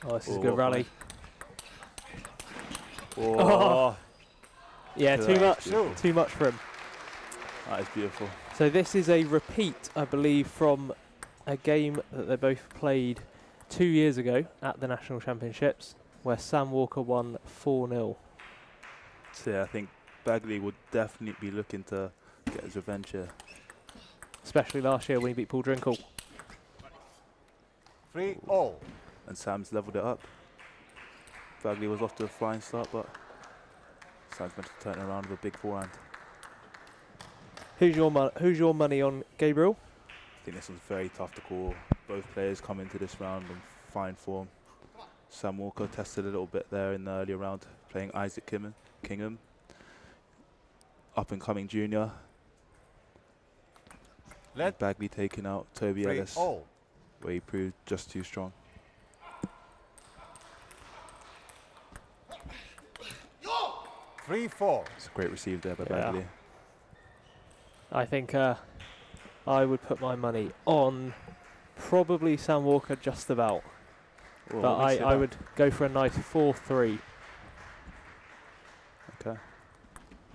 Oh, this is a good rally. Oh. Yeah, too much for him. That is beautiful. So this is a repeat, I believe, from a game that they both played 2 years ago at the National Championships, where Sam Walker won 4-0. So yeah, I think Bagley would definitely be looking to get his revenge here. Especially last year when he beat Paul Drinkle. 3-0. And Sam's leveled it up. Bagley was off to a flying start, but Sam's meant to turn it around with a big forehand. Who's your money on, Gabriel? I think this was very tough to call. Both players come into this round in fine form. Sam Walker tested a little bit there in the earlier round, playing Isaac Kingham, up and coming junior. Bagley taking out Toby Ellis, where he proved just too strong. 3-4. It's a great receive there by Bagley. I think I would put my money on probably Sam Walker just about. Well, but I would go for a nice 4-3. Okay.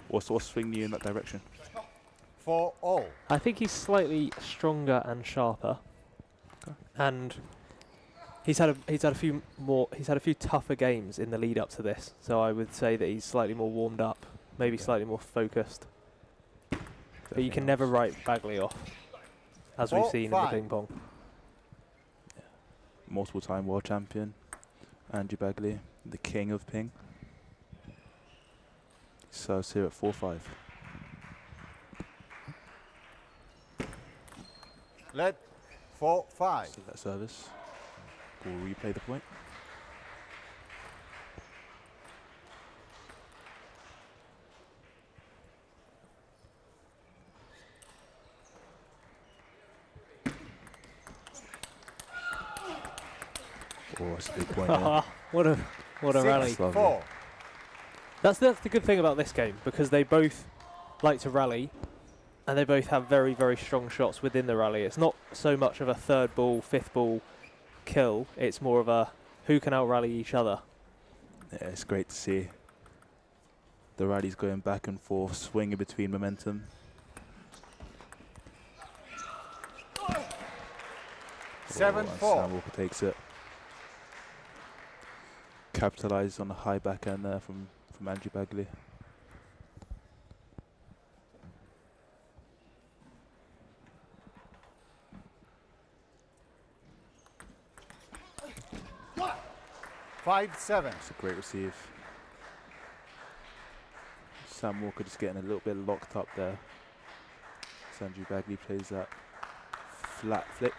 What's swinging you in that direction? 4-0. I think he's slightly stronger and sharper. Okay. And he's had a few tougher games in the lead up to this. So I would say that he's slightly more warmed up, maybe slightly more focused. But you can never write Bagley off, as we've seen in the ping pong. Yeah. Multiple time world champion, Andrew Bagley, the king of ping. So it's here at 4-5. Let 4-5. See that service. We'll replay the point. Oh, that's a big point. What a rally. That's the good thing about this game, because they both like to rally and they both have very, very strong shots within the rally. It's not so much of a third ball, fifth ball kill, it's more of a who can out rally each other. Yeah, it's great to see the rallies going back and forth, swinging between momentum. Sam Walker takes it. Capitalised on the high backhand there from Andrew Bagley. It's a great receive. Sam Walker just getting a little bit locked up there. So Andrew Bagley plays that flat flick.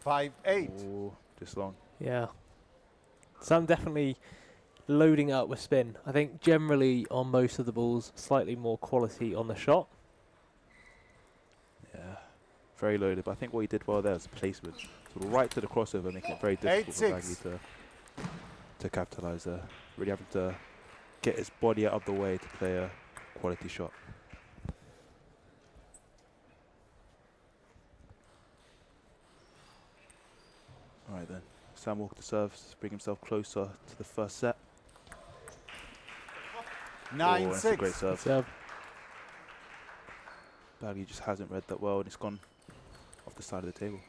Oh, just long. Yeah. Sam definitely loading it up with spin. I think generally on most of the balls, slightly more quality on the shot. Yeah, very loaded. But I think what he did well there was placement. So right to the crossover, making it very difficult for Bagley to capitalise there. Really having to get his body out of the way to play a quality shot. Right then, Sam Walker to serve, to bring himself closer to the first set. 9-6. That's a great serve. Bagley just hasn't read that well, and it's gone off the side of the table.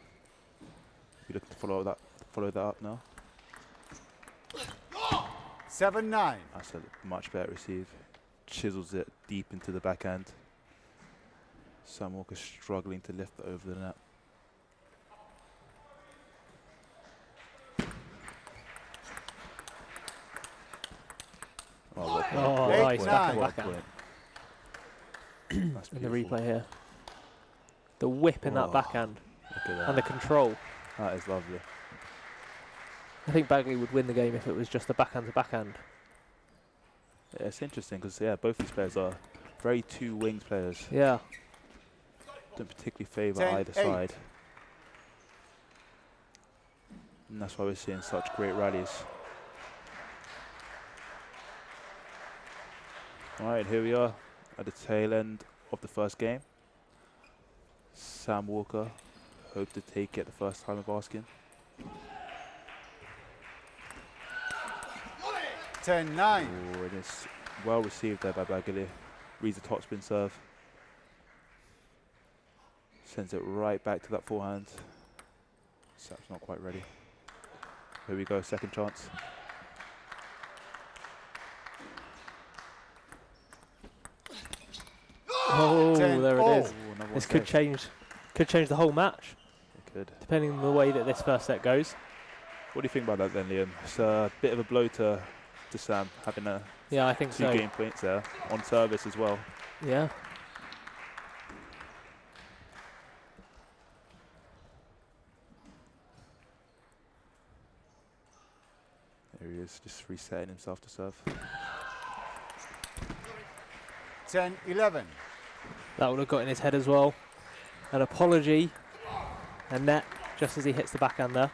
You're looking to follow that up now. 7-9. That's a much better receive. Chisels it deep into the backhand. Sam Walker struggling to lift it over the net. Oh, nice backhand. That's in the replay here. The whip in that backhand. Look at that. And the control. That is lovely. I think Bagley would win the game if it was just a backhand to backhand. Yeah, it's interesting because both these players are very two wings players. Yeah. Don't particularly favour either side. And that's why we're seeing such great rallies. Alright, here we are at the tail end of the first game. Sam Walker hoped to take it the first time of asking. 10-9. Oh, and it's well received there by Bagley. Reads the topspin serve. Sends it right back to that forehand. Sam's not quite ready. Here we go, second chance. Oh, there it is. Ooh, This could change the whole match. It could. Depending on the way that this first set goes. What do you think about that then, Liam? It's a bit of a blow to Sam, having I think two game points there on service as well. Yeah. There he is, just resetting himself to serve. 10-11. That would have got in his head as well. An apology. A net just as he hits the backhand there.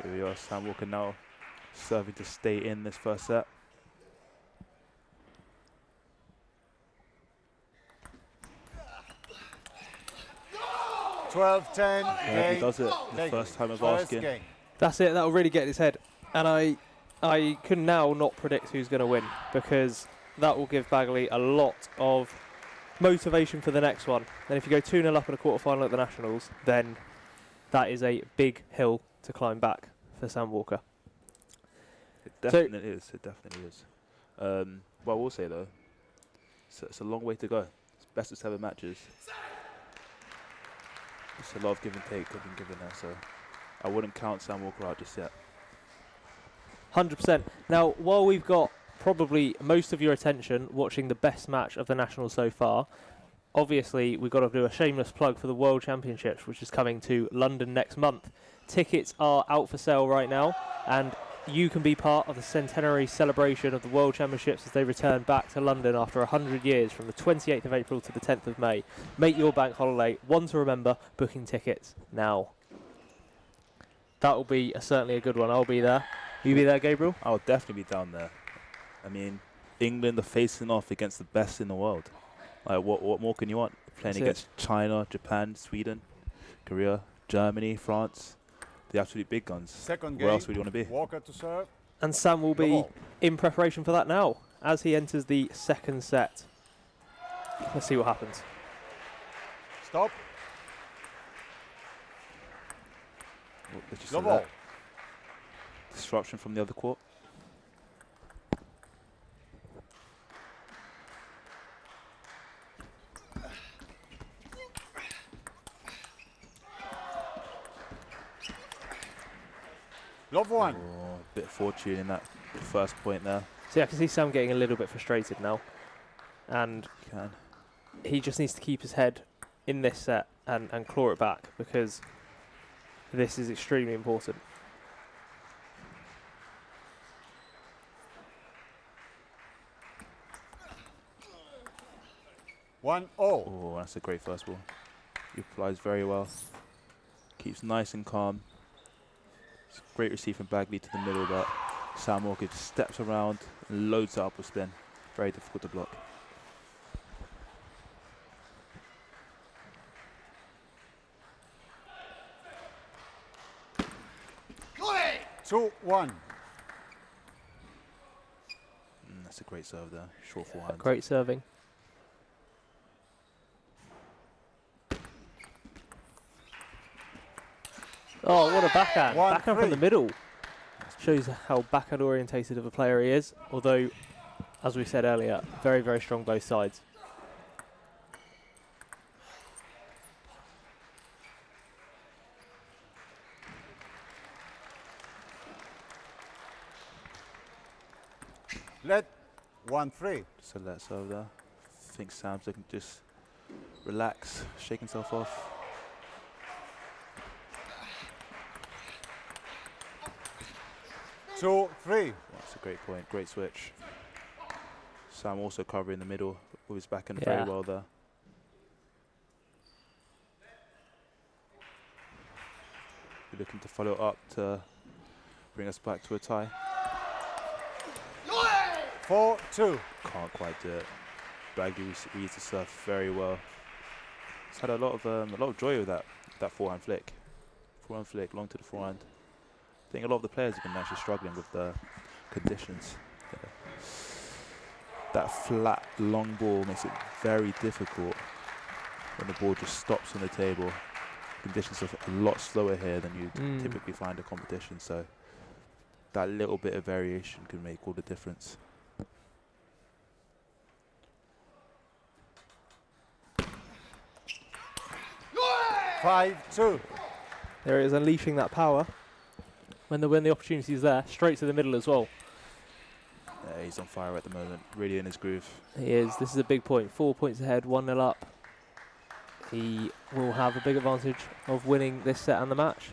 Here we are, Sam Walker now serving to stay in this first set. Yeah, he does it the first time of asking. That's it, that'll really get in his head. And I can now not predict who's going to win, because that will give Bagley a lot of motivation for the next one. And if you go 2-0 up in a quarter-final at the Nationals, then that is a big hill to climb back for Sam Walker. It definitely is. It definitely is. Well, I will say though, it's a long way to go. It's best of 7 matches. It's a lot of give and take have been given there, so I wouldn't count Sam Walker out just yet. 100%. Now, while we've got probably most of your attention watching the best match of the Nationals so far, obviously we've got to do a shameless plug for the World Championships, which is coming to London next month. Tickets are out for sale right now, and you can be part of the centenary celebration of the World Championships as they return back to London after 100 years from the 28th of April to the 10th of May. Make your bank holiday one to remember. Booking tickets now. That will be certainly a good one. I'll be there. You be there, Gabriel? I'll definitely be down there. I mean, England are facing off against the best in the world. Like, what more can you want? Playing against China, Japan, Sweden, Korea, Germany, France. The absolute big guns. Second Where game, else would you want to be? Walker to serve. And Sam will be in preparation for that now as he enters the second set. Let's see what happens. Stop. Let's just No say ball. that. Disruption from the other court. Love one. Oh, a bit of fortune in that first point there. See, I can see Sam getting a little bit frustrated now. And he just needs to keep his head in this set and claw it back, because this is extremely important. Oh, that's a great first ball. He applies very well. Keeps nice and calm. It's a great receive from Bagley to the middle, but Sam Walker just steps around and loads it up with spin. Very difficult to block. 2-1. That's a great serve there. Short forehand. Great serving. Oh, what a backhand. Backhand from the middle. Shows how backhand orientated of a player he is. Although, as we said earlier, very, very strong both sides. Let 1-3. So let's over there. I think Sam's looking to just relax, shake himself off. Two, 3. That's a great point, great switch. Sam also covering the middle with his backhand very well there. We're looking to follow up to bring us back to a tie. 4-2. Can't quite do it. Bagley reads the surf very well. He's had a lot of joy with that forehand flick. Forehand flick, long to the forehand. I think a lot of the players have been actually struggling with the conditions. That flat, long ball makes it very difficult when the ball just stops on the table. Conditions are a lot slower here than you typically find in competition, so that little bit of variation can make all the difference. Five, 2. There he is, unleashing that power. When the opportunity is there, straight to the middle as well. Yeah, he's on fire at the moment, really in his groove. He is. This is a big point. 4 points ahead, 1-0 up. He will have a big advantage of winning this set and the match.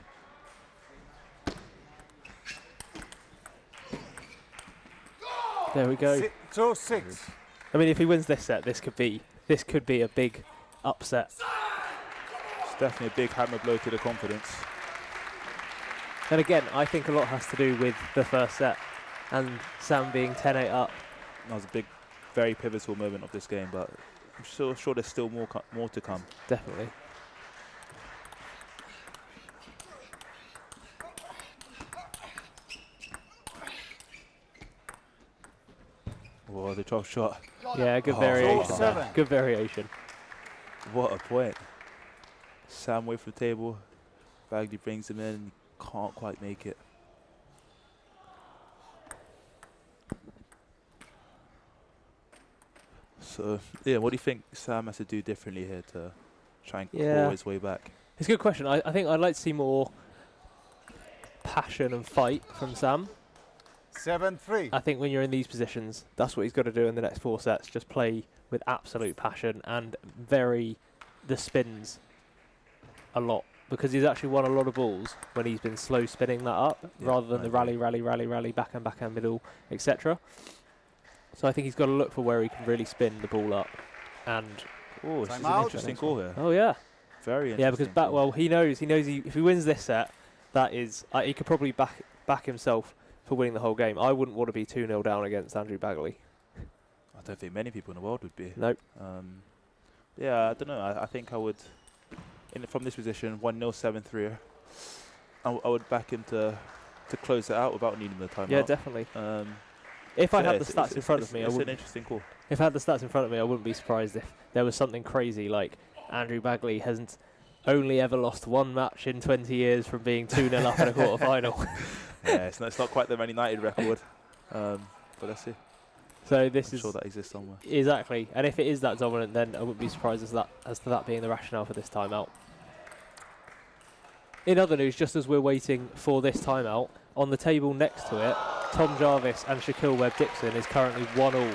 There we go. 2-6. I mean, if he wins this set, this could be a big upset. It's definitely a big hammer blow to the confidence. And again, I think a lot has to do with the first set and Sam being 10-8 up. That was a big, very pivotal moment of this game, but I'm sure there's still more to come. Definitely. Oh, the drop shot. Yeah, good variation. Good variation. What a point. Sam away from the table. Bagley brings him in. Can't quite make it. So, yeah, what do you think Sam has to do differently here to try and claw his way back? It's a good question. I think I'd like to see more passion and fight from Sam. 7-3. I think when you're in these positions, that's what he's got to do in the next 4 sets. Just play with absolute passion and vary the spins a lot. Because he's actually won a lot of balls when he's been slow spinning that up, rather than the rally, backhand, middle, etc. So I think he's got to look for where he can really spin the ball up. And this is an interesting call here. Oh yeah, very interesting. Yeah, because he knows if he wins this set, that is he could probably back himself for winning the whole game. I wouldn't want to be 2-0 down against Andrew Bagley. I don't think many people in the world would be. Nope. Yeah, I don't know. I think I would. From this position, 1-0, 7-3. I would back him to close it out without needing the timeout. Yeah, definitely. If I had the stats in front of me, it's an interesting call. If I had the stats in front of me, I wouldn't be surprised if there was something crazy like Andrew Bagley hasn't only ever lost 1 match in 20 years from being 2-0 up in a quarter final. Yeah, it's not quite the Man United record, but let's see. So I'm sure that exists somewhere. Exactly, and if it is that dominant, then I wouldn't be surprised as to that being the rationale for this timeout. In other news, just as we're waiting for this timeout, on the table next to it, Tom Jarvis and Shaquille Webb-Dixon is currently 1-1.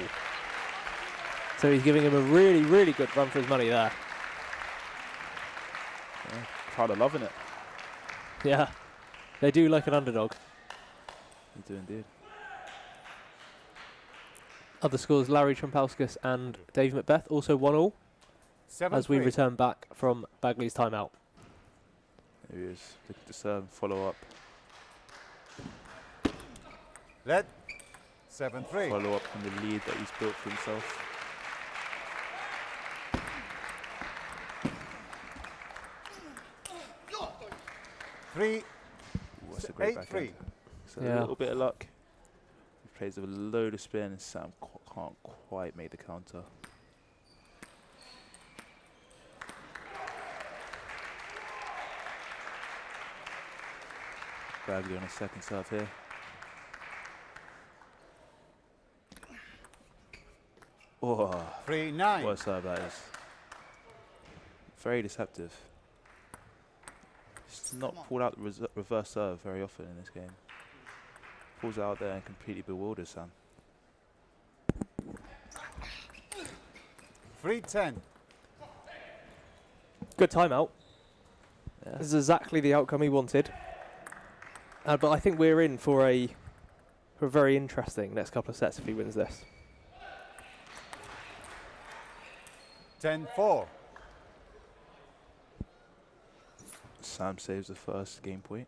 So he's giving him a really, really good run for his money there. Yeah, crowd are loving it. Yeah, they do like an underdog. They do indeed. Other scores, Larry Trampalskis and Dave Macbeth, also 1-1. As we return back from Bagley's timeout. There he is, looking to serve and follow up. Let 7-3. Follow up from the lead that he's built for himself. Three. That's a great 8-3. a little bit of luck. He plays with a load of spin, and Sam can't quite make the counter. Bagley on a second serve here. Oh, 3-9. what a serve that is. Very deceptive. He's not pulled out the reverse serve very often in this game. Pulls it out there and completely bewilders Sam. 3-10. Good timeout. Yeah. This is exactly the outcome he wanted. But I think we're in for a very interesting next couple of sets if he wins this. 10-4. Sam saves the first game point.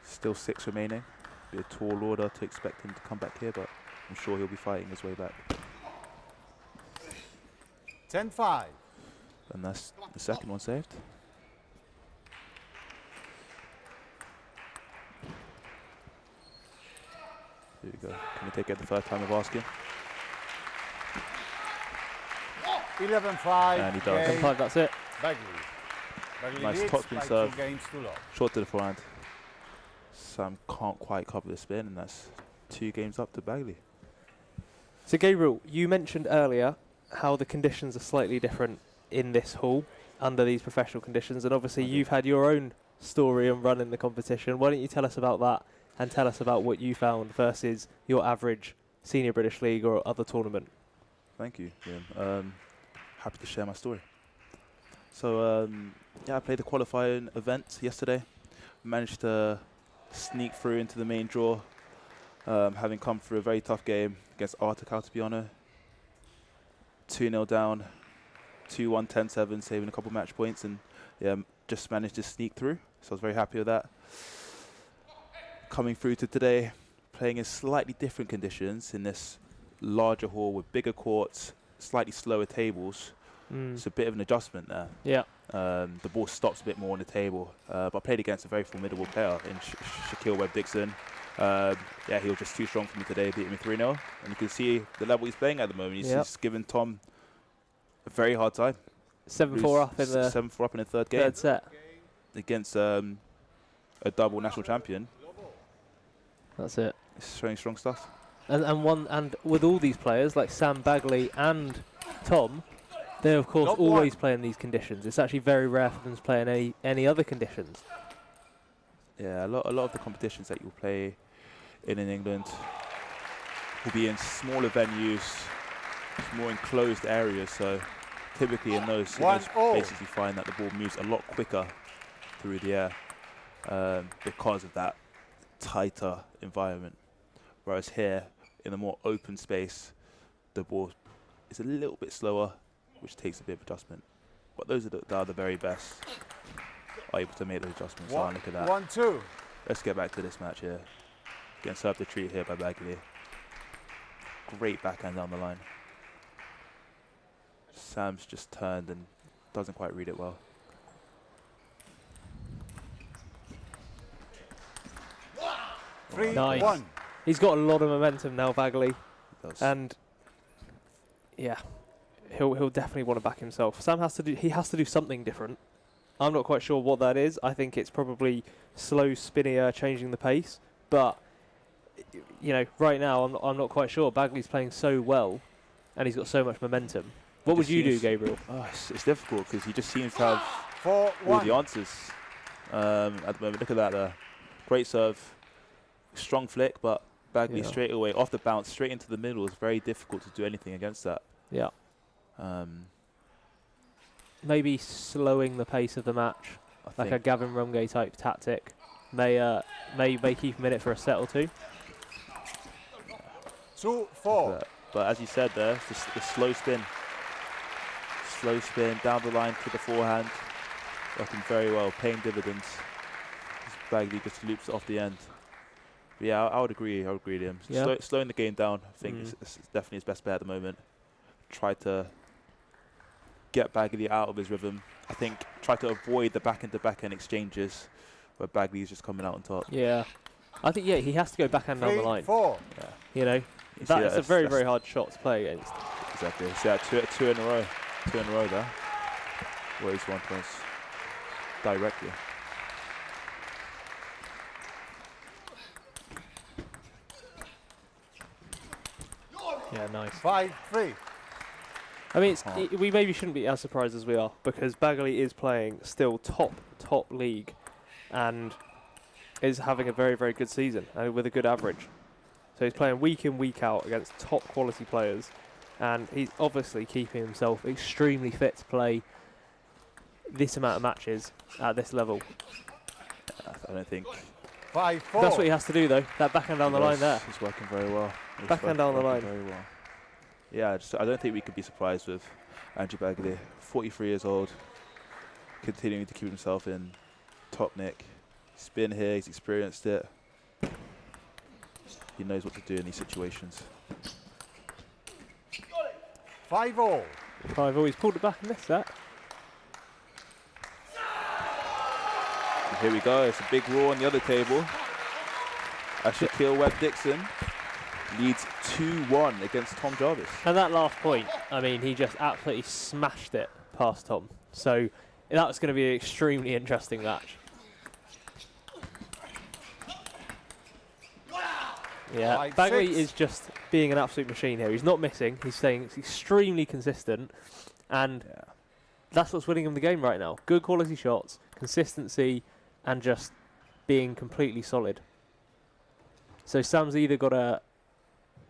Still 6 remaining. Be a tall order to expect him to come back here, but I'm sure he'll be fighting his way back. 10-5. And that's the second one saved. Here we go. Can we take it the first time of asking? 11-5. And he does. 10-5, that's it. Bagley Nice leads topspin by serve. 2 games to love. Short to the forehand. Sam can't quite cover the spin, and that's 2 games up to Bagley. So Gabriel, you mentioned earlier how the conditions are slightly different in this hall under these professional conditions, and obviously you've had your own story and run in the competition. Why don't you tell us about that and tell us about what you found versus your average Senior British League or other tournament? Thank you, Liam. Happy to share my story. So, yeah, I played the qualifying event yesterday. Managed to sneak through into the main draw, having come through a very tough game against Arctic Altapiano. 2-0 down, 2-1, 10-7, saving a couple match points, and yeah, just managed to sneak through. So I was very happy with that. Coming through to today, playing in slightly different conditions in this larger hall with bigger courts, slightly slower tables. It's a bit of an adjustment there. Yeah. The ball stops a bit more on the table. But I played against a very formidable player in Shaquille Webb-Dixon. Yeah, he was just too strong for me today, beating me 3-0. And you can see the level he's playing at the moment. He's given Tom a very hard time. 7-4 up in the 7-4 up in the third game. Third set. Against a double national champion. That's it. It's showing strong stuff. And with all these players like Sam, Bagley and Tom, they of course always play in these conditions. It's actually very rare for them to play in any other conditions. Yeah, a lot of the competitions that you'll play in England will be in smaller venues, more enclosed areas. So typically in those places you find that the ball moves a lot quicker through the air because of that tighter environment. Whereas here, in a more open space, the ball is a little bit slower, which takes a bit of adjustment. But those are the very best are able to make those adjustments. So look at that. 1-2. Let's get back to this match here. Getting served the treat here by Bagley. Great backhand down the line. Sam's just turned and doesn't quite read it well. Nice. He's got a lot of momentum now, Bagley. And yeah, he'll definitely want to back himself. Sam has to do something different. I'm not quite sure what that is. I think it's probably slow, spinnier, changing the pace. But you know, right now I'm not quite sure. Bagley's playing so well, and he's got so much momentum. What would you do, Gabriel? Oh, it's difficult because he just seems to have all the answers at the moment. Look at that there. Great serve, strong flick, but Bagley straight away off the bounce, straight into the middle. It's very difficult to do anything against that. Yeah. Maybe slowing the pace of the match, like a Gavin Rumgay type tactic, may keep him in it for a set or two. 2-4. But as you said there, it's the slow spin. Slow spin down the line to the forehand. Working very well, paying dividends. Bagley just loops it off the end. But yeah, I would agree. I would agree with him. Yeah. Slowing the game down, I think, is definitely his best bet at the moment. Try to get Bagley out of his rhythm. I think try to avoid the backhand-to-backhand exchanges but Bagley's just coming out on top. Yeah. I think, he has to go backhand down the line. 3-4. Yeah. You know, that's a very, very hard shot to play against. Exactly. So two in a row. 2 in a row there. Where he's 1 points directly. Yeah, nice. 5-3. I mean, we maybe shouldn't be as surprised as we are, because Bagley is playing still top league and is having a very, very good season with a good average. So he's playing week in, week out against top quality players, and he's obviously keeping himself extremely fit to play this amount of matches at this level. I don't think... 5-4. That's what he has to do, though. That backhand down the line there. He's working very well. Backhand down the line. Very well. Yeah, I don't think we could be surprised with Andrew Bagley, 43 years old, continuing to keep himself in top nick. He's been here, he's experienced it. He knows what to do in these situations. 5-all. 5-all. He's pulled it back and missed that. And here we go. It's a big roar on the other table. Shaquille Webb-Dixon leads 2-1 against Tom Jarvis. And that last point, I mean, he just absolutely smashed it past Tom. So that's going to be an extremely interesting match. Yeah, Bagley is just being an absolute machine here. He's not missing. He's staying extremely consistent, and that's what's winning him the game right now. Good quality shots, consistency, and just being completely solid. So Sam's either got to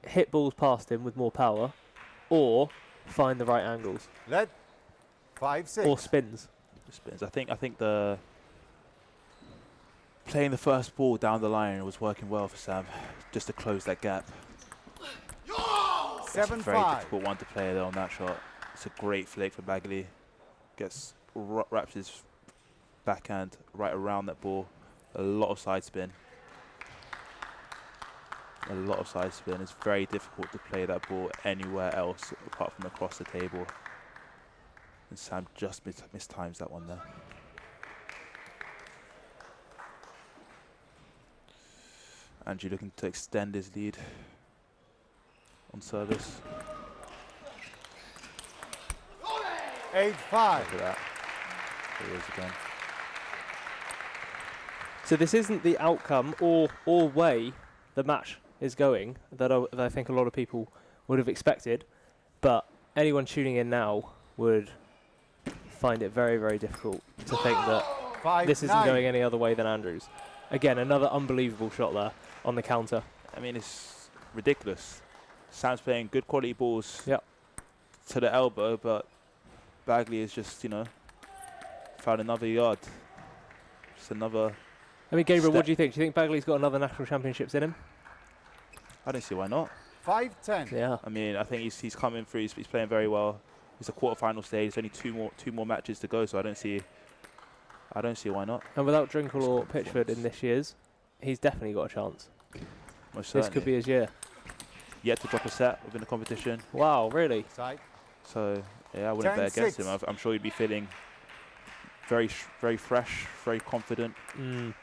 hit balls past him with more power, or find the right angles. Led 5-6. Or spins. Spins. I think the playing the first ball down the line was working well for Sam, just to close that gap. 7-5. It's a very difficult one to play there on that shot. It's a great flick for Bagley. Wraps his backhand right around that ball. A lot of side spin. A lot of side spin. It's very difficult to play that ball anywhere else apart from across the table. And Sam just mistimes that one there. Andrew looking to extend his lead on service. 8-5. Look at that. There he is again. So this isn't the outcome or way the match is going that I think a lot of people would have expected, but anyone tuning in now would find it very, very difficult to think that this isn't going any other way than Andrew's. Again, another unbelievable shot there on the counter. I mean, it's ridiculous. Sam's playing good quality balls to the elbow, but Bagley is just, found another yard. Just another... I mean, Gabriel, what do you think? Do you think Bagley's got another national championships in him? I don't see why not. 5-10. Yeah. I mean, I think he's coming through. He's playing very well. It's a quarter-final stage. There's only two more matches to go, so I don't see why not. And without Drinkle or Pitchford in this year's, he's definitely got a chance. Most this could be his year. Yet to drop a set within the competition. Wow, really? So, yeah, I wouldn't bet against him. I'm sure he'd be feeling very fresh, very confident. Mm.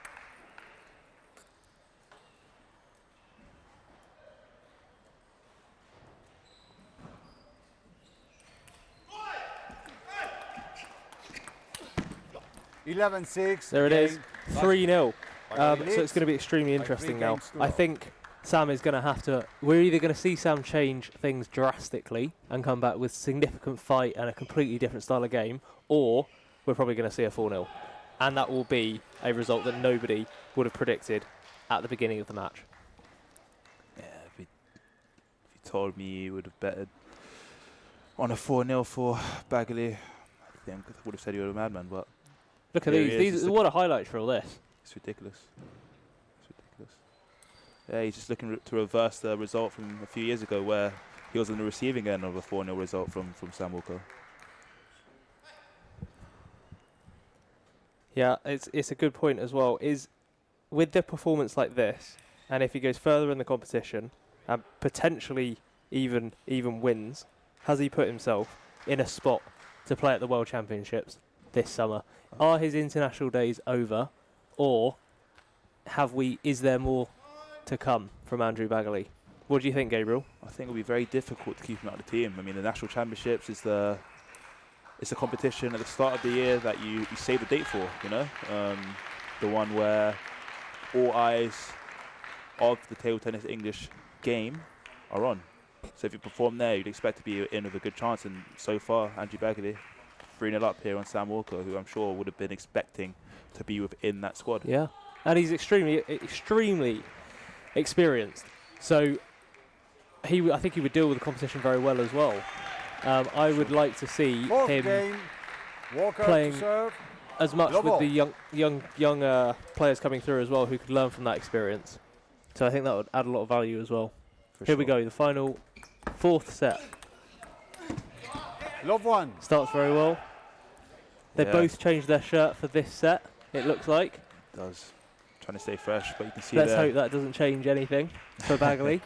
There it is, 3-0. So it's going to be extremely interesting now. I think Sam is going to have to... We're either going to see Sam change things drastically and come back with significant fight and a completely different style of game, or we're probably going to see a 4-0. And that will be a result that nobody would have predicted at the beginning of the match. Yeah, if you told me you would have betted on a 4-0 for Bagley, I think I would have said you were a madman, but... Look at these. What a highlight for all this. It's ridiculous. It's ridiculous. Yeah, he's just looking to reverse the result from a few years ago where he was on the receiving end of a 4-0 result from Sam Walker. Yeah, it's a good point as well. Is with the performance like this, and if he goes further in the competition and potentially even wins, has he put himself in a spot to play at the World Championships this summer? Are his international days over, or is there more to come from Andrew Bagley? What do you think, Gabriel? I think it'll be very difficult to keep him out of the team. I mean, the national championships is it's a competition at the start of the year that you save the date for, you know? The one where all eyes of the table tennis English game are on. So if you perform there, you'd expect to be in with a good chance. And so far, Andrew Bagley 3-0 up here on Sam Walker, who I'm sure would have been expecting to be within that squad. Yeah, and he's extremely experienced. So I think he would deal with the competition very well as well. I would like to see him playing as much with the young players coming through as well, who could learn from that experience. So I think that would add a lot of value as well. Here we go, the final 4th set. Love one. Starts very well. They both changed their shirt for this set, it looks like. It does. Trying to stay fresh, but you can see Let's hope that doesn't change anything for Bagley.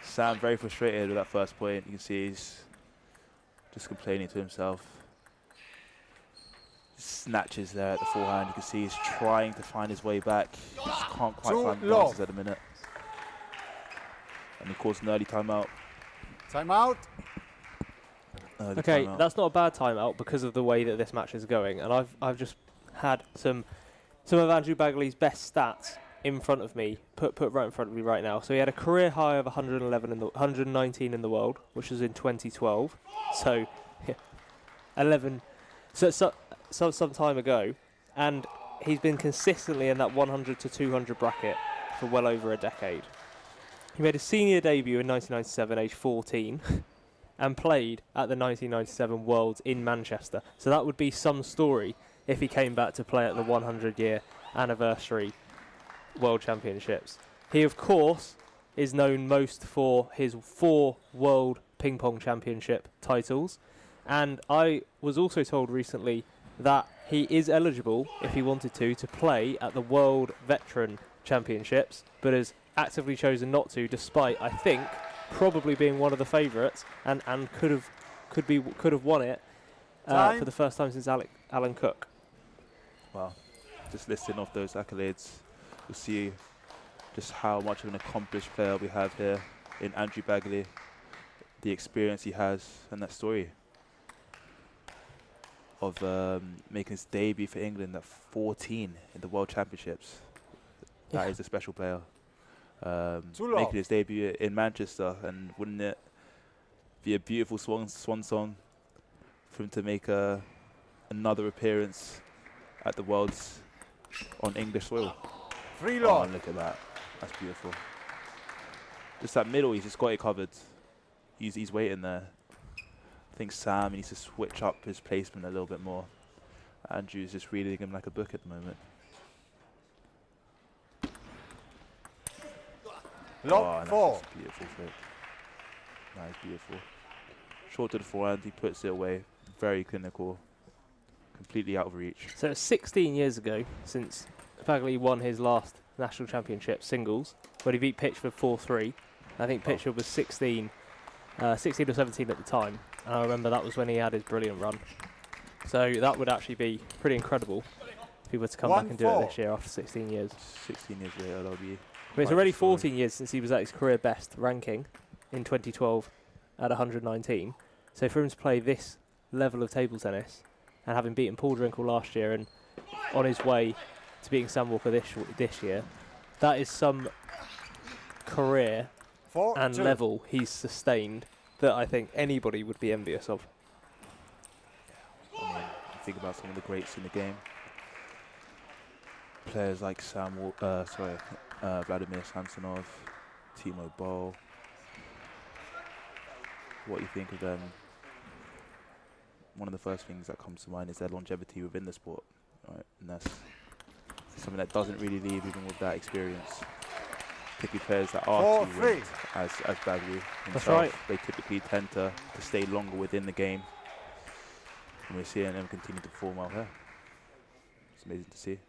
Sam very frustrated with that first point. You can see he's just complaining to himself. Snatches there at the forehand. You can see he's trying to find his way back. He just can't quite find the answers at the minute. And he calls an early timeout. Timeout. Okay, that's not a bad timeout because of the way that this match is going. And I've just had some of Andrew Bagley's best stats in front of me, put right in front of me right now. So he had a career high of 119 in the world, which was in 2012. So 11, some time ago, and he's been consistently in that 100 to 200 bracket for well over a decade. He made his senior debut in 1997, age 14, and played at the 1997 Worlds in Manchester. So that would be some story if he came back to play at the 100-year anniversary World Championships. He, of course, is known most for his 4 World Ping Pong Championship titles. And I was also told recently that he is eligible, if he wanted to play at the World Veteran Championships, but has actively chosen not to, despite, I think, probably being one of the favourites and could have won it for the first time since Alan Cook. Well, just listing off those accolades, you'll see just how much of an accomplished player we have here in Andrew Bagley, the experience he has, and that story of making his debut for England at 14 in the World Championships. That is a special player. Making his debut in Manchester, and wouldn't it be a beautiful swan song for him to make another appearance at the Worlds on English soil? 3 Oh, look at that. That's beautiful. Just that middle, he's just got it covered. He's waiting there. I think Sam needs to switch up his placement a little bit more. Andrew's just reading him like a book at the moment. Lock 4. That's beautiful flick. That is beautiful. Short to the forehand, he puts it away. Very clinical. Completely out of reach. So it's 16 years ago since Bagley won his last national championship singles, when he beat Pitchford 4-3. I think Pitchford was 16 or 17 at the time, and I remember that was when he had his brilliant run. So that would actually be pretty incredible if he were to come back and do it this year after 16 years. 16 years later, that'll be... But it's already 14 years since he was at his career best ranking in 2012 at 119. So for him to play this level of table tennis and having beaten Paul Drinkle last year and on his way to beating Sam Walker this year, that is some career and level he's sustained that I think anybody would be envious of. I mean, think about some of the greats in the game. Players like Vladimir Samsonov, Timo Boll. What you think of them? One of the first things that comes to mind is their longevity within the sport, right? And that's something that doesn't really leave even with that experience. Particularly players that are too ranked as Bagley himself. That's right. They typically tend to stay longer within the game. And we're seeing them continue to perform well here. It's amazing to see.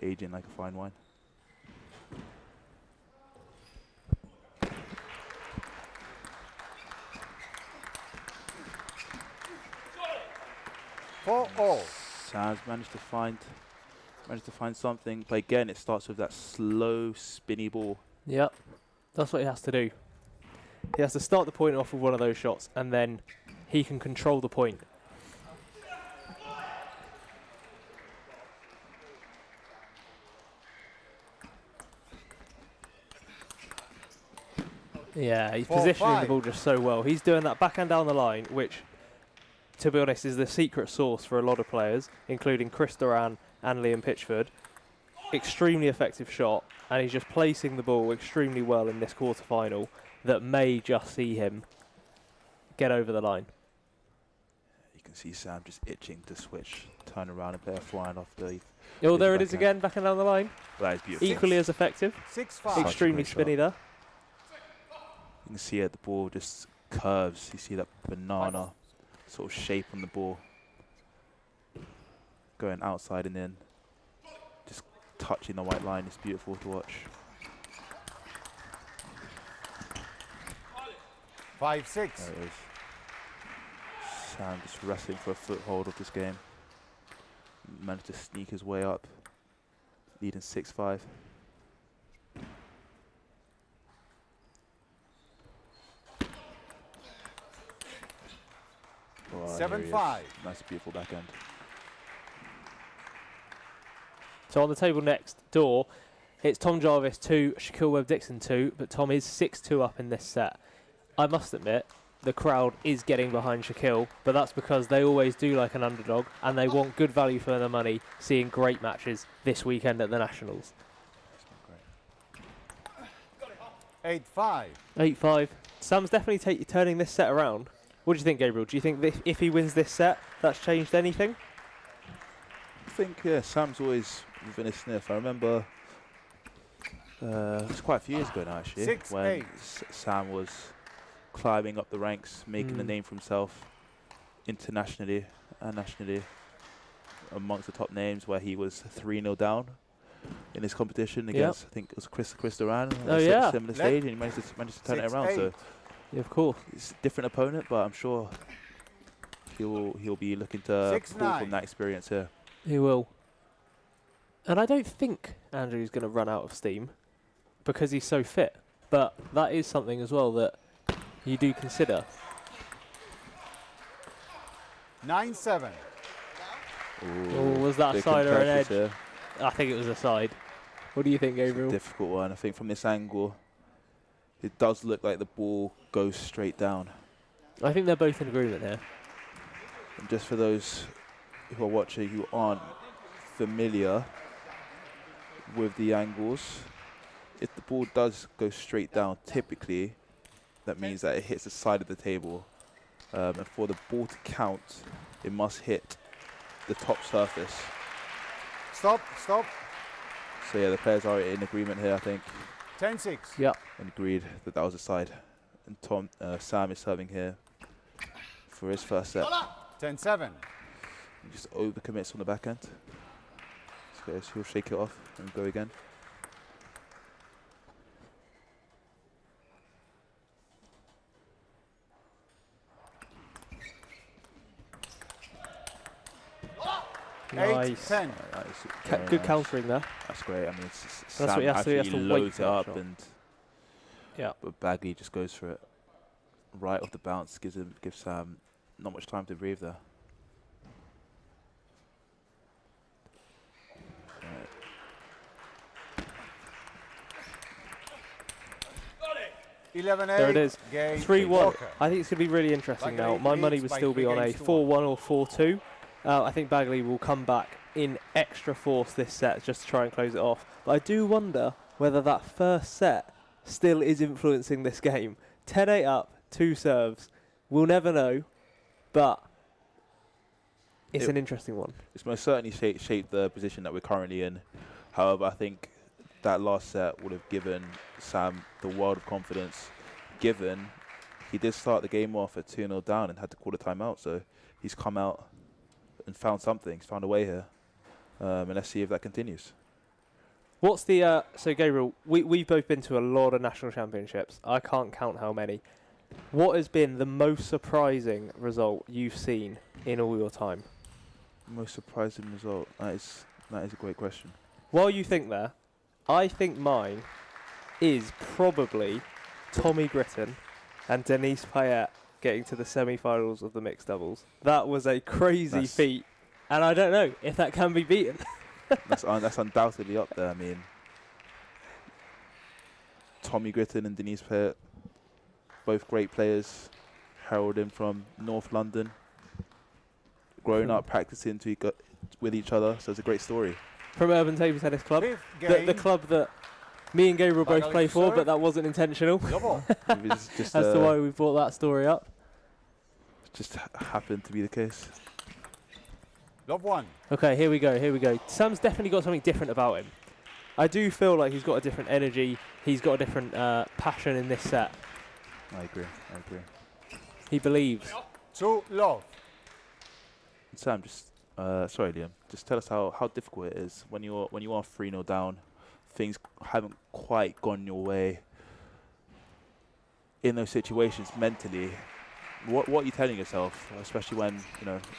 Aging like a fine wine. For all. Sam's managed to find Managed to find something, but again, it starts with that slow, spinny ball. Yep, that's what he has to do. He has to start the point off with one of those shots, and then he can control the point. Yeah, he's positioning the ball just so well. He's doing that backhand down the line, which, to be honest, is the secret sauce for a lot of players, including Chris Duran and Liam Pitchford. Extremely effective shot, and he's just placing the ball extremely well in this quarter-final that may just see him get over the line. You can see Sam just itching to switch, turn around and play a flying off the... Oh, there it is again, backhand down the line. That is beautiful. Equally as effective. 6-5. Extremely spinny there. You can see it, the ball just curves. You see that banana sort of shape on the ball. Going outside and in. Just touching the white line. It's beautiful to watch. 5-6. There it is. Sam just wrestling for a foothold of this game. Managed to sneak his way up. Leading 6-5. Oh, 7-5. Nice, beautiful backhand. So on the table next door, it's Tom Jarvis 2, Shaquille Webb-Dixon 2, but Tom is 6-2 up in this set. I must admit, the crowd is getting behind Shaquille, but that's because they always do like an underdog, and they want good value for their money, seeing great matches this weekend at the Nationals. 8-5. 8-5. Sam's definitely turning this set around. What do you think, Gabriel? Do you think that if he wins this set, that's changed anything? I think, yeah, Sam's always within a sniff. I remember it was quite a few years ago now, actually, when Sam was climbing up the ranks, making a name for himself internationally and nationally amongst the top names, where he was 3-0 down in his competition against, I think it was Chris Duran at a similar stage, and he managed to turn it around. So, yeah, of course, it's a different opponent, but I'm sure he'll be looking to pull from that experience here. He will. And I don't think Andrew's going to run out of steam because he's so fit. But that is something as well that you do consider. 9-7. Oh, was that a side or an edge? Here. I think it was a side. What do you think, Gabriel? It's a difficult one. I think from this angle, it does look like the ball goes straight down. I think they're both in agreement here. And just for those who are watching who aren't familiar with the angles, if the ball does go straight down, typically that means that it hits the side of the table. And for the ball to count, it must hit the top surface. Stop. So yeah, the players are in agreement here, I think. 10-6. Yeah. And agreed that was a side. And Sam is serving here for his first set. 10-7. He just overcommits on the backhand. So he'll shake it off and go again. Nice. 8-10. Good countering there. That's great. I mean, that's Sam what he has to do. He has actually to wait loads for it that up, shot. and yeah, but Bagley just goes for it right off the bounce. Gives Sam not much time to breathe there. 11-8. There it is. 3-1. Walker. I think it's going to be really interesting now. My money would still be on a 4-1 or 4-2. I think Bagley will come back in extra force this set just to try and close it off. But I do wonder whether that first set still is influencing this game. 10-8 up, 2 serves. We'll never know, but it's an interesting one. It's most certainly shaped the position that we're currently in. However, I think that last set would have given Sam the world of confidence, given he did start the game off at 2-0 down and had to call a timeout. So he's come out and found something. He's found a way here. And let's see if that continues. What's the... so, Gabriel, we've both been to a lot of national championships. I can't count how many. What has been the most surprising result you've seen in all your time? Most surprising result? That is That is a great question. While you think there, I think mine is probably Tommy Britton and Denise Payette getting to the semi-finals of the mixed doubles. That was a crazy feat, and I don't know if that can be beaten. That's undoubtedly up there. I mean, Tommy Britton and Denise Payette, both great players, heralding from North London, growing up practicing with each other, so it's a great story. From Urban Table Tennis Club, the club that me and Gabriel both play for, but that wasn't intentional. Just That's the why we brought that story up. Just happened to be the case. Love one. Okay, here we go. Sam's definitely got something different about him. I do feel like he's got a different energy. He's got a different passion in this set. I agree. He believes. To love. Sam, just sorry, Liam. Just tell us how difficult it is when you are 3-0 down. Things haven't quite gone your way. In those situations, mentally, what are you telling yourself? Especially when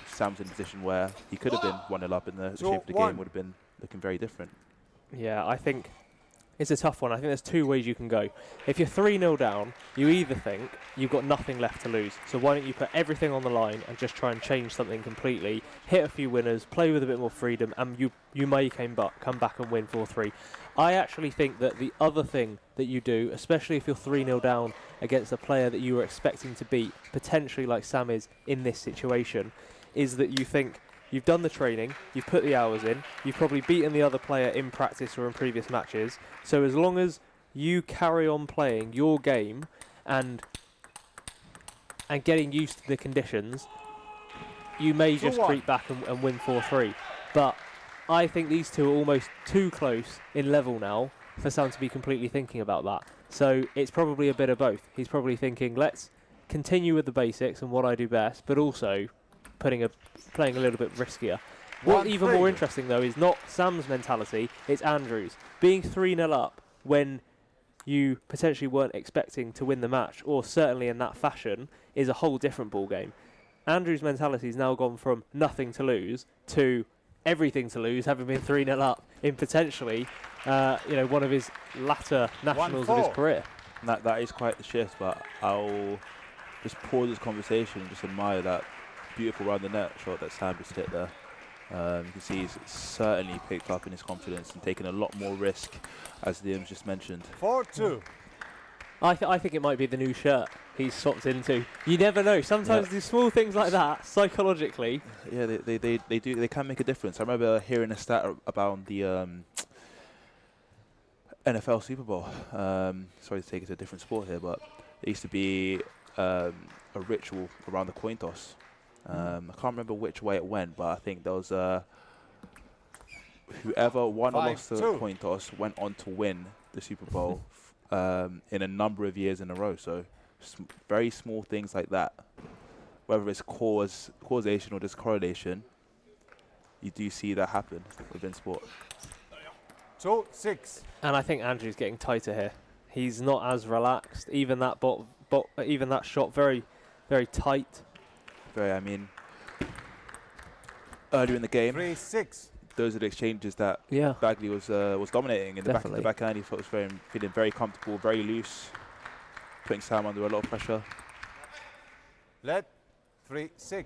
Sam's in a position where he could have been 1-0 up, and the shape of the game would have been looking very different. Yeah, I think it's a tough one. I think there's two ways you can go. If you're 3-0 down, you either think you've got nothing left to lose, so why don't you put everything on the line and just try and change something completely, hit a few winners, play with a bit more freedom, and you may come back and win 4-3. I actually think that the other thing that you do, especially if you're 3-0 down against a player that you were expecting to beat, potentially like Sam is in this situation, is that you think you've done the training, you've put the hours in, you've probably beaten the other player in practice or in previous matches. So as long as you carry on playing your game and getting used to the conditions, you may just creep back and win 4-3. But I think these two are almost too close in level now for Sam to be completely thinking about that. So it's probably a bit of both. He's probably thinking, let's continue with the basics and what I do best, but also playing a little bit riskier. What's even more interesting, though, is not Sam's mentality, it's Andrew's. Being 3-0 up when you potentially weren't expecting to win the match, or certainly in that fashion, is a whole different ballgame. Andrew's mentality has now gone from nothing to lose to everything to lose, having been 3-0 up in potentially one of his latter nationals of his career. That is quite the shift, but I'll just pause this conversation and just admire that beautiful round the net shot that Sam just hit there. You can see he's certainly picked up in his confidence and taken a lot more risk, as Liam's just mentioned. 4-2. I think it might be the new shirt he's swapped into. You never know. Sometimes these small things like that, psychologically. Yeah, they can make a difference. I remember hearing a stat about the NFL Super Bowl. Sorry to take it to a different sport here, but there used to be a ritual around the coin toss. I can't remember which way it went, but I think there was whoever won or lost the coin toss went on to win the Super Bowl in a number of years in a row. So very small things like that, whether it's causation or just correlation, you do see that happen within sport. 2-6. And I think Andrew's getting tighter here. He's not as relaxed. Even that even that shot, very, very tight. I mean, earlier in the game, 3-6. Those are the exchanges that Bagley was dominating in the backhand. He was feeling very comfortable, very loose, putting Sam under a lot of pressure. Let 3-6.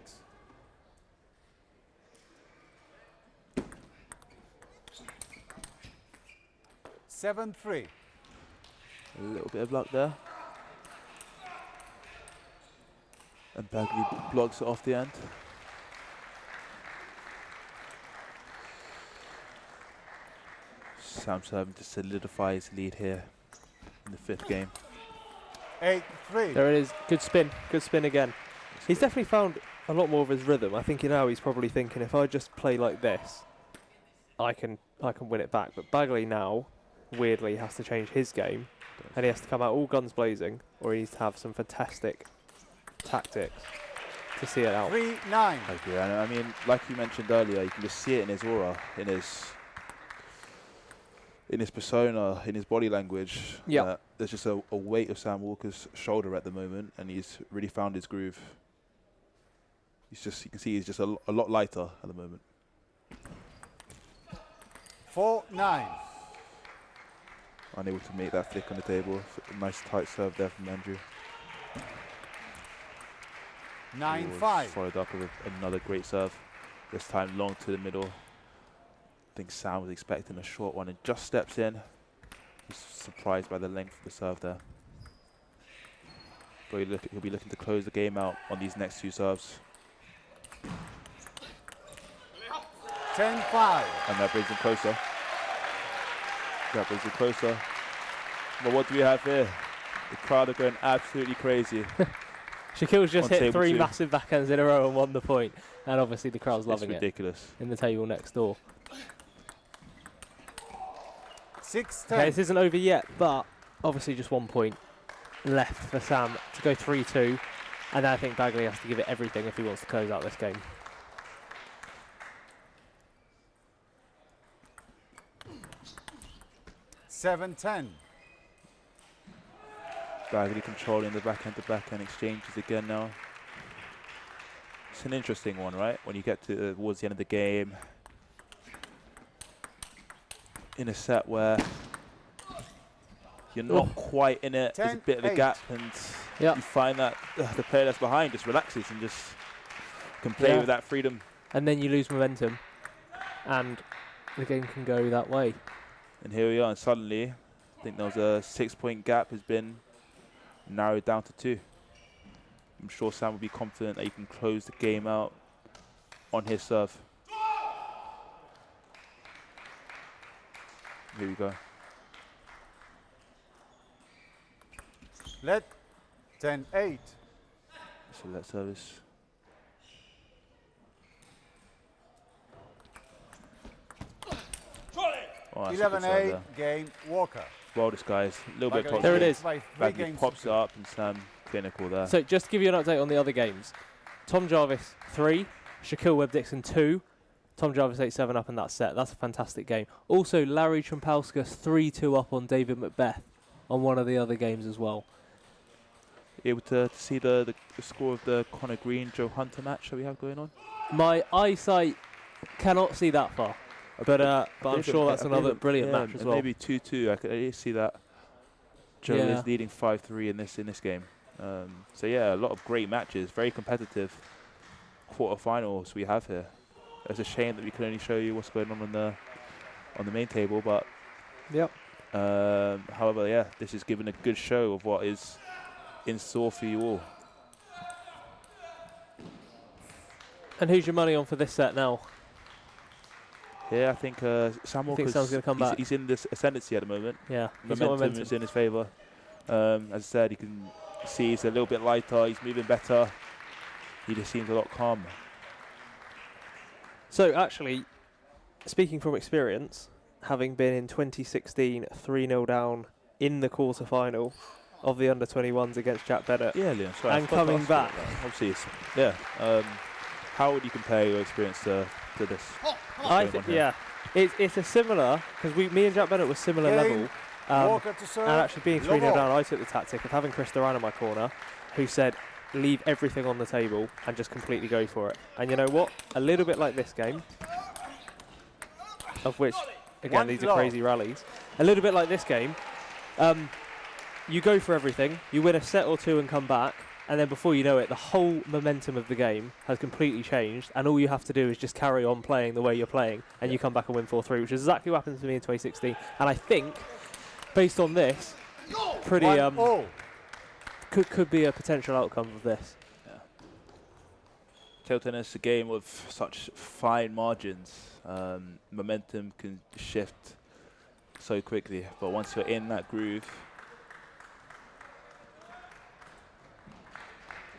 (7-3). A little bit of luck there. And Bagley blocks it off the end. Sam serving to solidify his lead here in the fifth game. 8-3. There it is. Good spin again. He's definitely found a lot more of his rhythm. I think now he's probably thinking, if I just play like this, I can win it back. But Bagley now, weirdly, has to change his game, and he has to come out all guns blazing, or he needs to have some fantastic tactics to see it out. 3-9. I agree. I mean, like you mentioned earlier, you can just see it in his aura, in his persona, in his body language. Yeah. There's just a weight of Sam Walker's shoulder at the moment, and he's really found his groove. You can see he's just a lot lighter at the moment. 4-9. Unable to make that flick on the table. Nice tight serve there from Andrew. 9-5. Followed up with another great serve. This time long to the middle. I think Sam was expecting a short one and just steps in. He's surprised by the length of the serve there. But he'll be looking to close the game out on these next two serves. 10-5. And that brings him closer. That brings him closer. But what do we have here? The crowd are going absolutely crazy. Shaquille's just hit 3 2. massive backhands in a row and won the point. And obviously the crowd's loving It's ridiculous. it. In the table next door. 6-10. Okay, this isn't over yet, but obviously just 1 point left for Sam to go 3-2. And I think Bagley has to give it everything if he wants to close out this game. $7-10. Bagley controlling the backhand-to-backhand exchanges again now. It's an interesting one, right? When you get towards the end of the game, in a set where you're not quite in it, there's a bit of a gap, and you find that the player that's behind just relaxes and just can play with that freedom. And then you lose momentum, and the game can go that way. And here we are, and suddenly, I think there was a 6-point gap has been narrowed down to 2. I'm sure Sam will be confident that he can close the game out on his serve. Here we go. Let 10-8. So let service. Oh, 11-8 game Walker. Well, this guy's a little bit There it is. Bagley pops it up and Sam clinical there. So just to give you an update on the other games. Tom Jarvis 3, Shaquille Webb-Dixon 2, Tom Jarvis 8-7 up in that set. That's a fantastic game. Also, Larry Trampalskas 3-2 up on David Macbeth on one of the other games as well. Able to see the score of the Connor Green-Joe Hunter match that we have going on? My eyesight cannot see that far. But I'm sure that's another brilliant match as well. Maybe 2-2. I could see that. Joe is leading 5-3 in this game. So yeah, a lot of great matches, very competitive quarterfinals we have here. It's a shame that we can only show you what's going on the main table, but however, yeah, this is giving a good show of what is in store for you all. And who's your money on for this set now? Yeah, I think Sam Walker's Sam's going to come back. He's in this ascendancy at the moment. Yeah, momentum is in his favour. As I said, you can see he's a little bit lighter. He's moving better. He just seems a lot calmer. So actually, speaking from experience, having been in 2016 3-0 down in the quarter-final of the under-21s against Jack Bennett, Liam, sorry, and coming back. Obviously, how would you compare your experience to this? I think, it's a similar, because me and Jack Bennett were similar level. And actually being 3-0 down, I took the tactic of having Chris Duran in my corner, who said, leave everything on the table and just completely go for it. And you know what? A little bit like this game, of which, again, these are crazy rallies. A little bit like this game, you go for everything, you win a set or two and come back, and then before you know it, the whole momentum of the game has completely changed, and all you have to do is just carry on playing the way you're playing, and you come back and win 4-3, which is exactly what happened to me in 2016. And I think, based on this, pretty could be a potential outcome of this. Yeah. Table tennis is a game with such fine margins. Momentum can shift so quickly, but once you're in that groove,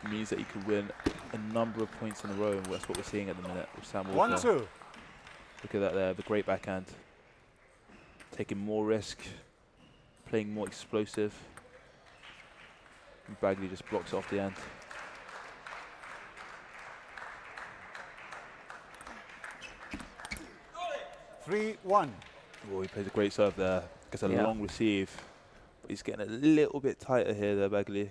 it means that you can win a number of points in a row, and that's what we're seeing at the minute with Sam Walker. 1-2. Look at that there, the great backhand. Taking more risk, playing more explosive. And Bagley just blocks it off the end. $3-1. Oh, he plays a great serve there. Gets a long receive. But he's getting a little bit tighter here there, Bagley.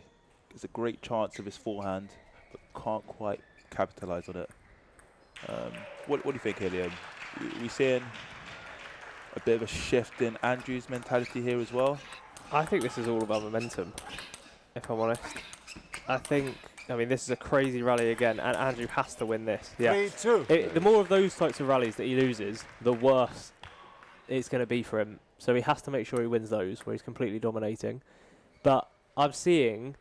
Gets a great chance of his forehand, but can't quite capitalise on it. What do you think here, Liam? We seeing a bit of a shift in Andrew's mentality here as well? I think this is all about momentum, if I'm honest. I mean, this is a crazy rally again, and Andrew has to win this. Yeah. 3-2. The more of those types of rallies that he loses, the worse it's going to be for him. So he has to make sure he wins those where he's completely dominating. But I'm seeing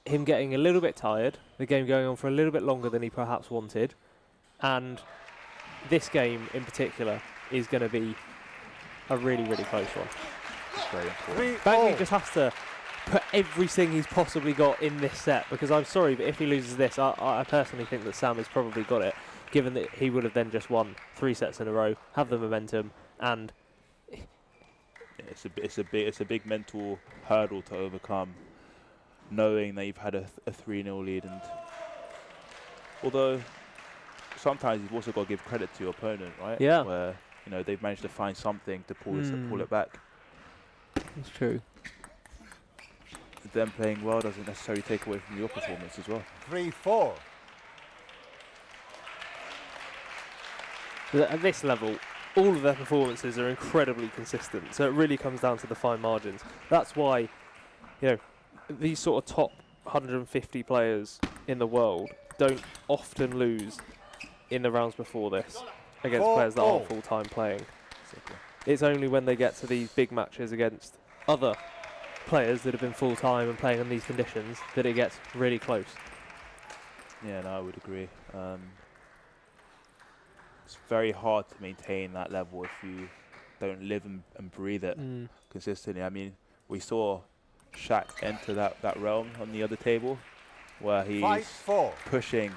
him getting a little bit tired, the game going on for a little bit longer than he perhaps wanted, and this game in particular is going to be a really, really close one. Very important. Bagley just has to put everything he's possibly got in this set, because I'm sorry, but if he loses this, I personally think that Sam has probably got it, given that he would have then just won 3 sets in a row, have the momentum, and it's a big mental hurdle to overcome, knowing that you've had a 3-0 lead. And although sometimes you've also got to give credit to your opponent, right? Yeah. Where they've managed to find something to pull it back. It's true. Them playing well doesn't necessarily take away from your performance as well. 3-4. At this level, all of their performances are incredibly consistent, so it really comes down to the fine margins. That's why, these sort of top 150 players in the world don't often lose in the rounds before this against players that aren't full-time playing. It's only when they get to these big matches against other players that have been full-time and playing in these conditions that it gets really close. Yeah, no, I would agree. It's very hard to maintain that level if you don't live and breathe it consistently. I mean, we saw Shaq enter that realm on the other table, where he's pushing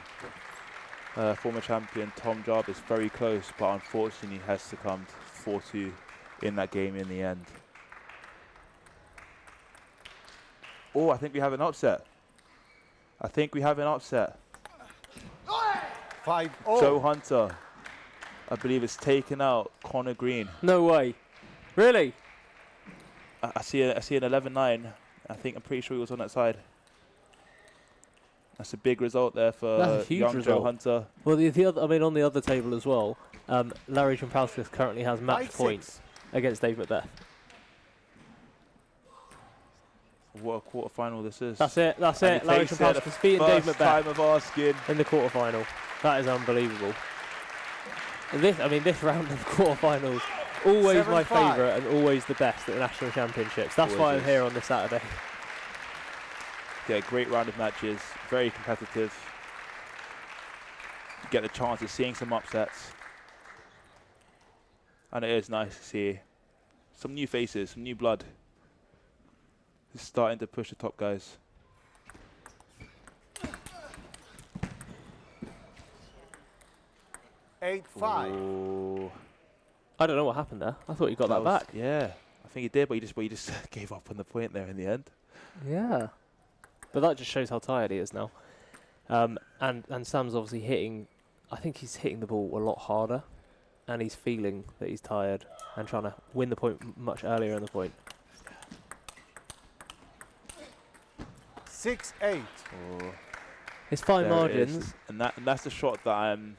former champion Tom Jarvis very close, but unfortunately has succumbed 4-2 in that game in the end. Oh, I think we have an upset. 5-0. Joe Hunter, I believe, it's taken out Connor Green. No way. Really? I see an 11-9. I'm pretty sure he was on that side. That's a big result there for young Joe Hunter. Well, on the other table as well, Larry Champowskis currently has match points against Dave Macbeth. What a quarter-final this is. That's it. Larry Champowskis beating Dave Macbeth time of asking in the quarter-final. That is unbelievable. This round of the quarter-finals, always my favourite and always the best at the National Championships. That's why I'm here on this Saturday. Yeah, great round of matches, very competitive. You get the chance of seeing some upsets. And it is nice to see some new faces, some new blood. It's starting to push the top guys. Eight, 5. I don't know what happened there. I thought you got that back. Yeah, I think he did, but he just gave up on the point there in the end. Yeah. But that just shows how tired he is now. And Sam's obviously hitting, I think he's hitting the ball a lot harder, and he's feeling that he's tired and trying to win the point much earlier in the point. 6-8. Oh, it's fine margins. And that's the shot that I'm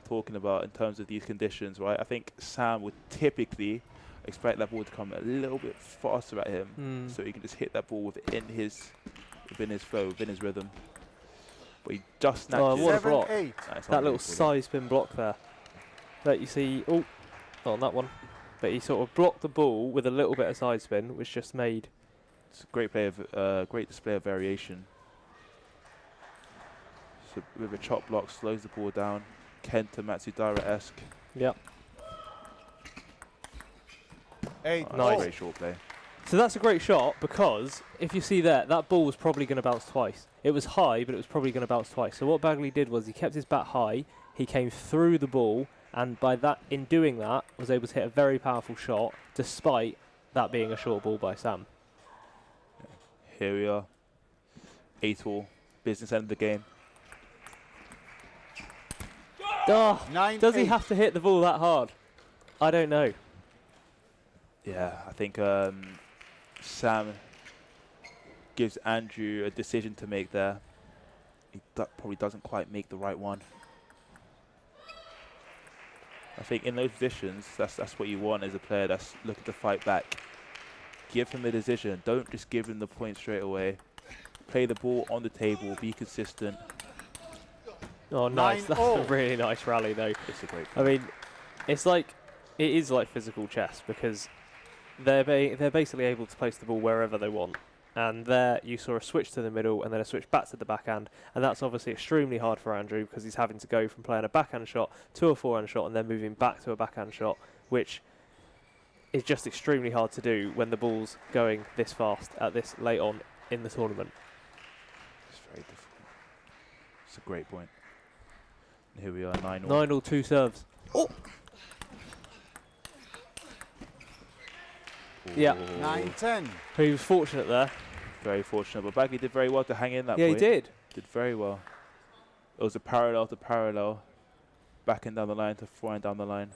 talking about in terms of these conditions, right? I think Sam would typically expect that ball to come a little bit faster at him, so he can just hit that ball within his flow, within his rhythm. But he just snatches. Oh, what a block! That little side spin block there that you see. Oh, not on that one, but he sort of blocked the ball with a little bit of side spin, which just made. It's a great display of variation. So with a chop block, slows the ball down. Kenta Matsudara-esque. Yep. 8. Nice. Great short play. So that's a great shot, because if you see that ball was probably going to bounce twice. It was high, but it was probably going to bounce twice. So what Bagley did was he kept his bat high, he came through the ball, and in doing that, was able to hit a very powerful shot, despite that being a short ball by Sam. Here we are. 8-all. Business end of the game. Oh, does he have to hit the ball that hard? I don't know. Yeah, I think Sam gives Andrew a decision to make there. He probably doesn't quite make the right one. I think in those positions, that's what you want as a player that's looking to fight back. Give him a decision. Don't just give him the point straight away. Play the ball on the table. Be consistent. Oh, nice. That's a really nice rally, though. It's a great I mean, it is like physical chess because they're basically able to place the ball wherever they want. And there you saw a switch to the middle and then a switch back to the backhand. And that's obviously extremely hard for Andrew because he's having to go from playing a backhand shot to a forehand shot and then moving back to a backhand shot, which is just extremely hard to do when the ball's going this fast at this late on in the tournament. It's very difficult. It's a great point. And here we are, 9-all. 9-all, 2 serves. Oh! Yeah. 9-10. He was fortunate there. Very fortunate, but Bagley did very well to hang in that point. point. Yeah, he did. Did very well. It was a parallel to parallel. Backing down the line to forehand down the line.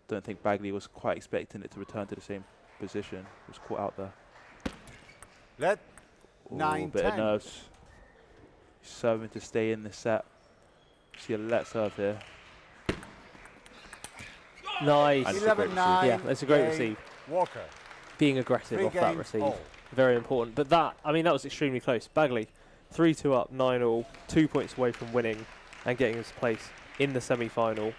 Don't think Bagley was quite expecting it to return to the same position. He was caught out there. Let 9-10. Bit of nerves. Serving to stay in the set. See a let serve here. Nice. 11-9. Yeah, that's a great receive. Walker. Being aggressive off that receive. Very important. But that was extremely close. Bagley, 3-2 up, 9-all, 2 points away from winning and getting his place in the semi-final,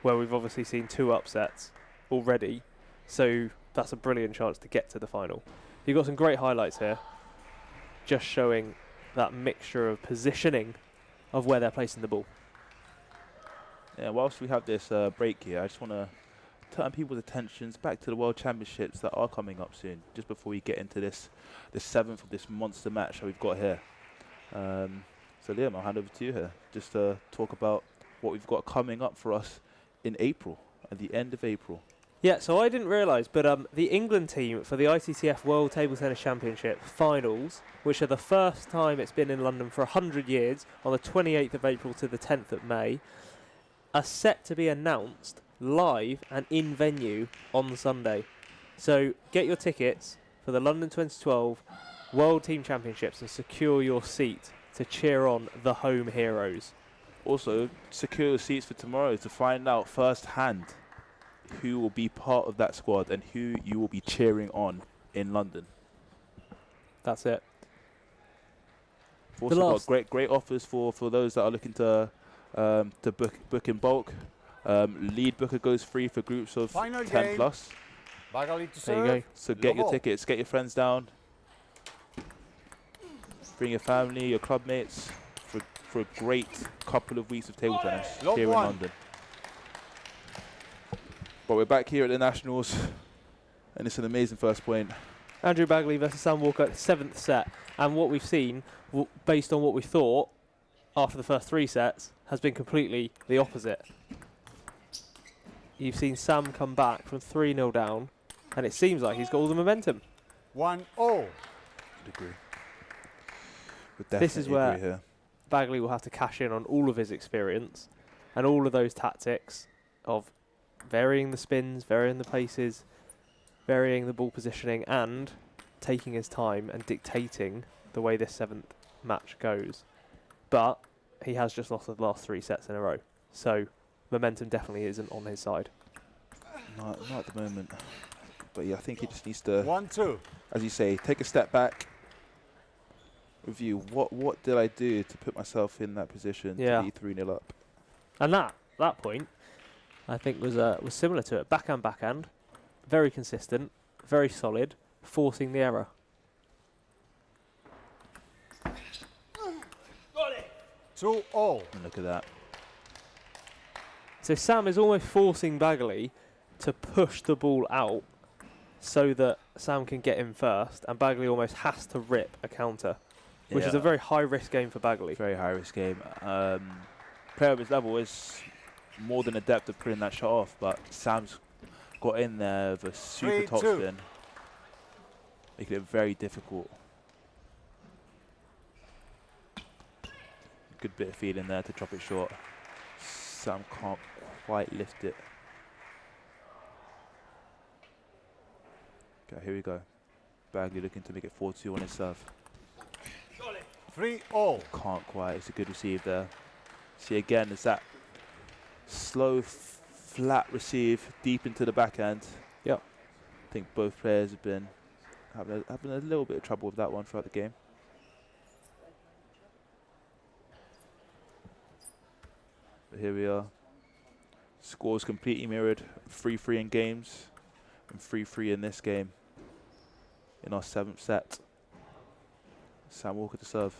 where we've obviously seen 2 upsets already. So that's a brilliant chance to get to the final. You've got some great highlights here, just showing that mixture of positioning of where they're placing the ball. Yeah, whilst we have this break here, I just want to turn people's attentions back to the World Championships that are coming up soon, just before we get into this, the 7th of this monster match that we've got here. So Liam, I'll hand over to you here, just to talk about what we've got coming up for us in April, at the end of April. Yeah, so I didn't realise, but the England team for the ITTF World Table Tennis Championship finals, which are the first time it's been in London for 100 years, on the 28th of April to the 10th of May, are set to be announced live and in venue on Sunday. So get your tickets for the London 2012 World Team Championships and secure your seat to cheer on the home heroes. Also, secure your seats for tomorrow to find out firsthand who will be part of that squad and who you will be cheering on in London. That's it. We've also got great offers for those that are looking to book in bulk. Lead booker goes free for groups of 10 plus. There you go. So get your tickets, get your friends down, bring your family, your club mates for a great couple of weeks of table tennis here in London. But we're back here at the Nationals, and it's an amazing first point. Andrew Bagley versus Sam Walker, 7th set, and what we've seen, based on what we thought after the first 3 sets, has been completely the opposite. You've seen Sam come back from 3-0 down, and it seems like he's got all the momentum. 1-0. Agree. This is where Bagley will have to cash in on all of his experience and all of those tactics of varying the spins, varying the places, varying the ball positioning, and taking his time and dictating the way this 7th match goes. But he has just lost the last 3 sets in a row, so momentum definitely isn't on his side. Not at the moment. But yeah, I think he just needs to, 1-2. As you say, take a step back, review what did I do to put myself in that position to be 3-0 up. And that point, I think, was similar to it. Backhand, very consistent, very solid, forcing the error. 2-0. And look at that. So Sam is almost forcing Bagley to push the ball out so that Sam can get in first, and Bagley almost has to rip a counter, which is a very high-risk game for Bagley. Very high-risk game. Player of his level is more than adept at putting that shot off, but Sam's got in there with a super topspin, making it very difficult. Good bit of feeling there to drop it short. Sam can't quite lift it. Okay, here we go. Bagley looking to make it 4-2 on his serve. 3-0. Can't quite. It's a good receive there. See again, it's that slow flat receive deep into the backhand. Yep. I think both players have been having a little bit of trouble with that one throughout the game. But here we are. Scores completely mirrored. 3-3 in games and 3-3 in this game in our 7th set. Sam Walker to serve.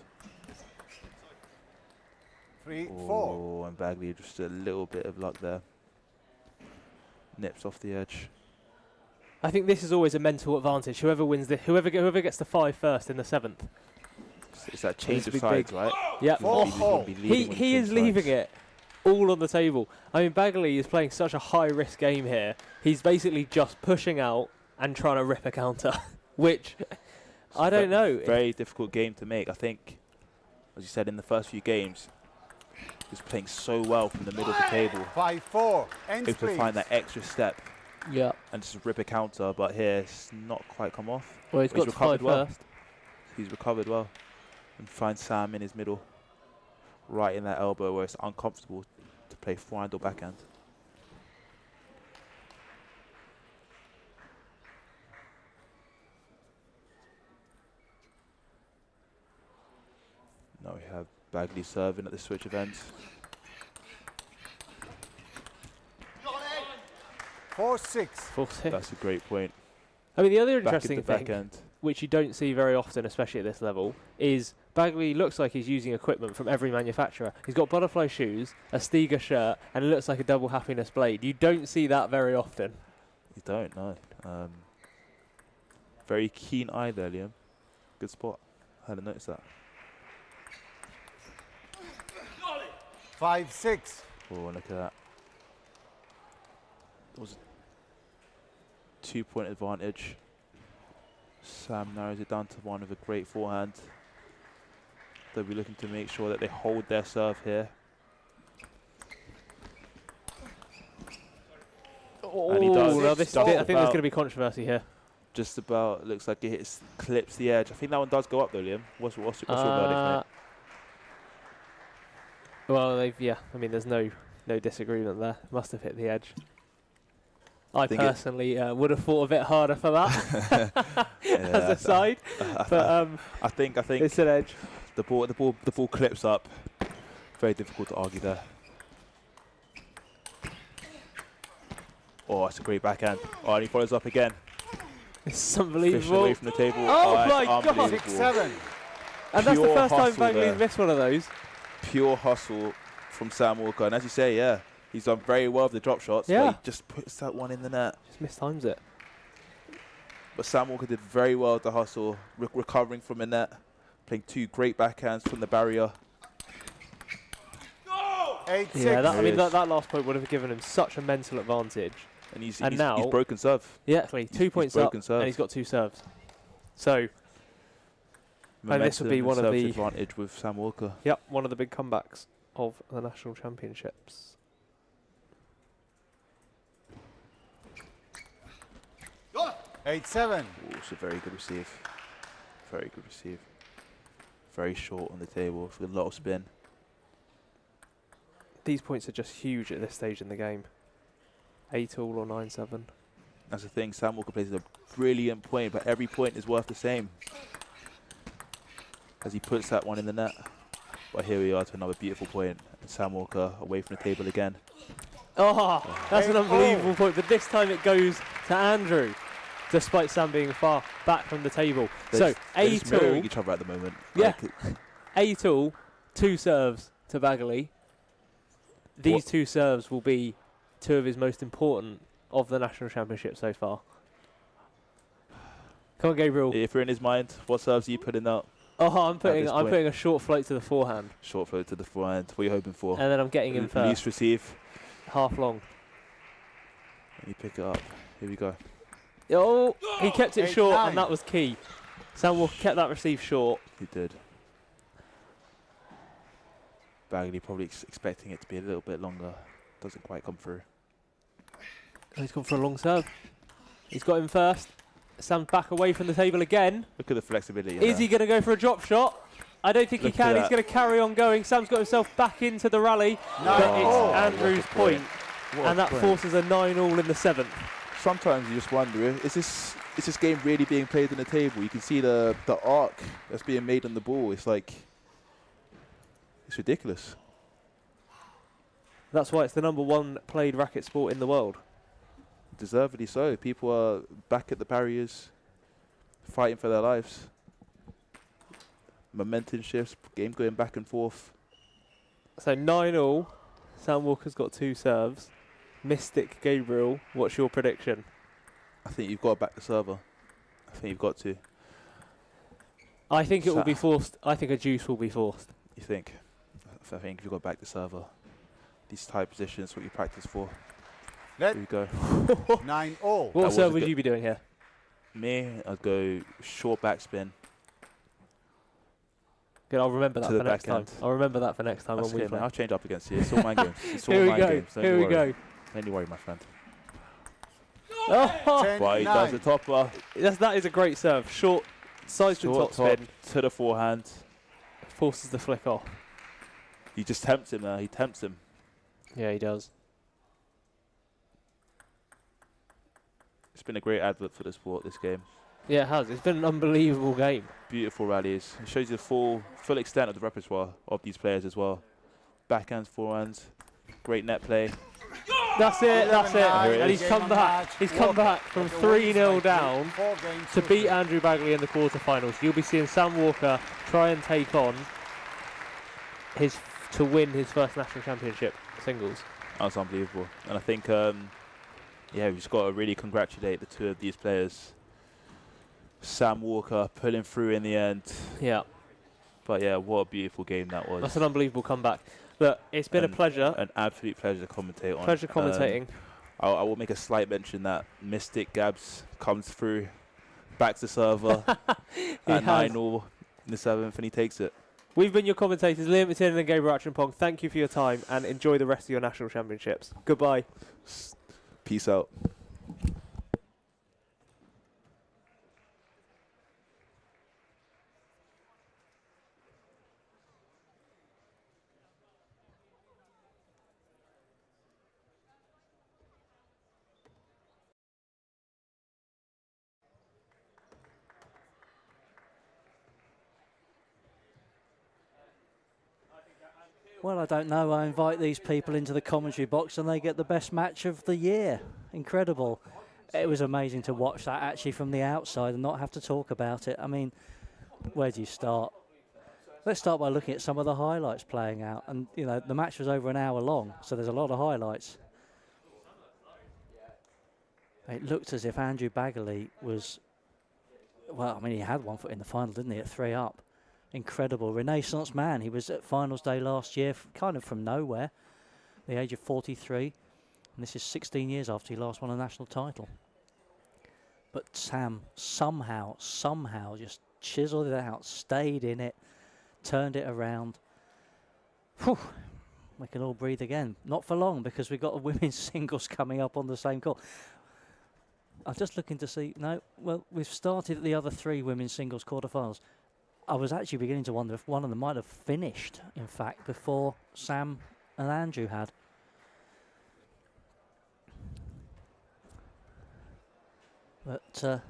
3-4. Oh, and Bagley just a little bit of luck there. Nips off the edge. I think this is always a mental advantage. Whoever wins this, whoever gets the 5 first in the 7th. It's that change of sides, right? Yep. He He is leaving it all on the table. I mean, Bagley is playing such a high-risk game here. He's basically just pushing out and trying to rip a counter, which I don't know. Very difficult game to make. I think, as you said, in the first few games, he's playing so well from the middle of the table. 5-4. Ends, able to find that extra step. Yeah. And just rip a counter, but here it's not quite come off. Well, he's got to recovered well. first. He's recovered well. And finds Sam in his middle. Right in that elbow where it's uncomfortable to play forehand or backhand. Now we have Bagley serving at the switch of ends. 4-6. 4-6. That's a great point. I mean, the other Back interesting at the thing, backhand. which you don't see very often, especially at this level, is Bagley looks like he's using equipment from every manufacturer. He's got butterfly shoes, a Stiga shirt, and it looks like a double happiness blade. You don't see that very often. You don't, no. Very keen eye there, Liam. Good spot. I hadn't noticed that. 5-6. Oh, look at that. It was a 2-point advantage. Sam narrows it down to 1 with a great forehand. They'll be looking to make sure that they hold their serve here. And he does. Well, this I think there's going to be controversy here. Just about, looks like it clips the edge. I think that one does go up though, Liam. What's your verdict, mate? Well, I mean, there's no disagreement there. Must have hit the edge. I personally would have thought a bit harder for that as a side, but I think it's an edge. The ball clips up. Very difficult to argue there. Oh, it's a great backhand. Oh, and he follows up again. It's unbelievable. Fishing away from the table. Oh my God! 6-7. And that's the first time Bagley's missed one of those. Pure hustle from Sam Walker, and as you say, yeah, he's done very well with the drop shots. Yeah. But he just puts that one in the net. Just mistimes it. But Sam Walker did very well with the hustle, recovering from the net, playing 2 great backhands from the barrier. 8-6. Yeah, I mean that last point would have given him such a mental advantage. And now he's broken serve. Yeah, actually, 2 points up, serve. and he's got 2 serves. So, and this would be one of the advantage with Sam Walker. Yep, one of the big comebacks of the national championships. Go! 8-7. Oh, it's a very good receive. Very good receive. Very short on the table with a lot of spin. These points are just huge at this stage in the game. 8-all or 9-7. That's the thing. Sam Walker plays a brilliant point, but every point is worth the same as he puts that one in the net. But here we are to another beautiful point. And Sam Walker away from the table again. Oh, that's an unbelievable point. But this time it goes to Andrew, despite Sam being far back from the table. They're so just mirroring each other at the moment. Yeah, 8-all, 2 serves to Bagley. These 2 serves will be 2 of his most important of the national championship so far. Come on, Gabriel. If you're in his mind, what serves are you putting out? Oh, I'm putting a short float to the forehand. Short float to the forehand. What are you hoping for? And then I'm getting him first. Least receive. Half long. And you pick it up. Here we go. Oh, he kept it short, and that was key. Sam Walker kept that receive short. He did. Bagley probably expecting it to be a little bit longer. Doesn't quite come through. Oh, he's gone for a long serve. He's got him first. Sam's back away from the table again. Look at the flexibility. Is he going to go for a drop shot? I don't think he can. He's going to carry on going. Sam's got himself back into the rally. No. But it's Andrew's point. And that forces a 9-all in the 7th. Sometimes you just wonder, is this game really being played on the table? You can see the arc that's being made on the ball. It's like, it's ridiculous. That's why it's the #1 played racket sport in the world. Deservedly so. People are back at the barriers, fighting for their lives. Momentum shifts, game going back and forth. So 9-all. Sam Walker's got 2 serves. Mystic Gabriel, what's your prediction? I think you've got to back the server. I think you've got to. I think it will be forced. I think a deuce will be forced. You think? I think you've got to back the server. These tight positions, what you practice for. Here we go. 9-all. What serve would you be doing here? Me, I'd go short backspin. Good, I'll remember that for next time. I'll remember that for next time when we play. I'll change up against you. It's all mind games. It's all Here we mind go. games. Here we go. Don't you worry, my friend. Oh! Well, he does the topper. That is a great serve. Short, side spin, top spin. To the forehand. Forces the flick off. He just tempts him there. He tempts him. Yeah, he does. It's been a great advert for the sport, this game. Yeah, it has. It's been an unbelievable game. Beautiful rallies. It shows you the full extent of the repertoire of these players as well. Backhands, forehands, great net play. That's it, that's it. And he's come back. He's come back from 3-0 down to beat Andrew Bagley in the quarterfinals. You'll be seeing Sam Walker try and take on to win his first national championship singles. That's unbelievable. And I think, yeah, we've just got to really congratulate the 2 of these players. Sam Walker pulling through in the end. Yeah. But yeah, what a beautiful game that was. That's an unbelievable comeback. Look, it's been a pleasure. An absolute pleasure to commentate on. Pleasure commentating. I will make a slight mention that Mystic Gabs comes through, backs the server at 9-all in the 7th, and he takes it. We've been your commentators, Liam McTiernan and Gabriel Acheampong. Thank you for your time, and enjoy the rest of your national championships. Goodbye. Peace out. Well, I don't know. I invite these people into the commentary box and they get the best match of the year. Incredible. It was amazing to watch that actually from the outside and not have to talk about it. I mean, where do you start? Let's start by looking at some of the highlights playing out. And, you know, the match was over an hour long, so there's a lot of highlights. It looked as if Andrew Bagley was, well, I mean, he had 1 foot in the final, didn't he, at 3 up. Incredible renaissance man. He was at finals day last year, kind of from nowhere, the age of 43, and this is 16 years after he last won a national title. But Sam somehow just chiseled it out, stayed in it, turned it around. Whew. We can all breathe again. Not for long, because we've got a women's singles coming up on the same call. I'm just looking to see, no, well, we've started the other 3 women's singles quarterfinals. I was actually beginning to wonder if one of them might have finished, in fact, before Sam and Andrew had. But,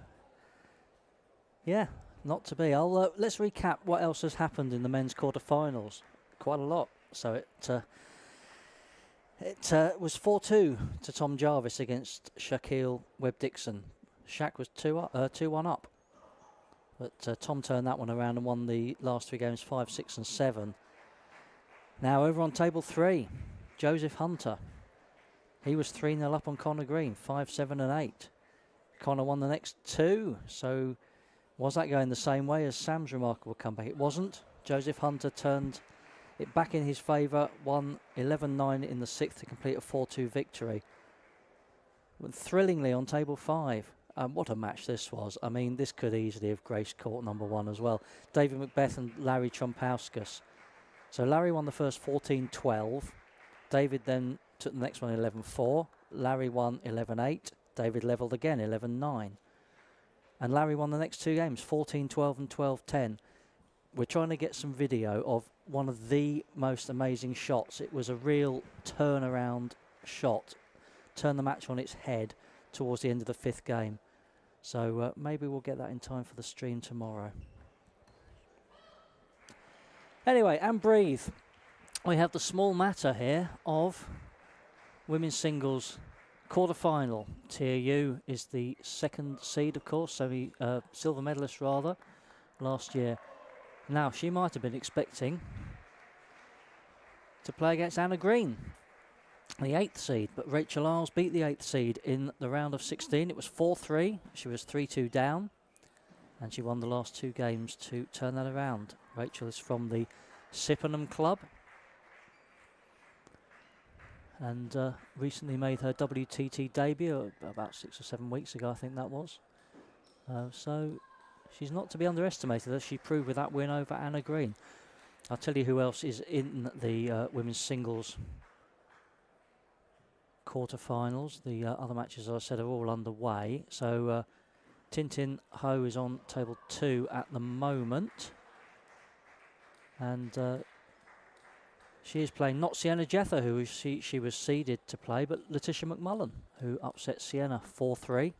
yeah, not to be. Let's recap what else has happened in the men's quarterfinals. Quite a lot. So it was 4-2 to Tom Jarvis against Shaquille Webb-Dixon. Shaq was 2-1 up. But Tom turned that one around and won the last 3 games, 5, 6 and 7. Now over on table 3, Joseph Hunter. He was 3-0 up on Connor Green, 5, 7 and 8. Connor won the next 2. So was that going the same way as Sam's remarkable comeback? It wasn't. Joseph Hunter turned it back in his favour, won 11-9 in the 6th to complete a 4-2 victory. But thrillingly on table 5. What a match this was. I mean, this could easily have graced court #1 as well. David Macbeth and Larry Trompowskis. So Larry won the first 14-12. David then took the next one 11-4. Larry won 11-8. David levelled again 11-9. And Larry won the next 2 games, 14-12 and 12-10. We're trying to get some video of one of the most amazing shots. It was a real turnaround shot turn the match on its head towards the end of the 5th game. So maybe we'll get that in time for the stream tomorrow. Anyway, and breathe. We have the small matter here of women's singles quarter-final. Tia Yu is the 2nd seed, of course, so silver medalist rather, last year. Now, she might have been expecting to play against Anna Green, the 8th seed, but Rachel Isles beat the 8th seed in the round of 16. It was 4-3. She was 3-2 down, and she won the last 2 games to turn that around. Rachel is from the Sippenham club and recently made her WTT debut about 6 or 7 weeks ago, I think that was. So she's not to be underestimated, as she proved with that win over Anna Green. I'll tell you who else is in the women's singles quarter-finals. The other matches, as I said, are all underway. So Tintin Ho is on table 2 at the moment. And she is playing not Sienna Jether, who she was seeded to play, but Letitia McMullen, who upset Sienna 4-3.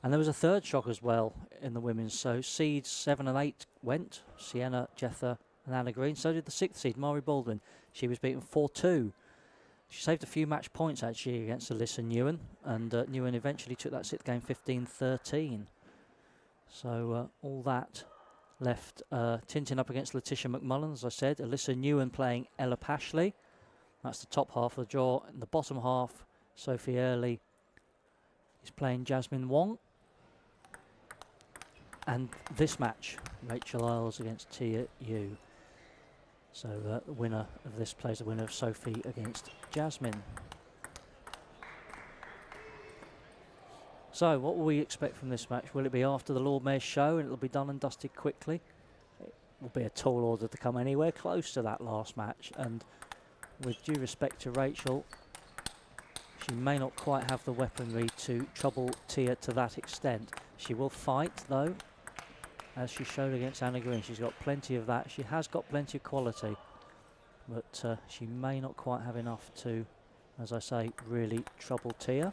And there was a 3rd shock as well in the women's. So seeds 7 and 8 went, Sienna Jether and Anna Green. So did the 6th seed, Maury Baldwin. She was beaten 4-2. She saved a few match points actually against Alyssa Newen, and Newen eventually took that 6th game 15-13. So all that left Tintin up against Letitia McMullen, as I said. Alyssa Newen playing Ella Pashley. That's the top half of the draw. In the bottom half, Sophie Early is playing Jasmine Wong. And this match, Rachel Isles against Tia Yu. So the winner of this plays the winner of Sophie against Jasmine. So what will we expect from this match? Will it be after the Lord Mayor's show and it'll be done and dusted quickly? It will be a tall order to come anywhere close to that last match. And with due respect to Rachel, she may not quite have the weaponry to trouble Tia to that extent. She will fight though, as she showed against Anna Green. She's got plenty of that. She has got plenty of quality, but she may not quite have enough to, as I say, really trouble Tia.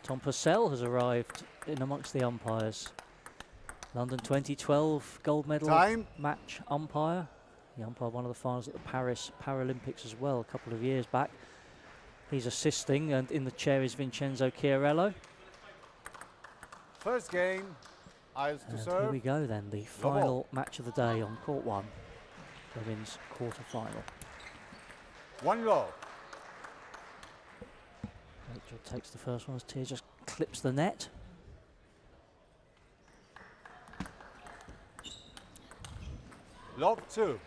Tom Purcell has arrived in amongst the umpires. London 2012 gold medal match umpire. He umpired one of the finals at the Paris Paralympics as well a couple of years back. He's assisting, and in the chair is Vincenzo Chiarello. First game, Isles to serve. Here we go then, the final match of the day on court 1, women's quarter-final. 1-0. Rachel takes the first one as Tia just clips the net. Lob 2.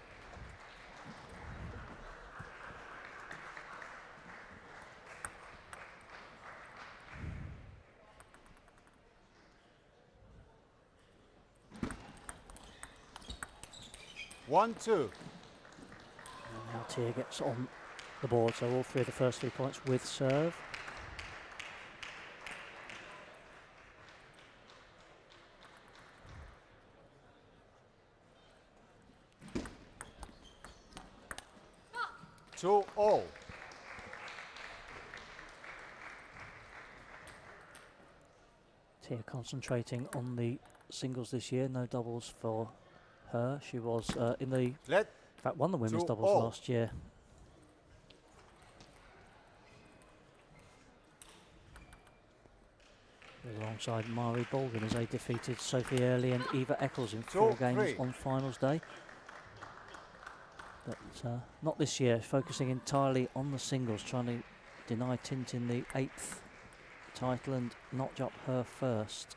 One, 2. And now Tia gets on the board, so all 3 of the first 3 points with serve. Two all. Tia concentrating on the singles this year, no doubles for her. She was in the, in fact, won the women's doubles last year. Alongside Mari Baldwin as they defeated Sophie Early and Eva Eccles in 4 games on finals day. But not this year, focusing entirely on the singles, trying to deny Tintin the 8th title and notch up her first.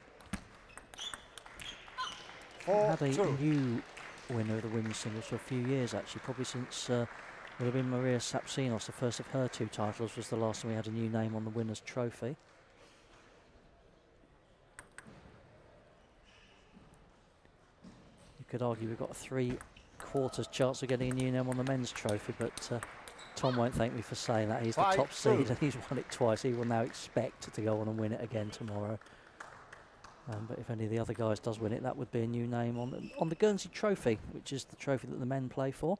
Had a new winner of the women's singles for a few years actually, probably since would have been Maria Sapsinos. The first of her 2 titles was the last time we had a new name on the winner's trophy. You could argue we've got a 3/4 chance of getting a new name on the men's trophy, but Tom won't thank me for saying that. He's the top seed and he's won it twice. He will now expect to go on and win it again tomorrow. But if any of the other guys does win it, that would be a new name on the Guernsey Trophy, which is the trophy that the men play for.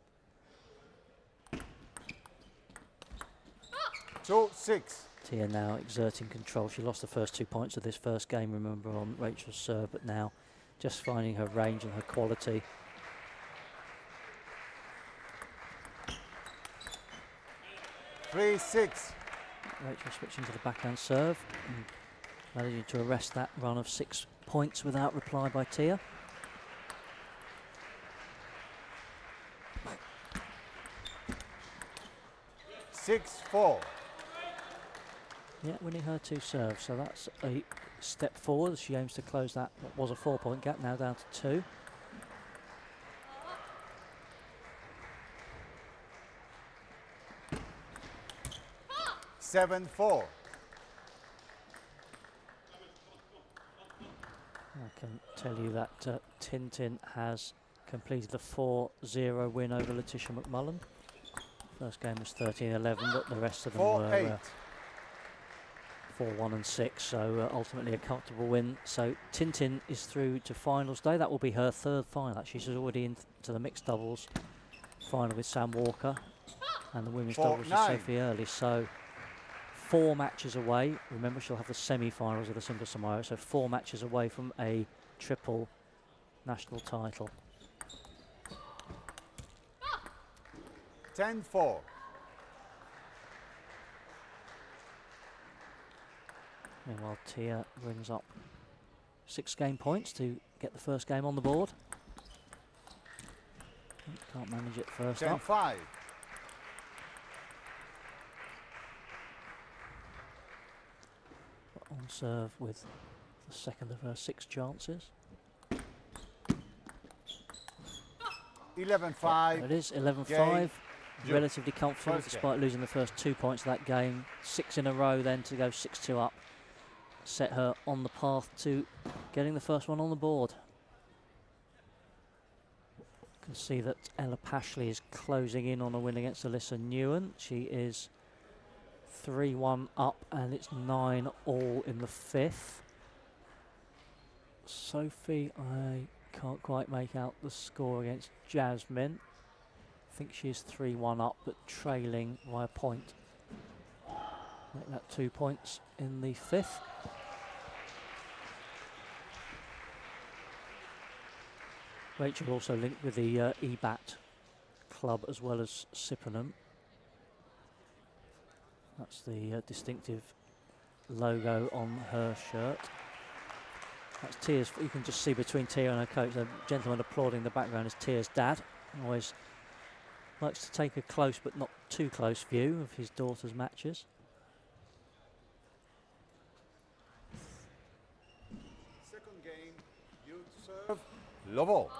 2-6. Tia now exerting control. She lost the first 2 points of this first game, remember, on Rachel's serve, but now just finding her range and her quality. Three, 6. Rachel switching to the backhand serve and managing to arrest that run of 6 points without reply by Tia. Six, 4. Yeah, winning her 2 serves, so that's a step forward. She aims to close that what was a 4-point gap, now down to 2. Seven, 4. I can tell you that Tintin has completed a 4-0 win over Letitia McMullen. First game was 13-11, but the rest of them were 4-1 and 6, so ultimately a comfortable win. So Tintin is through to finals day. That will be her 3rd final. Actually, she's already into the mixed doubles final with Sam Walker and the women's doubles with Sophie Early. So 4 matches away. Remember, she'll have the semi-finals of the singles tomorrow, so 4 matches away from a triple national title. 10-4. Meanwhile, Tia brings up 6 game points to get the first game on the board. Can't manage it first up. 10-5. On serve with the second of her 6 chances. 11-5. It is 11-5. Relatively comfortable despite losing the first 2 points of that game. 6 in a row then to go 6-2 up. Set her on the path to getting the first one on the board. You can see that Ella Pashley is closing in on a win against Alyssa Newen. She is 3-1 up and it's 9-all in the 5th. Sophie, I can't quite make out the score against Jasmine. I think she's 3-1 up but trailing by a point. Make that 2 points in the 5th. Rachel also linked with the EBAT club as well as Sippenham. That's the distinctive logo on her shirt. That's Tia's, you can just see between Tia and her coach, the gentleman applauding in the background is Tia's dad. Always likes to take a close but not too close view of his daughter's matches. Second game, you serve. Lovo.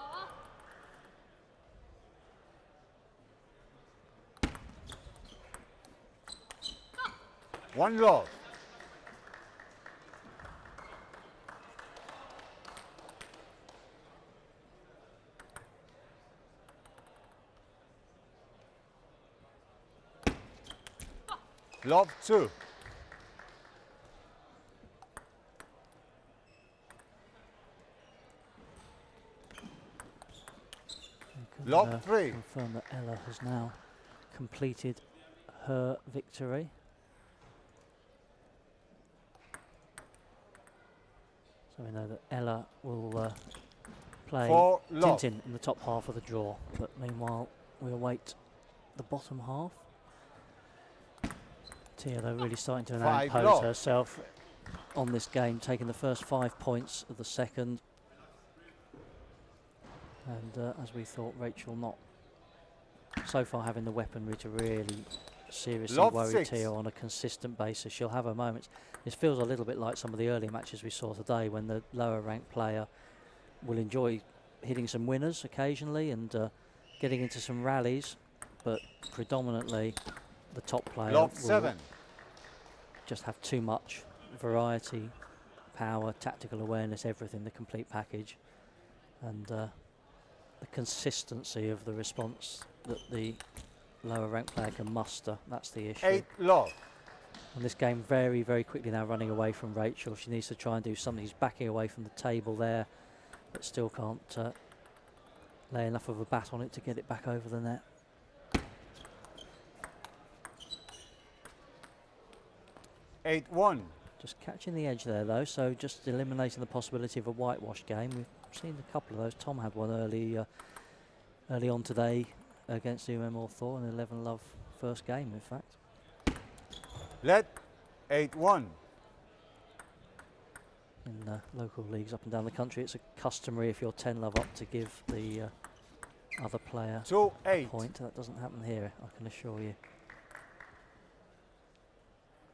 One love. Love 2. Love 3. Confirm that Ella has now completed her victory. So we know that Ella will play Tintin in the top half of the draw, but meanwhile we await the bottom half. Tia, though, really starting to now impose herself on this game, taking the first 5 points of the second. And as we thought, Rachel not so far having the weaponry to really seriously worry Tia on a consistent basis. She'll have her moments. This feels a little bit like some of the earlier matches we saw today, when the lower ranked player will enjoy hitting some winners occasionally and getting into some rallies, but predominantly the top player will just have too much variety, power, tactical awareness, everything, the complete package. And the consistency of the response that the lower ranked player can muster, that's the issue. 8 love. And this game very, very quickly now running away from Rachel. She needs to try and do something. She's backing away from the table there, but still can't lay enough of a bat on it to get it back over the net. 8-1. Just catching the edge there, though, so just eliminating the possibility of a whitewash game. We've seen a couple of those. Tom had one early on today against UM Hawthorne, 11 love first game, in fact. Let 8-1. In local leagues up and down the country, it's customary if you're 10 love up to give the other player a point. That doesn't happen here, I can assure you.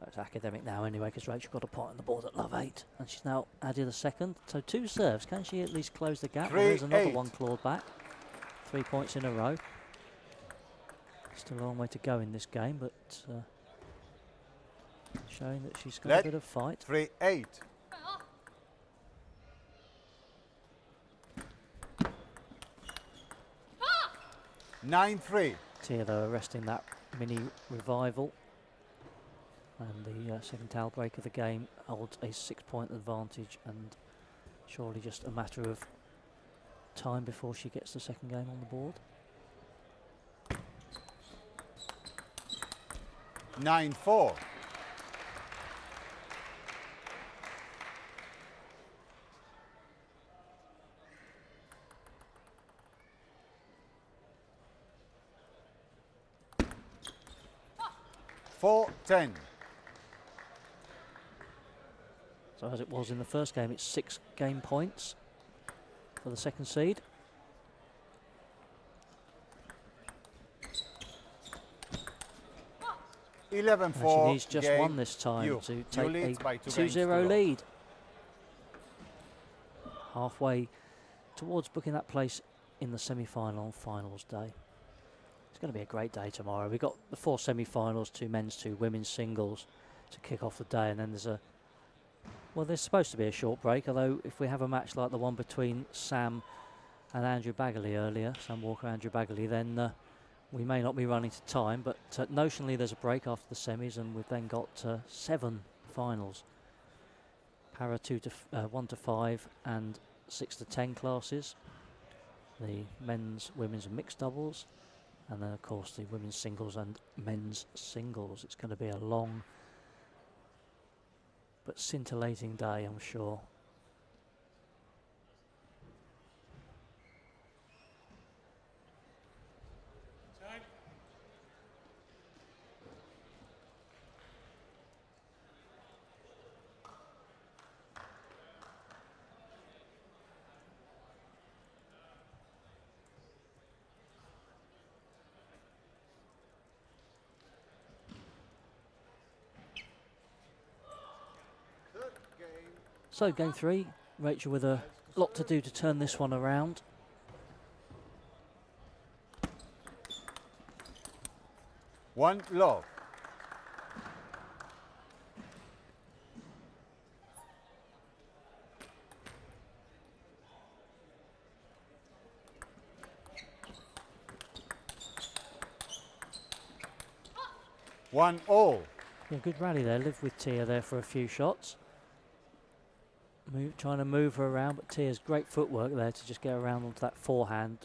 It's academic now anyway, because Rachel got a point on the board at love 8, and she's now added a second. So 2 serves. Can she at least close the gap? Well, there's another one clawed back. 3 points in a row. Still a long way to go in this game, but showing that she's got a bit of fight. 3-8. Nine 3. Tia, though, arresting that mini revival. And the second towel break of the game holds a 6-point advantage, and surely just a matter of time before she gets the second game on the board. 9-4. Four 10. So as it was in the first game, it's 6 game points for the second seed. She needs just one this time to take a 2-0 lead. Halfway towards booking that place in the semi-final on finals day. It's going to be a great day tomorrow. We've got the 4 semi-finals, 2 men's, 2 women's singles to kick off the day, and then there's supposed to be a short break, although if we have a match like the one between Sam and Andrew Baggerly earlier, Sam Walker, Andrew Baggerly, then we may not be running to time, but notionally there's a break after the semis, and we've then got 7 finals. Para 1 to 5 and 6 to 10 classes. The men's, women's and mixed doubles. And then, of course, the women's singles and men's singles. It's going to be a long but scintillating day, I'm sure. So game 3, Rachel with a lot to do to turn this one around. One love. One all. Yeah, good rally there. Lived with Tia there for a few shots. Trying to move her around, but Tia's great footwork there to just get around onto that forehand.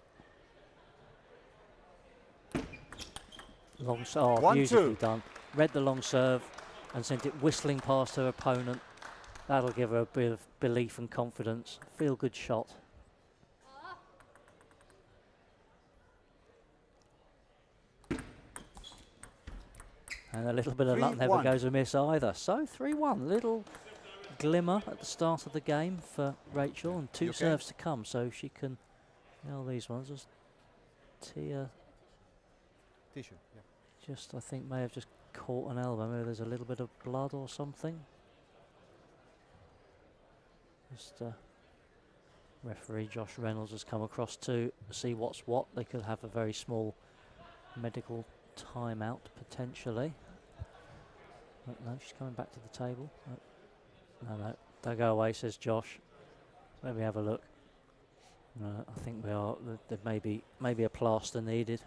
Long serve, beautifully done. Read the long serve and sent it whistling past her opponent. That'll give her a bit of belief and confidence. Feel good shot. And a little bit of luck never goes amiss either. So 3-1, little glimmer at the start of the game for Rachel, and 2 serves to come, so she can nail these ones. Just Tia just, I think, may have just caught an elbow. Maybe there's a little bit of blood or something. Just referee Josh Reynolds has come across to see what's what. They could have a very small medical timeout potentially. But no, she's coming back to the table. No, don't go away, says Josh. Let me have a look. No, I think we are. There may be a plaster needed.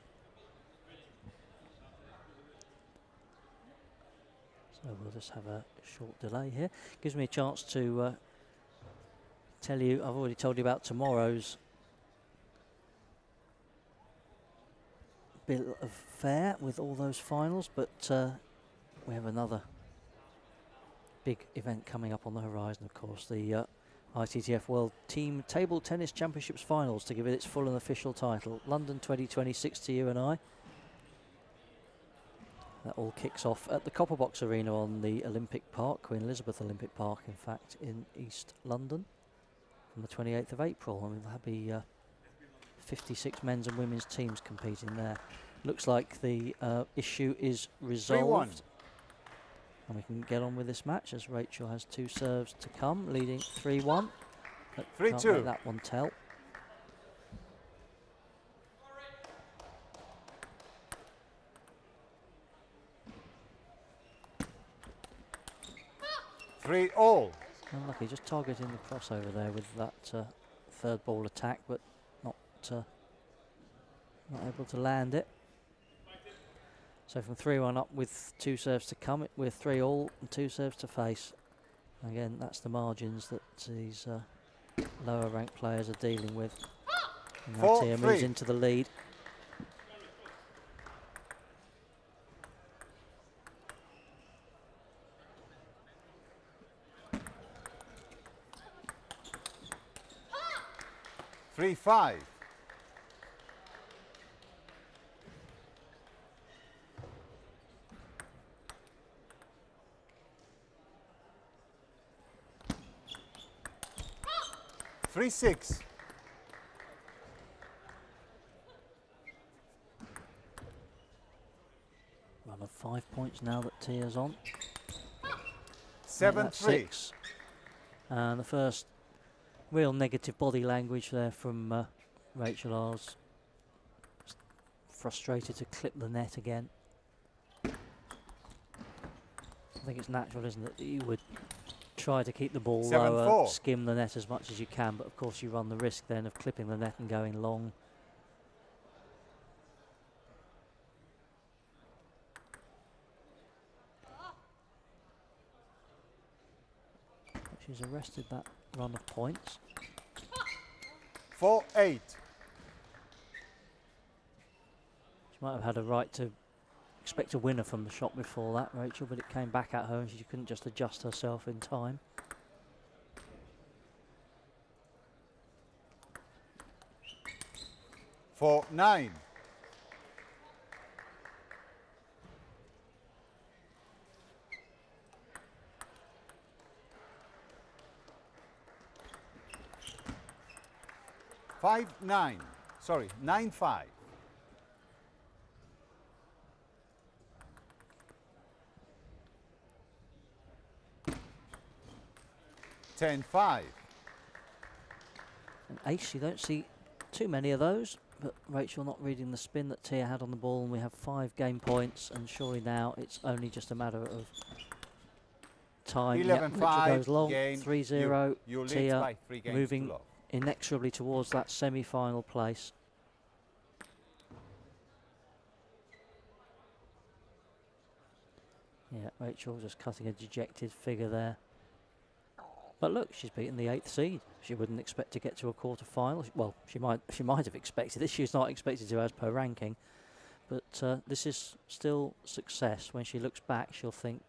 So we'll just have a short delay here. Gives me a chance to tell you. I've already told you about tomorrow's bill of fare with all those finals, but we have another big event coming up on the horizon, of course, the ITTF World Team Table Tennis Championships Finals, to give it its full and official title. London 2026 to you and I. That all kicks off at the Copperbox Arena on the Olympic Park, Queen Elizabeth Olympic Park, in fact, in East London, on the 28th of April. And we'll have 56 men's and women's teams competing there. Looks like the issue is resolved. 3-1. And we can get on with this match as Rachel has 2 serves to come, leading 3-1. 3-2. Can't let that one tell. Three all. Unlucky, just targeting the crossover there with that third ball attack, but not able to land it. So from 3-1 up with 2 serves to come, we're 3 all and 2 serves to face. Again, that's the margins that these lower ranked players are dealing with. And now Tia moves into the lead. Three, 5. Three, 6. Run of 5 points now that Tia's on. 7-3. 6. And the first real negative body language there from Rachel R's. Frustrated to clip the net again. I think it's natural, isn't it, that you would try to keep the ball lower, skim the net as much as you can, but of course you run the risk then of clipping the net and going long. She's arrested that run of points. 4-8. She might have had a right to expect a winner from the shot before that, Rachel, but it came back at her and she couldn't just adjust herself in time. 4-9. Five, 9. Sorry, 9-5. 10-5. And ace, you don't see too many of those, but Rachel not reading the spin that Tia had on the ball, and we have 5 game points, and surely now it's only just a matter of time. 11-5 Rachel goes long, game. 3-0, you lead Tia by 3 games moving to love. inexorably towards that semi-final place. Yeah, Rachel just cutting a dejected figure there. But look, she's beaten the 8th seed. She wouldn't expect to get to a quarter-final. Well, she might have expected it. She's not expected to as per ranking. But this is still success. When she looks back, she'll think,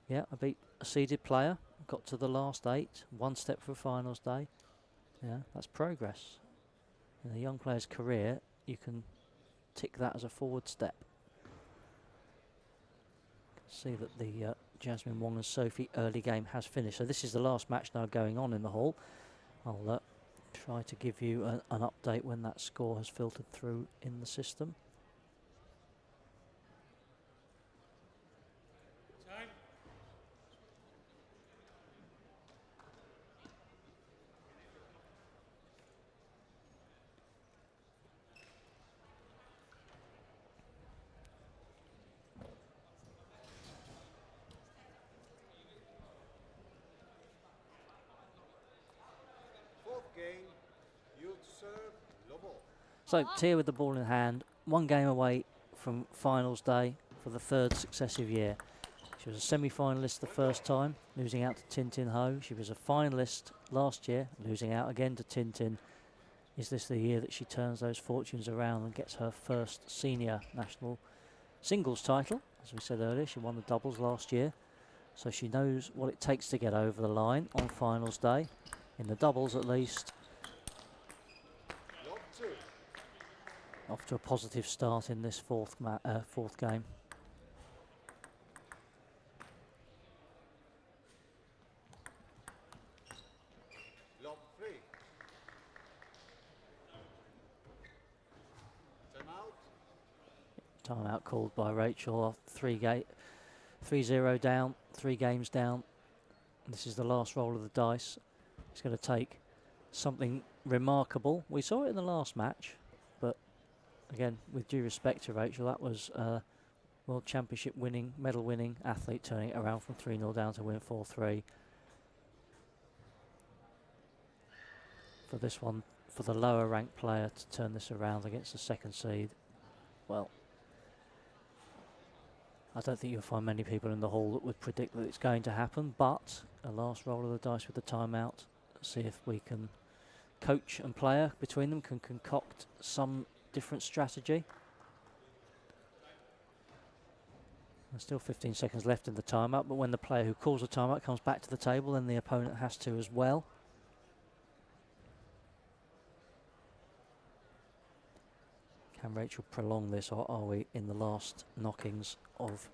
yeah, I beat a seeded player, got to the last 8, 1 step for finals day. Yeah, that's progress. In a young player's career, you can tick that as a forward step. See that the Jasmine Wong and Sophie early game has finished. So this is the last match now going on in the hall. I'll try to give you an update when that score has filtered through in the system. So Tia with the ball in hand, 1 game away from finals day for the 3rd successive year. She was a semi-finalist the first time, losing out to Tin Tin Ho. She was a finalist last year, losing out again to Tin Tin. Is this the year that she turns those fortunes around and gets her first senior national singles title? As we said earlier, she won the doubles last year. So she knows what it takes to get over the line on finals day, in the doubles at least. Off to a positive start in this fourth game. Timeout called by Rachel. 3-0 down, 3 games down. This is the last roll of the dice. It's going to take something remarkable. We saw it in the last match, but again, with due respect to Rachel, that was a World Championship winning, medal winning athlete turning it around from 3-0 down to win 4-3. For this one, for the lower ranked player to turn this around against the second seed, well, I don't think you'll find many people in the hall that would predict that it's going to happen, but a last roll of the dice with the timeout. See if we can, coach and player between them can concoct some different strategy. There's still 15 seconds left in the timeout, but when the player who calls the timeout comes back to the table, then the opponent has to as well. Can Rachel prolong this, or are we in the last knockings of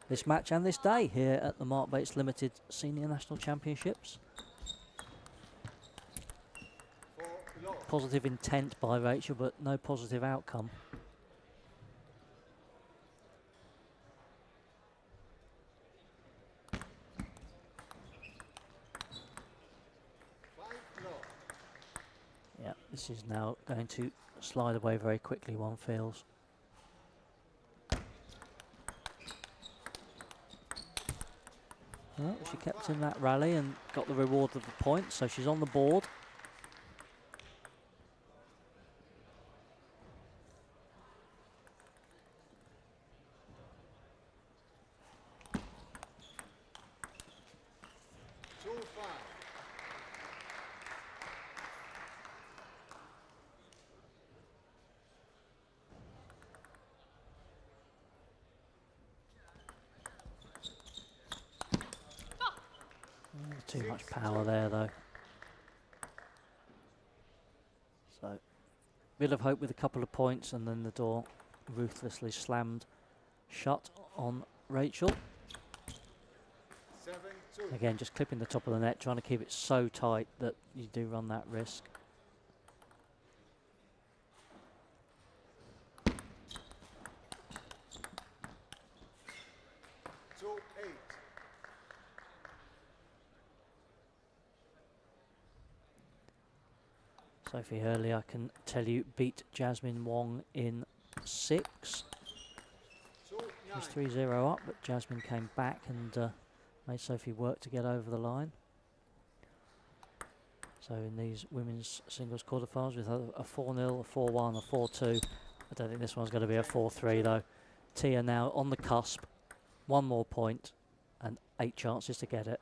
this match and this day here at the Mark Bates Limited Senior National Championships? Positive intent by Rachel, but no positive outcome. Yeah, this is now going to slide away very quickly, one feels. Well, she kept in that rally and got the reward of the point, so she's on the board. Too much power there, though. So, bit of hope with a couple of points, and then the door ruthlessly slammed shut on Rachel. Again, just clipping the top of the net, trying to keep it so tight that you do run that risk. Sophie Hurley, I can tell you, beat Jasmine Wong in 6. She was 3-0 up, but Jasmine came back and made Sophie work to get over the line. So in these women's singles quarterfinals, with a 4-0, a 4-1, a 4-2, I don't think this one's going to be a 4-3 though. Tia now on the cusp, 1 more point and 8 chances to get it.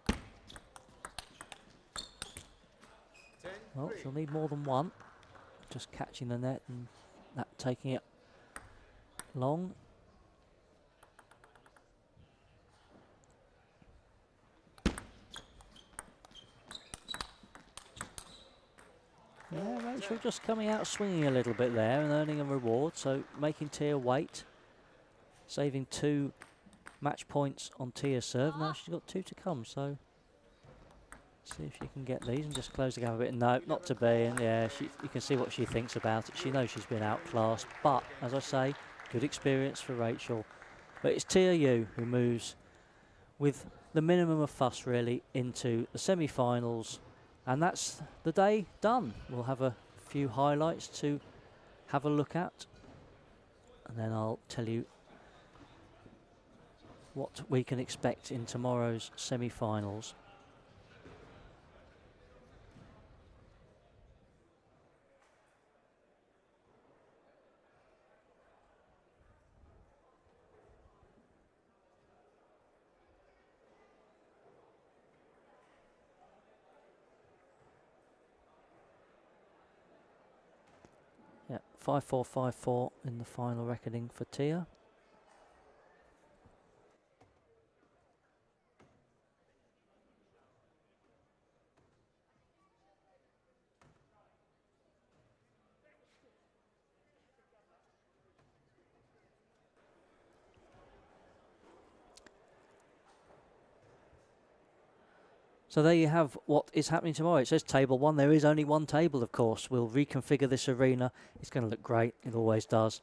Well, she'll need more than 1. Just catching the net and that taking it long. Yeah, Rachel just coming out swinging a little bit there and earning a reward, so making Tia wait. Saving 2 match points on Tia's serve. Now she's got 2 to come, so see if she can get these and just close the gap a bit. No, not to be, and yeah, you can see what she thinks about it. She knows she's been outclassed, but as I say, good experience for Rachel. But it's Tia Yu who moves with the minimum of fuss really into the semi-finals, and that's the day done. We'll have a few highlights to have a look at, and then I'll tell you what we can expect in tomorrow's semi-finals. Yeah, 5-4, 5-4 in the final reckoning for Tia. So there you have what is happening tomorrow. It says table 1. There is only one table, of course. We'll reconfigure this arena. It's going to look great. It always does.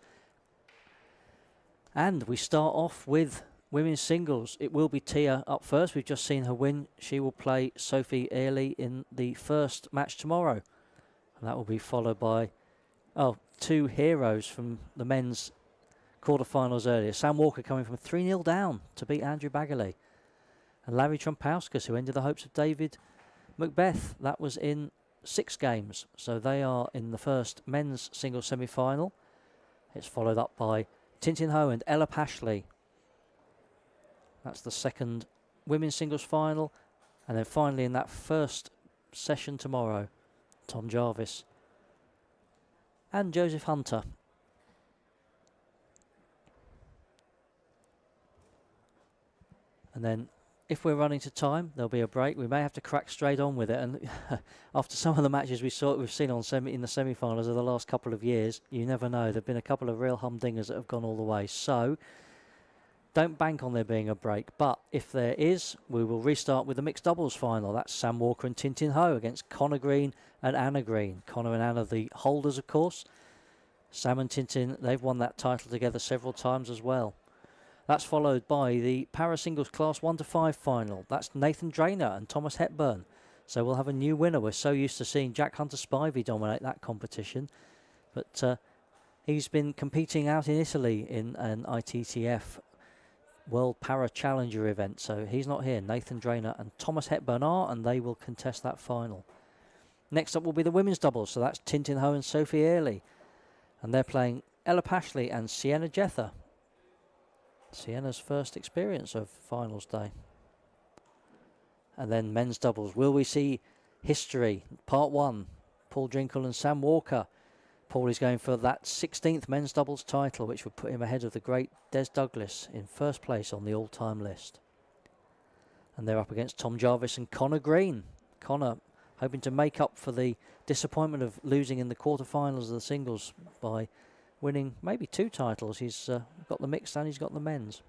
And we start off with women's singles. It will be Tia up first. We've just seen her win. She will play Sophie Early in the first match tomorrow. And that will be followed by, two heroes from the men's quarterfinals earlier. Sam Walker coming from 3-0 down to beat Andrew Bagley. And Larry Trumpauskas, who ended the hopes of David Macbeth. That was in 6 games. So they are in the first men's singles semi-final. It's followed up by Tintin Ho and Ella Pashley. That's the second women's singles final. And then finally in that first session tomorrow, Tom Jarvis and Joseph Hunter. And then if we're running to time, there'll be a break. We may have to crack straight on with it. And after some of the matches we've seen in the semi-finals of the last couple of years, you never know. There've been a couple of real humdingers that have gone all the way. So don't bank on there being a break. But if there is, we will restart with the mixed doubles final. That's Sam Walker and Tintin Ho against Connor Green and Anna Green. Connor and Anna, the holders, of course. Sam and Tintin, they've won that title together several times as well. That's followed by the para singles class 1 to 5 final. That's Nathan Drainer and Thomas Hepburn. So we'll have a new winner. We're so used to seeing Jack Hunter-Spivey dominate that competition. But he's been competing out in Italy in an ITTF World Para Challenger event. So he's not here. Nathan Drainer and Thomas Hepburn are, and they will contest that final. Next up will be the women's doubles. So that's Tintin Ho and Sophie Early. And they're playing Ella Pashley and Sienna Jether. Sienna's first experience of finals day. And then men's doubles. Will we see history? Part 1. Paul Drinkle and Sam Walker. Paul is going for that 16th men's doubles title, which would put him ahead of the great Des Douglas in first place on the all-time list. And they're up against Tom Jarvis and Connor Green. Connor hoping to make up for the disappointment of losing in the quarterfinals of the singles by winning maybe 2 titles. He's got the mixed and he's got the men's.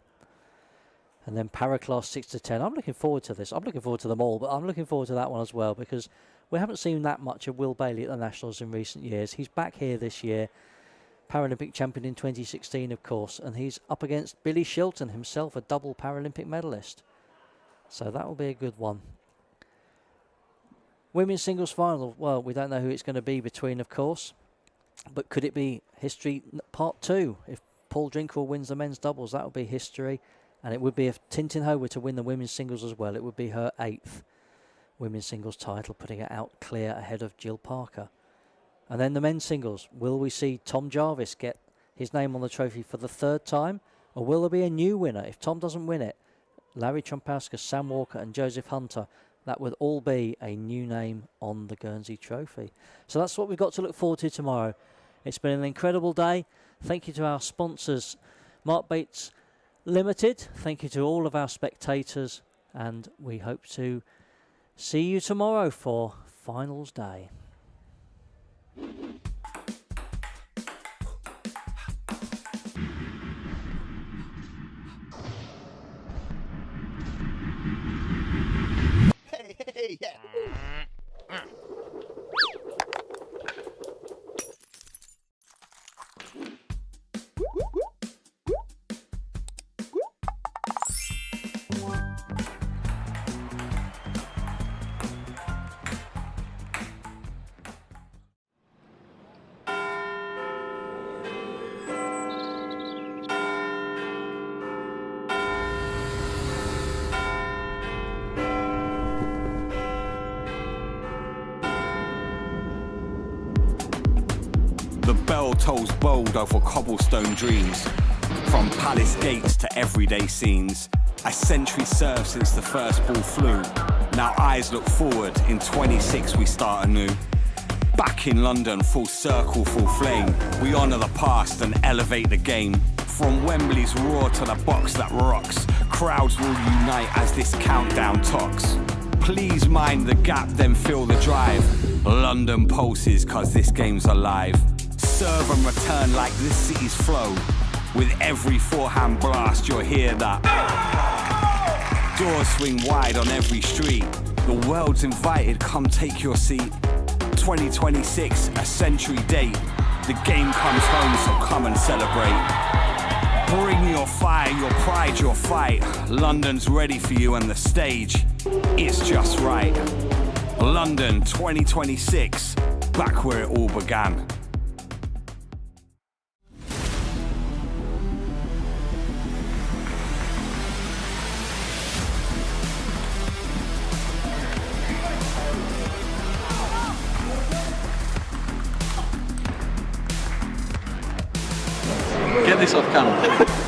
And then para class 6 to 10. I'm looking forward to this. I'm looking forward to them all, but I'm looking forward to that one as well because we haven't seen that much of Will Bailey at the Nationals in recent years. He's back here this year, Paralympic champion in 2016, of course, and he's up against Billy Shilton, himself a double Paralympic medalist. So that will be a good one. Women's singles final. Well, we don't know who it's going to be between, of course. But could it be history part 2? If Paul Drinkle wins the men's doubles, that would be history. And it would be if Tintin Ho were to win the women's singles as well, it would be her 8th women's singles title, putting it out clear ahead of Jill Parker. And then the men's singles. Will we see Tom Jarvis get his name on the trophy for the 3rd time? Or will there be a new winner? If Tom doesn't win it, Larry Trumpauskas, Sam Walker and Joseph Hunter, that would all be a new name on the Guernsey Trophy. So that's what we've got to look forward to tomorrow. It's been an incredible day. Thank you to our sponsors, Mark Bates Limited. Thank you to all of our spectators. And we hope to see you tomorrow for Finals Day. Hey, yeah. Tolls bold over cobblestone dreams. From palace gates to everyday scenes. A century served since the first ball flew. Now eyes look forward, in 26 we start anew. Back in London, full circle, full flame. We honour the past and elevate the game. From Wembley's roar to the box that rocks. Crowds will unite as this countdown talks. Please mind the gap, then feel the drive. London pulses, cause this game's alive. Serve and return like this city's flow. With every forehand blast, you'll hear that. Doors swing wide on every street. The world's invited, come take your seat. 2026, a century date. The game comes home, so come and celebrate. Bring your fire, your pride, your fight. London's ready for you and the stage, it's just right. London 2026, back where it all began. Get this off camera.